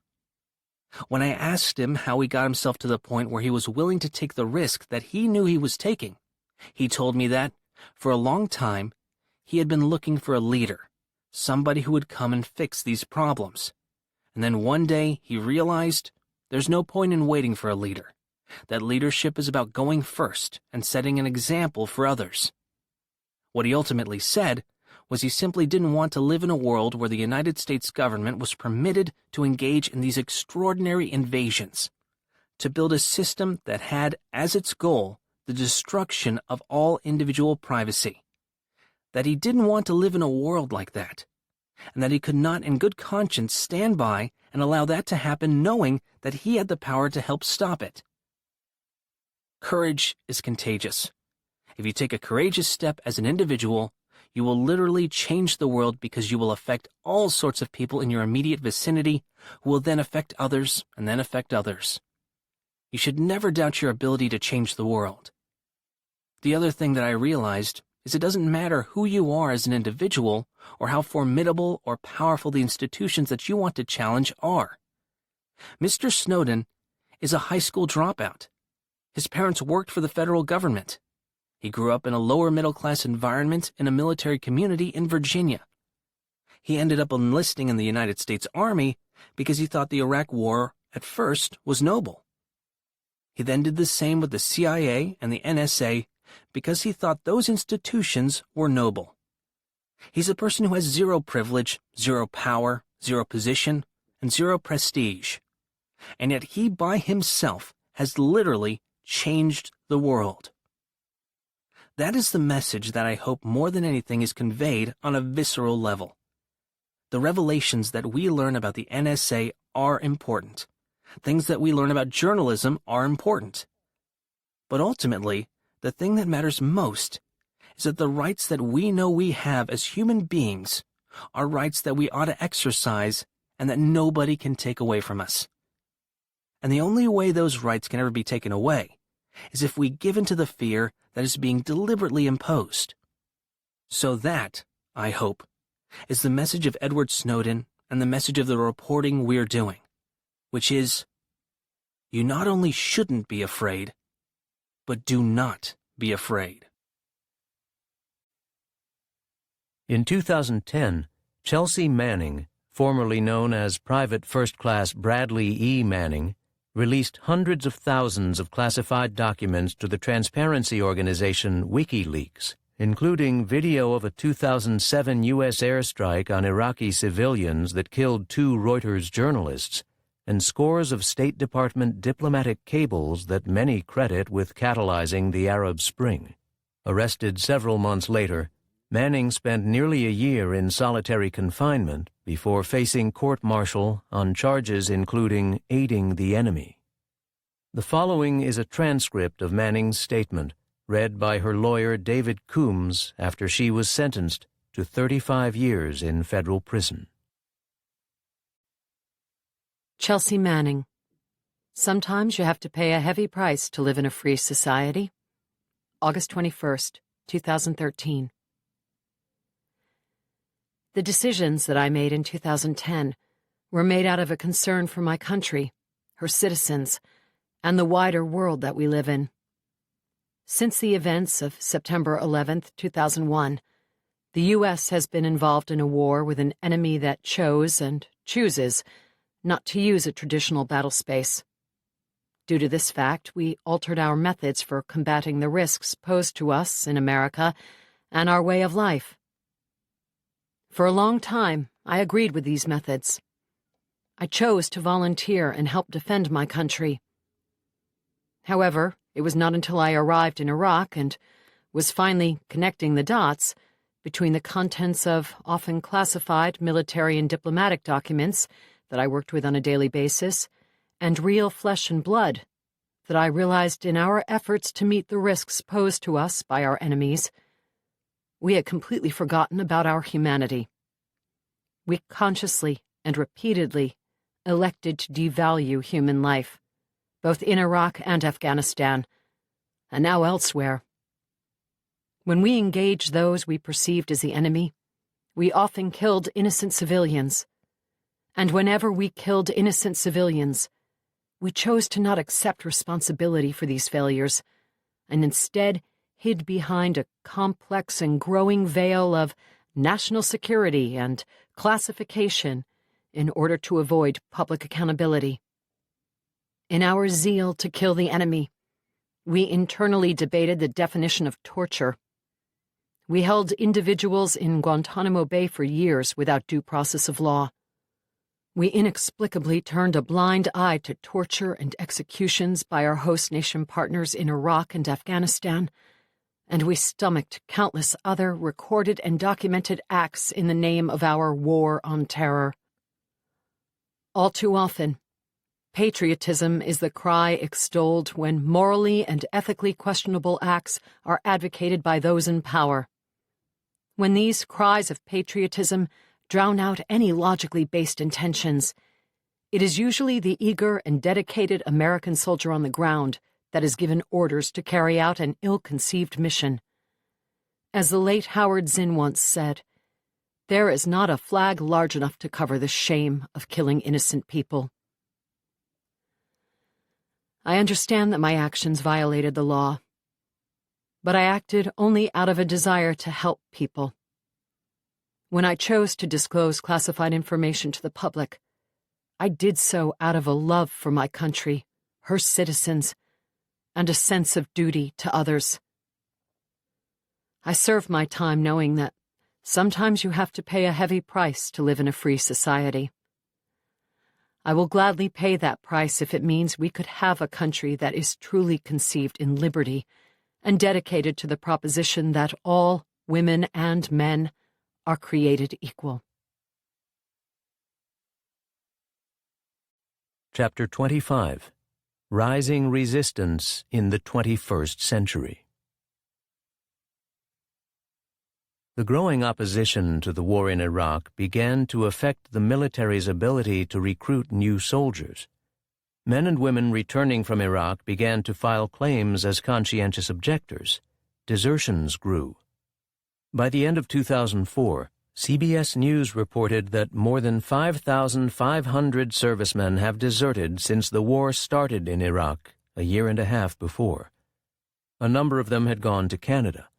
When I asked him how he got himself to the point where he was willing to take the risk that he knew he was taking, he told me that, for a long time, he had been looking for a leader, somebody who would come and fix these problems. And then one day he realized there's no point in waiting for a leader, that leadership is about going first and setting an example for others. What he ultimately said was he simply didn't want to live in a world where the United States government was permitted to engage in these extraordinary invasions, to build a system that had as its goal the destruction of all individual privacy, that he didn't want to live in a world like that, and that he could not in good conscience stand by and allow that to happen knowing that he had the power to help stop it. Courage is contagious. If you take a courageous step as an individual, you will literally change the world because you will affect all sorts of people in your immediate vicinity who will then affect others and then affect others. You should never doubt your ability to change the world. The other thing that I realized is it doesn't matter who you are as an individual or how formidable or powerful the institutions that you want to challenge are. Mr. Snowden is a high school dropout. His parents worked for the federal government. He grew up in a lower middle-class environment in a military community in Virginia. He ended up enlisting in the United States Army because he thought the Iraq War at first was noble. He then did the same with the CIA and the NSA because he thought those institutions were noble. He's a person who has zero privilege, zero power, zero position, and zero prestige. And yet he by himself has literally changed the world. That is the message that I hope more than anything is conveyed on a visceral level. The revelations that we learn about the NSA are important. Things that we learn about journalism are important. But ultimately, the thing that matters most is that the rights that we know we have as human beings are rights that we ought to exercise and that nobody can take away from us. And the only way those rights can ever be taken away is if we give in to the fear that is being deliberately imposed. So that, I hope, is the message of Edward Snowden and the message of the reporting we're doing, which is, you not only shouldn't be afraid, but do not be afraid. In 2010, Chelsea Manning, formerly known as Private First Class Bradley E. Manning, released hundreds of thousands of classified documents to the transparency organization WikiLeaks, including video of a 2007 U.S. airstrike on Iraqi civilians that killed 2 Reuters journalists, and scores of State Department diplomatic cables that many credit with catalyzing the Arab Spring. Arrested several months later, Manning spent nearly a year in solitary confinement before facing court-martial on charges including aiding the enemy. The following is a transcript of Manning's statement, read by her lawyer David Coombs after she was sentenced to 35 years in federal prison. Chelsea Manning. Sometimes you have to pay a heavy price to live in a free society. August 21st, 2013. The decisions that I made in 2010 were made out of a concern for my country, her citizens, and the wider world that we live in. Since the events of September 11th, 2001, the U.S. has been involved in a war with an enemy that chose and chooses not to use a traditional battle space. Due to this fact, we altered our methods for combating the risks posed to us in America and our way of life. For a long time, I agreed with these methods. I chose to volunteer and help defend my country. However, it was not until I arrived in Iraq and was finally connecting the dots between the contents of often classified military and diplomatic documents that I worked with on a daily basis and real flesh and blood that I realized in our efforts to meet the risks posed to us by our enemies, we had completely forgotten about our humanity. We consciously and repeatedly elected to devalue human life, both in Iraq and Afghanistan, and now elsewhere. When we engaged those we perceived as the enemy, we often killed innocent civilians. And whenever we killed innocent civilians, we chose to not accept responsibility for these failures, and instead hid behind a complex and growing veil of national security and classification in order to avoid public accountability. In our zeal to kill the enemy, we internally debated the definition of torture. We held individuals in Guantanamo Bay for years without due process of law. We inexplicably turned a blind eye to torture and executions by our host nation partners in Iraq and Afghanistan, and we stomached countless other recorded and documented acts in the name of our war on terror. All too often, patriotism is the cry extolled when morally and ethically questionable acts are advocated by those in power. When these cries of patriotism drown out any logically based intentions, it is usually the eager and dedicated American soldier on the ground that is given orders to carry out an ill-conceived mission. As the late Howard Zinn once said, "There is not a flag large enough to cover the shame of killing innocent people." I understand that my actions violated the law, but I acted only out of a desire to help people. When I chose to disclose classified information to the public, I did so out of a love for my country, her citizens, and a sense of duty to others. I served my time knowing that sometimes you have to pay a heavy price to live in a free society. I will gladly pay that price if it means we could have a country that is truly conceived in liberty and dedicated to the proposition that all women and men are created equal. Chapter 25. Rising Resistance in the 21st Century. The growing opposition to the war in Iraq began to affect the military's ability to recruit new soldiers. Men and women returning from Iraq began to file claims as conscientious objectors. Desertions grew. By the end of 2004, CBS News reported that more than 5,500 servicemen have deserted since the war started in Iraq a year and a half before. A number of them had gone to Canada.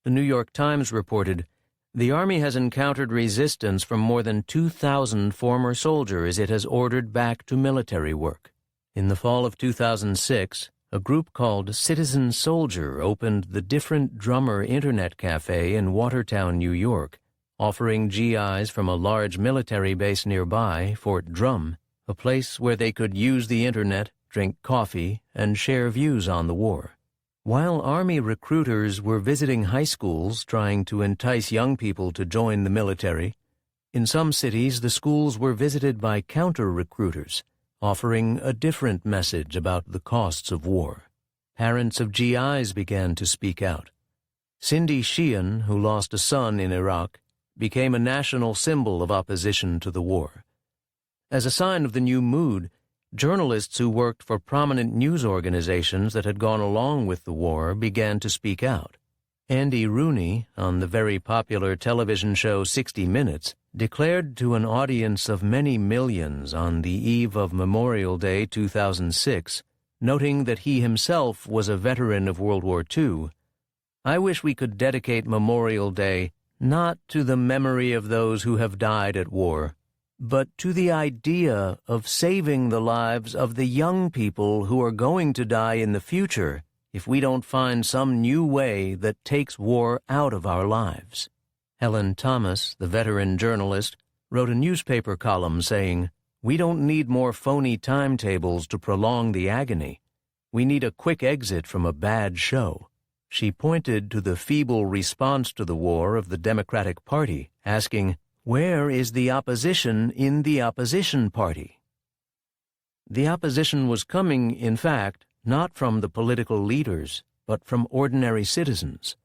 The New York Times reported, "The Army has encountered resistance from more than 2,000 former soldiers it has ordered back to military work." In the fall of 2006, a group called Citizen Soldier opened the Different Drummer Internet Cafe in Watertown, New York, offering GIs from a large military base nearby, Fort Drum, a place where they could use the Internet, drink coffee, and share views on the war. While Army recruiters were visiting high schools trying to entice young people to join the military, in some cities the schools were visited by counter-recruiters, offering a different message about the costs of war. Parents of GIs began to speak out. Cindy Sheehan, who lost a son in Iraq, became a national symbol of opposition to the war. As a sign of the new mood, journalists who worked for prominent news organizations that had gone along with the war began to speak out. Andy Rooney, on the very popular television show 60 Minutes, declared to an audience of many millions on the eve of Memorial Day 2006, noting that he himself was a veteran of World War II, "I wish we could dedicate Memorial Day not to the memory of those who have died at war, but to the idea of saving the lives of the young people who are going to die in the future if we don't find some new way that takes war out of our lives." Helen Thomas, the veteran journalist, wrote a newspaper column saying, "We don't need more phony timetables to prolong the agony. We need a quick exit from a bad show." She pointed to the feeble response to the war of the Democratic Party, asking, "Where is the opposition in the opposition party?" The opposition was coming, in fact, not from the political leaders, but from ordinary citizens.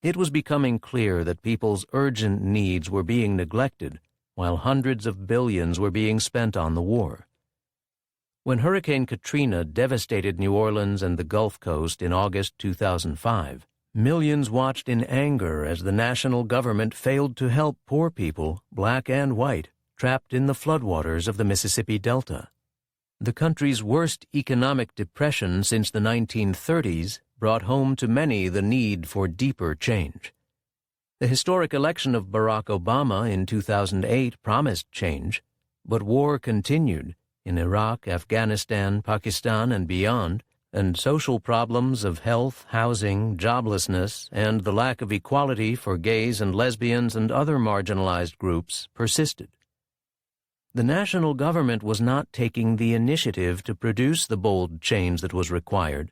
It was becoming clear that people's urgent needs were being neglected, while hundreds of billions were being spent on the war. When Hurricane Katrina devastated New Orleans and the Gulf Coast in August 2005, millions watched in anger as the national government failed to help poor people, black and white, trapped in the floodwaters of the Mississippi Delta. The country's worst economic depression since the 1930s brought home to many the need for deeper change. The historic election of Barack Obama in 2008 promised change, but war continued in Iraq, Afghanistan, Pakistan, and beyond, and social problems of health, housing, joblessness, and the lack of equality for gays and lesbians and other marginalized groups persisted. The national government was not taking the initiative to produce the bold change that was required,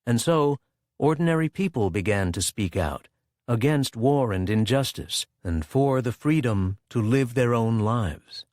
and so ordinary people began to speak out against war and injustice and for the freedom to live their own lives.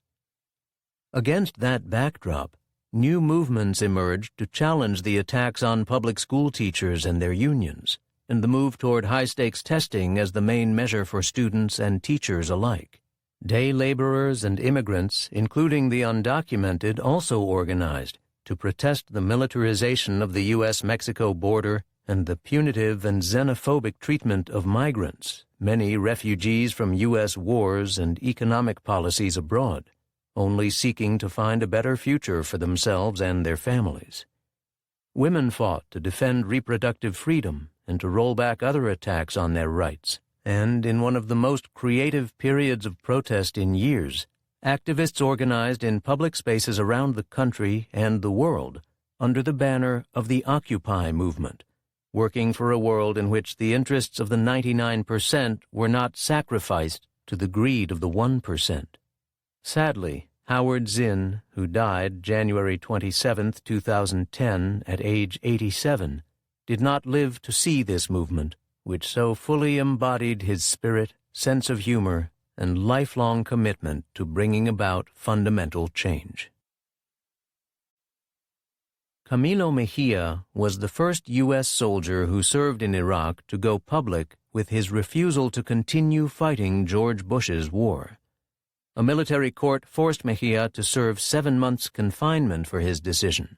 Against that backdrop, new movements emerged to challenge the attacks on public school teachers and their unions, and the move toward high-stakes testing as the main measure for students and teachers alike. Day laborers and immigrants, including the undocumented, also organized to protest the militarization of the U.S.-Mexico border and the punitive and xenophobic treatment of migrants, many refugees from U.S. wars and economic policies abroad, only seeking to find a better future for themselves and their families. Women fought to defend reproductive freedom and to roll back other attacks on their rights. And in one of the most creative periods of protest in years, activists organized in public spaces around the country and the world under the banner of the Occupy movement, working for a world in which the interests of the 99% were not sacrificed to the greed of the 1%. Sadly, Howard Zinn, who died January 27, 2010, at age 87, did not live to see this movement, which so fully embodied his spirit, sense of humor, and lifelong commitment to bringing about fundamental change. Camilo Mejia was the first U.S. soldier who served in Iraq to go public with his refusal to continue fighting George Bush's war. A military court forced Mejia to serve 7 months confinement for his decision.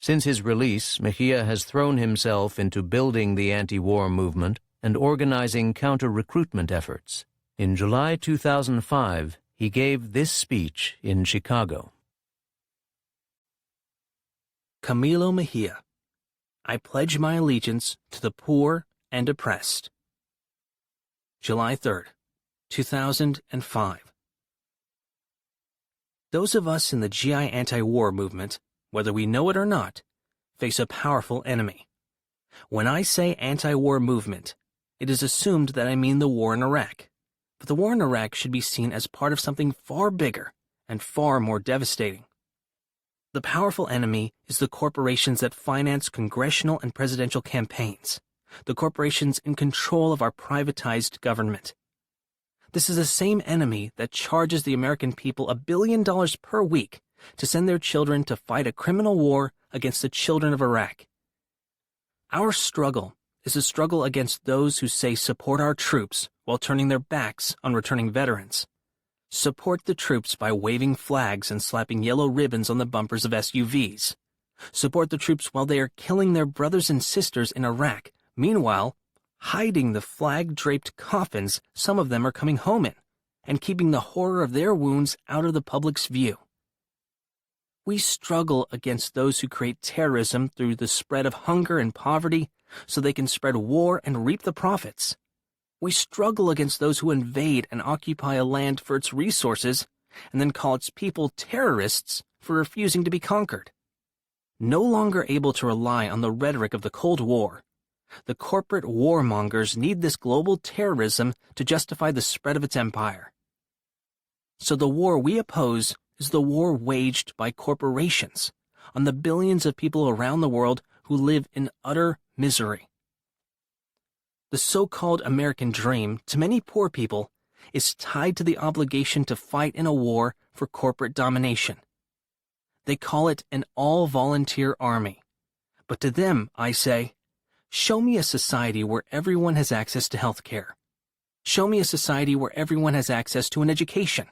Since his release, Mejia has thrown himself into building the anti-war movement and organizing counter-recruitment efforts. In July 2005, he gave this speech in Chicago. Camilo Mejia, I pledge my allegiance to the poor and oppressed. July 3rd, 2005. Those of us in the GI anti-war movement, whether we know it or not, face a powerful enemy. When I say anti-war movement, it is assumed that I mean the war in Iraq. But the war in Iraq should be seen as part of something far bigger and far more devastating. The powerful enemy is the corporations that finance congressional and presidential campaigns, the corporations in control of our privatized government. This is the same enemy that charges the American people $1 billion per week to send their children to fight a criminal war against the children of Iraq. Our struggle is a struggle against those who say support our troops while turning their backs on returning veterans. Support the troops by waving flags and slapping yellow ribbons on the bumpers of SUVs. Support the troops while they are killing their brothers and sisters in Iraq, meanwhile hiding the flag-draped coffins some of them are coming home in, and keeping the horror of their wounds out of the public's view. We struggle against those who create terrorism through the spread of hunger and poverty so they can spread war and reap the profits. We struggle against those who invade and occupy a land for its resources and then call its people terrorists for refusing to be conquered. No longer able to rely on the rhetoric of the Cold War, the corporate warmongers need this global terrorism to justify the spread of its empire. So the war we oppose is the war waged by corporations on the billions of people around the world who live in utter misery. The so-called American dream, to many poor people, is tied to the obligation to fight in a war for corporate domination. They call it an all-volunteer army. But to them, I say, show me a society where everyone has access to health care. Show me a society where everyone has access to an education.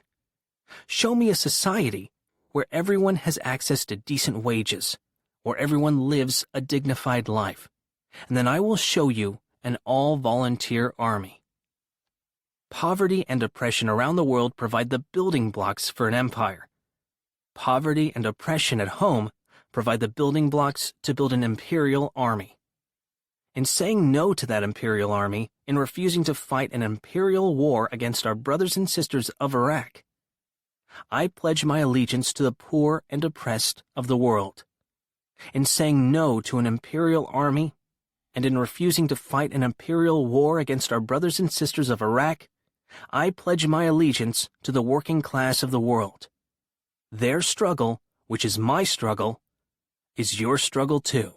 Show me a society where everyone has access to decent wages, where everyone lives a dignified life, and then I will show you an all-volunteer army. Poverty and oppression around the world provide the building blocks for an empire. Poverty and oppression at home provide the building blocks to build an imperial army. In saying no to that imperial army, in refusing to fight an imperial war against our brothers and sisters of Iraq, I pledge my allegiance to the poor and oppressed of the world. In saying no to an imperial army, and in refusing to fight an imperial war against our brothers and sisters of Iraq, I pledge my allegiance to the working class of the world. Their struggle, which is my struggle, is your struggle too.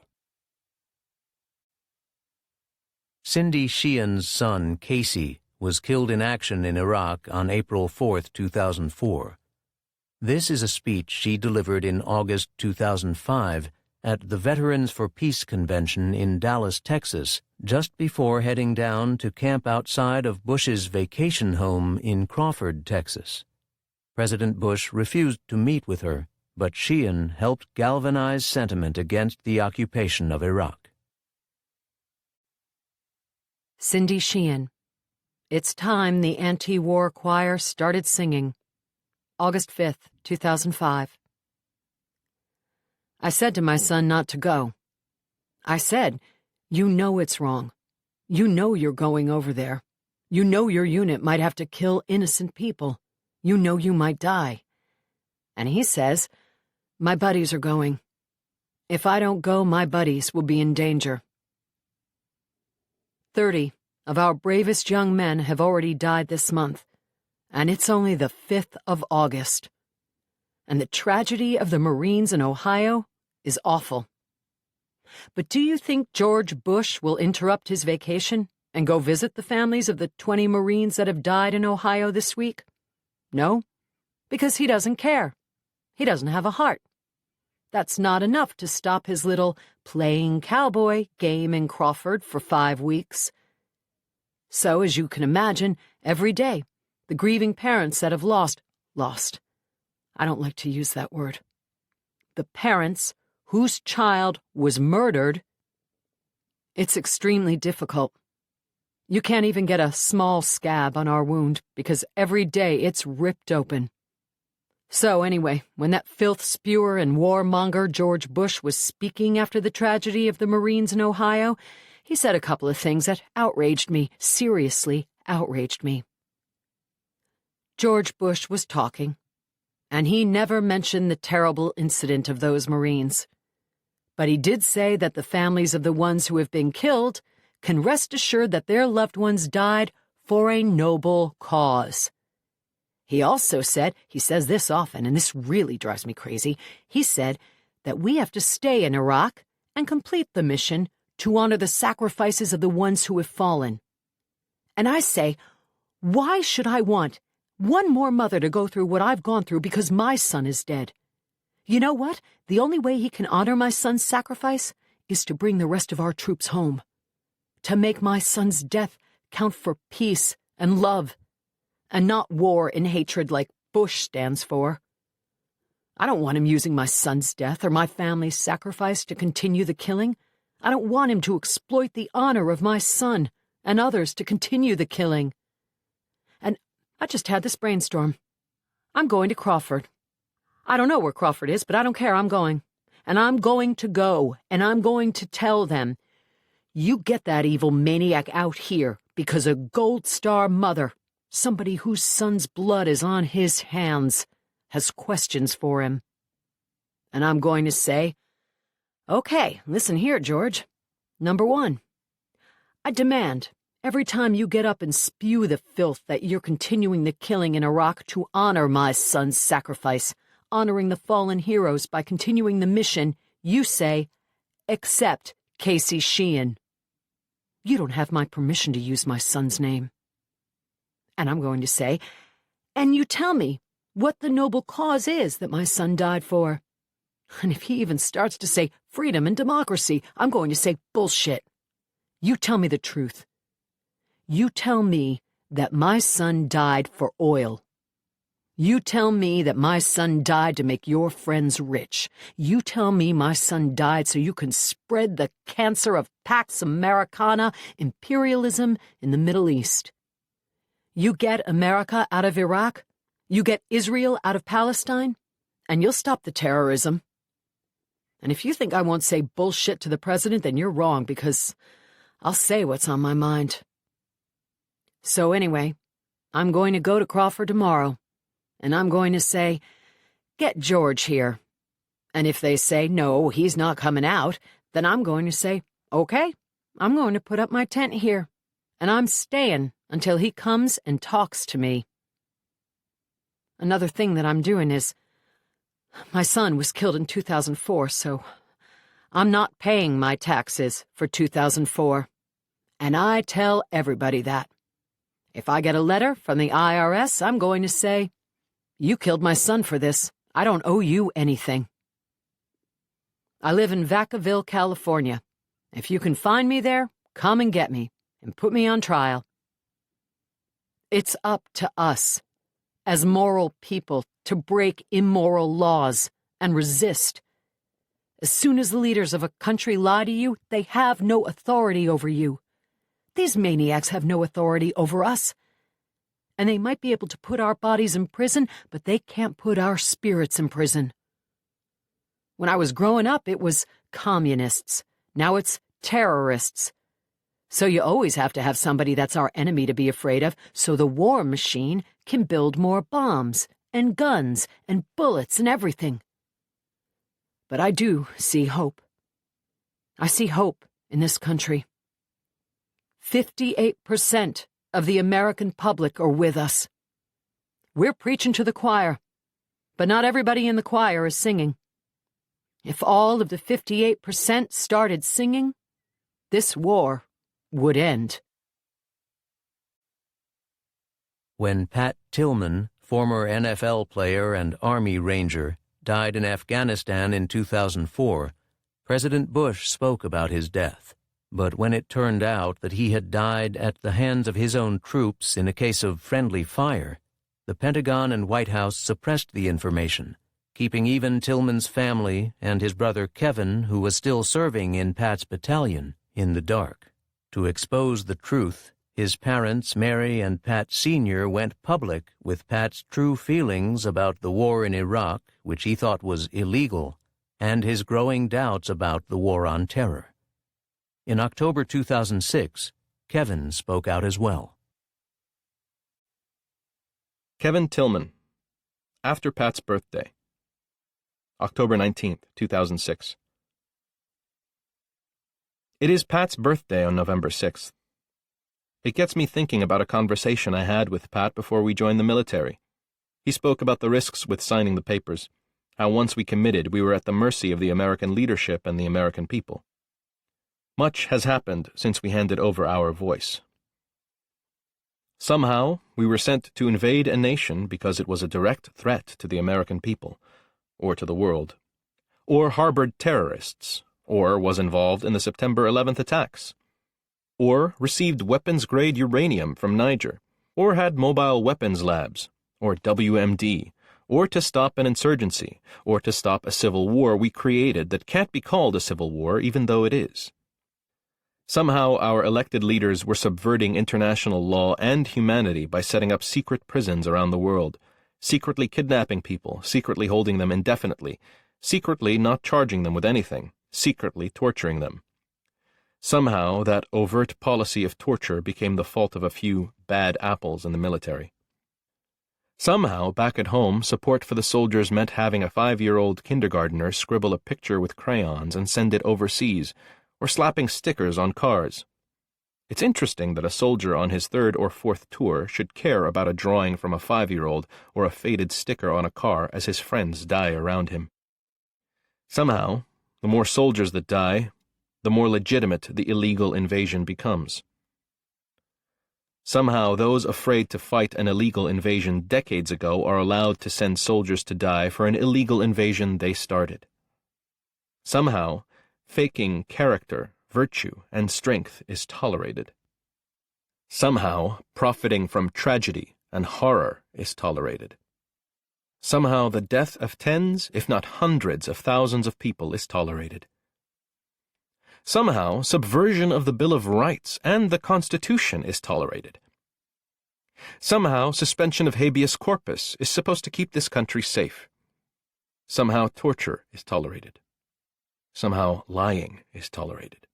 Cindy Sheehan's son, Casey, was killed in action in Iraq on April 4, 2004. This is a speech she delivered in August 2005 at the Veterans for Peace Convention in Dallas, Texas, just before heading down to camp outside of Bush's vacation home in Crawford, Texas. President Bush refused to meet with her, but Sheehan helped galvanize sentiment against the occupation of Iraq. Cindy Sheehan. It's time the anti-war choir started singing. August 5th, 2005. I said to my son not to go. I said, you know it's wrong. You know you're going over there. You know your unit might have to kill innocent people. You know you might die. And he says, my buddies are going. If I don't go, my buddies will be in danger. 30 of our bravest young men have already died this month, and it's only the 5th of August. And the tragedy of the Marines in Ohio is awful. But do you think George Bush will interrupt his vacation and go visit the families of the 20 Marines that have died in Ohio this week? No, because he doesn't care. He doesn't have a heart. That's not enough to stop his little playing cowboy game in Crawford for 5 weeks. So, as you can imagine, every day, the grieving parents that have lost, I don't like to use that word. The parents whose child was murdered, it's extremely difficult. You can't even get a small scab on our wound because every day it's ripped open. So anyway, when that filth spewer and warmonger George Bush was speaking after the tragedy of the Marines in Ohio, he said a couple of things that outraged me, seriously outraged me. George Bush was talking, and he never mentioned the terrible incident of those Marines. But he did say that the families of the ones who have been killed can rest assured that their loved ones died for a noble cause. He also said, he says this often, and this really drives me crazy, he said that we have to stay in Iraq and complete the mission to honor the sacrifices of the ones who have fallen. And I say, why should I want one more mother to go through what I've gone through because my son is dead? You know what? The only way he can honor my son's sacrifice is to bring the rest of our troops home. To make my son's death count for peace and love, and not war and hatred like Bush stands for. I don't want him using my son's death or my family's sacrifice to continue the killing. I don't want him to exploit the honor of my son and others to continue the killing. And I just had this brainstorm. I'm going to Crawford. I don't know where Crawford is, but I don't care. I'm going. And I'm going to go, and I'm going to tell them, you get that evil maniac out here because a Gold Star mother, somebody whose son's blood is on his hands, has questions for him. And I'm going to say, okay, listen here, George. Number 1, I demand every time you get up and spew the filth that you're continuing the killing in Iraq to honor my son's sacrifice, honoring the fallen heroes by continuing the mission, you say, "Accept Casey Sheehan." You don't have my permission to use my son's name. And I'm going to say, "And you tell me what the noble cause is that my son died for." And if he even starts to say freedom and democracy, I'm going to say bullshit. You tell me the truth. You tell me that my son died for oil. You tell me that my son died to make your friends rich. You tell me my son died so you can spread the cancer of Pax Americana imperialism in the Middle East. You get America out of Iraq, you get Israel out of Palestine, and you'll stop the terrorism. And if you think I won't say bullshit to the president, then you're wrong, because I'll say what's on my mind. So anyway, I'm going to go to Crawford tomorrow, and I'm going to say, "Get George here." And if they say, "No, he's not coming out," then I'm going to say, "Okay, I'm going to put up my tent here, and I'm staying until he comes and talks to me." Another thing that I'm doing is, my son was killed in 2004, so I'm not paying my taxes for 2004. And I tell everybody that. If I get a letter from the IRS, I'm going to say, "You killed my son for this. I don't owe you anything." I live in Vacaville, California. If you can find me there, come and get me and put me on trial. It's up to us, as moral people, to break immoral laws and resist. As soon as the leaders of a country lie to you, they have no authority over you. These maniacs have no authority over us. And they might be able to put our bodies in prison, but they can't put our spirits in prison. When I was growing up, it was communists. Now it's terrorists. So you always have to have somebody that's our enemy to be afraid of, so the war machine can build more bombs and guns and bullets and everything. But I do see hope. I see hope in this country. 58% of the American public are with us. We're preaching to the choir, but not everybody in the choir is singing. If all of the 58% started singing, this war would end. When Pat Tillman, former NFL player and Army Ranger, died in Afghanistan in 2004, President Bush spoke about his death. But when it turned out that he had died at the hands of his own troops in a case of friendly fire, the Pentagon and White House suppressed the information, keeping even Tillman's family and his brother Kevin, who was still serving in Pat's battalion, in the dark. To expose the truth, his parents, Mary and Pat Sr., went public with Pat's true feelings about the war in Iraq, which he thought was illegal, and his growing doubts about the war on terror. In October 2006, Kevin spoke out as well. Kevin Tillman, after Pat's birthday, October 19th, 2006. It is Pat's birthday on November 6th. It gets me thinking about a conversation I had with Pat before we joined the military. He spoke about the risks with signing the papers, how once we committed we were at the mercy of the American leadership and the American people. Much has happened since we handed over our voice. Somehow, we were sent to invade a nation because it was a direct threat to the American people, or to the world, or harbored terrorists, or was involved in the September 11th attacks, or received weapons-grade uranium from Niger, or had mobile weapons labs, or WMD, or to stop an insurgency, or to stop a civil war we created that can't be called a civil war even though it is. Somehow our elected leaders were subverting international law and humanity by setting up secret prisons around the world, secretly kidnapping people, secretly holding them indefinitely, secretly not charging them with anything, secretly torturing them. Somehow that overt policy of torture became the fault of a few bad apples in the military. Somehow, back at home, support for the soldiers meant having a 5-year-old kindergartner scribble a picture with crayons and send it overseas, or slapping stickers on cars. It's interesting that a soldier on his third or fourth tour should care about a drawing from a 5-year-old or a faded sticker on a car as his friends die around him. Somehow, the more soldiers that die, the more legitimate the illegal invasion becomes. Somehow, those afraid to fight an illegal invasion decades ago are allowed to send soldiers to die for an illegal invasion they started. Somehow, faking character, virtue, and strength is tolerated. Somehow, profiting from tragedy and horror is tolerated. Somehow, the death of tens, if not hundreds of thousands of people is tolerated. Somehow, subversion of the Bill of Rights and the Constitution is tolerated. Somehow, suspension of habeas corpus is supposed to keep this country safe. Somehow, torture is tolerated. Somehow, lying is tolerated.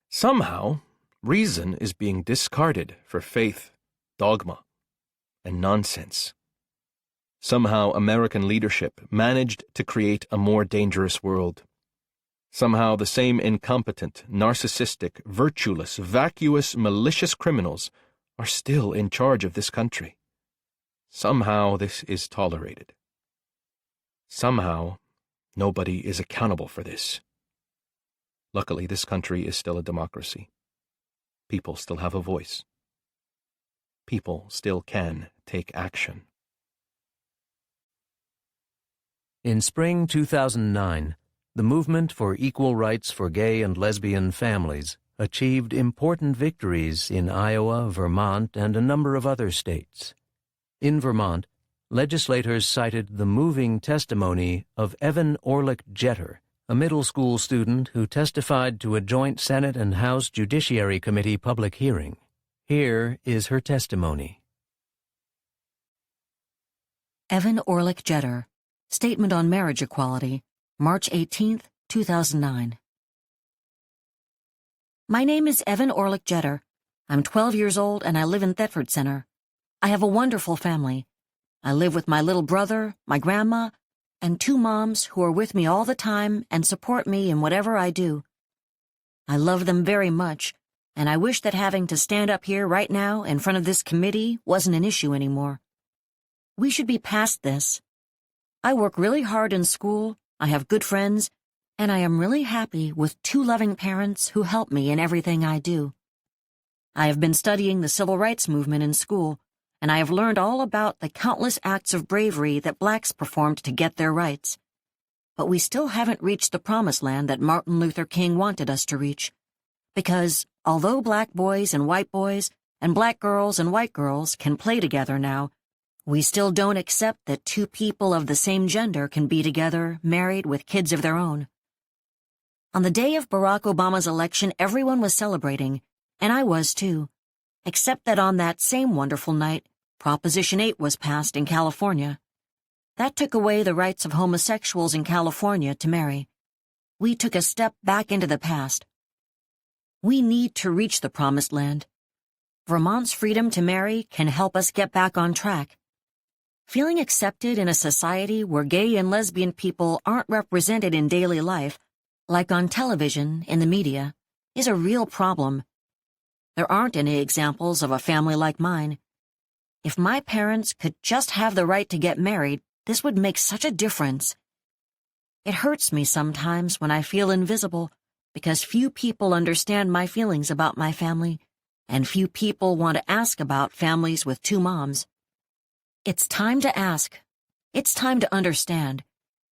Somehow, reason is being discarded for faith, dogma, and nonsense. Somehow, American leadership managed to create a more dangerous world. Somehow, the same incompetent, narcissistic, virtueless, vacuous, malicious criminals are still in charge of this country. Somehow, this is tolerated. Somehow, nobody is accountable for this. Luckily, this country is still a democracy. People still have a voice. People still can take action. In spring 2009, the movement for equal rights for gay and lesbian families achieved important victories in Iowa, Vermont, and a number of other states. In Vermont, legislators cited the moving testimony of Evan Orlick Jeter, a middle school student who testified to a joint Senate and House Judiciary Committee public hearing. Here is her testimony. Evan Orlick Jeter, Statement on Marriage Equality, March 18, 2009. My name is Evan Orlick Jeter. I'm 12 years old and I live in Thetford Center. I have a wonderful family. I live with my little brother, my grandma, and 2 moms who are with me all the time and support me in whatever I do. I love them very much, and I wish that having to stand up here right now in front of this committee wasn't an issue anymore. We should be past this. I work really hard in school, I have good friends, and I am really happy with 2 loving parents who help me in everything I do. I have been studying the civil rights movement in school, and I have learned all about the countless acts of bravery that blacks performed to get their rights. But we still haven't reached the promised land that Martin Luther King wanted us to reach. Because although black boys and white boys and black girls and white girls can play together now, we still don't accept that 2 people of the same gender can be together, married, with kids of their own. On the day of Barack Obama's election, everyone was celebrating, and I was too, except that on that same wonderful night, Proposition 8 was passed in California. That took away the rights of homosexuals in California to marry. We took a step back into the past. We need to reach the promised land. Vermont's freedom to marry can help us get back on track. Feeling accepted in a society where gay and lesbian people aren't represented in daily life, like on television, in the media, is a real problem. There aren't any examples of a family like mine. If my parents could just have the right to get married, this would make such a difference. It hurts me sometimes when I feel invisible, because few people understand my feelings about my family, and few people want to ask about families with 2 moms. It's time to ask. It's time to understand.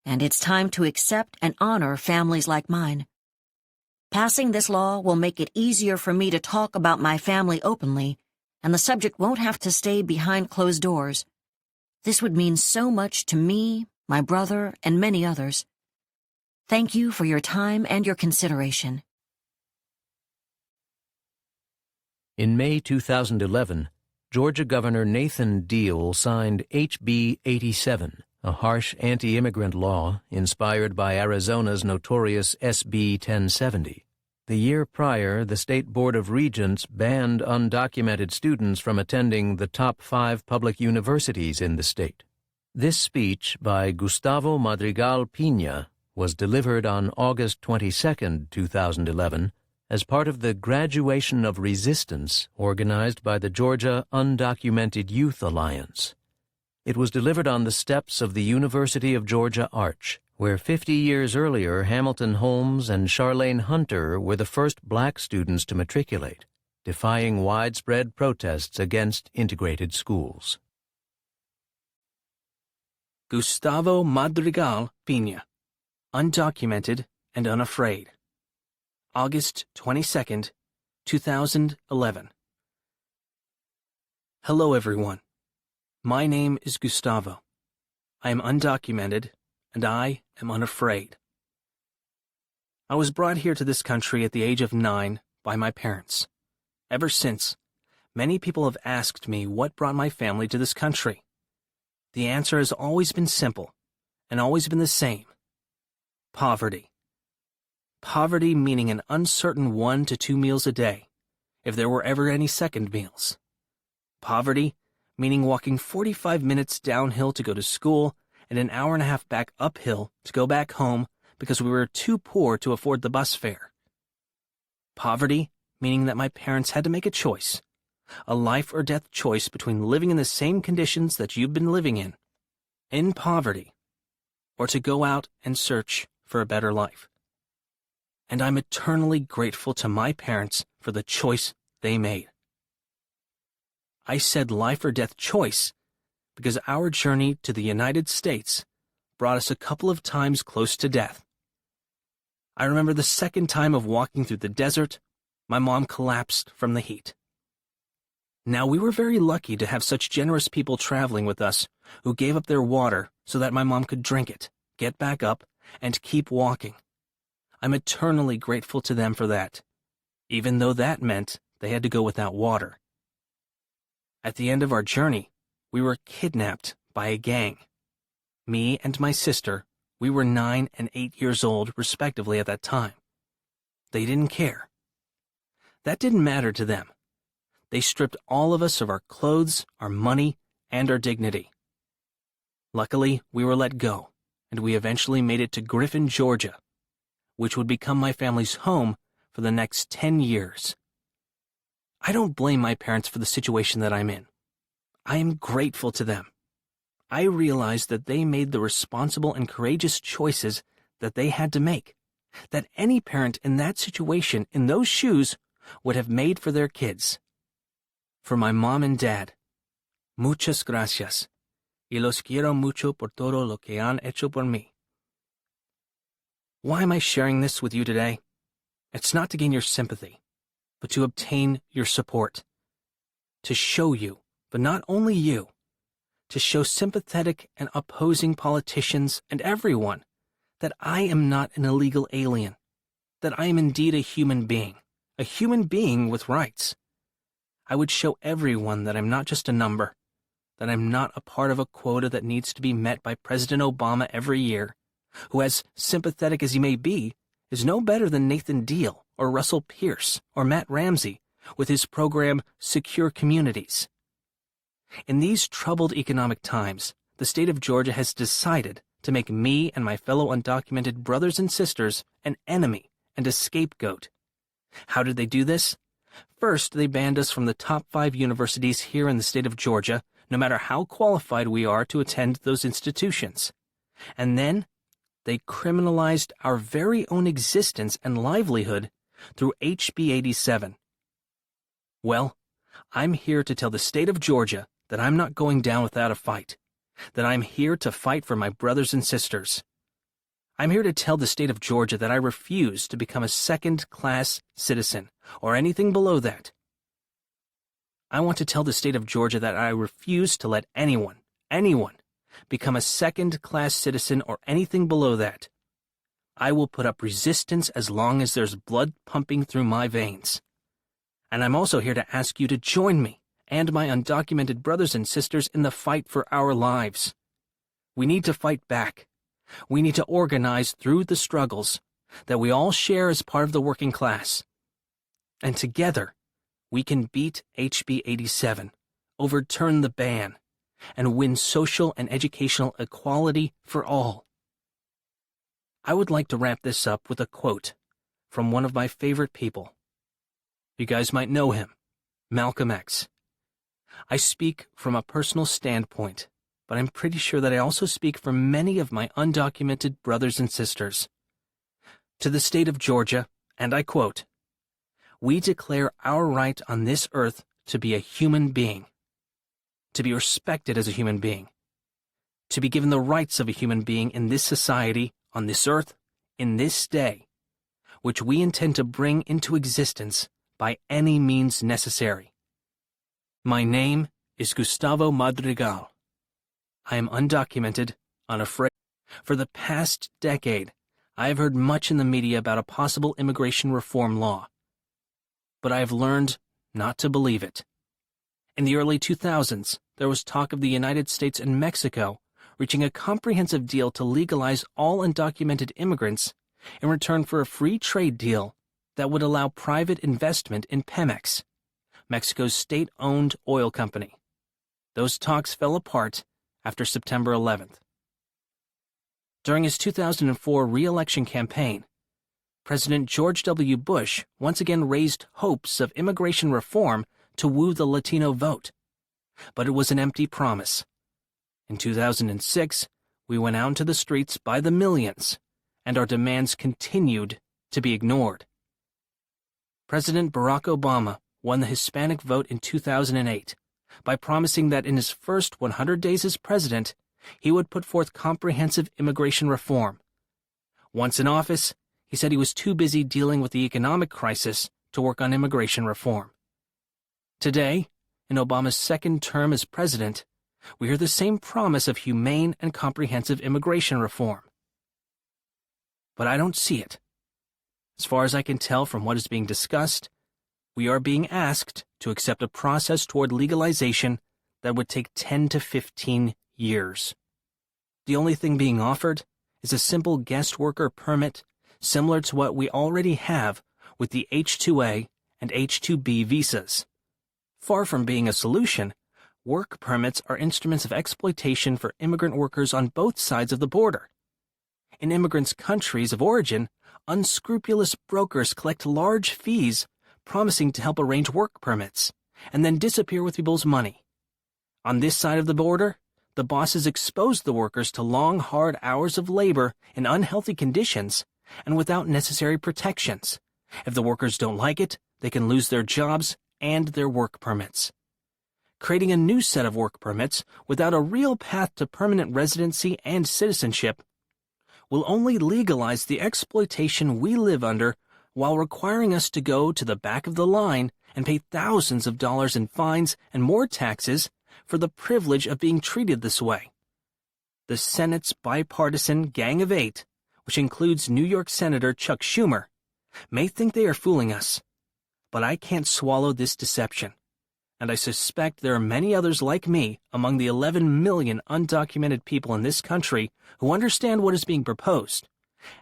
And it's time to accept and honor families like mine. Passing this law will make it easier for me to talk about my family openly, and the subject won't have to stay behind closed doors. This would mean so much to me, my brother, and many others. Thank you for your time and your consideration. In May 2011, Georgia Governor Nathan Deal signed HB 87, a harsh anti-immigrant law inspired by Arizona's notorious SB 1070. The year prior, the State Board of Regents banned undocumented students from attending the top 5 public universities in the state. This speech by Gustavo Madrigal Piña was delivered on August 22, 2011, as part of the Graduation of Resistance organized by the Georgia Undocumented Youth Alliance. It was delivered on the steps of the University of Georgia Arch, where 50 years earlier Hamilton Holmes and Charlene Hunter were the first black students to matriculate, defying widespread protests against integrated schools. Gustavo Madrigal Pina, Undocumented and Unafraid. August 22nd, 2011. Hello, everyone. My name is Gustavo. I am undocumented, and I am unafraid. I was brought here to this country at the age of 9 by my parents. Ever since, many people have asked me what brought my family to this country. The answer has always been simple, and always been the same. Poverty. Poverty meaning an uncertain 1 to 2 meals a day, if there were ever any second meals. Poverty meaning walking 45 minutes downhill to go to school and an hour and a half back uphill to go back home because we were too poor to afford the bus fare. Poverty meaning that my parents had to make a choice, a life or death choice between living in the same conditions that you've been living in poverty, or to go out and search for a better life. And I'm eternally grateful to my parents for the choice they made. I said life or death choice because our journey to the United States brought us a couple of times close to death. I remember the second time of walking through the desert, my mom collapsed from the heat. Now, we were very lucky to have such generous people traveling with us who gave up their water so that my mom could drink it, get back up, and keep walking. I'm eternally grateful to them for that, even though that meant they had to go without water. At the end of our journey, we were kidnapped by a gang. Me and my sister, we were 9 and 8 years old, respectively, at that time. They didn't care. That didn't matter to them. They stripped all of us of our clothes, our money, and our dignity. Luckily, we were let go, and we eventually made it to Griffin, Georgia, which would become my family's home for the next 10 years. I don't blame my parents for the situation that I'm in. I am grateful to them. I realize that they made the responsible and courageous choices that they had to make, that any parent in that situation, in those shoes, would have made for their kids. For my mom and dad, muchas gracias, y los quiero mucho por todo lo que han hecho por mí. Why am I sharing this with you today? It's not to gain your sympathy, but to obtain your support. To show you, but not only you, to show sympathetic and opposing politicians and everyone that I am not an illegal alien, that I am indeed a human being with rights. I would show everyone that I'm not just a number, that I'm not a part of a quota that needs to be met by President Obama every year, who, as sympathetic as he may be, is no better than Nathan Deal or Russell Pierce or Matt Ramsey with his program Secure Communities. In these troubled economic times, the state of Georgia has decided to make me and my fellow undocumented brothers and sisters an enemy and a scapegoat. How did they do this? First, they banned us from the top 5 universities here in the state of Georgia, no matter how qualified we are to attend those institutions. And then, they criminalized our very own existence and livelihood through HB 87. Well, I'm here to tell the state of Georgia that I'm not going down without a fight, that I'm here to fight for my brothers and sisters. I'm here to tell the state of Georgia that I refuse to become a second-class citizen or anything below that. I want to tell the state of Georgia that I refuse to let anyone, become a second-class citizen or anything below that. I will put up resistance as long as there's blood pumping through my veins. And I'm also here to ask you to join me and my undocumented brothers and sisters in the fight for our lives. We need to fight back. We need to organize through the struggles that we all share as part of the working class. And together, we can beat HB 87, overturn the ban, and win social and educational equality for all. I would like to wrap this up with a quote from one of my favorite people, You guys might know him, Malcolm X. I speak from a personal standpoint, but I'm pretty sure that I also speak for many of my undocumented brothers and sisters. To the state of Georgia, and I quote, "We declare our right on this earth to be a human being, to be respected as a human being, to be given the rights of a human being in this society, on this earth, in this day, which we intend to bring into existence by any means necessary. My name is Gustavo Madrigal. I am undocumented, unafraid. For the past decade, I have heard much in the media about a possible immigration reform law, but I have learned not to believe it. In the early 2000s, there was talk of the United States and Mexico reaching a comprehensive deal to legalize all undocumented immigrants in return for a free trade deal that would allow private investment in Pemex, Mexico's state-owned oil company. Those talks fell apart after September 11th. During his 2004 re-election campaign, President George W. Bush once again raised hopes of immigration reform to woo the Latino vote, but it was an empty promise. In 2006, we went out into the streets by the millions, and our demands continued to be ignored. President Barack Obama won the Hispanic vote in 2008 by promising that in his first 100 days as president, he would put forth comprehensive immigration reform. Once in office, he said he was too busy dealing with the economic crisis to work on immigration reform. Today, in Obama's second term as president, we hear the same promise of humane and comprehensive immigration reform. But I don't see it. As far as I can tell from what is being discussed, we are being asked to accept a process toward legalization that would take 10 to 15 years. The only thing being offered is a simple guest worker permit similar to what we already have with the H-2A and H-2B visas. Far from being a solution, work permits are instruments of exploitation for immigrant workers on both sides of the border. In immigrants' countries of origin, unscrupulous brokers collect large fees promising to help arrange work permits, and then disappear with people's money. On this side of the border, the bosses expose the workers to long, hard hours of labor in unhealthy conditions and without necessary protections. If the workers don't like it, they can lose their jobs and their work permits. Creating a new set of work permits without a real path to permanent residency and citizenship will only legalize the exploitation we live under while requiring us to go to the back of the line and pay thousands of dollars in fines and more taxes for the privilege of being treated this way. The Senate's bipartisan Gang of Eight, which includes New York Senator Chuck Schumer, may think they are fooling us, but I can't swallow this deception, and I suspect there are many others like me among the 11 million undocumented people in this country who understand what is being proposed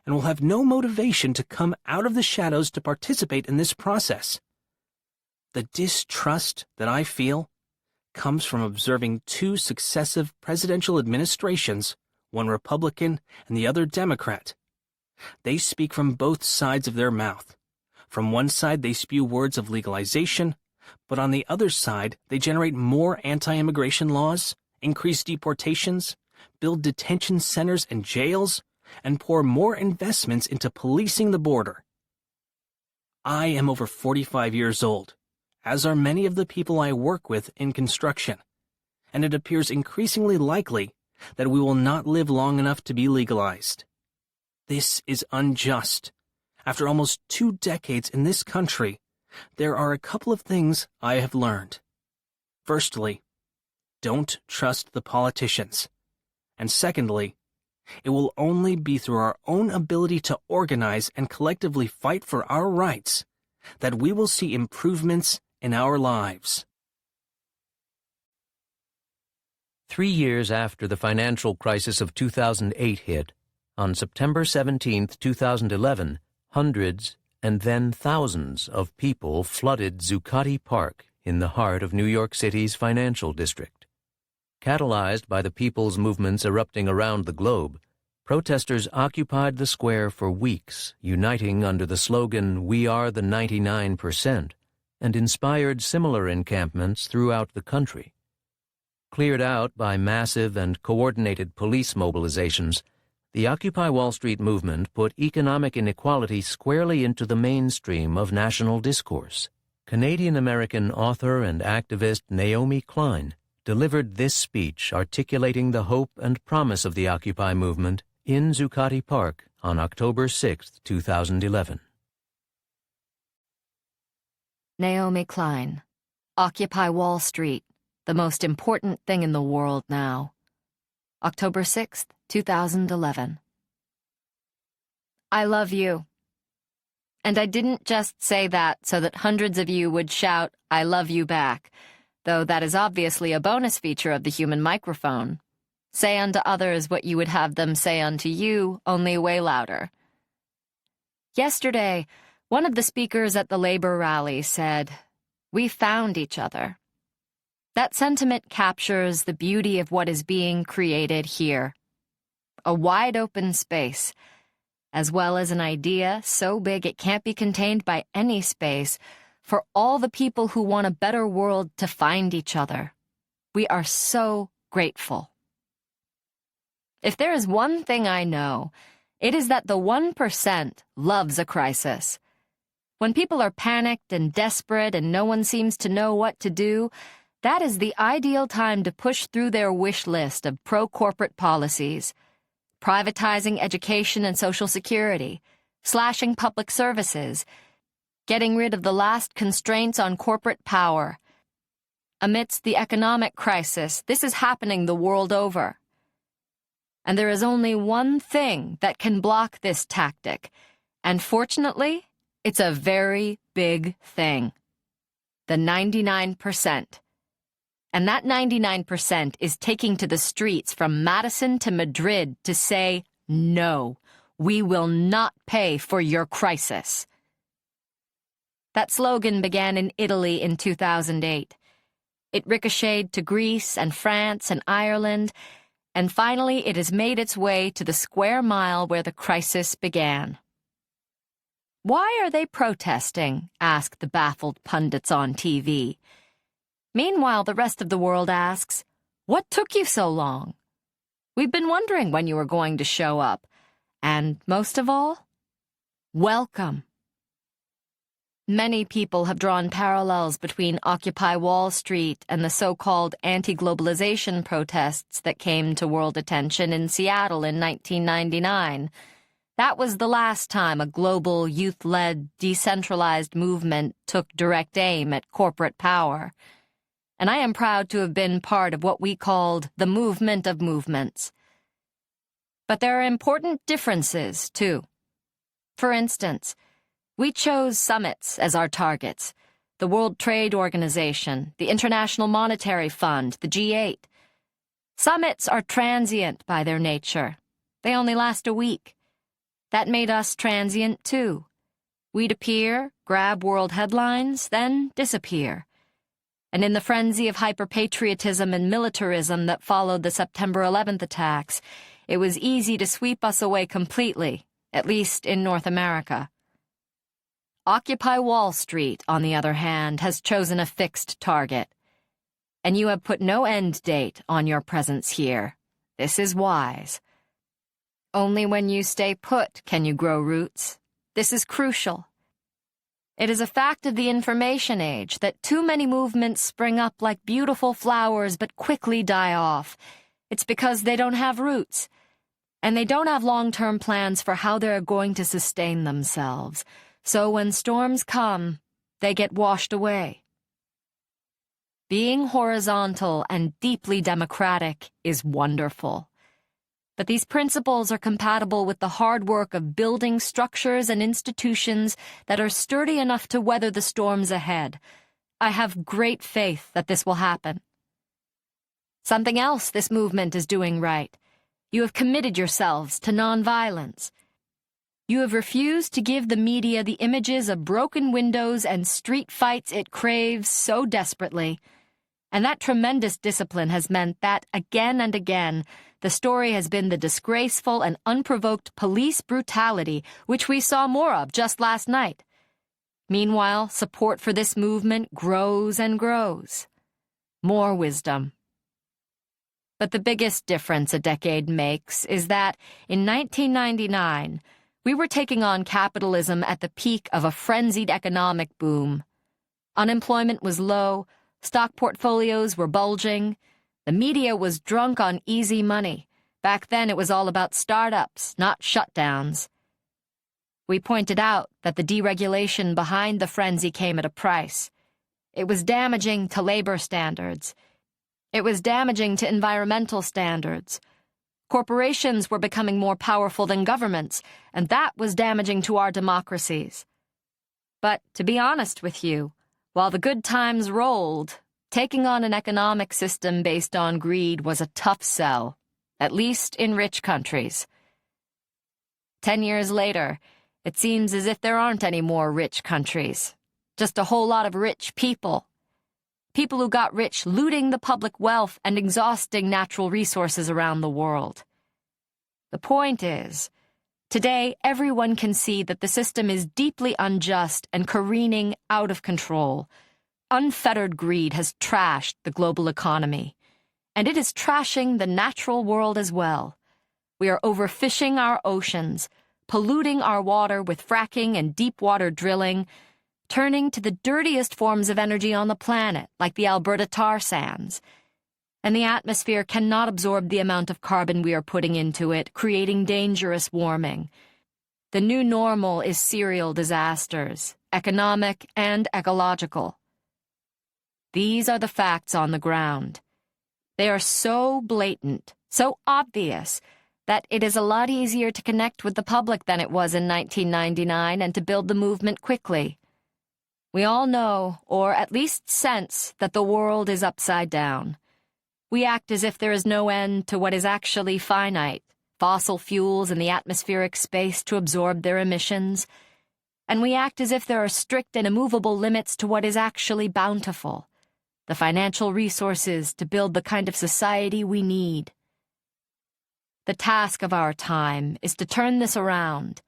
and will have no motivation to come out of the shadows to participate in this process. The distrust that I feel comes from observing two successive presidential administrations, one Republican and the other Democrat. They speak from both sides of their mouth. From one side, they spew words of legalization, but on the other side, they generate more anti-immigration laws, increase deportations, build detention centers and jails, and pour more investments into policing the border. I am over 45 years old, as are many of the people I work with in construction, and it appears increasingly likely that we will not live long enough to be legalized. This is unjust. After almost 2 decades in this country, there are a couple of things I have learned. Firstly, don't trust the politicians. And secondly, it will only be through our own ability to organize and collectively fight for our rights that we will see improvements in our lives. 3 years after the financial crisis of 2008 hit, on September 17, 2011, hundreds and then thousands of people flooded Zuccotti Park in the heart of New York City's financial district. Catalyzed by the people's movements erupting around the globe, protesters occupied the square for weeks, uniting under the slogan, "We are the 99%," and inspired similar encampments throughout the country. Cleared out by massive and coordinated police mobilizations, the Occupy Wall Street movement put economic inequality squarely into the mainstream of national discourse. Canadian-American author and activist Naomi Klein delivered this speech articulating the hope and promise of the Occupy movement in Zuccotti Park on October 6, 2011. Naomi Klein, Occupy Wall Street, the most important thing in the world now. October 6th, 2011. I love you. And I didn't just say that so that hundreds of you would shout, I love you back, though that is obviously a bonus feature of the human microphone. Say unto others what you would have them say unto you, only way louder. Yesterday, one of the speakers at the labor rally said, "We found each other." That sentiment captures the beauty of what is being created here. A wide-open space, as well as an idea so big it can't be contained by any space, for all the people who want a better world to find each other. We are so grateful. If there is one thing I know, it is that the 1% loves a crisis. When people are panicked and desperate and no one seems to know what to do, that is the ideal time to push through their wish list of pro-corporate policies, privatizing education and Social Security, slashing public services, getting rid of the last constraints on corporate power. Amidst the economic crisis, this is happening the world over. And there is only one thing that can block this tactic, and fortunately, it's a very big thing. The 99%. And that 99% is taking to the streets from Madison to Madrid to say, no, we will not pay for your crisis. That slogan began in Italy in 2008. It ricocheted to Greece and France and Ireland, and finally it has made its way to the square mile where the crisis began. Why are they protesting? Asked the baffled pundits on TV. Meanwhile, the rest of the world asks, what took you so long? We've been wondering when you were going to show up. And most of all, welcome. Many people have drawn parallels between Occupy Wall Street and the so-called anti-globalization protests that came to world attention in Seattle in 1999. That was the last time a global, youth-led, decentralized movement took direct aim at corporate power. And I am proud to have been part of what we called the movement of movements. But there are important differences, too. For instance, we chose summits as our targets: the World Trade Organization, the International Monetary Fund, the G8. Summits are transient by their nature. They only last a week. That made us transient, too. We'd appear, grab world headlines, then disappear. And in the frenzy of hyper-patriotism and militarism that followed the September 11th attacks, it was easy to sweep us away completely, at least in North America. Occupy Wall Street, on the other hand, has chosen a fixed target. And you have put no end date on your presence here. This is wise. Only when you stay put can you grow roots. This is crucial. It is a fact of the information age that too many movements spring up like beautiful flowers but quickly die off. It's because they don't have roots, and they don't have long-term plans for how they're going to sustain themselves. So when storms come, they get washed away. Being horizontal and deeply democratic is wonderful. But these principles are compatible with the hard work of building structures and institutions that are sturdy enough to weather the storms ahead. I have great faith that this will happen. Something else this movement is doing right. You have committed yourselves to nonviolence. You have refused to give the media the images of broken windows and street fights it craves so desperately. And that tremendous discipline has meant that, again and again, the story has been the disgraceful and unprovoked police brutality which we saw more of just last night. Meanwhile, support for this movement grows and grows. More wisdom. But the biggest difference a decade makes is that in 1999, we were taking on capitalism at the peak of a frenzied economic boom. Unemployment was low, stock portfolios were bulging, the media was drunk on easy money. Back then it was all about startups, not shutdowns. We pointed out that the deregulation behind the frenzy came at a price. It was damaging to labor standards. It was damaging to environmental standards. Corporations were becoming more powerful than governments, and that was damaging to our democracies. But to be honest with you, while the good times rolled, taking on an economic system based on greed was a tough sell, at least in rich countries. 10 years later, it seems as if there aren't any more rich countries, just a whole lot of rich people. People who got rich looting the public wealth and exhausting natural resources around the world. The point is, today everyone can see that the system is deeply unjust and careening out of control. Unfettered greed has trashed the global economy, and it is trashing the natural world as well. We are overfishing our oceans, polluting our water with fracking and deep water drilling, turning to the dirtiest forms of energy on the planet, like the Alberta tar sands. And the atmosphere cannot absorb the amount of carbon we are putting into it, creating dangerous warming. The new normal is serial disasters, economic and ecological. These are the facts on the ground. They are so blatant, so obvious, that it is a lot easier to connect with the public than it was in 1999 and to build the movement quickly. We all know, or at least sense, that the world is upside down. We act as if there is no end to what is actually finite, fossil fuels and the atmospheric space to absorb their emissions, and we act as if there are strict and immovable limits to what is actually bountiful, the financial resources to build the kind of society we need. The task of our time is to turn this around,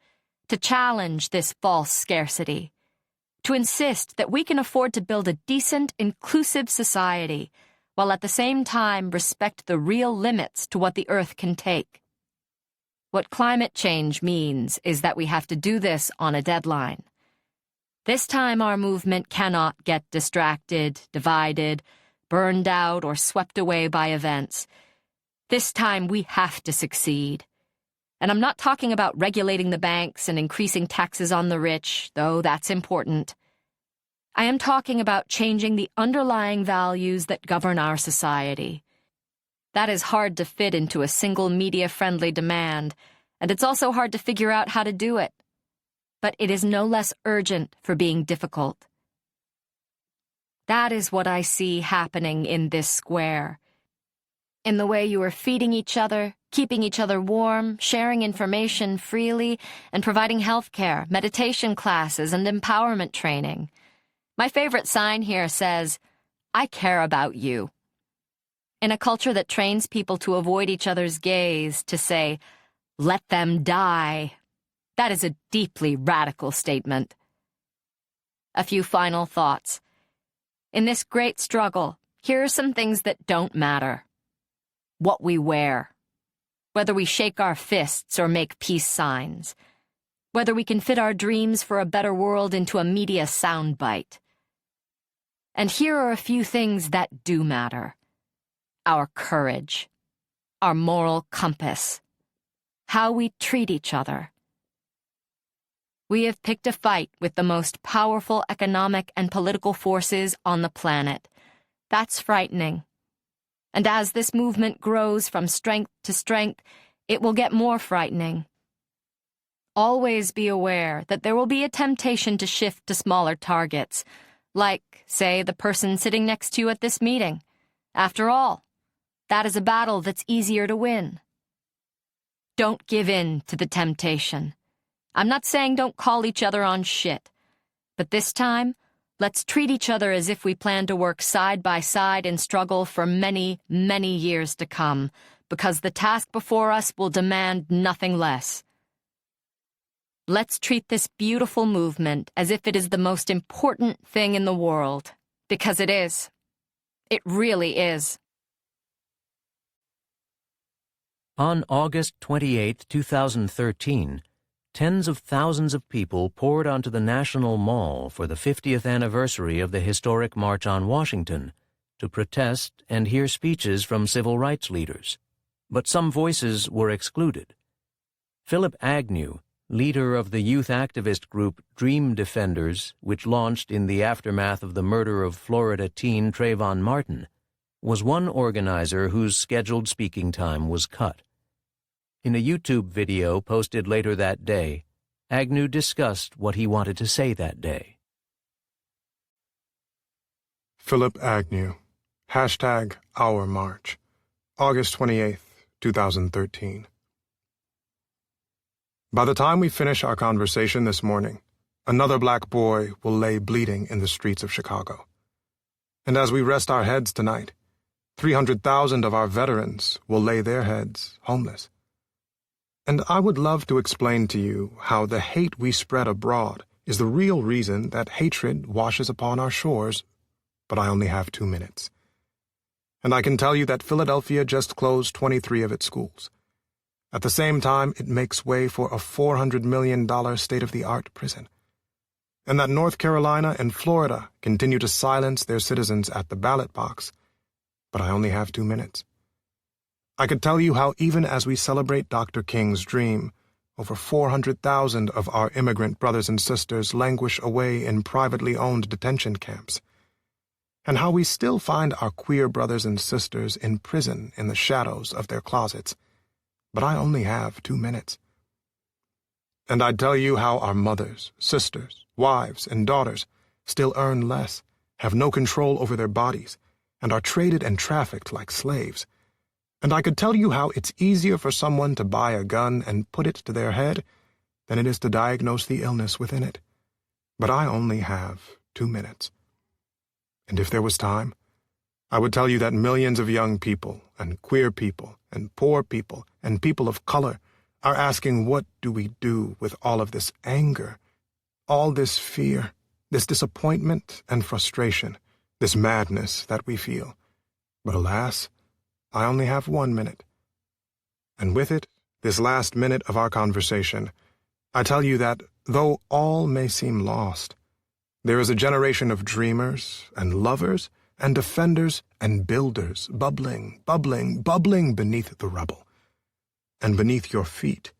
to challenge this false scarcity, to insist that we can afford to build a decent, inclusive society, while at the same time respect the real limits to what the Earth can take. What climate change means is that we have to do this on a deadline. This time our movement cannot get distracted, divided, burned out, or swept away by events. This time we have to succeed. And I'm not talking about regulating the banks and increasing taxes on the rich, though that's important. I am talking about changing the underlying values that govern our society. That is hard to fit into a single media-friendly demand, and it's also hard to figure out how to do it. But it is no less urgent for being difficult. That is what I see happening in this square. In the way you are feeding each other, keeping each other warm, sharing information freely, and providing health care, meditation classes, and empowerment training. My favorite sign here says, "I care about you." In a culture that trains people to avoid each other's gaze, to say, "Let them die," that is a deeply radical statement. A few final thoughts. In this great struggle, here are some things that don't matter. What we wear, whether we shake our fists or make peace signs, whether we can fit our dreams for a better world into a media soundbite. And here are a few things that do matter. Our courage, our moral compass, how we treat each other. We have picked a fight with the most powerful economic and political forces on the planet. That's frightening. And as this movement grows from strength to strength, it will get more frightening. Always be aware that there will be a temptation to shift to smaller targets, like, say, the person sitting next to you at this meeting. After all, that is a battle that's easier to win. Don't give in to the temptation. I'm not saying don't call each other on shit, but this time, let's treat each other as if we plan to work side by side and struggle for many, many years to come, because the task before us will demand nothing less. Let's treat this beautiful movement as if it is the most important thing in the world. Because it is. It really is. On August 28, 2013, tens of thousands of people poured onto the National Mall for the 50th anniversary of the historic March on Washington to protest and hear speeches from civil rights leaders. But some voices were excluded. Philip Agnew, leader of the youth activist group Dream Defenders, which launched in the aftermath of the murder of Florida teen Trayvon Martin, was one organizer whose scheduled speaking time was cut. In a YouTube video posted later that day, Agnew discussed what he wanted to say that day. Philip Agnew, #OurMarch, August 28, 2013. By the time we finish our conversation this morning, another black boy will lay bleeding in the streets of Chicago. And as we rest our heads tonight, 300,000 of our veterans will lay their heads homeless. And I would love to explain to you how the hate we spread abroad is the real reason that hatred washes upon our shores, but I only have 2 minutes. And I can tell you that Philadelphia just closed 23 of its schools. At the same time, it makes way for a $400 million state-of-the-art prison. And that North Carolina and Florida continue to silence their citizens at the ballot box. But I only have 2 minutes. I could tell you how even as we celebrate Dr. King's dream, over 400,000 of our immigrant brothers and sisters languish away in privately owned detention camps. And how we still find our queer brothers and sisters in prison in the shadows of their closets. But I only have 2 minutes. And I'd tell you how our mothers, sisters, wives, and daughters still earn less, have no control over their bodies, and are traded and trafficked like slaves. And I could tell you how it's easier for someone to buy a gun and put it to their head than it is to diagnose the illness within it. But I only have 2 minutes. And if there was time, I would tell you that millions of young people, and queer people, and poor people, and people of color are asking, what do we do with all of this anger, all this fear, this disappointment and frustration, this madness that we feel? But alas, I only have 1 minute. And with it, this last minute of our conversation, I tell you that, though all may seem lost, there is a generation of dreamers and lovers and defenders and builders bubbling, bubbling, bubbling beneath the rubble. And beneath your feet,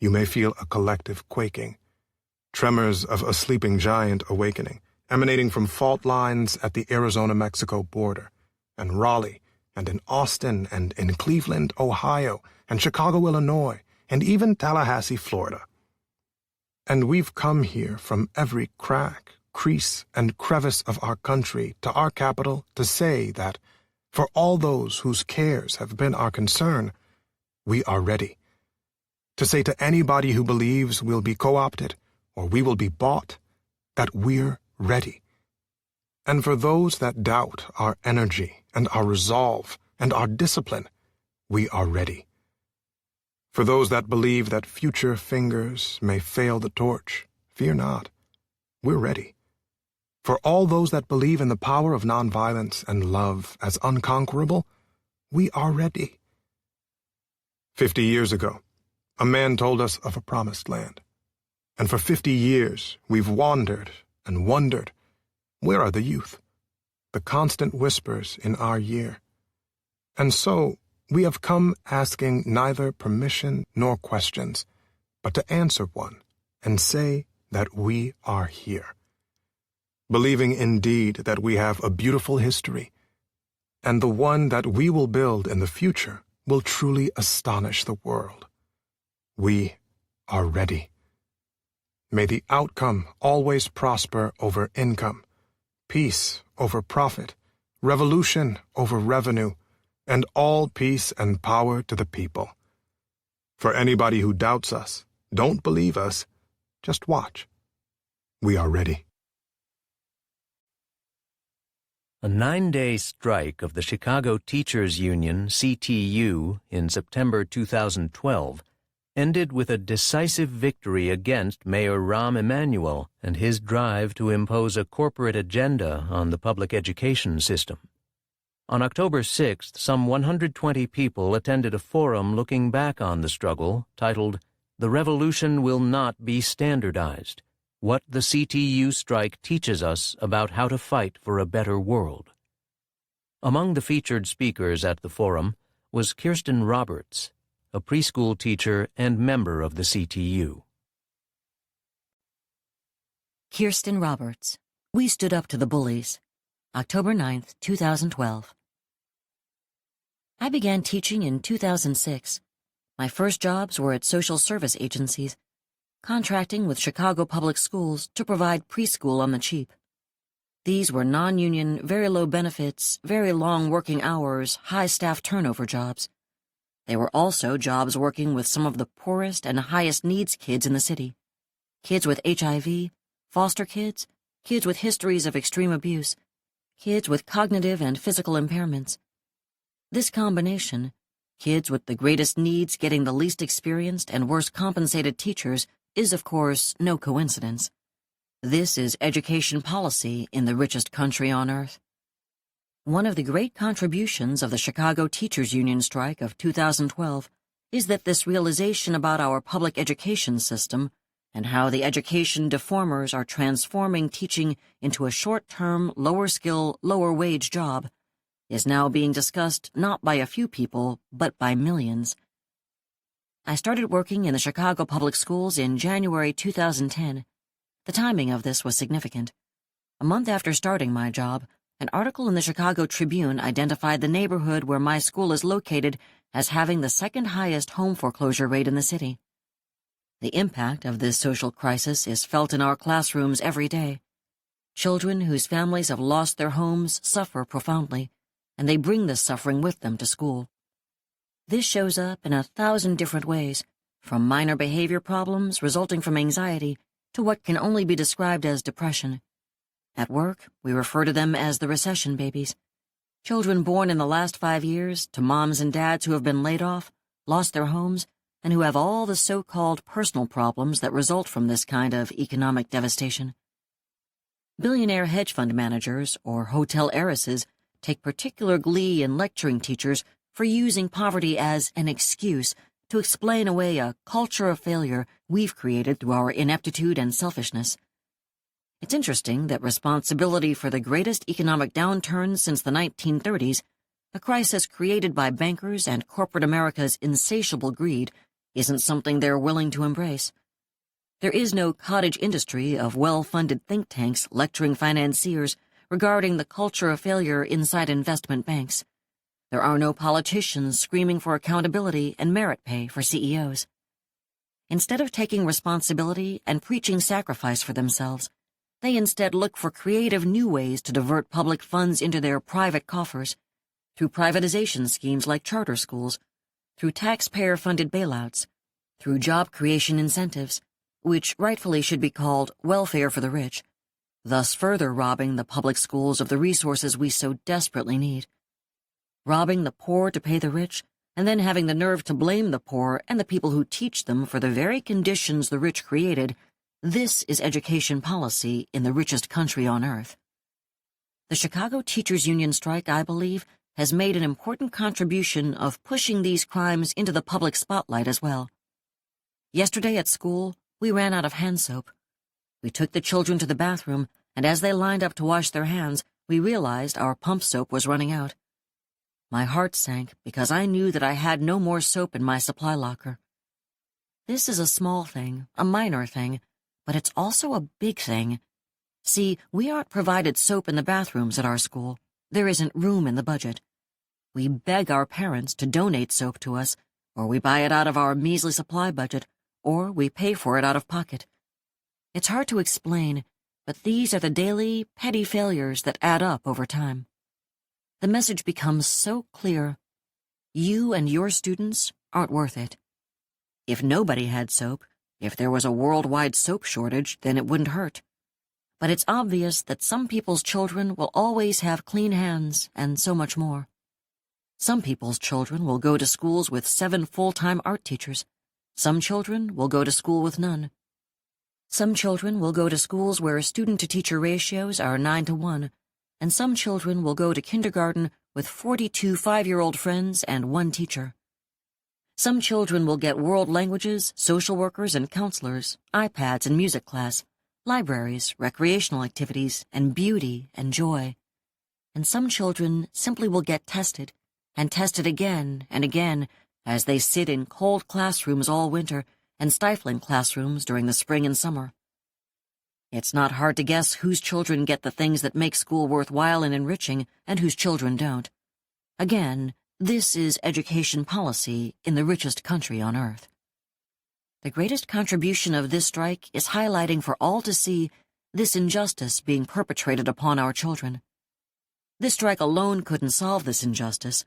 you may feel a collective quaking, tremors of a sleeping giant awakening, emanating from fault lines at the Arizona-Mexico border, and Raleigh, and in Austin, and in Cleveland, Ohio, and Chicago, Illinois, and even Tallahassee, Florida. And we've come here from every crack, crease, and crevice of our country to our capital to say that, for all those whose cares have been our concern, we are ready. To say to anybody who believes we'll be co-opted, or we will be bought, that we're ready. And for those that doubt our energy and our resolve and our discipline, we are ready. For those that believe that future fingers may fail the torch, fear not. We're ready. For all those that believe in the power of nonviolence and love as unconquerable, we are ready. 50 years ago, a man told us of a promised land. And for 50 years, we've wandered and wondered, where are the youth? The constant whispers in our year. And so, we have come asking neither permission nor questions, but to answer one and say that we are here. Believing indeed that we have a beautiful history, and the one that we will build in the future will truly astonish the world. We are ready. May the outcome always prosper over income, peace over profit, revolution over revenue, and all peace and power to the people. For anybody who doubts us, don't believe us, just watch. We are ready. A 9-day strike of the Chicago Teachers Union, CTU, in September 2012 ended with a decisive victory against Mayor Rahm Emanuel and his drive to impose a corporate agenda on the public education system. On October 6th, some 120 people attended a forum looking back on the struggle titled, "The Revolution Will Not Be Standardized: What the CTU Strike Teaches Us About How to Fight for a Better World." Among the featured speakers at the forum was Kirsten Roberts, a preschool teacher and member of the CTU. Kirsten Roberts. We Stood Up to the Bullies. October 9th, 2012. I began teaching in 2006. My first jobs were at social service agencies, contracting with Chicago Public Schools to provide preschool on the cheap. These were non-union, very low benefits, very long working hours, high staff turnover jobs. They were also jobs working with some of the poorest and highest needs kids in the city. Kids with HIV, foster kids, kids with histories of extreme abuse, kids with cognitive and physical impairments. This combination, kids with the greatest needs getting the least experienced and worst compensated teachers, is of course no coincidence. This is education policy in the richest country on earth. One of the great contributions of the Chicago Teachers Union strike of 2012 is that this realization about our public education system and how the education deformers are transforming teaching into a short-term, lower-skill, lower-wage job is now being discussed not by a few people, but by millions. I started working in the Chicago Public Schools in January 2010. The timing of this was significant. A month after starting my job, an article in the Chicago Tribune identified the neighborhood where my school is located as having the second highest home foreclosure rate in the city. The impact of this social crisis is felt in our classrooms every day. Children whose families have lost their homes suffer profoundly, and they bring this suffering with them to school. This shows up in 1,000 different ways, from minor behavior problems resulting from anxiety to what can only be described as depression. At work, we refer to them as the recession babies. Children born in the last 5 years to moms and dads who have been laid off, lost their homes, and who have all the so-called personal problems that result from this kind of economic devastation. Billionaire hedge fund managers or hotel heiresses take particular glee in lecturing teachers for using poverty as an excuse to explain away a culture of failure we've created through our ineptitude and selfishness. It's interesting that responsibility for the greatest economic downturn since the 1930s, a crisis created by bankers and corporate America's insatiable greed, isn't something they're willing to embrace. There is no cottage industry of well-funded think tanks lecturing financiers regarding the culture of failure inside investment banks. There are no politicians screaming for accountability and merit pay for CEOs. Instead of taking responsibility and preaching sacrifice for themselves, they instead look for creative new ways to divert public funds into their private coffers, through privatization schemes like charter schools, through taxpayer-funded bailouts, through job creation incentives, which rightfully should be called welfare for the rich, thus further robbing the public schools of the resources we so desperately need. Robbing the poor to pay the rich, and then having the nerve to blame the poor and the people who teach them for the very conditions the rich created, this is education policy in the richest country on earth. The Chicago Teachers Union strike, I believe, has made an important contribution of pushing these crimes into the public spotlight as well. Yesterday at school, we ran out of hand soap. We took the children to the bathroom, and as they lined up to wash their hands, we realized our pump soap was running out. My heart sank because I knew that I had no more soap in my supply locker. This is a small thing, a minor thing, but it's also a big thing. See, we aren't provided soap in the bathrooms at our school. There isn't room in the budget. We beg our parents to donate soap to us, or we buy it out of our measly supply budget, or we pay for it out of pocket. It's hard to explain, but these are the daily, petty failures that add up over time. The message becomes so clear. You and your students aren't worth it. If nobody had soap, if there was a worldwide soap shortage, then it wouldn't hurt. But it's obvious that some people's children will always have clean hands and so much more. Some people's children will go to schools with 7 full-time art teachers. Some children will go to school with none. Some children will go to schools where student-to-teacher ratios are 9-to-1, and some children will go to kindergarten with 42 5-year-old friends and one teacher. Some children will get world languages, social workers and counselors, iPads and music class, libraries, recreational activities, and beauty and joy. And some children simply will get tested, and tested again and again as they sit in cold classrooms all winter and stifling classrooms during the spring and summer. It's not hard to guess whose children get the things that make school worthwhile and enriching and whose children don't. Again, this is education policy in the richest country on earth. The greatest contribution of this strike is highlighting for all to see this injustice being perpetrated upon our children. This strike alone couldn't solve this injustice,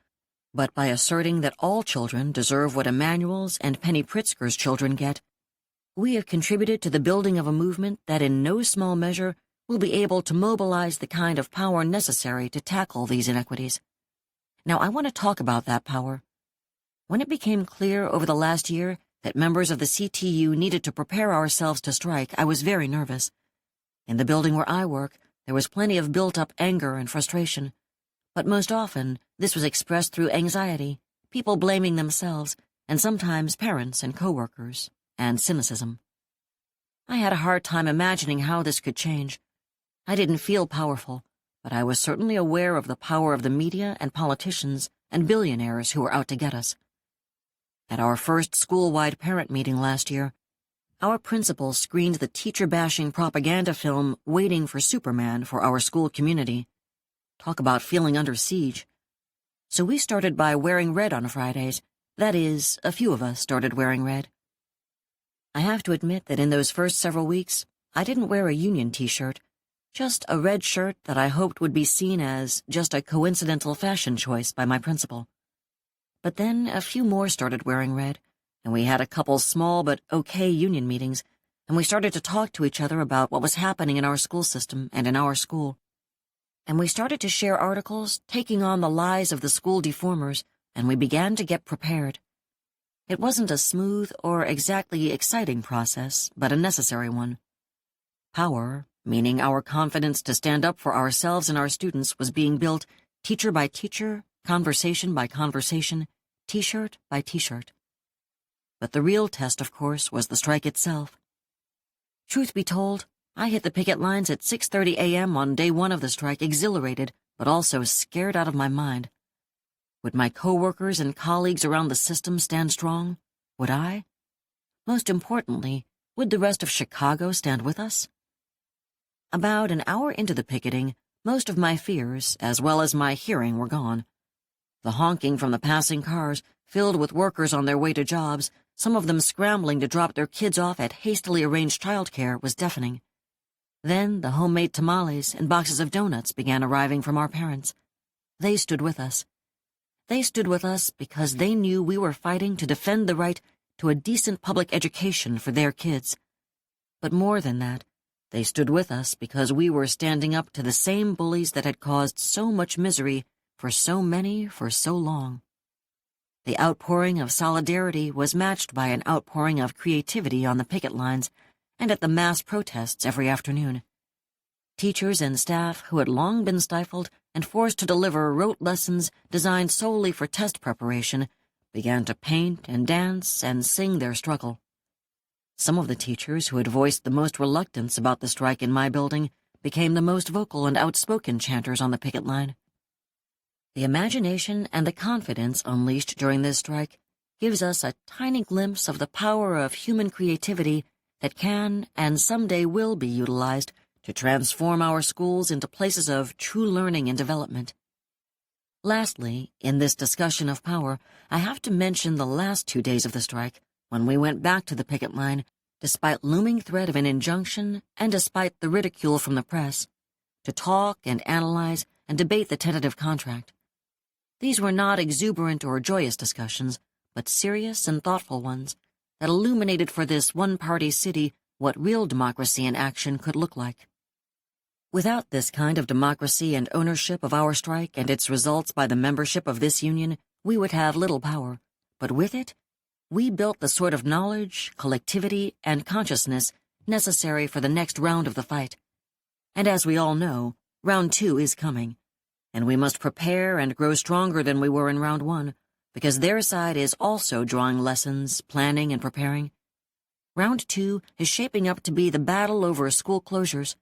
but by asserting that all children deserve what Emanuel's and Penny Pritzker's children get, we have contributed to the building of a movement that in no small measure will be able to mobilize the kind of power necessary to tackle these inequities. Now, I want to talk about that power. When it became clear over the last year that members of the CTU needed to prepare ourselves to strike, I was very nervous. In the building where I work, there was plenty of built-up anger and frustration, but most often this was expressed through anxiety, people blaming themselves, and sometimes parents and coworkers, and cynicism. I had a hard time imagining how this could change. I didn't feel powerful, but I was certainly aware of the power of the media and politicians and billionaires who were out to get us. At our first school-wide parent meeting last year, our principal screened the teacher-bashing propaganda film Waiting for Superman for our school community. Talk about feeling under siege. So we started by wearing red on Fridays. That is, a few of us started wearing red. I have to admit that in those first several weeks, I didn't wear a union t-shirt, just a red shirt that I hoped would be seen as just a coincidental fashion choice by my principal. But then a few more started wearing red, and we had a couple small but okay union meetings, and we started to talk to each other about what was happening in our school system and in our school. And we started to share articles taking on the lies of the school deformers, and we began to get prepared. It wasn't a smooth or exactly exciting process, but a necessary one. Power, meaning our confidence to stand up for ourselves and our students, was being built teacher by teacher, conversation by conversation, t-shirt by t-shirt. But the real test, of course, was the strike itself. Truth be told, I hit the picket lines at 6:30 a.m. on day one of the strike, exhilarated, but also scared out of my mind. Would my coworkers and colleagues around the system stand strong? Would I? Most importantly, would the rest of Chicago stand with us? About an hour into the picketing, most of my fears, as well as my hearing, were gone. The honking from the passing cars, filled with workers on their way to jobs, some of them scrambling to drop their kids off at hastily arranged childcare, was deafening. Then the homemade tamales and boxes of donuts began arriving from our parents. They stood with us. They stood with us because they knew we were fighting to defend the right to a decent public education for their kids. But more than that, they stood with us because we were standing up to the same bullies that had caused so much misery for so many for so long. The outpouring of solidarity was matched by an outpouring of creativity on the picket lines and at the mass protests every afternoon. Teachers and staff who had long been stifled and forced to deliver rote lessons designed solely for test preparation began to paint and dance and sing their struggle. Some of the teachers who had voiced the most reluctance about the strike in my building became the most vocal and outspoken chanters on the picket line. The imagination and the confidence unleashed during this strike gives us a tiny glimpse of the power of human creativity that can and someday will be utilized to transform our schools into places of true learning and development. Lastly, in this discussion of power, I have to mention the last 2 days of the strike, when we went back to the picket line, despite looming threat of an injunction and despite the ridicule from the press, to talk and analyze and debate the tentative contract. These were not exuberant or joyous discussions, but serious and thoughtful ones that illuminated for this one-party city what real democracy in action could look like. Without this kind of democracy and ownership of our strike and its results by the membership of this union, we would have little power, but with it, We built the sort of knowledge, collectivity, and consciousness necessary for the next round of the fight. And as we all know, round 2 is coming, and we must prepare and grow stronger than we were in round 1, because their side is also drawing lessons, planning, and preparing. Round 2 is shaping up to be the battle over school closures.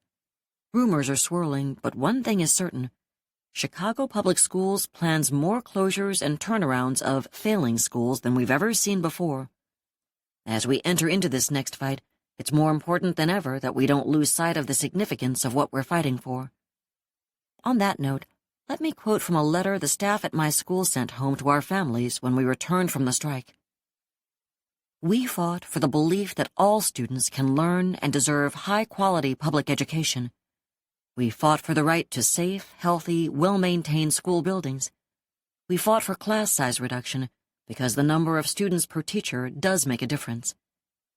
Rumors are swirling, but one thing is certain. Chicago Public Schools plans more closures and turnarounds of failing schools than we've ever seen before. As we enter into this next fight, it's more important than ever that we don't lose sight of the significance of what we're fighting for. On that note, let me quote from a letter the staff at my school sent home to our families when we returned from the strike. We fought for the belief that all students can learn and deserve high-quality public education. We fought for the right to safe, healthy, well-maintained school buildings. We fought for class size reduction because the number of students per teacher does make a difference.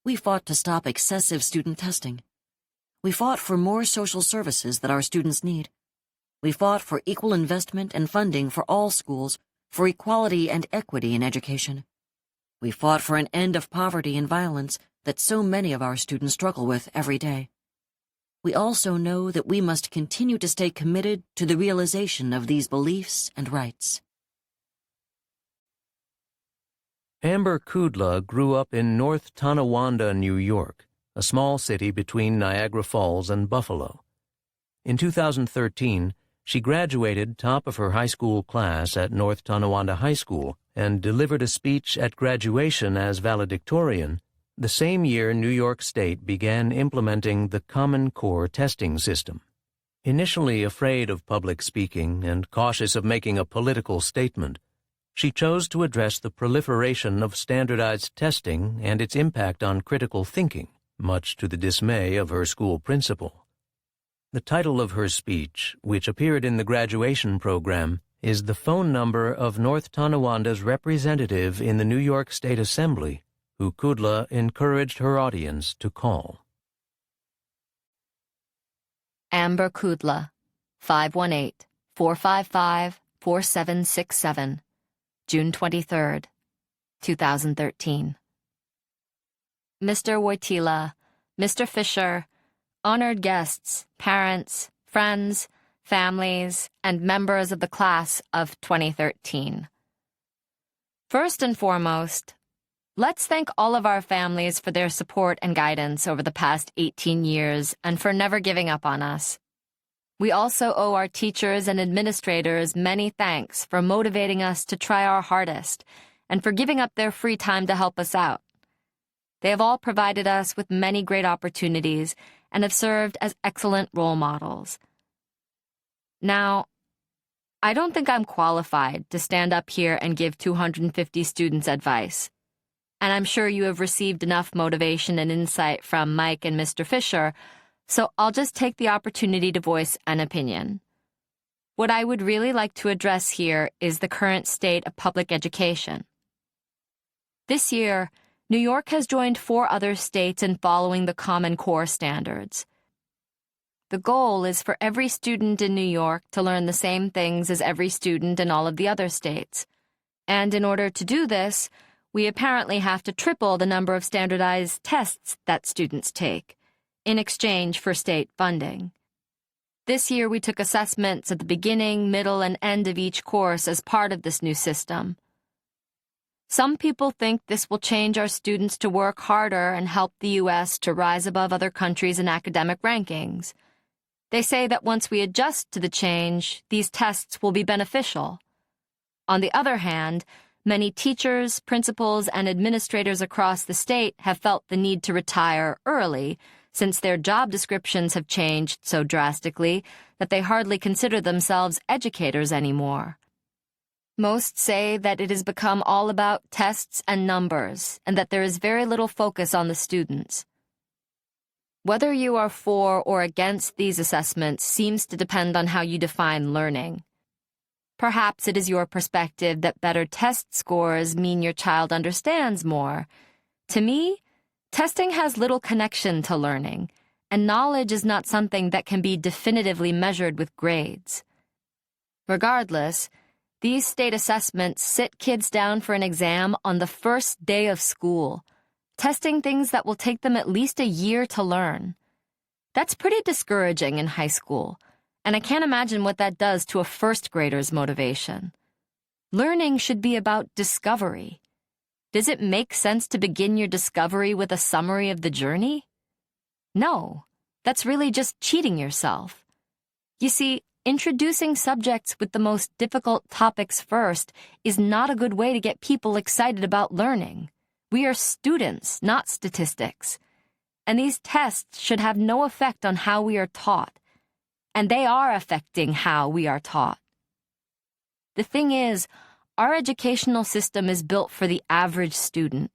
We fought to stop excessive student testing. We fought for more social services that our students need. We fought for equal investment and funding for all schools, for equality and equity in education. We fought for an end of poverty and violence that so many of our students struggle with every day. We also know that we must continue to stay committed to the realization of these beliefs and rights. Amber Kudla grew up in North Tonawanda, New York, a small city between Niagara Falls and Buffalo. In 2013, she graduated top of her high school class at North Tonawanda High School and delivered a speech at graduation as valedictorian, the same year New York State began implementing the Common Core testing system. Initially afraid of public speaking and cautious of making a political statement, she chose to address the proliferation of standardized testing and its impact on critical thinking, much to the dismay of her school principal. The title of her speech, which appeared in the graduation program, is the phone number of North Tonawanda's representative in the New York State Assembly, who Kudla encouraged her audience to call. Amber Kudla, 518-455-4767, June 23, 2013. Mr. Wojtyla, Mr. Fisher, honored guests, parents, friends, families, and members of the class of 2013. First and foremost, let's thank all of our families for their support and guidance over the past 18 years and for never giving up on us. We also owe our teachers and administrators many thanks for motivating us to try our hardest and for giving up their free time to help us out. They have all provided us with many great opportunities and have served as excellent role models. Now, I don't think I'm qualified to stand up here and give 250 students advice. And I'm sure you have received enough motivation and insight from Mike and Mr. Fisher, so I'll just take the opportunity to voice an opinion. What I would really like to address here is the current state of public education. This year, New York has joined 4 other states in following the Common Core standards. The goal is for every student in New York to learn the same things as every student in all of the other states. And in order to do this, we apparently have to triple the number of standardized tests that students take, in exchange for state funding. This year we took assessments at the beginning, middle, and end of each course as part of this new system. Some people think this will change our students to work harder and help the U.S. to rise above other countries in academic rankings. They say that once we adjust to the change, these tests will be beneficial. On the other hand, many teachers, principals, and administrators across the state have felt the need to retire early, since their job descriptions have changed so drastically that they hardly consider themselves educators anymore. Most say that it has become all about tests and numbers, and that there is very little focus on the students. Whether you are for or against these assessments seems to depend on how you define learning. Perhaps it is your perspective that better test scores mean your child understands more. To me, testing has little connection to learning, and knowledge is not something that can be definitively measured with grades. Regardless, These state assessments sit kids down for an exam on the first day of school, testing things that will take them at least a year to learn. That's pretty discouraging in high school, and I can't imagine what that does to a first grader's motivation. Learning should be about discovery. Does it make sense to begin your discovery with a summary of the journey? No, that's really just cheating yourself. You see, introducing subjects with the most difficult topics first is not a good way to get people excited about learning. We are students, not statistics. And these tests should have no effect on how we are taught. And they are affecting how we are taught. The thing is, our educational system is built for the average student.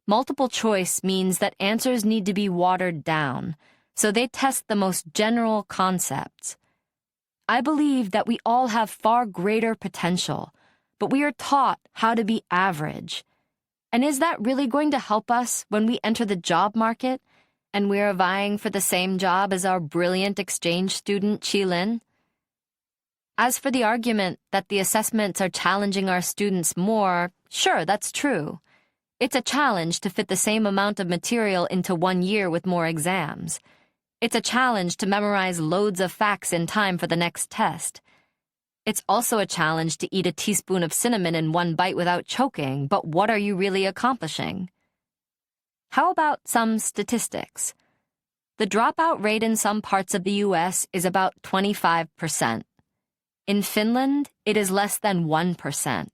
Multiple choice means that answers need to be watered down, so they test the most general concepts. I believe that we all have far greater potential, but we are taught how to be average. And is that really going to help us when we enter the job market and we are vying for the same job as our brilliant exchange student, Chi-Lin? As for the argument that the assessments are challenging our students more, sure, that's true. It's a challenge to fit the same amount of material into 1 year with more exams. It's a challenge to memorize loads of facts in time for the next test. It's also a challenge to eat a teaspoon of cinnamon in one bite without choking, but what are you really accomplishing? How about some statistics? The dropout rate in some parts of the U.S. is about 25%. In Finland, it is less than 1%.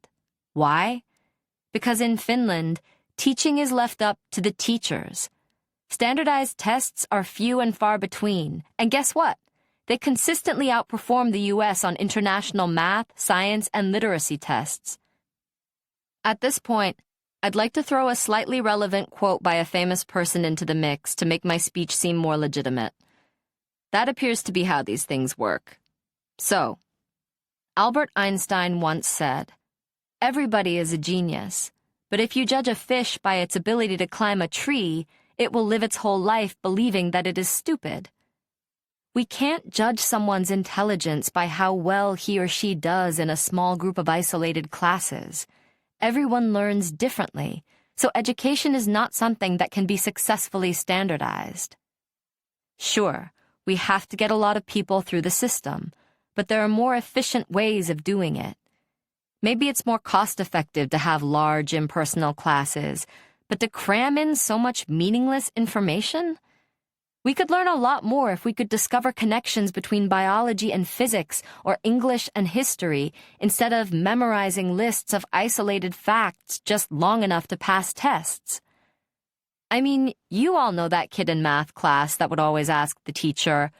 Why? Because in Finland, teaching is left up to the teachers. Standardized tests are few and far between, and guess what? They consistently outperform the U.S. on international math, science, and literacy tests. At this point, I'd like to throw a slightly relevant quote by a famous person into the mix to make my speech seem more legitimate. That appears to be how these things work. So, Albert Einstein once said, "Everybody is a genius, but if you judge a fish by its ability to climb a tree, it will live its whole life believing that it is stupid." We can't judge someone's intelligence by how well he or she does in a small group of isolated classes. Everyone learns differently, so education is not something that can be successfully standardized. Sure, we have to get a lot of people through the system, but there are more efficient ways of doing it. Maybe it's more cost-effective to have large impersonal classes, but to cram in so much meaningless information? We could learn a lot more if we could discover connections between biology and physics or English and history instead of memorizing lists of isolated facts just long enough to pass tests. I mean, you all know that kid in math class that would always ask the teacher,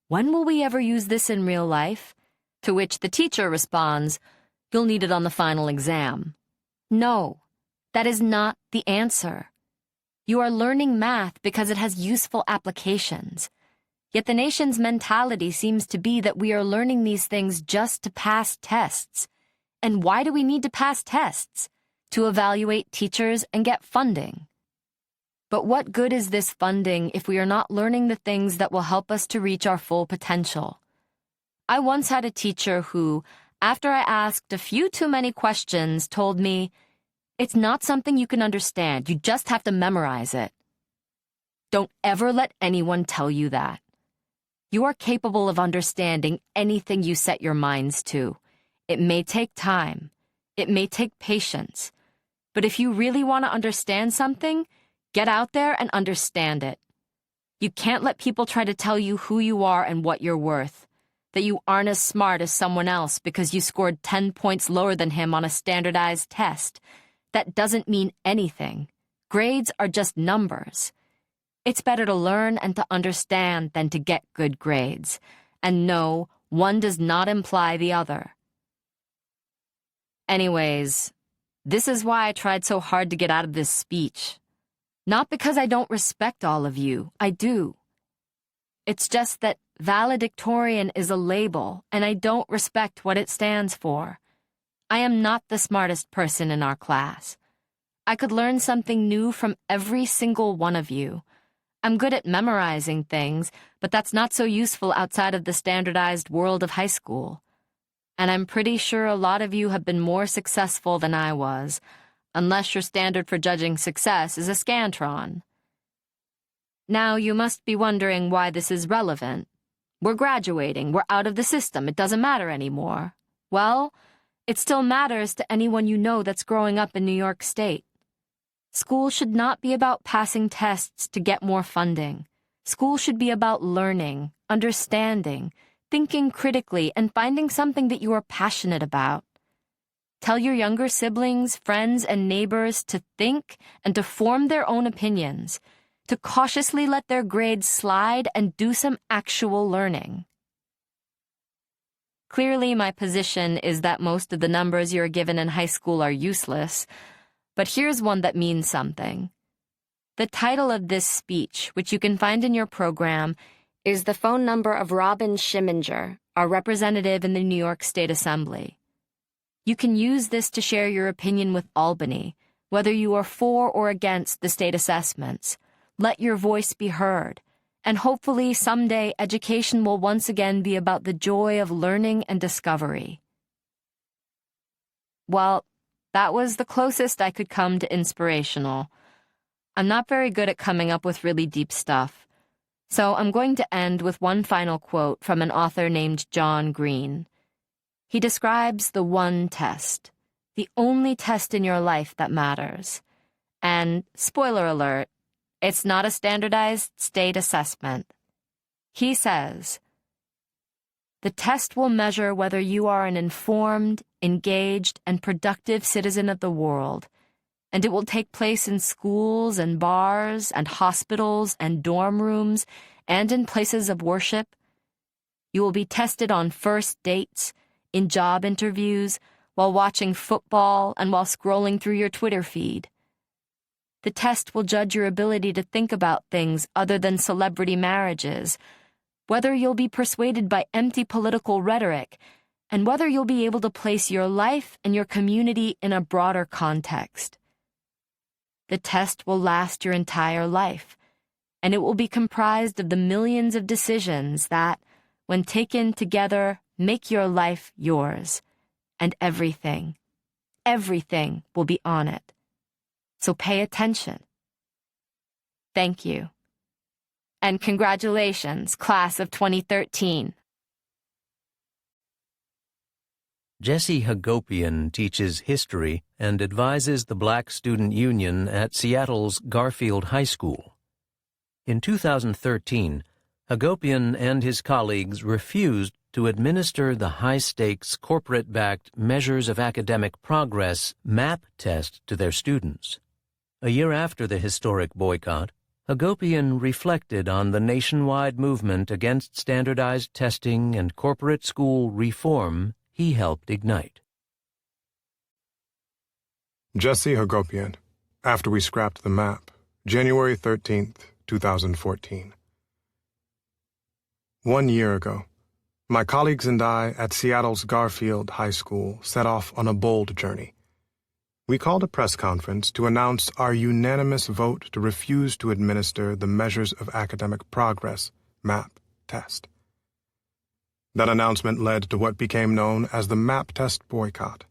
"When will we ever use this in real life?" To which the teacher responds, "You'll need it on the final exam." No, that is not the answer. You are learning math because it has useful applications. Yet the nation's mentality seems to be that we are learning these things just to pass tests. And why do we need to pass tests? To evaluate teachers and get funding. But what good is this funding if we are not learning the things that will help us to reach our full potential? I once had a teacher who, after I asked a few too many questions, told me, "It's not something you can understand. You just have to memorize it." Don't ever let anyone tell you that. You are capable of understanding anything you set your minds to. It may take time. It may take patience. But if you really want to understand something, get out there and understand it. You can't let people try to tell you who you are and what you're worth, that you aren't as smart as someone else because you scored 10 points lower than him on a standardized test. That doesn't mean anything. Grades are just numbers. It's better to learn and to understand than to get good grades. And no, one does not imply the other. Anyways, this is why I tried so hard to get out of this speech. Not because I don't respect all of you, I do. It's just that valedictorian is a label, and I don't respect what it stands for. I am not the smartest person in our class. I could learn something new from every single one of you. I'm good at memorizing things, but that's not so useful outside of the standardized world of high school. And I'm pretty sure a lot of you have been more successful than I was, unless your standard for judging success is a scantron. Now, you must be wondering why this is relevant. We're graduating, we're out of the system, it doesn't matter anymore. Well, it still matters to anyone you know that's growing up in New York State. School should not be about passing tests to get more funding. School should be about learning, understanding, thinking critically, and finding something that you are passionate about. Tell your younger siblings, friends, and neighbors to think and to form their own opinions, to cautiously let their grades slide and do some actual learning. Clearly, my position is that most of the numbers you're given in high school are useless, but here's one that means something. The title of this speech, which you can find in your program, is the phone number of Robin Schiminger, our representative in the New York State Assembly. You can use this to share your opinion with Albany, whether you are for or against the state assessments. Let your voice be heard, and hopefully someday education will once again be about the joy of learning and discovery. Well, that was the closest I could come to inspirational. I'm not very good at coming up with really deep stuff, so I'm going to end with one final quote from an author named John Green. He describes the one test, the only test in your life that matters. And, spoiler alert, it's not a standardized state assessment. He says, "The test will measure whether you are an informed, engaged, and productive citizen of the world, and it will take place in schools and bars and hospitals and dorm rooms and in places of worship. You will be tested on first dates, in job interviews, while watching football, and while scrolling through your Twitter feed. The test will judge your ability to think about things other than celebrity marriages, whether you'll be persuaded by empty political rhetoric, and whether you'll be able to place your life and your community in a broader context. The test will last your entire life, and it will be comprised of the millions of decisions that, when taken together, make your life yours, and everything will be on it. So pay attention. Thank you. And congratulations, class of 2013. Jesse Hagopian teaches history and advises the Black Student Union at Seattle's Garfield High School. In 2013, Hagopian and his colleagues refused to administer the high-stakes, corporate-backed Measures of Academic Progress MAP test to their students. A year after the historic boycott, Hagopian reflected on the nationwide movement against standardized testing and corporate school reform he helped ignite. Jesse Hagopian, after we scrapped the map, January 13th, 2014. 1 year ago, my colleagues and I at Seattle's Garfield High School set off on a bold journey. We called a press conference to announce our unanimous vote to refuse to administer the Measures of Academic Progress MAP test. That announcement led to what became known as the MAP test boycott.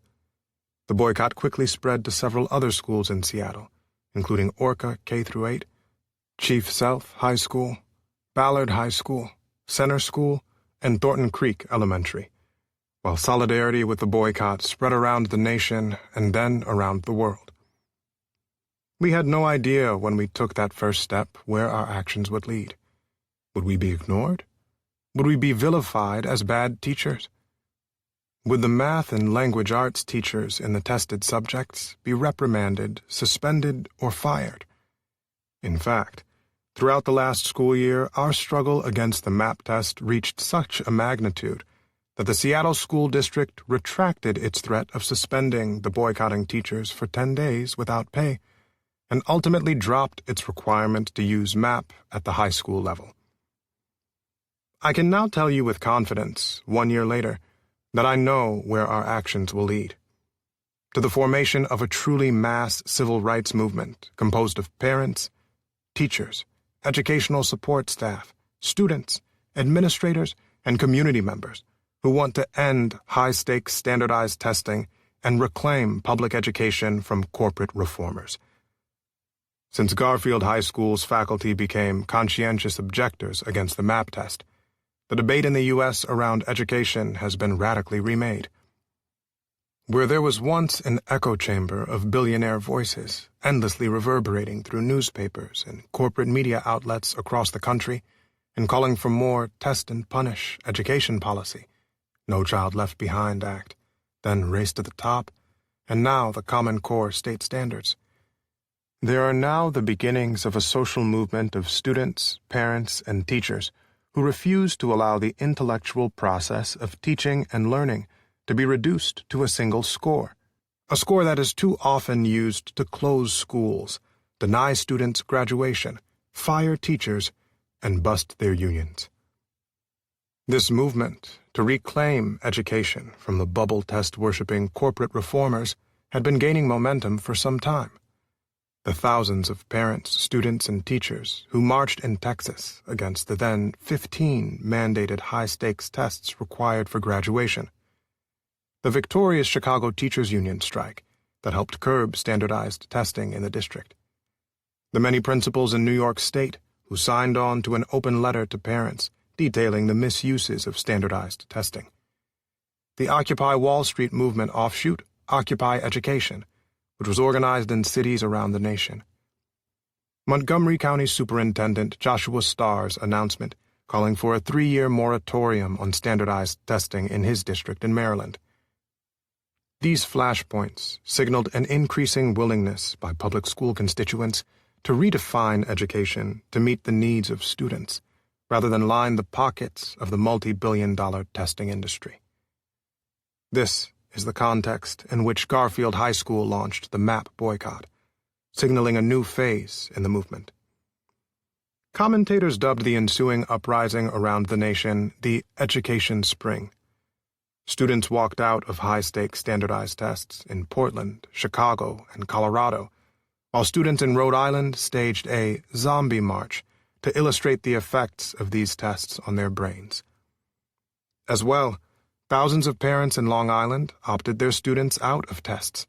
The boycott quickly spread to several other schools in Seattle, including Orca K-8, Chief Sealth High School, Ballard High School, Center School, and Thornton Creek Elementary, while solidarity with the boycott spread around the nation and then around the world. We had no idea when we took that first step where our actions would lead. Would we be ignored? Would we be vilified as bad teachers? Would the math and language arts teachers in the tested subjects be reprimanded, suspended, or fired? In fact, throughout the last school year, our struggle against the MAP test reached such a magnitude that the Seattle School District retracted its threat of suspending the boycotting teachers for 10 days without pay, and ultimately dropped its requirement to use MAP at the high school level. I can now tell you with confidence, 1 year later, that I know where our actions will lead. To the formation of a truly mass civil rights movement composed of parents, teachers, educational support staff, students, administrators, and community members, who want to end high-stakes standardized testing and reclaim public education from corporate reformers. Since Garfield High School's faculty became conscientious objectors against the MAP test, the debate in the U.S. around education has been radically remade. Where there was once an echo chamber of billionaire voices, endlessly reverberating through newspapers and corporate media outlets across the country, and calling for more test and punish education policy, No Child Left Behind Act, then Race to the Top, and now the Common Core state standards. There are now the beginnings of a social movement of students, parents, and teachers who refuse to allow the intellectual process of teaching and learning to be reduced to a single score, a score that is too often used to close schools, deny students graduation, fire teachers, and bust their unions. This movement to reclaim education from the bubble test-worshipping corporate reformers had been gaining momentum for some time. The thousands of parents, students, and teachers who marched in Texas against the then 15 mandated high-stakes tests required for graduation. The victorious Chicago Teachers Union strike that helped curb standardized testing in the district. The many principals in New York State who signed on to an open letter to parents detailing the misuses of standardized testing. The Occupy Wall Street movement offshoot, Occupy Education, which was organized in cities around the nation. Montgomery County Superintendent Joshua Starr's announcement calling for a 3-year moratorium on standardized testing in his district in Maryland. These flashpoints signaled an increasing willingness by public school constituents to redefine education to meet the needs of students, rather than line the pockets of the multi-billion-dollar testing industry. This is the context in which Garfield High School launched the MAP boycott, signaling a new phase in the movement. Commentators dubbed the ensuing uprising around the nation the Education Spring. Students walked out of high-stakes standardized tests in Portland, Chicago, and Colorado, while students in Rhode Island staged a zombie march to illustrate the effects of these tests on their brains. As well, thousands of parents in Long Island opted their students out of tests.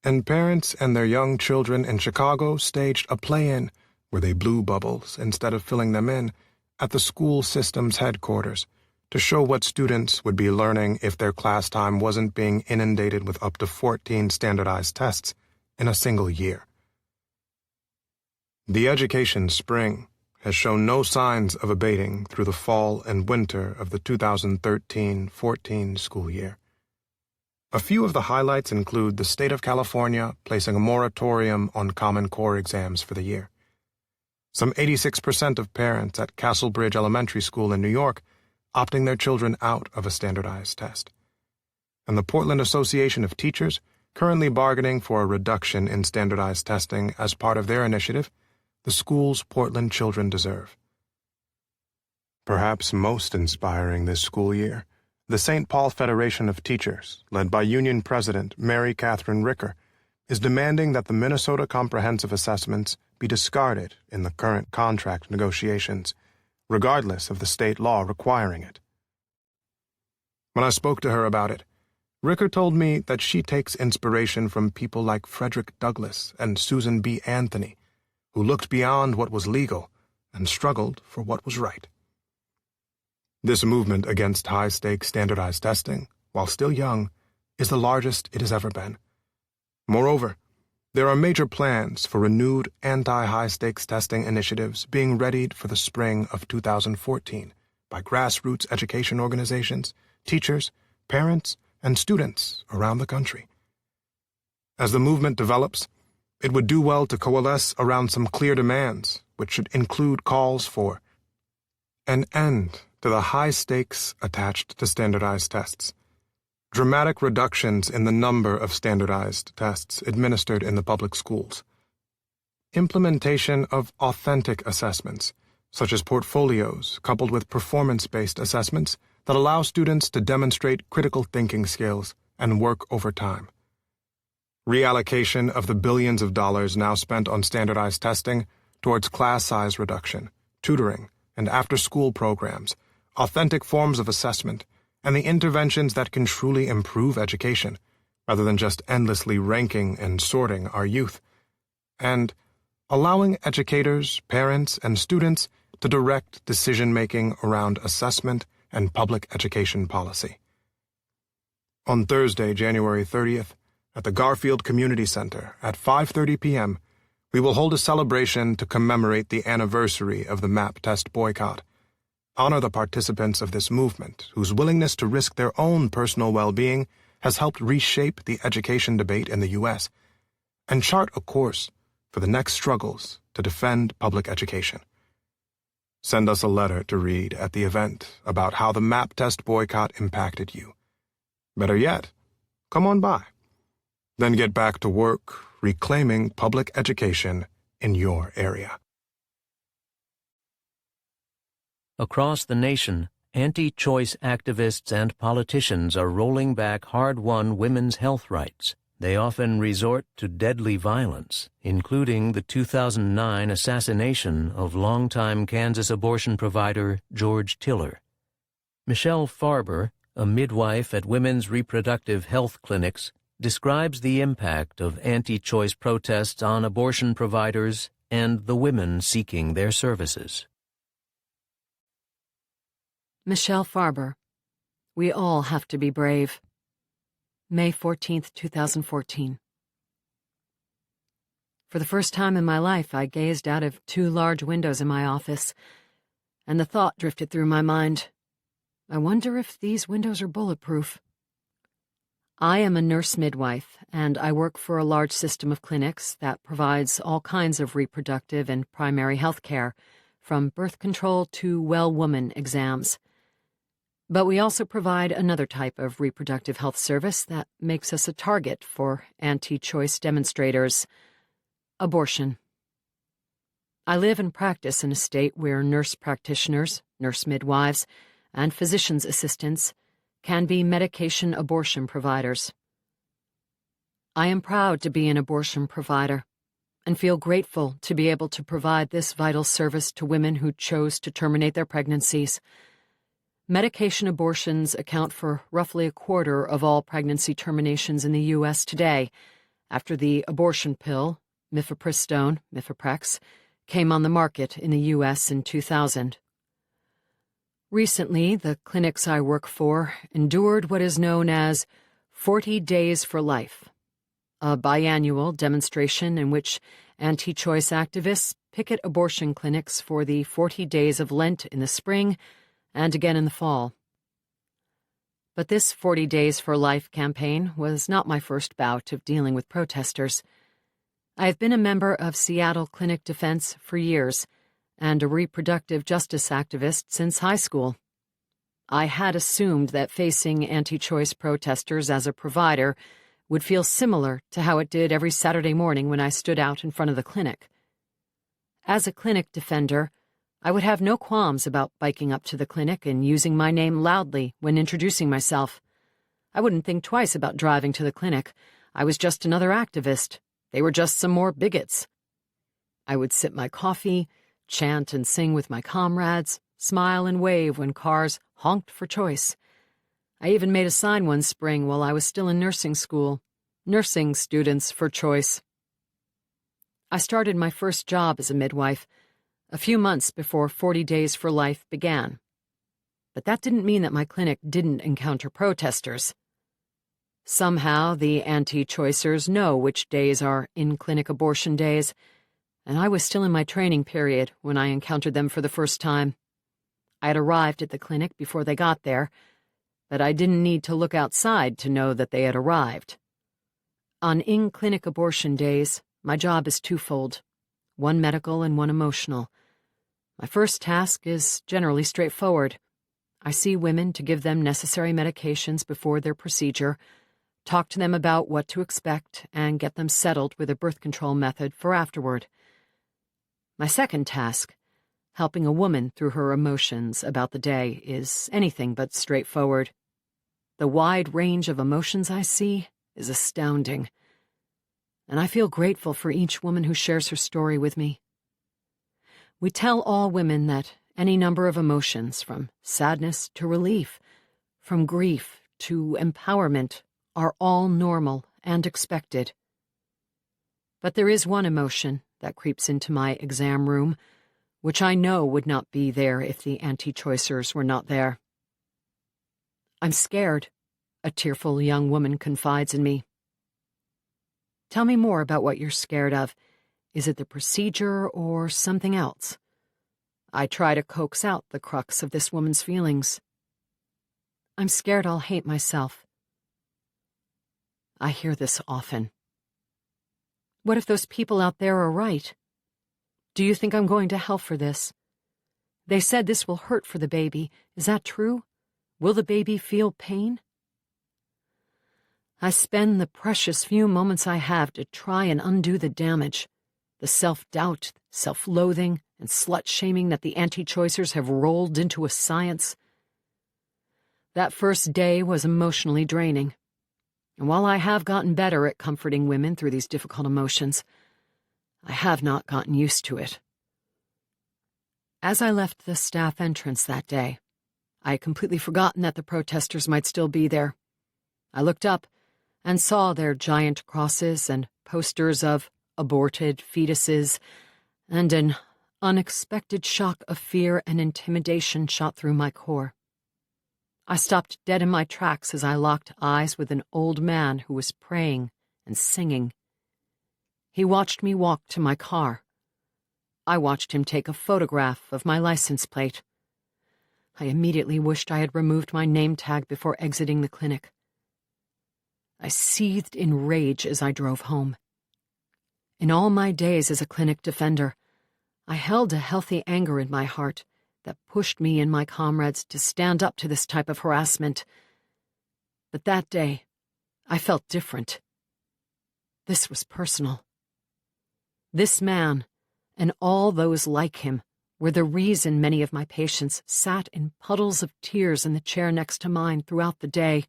And parents and their young children in Chicago staged a play-in where they blew bubbles instead of filling them in at the school system's headquarters to show what students would be learning if their class time wasn't being inundated with up to 14 standardized tests in a single year. The education spring has shown no signs of abating through the fall and winter of the 2013-14 school year. A few of the highlights include the state of California placing a moratorium on Common Core exams for the year. Some 86% of parents at Castlebridge Elementary School in New York opting their children out of a standardized test. And the Portland Association of Teachers currently bargaining for a reduction in standardized testing as part of their initiative, The Schools Portland Children Deserve. Perhaps most inspiring this school year, the St. Paul Federation of Teachers, led by Union President Mary Catherine Ricker, is demanding that the Minnesota Comprehensive Assessments be discarded in the current contract negotiations, regardless of the state law requiring it. When I spoke to her about it, Ricker told me that she takes inspiration from people like Frederick Douglass and Susan B. Anthony, who looked beyond what was legal and struggled for what was right. This movement against high-stakes standardized testing, while still young, is the largest it has ever been. Moreover, there are major plans for renewed anti-high-stakes testing initiatives being readied for the spring of 2014 by grassroots education organizations, teachers, parents, and students around the country. As the movement develops, it would do well to coalesce around some clear demands, which should include calls for an end to the high stakes attached to standardized tests, dramatic reductions in the number of standardized tests administered in the public schools, implementation of authentic assessments, such as portfolios coupled with performance-based assessments that allow students to demonstrate critical thinking skills and work over time. Reallocation of the billions of dollars now spent on standardized testing towards class size reduction, tutoring, and after-school programs, authentic forms of assessment, and the interventions that can truly improve education, rather than just endlessly ranking and sorting our youth, and allowing educators, parents, and students to direct decision-making around assessment and public education policy. On Thursday, January 30th, at the Garfield Community Center at 5:30 p.m., we will hold a celebration to commemorate the anniversary of the MAP test boycott, honor the participants of this movement whose willingness to risk their own personal well-being has helped reshape the education debate in the U.S., and chart a course for the next struggles to defend public education. Send us a letter to read at the event about how the MAP test boycott impacted you. Better yet, come on by. Then get back to work reclaiming public education in your area. Across the nation, anti-choice activists and politicians are rolling back hard-won women's health rights. They often resort to deadly violence, including the 2009 assassination of longtime Kansas abortion provider George Tiller. Michelle Farber, a midwife at women's reproductive health clinics, describes the impact of anti-choice protests on abortion providers and the women seeking their services. Michelle Farber, we all have to be brave. May 14th, 2014. For the first time in my life, I gazed out of two large windows in my office, and the thought drifted through my mind, I wonder if these windows are bulletproof. I am a nurse midwife, and I work for a large system of clinics that provides all kinds of reproductive and primary health care, from birth control to well-woman exams. But we also provide another type of reproductive health service that makes us a target for anti-choice demonstrators: abortion. I live and practice in a state where nurse practitioners, nurse midwives, and physician's assistants can be medication abortion providers. I am proud to be an abortion provider and feel grateful to be able to provide this vital service to women who chose to terminate their pregnancies. Medication abortions account for roughly a quarter of all pregnancy terminations in the U.S. today, after the abortion pill, mifepristone, Mifeprex, came on the market in the U.S. in 2000. Recently, the clinics I work for endured what is known as 40 Days for Life, a biannual demonstration in which anti-choice activists picket abortion clinics for the 40 days of Lent in the spring and again in the fall. But this 40 Days for Life campaign was not my first bout of dealing with protesters. I have been a member of Seattle Clinic Defense for years, and a reproductive justice activist since high school. I had assumed that facing anti-choice protesters as a provider would feel similar to how it did every Saturday morning when I stood out in front of the clinic. As a clinic defender, I would have no qualms about biking up to the clinic and using my name loudly when introducing myself. I wouldn't think twice about driving to the clinic. I was just another activist. They were just some more bigots. I would sip my coffee, chant and sing with my comrades, smile and wave when cars honked for choice. I even made a sign one spring while I was still in nursing school: nursing students for choice. I started my first job as a midwife a few months before 40 Days for Life began. But that didn't mean that my clinic didn't encounter protesters. Somehow, the anti-choicers know which days are in-clinic abortion days, and I was still in my training period when I encountered them for the first time. I had arrived at the clinic before they got there, but I didn't need to look outside to know that they had arrived. On in-clinic abortion days, my job is twofold, one medical and one emotional. My first task is generally straightforward. I see women to give them necessary medications before their procedure, talk to them about what to expect, and get them settled with a birth control method for afterward. My second task, helping a woman through her emotions about the day, is anything but straightforward. The wide range of emotions I see is astounding, and I feel grateful for each woman who shares her story with me. We tell all women that any number of emotions, from sadness to relief, from grief to empowerment, are all normal and expected. But there is one emotion that creeps into my exam room, which I know would not be there if the anti-choicers were not there. I'm scared, a tearful young woman confides in me. Tell me more about what you're scared of. Is it the procedure or something else? I try to coax out the crux of this woman's feelings. I'm scared I'll hate myself. I hear this often. What if those people out there are right? Do you think I'm going to hell for this? They said this will hurt for the baby. Is that true? Will the baby feel pain? I spend the precious few moments I have to try and undo the damage, the self-doubt, self-loathing, and slut-shaming that the anti-choicers have rolled into a science. That first day was emotionally draining, and while I have gotten better at comforting women through these difficult emotions, I have not gotten used to it. As I left the staff entrance that day, I had completely forgotten that the protesters might still be there. I looked up and saw their giant crosses and posters of aborted fetuses, and an unexpected shock of fear and intimidation shot through my core. I stopped dead in my tracks as I locked eyes with an old man who was praying and singing. He watched me walk to my car. I watched him take a photograph of my license plate. I immediately wished I had removed my name tag before exiting the clinic. I seethed in rage as I drove home. In all my days as a clinic defender, I held a healthy anger in my heart that pushed me and my comrades to stand up to this type of harassment. But that day, I felt different. This was personal. This man, and all those like him, were the reason many of my patients sat in puddles of tears in the chair next to mine throughout the day.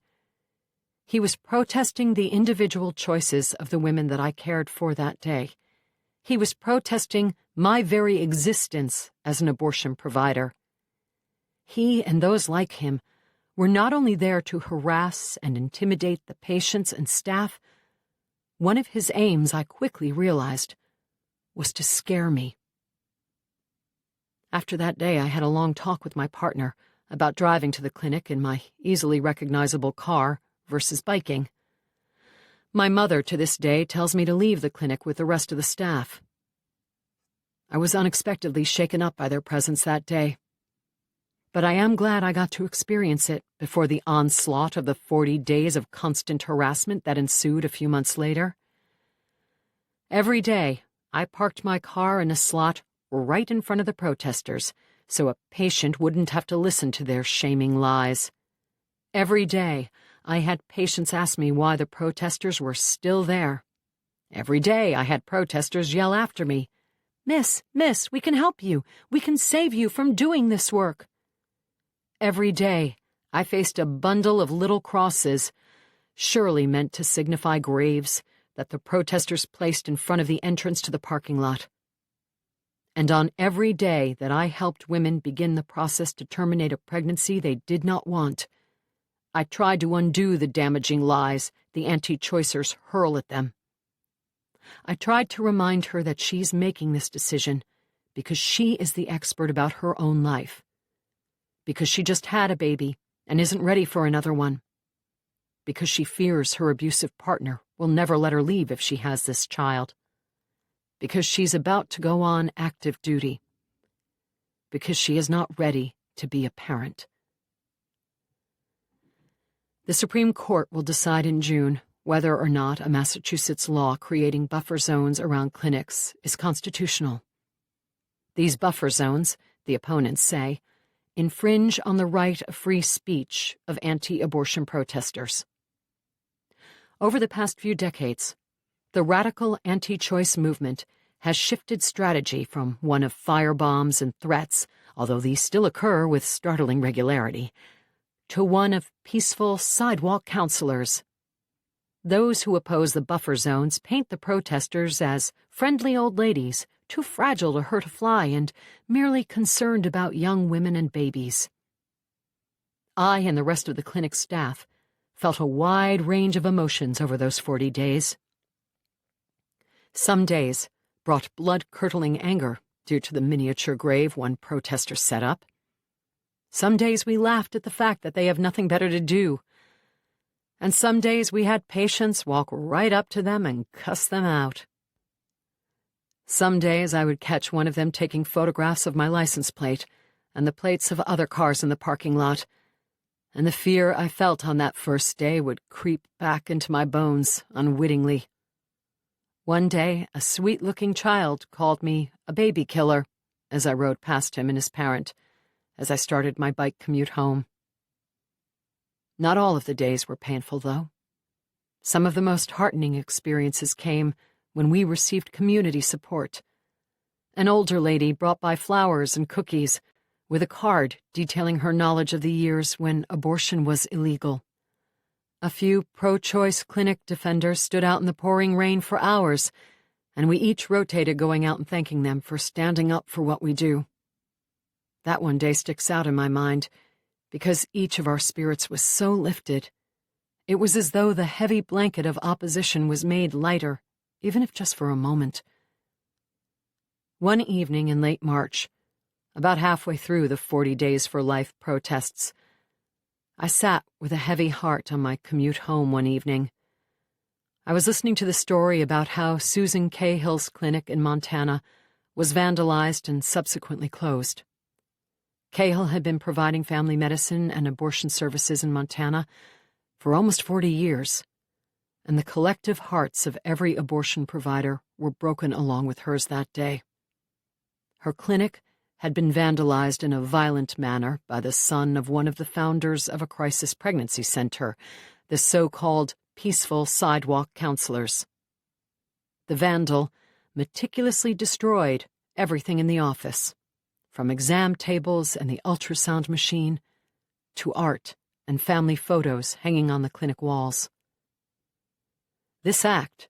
He was protesting the individual choices of the women that I cared for that day. He was protesting my very existence as an abortion provider. He and those like him were not only there to harass and intimidate the patients and staff. One of his aims, I quickly realized, was to scare me. After that day, I had a long talk with my partner about driving to the clinic in my easily recognizable car versus biking. My mother, to this day, tells me to leave the clinic with the rest of the staff. I was unexpectedly shaken up by their presence that day. But I am glad I got to experience it before the onslaught of the 40 days of constant harassment that ensued a few months later. Every day, I parked my car in a slot right in front of the protesters, so a patient wouldn't have to listen to their shaming lies. Every day, I had patients ask me why the protesters were still there. Every day, I had protesters yell after me, Miss, we can help you. We can save you from doing this work." Every day, I faced a bundle of little crosses, surely meant to signify graves, that the protesters placed in front of the entrance to the parking lot. And on every day that I helped women begin the process to terminate a pregnancy they did not want, I tried to undo the damaging lies the anti-choicers hurl at them. I tried to remind her that she's making this decision because she is the expert about her own life, because she just had a baby and isn't ready for another one, because she fears her abusive partner will never let her leave if she has this child, because she's about to go on active duty, because she is not ready to be a parent. The Supreme Court will decide in June whether or not a Massachusetts law creating buffer zones around clinics is constitutional. These buffer zones, the opponents say, infringe on the right of free speech of anti-abortion protesters. Over the past few decades, the radical anti-choice movement has shifted strategy from one of firebombs and threats, although these still occur with startling regularity, to one of peaceful sidewalk counselors. Those who oppose the buffer zones paint the protesters as friendly old ladies, too fragile to hurt a fly and merely concerned about young women and babies. I and the rest of the clinic staff felt a wide range of emotions over those 40 days. Some days brought blood-curdling anger due to the miniature grave one protester set up. Some days we laughed at the fact that they have nothing better to do. And some days we had patients walk right up to them and cuss them out. Some days I would catch one of them taking photographs of my license plate and the plates of other cars in the parking lot, and the fear I felt on that first day would creep back into my bones unwittingly. One day, a sweet-looking child called me a baby killer as I rode past him and his parent as I started my bike commute home. Not all of the days were painful, though. Some of the most heartening experiences came when we received community support. An older lady brought by flowers and cookies with a card detailing her knowledge of the years when abortion was illegal. A few pro-choice clinic defenders stood out in the pouring rain for hours, and we each rotated going out and thanking them for standing up for what we do. That one day sticks out in my mind because each of our spirits was so lifted. It was as though the heavy blanket of opposition was made lighter, even if just for a moment. One evening in late March, about halfway through the 40 Days for Life protests, I sat with a heavy heart on my commute home one evening. I was listening to the story about how Susan Cahill's clinic in Montana was vandalized and subsequently closed. Cahill had been providing family medicine and abortion services in Montana for almost 40 years, and the collective hearts of every abortion provider were broken along with hers that day. Her clinic had been vandalized in a violent manner by the son of one of the founders of a crisis pregnancy center, the so-called peaceful sidewalk counselors. The vandal meticulously destroyed everything in the office, from exam tables and the ultrasound machine to art and family photos hanging on the clinic walls. This act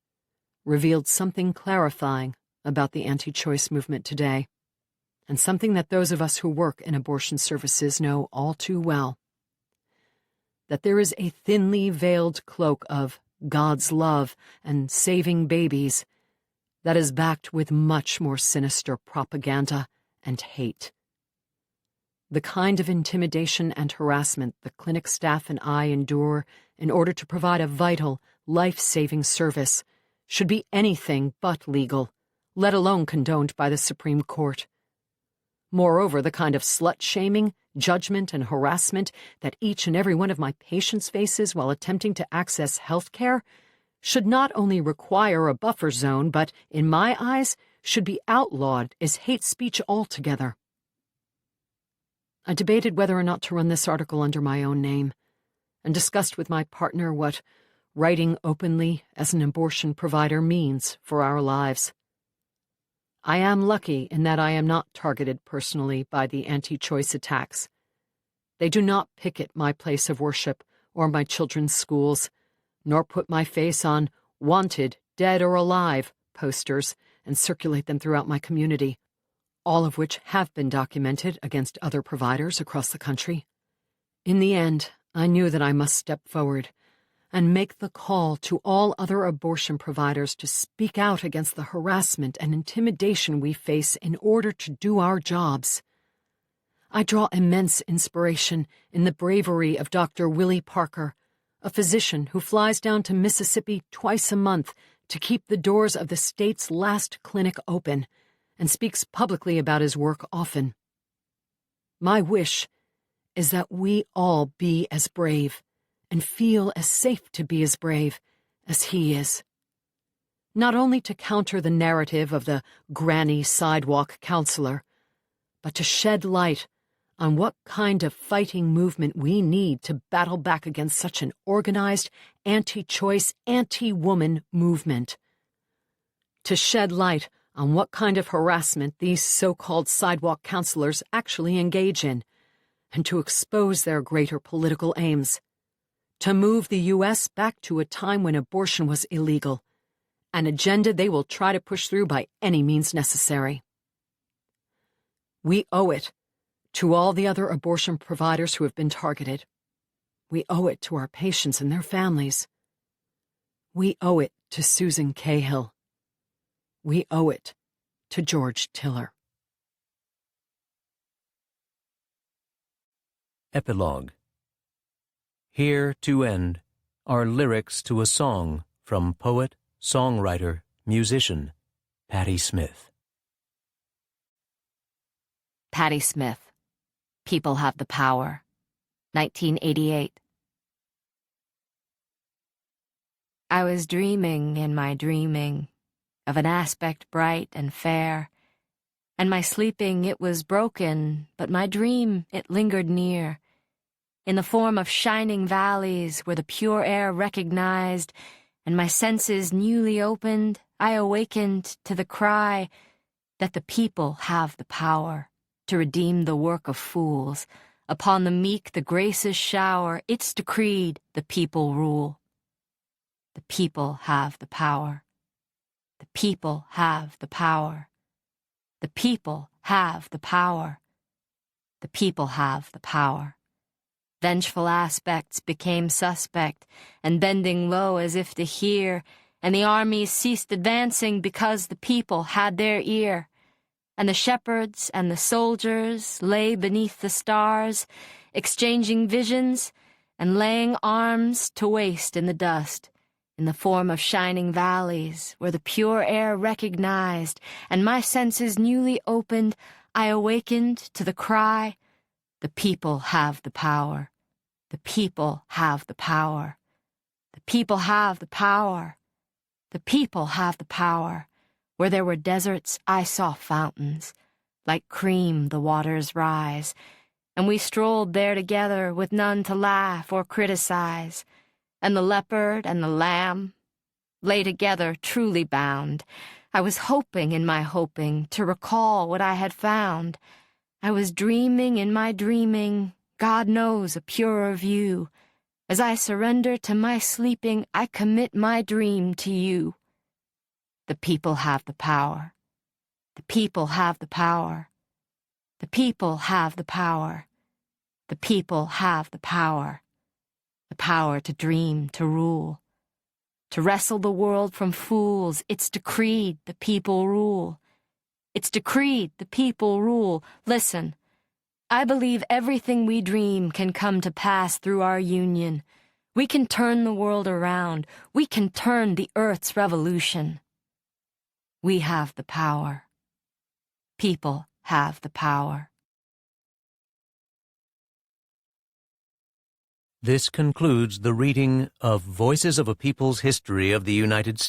revealed something clarifying about the anti-choice movement today, and something that those of us who work in abortion services know all too well. That there is a thinly veiled cloak of God's love and saving babies that is backed with much more sinister propaganda and hate. The kind of intimidation and harassment the clinic staff and I endure in order to provide a vital, life-saving service should be anything but legal, let alone condoned by the Supreme Court. Moreover, the kind of slut-shaming, judgment, and harassment that each and every one of my patients faces while attempting to access health care should not only require a buffer zone, but, in my eyes, should be outlawed as hate speech altogether. I debated whether or not to run this article under my own name, and discussed with my partner what writing openly as an abortion provider means for our lives. I am lucky in that I am not targeted personally by the anti-choice attacks. They do not picket my place of worship or my children's schools, nor put my face on "wanted, dead or alive" posters and circulate them throughout my community, all of which have been documented against other providers across the country. In the end, I knew that I must step forward and make the call to all other abortion providers to speak out against the harassment and intimidation we face in order to do our jobs. I draw immense inspiration in the bravery of Dr. Willie Parker, a physician who flies down to Mississippi twice a month to keep the doors of the state's last clinic open and speaks publicly about his work often. My wish is that we all be as brave and feel as safe to be as brave as he is. Not only to counter the narrative of the granny sidewalk counselor, but to shed light on what kind of fighting movement we need to battle back against such an organized, anti-choice, anti-woman movement. To shed light on what kind of harassment these so-called sidewalk counselors actually engage in, and to expose their greater political aims. To move the U.S. back to a time when abortion was illegal, an agenda they will try to push through by any means necessary. We owe it to all the other abortion providers who have been targeted, We owe it to our patients and their families. We owe it to Susan Cahill. We owe it to George Tiller. Epilogue. Here, to end, are lyrics to a song from poet, songwriter, musician Patti Smith. Patti Smith, People Have the Power, 1988. I was dreaming in my dreaming of an aspect bright and fair, and my sleeping it was broken, but my dream it lingered near, in the form of shining valleys where the pure air recognized, and my senses newly opened, I awakened to the cry that the people have the power to redeem the work of fools. Upon the meek the graces shower, it's decreed the people rule. The people have the power. The people have the power. The people have the power. The people have the power. Vengeful aspects became suspect, and bending low as if to hear, and the armies ceased advancing because the people had their ear. And the shepherds and the soldiers lay beneath the stars, exchanging visions and laying arms to waste in the dust, in the form of shining valleys where the pure air recognized, and my senses newly opened, I awakened to the cry, the people have the power. The people have the power. The people have the power. The people have the power. Where there were deserts, I saw fountains. Like cream the waters rise, and we strolled there together with none to laugh or criticize. And the leopard and the lamb lay together truly bound. I was hoping in my hoping to recall what I had found. I was dreaming in my dreaming, God knows, a purer view. As I surrender to my sleeping, I commit my dream to you. The people have the power. The people have the power. The people have the power. The people have the power. The power to dream, to rule. To wrestle the world from fools, it's decreed the people rule. It's decreed the people rule. Listen, I believe everything we dream can come to pass through our union. We can turn the world around. We can turn the earth's revolution. We have the power. People have the power. This concludes the reading of Voices of a People's History of the United States.